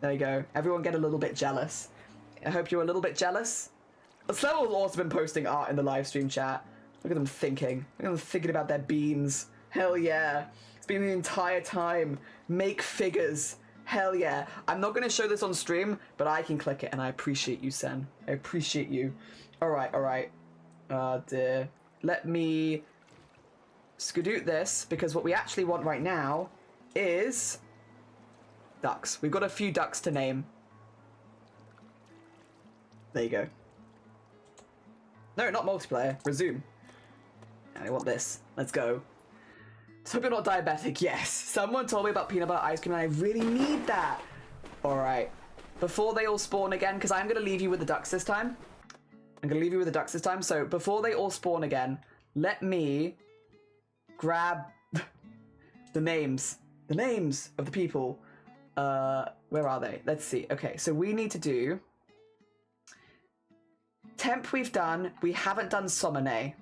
There you go. Everyone get a little bit jealous. I hope you're a little bit jealous. Someone's also been posting art in the live stream chat. Look at them thinking. Look at them thinking about their beans. Hell yeah. It's been the entire time. Make figures. Hell yeah. I'm not going to show this on stream, but I can click it, and I appreciate you, Sen. I appreciate you. Alright, alright. Oh dear. Let me skedoot this, because what we actually want right now is ducks. We've got a few ducks to name. There you go. No, not multiplayer. Resume. I want this. Let's go. So hope you're not diabetic. Yes. Someone told me about peanut butter ice cream and I really need that. Alright. Before they all spawn again, because I'm going to leave you with the ducks this time. I'm going to leave you with the ducks this time. So before they all spawn again, let me grab the names. The names of the people. Where are they? Let's see. Okay, so we need to do... Temp we've done. We haven't done Somone.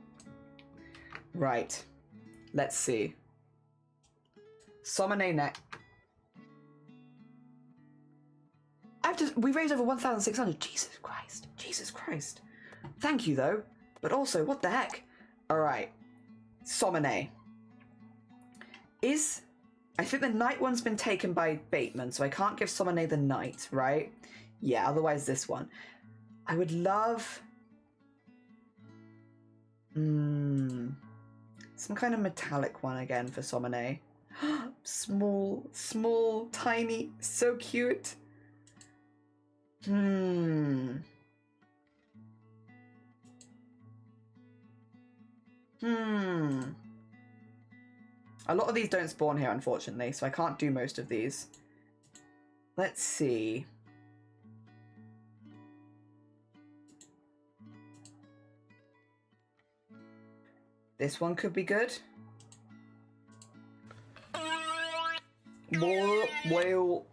Right. Let's see. Somone next. We raised over 1,600. Jesus Christ. Jesus Christ. Thank you though. But also, what the heck? Alright. Somone. I think the night one's been taken by Bateman, so I can't give Somone the night, right? Yeah, otherwise this one. I would love... some kind of metallic one again for Somone. Small, small, tiny, so cute. A lot of these don't spawn here, unfortunately, so I can't do most of these. Let's see. This one could be good. Well.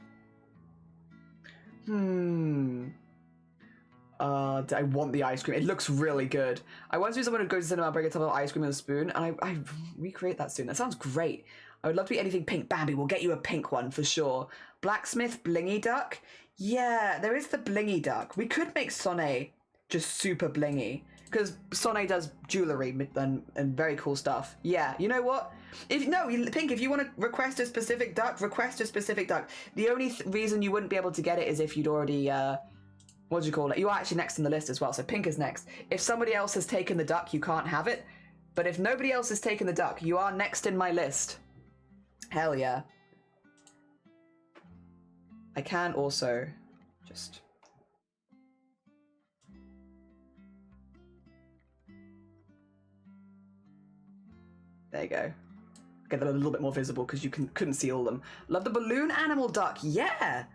I want the ice cream. It looks really good. I once knew someone who goes to cinema, bring a tub of ice cream with a spoon, and I recreate that soon. That sounds great. I would love to be anything pink. Bambi, we'll get you a pink one for sure. Blacksmith, blingy duck. Yeah, there is the blingy duck. We could make Sonne just super blingy, because Sonne does jewellery and very cool stuff. Yeah, you know what? Pink, if you want to request a specific duck, request a specific duck. The only reason you wouldn't be able to get it is if you'd already, what do you call it? You are actually next in the list as well, so Pink is next. If somebody else has taken the duck, you can't have it. But if nobody else has taken the duck, you are next in my list. Hell yeah. I can also just... There you go. Get that a little bit more visible because you couldn't see all of them. Love the balloon animal duck. Yeah!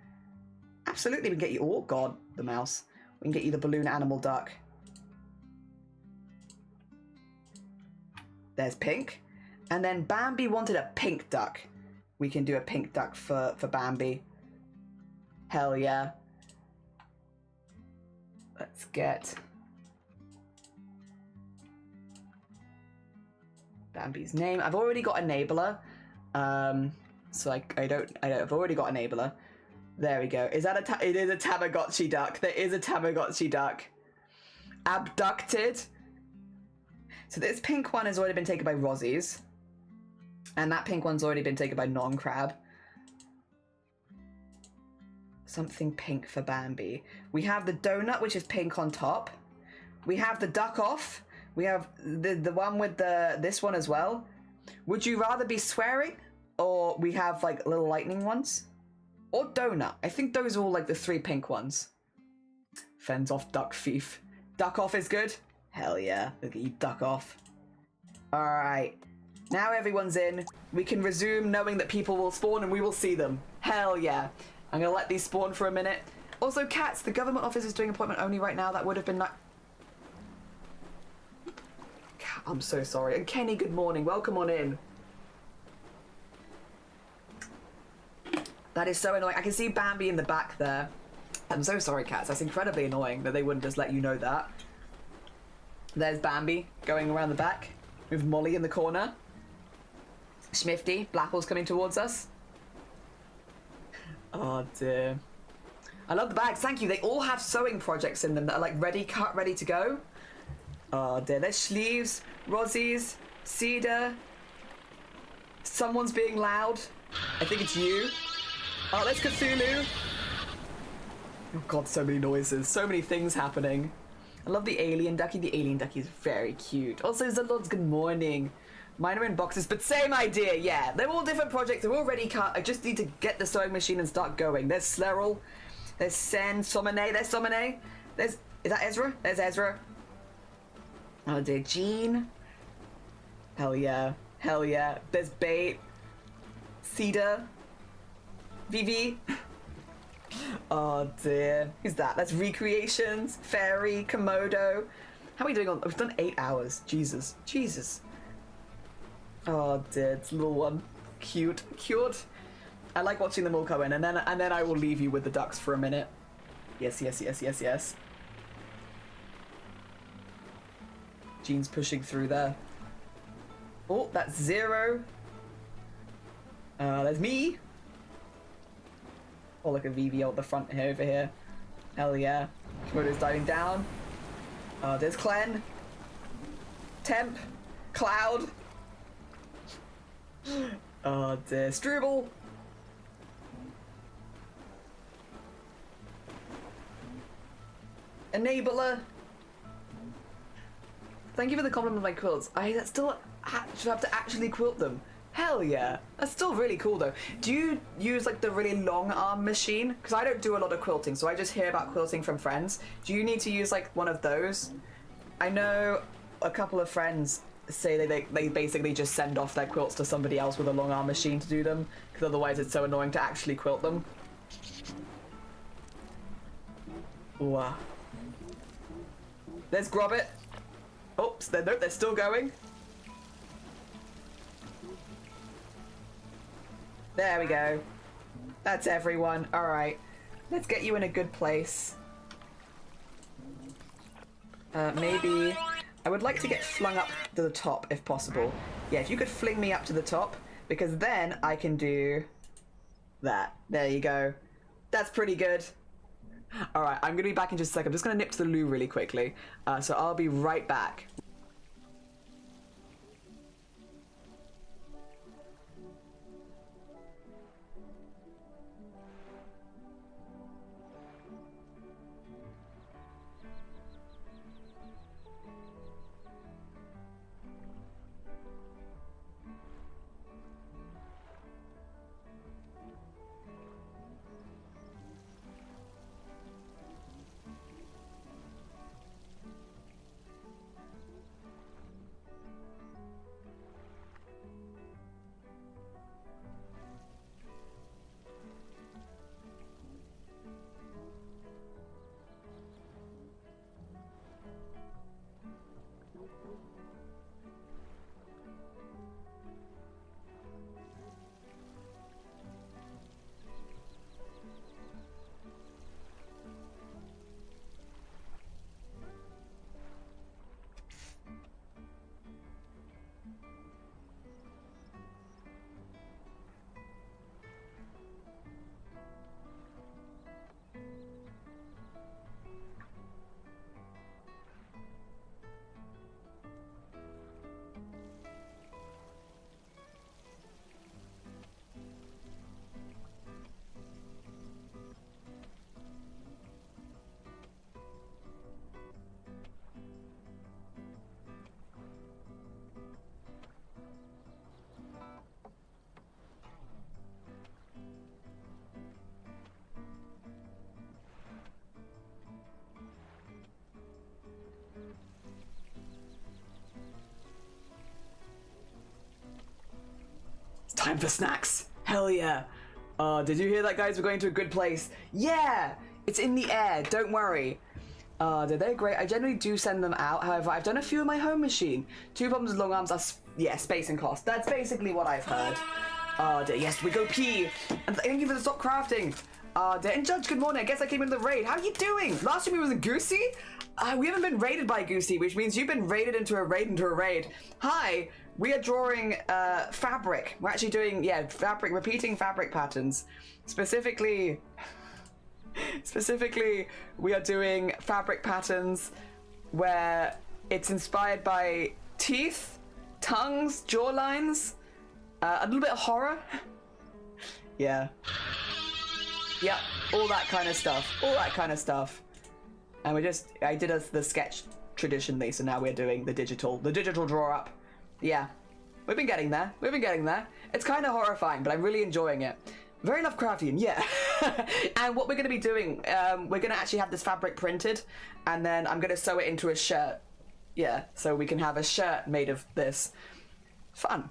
Absolutely, we can get you... Oh, God, the mouse. We can get you the balloon animal duck. There's Pink. And then Bambi wanted a pink duck. We can do a pink duck for Bambi. Hell yeah. Let's get... Bambi's name. I've already got Enabler. So I've already got Enabler. There we go. Is that it is a Tamagotchi duck. There is a Tamagotchi duck. Abducted. So this pink one has already been taken by Rozzie's. And that pink one's already been taken by Non-Crab. Something pink for Bambi. We have the donut, which is pink on top. We have the duck off. We have the one with this one as well. Would you rather be swearing or we have like little lightning ones, or donut. I think those are all like the 3 pink ones. Fends off duck thief. Duck off is good. Hell yeah, look at you, duck off. All right, now everyone's in. We can resume knowing that people will spawn and we will see them. Hell yeah. I'm gonna let these spawn for a minute. Also, cats, the government office is doing appointment only right now. That would have been I'm so sorry. And Kenny, good morning. Welcome on in. That is so annoying. I can see Bambi in the back there. I'm so sorry, cats. That's incredibly annoying that they wouldn't just let you know that. There's Bambi going around the back with Molly in the corner. Schmifty, Blapple's coming towards us. Oh dear. I love the bags, thank you. They all have sewing projects in them that are like ready, cut, ready to go. Oh dear, there's sleeves, Rosie's, Cedar. Someone's being loud. I think it's you. Oh, there's Cthulhu. Oh god, so many noises, so many things happening. I love the alien ducky. The alien ducky is very cute. Also, Zalod's good morning. Mine are in boxes, but same idea, yeah. They're all different projects, they're all ready cut. I just need to get the sewing machine and start going. There's Sleril, there's Sen, Somene, there's Somene. Is that Ezra? There's Ezra. Oh dear, Jean. Hell yeah, hell yeah. There's Bait, Cedar, Vivi. Oh dear, who's that? That's Recreations, Fairy, Komodo. How are we doing on? We've done 8 hours. Jesus, Jesus. Oh dear, it's a little one. Cute, cute. I like watching them all come in, and then I will leave you with the ducks for a minute. Yes, yes, yes, yes, yes. Jean's pushing through there. Oh, that's Zero. There's me. Oh, look at VVO at the front here, over here. Hell yeah. Komodo's diving down. There's Clen. Temp. Cloud. Oh dear. Struble. Enabler. Thank you for the compliment of my quilts. I still have to actually quilt them. Hell yeah. That's still really cool though. Do you use like the really long arm machine? Because I don't do a lot of quilting, so I just hear about quilting from friends. Do you need to use like one of those? I know a couple of friends say they basically just send off their quilts to somebody else with a long arm machine to do them, because otherwise it's so annoying to actually quilt them. Ooh. There's Grobbit. Oops, they're still going. There we go. That's everyone. All right. Let's get you in a good place. Maybe... I would like to get flung up to the top, if possible. Yeah, if you could fling me up to the top, because then I can do... that. There you go. That's pretty good. All right, I'm going to be back in just a second. I'm just going to nip to the loo really quickly. So I'll be right back. Time for snacks. Hell yeah. Did you hear that, guys? We're going to a good place. Yeah, it's in the air. Don't worry. They're great. I generally do send them out. However, I've done a few in my home machine. Two problems with long arms are, space and cost. That's basically what I've heard. Yes, we go pee. And thank you for the stop crafting. And Judge, good morning. I guess I came into the raid. How are you doing? Last time we was a Goosey? We haven't been raided by Goosey, which means you've been raided into a raid. Hi, we are drawing fabric. We're actually doing, repeating fabric patterns. Specifically, we are doing fabric patterns where it's inspired by teeth, tongues, jawlines, a little bit of horror. Yeah. Yep, all that kind of stuff. And I did the sketch traditionally, so now we're doing the digital draw up. Yeah, we've been getting there. It's kind of horrifying, but I'm really enjoying it. Very Lovecraftian, yeah. And what we're going to be doing, we're going to actually have this fabric printed, and then I'm going to sew it into a shirt. Yeah, so we can have a shirt made of this. Fun.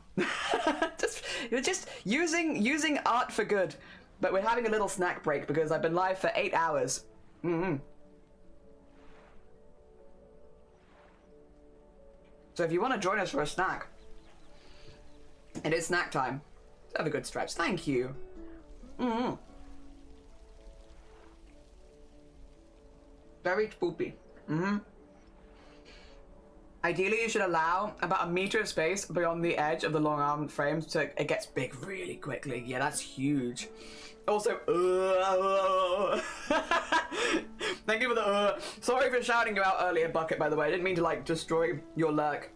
just using art for good. But we're having a little snack break because I've been live for 8 hours. So if you want to join us for a snack, it is snack time. Have a good stretch. Thank you. Very spoopy. Ideally, you should allow about a meter of space beyond the edge of the long arm frame so it gets big really quickly. Yeah, that's huge. Also, thank you for the sorry for shouting you out earlier, Bucket, by the way. I didn't mean to, like, destroy your lurk.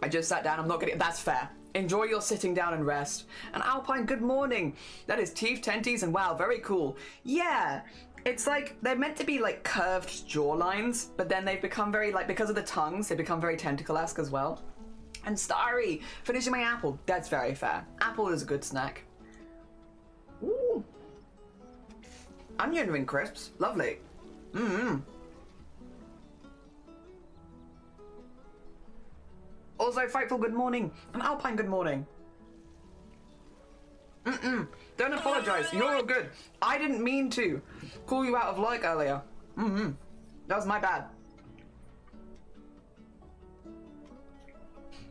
I just sat down. I'm not gonna... That's fair. Enjoy your sitting down and rest. And Alpine, good morning. That is teeth, tenties, and wow, very cool. Yeah. It's like, they're meant to be like curved jawlines, but then they've become very, like, because of the tongues, they become very tentacle-esque as well. And Starry, finishing my apple. That's very fair. Apple is a good snack. Ooh. Onion ring crisps. Lovely. Also, Frightful, good morning. And Alpine, good morning. Don't apologize. You're all good. I didn't mean to call you out of like earlier. That was my bad.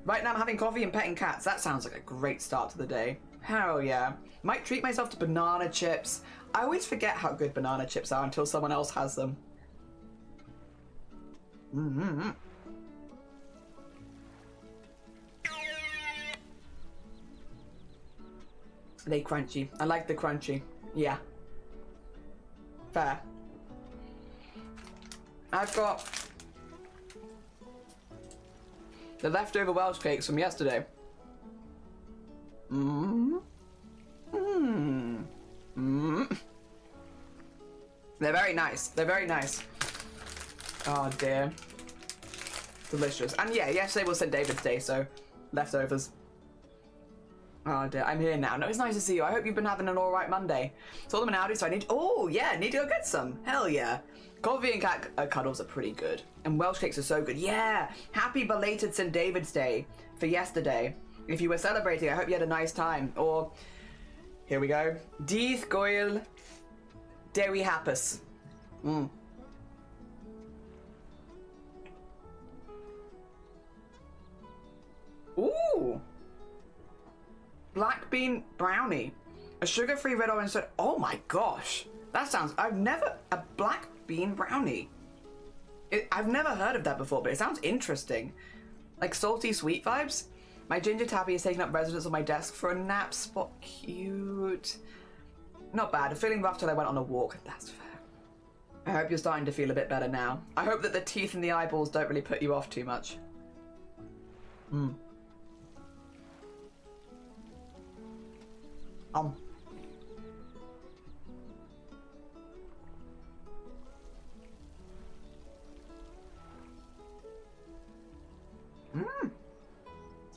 Right now I'm having coffee and petting cats. That sounds like a great start to the day. Hell yeah. Might treat myself to banana chips. I always forget how good banana chips are until someone else has them. They crunchy. I like the crunchy. Yeah. Fair. I've got the leftover Welsh cakes from yesterday. They're very nice. They're very nice. Oh dear. Delicious. And yeah, yesterday was St. David's Day, so leftovers. Oh dear, I'm here now. No, it's nice to see you. I hope you've been having an alright Monday. Saw them in Audi, so I need to go get some. Hell yeah. Coffee and cat cuddles are pretty good. And Welsh cakes are so good. Yeah! Happy belated St. David's Day for yesterday. If you were celebrating, I hope you had a nice time. Or, here we go. Dydd Gwyl Dewi Hapus. Ooh! Black bean brownie. A sugar-free red orange soda. Oh my gosh. That sounds... a black bean brownie. I've never heard of that before, but it sounds interesting. Like salty sweet vibes. My ginger tabby is taking up residence on my desk for a nap spot. Cute. Not bad. Feeling rough till I went on a walk. That's fair. I hope you're starting to feel a bit better now. I hope that the teeth and the eyeballs don't really put you off too much.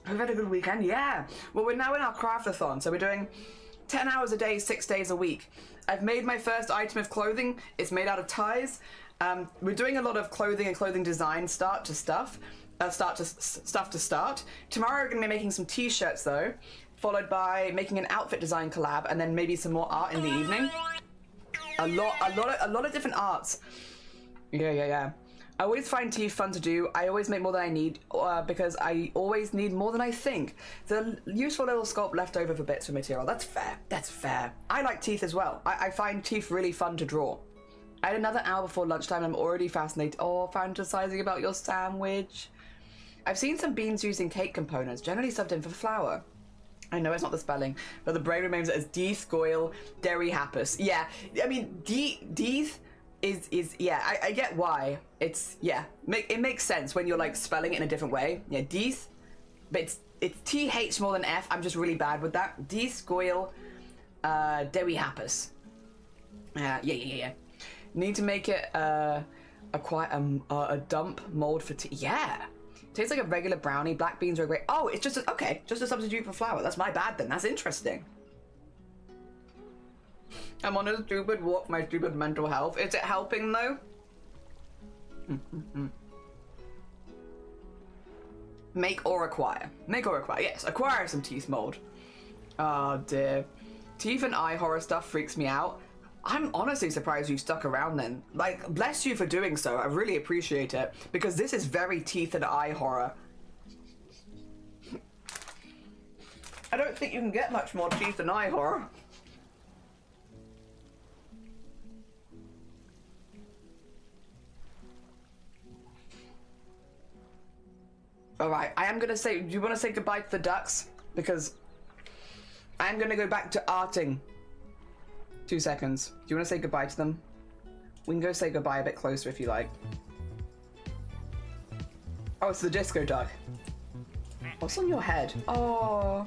I've had a good weekend, yeah. Well, we're now in our craft-a-thon, so we're doing 10 hours a day, 6 days a week. I've made my first item of clothing. It's made out of ties. We're doing a lot of clothing and clothing design stuff to start. Tomorrow we're going to be making some t-shirts, though, followed by making an outfit design collab, and then maybe some more art in the evening. A lot of different arts. Yeah. I always find teeth fun to do. I always make more than I need because I always need more than I think. The useful little sculpt left over for bits of material. That's fair. That's fair. I like teeth as well. I find teeth really fun to draw. I had another hour before lunchtime. I'm already fascinated. Oh, fantasizing about your sandwich. I've seen some beans using cake components, generally subbed in for flour. I know it's not the spelling, but the brain remains as deeth goil dairy hapus. Yeah, I mean, deeth is yeah, I get why. It's, yeah, it makes sense when you're like spelling it in a different way. Yeah, deeth, but it's TH more than F. I'm just really bad with that. Deeth goil dairy hapus. Yeah. Need to make it a dump mold for tea. Yeah. Tastes like a regular brownie. Black beans are great. Oh, it's just just a substitute for flour. That's my bad then. That's interesting. I'm on a stupid walk. My stupid mental health. Is it helping though? Make or acquire. Make or acquire. Yes, acquire some teeth mold. Oh dear. Teeth and eye horror stuff freaks me out. I'm honestly surprised you stuck around then. Like, bless you for doing so. I really appreciate it. Because this is very teeth and eye horror. I don't think you can get much more teeth and eye horror. Alright, I am gonna say, do you want to say goodbye to the ducks? Because I'm gonna go back to arting. 2 seconds. Do you want to say goodbye to them? We can go say goodbye a bit closer if you like. Oh, it's the disco duck. What's on your head? Oh.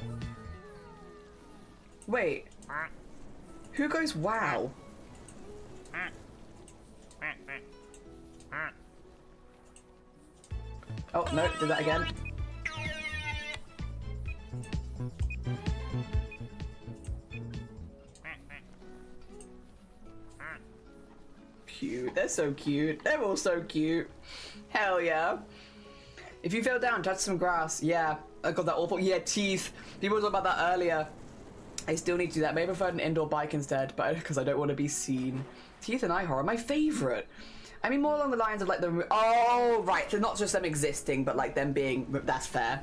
Wait. Who goes wow? Oh, no, did that again. Cute. They're so cute. They're all so cute. Hell yeah. If you fell down, touch some grass. Yeah. I got that awful. Yeah, teeth. People were talking about that earlier. I still need to do that. Maybe I prefer an indoor bike instead, but because I don't want to be seen. Teeth and eye horror, my favorite. I mean, more along the lines of like the. Oh, right. So not just them existing, but like them being. That's fair.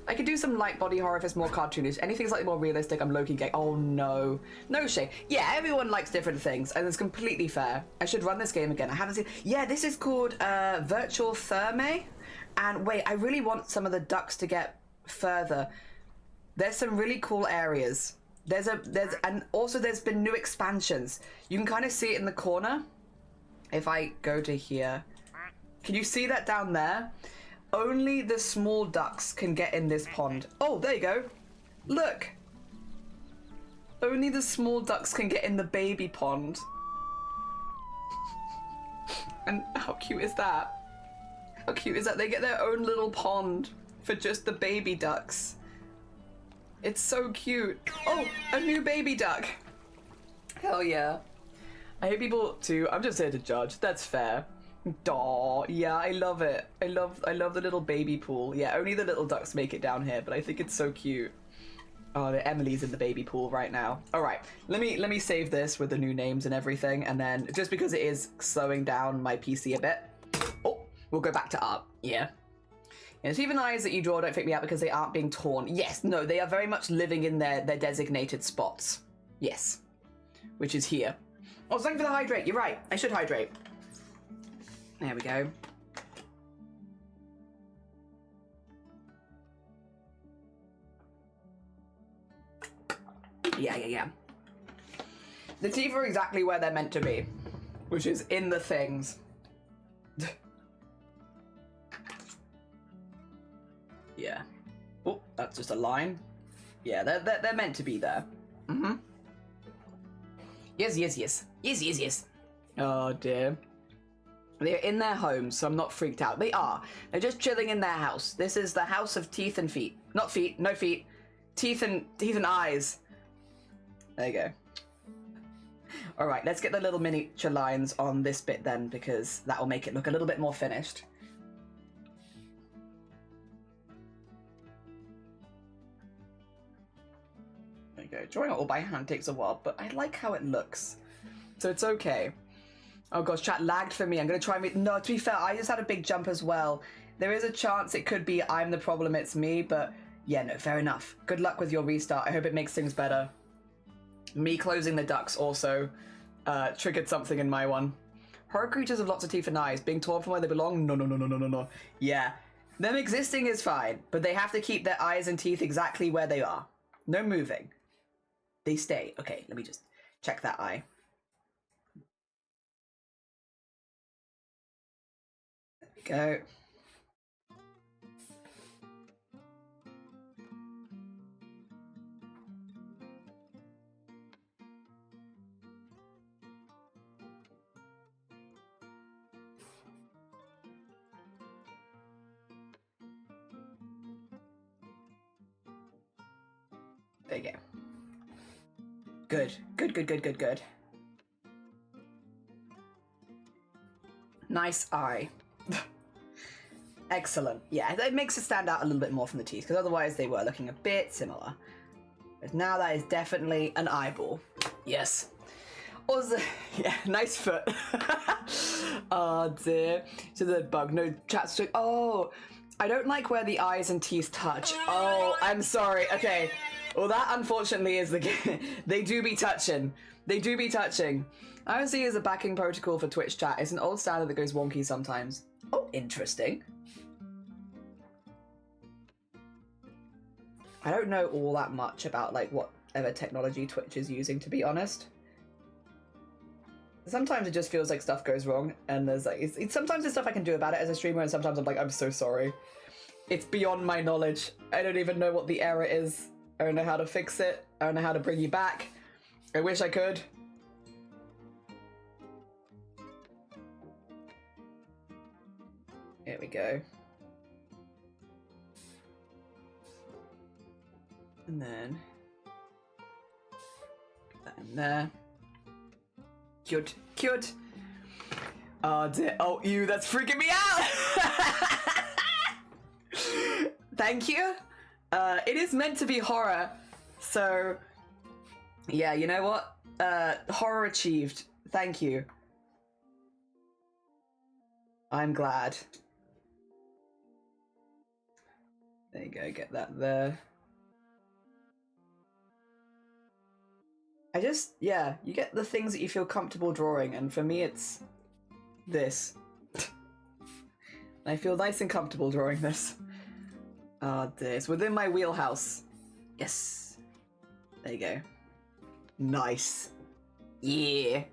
I could do some light body horror if it's more cartoonish. Anything slightly more realistic, I'm low-key gay. Oh no. No shade. Yeah, everyone likes different things, and it's completely fair. I should run this game again. I haven't seen... Yeah, this is called Virtual Therme. And wait, I really want some of the ducks to get further. There's some really cool areas. And also there's been new expansions. You can kind of see it in the corner. If I go to here. Can you see that down there? Only the small ducks can get in this pond. Oh, there you go. Look. Only the small ducks can get in the baby pond. And how cute is that? How cute is that? They get their own little pond for just the baby ducks. It's so cute. Oh, a new baby duck. Hell yeah. I hate people too. I'm just here to judge. That's fair. Daw, yeah, I love it. I love the little baby pool. Yeah, only the little ducks make it down here, but I think it's so cute. Oh, Emily's in the baby pool right now. All right, let me save this with the new names and everything, and then just because it is slowing down my PC a bit, oh, we'll go back to art. Yeah. Yeah, so even eyes that you draw don't freak me out because they aren't being torn. Yes, no, they are very much living in their designated spots. Yes, which is here. Oh, thank you for the hydrate. You're right. I should hydrate. There we go. Yeah. The teeth are exactly where they're meant to be, which is in the things. Yeah. Oh, that's just a line. Yeah, they're meant to be there. Mm-hmm. Yes. Oh dear. They're in their homes, so I'm not freaked out. They are. They're just chilling in their house. This is the house of teeth and feet. Not feet, no feet. Teeth and eyes. There you go. All right, let's get the little miniature lines on this bit then, because that will make it look a little bit more finished. you go. Drawing it all by hand takes a while, but I like how it looks. So it's okay. Oh gosh, chat lagged for me. I'm gonna try and no, to be fair, I just had a big jump as well. There is a chance it could be I'm the problem, it's me, but yeah, no, fair enough. Good luck with your restart. I hope it makes things better. Me closing the ducts also triggered something in my one. Horror creatures have lots of teeth and eyes. Being torn from where they belong? No, no, no, no, no, no, no. Yeah. Them existing is fine, but they have to keep their eyes and teeth exactly where they are. No moving. They stay. Okay, let me just check that eye. There we go. There you go. Good. Good, good, good, good, good. Nice eye. Excellent. Yeah, it makes it stand out a little bit more from the teeth, because otherwise they were looking a bit similar. But now that is definitely an eyeball. Yes. Also, yeah, nice foot. Oh dear. So the bug, no chat streak. Oh, I don't like where the eyes and teeth touch. Oh, I'm sorry. Okay. Well, that unfortunately is the they do be touching. They do be touching. IOC is a backing protocol for Twitch chat. It's an old standard that goes wonky sometimes. Oh, interesting. I don't know all that much about like whatever technology Twitch is using, to be honest. Sometimes it just feels like stuff goes wrong, and there's like it's sometimes there's stuff I can do about it as a streamer, and sometimes I'm like, I'm so sorry. It's beyond my knowledge. I don't even know what the error is. I don't know how to fix it. I don't know how to bring you back. I wish I could. Here we go. And then put that in there. Cute, cute. Oh dear. Oh, you, that's freaking me out. Thank you. It is meant to be horror, so yeah, you know what? Horror achieved. Thank you. I'm glad. There you go, get that there. Yeah, you get the things that you feel comfortable drawing, and for me it's this. I feel nice and comfortable drawing this. Oh dear, it's within my wheelhouse. Yes. There you go. Nice. Yeah.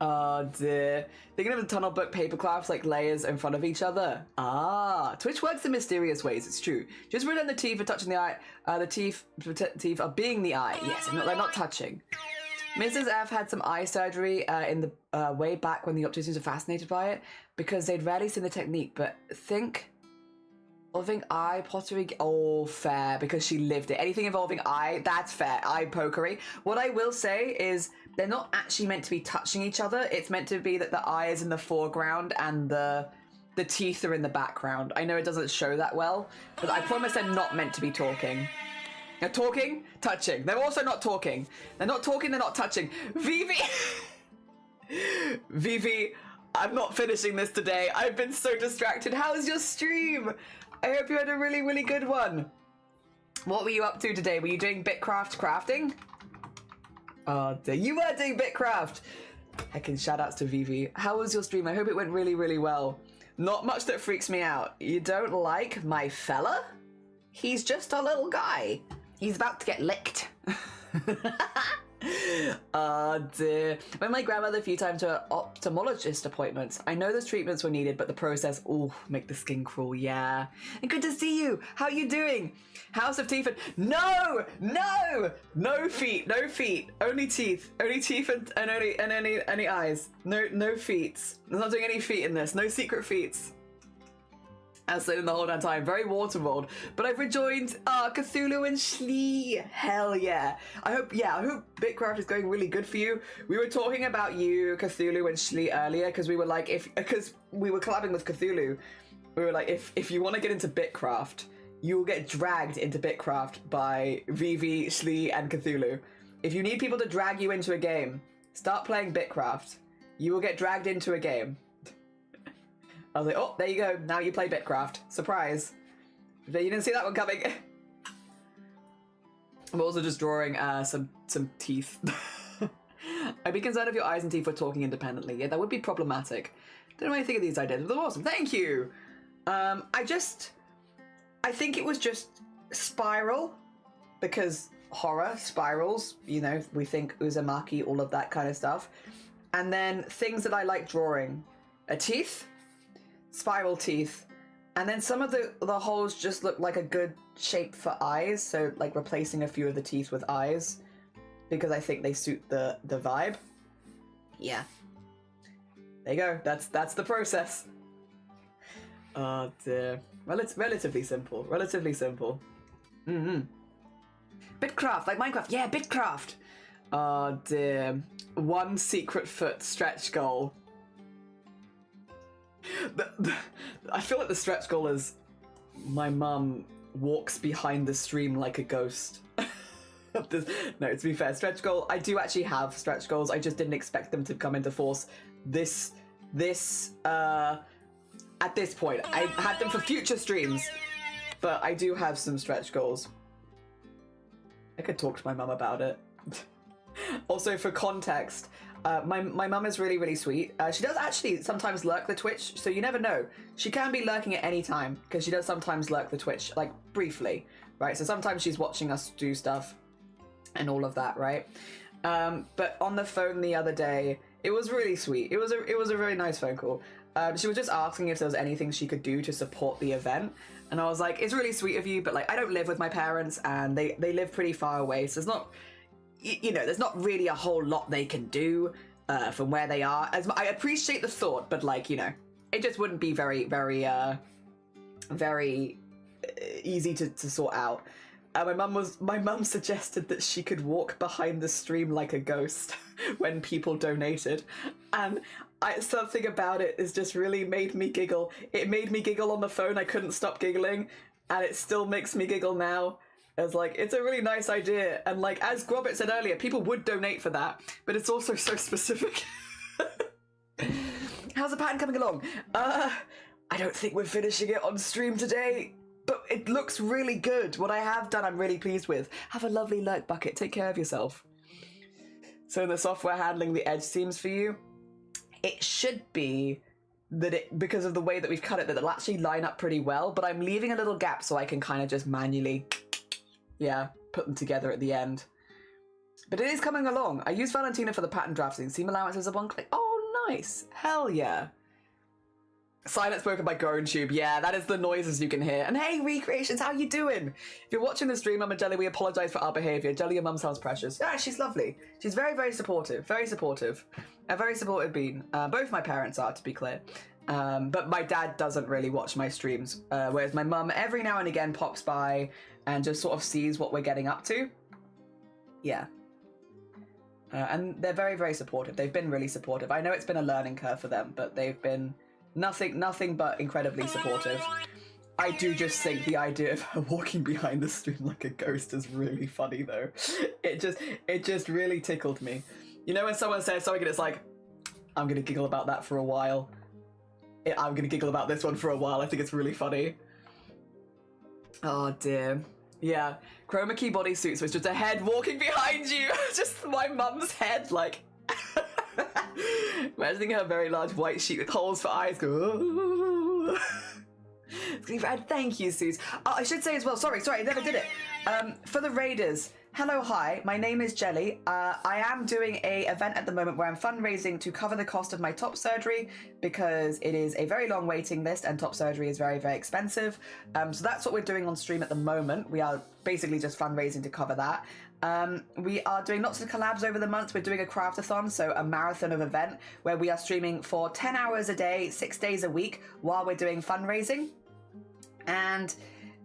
Oh dear. Thinking of a tunnel book paper crafts like layers in front of each other. Ah, Twitch works in mysterious ways, it's true. Just pretend the teeth are touching the eye. The teeth are being the eye. Yes, they're not touching. Mrs. F had some eye surgery in the way back when the opticians were fascinated by it, because they'd rarely seen the technique, but involving eye pottery, oh, fair, because she lived it. Anything involving eye, that's fair. Eye pokery. What I will say is they're not actually meant to be touching each other. It's meant to be that the eye is in the foreground and the teeth are in the background. I know it doesn't show that well, but I promise they're not meant to be talking. They're talking, touching. They're also not talking. They're not talking, they're not touching. Vivi! Vivi, I'm not finishing this today. I've been so distracted. How was your stream? I hope you had a really, really good one. What were you up to today? Were you doing Bitcraft crafting? Oh, you were doing Bitcraft. Heckin' shout outs to Vivi. How was your stream? I hope it went really, really well. Not much that freaks me out. You don't like my fella? He's just a little guy. He's about to get licked. Oh dear. I met my grandmother a few times to ophthalmologist appointments. I know those treatments were needed, but the process, make the skin crawl, yeah. And good to see you. How are you doing? House of Teeth and... No! No! No feet, no feet. Only teeth. Only teeth and any eyes. No feet. I'm not doing any feet in this. No secret feets. As in the whole damn time. Very Waterworld. But I've rejoined Cthulhu and Shlee. Hell yeah. I hope Bitcraft is going really good for you. We were talking about you, Cthulhu and Shlee earlier, because we were like, because we were collabing with Cthulhu. We were like, if you want to get into Bitcraft, you will get dragged into Bitcraft by Vivi, Shlee, and Cthulhu. If you need people to drag you into a game, start playing Bitcraft. You will get dragged into a game. I was like, oh, there you go. Now you play Bitcraft. Surprise. You didn't see that one coming. I'm also just drawing some teeth. I'd be concerned if your eyes and teeth were talking independently. Yeah, that would be problematic. Don't know what you think of these ideas, but they're awesome. Thank you. I think it was just spiral, because horror, spirals, you know, we think Uzumaki, all of that kind of stuff. And then things that I like drawing. Teeth, spiral teeth, and then some of the holes just look like a good shape for eyes, so like replacing a few of the teeth with eyes, because I think they suit the vibe. Yeah. There you go. That's the process. Oh dear. Well, it's relatively simple. Relatively simple. Bitcraft, like Minecraft. Yeah, Bitcraft. Oh dear. One secret foot stretch goal. I feel like the stretch goal is my mum walks behind the stream like a ghost. No, to be fair, stretch goal. I do actually have stretch goals. I just didn't expect them to come into force at this point. I had them for future streams, but I do have some stretch goals. I could talk to my mum about it. Also, for context, my mum is really, really sweet. She does actually sometimes lurk the Twitch, so you never know. She can be lurking at any time, because she does sometimes lurk the Twitch, like, briefly, right? So sometimes she's watching us do stuff and all of that, right? But on the phone the other day, it was really sweet. It was a really nice phone call. She was just asking if there was anything she could do to support the event. And I was like, it's really sweet of you, but like, I don't live with my parents, and they live pretty far away. So there's not, you know, there's not really a whole lot they can do from where they are. I appreciate the thought, but like, you know, it just wouldn't be very, very, very easy to sort out. My mum suggested that she could walk behind the stream like a ghost when people donated, and something about it has just really made me giggle. It made me giggle on the phone. I couldn't stop giggling, and it still makes me giggle now. It's like, it's a really nice idea, and like, as Grobit said earlier, people would donate for that, but it's also so specific. How's the pattern coming along? I don't think we're finishing it on stream today, but it looks really good. What I have done, I'm really pleased with. Have a lovely lurk bucket. Take care of yourself. So the software handling the edge seams for you, it should be that it, because of the way that we've cut it, that it'll actually line up pretty well, but I'm leaving a little gap so I can kind of just manually, yeah, put them together at the end. But it is coming along. I used Valentina for the pattern drafting. Seam allowances are one click. Oh, nice. Hell yeah. Silent spoken by GoTube. Yeah, that is the noises you can hear. And hey, Recreations, how you doing? If you're watching the stream, Mama Jelly, we apologise for our behaviour. Jelly, your mum sounds precious. Yeah, she's lovely. She's very, very supportive. Very supportive. A very supportive bean. Both my parents are, to be clear. But my dad doesn't really watch my streams. Whereas my mum, every now and again, pops by and just sort of sees what we're getting up to. Yeah. And they're very, very supportive. They've been really supportive. I know it's been a learning curve for them, but they've been nothing but incredibly supportive. I do just think the idea of her walking behind the stream like a ghost is really funny, though. It just really tickled me. You know when someone says something and it's like, I'm gonna giggle about that for a while. I'm gonna giggle about this one for a while. I think it's really funny. Oh dear. Yeah, chroma key bodysuits was just a head walking behind you. Just my mum's head, like. Imagining her very large white sheet with holes for eyes. Go. It's gonna be bad. Thank you, Suze. Oh, I should say as well. Sorry, I never did it. For the raiders. Hello, hi. My name is Jelly. I am doing a event at the moment where I'm fundraising to cover the cost of my top surgery because it is a very long waiting list and top surgery is very, very expensive. So that's what we're doing on stream at the moment. We are basically just fundraising to cover that. We are doing lots of collabs over the month. We're doing a CRAFT-A-THON, so a marathon of event where we are streaming for 10 hours a day, 6 days a week while we're doing fundraising. And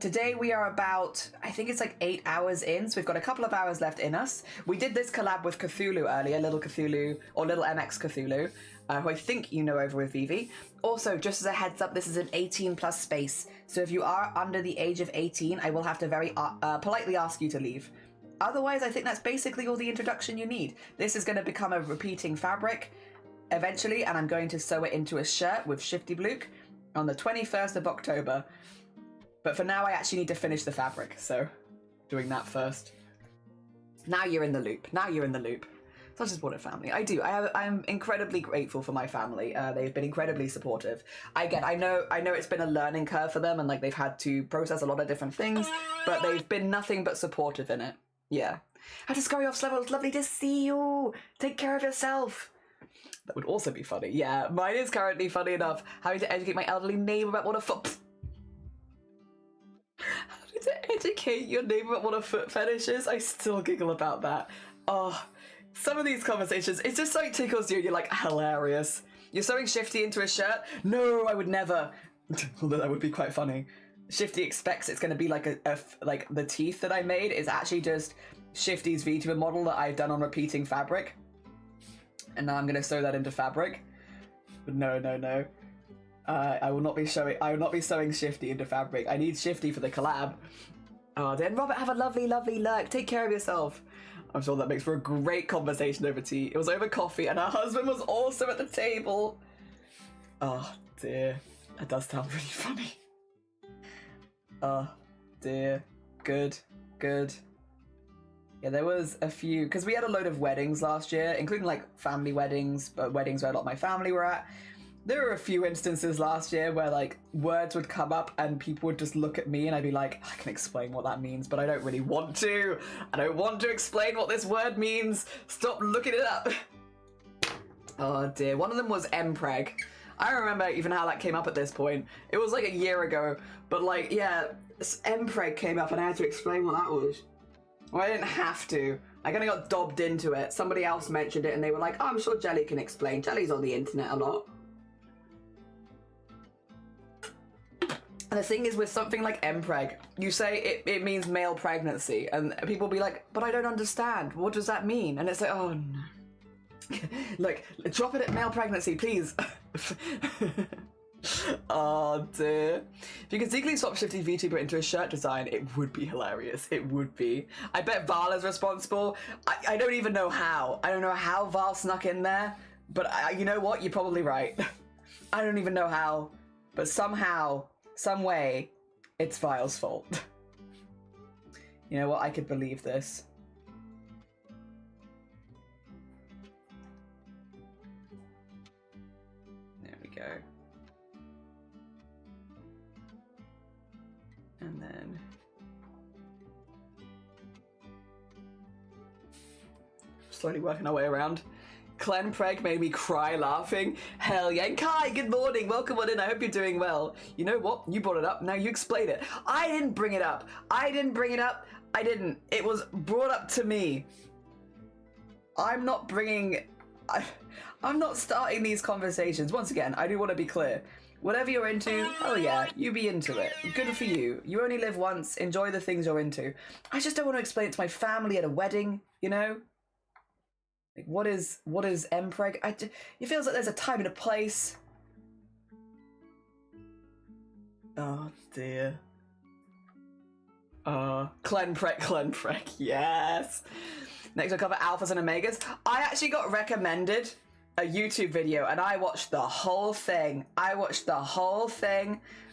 Today we are about, I think it's like 8 hours in, so we've got a couple of hours left in us. We did this collab with Cthulhu earlier, Little Cthulhu, or Little MX Cthulhu, who I think you know over with Vivi. Also, just as a heads up, this is an 18 plus space, so if you are under the age of 18, I will have to very politely ask you to leave. Otherwise, I think that's basically all the introduction you need. This is going to become a repeating fabric eventually, and I'm going to sew it into a shirt with Shifty Bluke on the 21st of October. But for now, I actually need to finish the fabric, so doing that first. Now you're in the loop. Now you're in the loop. Such as what a family. I do. I'm incredibly grateful for my family. They've been incredibly supportive. I know it's been a learning curve for them, and like they've had to process a lot of different things, but they've been nothing but supportive in it. Yeah. How to scurry off level. It's lovely to see you. Take care of yourself. That would also be funny. Yeah, mine is currently funny enough. Having to educate my elderly neighbour about what a foot. Having to educate your neighbour about what a foot fetish is. I still giggle about that. Oh, some of these conversations, it's just like tickles you. You're like, hilarious. You're sewing Shifty into a shirt? No, I would never. Although that would be quite funny. Shifty expects it's going to be like like the teeth that I made is actually just Shifty's VTuber model that I've done on repeating fabric. And now I'm going to sew that into fabric. But no. I will not be sewing Shifty into fabric. I need Shifty for the collab. Oh, then Robert, have a lovely, lovely lurk. Take care of yourself. I'm sure that makes for a great conversation over tea. It was over coffee, and her husband was also at the table. Oh dear, that does sound really funny. Oh dear, good. Yeah, there was a few, because we had a load of weddings last year, including like family weddings, but weddings where a lot of my family were at. There were a few instances last year where like words would come up and people would just look at me and I'd be like, I can explain what that means, but I don't really want to. I don't want to explain what this word means. Stop looking it up. Oh dear, one of them was mpreg. I don't remember even how that came up at this point. It was like a year ago, but like, yeah, mpreg came up and I had to explain what that was. Well, I didn't have to. I kind of got dobbed into it. Somebody else mentioned it and they were like, oh, I'm sure Jelly can explain. Jelly's on the internet a lot. And the thing is with something like mpreg, you say it means male pregnancy and people will be like, but I don't understand. What does that mean? And it's like, oh no. Like, drop it at male pregnancy, please. Oh dear. If you could secretly swap Shifty VTuber into a shirt design, it would be hilarious. It would be. I bet Val is responsible. I don't even know how. I don't know how Val snuck in there, but you know what? You're probably right. I don't even know how, but somehow, some way, it's Vile's fault. You know what? I could believe this. There we go. And then slowly working our way around. Clenpreg made me cry laughing. Hell yeah. Kai, good morning. Welcome on in. I hope you're doing well. You know what? You brought it up. Now you explain it. I didn't bring it up. I didn't. It was brought up to me. I'm not starting these conversations. Once again, I do want to be clear. Whatever you're into, hell yeah, you be into it. Good for you. You only live once. Enjoy the things you're into. I just don't want to explain it to my family at a wedding, you know? Like, what is mpreg? It feels like there's a time and a place. Oh dear. Clenpreg, yes. Next we'll cover alphas and omegas. I actually got recommended a YouTube video and I watched the whole thing.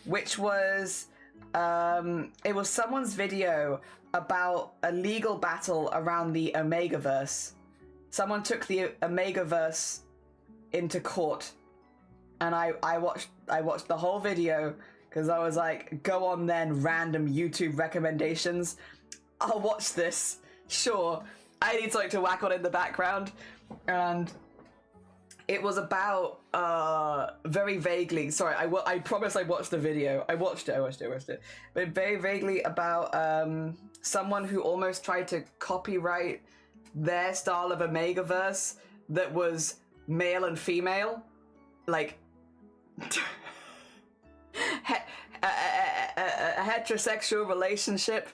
Which was, it was someone's video about a legal battle around the Omegaverse. Someone took the Omegaverse into court, and I watched the whole video because I was like, go on then, random YouTube recommendations. I'll watch this. Sure, I need something to whack on in the background, and it was about very vaguely. Sorry, I promise I watched the video. I watched it. But very vaguely about someone who almost tried to copyright their style of Omegaverse that was male and female, like a heterosexual relationship,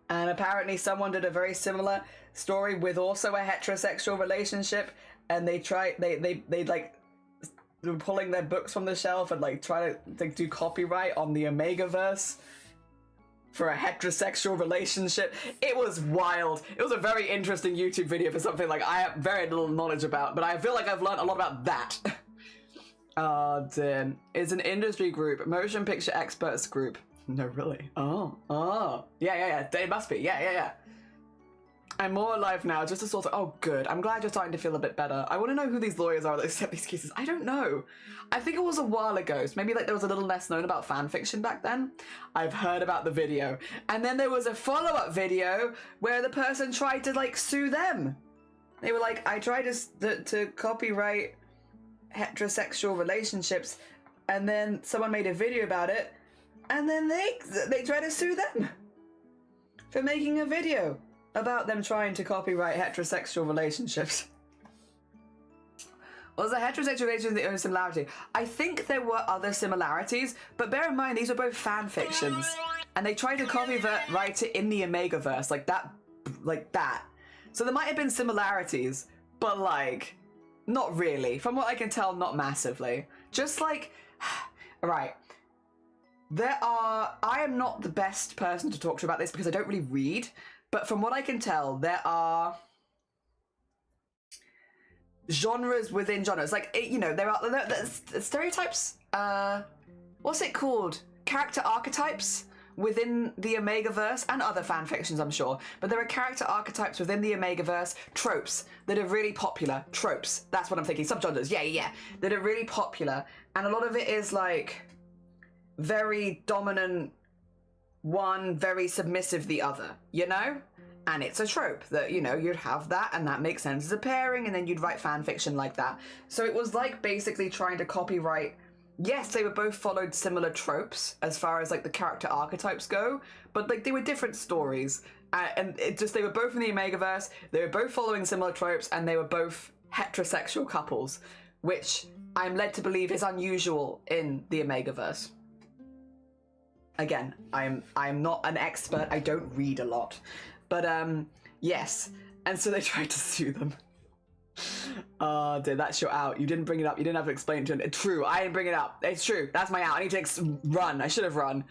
and apparently someone did a very similar story with also a heterosexual relationship, and they like were pulling their books from the shelf and like try to like, do copyright on the Omegaverse for a heterosexual relationship. It was wild. It was a very interesting YouTube video for something like I have very little knowledge about, but I feel like I've learned a lot about that. Oh, dear. It's an industry group, motion picture experts group. No, really? Oh. Yeah. It must be. Yeah. I'm more alive now, just to sort of... Oh, good. I'm glad you're starting to feel a bit better. I want to know who these lawyers are that accept these cases. I don't know. I think it was a while ago, so maybe like there was a little less known about fan fiction back then. I've heard about the video. And then there was a follow-up video where the person tried to, like, sue them. They were like, I tried to copyright heterosexual relationships, and then someone made a video about it, and then they tried to sue them for making a video about them trying to copyright heterosexual relationships. Was a heterosexual relationship the only similarity? I think there were other similarities, but bear in mind these were both fan fictions, and they tried to copyright it in the Omegaverse, like that. So there might have been similarities, but like, not really. From what I can tell, not massively. Just like, right. I am not the best person to talk to about this because I don't really read, but from what I can tell, there are genres within genres. Like, there are stereotypes, what's it called? Character archetypes within the Omegaverse, and other fan fictions, I'm sure. But there are character archetypes within the Omegaverse, tropes that are really popular. Tropes, that's what I'm thinking. Subgenres, yeah. That are really popular. And a lot of it is like very dominant one, very submissive the other, you know? And it's a trope that, you'd have that and that makes sense as a pairing, and then you'd write fan fiction like that. So it was like basically trying to copyright. Yes, they were both followed similar tropes as far as like the character archetypes go, but like they were different stories. And it just, they were both in the Omegaverse, they were both following similar tropes, and they were both heterosexual couples, which I'm led to believe is unusual in the Omegaverse. Again, I'm not an expert, I don't read a lot. But yes, and so they tried to sue them. Oh dear, that's your out. You didn't bring it up. You didn't have to explain it to him. True, I didn't bring it up. It's true. That's my out. I need to run. I should have run.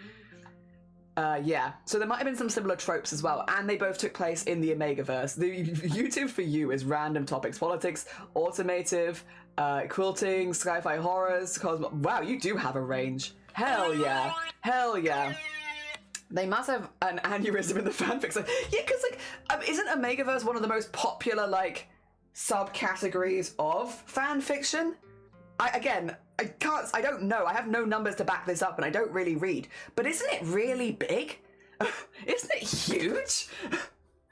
Yeah. So there might have been some similar tropes as well, and they both took place in the Omegaverse. The YouTube for you is random topics: politics, automotive, quilting, sci-fi horrors, Wow, you do have a range. Hell yeah. Hell yeah. They must have an aneurysm in the fanfics. Yeah, because like, isn't Omegaverse one of the most popular like subcategories of fan fiction? I don't know. I have no numbers to back this up, and I don't really read. But isn't it really big? Isn't it huge?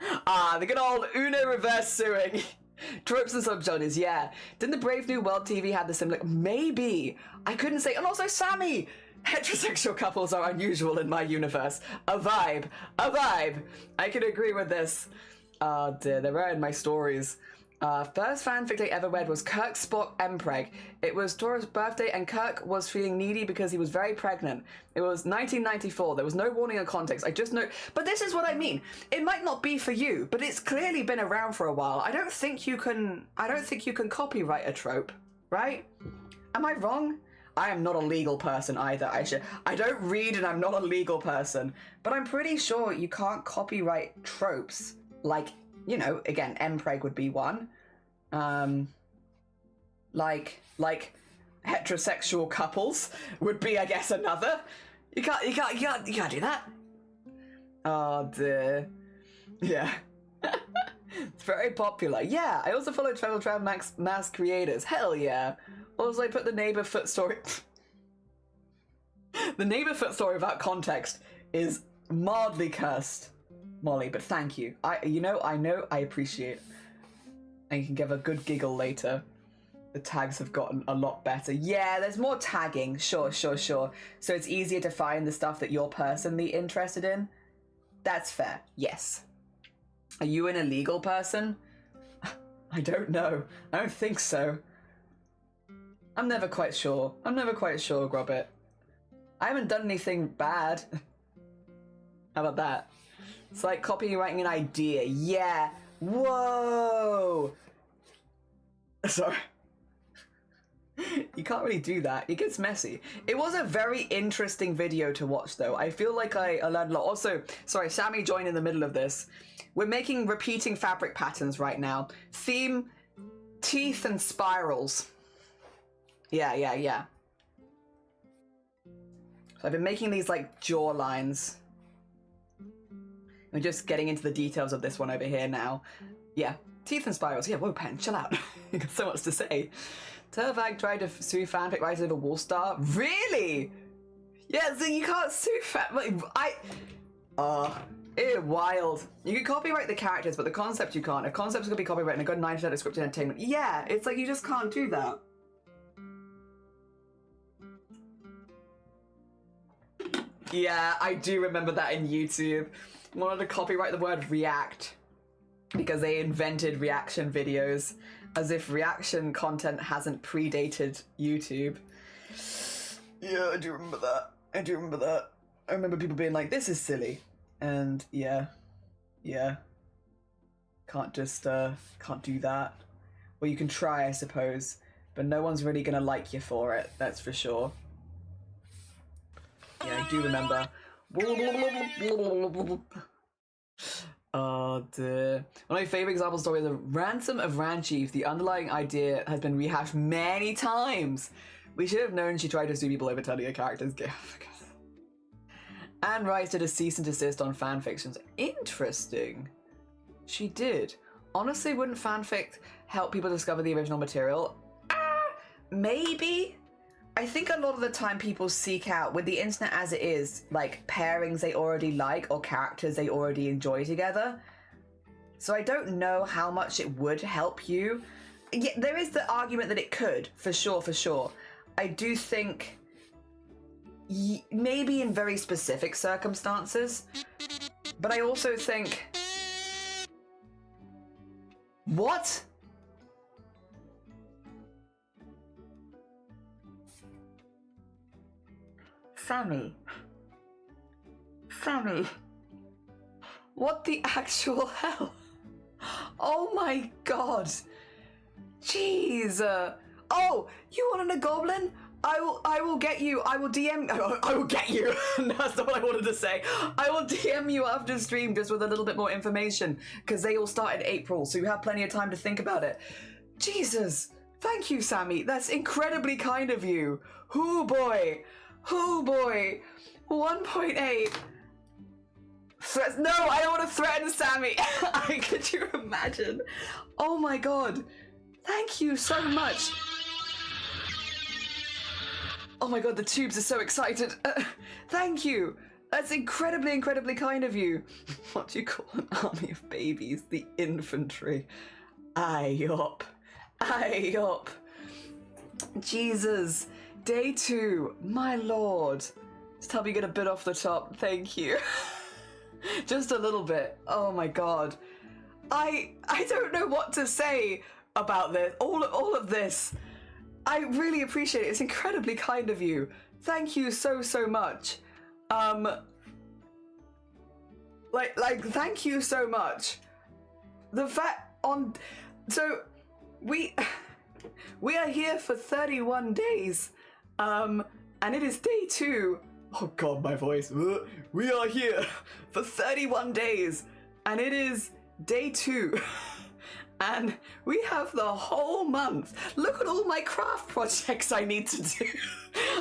The good old Uno reverse suing. Tropes and subgenres, yeah. Didn't the Brave New World TV have the similar? Maybe. I couldn't say. And also, Sammy! Heterosexual couples are unusual in my universe. A vibe. I can agree with this. Oh dear, they're right in my stories. First fanfic I ever read was Kirk Spock Empreg. It was Tora's birthday and Kirk was feeling needy because he was very pregnant. It was 1994. There was no warning or context. I just know. But this is what I mean. It might not be for you, but it's clearly been around for a while. I don't think you can copyright a trope, right? Am I wrong? I am not a legal person either. I don't read and I'm not a legal person, but I'm pretty sure you can't copyright tropes. Like, again, Empreg would be one. Like heterosexual couples would be, I guess, another. You can't do that. Oh dear. Yeah. It's very popular. Yeah, I also follow Travel Mass creators. Hell yeah. Also, I put the neighbor foot story. The neighbor foot story without context is mildly cursed, Molly, but thank you. I know, I appreciate it. And you can give a good giggle later. The tags have gotten a lot better. Yeah, there's more tagging. Sure. So it's easier to find the stuff that you're personally interested in. That's fair. Yes. Are you an illegal person? I don't know. I don't think so. I'm never quite sure, Grobbit. I haven't done anything bad. How about that? It's like copywriting an idea. Yeah. Whoa. Sorry. You can't really do that. It gets messy. It was a very interesting video to watch, though. I feel like I learned a lot. Also, sorry, Sammy joined in the middle of this. We're making repeating fabric patterns right now. Theme, teeth and spirals. Yeah. So I've been making these like jaw lines. I'm just getting into the details of this one over here now. Yeah, teeth and spirals. Yeah, whoa, Pen, chill out. You got so much to say. Turvag tried to sue fanfic writers over Wallstar. Really? Yeah, so you can't sue it's wild. You can copyright the characters, but the concept you can't. If concepts can be copyrighted and a good 90% of scripted entertainment. Yeah, it's like you just can't do that. Yeah, I do remember that in YouTube. Wanted to copyright the word react because they invented reaction videos, as if reaction content hasn't predated YouTube. Yeah, I do remember that. I remember people being like, this is silly. And yeah. Can't do that. Well, you can try, I suppose, but no one's really gonna like you for it, that's for sure. Yeah, I do remember. Oh dear. One of my favorite example stories is the Ransom of Ranchief. The underlying idea has been rehashed many times. We should have known she tried to sue people over telling her characters. Anne Rice did a cease and desist on fanfictions. Interesting. She did. Honestly, wouldn't fanfic help people discover the original material? Maybe. I think a lot of the time people seek out, with the internet as it is, like pairings they already like or characters they already enjoy together. So I don't know how much it would help you. Yeah, there is the argument that it could, for sure. I do think maybe in very specific circumstances, but I also think... What? Sammy. What the actual hell? Oh my god. Jeez. Oh, you wanted a goblin? I will get you. I will DM. I will get you. That's not what I wanted to say. I will DM you after stream just with a little bit more information because they all start in April, so you have plenty of time to think about it. Jesus. Thank you, Sammy. That's incredibly kind of you. Hoo boy. 1.8. No, I don't want to threaten Sammy. Could you imagine? Oh my god. Thank you so much. Oh my god, the tubes are so excited. Thank you. That's incredibly kind of you. What do you call an army of babies? The infantry. Aye up. Jesus. Day 2. My lord. Just help me get a bit off the top. Thank you. Just a little bit. Oh my god. I don't know what to say about this. All of this. I really appreciate it. It's incredibly kind of you. Thank you so much. Thank you so much. The fact so we are here for 31 days. And it is day 2. Oh god, my voice. We are here for 31 days and it is day 2. And we have the whole month. Look at all my craft projects I need to do.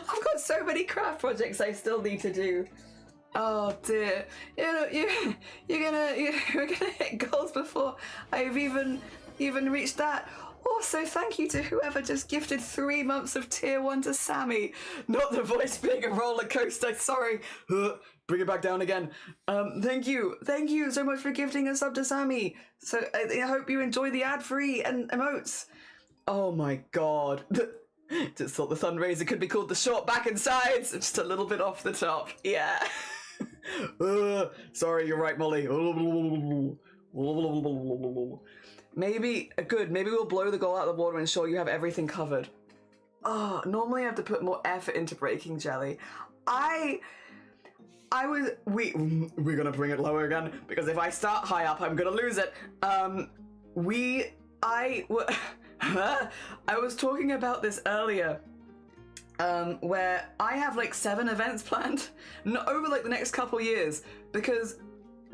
I've got so many craft projects I still need to do. Oh dear. We're gonna hit goals before I've even reached that. Also, thank you to whoever just gifted 3 months of tier 1 to Sammy. Not the voice being a roller coaster, sorry. Bring it back down again. Thank you so much for gifting a sub to Sammy. So I hope you enjoy the ad-free and emotes. Oh my god. Just thought the Sunraiser could be called the short back and sides. Just a little bit off the top. Yeah. Sorry, you're right, Molly. Maybe we'll blow the goal out of the water and ensure you have everything covered. Oh, normally I have to put more effort into breaking jelly. I we're gonna bring it lower again, because if I start high up, I'm gonna lose it. I was talking about this earlier, where I have like 7 events planned over like the next couple years, because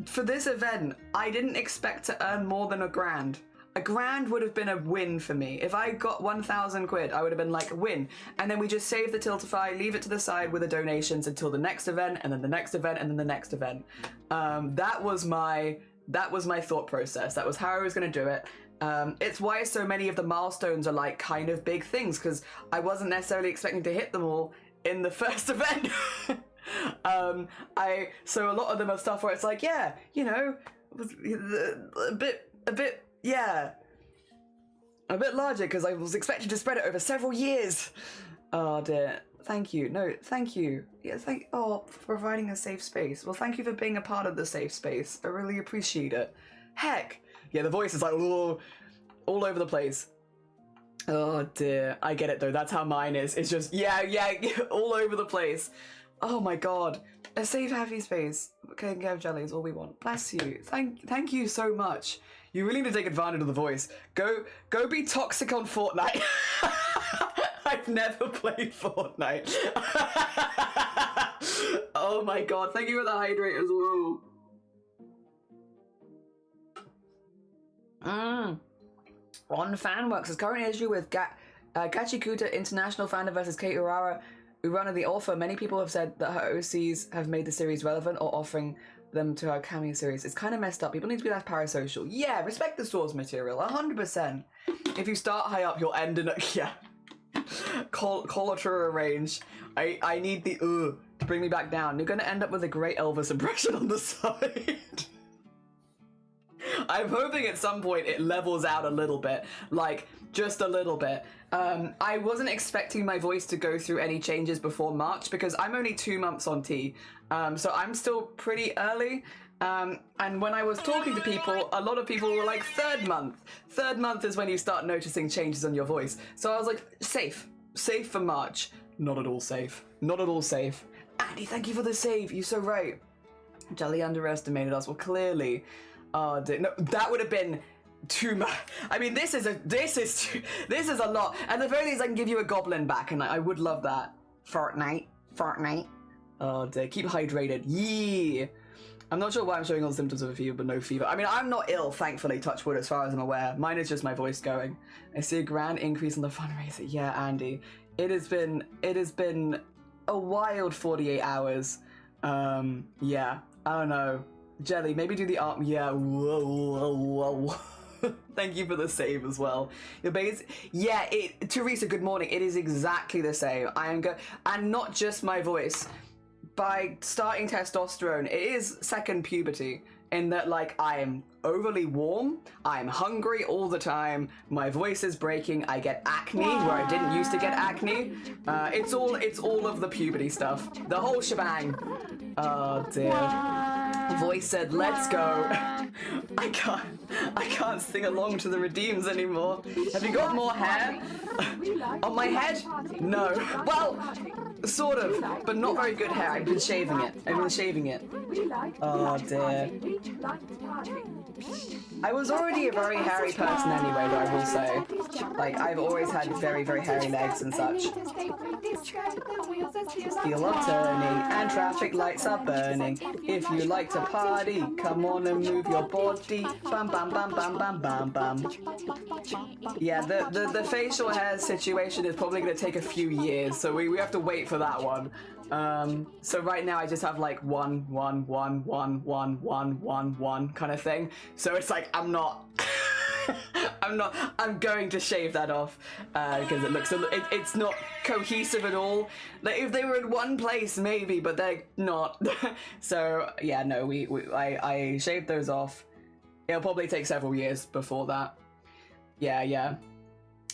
for this event, I didn't expect to earn more than $1,000. $1,000 would have been a win for me. If I got 1,000 quid, I would have been like, win. And then we just save the Tiltify, leave it to the side with the donations until the next event, and then the next event, and then the next event. That was my thought process. That was how I was going to do it. It's why so many of the milestones are like kind of big things, because I wasn't necessarily expecting to hit them all in the first event. So a lot of them are stuff where it's like, yeah, you know, a bit larger, because I was expecting to spread it over several years. Oh dear. Thank you. No, thank you. Yeah, for providing a safe space. Well, thank you for being a part of the safe space. I really appreciate it. Heck. Yeah, the voice is like, all over the place. Oh dear. I get it though. That's how mine is. It's just, yeah, all over the place. Oh my god. A safe, happy space. Okay, Gav Jelly is all we want. Bless you. Thank you so much. You really need to take advantage of the voice. Go be toxic on Fortnite. I've never played Fortnite. Oh my god. Thank you for the hydrate as well. On Fanworks, there's current issue with Gachikuta International Fandom versus Kate Urana the author. Many people have said that her OCs have made the series relevant or offering them to her cameo series. It's kind of messed up. People need to be less parasocial. Yeah, respect the source material, 100%. If you start high up, you'll end in a, yeah. Call it to arrange. I need the to bring me back down. You're gonna end up with a great Elvis impression on the side. I'm hoping at some point it levels out a little bit, like just a little bit. I wasn't expecting my voice to go through any changes before March, because I'm only 2 months on T, so I'm still pretty early. And when I was talking to people, a lot of people were like, third month is when you start noticing changes on your voice. So I was like, safe for March. Not at all safe. Andy, thank you for the save. You're so right. Jelly underestimated us. Well, clearly. Oh, no, that would have been too much. I mean, this is a lot. At the very least, I can give you a goblin back, and I would love that. Fortnite. Oh dear, keep hydrated. Yeah. I'm not sure why I'm showing all the symptoms of a fever, but no fever. I mean, I'm not ill, thankfully, touch wood, as far as I'm aware. Mine is just my voice going. I see a grand increase in the fundraiser. Yeah, Andy. It has been a wild 48 hours. Yeah, I don't know. Jelly, maybe do the art. Yeah, whoa. Thank you for the save as well. Your base, yeah. Teresa, good morning. It is exactly the same. And not just my voice. By starting testosterone, it is second puberty. In that, like, I am overly warm, I'm hungry all the time, my voice is breaking, I get acne where I didn't used to get acne. It's all of the puberty stuff. The whole shebang. Oh dear. Voice said, let's go. I can't sing along to the redeems anymore. Have you got more hair? On my head? No. Well, sort of, but not very good hair. I've been shaving it. Oh dear. I was already a very hairy person anyway, though, I will say. Like, I've always had very, very hairy legs and such. Wheels are turning and traffic lights are burning. If you like to party, come on and move your body. Bam, bam, bam, bam, bam, bam, bam. Yeah, the facial hair situation is probably going to take a few years, so we have to wait for that one. So right now I just have like one kind of thing. So it's like I'm going to shave that off because it looks it's not cohesive at all. Like if they were in one place maybe, but they're not. So yeah, no, I shaved those off. It'll probably take several years before that. Yeah.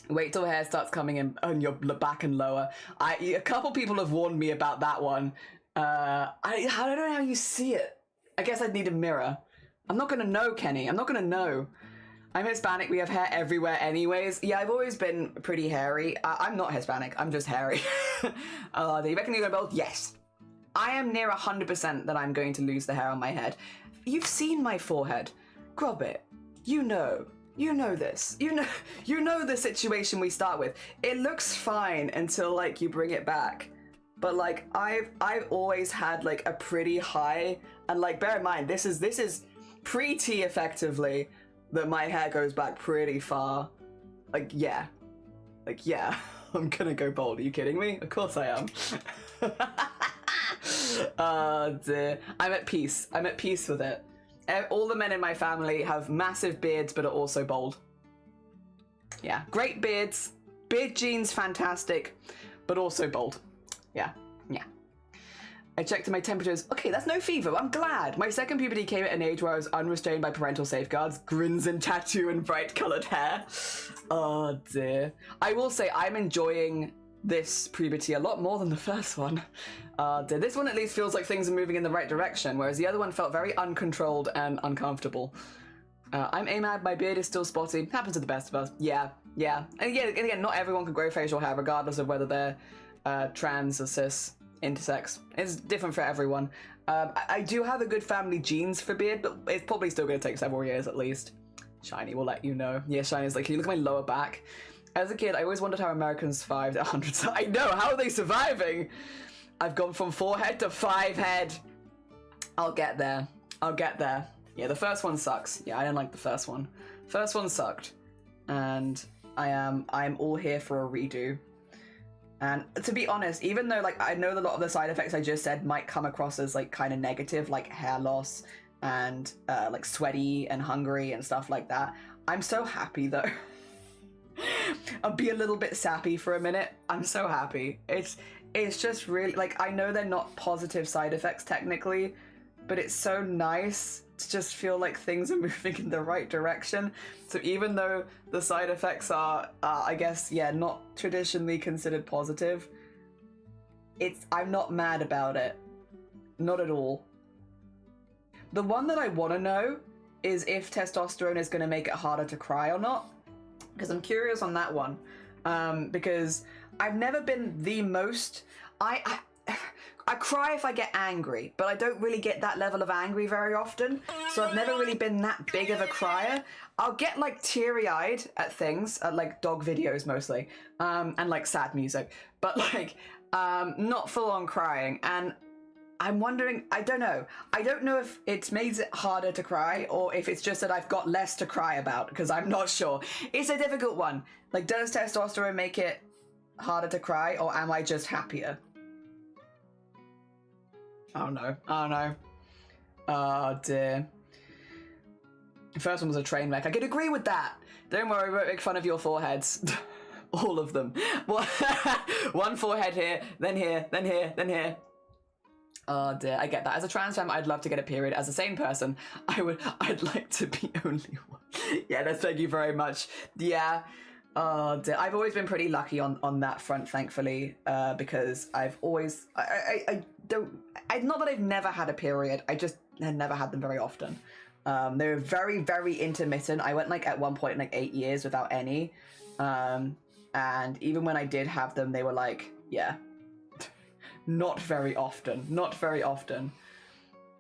Wait till hair starts coming in on your back and lower. A couple people have warned me about that one. I don't know how you see it. I guess I'd need a mirror. I'm not gonna know, Kenny. I'm not gonna know. I'm Hispanic. We have hair everywhere anyways. Yeah, I've always been pretty hairy. I'm not Hispanic. I'm just hairy. Do you reckon you're gonna both? Yes. I am near 100% that I'm going to lose the hair on my head. You've seen my forehead. Grobbit, you know this. You know the situation we start with. It looks fine until like you bring it back. But like I've always had like a pretty high, and like bear in mind this is pre-T effectively, that my hair goes back pretty far. Like yeah. I'm gonna go bald. Are you kidding me? Of course I am. Dear. I'm at peace with it. All the men in my family have massive beards but are also bald. Yeah, great beards. Beard genes, fantastic, but also bald. Yeah. I checked my temperatures. Okay, that's no fever. I'm glad. My second puberty came at an age where I was unrestrained by parental safeguards, grins and tattoo and bright coloured hair. Oh dear. I will say I'm enjoying this puberty a lot more than the first one. Dear. This one at least feels like things are moving in the right direction, whereas the other one felt very uncontrolled and uncomfortable. I'm AMAB, my beard is still spotty. Happens to the best of us. Yeah. And again, not everyone can grow facial hair regardless of whether they're trans or cis, intersex. It's different for everyone. I do have a good family genes for beard, but it's probably still going to take several years at least. Shiny will let you know. Yeah, Shiny's like, can you look at my lower back? As a kid, I always wondered how Americans survived at 100. I know, how are they surviving? I've gone from 4 head to 5 head. I'll get there. Yeah, the first one sucks. Yeah, I didn't like the first one. First one sucked. And I'm all here for a redo. And to be honest, even though like I know that a lot of the side effects I just said might come across as like kind of negative, like hair loss and like sweaty and hungry and stuff like that, I'm so happy though. I'll be a little bit sappy for a minute. I'm so happy. It's just really like, I know they're not positive side effects technically, but it's so nice to just feel like things are moving in the right direction. So even though the side effects are, I guess, yeah, not traditionally considered positive, I'm not mad about it. Not at all. The one that I want to know is if testosterone is going to make it harder to cry or not. Because I'm curious on that one. Because I've never been the most... I cry if I get angry, but I don't really get that level of angry very often, so I've never really been that big of a crier. I'll get like teary-eyed at things, at like dog videos mostly, and like sad music, but like not full-on crying. And I'm wondering, I don't know if it's made it harder to cry or if it's just that I've got less to cry about, because I'm not sure. It's a difficult one. Like, does testosterone make it harder to cry, or am I just happier? I don't know. Oh dear. The first one was a train wreck. I could agree with that. Don't worry, we won't make fun of your foreheads. All of them. One forehead here, then here, then here, then here. Oh dear, I get that. As a trans femme, I'd love to get a period. As a sane person, I'd like to be only one. Yeah, no, thank you very much. Yeah. Oh dear. I've always been pretty lucky on that front, thankfully, because I've always, not that I've never had a period, I just had never had them very often. They were very, very intermittent. I went like at one point like 8 years without any. And even when I did have them, they were like, yeah, not very often.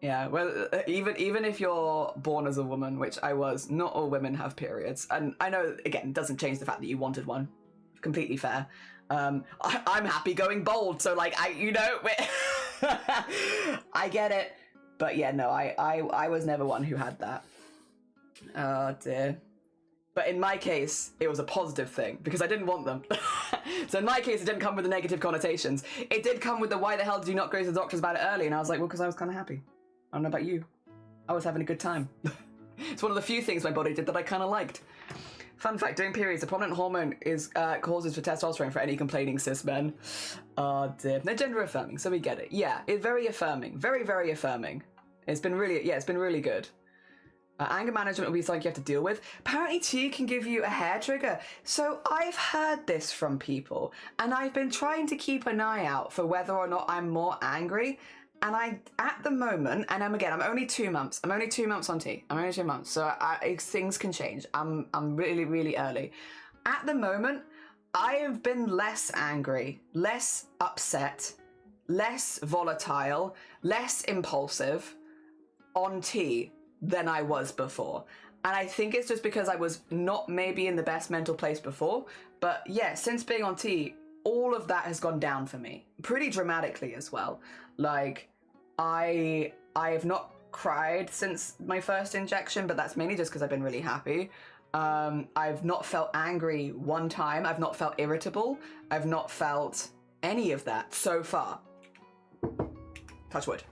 Yeah, well, even if you're born as a woman, which I was, not all women have periods. And I know, again, it doesn't change the fact that you wanted one. Completely fair. I'm happy going bald, so like, I get it. But yeah, no, I was never one who had that. Oh dear. But in my case, it was a positive thing, because I didn't want them. So in my case, it didn't come with the negative connotations. It did come with the why the hell did you not go to the doctors about it early? And I was like, well, because I was kind of happy. I don't know about you. I was having a good time. It's one of the few things my body did that I kind of liked. Fun fact, during periods, the prominent hormone is causes for testosterone for any complaining cis men. Oh dear. They're gender affirming, so we get it. Yeah, it's very affirming. Very, very affirming. It's been really good. Anger management will be something you have to deal with. Apparently tea can give you a hair trigger. So I've heard this from people, and I've been trying to keep an eye out for whether or not I'm more angry. And at the moment, and I'm only 2 months. I'm only 2 months on tea. I'm only 2 months, so things can change. I'm really, really early. At the moment, I have been less angry, less upset, less volatile, less impulsive on tea than I was before. And I think it's just because I was not maybe in the best mental place before. But yeah, since being on tea, all of that has gone down for me. Pretty dramatically as well. Like, I have not cried since my first injection, but that's mainly just because I've been really happy. I've not felt angry one time. I've not felt irritable. I've not felt any of that so far. Touch wood.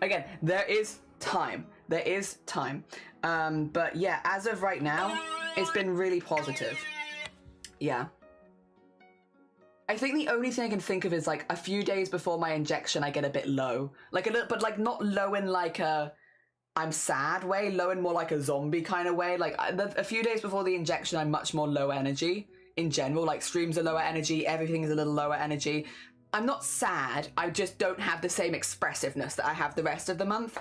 Again, there is time. There is time. But yeah, as of right now, it's been really positive. Yeah. I think the only thing I can think of is like a few days before my injection, I get a bit low. Like a little, but like not low in like a I'm sad way, low in more like a zombie kind of way. Like a few days before the injection, I'm much more low energy in general. Like streams are lower energy, everything is a little lower energy. I'm not sad, I just don't have the same expressiveness that I have the rest of the month.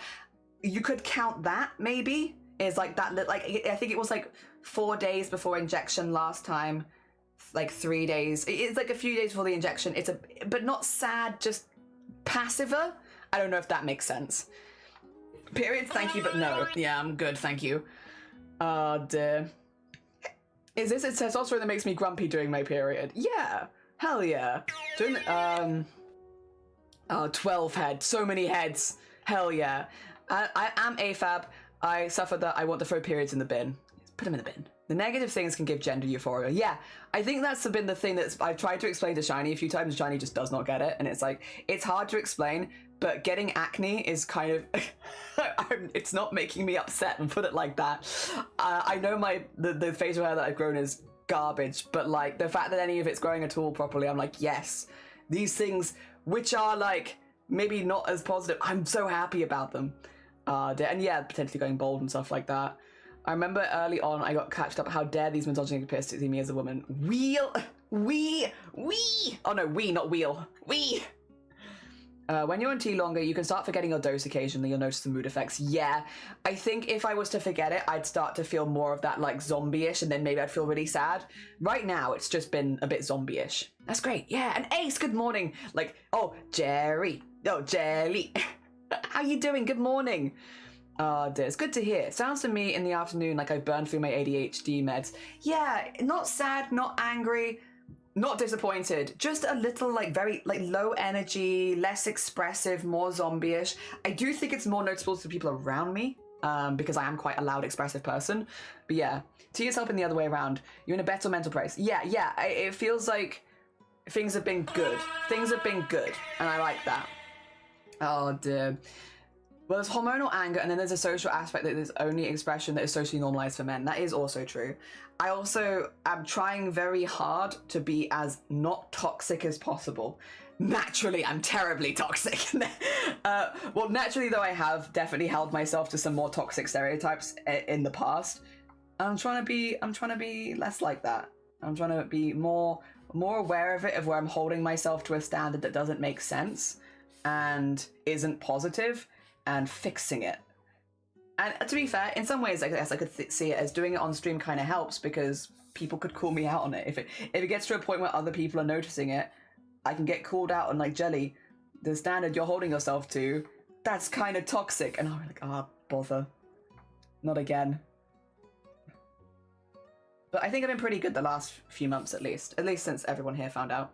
You could count that maybe is like that, like I think it was like 4 days before injection last time, like 3 days. It's like a few days before the injection. It's but not sad, just passiver. I don't know if that makes sense. Periods, thank you, but no. Yeah, I'm good, thank you. Dear. Is this a testosterone that makes me grumpy during my period? Yeah, hell yeah. During the, 12 heads, so many heads. Hell yeah. I am AFAB. I suffer that I want to throw periods in the bin. Put them in the bin. The negative things can give gender euphoria. Yeah, I think that's been the thing that I've tried to explain to Shiny a few times. Shiny just does not get it. And it's like, it's hard to explain, but getting acne is kind of, it's not making me upset, and put it like that. I know the facial hair that I've grown is garbage, but like the fact that any of it's growing at all properly, I'm like, yes, these things, which are like, maybe not as positive, I'm so happy about them. And yeah, potentially going bald and stuff like that. I remember early on I got catched up, how dare these misogynistic appears to see me as a woman. Oh no, not wheel. When you're on tea longer, you can start forgetting your dose occasionally. You'll notice the mood effects. Yeah, I think if I was to forget it, I'd start to feel more of that like zombie-ish, and then maybe I'd feel really sad. Right now, it's just been a bit zombie-ish. That's great. Yeah, and Ace, good morning. Like, oh, Jerry. Oh, Jelly. How you doing? Good morning. Dear, it's good to hear. Sounds to me in the afternoon like I've burned through my ADHD meds. Yeah, not sad, not angry, not disappointed. Just a little like very like low energy, less expressive, more zombie-ish. I do think it's more noticeable to people around me because I am quite a loud, expressive person. But yeah, to yourself in the other way around, you're in a better mental place. Yeah, it feels like things have been good. Things have been good, and I like that. Oh dear. Well, there's hormonal anger, and then there's a social aspect that there's only expression that is socially normalized for men. That is also true. I also am trying very hard to be as not toxic as possible. Naturally, I'm terribly toxic. Well, naturally, though, I have definitely held myself to some more toxic stereotypes in the past. I'm trying to be less like that. I'm trying to be more aware of it, of where I'm holding myself to a standard that doesn't make sense and isn't positive, and fixing it. And to be fair, in some ways, I guess I could see it as doing it on stream kind of helps, because people could call me out on it. If it gets to a point where other people are noticing it, I can get called out on like, Jelly, the standard you're holding yourself to, that's kind of toxic. And I'm like, bother. Not again. But I think I've been pretty good the last few months, at least since everyone here found out.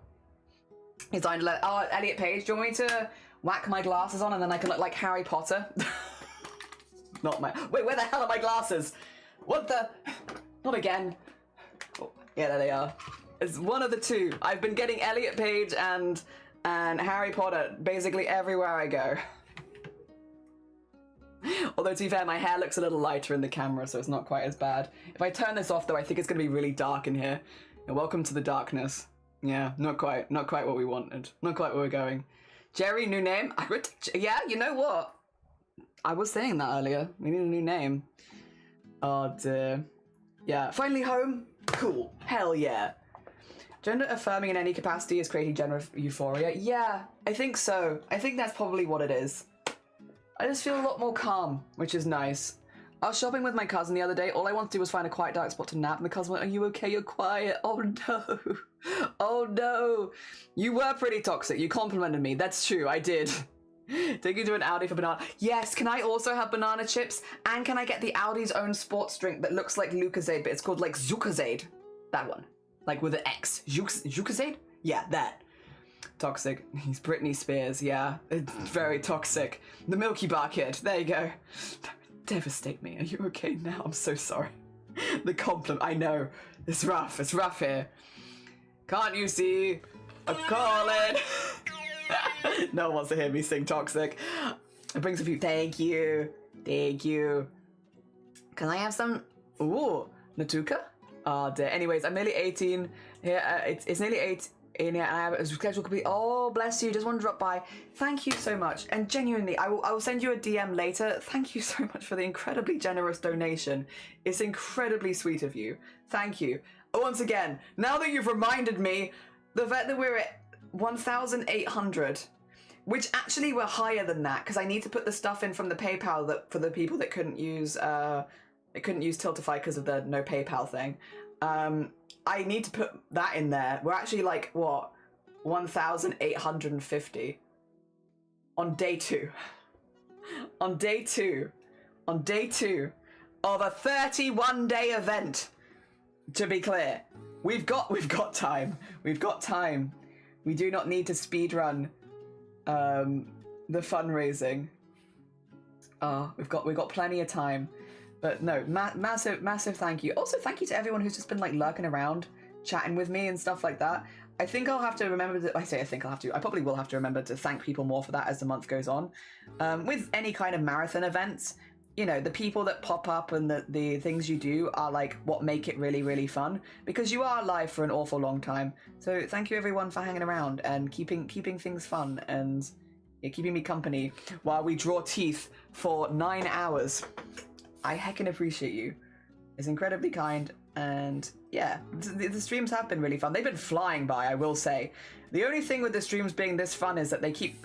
He's dying to let, Elliot Page, do you want me to whack my glasses on and then I can look like Harry Potter? Not my, wait, where the hell are my glasses? What the, not again. Oh, yeah, there they are. It's one of the two. I've been getting Elliot Page and Harry Potter basically everywhere I go. Although to be fair, my hair looks a little lighter in the camera, so it's not quite as bad. If I turn this off though, I think it's gonna be really dark in here. And welcome to the darkness. Yeah, not quite what we wanted. Not quite where we're going. Jerry, new name? Yeah, you know what? I was saying that earlier. We need a new name. Oh dear. Yeah, finally home? Cool. Hell yeah. Gender affirming in any capacity is creating gender euphoria? Yeah, I think so. I think that's probably what it is. I just feel a lot more calm, which is nice. I was shopping with my cousin the other day. All I wanted to do was find a quiet dark spot to nap, and the cousin went, "Are you okay? You're quiet." Oh no. Oh no! You were pretty toxic. You complimented me. That's true. I did. Take you to an Audi for banana. Yes, can I also have banana chips? And can I get the Audi's own sports drink that looks like Lucozade, but it's called like Zucozade? That one. Like with an X. Zucozade? Yeah, that. Toxic. He's Britney Spears, yeah. It's very toxic. The Milky Bar Kid. There you go. Devastate me. Are you okay now? I'm so sorry. The compliment. I know. It's rough. It's rough here. Can't you see? I'm calling. No one wants to hear me sing toxic. It brings a few. Thank you. Thank you. Can I have some? Ooh, Natuka? Oh dear. Anyways, I'm nearly 18. Here, it's nearly 8 in here, and I have a schedule complete. Oh, bless you. Just want to drop by. Thank you so much. And genuinely, I will send you a DM later. Thank you so much for the incredibly generous donation. It's incredibly sweet of you. Thank you. Once again, now that you've reminded me, the fact that we're at 1,800, which actually we're higher than that because I need to put the stuff in from the PayPal that for the people that couldn't use Tiltify because of the no PayPal thing. I need to put that in there. We're actually like what 1,850 on day 2. On day two of a 31-day event. To be clear, we've got time. We've got time. We do not need to speedrun the fundraising. We've got plenty of time. But no, massive thank you. Also, thank you to everyone who's just been like lurking around, chatting with me and stuff like that. I think I'll have to remember to, I probably will have to remember to thank people more for that as the month goes on. With any kind of marathon events, you know, the people that pop up and the things you do are like what make it really, really fun because you are live for an awful long time. So thank you everyone for hanging around and keeping things fun and keeping me company while we draw teeth for 9 hours. I heckin' appreciate you. It's incredibly kind, and yeah, the streams have been really fun. They've been flying by, I will say. The only thing with the streams being this fun is that they keep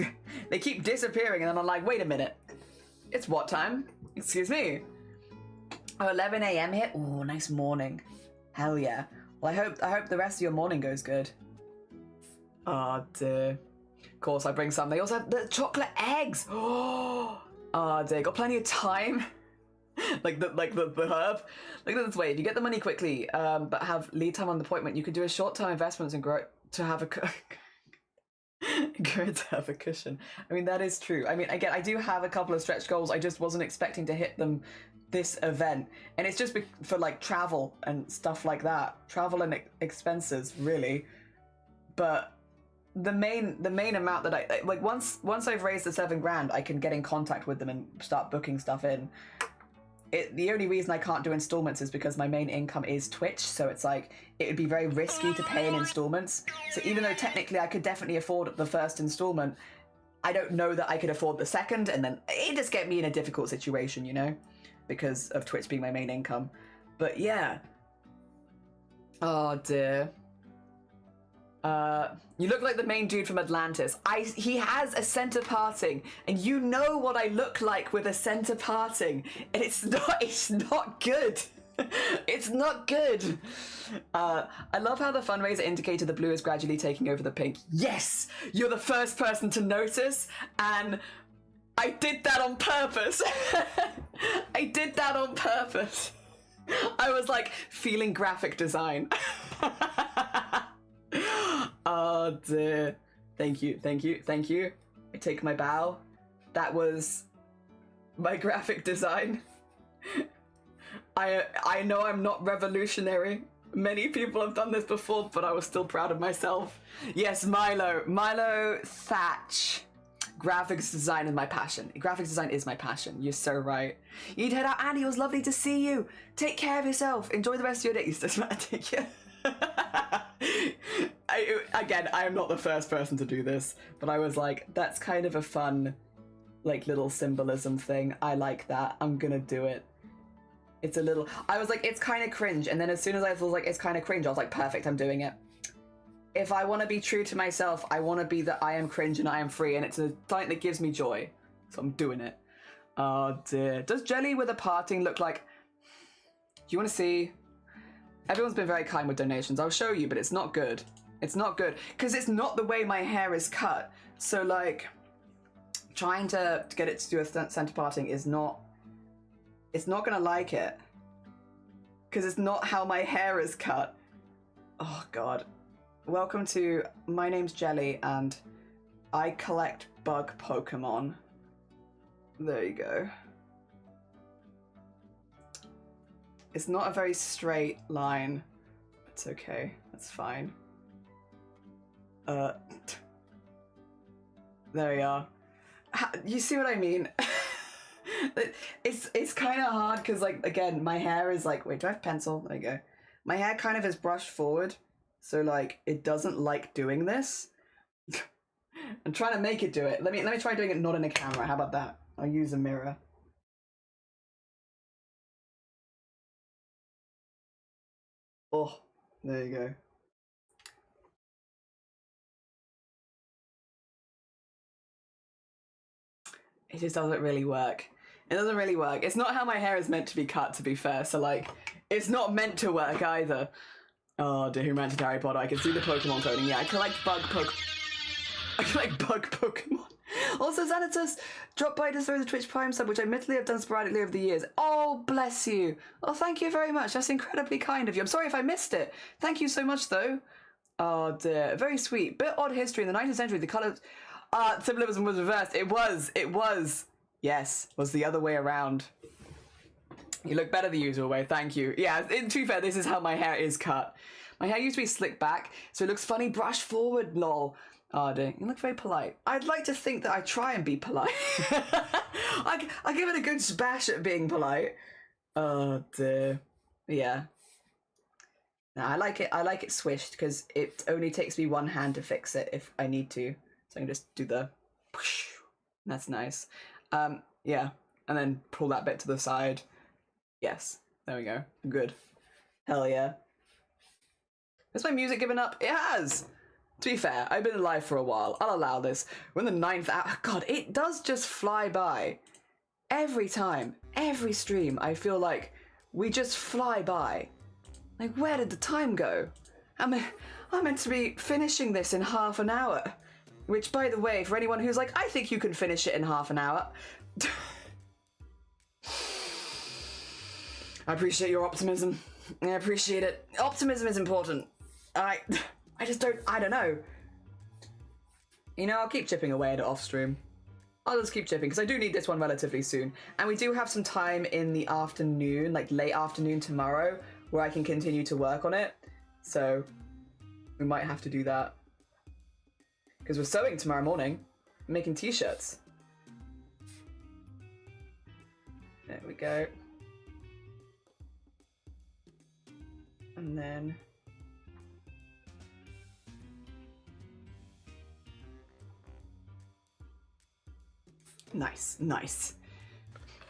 disappearing, and then I'm like, wait a minute, it's what time? Excuse me. Oh, 11 a.m. here. Oh, nice morning. Hell yeah. Well, I hope the rest of your morning goes good. Oh dear. Of course, I bring some. They also have the chocolate eggs. Oh dear. Got plenty of time. like the herb. Look at this way. If you get the money quickly, but have lead time on the appointment, you can do a short-term investments and grow to have a grow to have a cushion. I mean, that is true. I mean, again, I do have a couple of stretch goals. I just wasn't expecting to hit them this event, and it's just for like travel and stuff like that, travel and expenses, really. But the main amount that I like once I've raised the $7,000, I can get in contact with them and start booking stuff in. The only reason I can't do installments is because my main income is Twitch, so it's like it would be very risky to pay in installments. So even though technically I could definitely afford the first installment, I don't know that I could afford the second, and then it just get me in a difficult situation, you know, because of Twitch being my main income. But yeah. Oh dear. You look like the main dude from Atlantis. He has a center parting, and you know what I look like with a center parting, and it's not good. It's not good. I love how the fundraiser indicated the blue is gradually taking over the pink. Yes, you're the first person to notice, and I did that on purpose. I did that on purpose. I was like feeling graphic design. Oh dear. Thank you. I take my bow. That was my graphic design. I know I'm not revolutionary. Many people have done this before, but I was still proud of myself. Yes, Milo Thatch. Graphics design is my passion. Graphics design is my passion. You're so right. You need to head out, Annie. It was lovely to see you. Take care of yourself. Enjoy the rest of your day. Take care. I am not the first person to do this, but I was like, that's kind of a fun, like, little symbolism thing. I like that. I'm gonna do it. It's a little... I was like, it's kind of cringe, and then as soon as I was like, it's kind of cringe, I was like, perfect, I'm doing it. If I want to be true to myself, I want to be that I am cringe and I am free, and it's a something that gives me joy. So I'm doing it. Oh dear. Does jelly with a parting look like... Do you want to see? Everyone's been very kind with donations. I'll show you, but it's not good. It's not good because it's not the way my hair is cut. So like trying to get it to do a center parting is not, it's not gonna like it because it's not how my hair is cut. Oh God. Welcome to, my name's Jelly and I collect bug Pokemon. There you go. It's not a very straight line. It's okay, that's fine. There we are. You see what I mean? It's kind of hard because, like, again, my hair is like, wait, do I have pencil? There you go. My hair kind of is brushed forward, so like it doesn't like doing this. I'm trying to make it do it. Let me try doing it not in a camera. How about that? I'll use a mirror. Oh, there you go. It just doesn't really work. It doesn't really work. It's not how my hair is meant to be cut, to be fair. So, like, it's not meant to work either. Oh, dear, who mentioned Harry Potter? I can see the Pokemon coding. Yeah, I collect bug Pokemon. Also, Xanatus dropped by to throw the Twitch Prime sub, which I admittedly have done sporadically over the years. Oh, bless you. Oh, thank you very much. That's incredibly kind of you. I'm sorry if I missed it. Thank you so much, though. Oh, dear. Very sweet. Bit odd history. In the 19th century, the colours... symbolism was reversed. It was. Yes, was the other way around. You look better the usual way, thank you. Yeah, to be fair, this is how my hair is cut. My hair used to be slicked back, so it looks funny brushed forward, lol. Oh dear, you look very polite. I'd like to think that I try and be polite. I give it a good bash at being polite. Oh dear. Yeah. No, I like it swished, because it only takes me one hand to fix it if I need to. So I can just do the whoosh. That's nice. Yeah, and then pull that bit to the side. Yes, there we go. Good. Hell yeah. Has my music given up? It has! To be fair, I've been alive for a while. I'll allow this. We're in the 9th hour. God, it does just fly by. Every time, every stream, I feel like we just fly by. Like, where did the time go? I'm meant to be finishing this in half an hour. Which, by the way, for anyone who's like, I think you can finish it in half an hour. I appreciate your optimism. I appreciate it. Optimism is important. I don't know. You know, I'll keep chipping away at it off stream. I'll just keep chipping, because I do need this one relatively soon. And we do have some time in the afternoon, like late afternoon tomorrow, where I can continue to work on it. So, we might have to do that. Because we're sewing tomorrow morning, making t-shirts. There we go. And then... Nice, nice.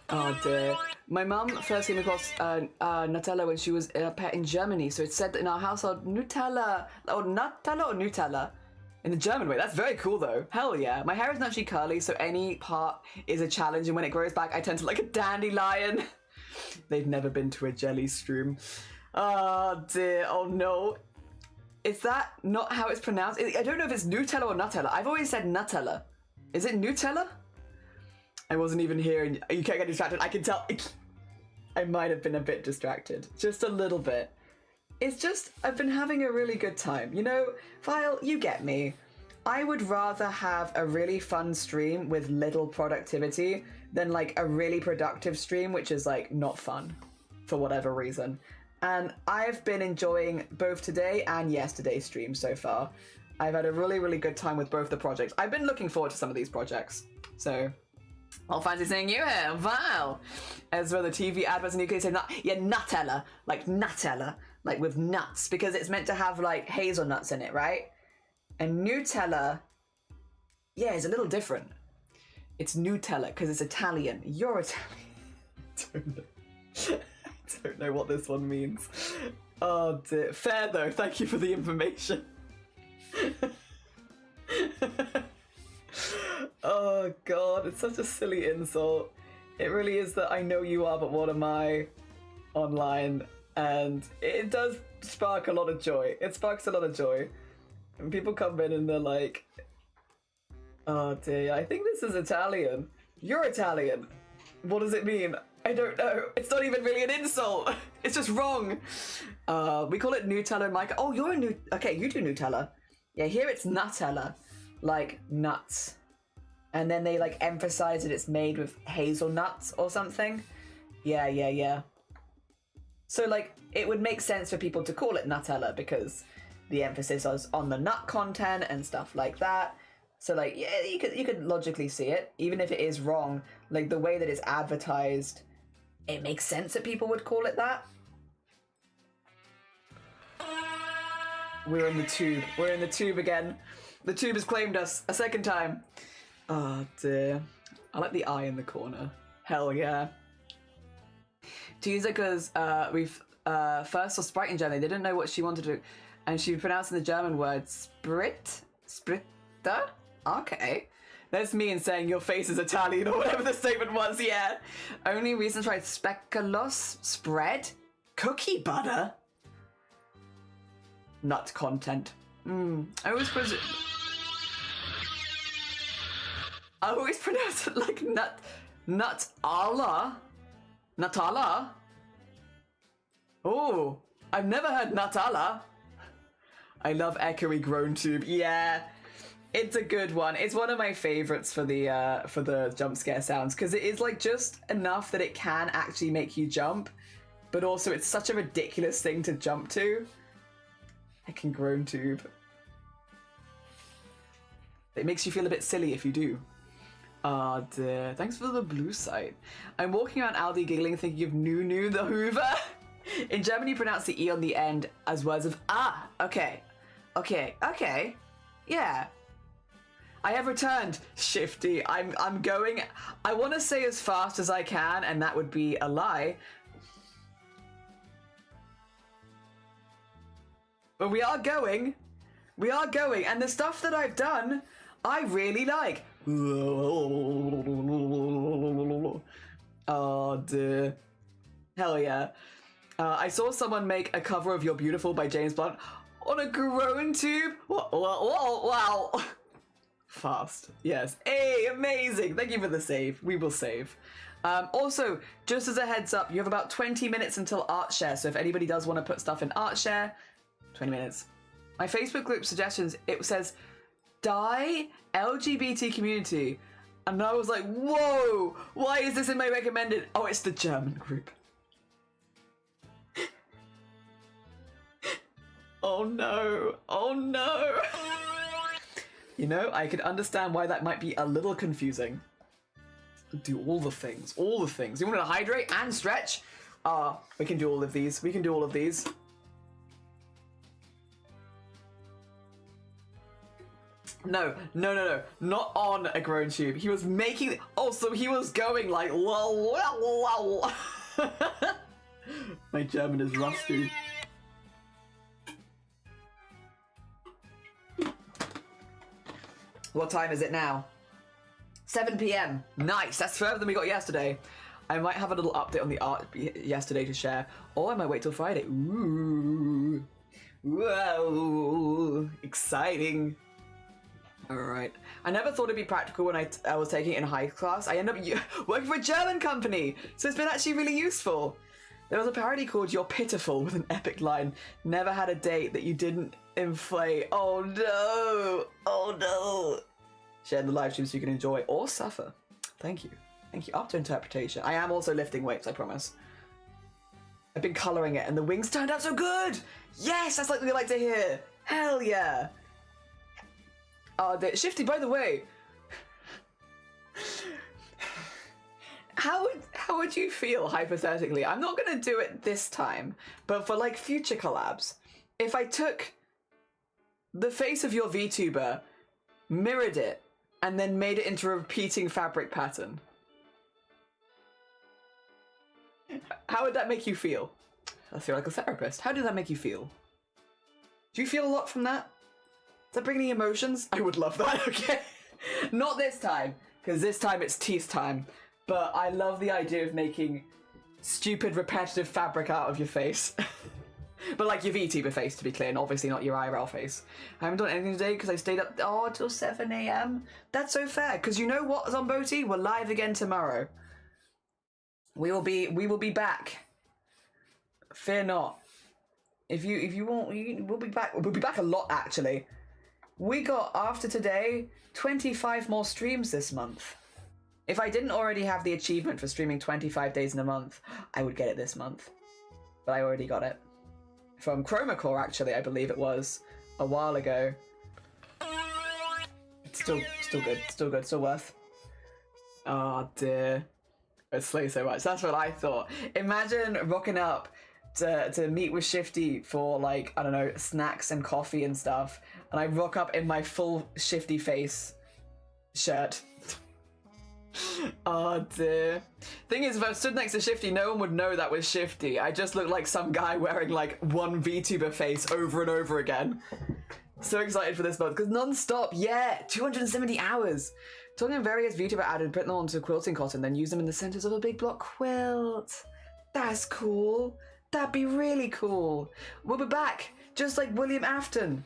Oh dear. My mum first came across Nutella when she was a pet in Germany, so it said in our household Nutella, or Nutella or Nutella. In the German way. That's very cool though. Hell yeah. My hair is naturally curly, so any part is a challenge, and when it grows back, I tend to look like a dandelion. They've never been to a jelly stream. Oh dear. Oh no. Is that not how it's pronounced? I don't know if it's Nutella or Nutella. I've always said Nutella. Is it Nutella? I wasn't even here, and you can't get distracted. I can tell. I might have been a bit distracted. Just a little bit. It's just, I've been having a really good time. You know, Vile, you get me. I would rather have a really fun stream with little productivity than like a really productive stream, which is like not fun for whatever reason. And I've been enjoying both today and yesterday's stream so far. I've had a really, really good time with both the projects. I've been looking forward to some of these projects. So, I'll fancy seeing you here. Wow. As well, the TV adverts in the UK say, yeah, Nutella. Like Nutella. Like with nuts, because it's meant to have like hazelnuts in it, right? And Nutella, yeah, it's a little different. It's Nutella because it's Italian. You're Italian. I don't know what this one means. Oh dear. Fair though, thank you for the information. Oh god, it's such a silly insult. It really is that I know you are, but what am I? Online. And it does spark a lot of joy. It sparks a lot of joy. And people come in and they're like, oh dear, I think this is Italian. You're Italian. What does it mean? I don't know. It's not even really an insult. It's just wrong. We call it Nutella and Micah. Oh, you're a new. Okay, you do Nutella. Yeah, here it's Nutella, like nuts, and then they like emphasize that it's made with hazelnuts or something. Yeah. So like it would make sense for people to call it Nutella because the emphasis is on the nut content and stuff like that. So like yeah, you could logically see it, even if it is wrong. Like the way that it's advertised, it makes sense that people would call it that. We're in the tube. We're in the tube again. The tube has claimed us a second time. Oh dear. I like the eye in the corner. Hell yeah. To use it because we've first saw Sprite in Germany. They didn't know what she wanted to do. And she pronounced the German word Sprit? Spritta? Okay. That's me in saying your face is Italian or whatever the statement was, yeah. Only recent tried speculoos spread? Cookie butter? Nut content. I always pronounce it like Nutella. Nutella? Oh, I've never heard Nutella. I love echoey groan tube. Yeah, it's a good one. It's one of my favorites for the jump scare sounds because it is like just enough that it can actually make you jump, but also it's such a ridiculous thing to jump to. Heckin' groan tube. It makes you feel a bit silly if you do. Ah, dear. Thanks for the blue site. I'm walking around Aldi giggling, thinking of Nunu the Hoover. In Germany, you pronounce the E on the end as words of ah. Okay. Yeah. I have returned, Shifty. I'm going. I want to say as fast as I can, and that would be a lie. But we are going, and the stuff that I've done, I really like. Oh dear. Hell yeah. I saw someone make a cover of You're Beautiful by James Blunt on a groan tube. Wow. Fast. Yes. Hey, amazing. Thank you for the save. We will save. Also, just as a heads up, you have about 20 minutes until ArtShare, so if anybody does want to put stuff in ArtShare, 20 minutes. My Facebook group suggestions, it says, die LGBT community. And I was like, whoa, why is this in my recommended? Oh, it's the German group. Oh no. You know, I could understand why that might be a little confusing. Do all the things. You want to hydrate and stretch? We can do all of these. No, not on a groan tube. He was making. Oh, so he was going like wow. My German is rusty. What time is it now? 7 p.m. Nice. That's further than we got yesterday. I might have a little update on the art yesterday to share, or I might wait till Friday. Ooh, whoa, exciting. Alright. I never thought it'd be practical when I was taking it in high class. I ended up working for a German company, so it's been actually really useful. There was a parody called You're Pitiful with an epic line. Never had a date that you didn't inflate. Oh no. Share the live stream so you can enjoy or suffer. Thank you. Up to interpretation. I am also lifting weights, I promise. I've been colouring it and the wings turned out so good! Yes, that's like what we like to hear. Hell yeah. Shifty, by the way, how would you feel, hypothetically? I'm not going to do it this time, but for like future collabs, if I took the face of your VTuber, mirrored it, and then made it into a repeating fabric pattern? How would that make you feel? I feel like a therapist. How did that make you feel? Do you feel a lot from that? Does that bring any emotions? I would love that, okay? Not this time, because this time it's teeth time. But I love the idea of making stupid, repetitive fabric out of your face. But like your VTuber face, to be clear, and obviously not your IRL face. I haven't done anything today because I stayed up till 7 a.m. That's so fair, because you know what, Zomboti? We're live again tomorrow. We will be back. Fear not. If you want, we'll be back. We'll be back a lot, actually. We got, after today, 25 more streams this month. If I didn't already have the achievement for streaming 25 days in a month, I would get it this month. But I already got it. From Chromacore, actually, I believe it was, a while ago. It's still good, still worth. Oh dear. It slays so much. That's what I thought. Imagine rocking up to meet with Shifty for, like, I don't know, snacks and coffee and stuff, and I rock up in my full Shifty face shirt. Oh dear. Thing is, if I stood next to Shifty, no one would know that was Shifty. I just look like some guy wearing like one VTuber face over and over again. So excited for this month, because non-stop, yeah, 270 hours. Talking various VTuber added, putting them onto quilting cotton, then use them in the centers of a big block quilt. That's cool. That'd be really cool. We'll be back, just like William Afton.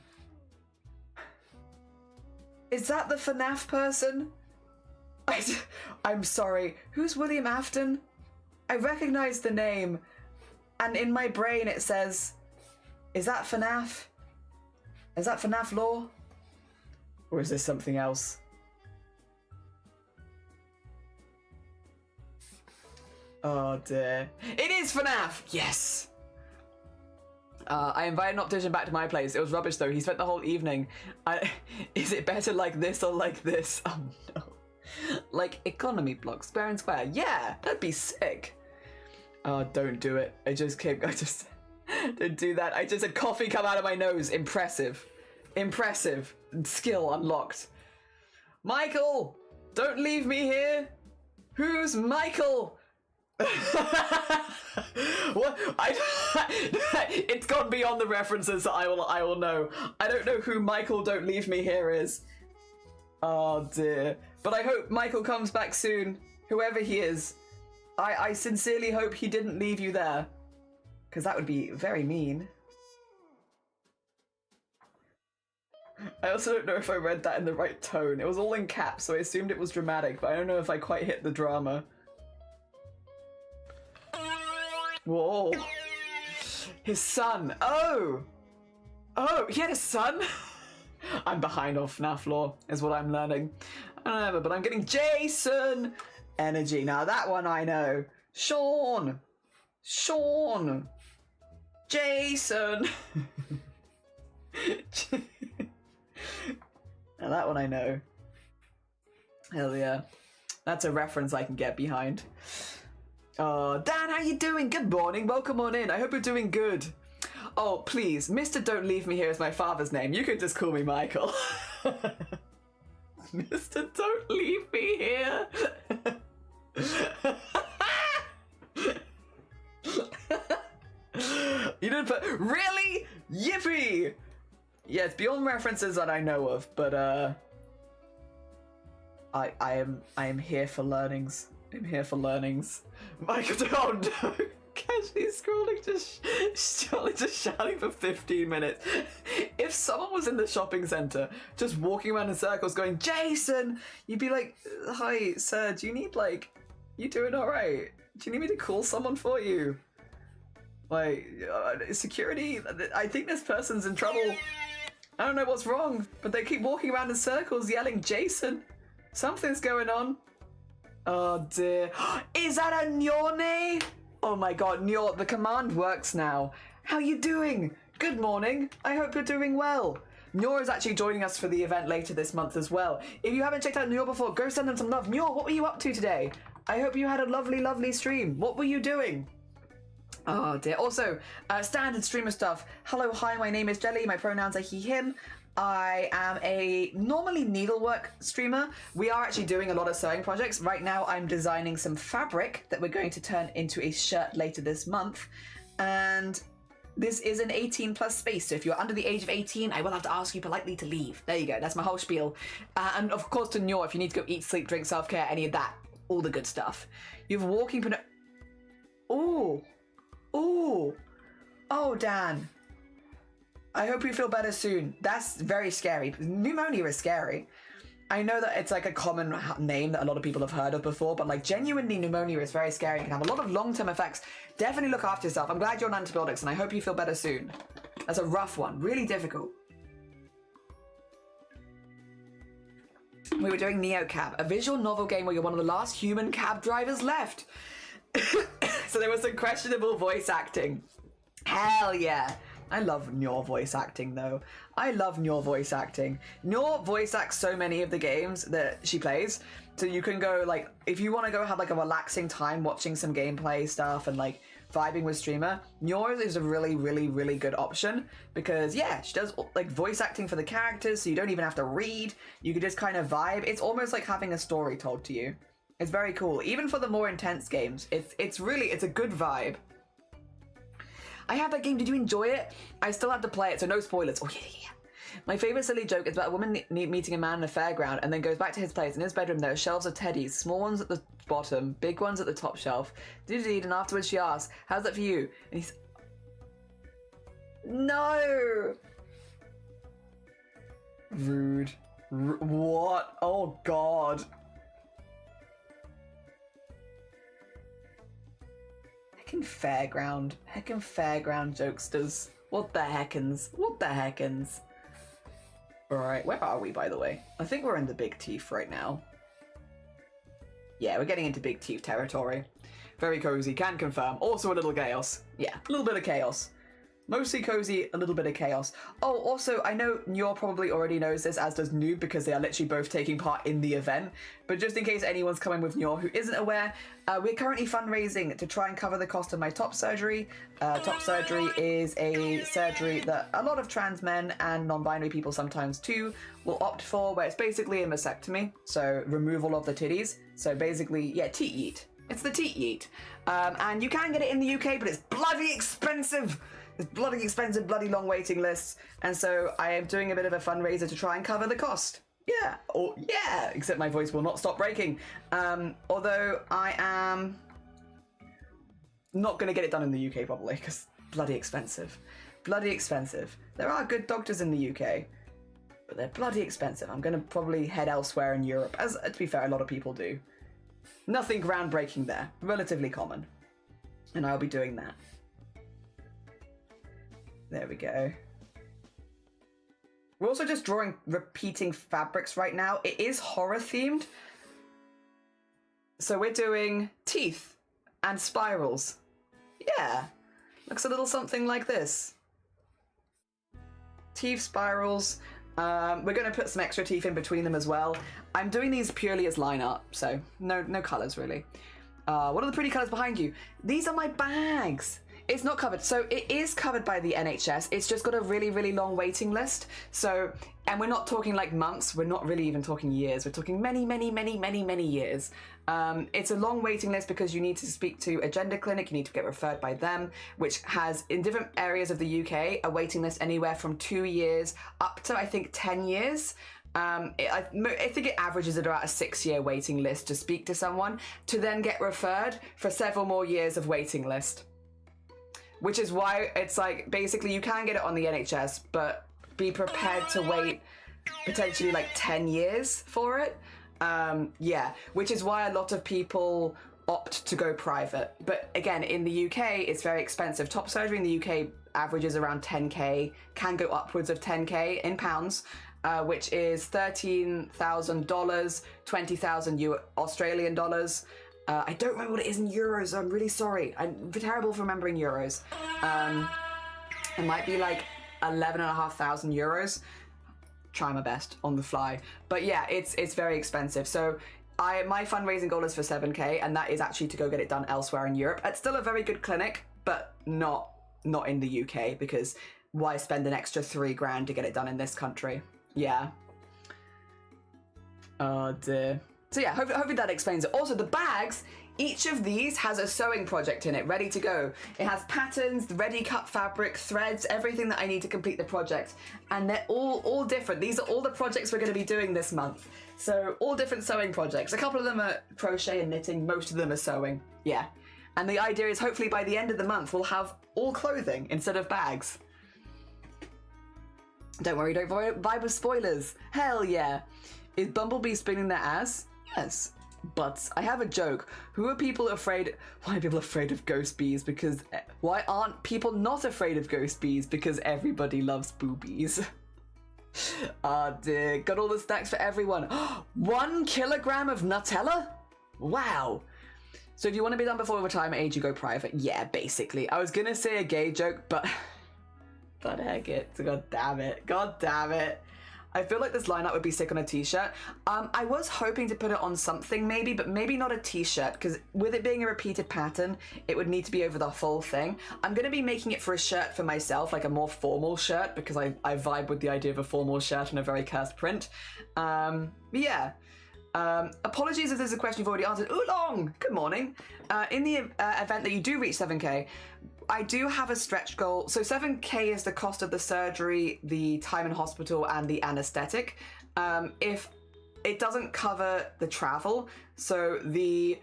Is that the FNAF person? I'm sorry, who's William Afton? I recognize the name, and in my brain it says, is that FNAF? Is that FNAF lore? Or is this something else? Oh dear. It is FNAF! Yes! I invited an optician back to my place. It was rubbish though. He spent the whole evening. Is it better like this or like this? Oh no. Like economy block, square and square. Yeah, that'd be sick. Oh, don't do it. I just don't do that. I just had coffee come out of my nose. Impressive. Impressive. Skill unlocked. Michael! Don't leave me here! Who's Michael? What? It's gone beyond the references that I will know. I don't know who Michael Don't Leave Me Here is. Oh dear. But I hope Michael comes back soon, whoever he is. I sincerely hope he didn't leave you there, because that would be very mean. I also don't know if I read that in the right tone. It was all in caps, so I assumed it was dramatic, but I don't know if I quite hit the drama. Whoa. His son. Oh! Oh, he had a son? I'm behind on FNAF lore, is what I'm learning. I don't know, but I'm getting Jason energy. Now that one I know. Sean. Jason. Now that one I know. Hell yeah. That's a reference I can get behind. Dan, how you doing? Good morning. Welcome on in. I hope you're doing good. Oh, please. Mr. Don't Leave Me Here is my father's name. You can just call me Michael. Mr. Don't Leave Me Here. You didn't put... Really? Yippee! Yeah, it's beyond references that I know of, but I am here for learnings. I'm here for learnings. Michael, oh no! Casually scrolling, just shouting for 15 minutes. If someone was in the shopping centre, just walking around in circles going, Jason! You'd be like, hi, sir, do you need, like, you doing alright? Do you need me to call someone for you? Like, security? I think this person's in trouble. I don't know what's wrong, but they keep walking around in circles yelling, Jason! Something's going on. Oh dear. Is that a Njorne? Oh my god, Njor, the command works now. How you doing? Good morning. I hope you're doing well. Njor is actually joining us for the event later this month as well. If you haven't checked out Njor before, go send them some love. Njor, what were you up to today? I hope you had a lovely, lovely stream. What were you doing? Oh dear. Also, standard streamer stuff. Hello, hi, my name is Jelly. My pronouns are he, him. I am a normally needlework streamer. We are actually doing a lot of sewing projects. Right now I'm designing some fabric that we're going to turn into a shirt later this month. And this is an 18 plus space. So if you're under the age of 18, I will have to ask you politely to leave. There you go. That's my whole spiel. And of course to Njor, if you need to go eat, sleep, drink, self-care, any of that, all the good stuff. You have walking... Ooh. Ooh. Oh, Dan. I hope you feel better soon. That's very scary. Pneumonia is scary. I know that it's like a common name that a lot of people have heard of before, but like genuinely pneumonia is very scary and can have a lot of long-term effects. Definitely look after yourself. I'm glad you're on antibiotics and I hope you feel better soon. That's a rough one, really difficult. We were doing Neo Cab, a visual novel game where you're one of the last human cab drivers left. So there was some questionable voice acting. Hell yeah. I love Nyor voice acting though. I love Nyor voice acting. Nyor voice acts so many of the games that she plays. So you can go like, if you want to go have like a relaxing time watching some gameplay stuff and like vibing with streamer, Nyor is a really, really, really good option because yeah, she does like voice acting for the characters so you don't even have to read. You can just kind of vibe. It's almost like having a story told to you. It's very cool. Even for the more intense games, it's a good vibe. I have that game. Did you enjoy it? I still have to play it, so no spoilers. Oh, yeah. My favourite silly joke is about a woman meeting a man in a fairground and then goes back to his place. In his bedroom, there are shelves of teddies, small ones at the bottom, big ones at the top shelf. And afterwards she asks, how's that for you? And he's... No! Rude. What? Oh, God. Heckin' fairground jokesters. What the heckins? Alright, where are we, by the way? I think we're in the Big Teeth right now. Yeah, we're getting into Big Teeth territory. Very cozy, can confirm. Also a little chaos. Yeah, a little bit of chaos. Mostly cozy, a little bit of chaos. Oh, also, I know Nyor probably already knows this, as does Noob, because they are literally both taking part in the event. But just in case anyone's coming with Nyor who isn't aware, we're currently fundraising to try and cover the cost of my top surgery. Top surgery is a surgery that a lot of trans men and non-binary people sometimes too will opt for, where it's basically a mastectomy, so removal of the titties. So basically, yeah, teat yeet. It's the teat yeet. And you can get it in the UK, but it's bloody expensive. It's bloody expensive, bloody long waiting lists. And so I am doing a bit of a fundraiser to try and cover the cost. Yeah, or yeah, except my voice will not stop breaking. Although I am not going to get it done in the UK probably, because bloody expensive. Bloody expensive. There are good doctors in the UK, but they're bloody expensive. I'm going to probably head elsewhere in Europe, as to be fair, a lot of people do. Nothing groundbreaking there, relatively common. And I'll be doing that. There we go. We're also just drawing repeating fabrics right now. It is horror themed. So we're doing teeth and spirals. Yeah. Looks a little something like this. Teeth, spirals. We're going to put some extra teeth in between them as well. I'm doing these purely as line art, so no colours really. What are the pretty colours behind you? These are my bags. It's not covered. So it is covered by the NHS. It's just got a really, really long waiting list. So, and we're not talking like months. We're not really even talking years. We're talking many, many, many, many, many years. It's a long waiting list because you need to speak to a gender clinic. You need to get referred by them, which has in different areas of the UK, a waiting list anywhere from 2 years up to, I think, 10 years. I think it averages at about a 6-year waiting list to speak to someone to then get referred for several more years of waiting list. Which is why it's like, basically you can get it on the NHS, but be prepared to wait potentially like 10 years for it. Yeah, which is why a lot of people opt to go private. But again, in the UK, it's very expensive. Top surgery in the UK averages around 10k, can go upwards of 10k in pounds, which is $13,000, 20,000 Australian dollars. I don't remember what it is in euros. I'm really sorry. I'm terrible for remembering euros. It might be like 11,500 euros. Try my best on the fly. But yeah, it's very expensive. So my fundraising goal is for 7k, and that is actually to go get it done elsewhere in Europe. It's still a very good clinic, but not in the UK, because why spend an extra $3,000 to get it done in this country? Yeah. Oh dear. So yeah, hopefully that explains it. Also, the bags, each of these has a sewing project in it, ready to go. It has patterns, ready cut fabric, threads, everything that I need to complete the project. And they're all different. These are all the projects we're going to be doing this month. So all different sewing projects. A couple of them are crochet and knitting, most of them are sewing. Yeah. And the idea is hopefully by the end of the month, we'll have all clothing instead of bags. Don't worry, don't vibe with spoilers. Hell yeah. Is Bumblebee spinning their ass? Yes. But I have a joke. Why are people afraid of ghost bees? Because why aren't people not afraid of ghost bees? Because everybody loves boobies. Ah dear. Got all the snacks for everyone. 1 kilogram of Nutella? Wow. So if you want to be done before retirement age, you go private. Yeah, basically. I was gonna say a gay joke, but heck it. God damn it. God damn it. I feel like this lineup would be sick on a t-shirt. I was hoping to put it on something maybe, but maybe not a t-shirt, because with it being a repeated pattern, it would need to be over the whole thing. I'm going to be making it for a shirt for myself, like a more formal shirt, because I vibe with the idea of a formal shirt and a very cursed print. Yeah. Apologies if there's a question you've already answered. Oolong! Good morning. In the event that you do reach 7k, I do have a stretch goal. So 7k is the cost of the surgery, the time in hospital, and the anesthetic. If it doesn't cover the travel, so the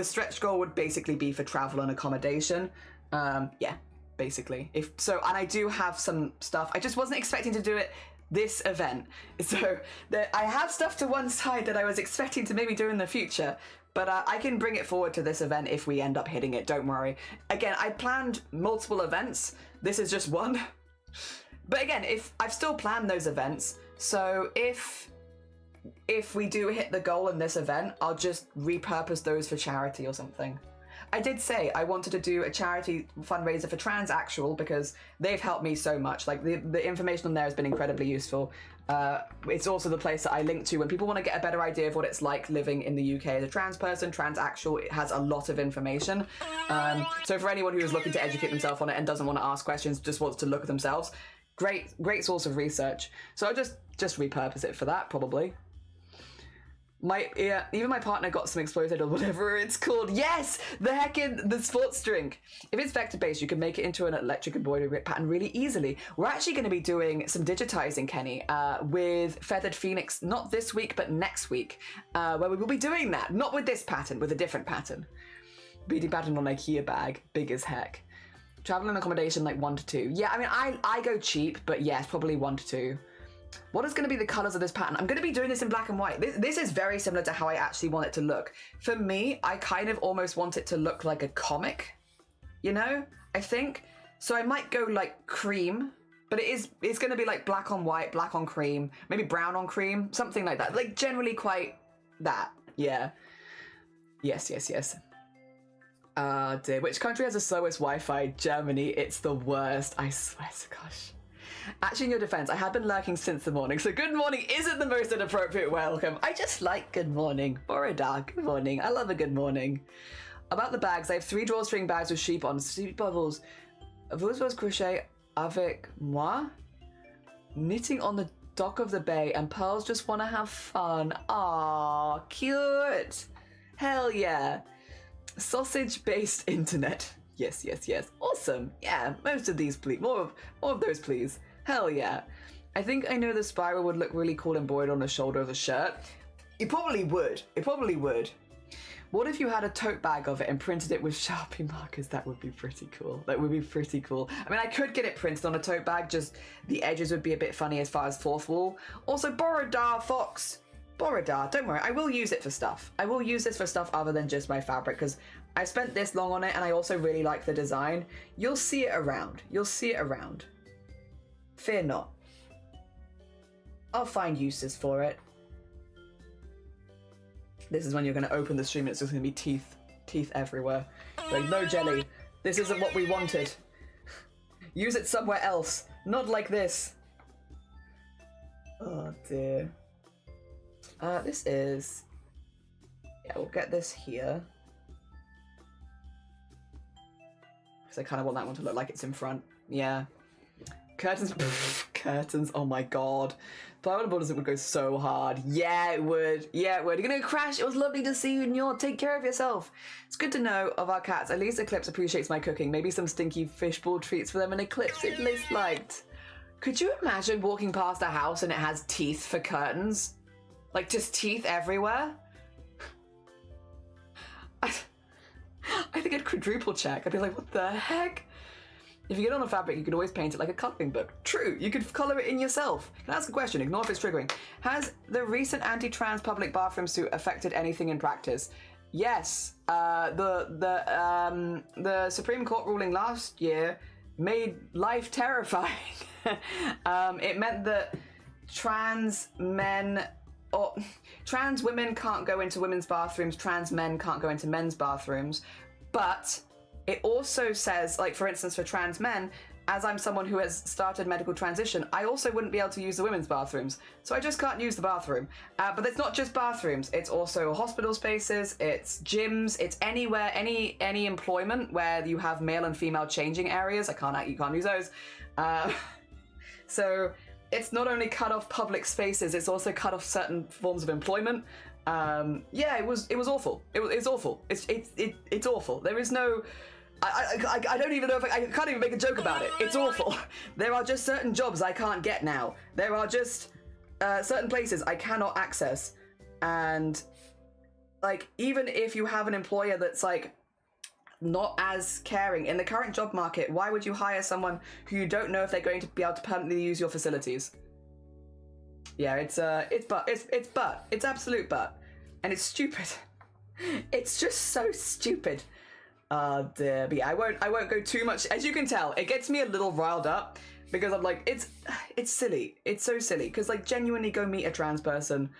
stretch goal would basically be for travel and accommodation. Yeah, basically. And I do have some stuff. I just wasn't expecting to do it this event. So I have stuff to one side that I was expecting to maybe do in the future. But I can bring it forward to this event if we end up hitting it, don't worry. Again, I planned multiple events. This is just one. But again, if I've still planned those events, so if we do hit the goal in this event, I'll just repurpose those for charity or something. I did say I wanted to do a charity fundraiser for Transactual because they've helped me so much. Like the information on there has been incredibly useful. It's also the place that I link to when people want to get a better idea of what it's like living in the UK as a trans person. Transactual, it has a lot of information. So for anyone who is looking to educate themselves on it and doesn't want to ask questions, just wants to look at themselves, great source of research. So I'll just repurpose it for that probably. Even my partner got some exploded or whatever it's called. Yes, the sports drink. If it's vector based, you can make it into an electric embroidery pattern really easily. We're actually going to be doing some digitizing, Kenny, with Feathered Phoenix, not this week, but next week, where we will be doing that. Not with this pattern, with a different pattern. Beading pattern on IKEA bag, big as heck. Travel and accommodation, like 1 to 2. Yeah, I mean, I go cheap, but yes, probably 1 to 2. What is going to be the colors of this pattern? I'm going to be doing this in black and white. This is very similar to how I actually want it to look. For me, I kind of almost want it to look like a comic, you know, I think. So I might go like cream, but it's going to be like black on white, black on cream, maybe brown on cream, something like that. Like generally quite that. Yeah. Yes. Dear. Which country has the slowest Wi-Fi? Germany. It's the worst. I swear to gosh. Actually, in your defense, I have been lurking since the morning, so good morning isn't the most inappropriate welcome. I just like good morning. Borada, good morning. I love a good morning. About the bags, I have 3 drawstring bags with sheep on. Sheep bubbles. Vous crochet avec moi? Knitting on the dock of the bay, and pearls just want to have fun. Aww, cute. Hell yeah. Sausage-based internet. Yes. Awesome. Yeah, most of these, please. More of those, please. Hell yeah. I think I know the spiral would look really cool embroidered on the shoulder of the shirt. It probably would. What if you had a tote bag of it and printed it with Sharpie markers? That would be pretty cool. I mean, I could get it printed on a tote bag, just the edges would be a bit funny as far as fourth wall. Also, Borodar Fox. Borodar, don't worry, I will use it for stuff. I will use this for stuff other than just my fabric, because I spent this long on it and I also really like the design. You'll see it around. Fear not. I'll find uses for it. This is when you're going to open the stream and it's just going to be teeth everywhere. Like, no jelly. This isn't what we wanted. Use it somewhere else. Not like this. Oh dear. This is... Yeah, we'll get this here. Because I kind of want that one to look like it's in front. Yeah. Curtains. Curtains. Oh my god. Plywood borders, it would go so hard. Yeah, it would. You're gonna crash. It was lovely to see you, and you'll take care of yourself. It's good to know of our cats. At least Eclipse appreciates my cooking. Maybe some stinky fishbowl treats for them in Eclipse. At least liked. Could you imagine walking past a house and it has teeth for curtains? Like, just teeth everywhere? I think good quadruple check. I'd be like, what the heck? If you get on a fabric, you could always paint it like a coloring book. True, you could color it in yourself. Can I ask a question? Ignore if it's triggering. Has the recent anti-trans public bathroom suit affected anything in practice? Yes. The Supreme Court ruling last year made life terrifying. It meant that trans men or trans women can't go into women's bathrooms, trans men can't go into men's bathrooms, but it also says, like, for instance, for trans men, as I'm someone who has started medical transition, I also wouldn't be able to use the women's bathrooms. So I just can't use the bathroom. But it's not just bathrooms. It's also hospital spaces, it's gyms, it's anywhere, any employment where you have male and female changing areas. You can't use those. So it's not only cut off public spaces, it's also cut off certain forms of employment. Yeah, it was awful. It's awful. It's awful. There is no... I don't even know if I can't even make a joke about it. It's awful. There are just certain jobs I can't get now. There are just certain places I cannot access. And like, even if you have an employer that's like not as caring in the current job market, why would you hire someone who you don't know if they're going to be able to permanently use your facilities? Yeah, it's absolute butt, and it's stupid. It's just so stupid. Dear. But yeah, I won't go too much. As you can tell, it gets me a little riled up because I'm like, it's silly. It's so silly because, like, genuinely go meet a trans person,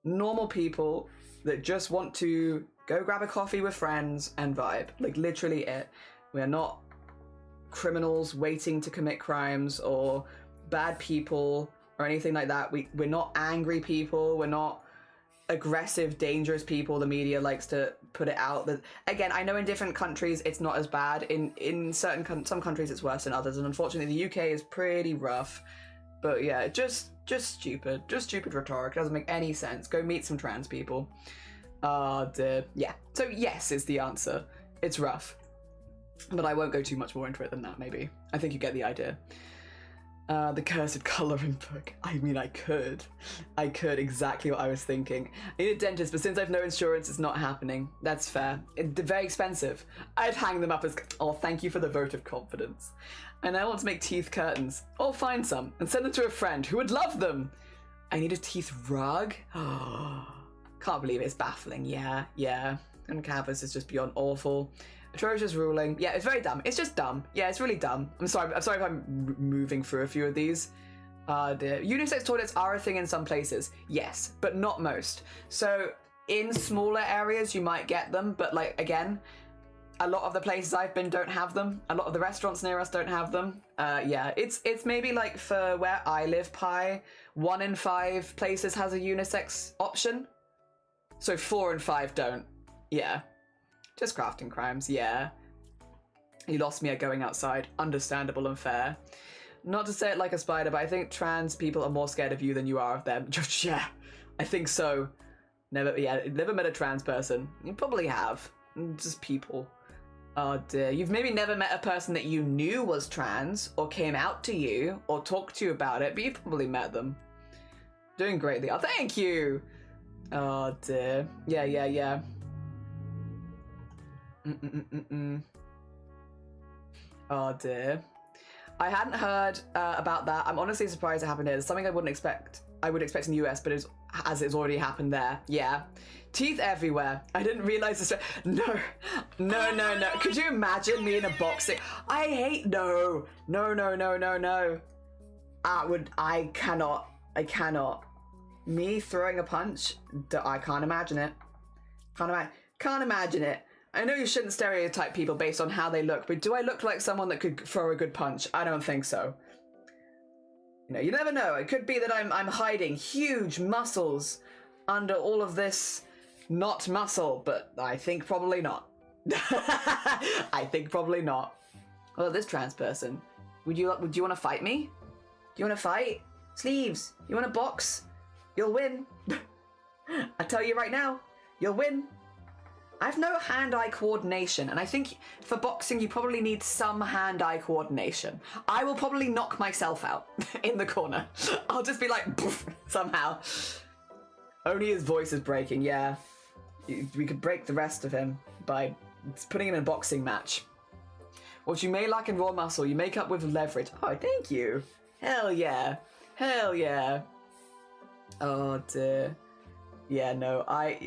normal people that just want to go grab a coffee with friends and vibe. Like, literally it. We are not criminals waiting to commit crimes or bad people or anything like that. We're not angry people. We're not aggressive, dangerous people. The media likes to put it out that, again, I know in different countries it's not as bad. In some countries it's worse than others, and unfortunately the UK is pretty rough. But yeah, just stupid rhetoric. Doesn't make any sense. Go meet some trans people. Yeah, so yes is the answer. It's rough, but I won't go too much more into it than that. Maybe I think you get the idea. The cursed colouring book. I mean, I could exactly what I was thinking. I need a dentist, but since I've no insurance, it's not happening. That's fair. They're very expensive. I'd hang them up as, oh, thank you for the vote of confidence. And I want to make teeth curtains. I'll find some and send them to a friend who would love them. I need a teeth rug. Can't believe it. It's baffling. Yeah. And canvas is just beyond awful. Atrocious ruling. Yeah, it's very dumb. It's just dumb. Yeah, it's really dumb. I'm sorry if I'm moving through a few of these. Dear. Unisex toilets are a thing in some places. Yes, but not most. So in smaller areas, you might get them. But like, again, a lot of the places I've been don't have them. A lot of the restaurants near us don't have them. Yeah, it's maybe like for where I live, 1 in 5 places has a unisex option. So 4 and 5 don't. Yeah. Just crafting crimes, yeah. You lost me at going outside. Understandable and fair. Not to say it like a spider, but I think trans people are more scared of you than you are of them. Yeah, I think so. Never met a trans person. You probably have. Just people. Oh dear. You've maybe never met a person that you knew was trans, or came out to you, or talked to you about it, but you've probably met them. Doing greatly. Oh, thank you! Oh dear. Yeah. Oh dear. I hadn't heard about that. I'm honestly surprised it happened here. It's something I would expect in the US, but as it's already happened there. Yeah. Teeth everywhere. I didn't realize this. No. Could you imagine me in a boxing? No. I cannot. Me throwing a punch? I can't imagine it. Can't imagine it. I know you shouldn't stereotype people based on how they look, but do I look like someone that could throw a good punch? I don't think so. You know, you never know. It could be that I'm hiding huge muscles under all of this not muscle, but I think probably not. I think probably not. Oh, this trans person. Would you want to fight me? Do you want to fight? Sleeves. You want to box? You'll win. I tell you right now, you'll win. I have no hand-eye coordination, and I think for boxing you probably need some hand-eye coordination. I will probably knock myself out in the corner. I'll just be like, poof, somehow. Only his voice is breaking, yeah. We could break the rest of him by It's putting him in a boxing match. What you may lack in raw muscle, you make up with leverage. Oh, thank you. Hell yeah. Hell yeah. Oh dear. Yeah, no, I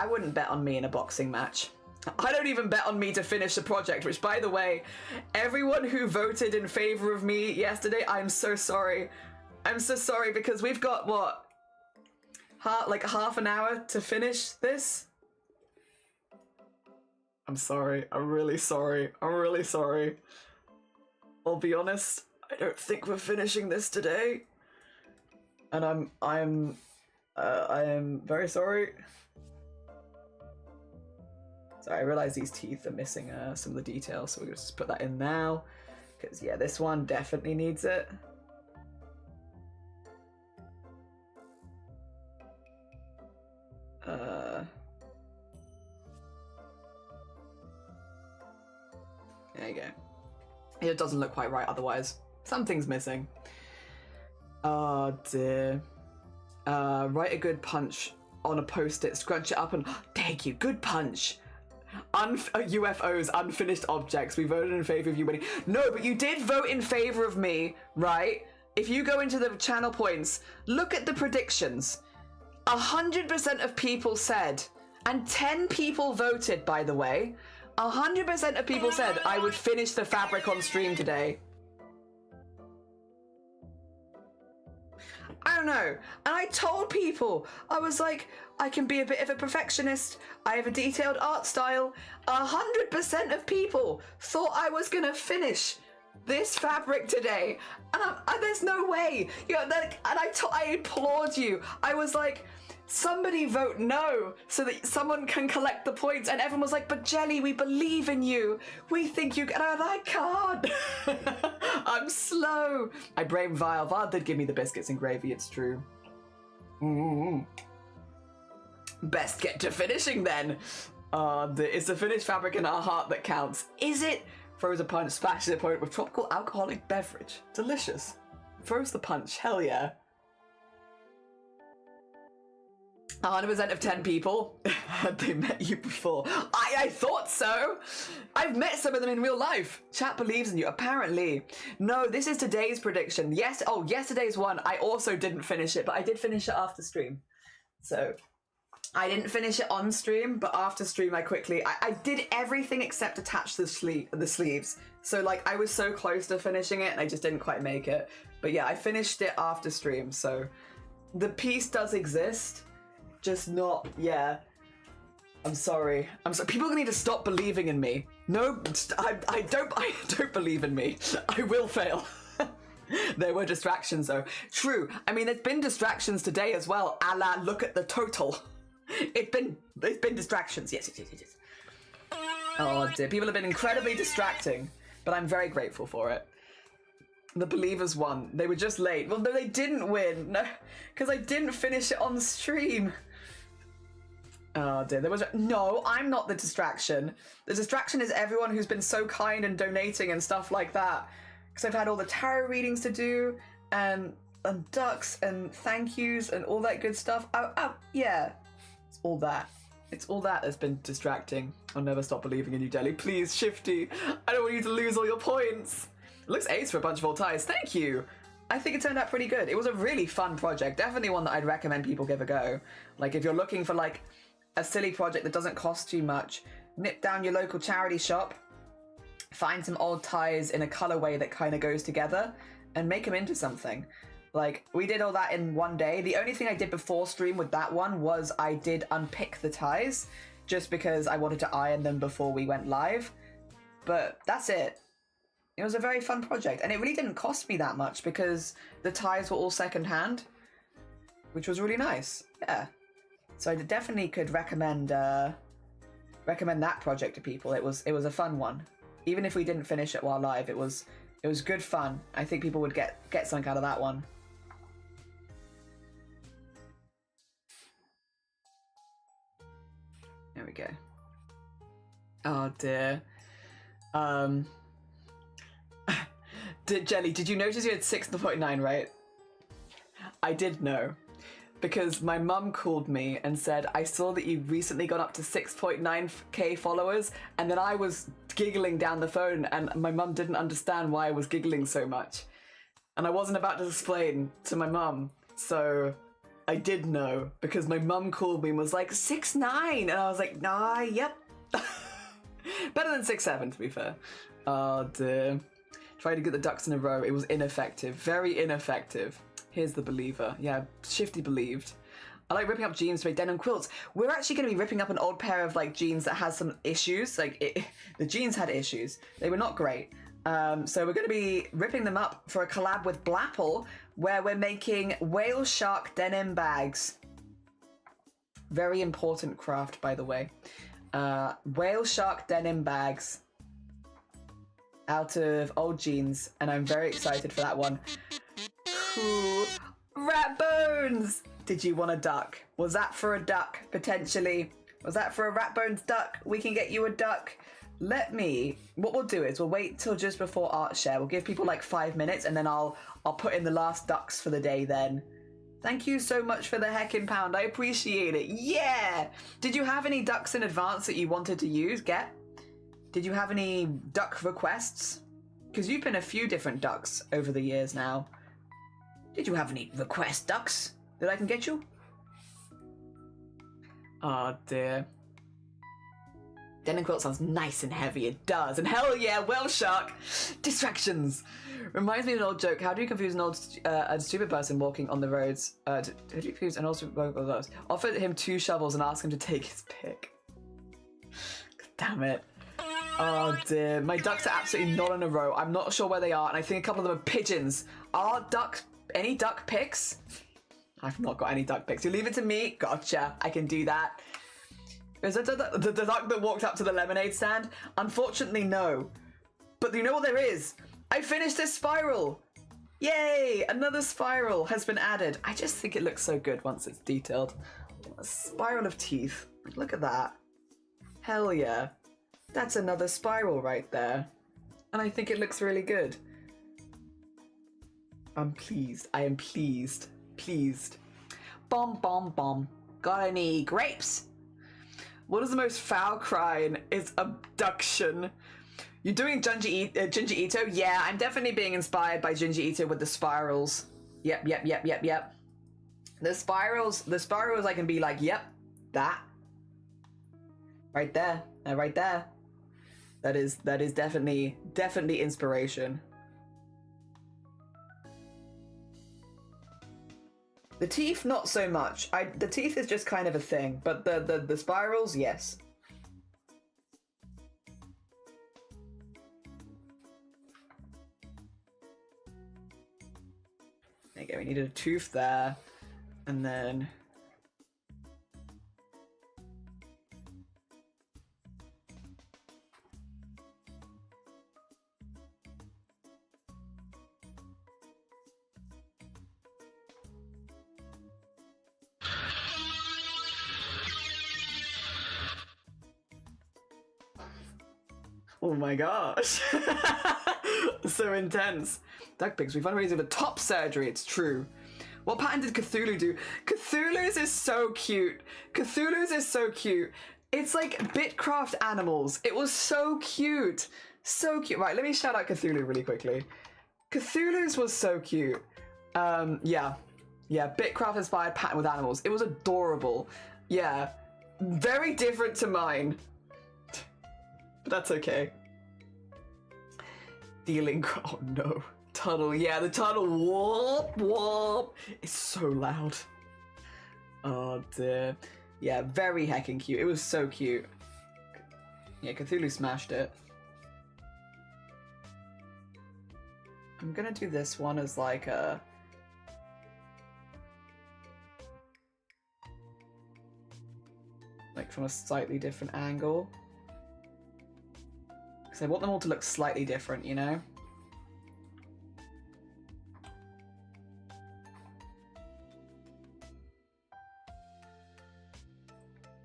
wouldn't bet on me in a boxing match. I don't even bet on me to finish the project, which, by the way, everyone who voted in favor of me yesterday, I'm so sorry. I'm so sorry because we've got, what, like half an hour to finish this? I'm sorry. I'm really sorry. I'm really sorry. I'll be honest, I don't think we're finishing this today. And I am very sorry. Sorry, I realize these teeth are missing some of the details, so we're gonna just put that in now. Because yeah, this one definitely needs it. There you go. It doesn't look quite right otherwise. Something's missing. Oh dear. Write a good punch on a post-it, scrunch it up and... Thank you, good punch. UFOs, unfinished objects. We voted in favor of you winning. No, but you did vote in favor of me, right? If you go into the channel points, look at the predictions. 100% of people said, and 10 people voted, by the way. 100% of people said I would finish the fabric on stream today. I don't know. And I told people, I was like, I can be a bit of a perfectionist. I have a detailed art style. 100% of people thought I was gonna finish this fabric today. And there's no way. You know, I implored you. I was like, somebody vote no so that someone can collect the points. And everyone was like, but Jelly, we believe in you. We think you can. And I can't. I'm slow. I blame Vile. Vile did give me the biscuits and gravy, it's true. Best get to finishing then. It's the finished fabric in our heart that counts. Is it? Throws a punch, splashes the opponent with tropical alcoholic beverage. Delicious. Throws the punch. Hell yeah. 100% of 10 people. Had they met you before? I thought so. I've met some of them in real life. Chat believes in you, apparently. No, this is today's prediction. Yes. Oh, yesterday's one. I also didn't finish it, but I did finish it after stream. So I didn't finish it on stream, but after stream I did everything except attach the sleeves. So like I was so close to finishing it and I just didn't quite make it. But yeah, I finished it after stream. So the piece does exist. Just not, yeah. I'm sorry. People need to stop believing in me. No, I don't believe in me. I will fail. There were distractions though. True. I mean, there's been distractions today as well. A la, look at the total. There's been distractions. Yes. Oh dear. People have been incredibly distracting, but I'm very grateful for it. The believers won. They were just late. Well, no, they didn't win. No, because I didn't finish it on stream. Oh dear, no, I'm not the distraction. The distraction is everyone who's been so kind and donating and stuff like that. Because I've had all the tarot readings to do and ducks and thank yous and all that good stuff. Yeah, it's all that. It's all that that's been distracting. I'll never stop believing in you, Jelly. Please, Shifty. I don't want you to lose all your points. It looks ace for a bunch of old ties. Thank you. I think it turned out pretty good. It was a really fun project. Definitely one that I'd recommend people give a go. Like if you're looking for like a silly project that doesn't cost too much, nip down your local charity shop, find some old ties in a colorway that kind of goes together and make them into something. Like we did all that in one day. The only thing I did before stream with that one was I did unpick the ties just because I wanted to iron them before we went live. But that's it. It was a very fun project and it really didn't cost me that much because the ties were all secondhand, which was really nice. Yeah. So I definitely could recommend that project to people. It was a fun one. Even if we didn't finish it while live, it was good fun. I think people would get something out of that one. There we go. Oh dear. Jelly, did you notice you had 6.9, right? I did know. because my mum called me and said, I saw that you recently got up to 6.9k followers, and then I was giggling down the phone, and my mum didn't understand why I was giggling so much. And I wasn't about to explain to my mum, so I did know, because my mum called me and was like, 6'9", and I was like, nah, yep. Better than 6'7", to be fair. Oh dear. Tried to get the ducks in a row, it was ineffective, very ineffective. Here's the believer. Yeah, Shifty believed. I like ripping up jeans to make denim quilts. We're actually going to be ripping up an old pair of like jeans that has some issues. Like the jeans had issues. They were not great. So we're going to be ripping them up for a collab with Blapple, where we're making whale shark denim bags. Very important craft, by the way. Whale shark denim bags out of old jeans, and I'm very excited for that one. Ooh, rat bones! Did you want a duck? Was that for a duck, potentially? Was that for a rat bones duck? We can get you a duck. What we'll do is we'll wait till just before art share. We'll give people like 5 minutes, and then I'll put in the last ducks for the day then. Thank you so much for the heckin' pound. I appreciate it. Yeah! Did you have any ducks in advance that you wanted to get? Did you have any duck requests? Because you've been a few different ducks over the years now. Did you have any request ducks that I can get you? Oh dear. Denim quilt sounds nice and heavy. It does. And hell yeah, whale shark. Distractions. Reminds me of an old joke. How do you confuse an old, a stupid person walking on the roads? How do you confuse an old stupid person? Offer him 2 shovels and ask him to take his pick. Damn it. Oh dear. My ducks are absolutely not in a row. I'm not sure where they are, and I think a couple of them are pigeons. Are any duck picks? I've not got any duck picks. You leave it to me? Gotcha. I can do that. Is that the duck that walked up to the lemonade stand? Unfortunately, no. But you know what there is? I finished this spiral! Yay! Another spiral has been added. I just think it looks so good once it's detailed. A spiral of teeth. Look at that. Hell yeah. That's another spiral right there. And I think it looks really good. I'm pleased. I am pleased. Pleased. Bomb, bomb, bomb. Got any grapes? What is the most foul crime is abduction. You're doing Ginger Ito? Yeah, I'm definitely being inspired by Ginger Ito with the spirals. Yep. The spirals I can be like, yep, that. Right there. Right there. That is definitely inspiration. The teeth, not so much. The teeth is just kind of a thing, but the spirals, yes. There you go, we needed a tooth there, and then... Oh my gosh. So intense. Duck pigs, we fundraised for top surgery, it's true. What pattern did Cthulhu do? Cthulhu's is so cute. Cthulhu's is so cute. It's like Bitcraft animals. It was so cute. So cute. Right, let me shout out Cthulhu really quickly. Cthulhu's was so cute. Yeah, Bitcraft inspired pattern with animals. It was adorable. Yeah, very different to mine. But that's okay. Dealing, oh no. Tunnel, yeah, the tunnel, whoop, whoop. It's so loud. Oh dear. Yeah, very heckin' cute. It was so cute. Yeah, Cthulhu smashed it. I'm gonna do this one as like a... like from a slightly different angle. Because I want them all to look slightly different, you know?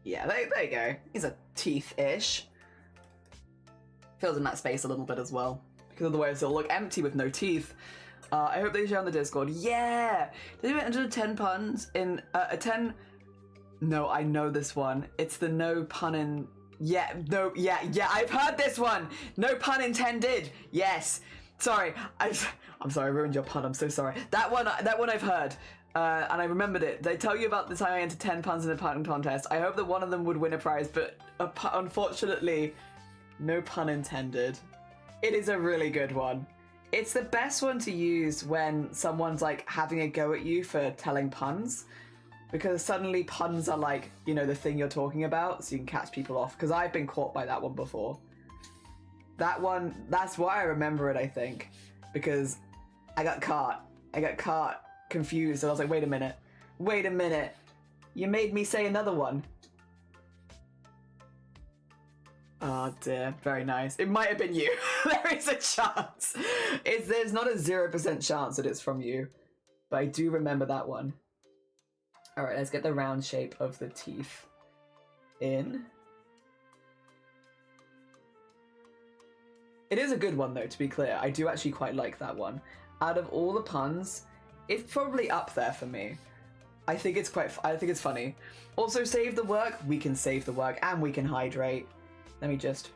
Yeah, there you go. These are teeth-ish. Fills in that space a little bit as well. Because otherwise it'll look empty with no teeth. I hope they share on the Discord. Yeah! They do 110 puns in a 10. No, I know this one. It's the no pun in. Yeah, no, yeah, I've heard this one. No pun intended. Yes. Sorry, I'm sorry, I ruined your pun. I'm so sorry. That one I've heard. And I remembered it. They tell you about the time I entered 10 puns in a pun contest. I hope that one of them would win a prize, but unfortunately, no pun intended. It is a really good one. It's the best one to use when someone's like having a go at you for telling puns, because suddenly puns are like, you know, the thing you're talking about, so you can catch people off. Because I've been caught by that one before. That one, that's why I remember it, I think, because I got caught. Confused, and I was like, wait a minute, you made me say another one. Oh dear, very nice. It might have been you. There is a chance. There's not a 0% chance that it's from you, but I do remember that one. All right, let's get the round shape of the teeth in. It is a good one though, to be clear. I do actually quite like that one. Out of all the puns, it's probably up there for me. I think it's funny. Also, save the work. We can save the work and we can hydrate. Let me just.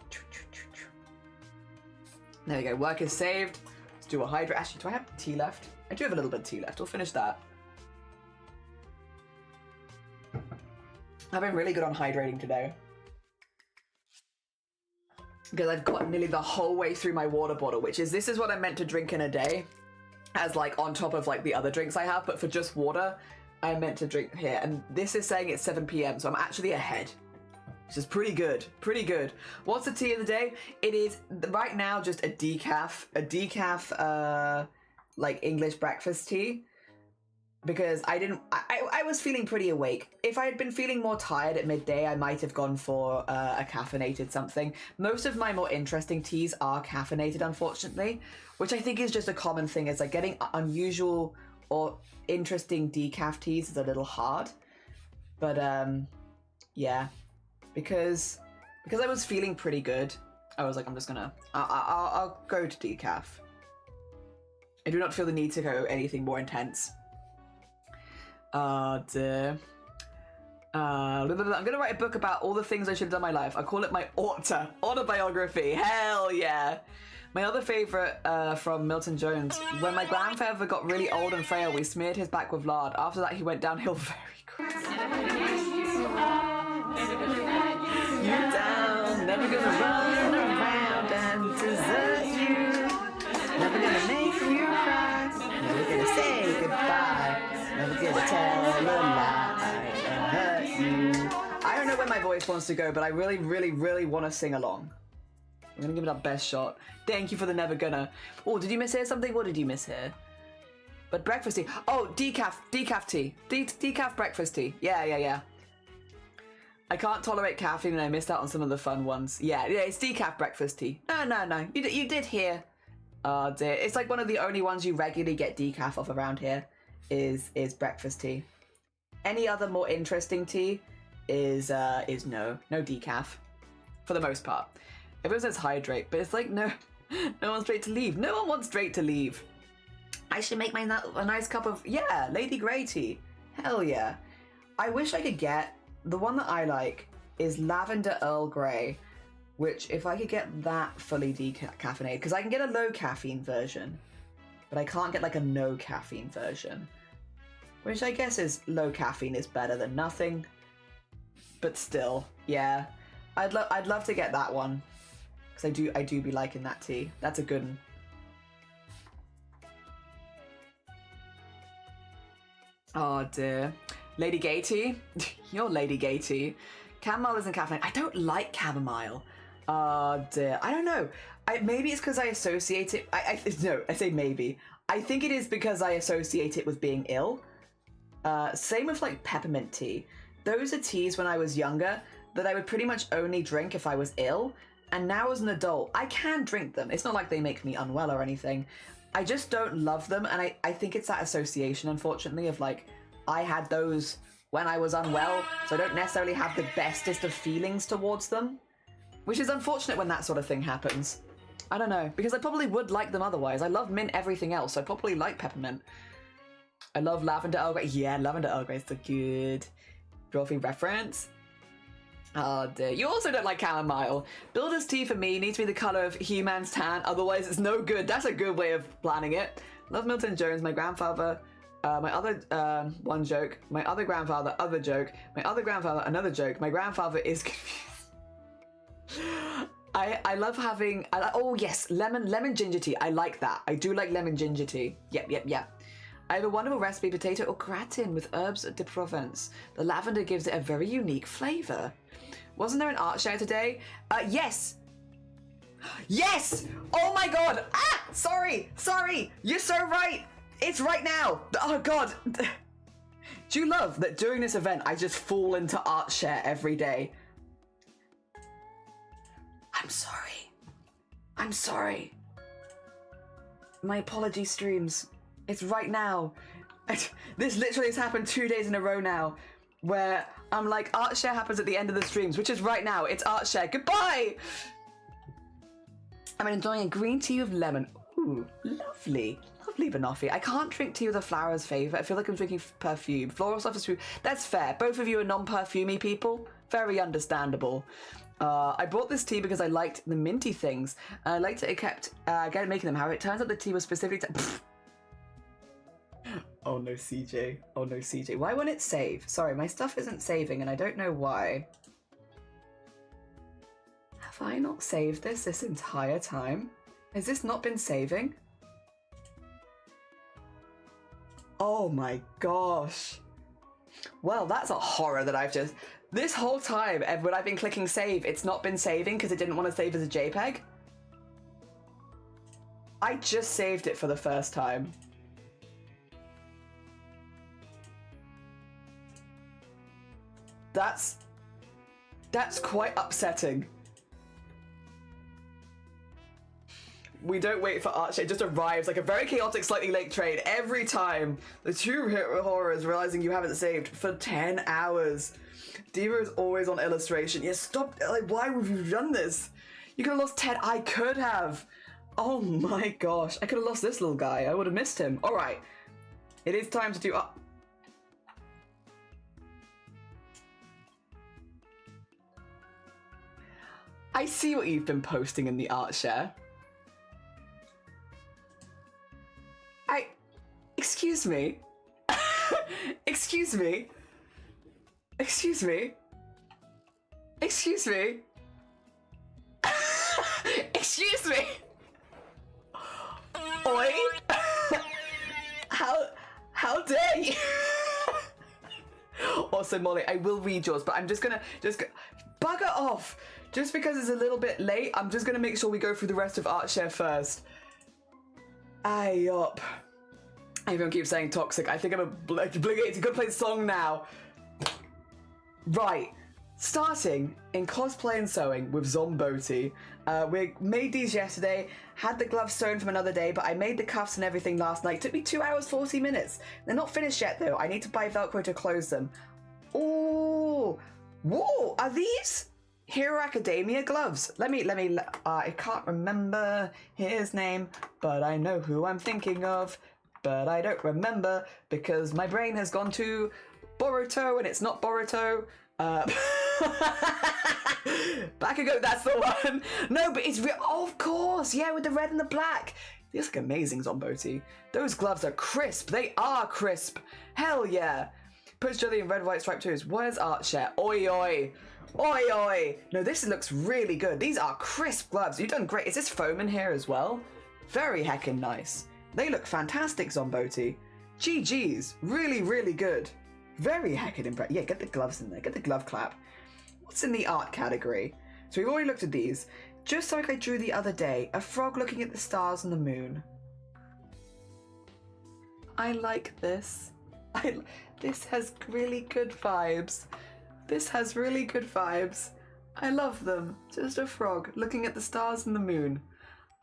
There we go. Work is saved. Let's do a hydrate. Actually, do I have tea left? I do have a little bit of tea left. We'll finish that. I've been really good on hydrating today, because I've got nearly the whole way through my water bottle, this is what I'm meant to drink in a day, as like on top of like the other drinks I have, but for just water, I'm meant to drink here. And this is saying it's 7 p.m, so I'm actually ahead. Which is pretty good, What's the tea of the day? It is right now just a decaf, like English breakfast tea. Because I was feeling pretty awake. If I had been feeling more tired at midday, I might have gone for a caffeinated something. Most of my more interesting teas are caffeinated, unfortunately, which I think is just a common thing. Is like getting unusual or interesting decaf teas is a little hard. But yeah, because I was feeling pretty good, I was like, I'm just gonna, I'll go to decaf. I do not feel the need to go anything more intense. Dear. I'm gonna write a book about all the things I should have done in my life. I call it my autobiography. Hell yeah. My other favourite from Milton Jones. When my grandfather got really old and frail, we smeared his back with lard. After that, he went downhill very quickly. You down, never gonna run around and desert you. Never gonna make you cry. Never gonna say goodbye. Never gonna tell a lie and hurt you. I don't know where my voice wants to go, but I really, really, really want to sing along. I'm gonna give it our best shot. Thank you for the never gonna. Oh, did you mishear something? What did you mishear? But breakfast tea. Oh, decaf tea. Decaf breakfast tea. Yeah. I can't tolerate caffeine and I missed out on some of the fun ones. Yeah, it's decaf breakfast tea. No. You did hear. Oh dear. It's like one of the only ones you regularly get decaf of around here. Is breakfast tea. Any other more interesting tea is no decaf, for the most part. Everyone says hydrate, but it's like no one's straight to leave. No one wants straight to leave. I should make a nice cup of Lady Grey tea. Hell yeah. I wish I could get the one that I like is lavender Earl Grey, which if I could get that fully decaffeinated, because I can get a low caffeine version, but I can't get like a no caffeine version. Which I guess is low caffeine is better than nothing. But still, yeah. I'd love to get that one. Because I do be liking that tea. That's a good one. Oh dear. Lady Gay tea? You're Lady Gay tea. Chamomile isn't caffeine. I don't like chamomile. Oh dear. I don't know. Maybe it's because I associate it. No, I say maybe. I think it is because I associate it with being ill. Same with like peppermint tea. Those are teas when I was younger that I would pretty much only drink if I was ill. And now as an adult, I can drink them. It's not like they make me unwell or anything. I just don't love them. And I think it's that association, unfortunately, of like, I had those when I was unwell. So I don't necessarily have the bestest of feelings towards them. Which is unfortunate when that sort of thing happens. I don't know, because I probably would like them otherwise. I love mint everything else, so I probably like peppermint. I love lavender Earl Grey. Yeah, lavender Earl Grey is so good. Trophy reference. Oh dear. You also don't like chamomile. Builder's tea for me needs to be the colour of He-Man's tan, otherwise it's no good. That's a good way of planning it. Love Milton Jones, my grandfather. My other one joke. My other grandfather, other joke. My other grandfather, another joke. My grandfather is confused. I love having, oh yes, lemon ginger tea. I like that. I do like lemon ginger tea. Yep. I have a wonderful recipe, potato au gratin with herbes de Provence. The lavender gives it a very unique flavour. Wasn't there an art show today? Yes! Yes! Oh my god! Ah! Sorry! You're so right! It's right now! Oh god! Do you love that during this event I just fall into art share every day? I'm sorry. My apologies, streams. It's right now. This literally has happened 2 days in a row now, where I'm like, art share happens at the end of the streams, which is right now. It's art share. Goodbye! I'm enjoying a green tea with lemon. Ooh, lovely. Lovely banoffee. I can't drink tea with a flower's favour. I feel like I'm drinking perfume. Floral stuff is food. That's fair. Both of you are non-perfumey people. Very understandable. I bought this tea because I liked the minty things. I liked it. It kept making them. However, it turns out the tea was specifically Oh no, CJ. Oh no, CJ. Why won't it save? Sorry, my stuff isn't saving and I don't know why. Have I not saved this entire time? Has this not been saving? Oh my gosh. Well, that's a horror that I've just... This whole time, when I've been clicking save, it's not been saving because it didn't want to save as a JPEG. I just saved it for the first time. That's quite upsetting. We don't wait for Archie, it just arrives like a very chaotic, slightly late train every time. The two horrors realizing you haven't saved for 10 hours. Diva is always on illustration. Yes, stop, like, why would you done this? You could have lost 10, I could have. Oh my gosh, I could have lost this little guy. I would have missed him. All right, it is time to do, I see what you've been posting in the art share. Excuse me. Excuse me. Excuse me. Excuse me. Excuse me. Oi. How dare you? Also, Molly, I will read yours, but I'm just gonna bugger off. Just because it's a little bit late, I'm just gonna make sure we go through the rest of ArtShare first. Aye up. Everyone keeps saying toxic. I think I'm obligated to go play the song now. Right. Starting in cosplay and sewing with Zomboti. We made these yesterday, had the gloves sewn from another day, but I made the cuffs and everything last night. It took me 2 hours, 40 minutes. They're not finished yet though. I need to buy Velcro to close them. Oh, whoa, are these Hero Academia gloves? I can't remember his name, but I know who I'm thinking of. But I don't remember because my brain has gone to Boruto and it's not Boruto. Back ago, that's the one. No, but it's real. Oh, of course. Yeah, with the red and the black. These look amazing, Zomboti. Those gloves are crisp. They are crisp. Hell yeah. Post jelly and red, white striped toes. Where's ArtShare? Oi, oi. Oi, oi. No, this looks really good. These are crisp gloves. You've done great. Is this foam in here as well? Very heckin' nice. They look fantastic, Zomboti. GG's. Really, really good. Very heckin' impressive. Yeah, get the gloves in there. Get the glove clap. What's in the art category? So we've already looked at these. Just like I drew the other day, a frog looking at the stars and the moon. I like this. This has really good vibes. This has really good vibes. I love them. Just a frog looking at the stars and the moon.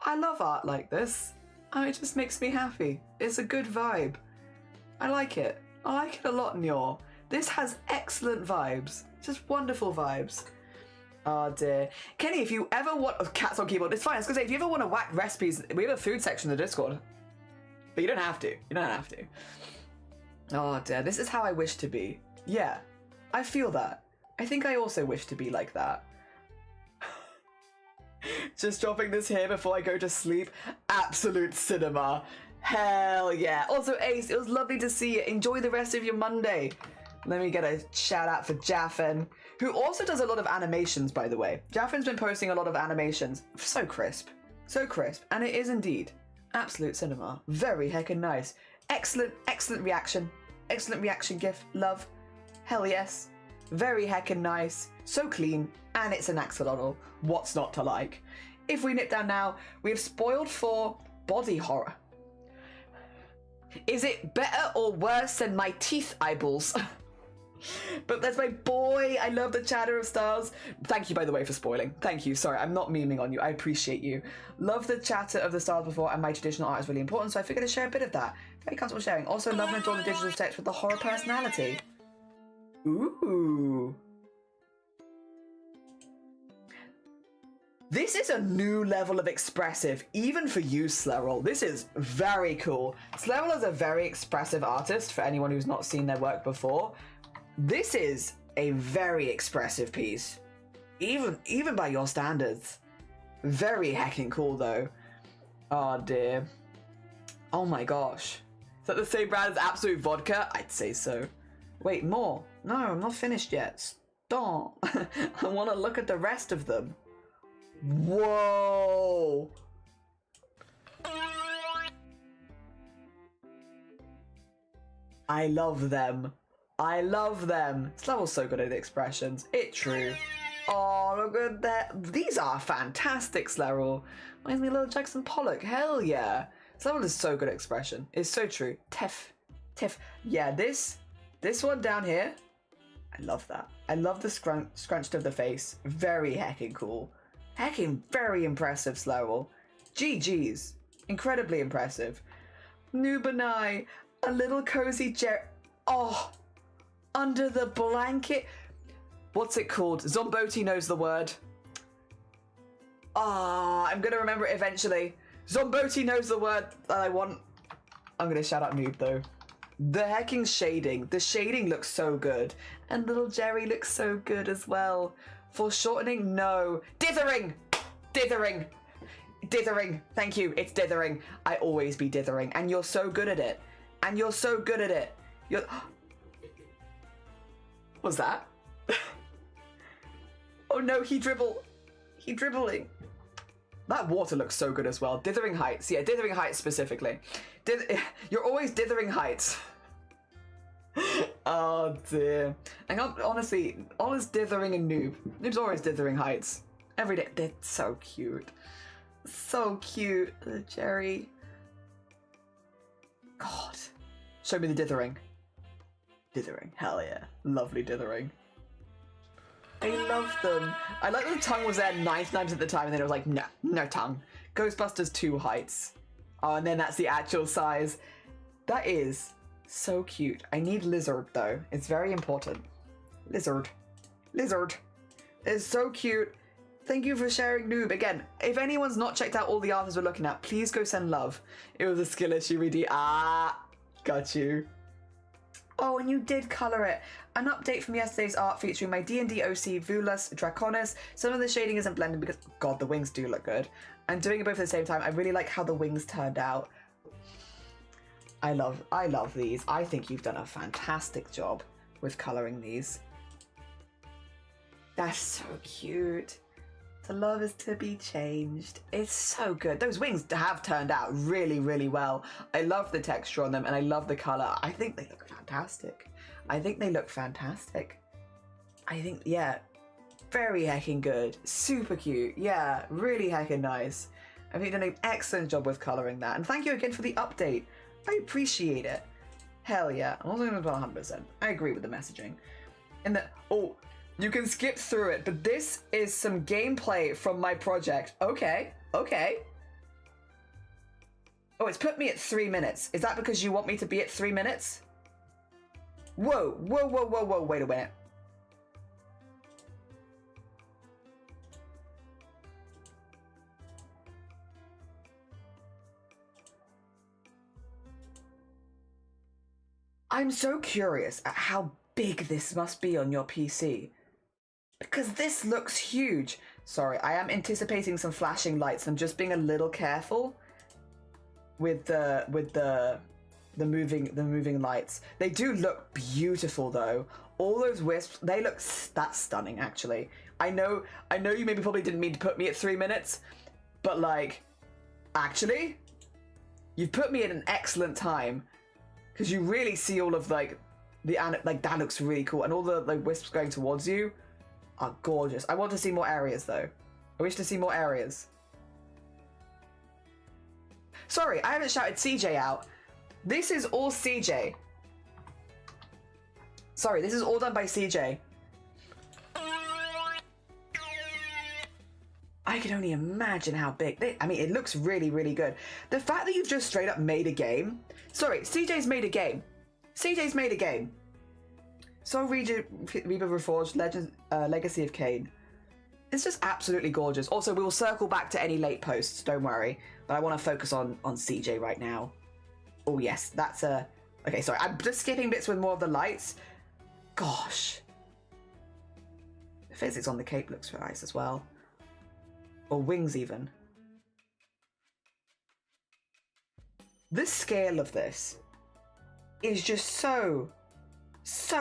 I love art like this. It just makes me happy. It's a good vibe. I like it. I like it a lot, Nyor. This has excellent vibes. Just wonderful vibes. Oh dear. Kenny, if you ever want... Oh, cats on keyboard. It's fine. I was going to say, if you ever want to whack recipes, we have a food section in the Discord. But you don't have to. You don't have to. Oh dear. This is how I wish to be. Yeah. I feel that. I think I also wish to be like that. Just dropping this here before I go to sleep. Absolute cinema. Hell yeah. Also, Ace, it was lovely to see you. Enjoy the rest of your Monday. Let me get a shout out for Jaffin, who also does a lot of animations, by the way. Jaffin's been posting a lot of animations. So crisp. So crisp. And it is indeed absolute cinema. Very heckin' nice. Excellent, excellent reaction. Excellent reaction gif. Love. Hell yes. Very heckin' nice. So clean. And it's an axolotl. What's not to like? If we nip down now, we have spoiled for body horror. Is it better or worse than my teeth eyeballs? But that's my boy. I love the chatter of stars. Thank you, by the way, for spoiling. Thank you. Sorry, I'm not memeing on you. I appreciate you. Love the chatter of the stars before, and my traditional art is really important, so I figured to share a bit of that. Very comfortable sharing. Also, love and adore the digital text with the horror personality. Ooh. This is a new level of expressive, even for you, Slerol. This is very cool. Slerol is a very expressive artist, for anyone who's not seen their work before. This is a very expressive piece, even by your standards. Very heckin' cool, though. Oh, dear. Oh, my gosh. Is that the same brand as Absolute Vodka? I'd say so. Wait, more? No, I'm not finished yet. Stop. I want to look at the rest of them. Whoa! I love them. I love them. Slerol's so good at the expressions. It's true. Oh, look at that. These are fantastic, Slerol. Reminds me of little Jackson Pollock. Hell yeah. Slerol is so good at expression. It's so true. Tiff. Yeah, this one down here, I love that. I love the scrunched of the face. Very heckin' cool. Heckin' very impressive, Slerol. GG's. Incredibly impressive. Nubanai. A little cozy Oh. Under the blanket. What's it called? Zomboti knows the word. Ah, I'm gonna remember it eventually. Zomboti knows the word that I want. I'm gonna shout out Noob though. The hecking shading. The shading looks so good. And little Jerry looks so good as well. Foreshortening? No. Dithering! Dithering! Dithering. Thank you. It's dithering. I always be dithering. And you're so good at it. And you're so good at it. You're... What's that? Oh no, he dribbling. That water looks so good as well. Dithering heights. Yeah, dithering heights specifically. You're always dithering heights. Oh dear. And honestly, always dithering and Noob. Noob's always dithering heights. Every day. They're so cute. So cute. Jerry. God. Show me the dithering. Dithering. Hell yeah. Lovely dithering. I love them. I like that the tongue was there 99% of the time and then it was like, no, no tongue. Ghostbusters 2 heights. Oh, and then that's the actual size. That is so cute. I need lizard though. It's very important. Lizard. Lizard. It's so cute. Thank you for sharing, Noob. Again, if anyone's not checked out all the artists we're looking at, please go send love. It was a skill issue, Reedy. Ah, got you. Oh, and you did colour it. An update from yesterday's art featuring my D&D OC Vulus Draconis. Some of the shading isn't blended because, God, the wings do look good. And doing it both at the same time, I really like how the wings turned out. I love these. I think you've done a fantastic job with colouring these. That's so cute. The love is to be changed. It's so good. Those wings have turned out really, really well. I love the texture on them and I love the colour. I think they look fantastic. I think, yeah, very heckin' good. Super cute. Yeah, really heckin' nice. I think you've done an excellent job with colouring that. And thank you again for the update. I appreciate it. Hell yeah. I'm also going to put 100%. I agree with the messaging. And that, oh, you can skip through it, but this is some gameplay from my project. Okay, okay. Oh, it's put me at 3 minutes. Is that because you want me to be at 3 minutes? Whoa, whoa, whoa, whoa, whoa, wait a minute. I'm so curious at how big this must be on your PC. Because this looks huge. Sorry, I am anticipating some flashing lights. I'm just being a little careful with the moving lights. They do look beautiful though. All those wisps, that's stunning actually. I know you maybe probably didn't mean to put me at 3 minutes, but like, actually, you've put me at an excellent time because you really see all of like that looks really cool, and all the like wisps going towards you are gorgeous. I want to see more areas though. I wish to see more areas. Sorry, I haven't shouted CJ out. This is all CJ. Sorry, this is all done by CJ. I can only imagine how big. I mean, it looks really, really good. The fact that you've just straight up made a game. Sorry, CJ's made a game. CJ's made a game. So Reba Reforged Legacy of Kain. It's just absolutely gorgeous. Also, we will circle back to any late posts, don't worry. But I want to focus on CJ right now. Oh yes, that's a... Okay, sorry, I'm just skipping bits with more of the lights. Gosh. The physics on the cape looks nice as well. Or wings even. The scale of this is just so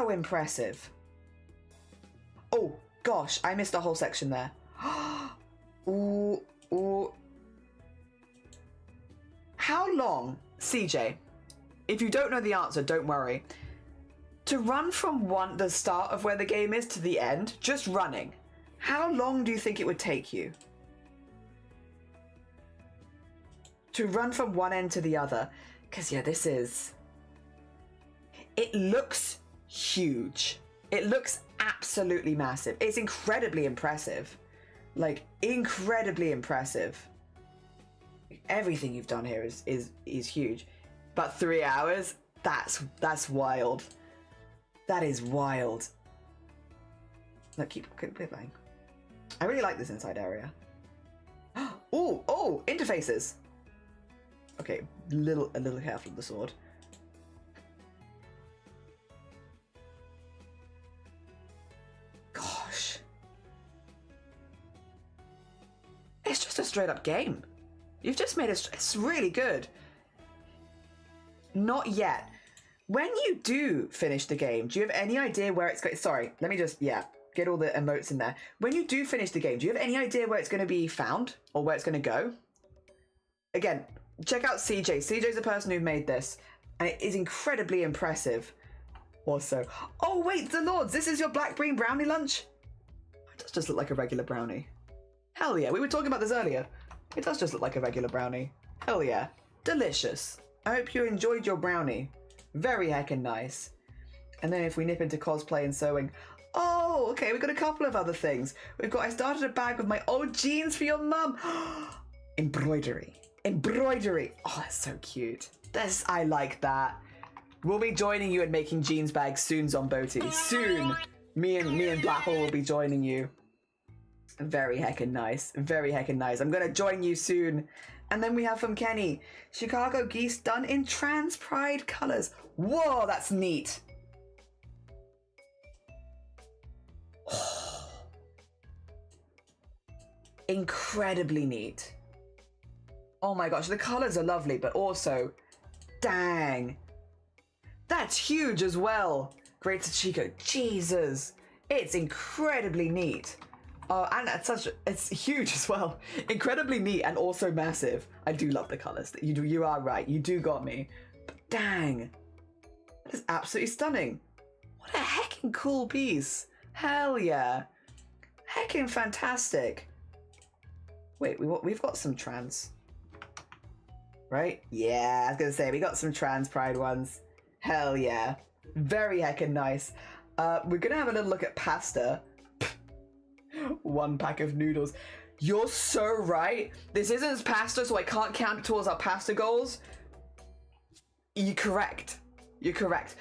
impressive. Oh gosh, I missed a whole section there. Ooh, ooh. How long, CJ, if you don't know the answer, don't worry, to run from the start of where the game is to the end, just running, how long do you think it would take you? To run from one end to the other? Because yeah, this is... It looks huge. It looks absolutely massive. It's incredibly impressive. Like, incredibly impressive. Everything you've done here is huge. But 3 hours? That's wild. That is wild. No, keep playing. I really like this inside area. Oh, interfaces. Okay, a little careful with the sword. Gosh. It's just a straight up game. You've just made it's really good. Not yet. When you do finish the game, do you have any idea where it's going? Sorry, let me just, get all the emotes in there. When you do finish the game, do you have any idea where it's going to be found or where it's going to go? Again, check out CJ. CJ's the person who made this, and it is incredibly impressive. Also, oh wait, the Lords, this is your black bean brownie lunch? It does just look like a regular brownie. Hell yeah, we were talking about this earlier. It does just look like a regular brownie. Hell yeah, delicious. I hope you enjoyed your brownie. Very heckin' nice. And then if we nip into cosplay and sewing, oh, okay, we've got a couple of other things. I started a bag with my old jeans for your mum. Embroidery. Oh, that's so cute. I like that. We'll be joining you and making jeans bags soon, Zomboti. Soon. Me and Blapple will be joining you. Very heckin' nice. Very heckin' nice. I'm gonna join you soon. And then we have from Kenny, Chicago geese done in trans pride colors. Whoa, that's neat. Incredibly neat. Oh my gosh, the colors are lovely, but also, dang. That's huge as well. Great Chico, Jesus. It's incredibly neat. Oh, and it's huge as well. Incredibly neat and also massive. I do love the colors. You are right. You do got me. But dang. That is absolutely stunning. What a heckin' cool piece. Hell yeah. Heckin' fantastic. Wait, we've got some trans. Right? Yeah, I was gonna say, we got some trans pride ones. Hell yeah. Very heckin' nice. We're gonna have a little look at pasta. 1 pack of noodles. You're so right. This isn't pasta, so I can't count it towards our pasta goals. You're correct. You're correct.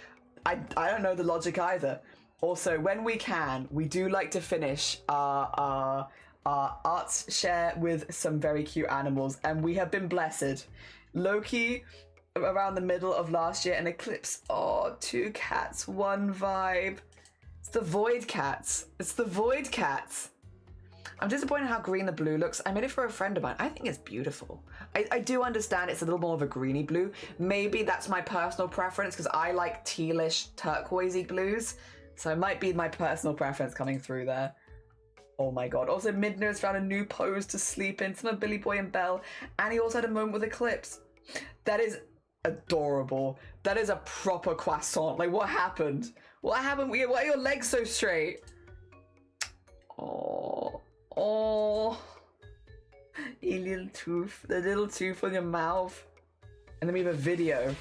I don't know the logic either. Also, when we can, we do like to finish our arts share with some very cute animals, and we have been blessed. Loki, around the middle of last year, an eclipse. Oh, 2 cats, 1 vibe. It's the Void Cats. It's the Void Cats. I'm disappointed how green the blue looks. I made it for a friend of mine. I think it's beautiful. I do understand it's a little more of a greeny blue. Maybe that's my personal preference because I like tealish, turquoisey blues. So it might be my personal preference coming through there. Oh my god. Also, Midnose found a new pose to sleep in. Some of Billy Boy and Belle. And he also had a moment with Eclipse. That is adorable. That is a proper croissant. Like, what happened? What happened? Why are your legs so straight? Oh. Oh. A little tooth. The little tooth on your mouth. And then we have a video.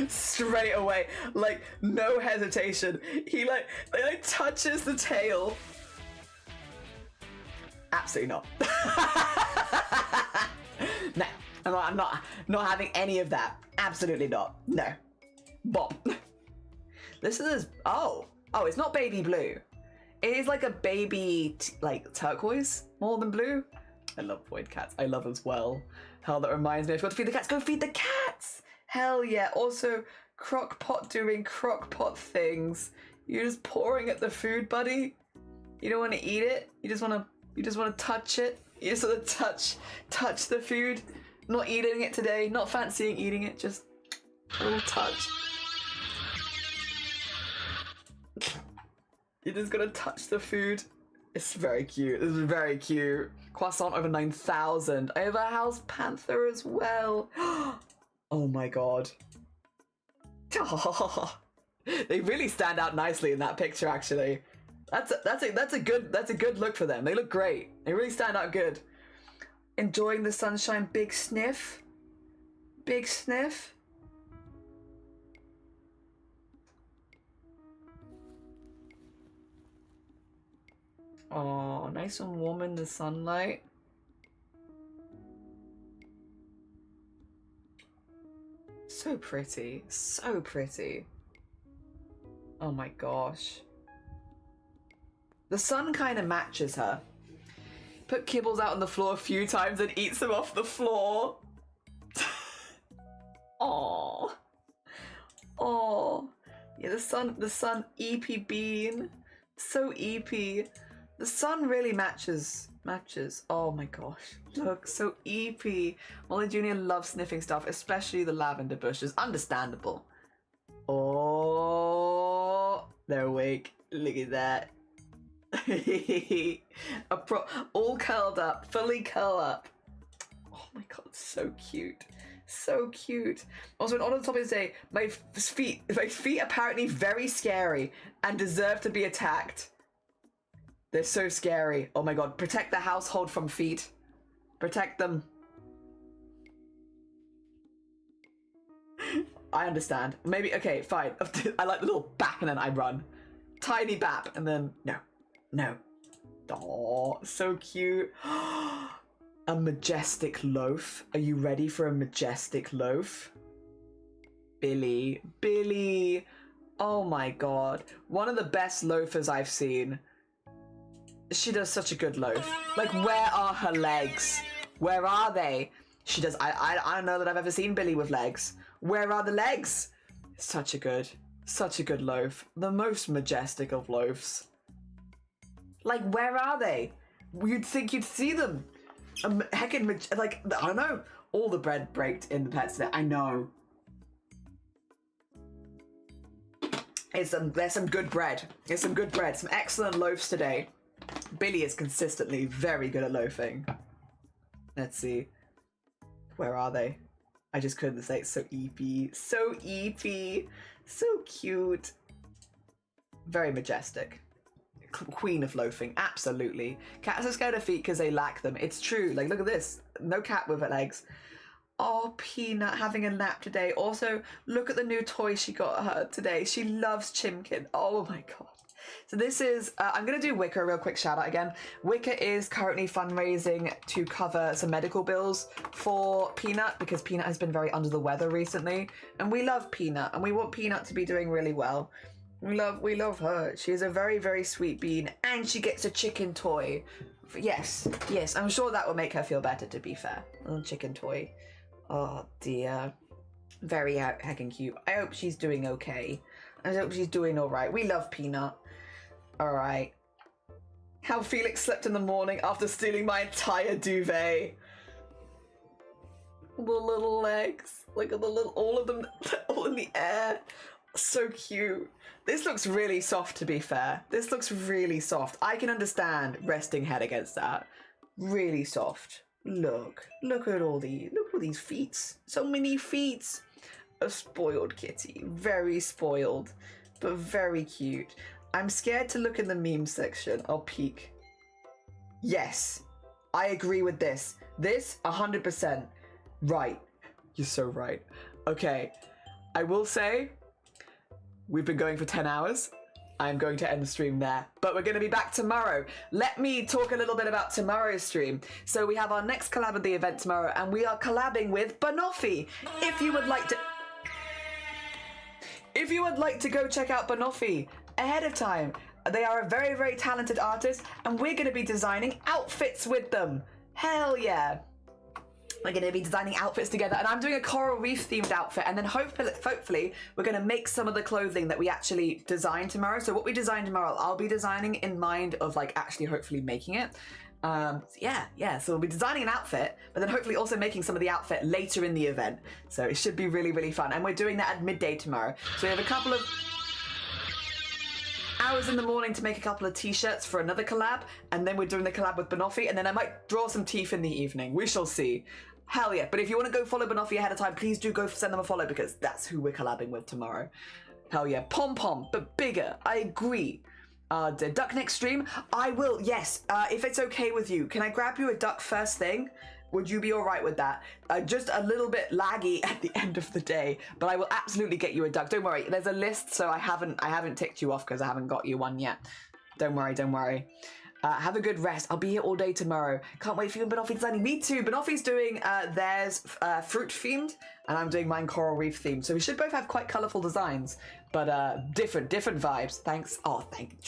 Straight away, like no hesitation. He like touches the tail. Absolutely not. No, I'm not having any of that. Absolutely not. No. Bop. This is it's not baby blue. It is like a baby like turquoise more than blue. I love Void Cats. I love as well. Hell, that reminds me. I've got to feed the cats. Go feed the cats. Hell yeah. Also, Crock-Pot doing Crock-Pot things. You're just pouring at the food, buddy. You don't want to eat it. You just want to touch it. You just want to touch the food. Not eating it today. Not fancying eating it. Just a little touch. You're just gonna touch the food. It's very cute. This is very cute. Croissant over 9,000. I have a House Panther as well. Oh my god. They really stand out nicely in that picture, actually. That's a good look for them. They look great. They really stand out good. Enjoying the sunshine. Big sniff. Big sniff. Oh, nice and warm in the sunlight. So pretty. So pretty. Oh my gosh. The sun kind of matches her. Put kibbles out on the floor a few times and eats them off the floor. Aww. Oh. Yeah, the sun EP bean. So EP. The sun really matches. Oh my gosh. Look, so EP. Molly Jr. loves sniffing stuff, especially the lavender bushes. Understandable. Oh, they're awake. Look at that. All curled up, fully curl up. Oh my god, so cute. So cute. Also, on the top of the day, my feet apparently very scary and deserve to be attacked. They're so scary. Oh my god. Protect the household from feet. Protect them. I understand. Maybe, okay, fine. I like the little bap and then I run. Tiny bap and then, no. Oh, so cute. A majestic loaf. Are you ready for a majestic loaf? Billy. Oh my god. One of the best loafers I've seen. She does such a good loaf. Like, where are her legs? Where are they? She does. I don't know that I've ever seen Billy with legs. Where are the legs? Such a good loaf. The most majestic of loaves. Like, where are they? You'd think you'd see them. Like, I don't know. All the bread braked in the pets there. I know. There's some good bread. There's some good bread. Some excellent loaves today. Billy is consistently very good at loafing. Let's see. Where are they? I just couldn't say it's so EP. So EP. So cute. Very majestic. Queen of loafing. Absolutely. Cats are scared of feet because they lack them. It's true. Like, look at this. No cat with her legs. Oh, Peanut having a nap today. Also, look at the new toy she got her today. She loves Chimkin. Oh my god. So this is, I'm going to do Wicca, a real quick shout out again. Wicca is currently fundraising to cover some medical bills for Peanut because Peanut has been very under the weather recently. And we love Peanut and we want Peanut to be doing really well. We love her. She is a very, very sweet bean, and she gets a chicken toy. Yes, I'm sure that will make her feel better, to be fair. Little chicken toy. Oh dear. Very heckin' cute. I hope she's doing okay. I hope she's doing alright. We love Peanut. Alright. How Felix slept in the morning after stealing my entire duvet. The little legs. Look at the little, all of them, all in the air. So cute. This looks really soft, to be fair. This looks really soft. I can understand resting head against that. Really soft. Look at all these feet. So many feet. A spoiled kitty. Very spoiled, but very cute. I'm scared to look in the meme section. I'll peek. Yes, I agree with this. This, 100%. Right. You're so right. Okay, I will say, we've been going for 10 hours. I'm going to end the stream there, but we're going to be back tomorrow. Let me talk a little bit about tomorrow's stream. So we have our next collab at the event tomorrow, and we are collabing with Banoffee. If you would like to go check out Banoffee ahead of time, they are a very, very talented artist, and we're going to be designing outfits with them. Hell yeah. We're going to be designing outfits together, and I'm doing a coral reef themed outfit, and then hopefully we're going to make some of the clothing that we actually design tomorrow. So what we design tomorrow, I'll be designing in mind of like actually hopefully making it. Yeah, so we'll be designing an outfit, but then hopefully also making some of the outfit later in the event. So it should be really, really fun, and we're doing that at midday tomorrow. So we have a couple of hours in the morning to make a couple of t-shirts for another collab, and then we're doing the collab with Banoffee, and then I might draw some teeth in the evening. We shall see. Hell yeah. But if you want to go follow Banoffee ahead of time, please do go send them a follow, because that's who we're collabing with tomorrow. Hell yeah. Pom-pom, but bigger. I agree. The duck next stream? I will, yes. If it's okay with you, can I grab you a duck first thing? Would you be all right with that? Just a little bit laggy at the end of the day, but I will absolutely get you a duck. Don't worry, there's a list, so I haven't ticked you off because I haven't got you one yet. Don't worry. Have a good rest. I'll be here all day tomorrow. Can't wait for you and Banoffee designing. Me too. Banoffee's doing theirs fruit themed, and I'm doing mine coral reef themed. So we should both have quite colourful designs, but different vibes. Thanks. Oh, thank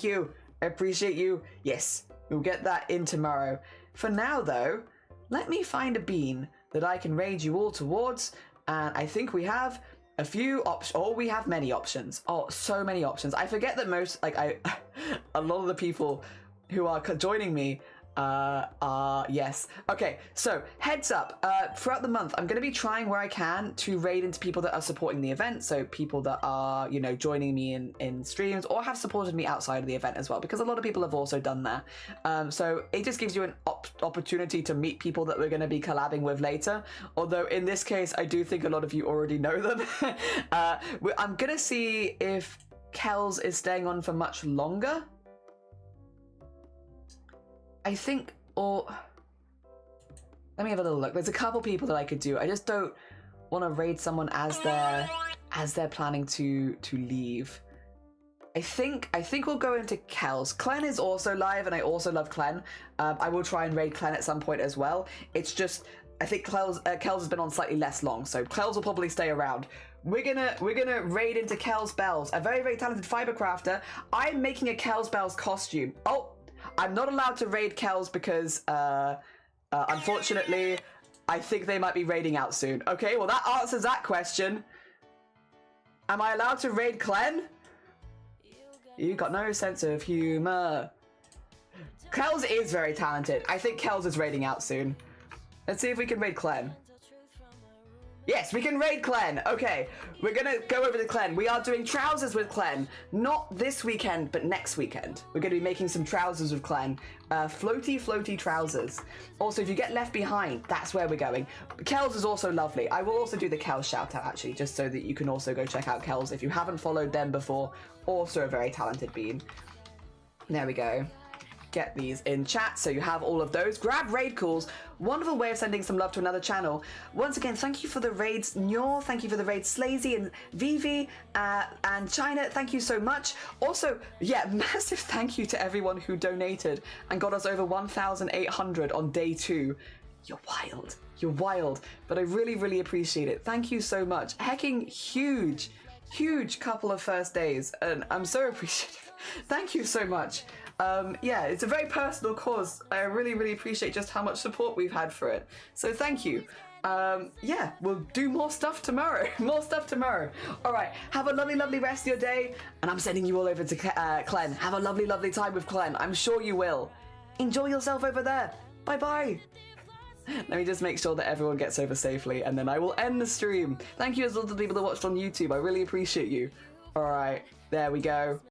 you. I appreciate you. Yes, we'll get that in tomorrow. For now, though, let me find a bean that I can raid you all towards, and I think we have a few options. Oh, we have many options. Oh, so many options. I forget that most, a lot of the people who are joining me yes. Okay, so heads up, throughout the month, I'm going to be trying where I can to raid into people that are supporting the event. So people that are, joining me in streams or have supported me outside of the event as well, because a lot of people have also done that. So it just gives you an opportunity to meet people that we're going to be collabing with later. Although in this case, I do think a lot of you already know them. I'm going to see if Kells is staying on for much longer. I think, or let me have a little look. There's a couple people that I could do. I just don't want to raid someone as they're planning to leave. I think we'll go into Kells. Clen is also live, and I also love Clen. I will try and raid Clen at some point as well. It's just I think Kells has been on slightly less long, so Kells will probably stay around. We're gonna raid into Kells Bells, a very, very talented fiber crafter. I'm making a Kells Bells costume. Oh. I'm not allowed to raid Kells because, unfortunately, I think they might be raiding out soon. Okay, well that answers that question. Am I allowed to raid Clen? You got no sense of humor. Kells is very talented. I think Kells is raiding out soon. Let's see if we can raid Clen. Yes, we can raid Clen. Okay, we're gonna go over to Clen. We are doing trousers with Clen. Not this weekend, but next weekend. We're gonna be making some trousers with Clen. Floaty trousers. Also, if you get left behind, that's where we're going. Kells is also lovely. I will also do the Kells shout out actually, just so that you can also go check out Kells if you haven't followed them before. Also a very talented bean. There we go. Get these in chat so you have all of those. Grab raid calls. Wonderful way of sending some love to another channel. Once again, thank you for the raids, Nyor. Thank you for the raids, Slazy and Vivi and China. Thank you so much. Also, yeah, massive thank you to everyone who donated and got us over 1,800 on day 2. You're wild. You're wild. But I really, really appreciate it. Thank you so much. Hecking huge huge couple of first days, and I'm so appreciative. Thank you so much. Yeah, it's a very personal cause. I really, really appreciate just how much support we've had for it. So thank you. Yeah, we'll do more stuff tomorrow. More stuff tomorrow. All right, have a lovely, lovely rest of your day. And I'm sending you all over to Clen. Have a lovely, lovely time with Clen. I'm sure you will. Enjoy yourself over there. Bye-bye. Let me just make sure that everyone gets over safely, and then I will end the stream. Thank you as well to the people that watched on YouTube. I really appreciate you. All right, there we go.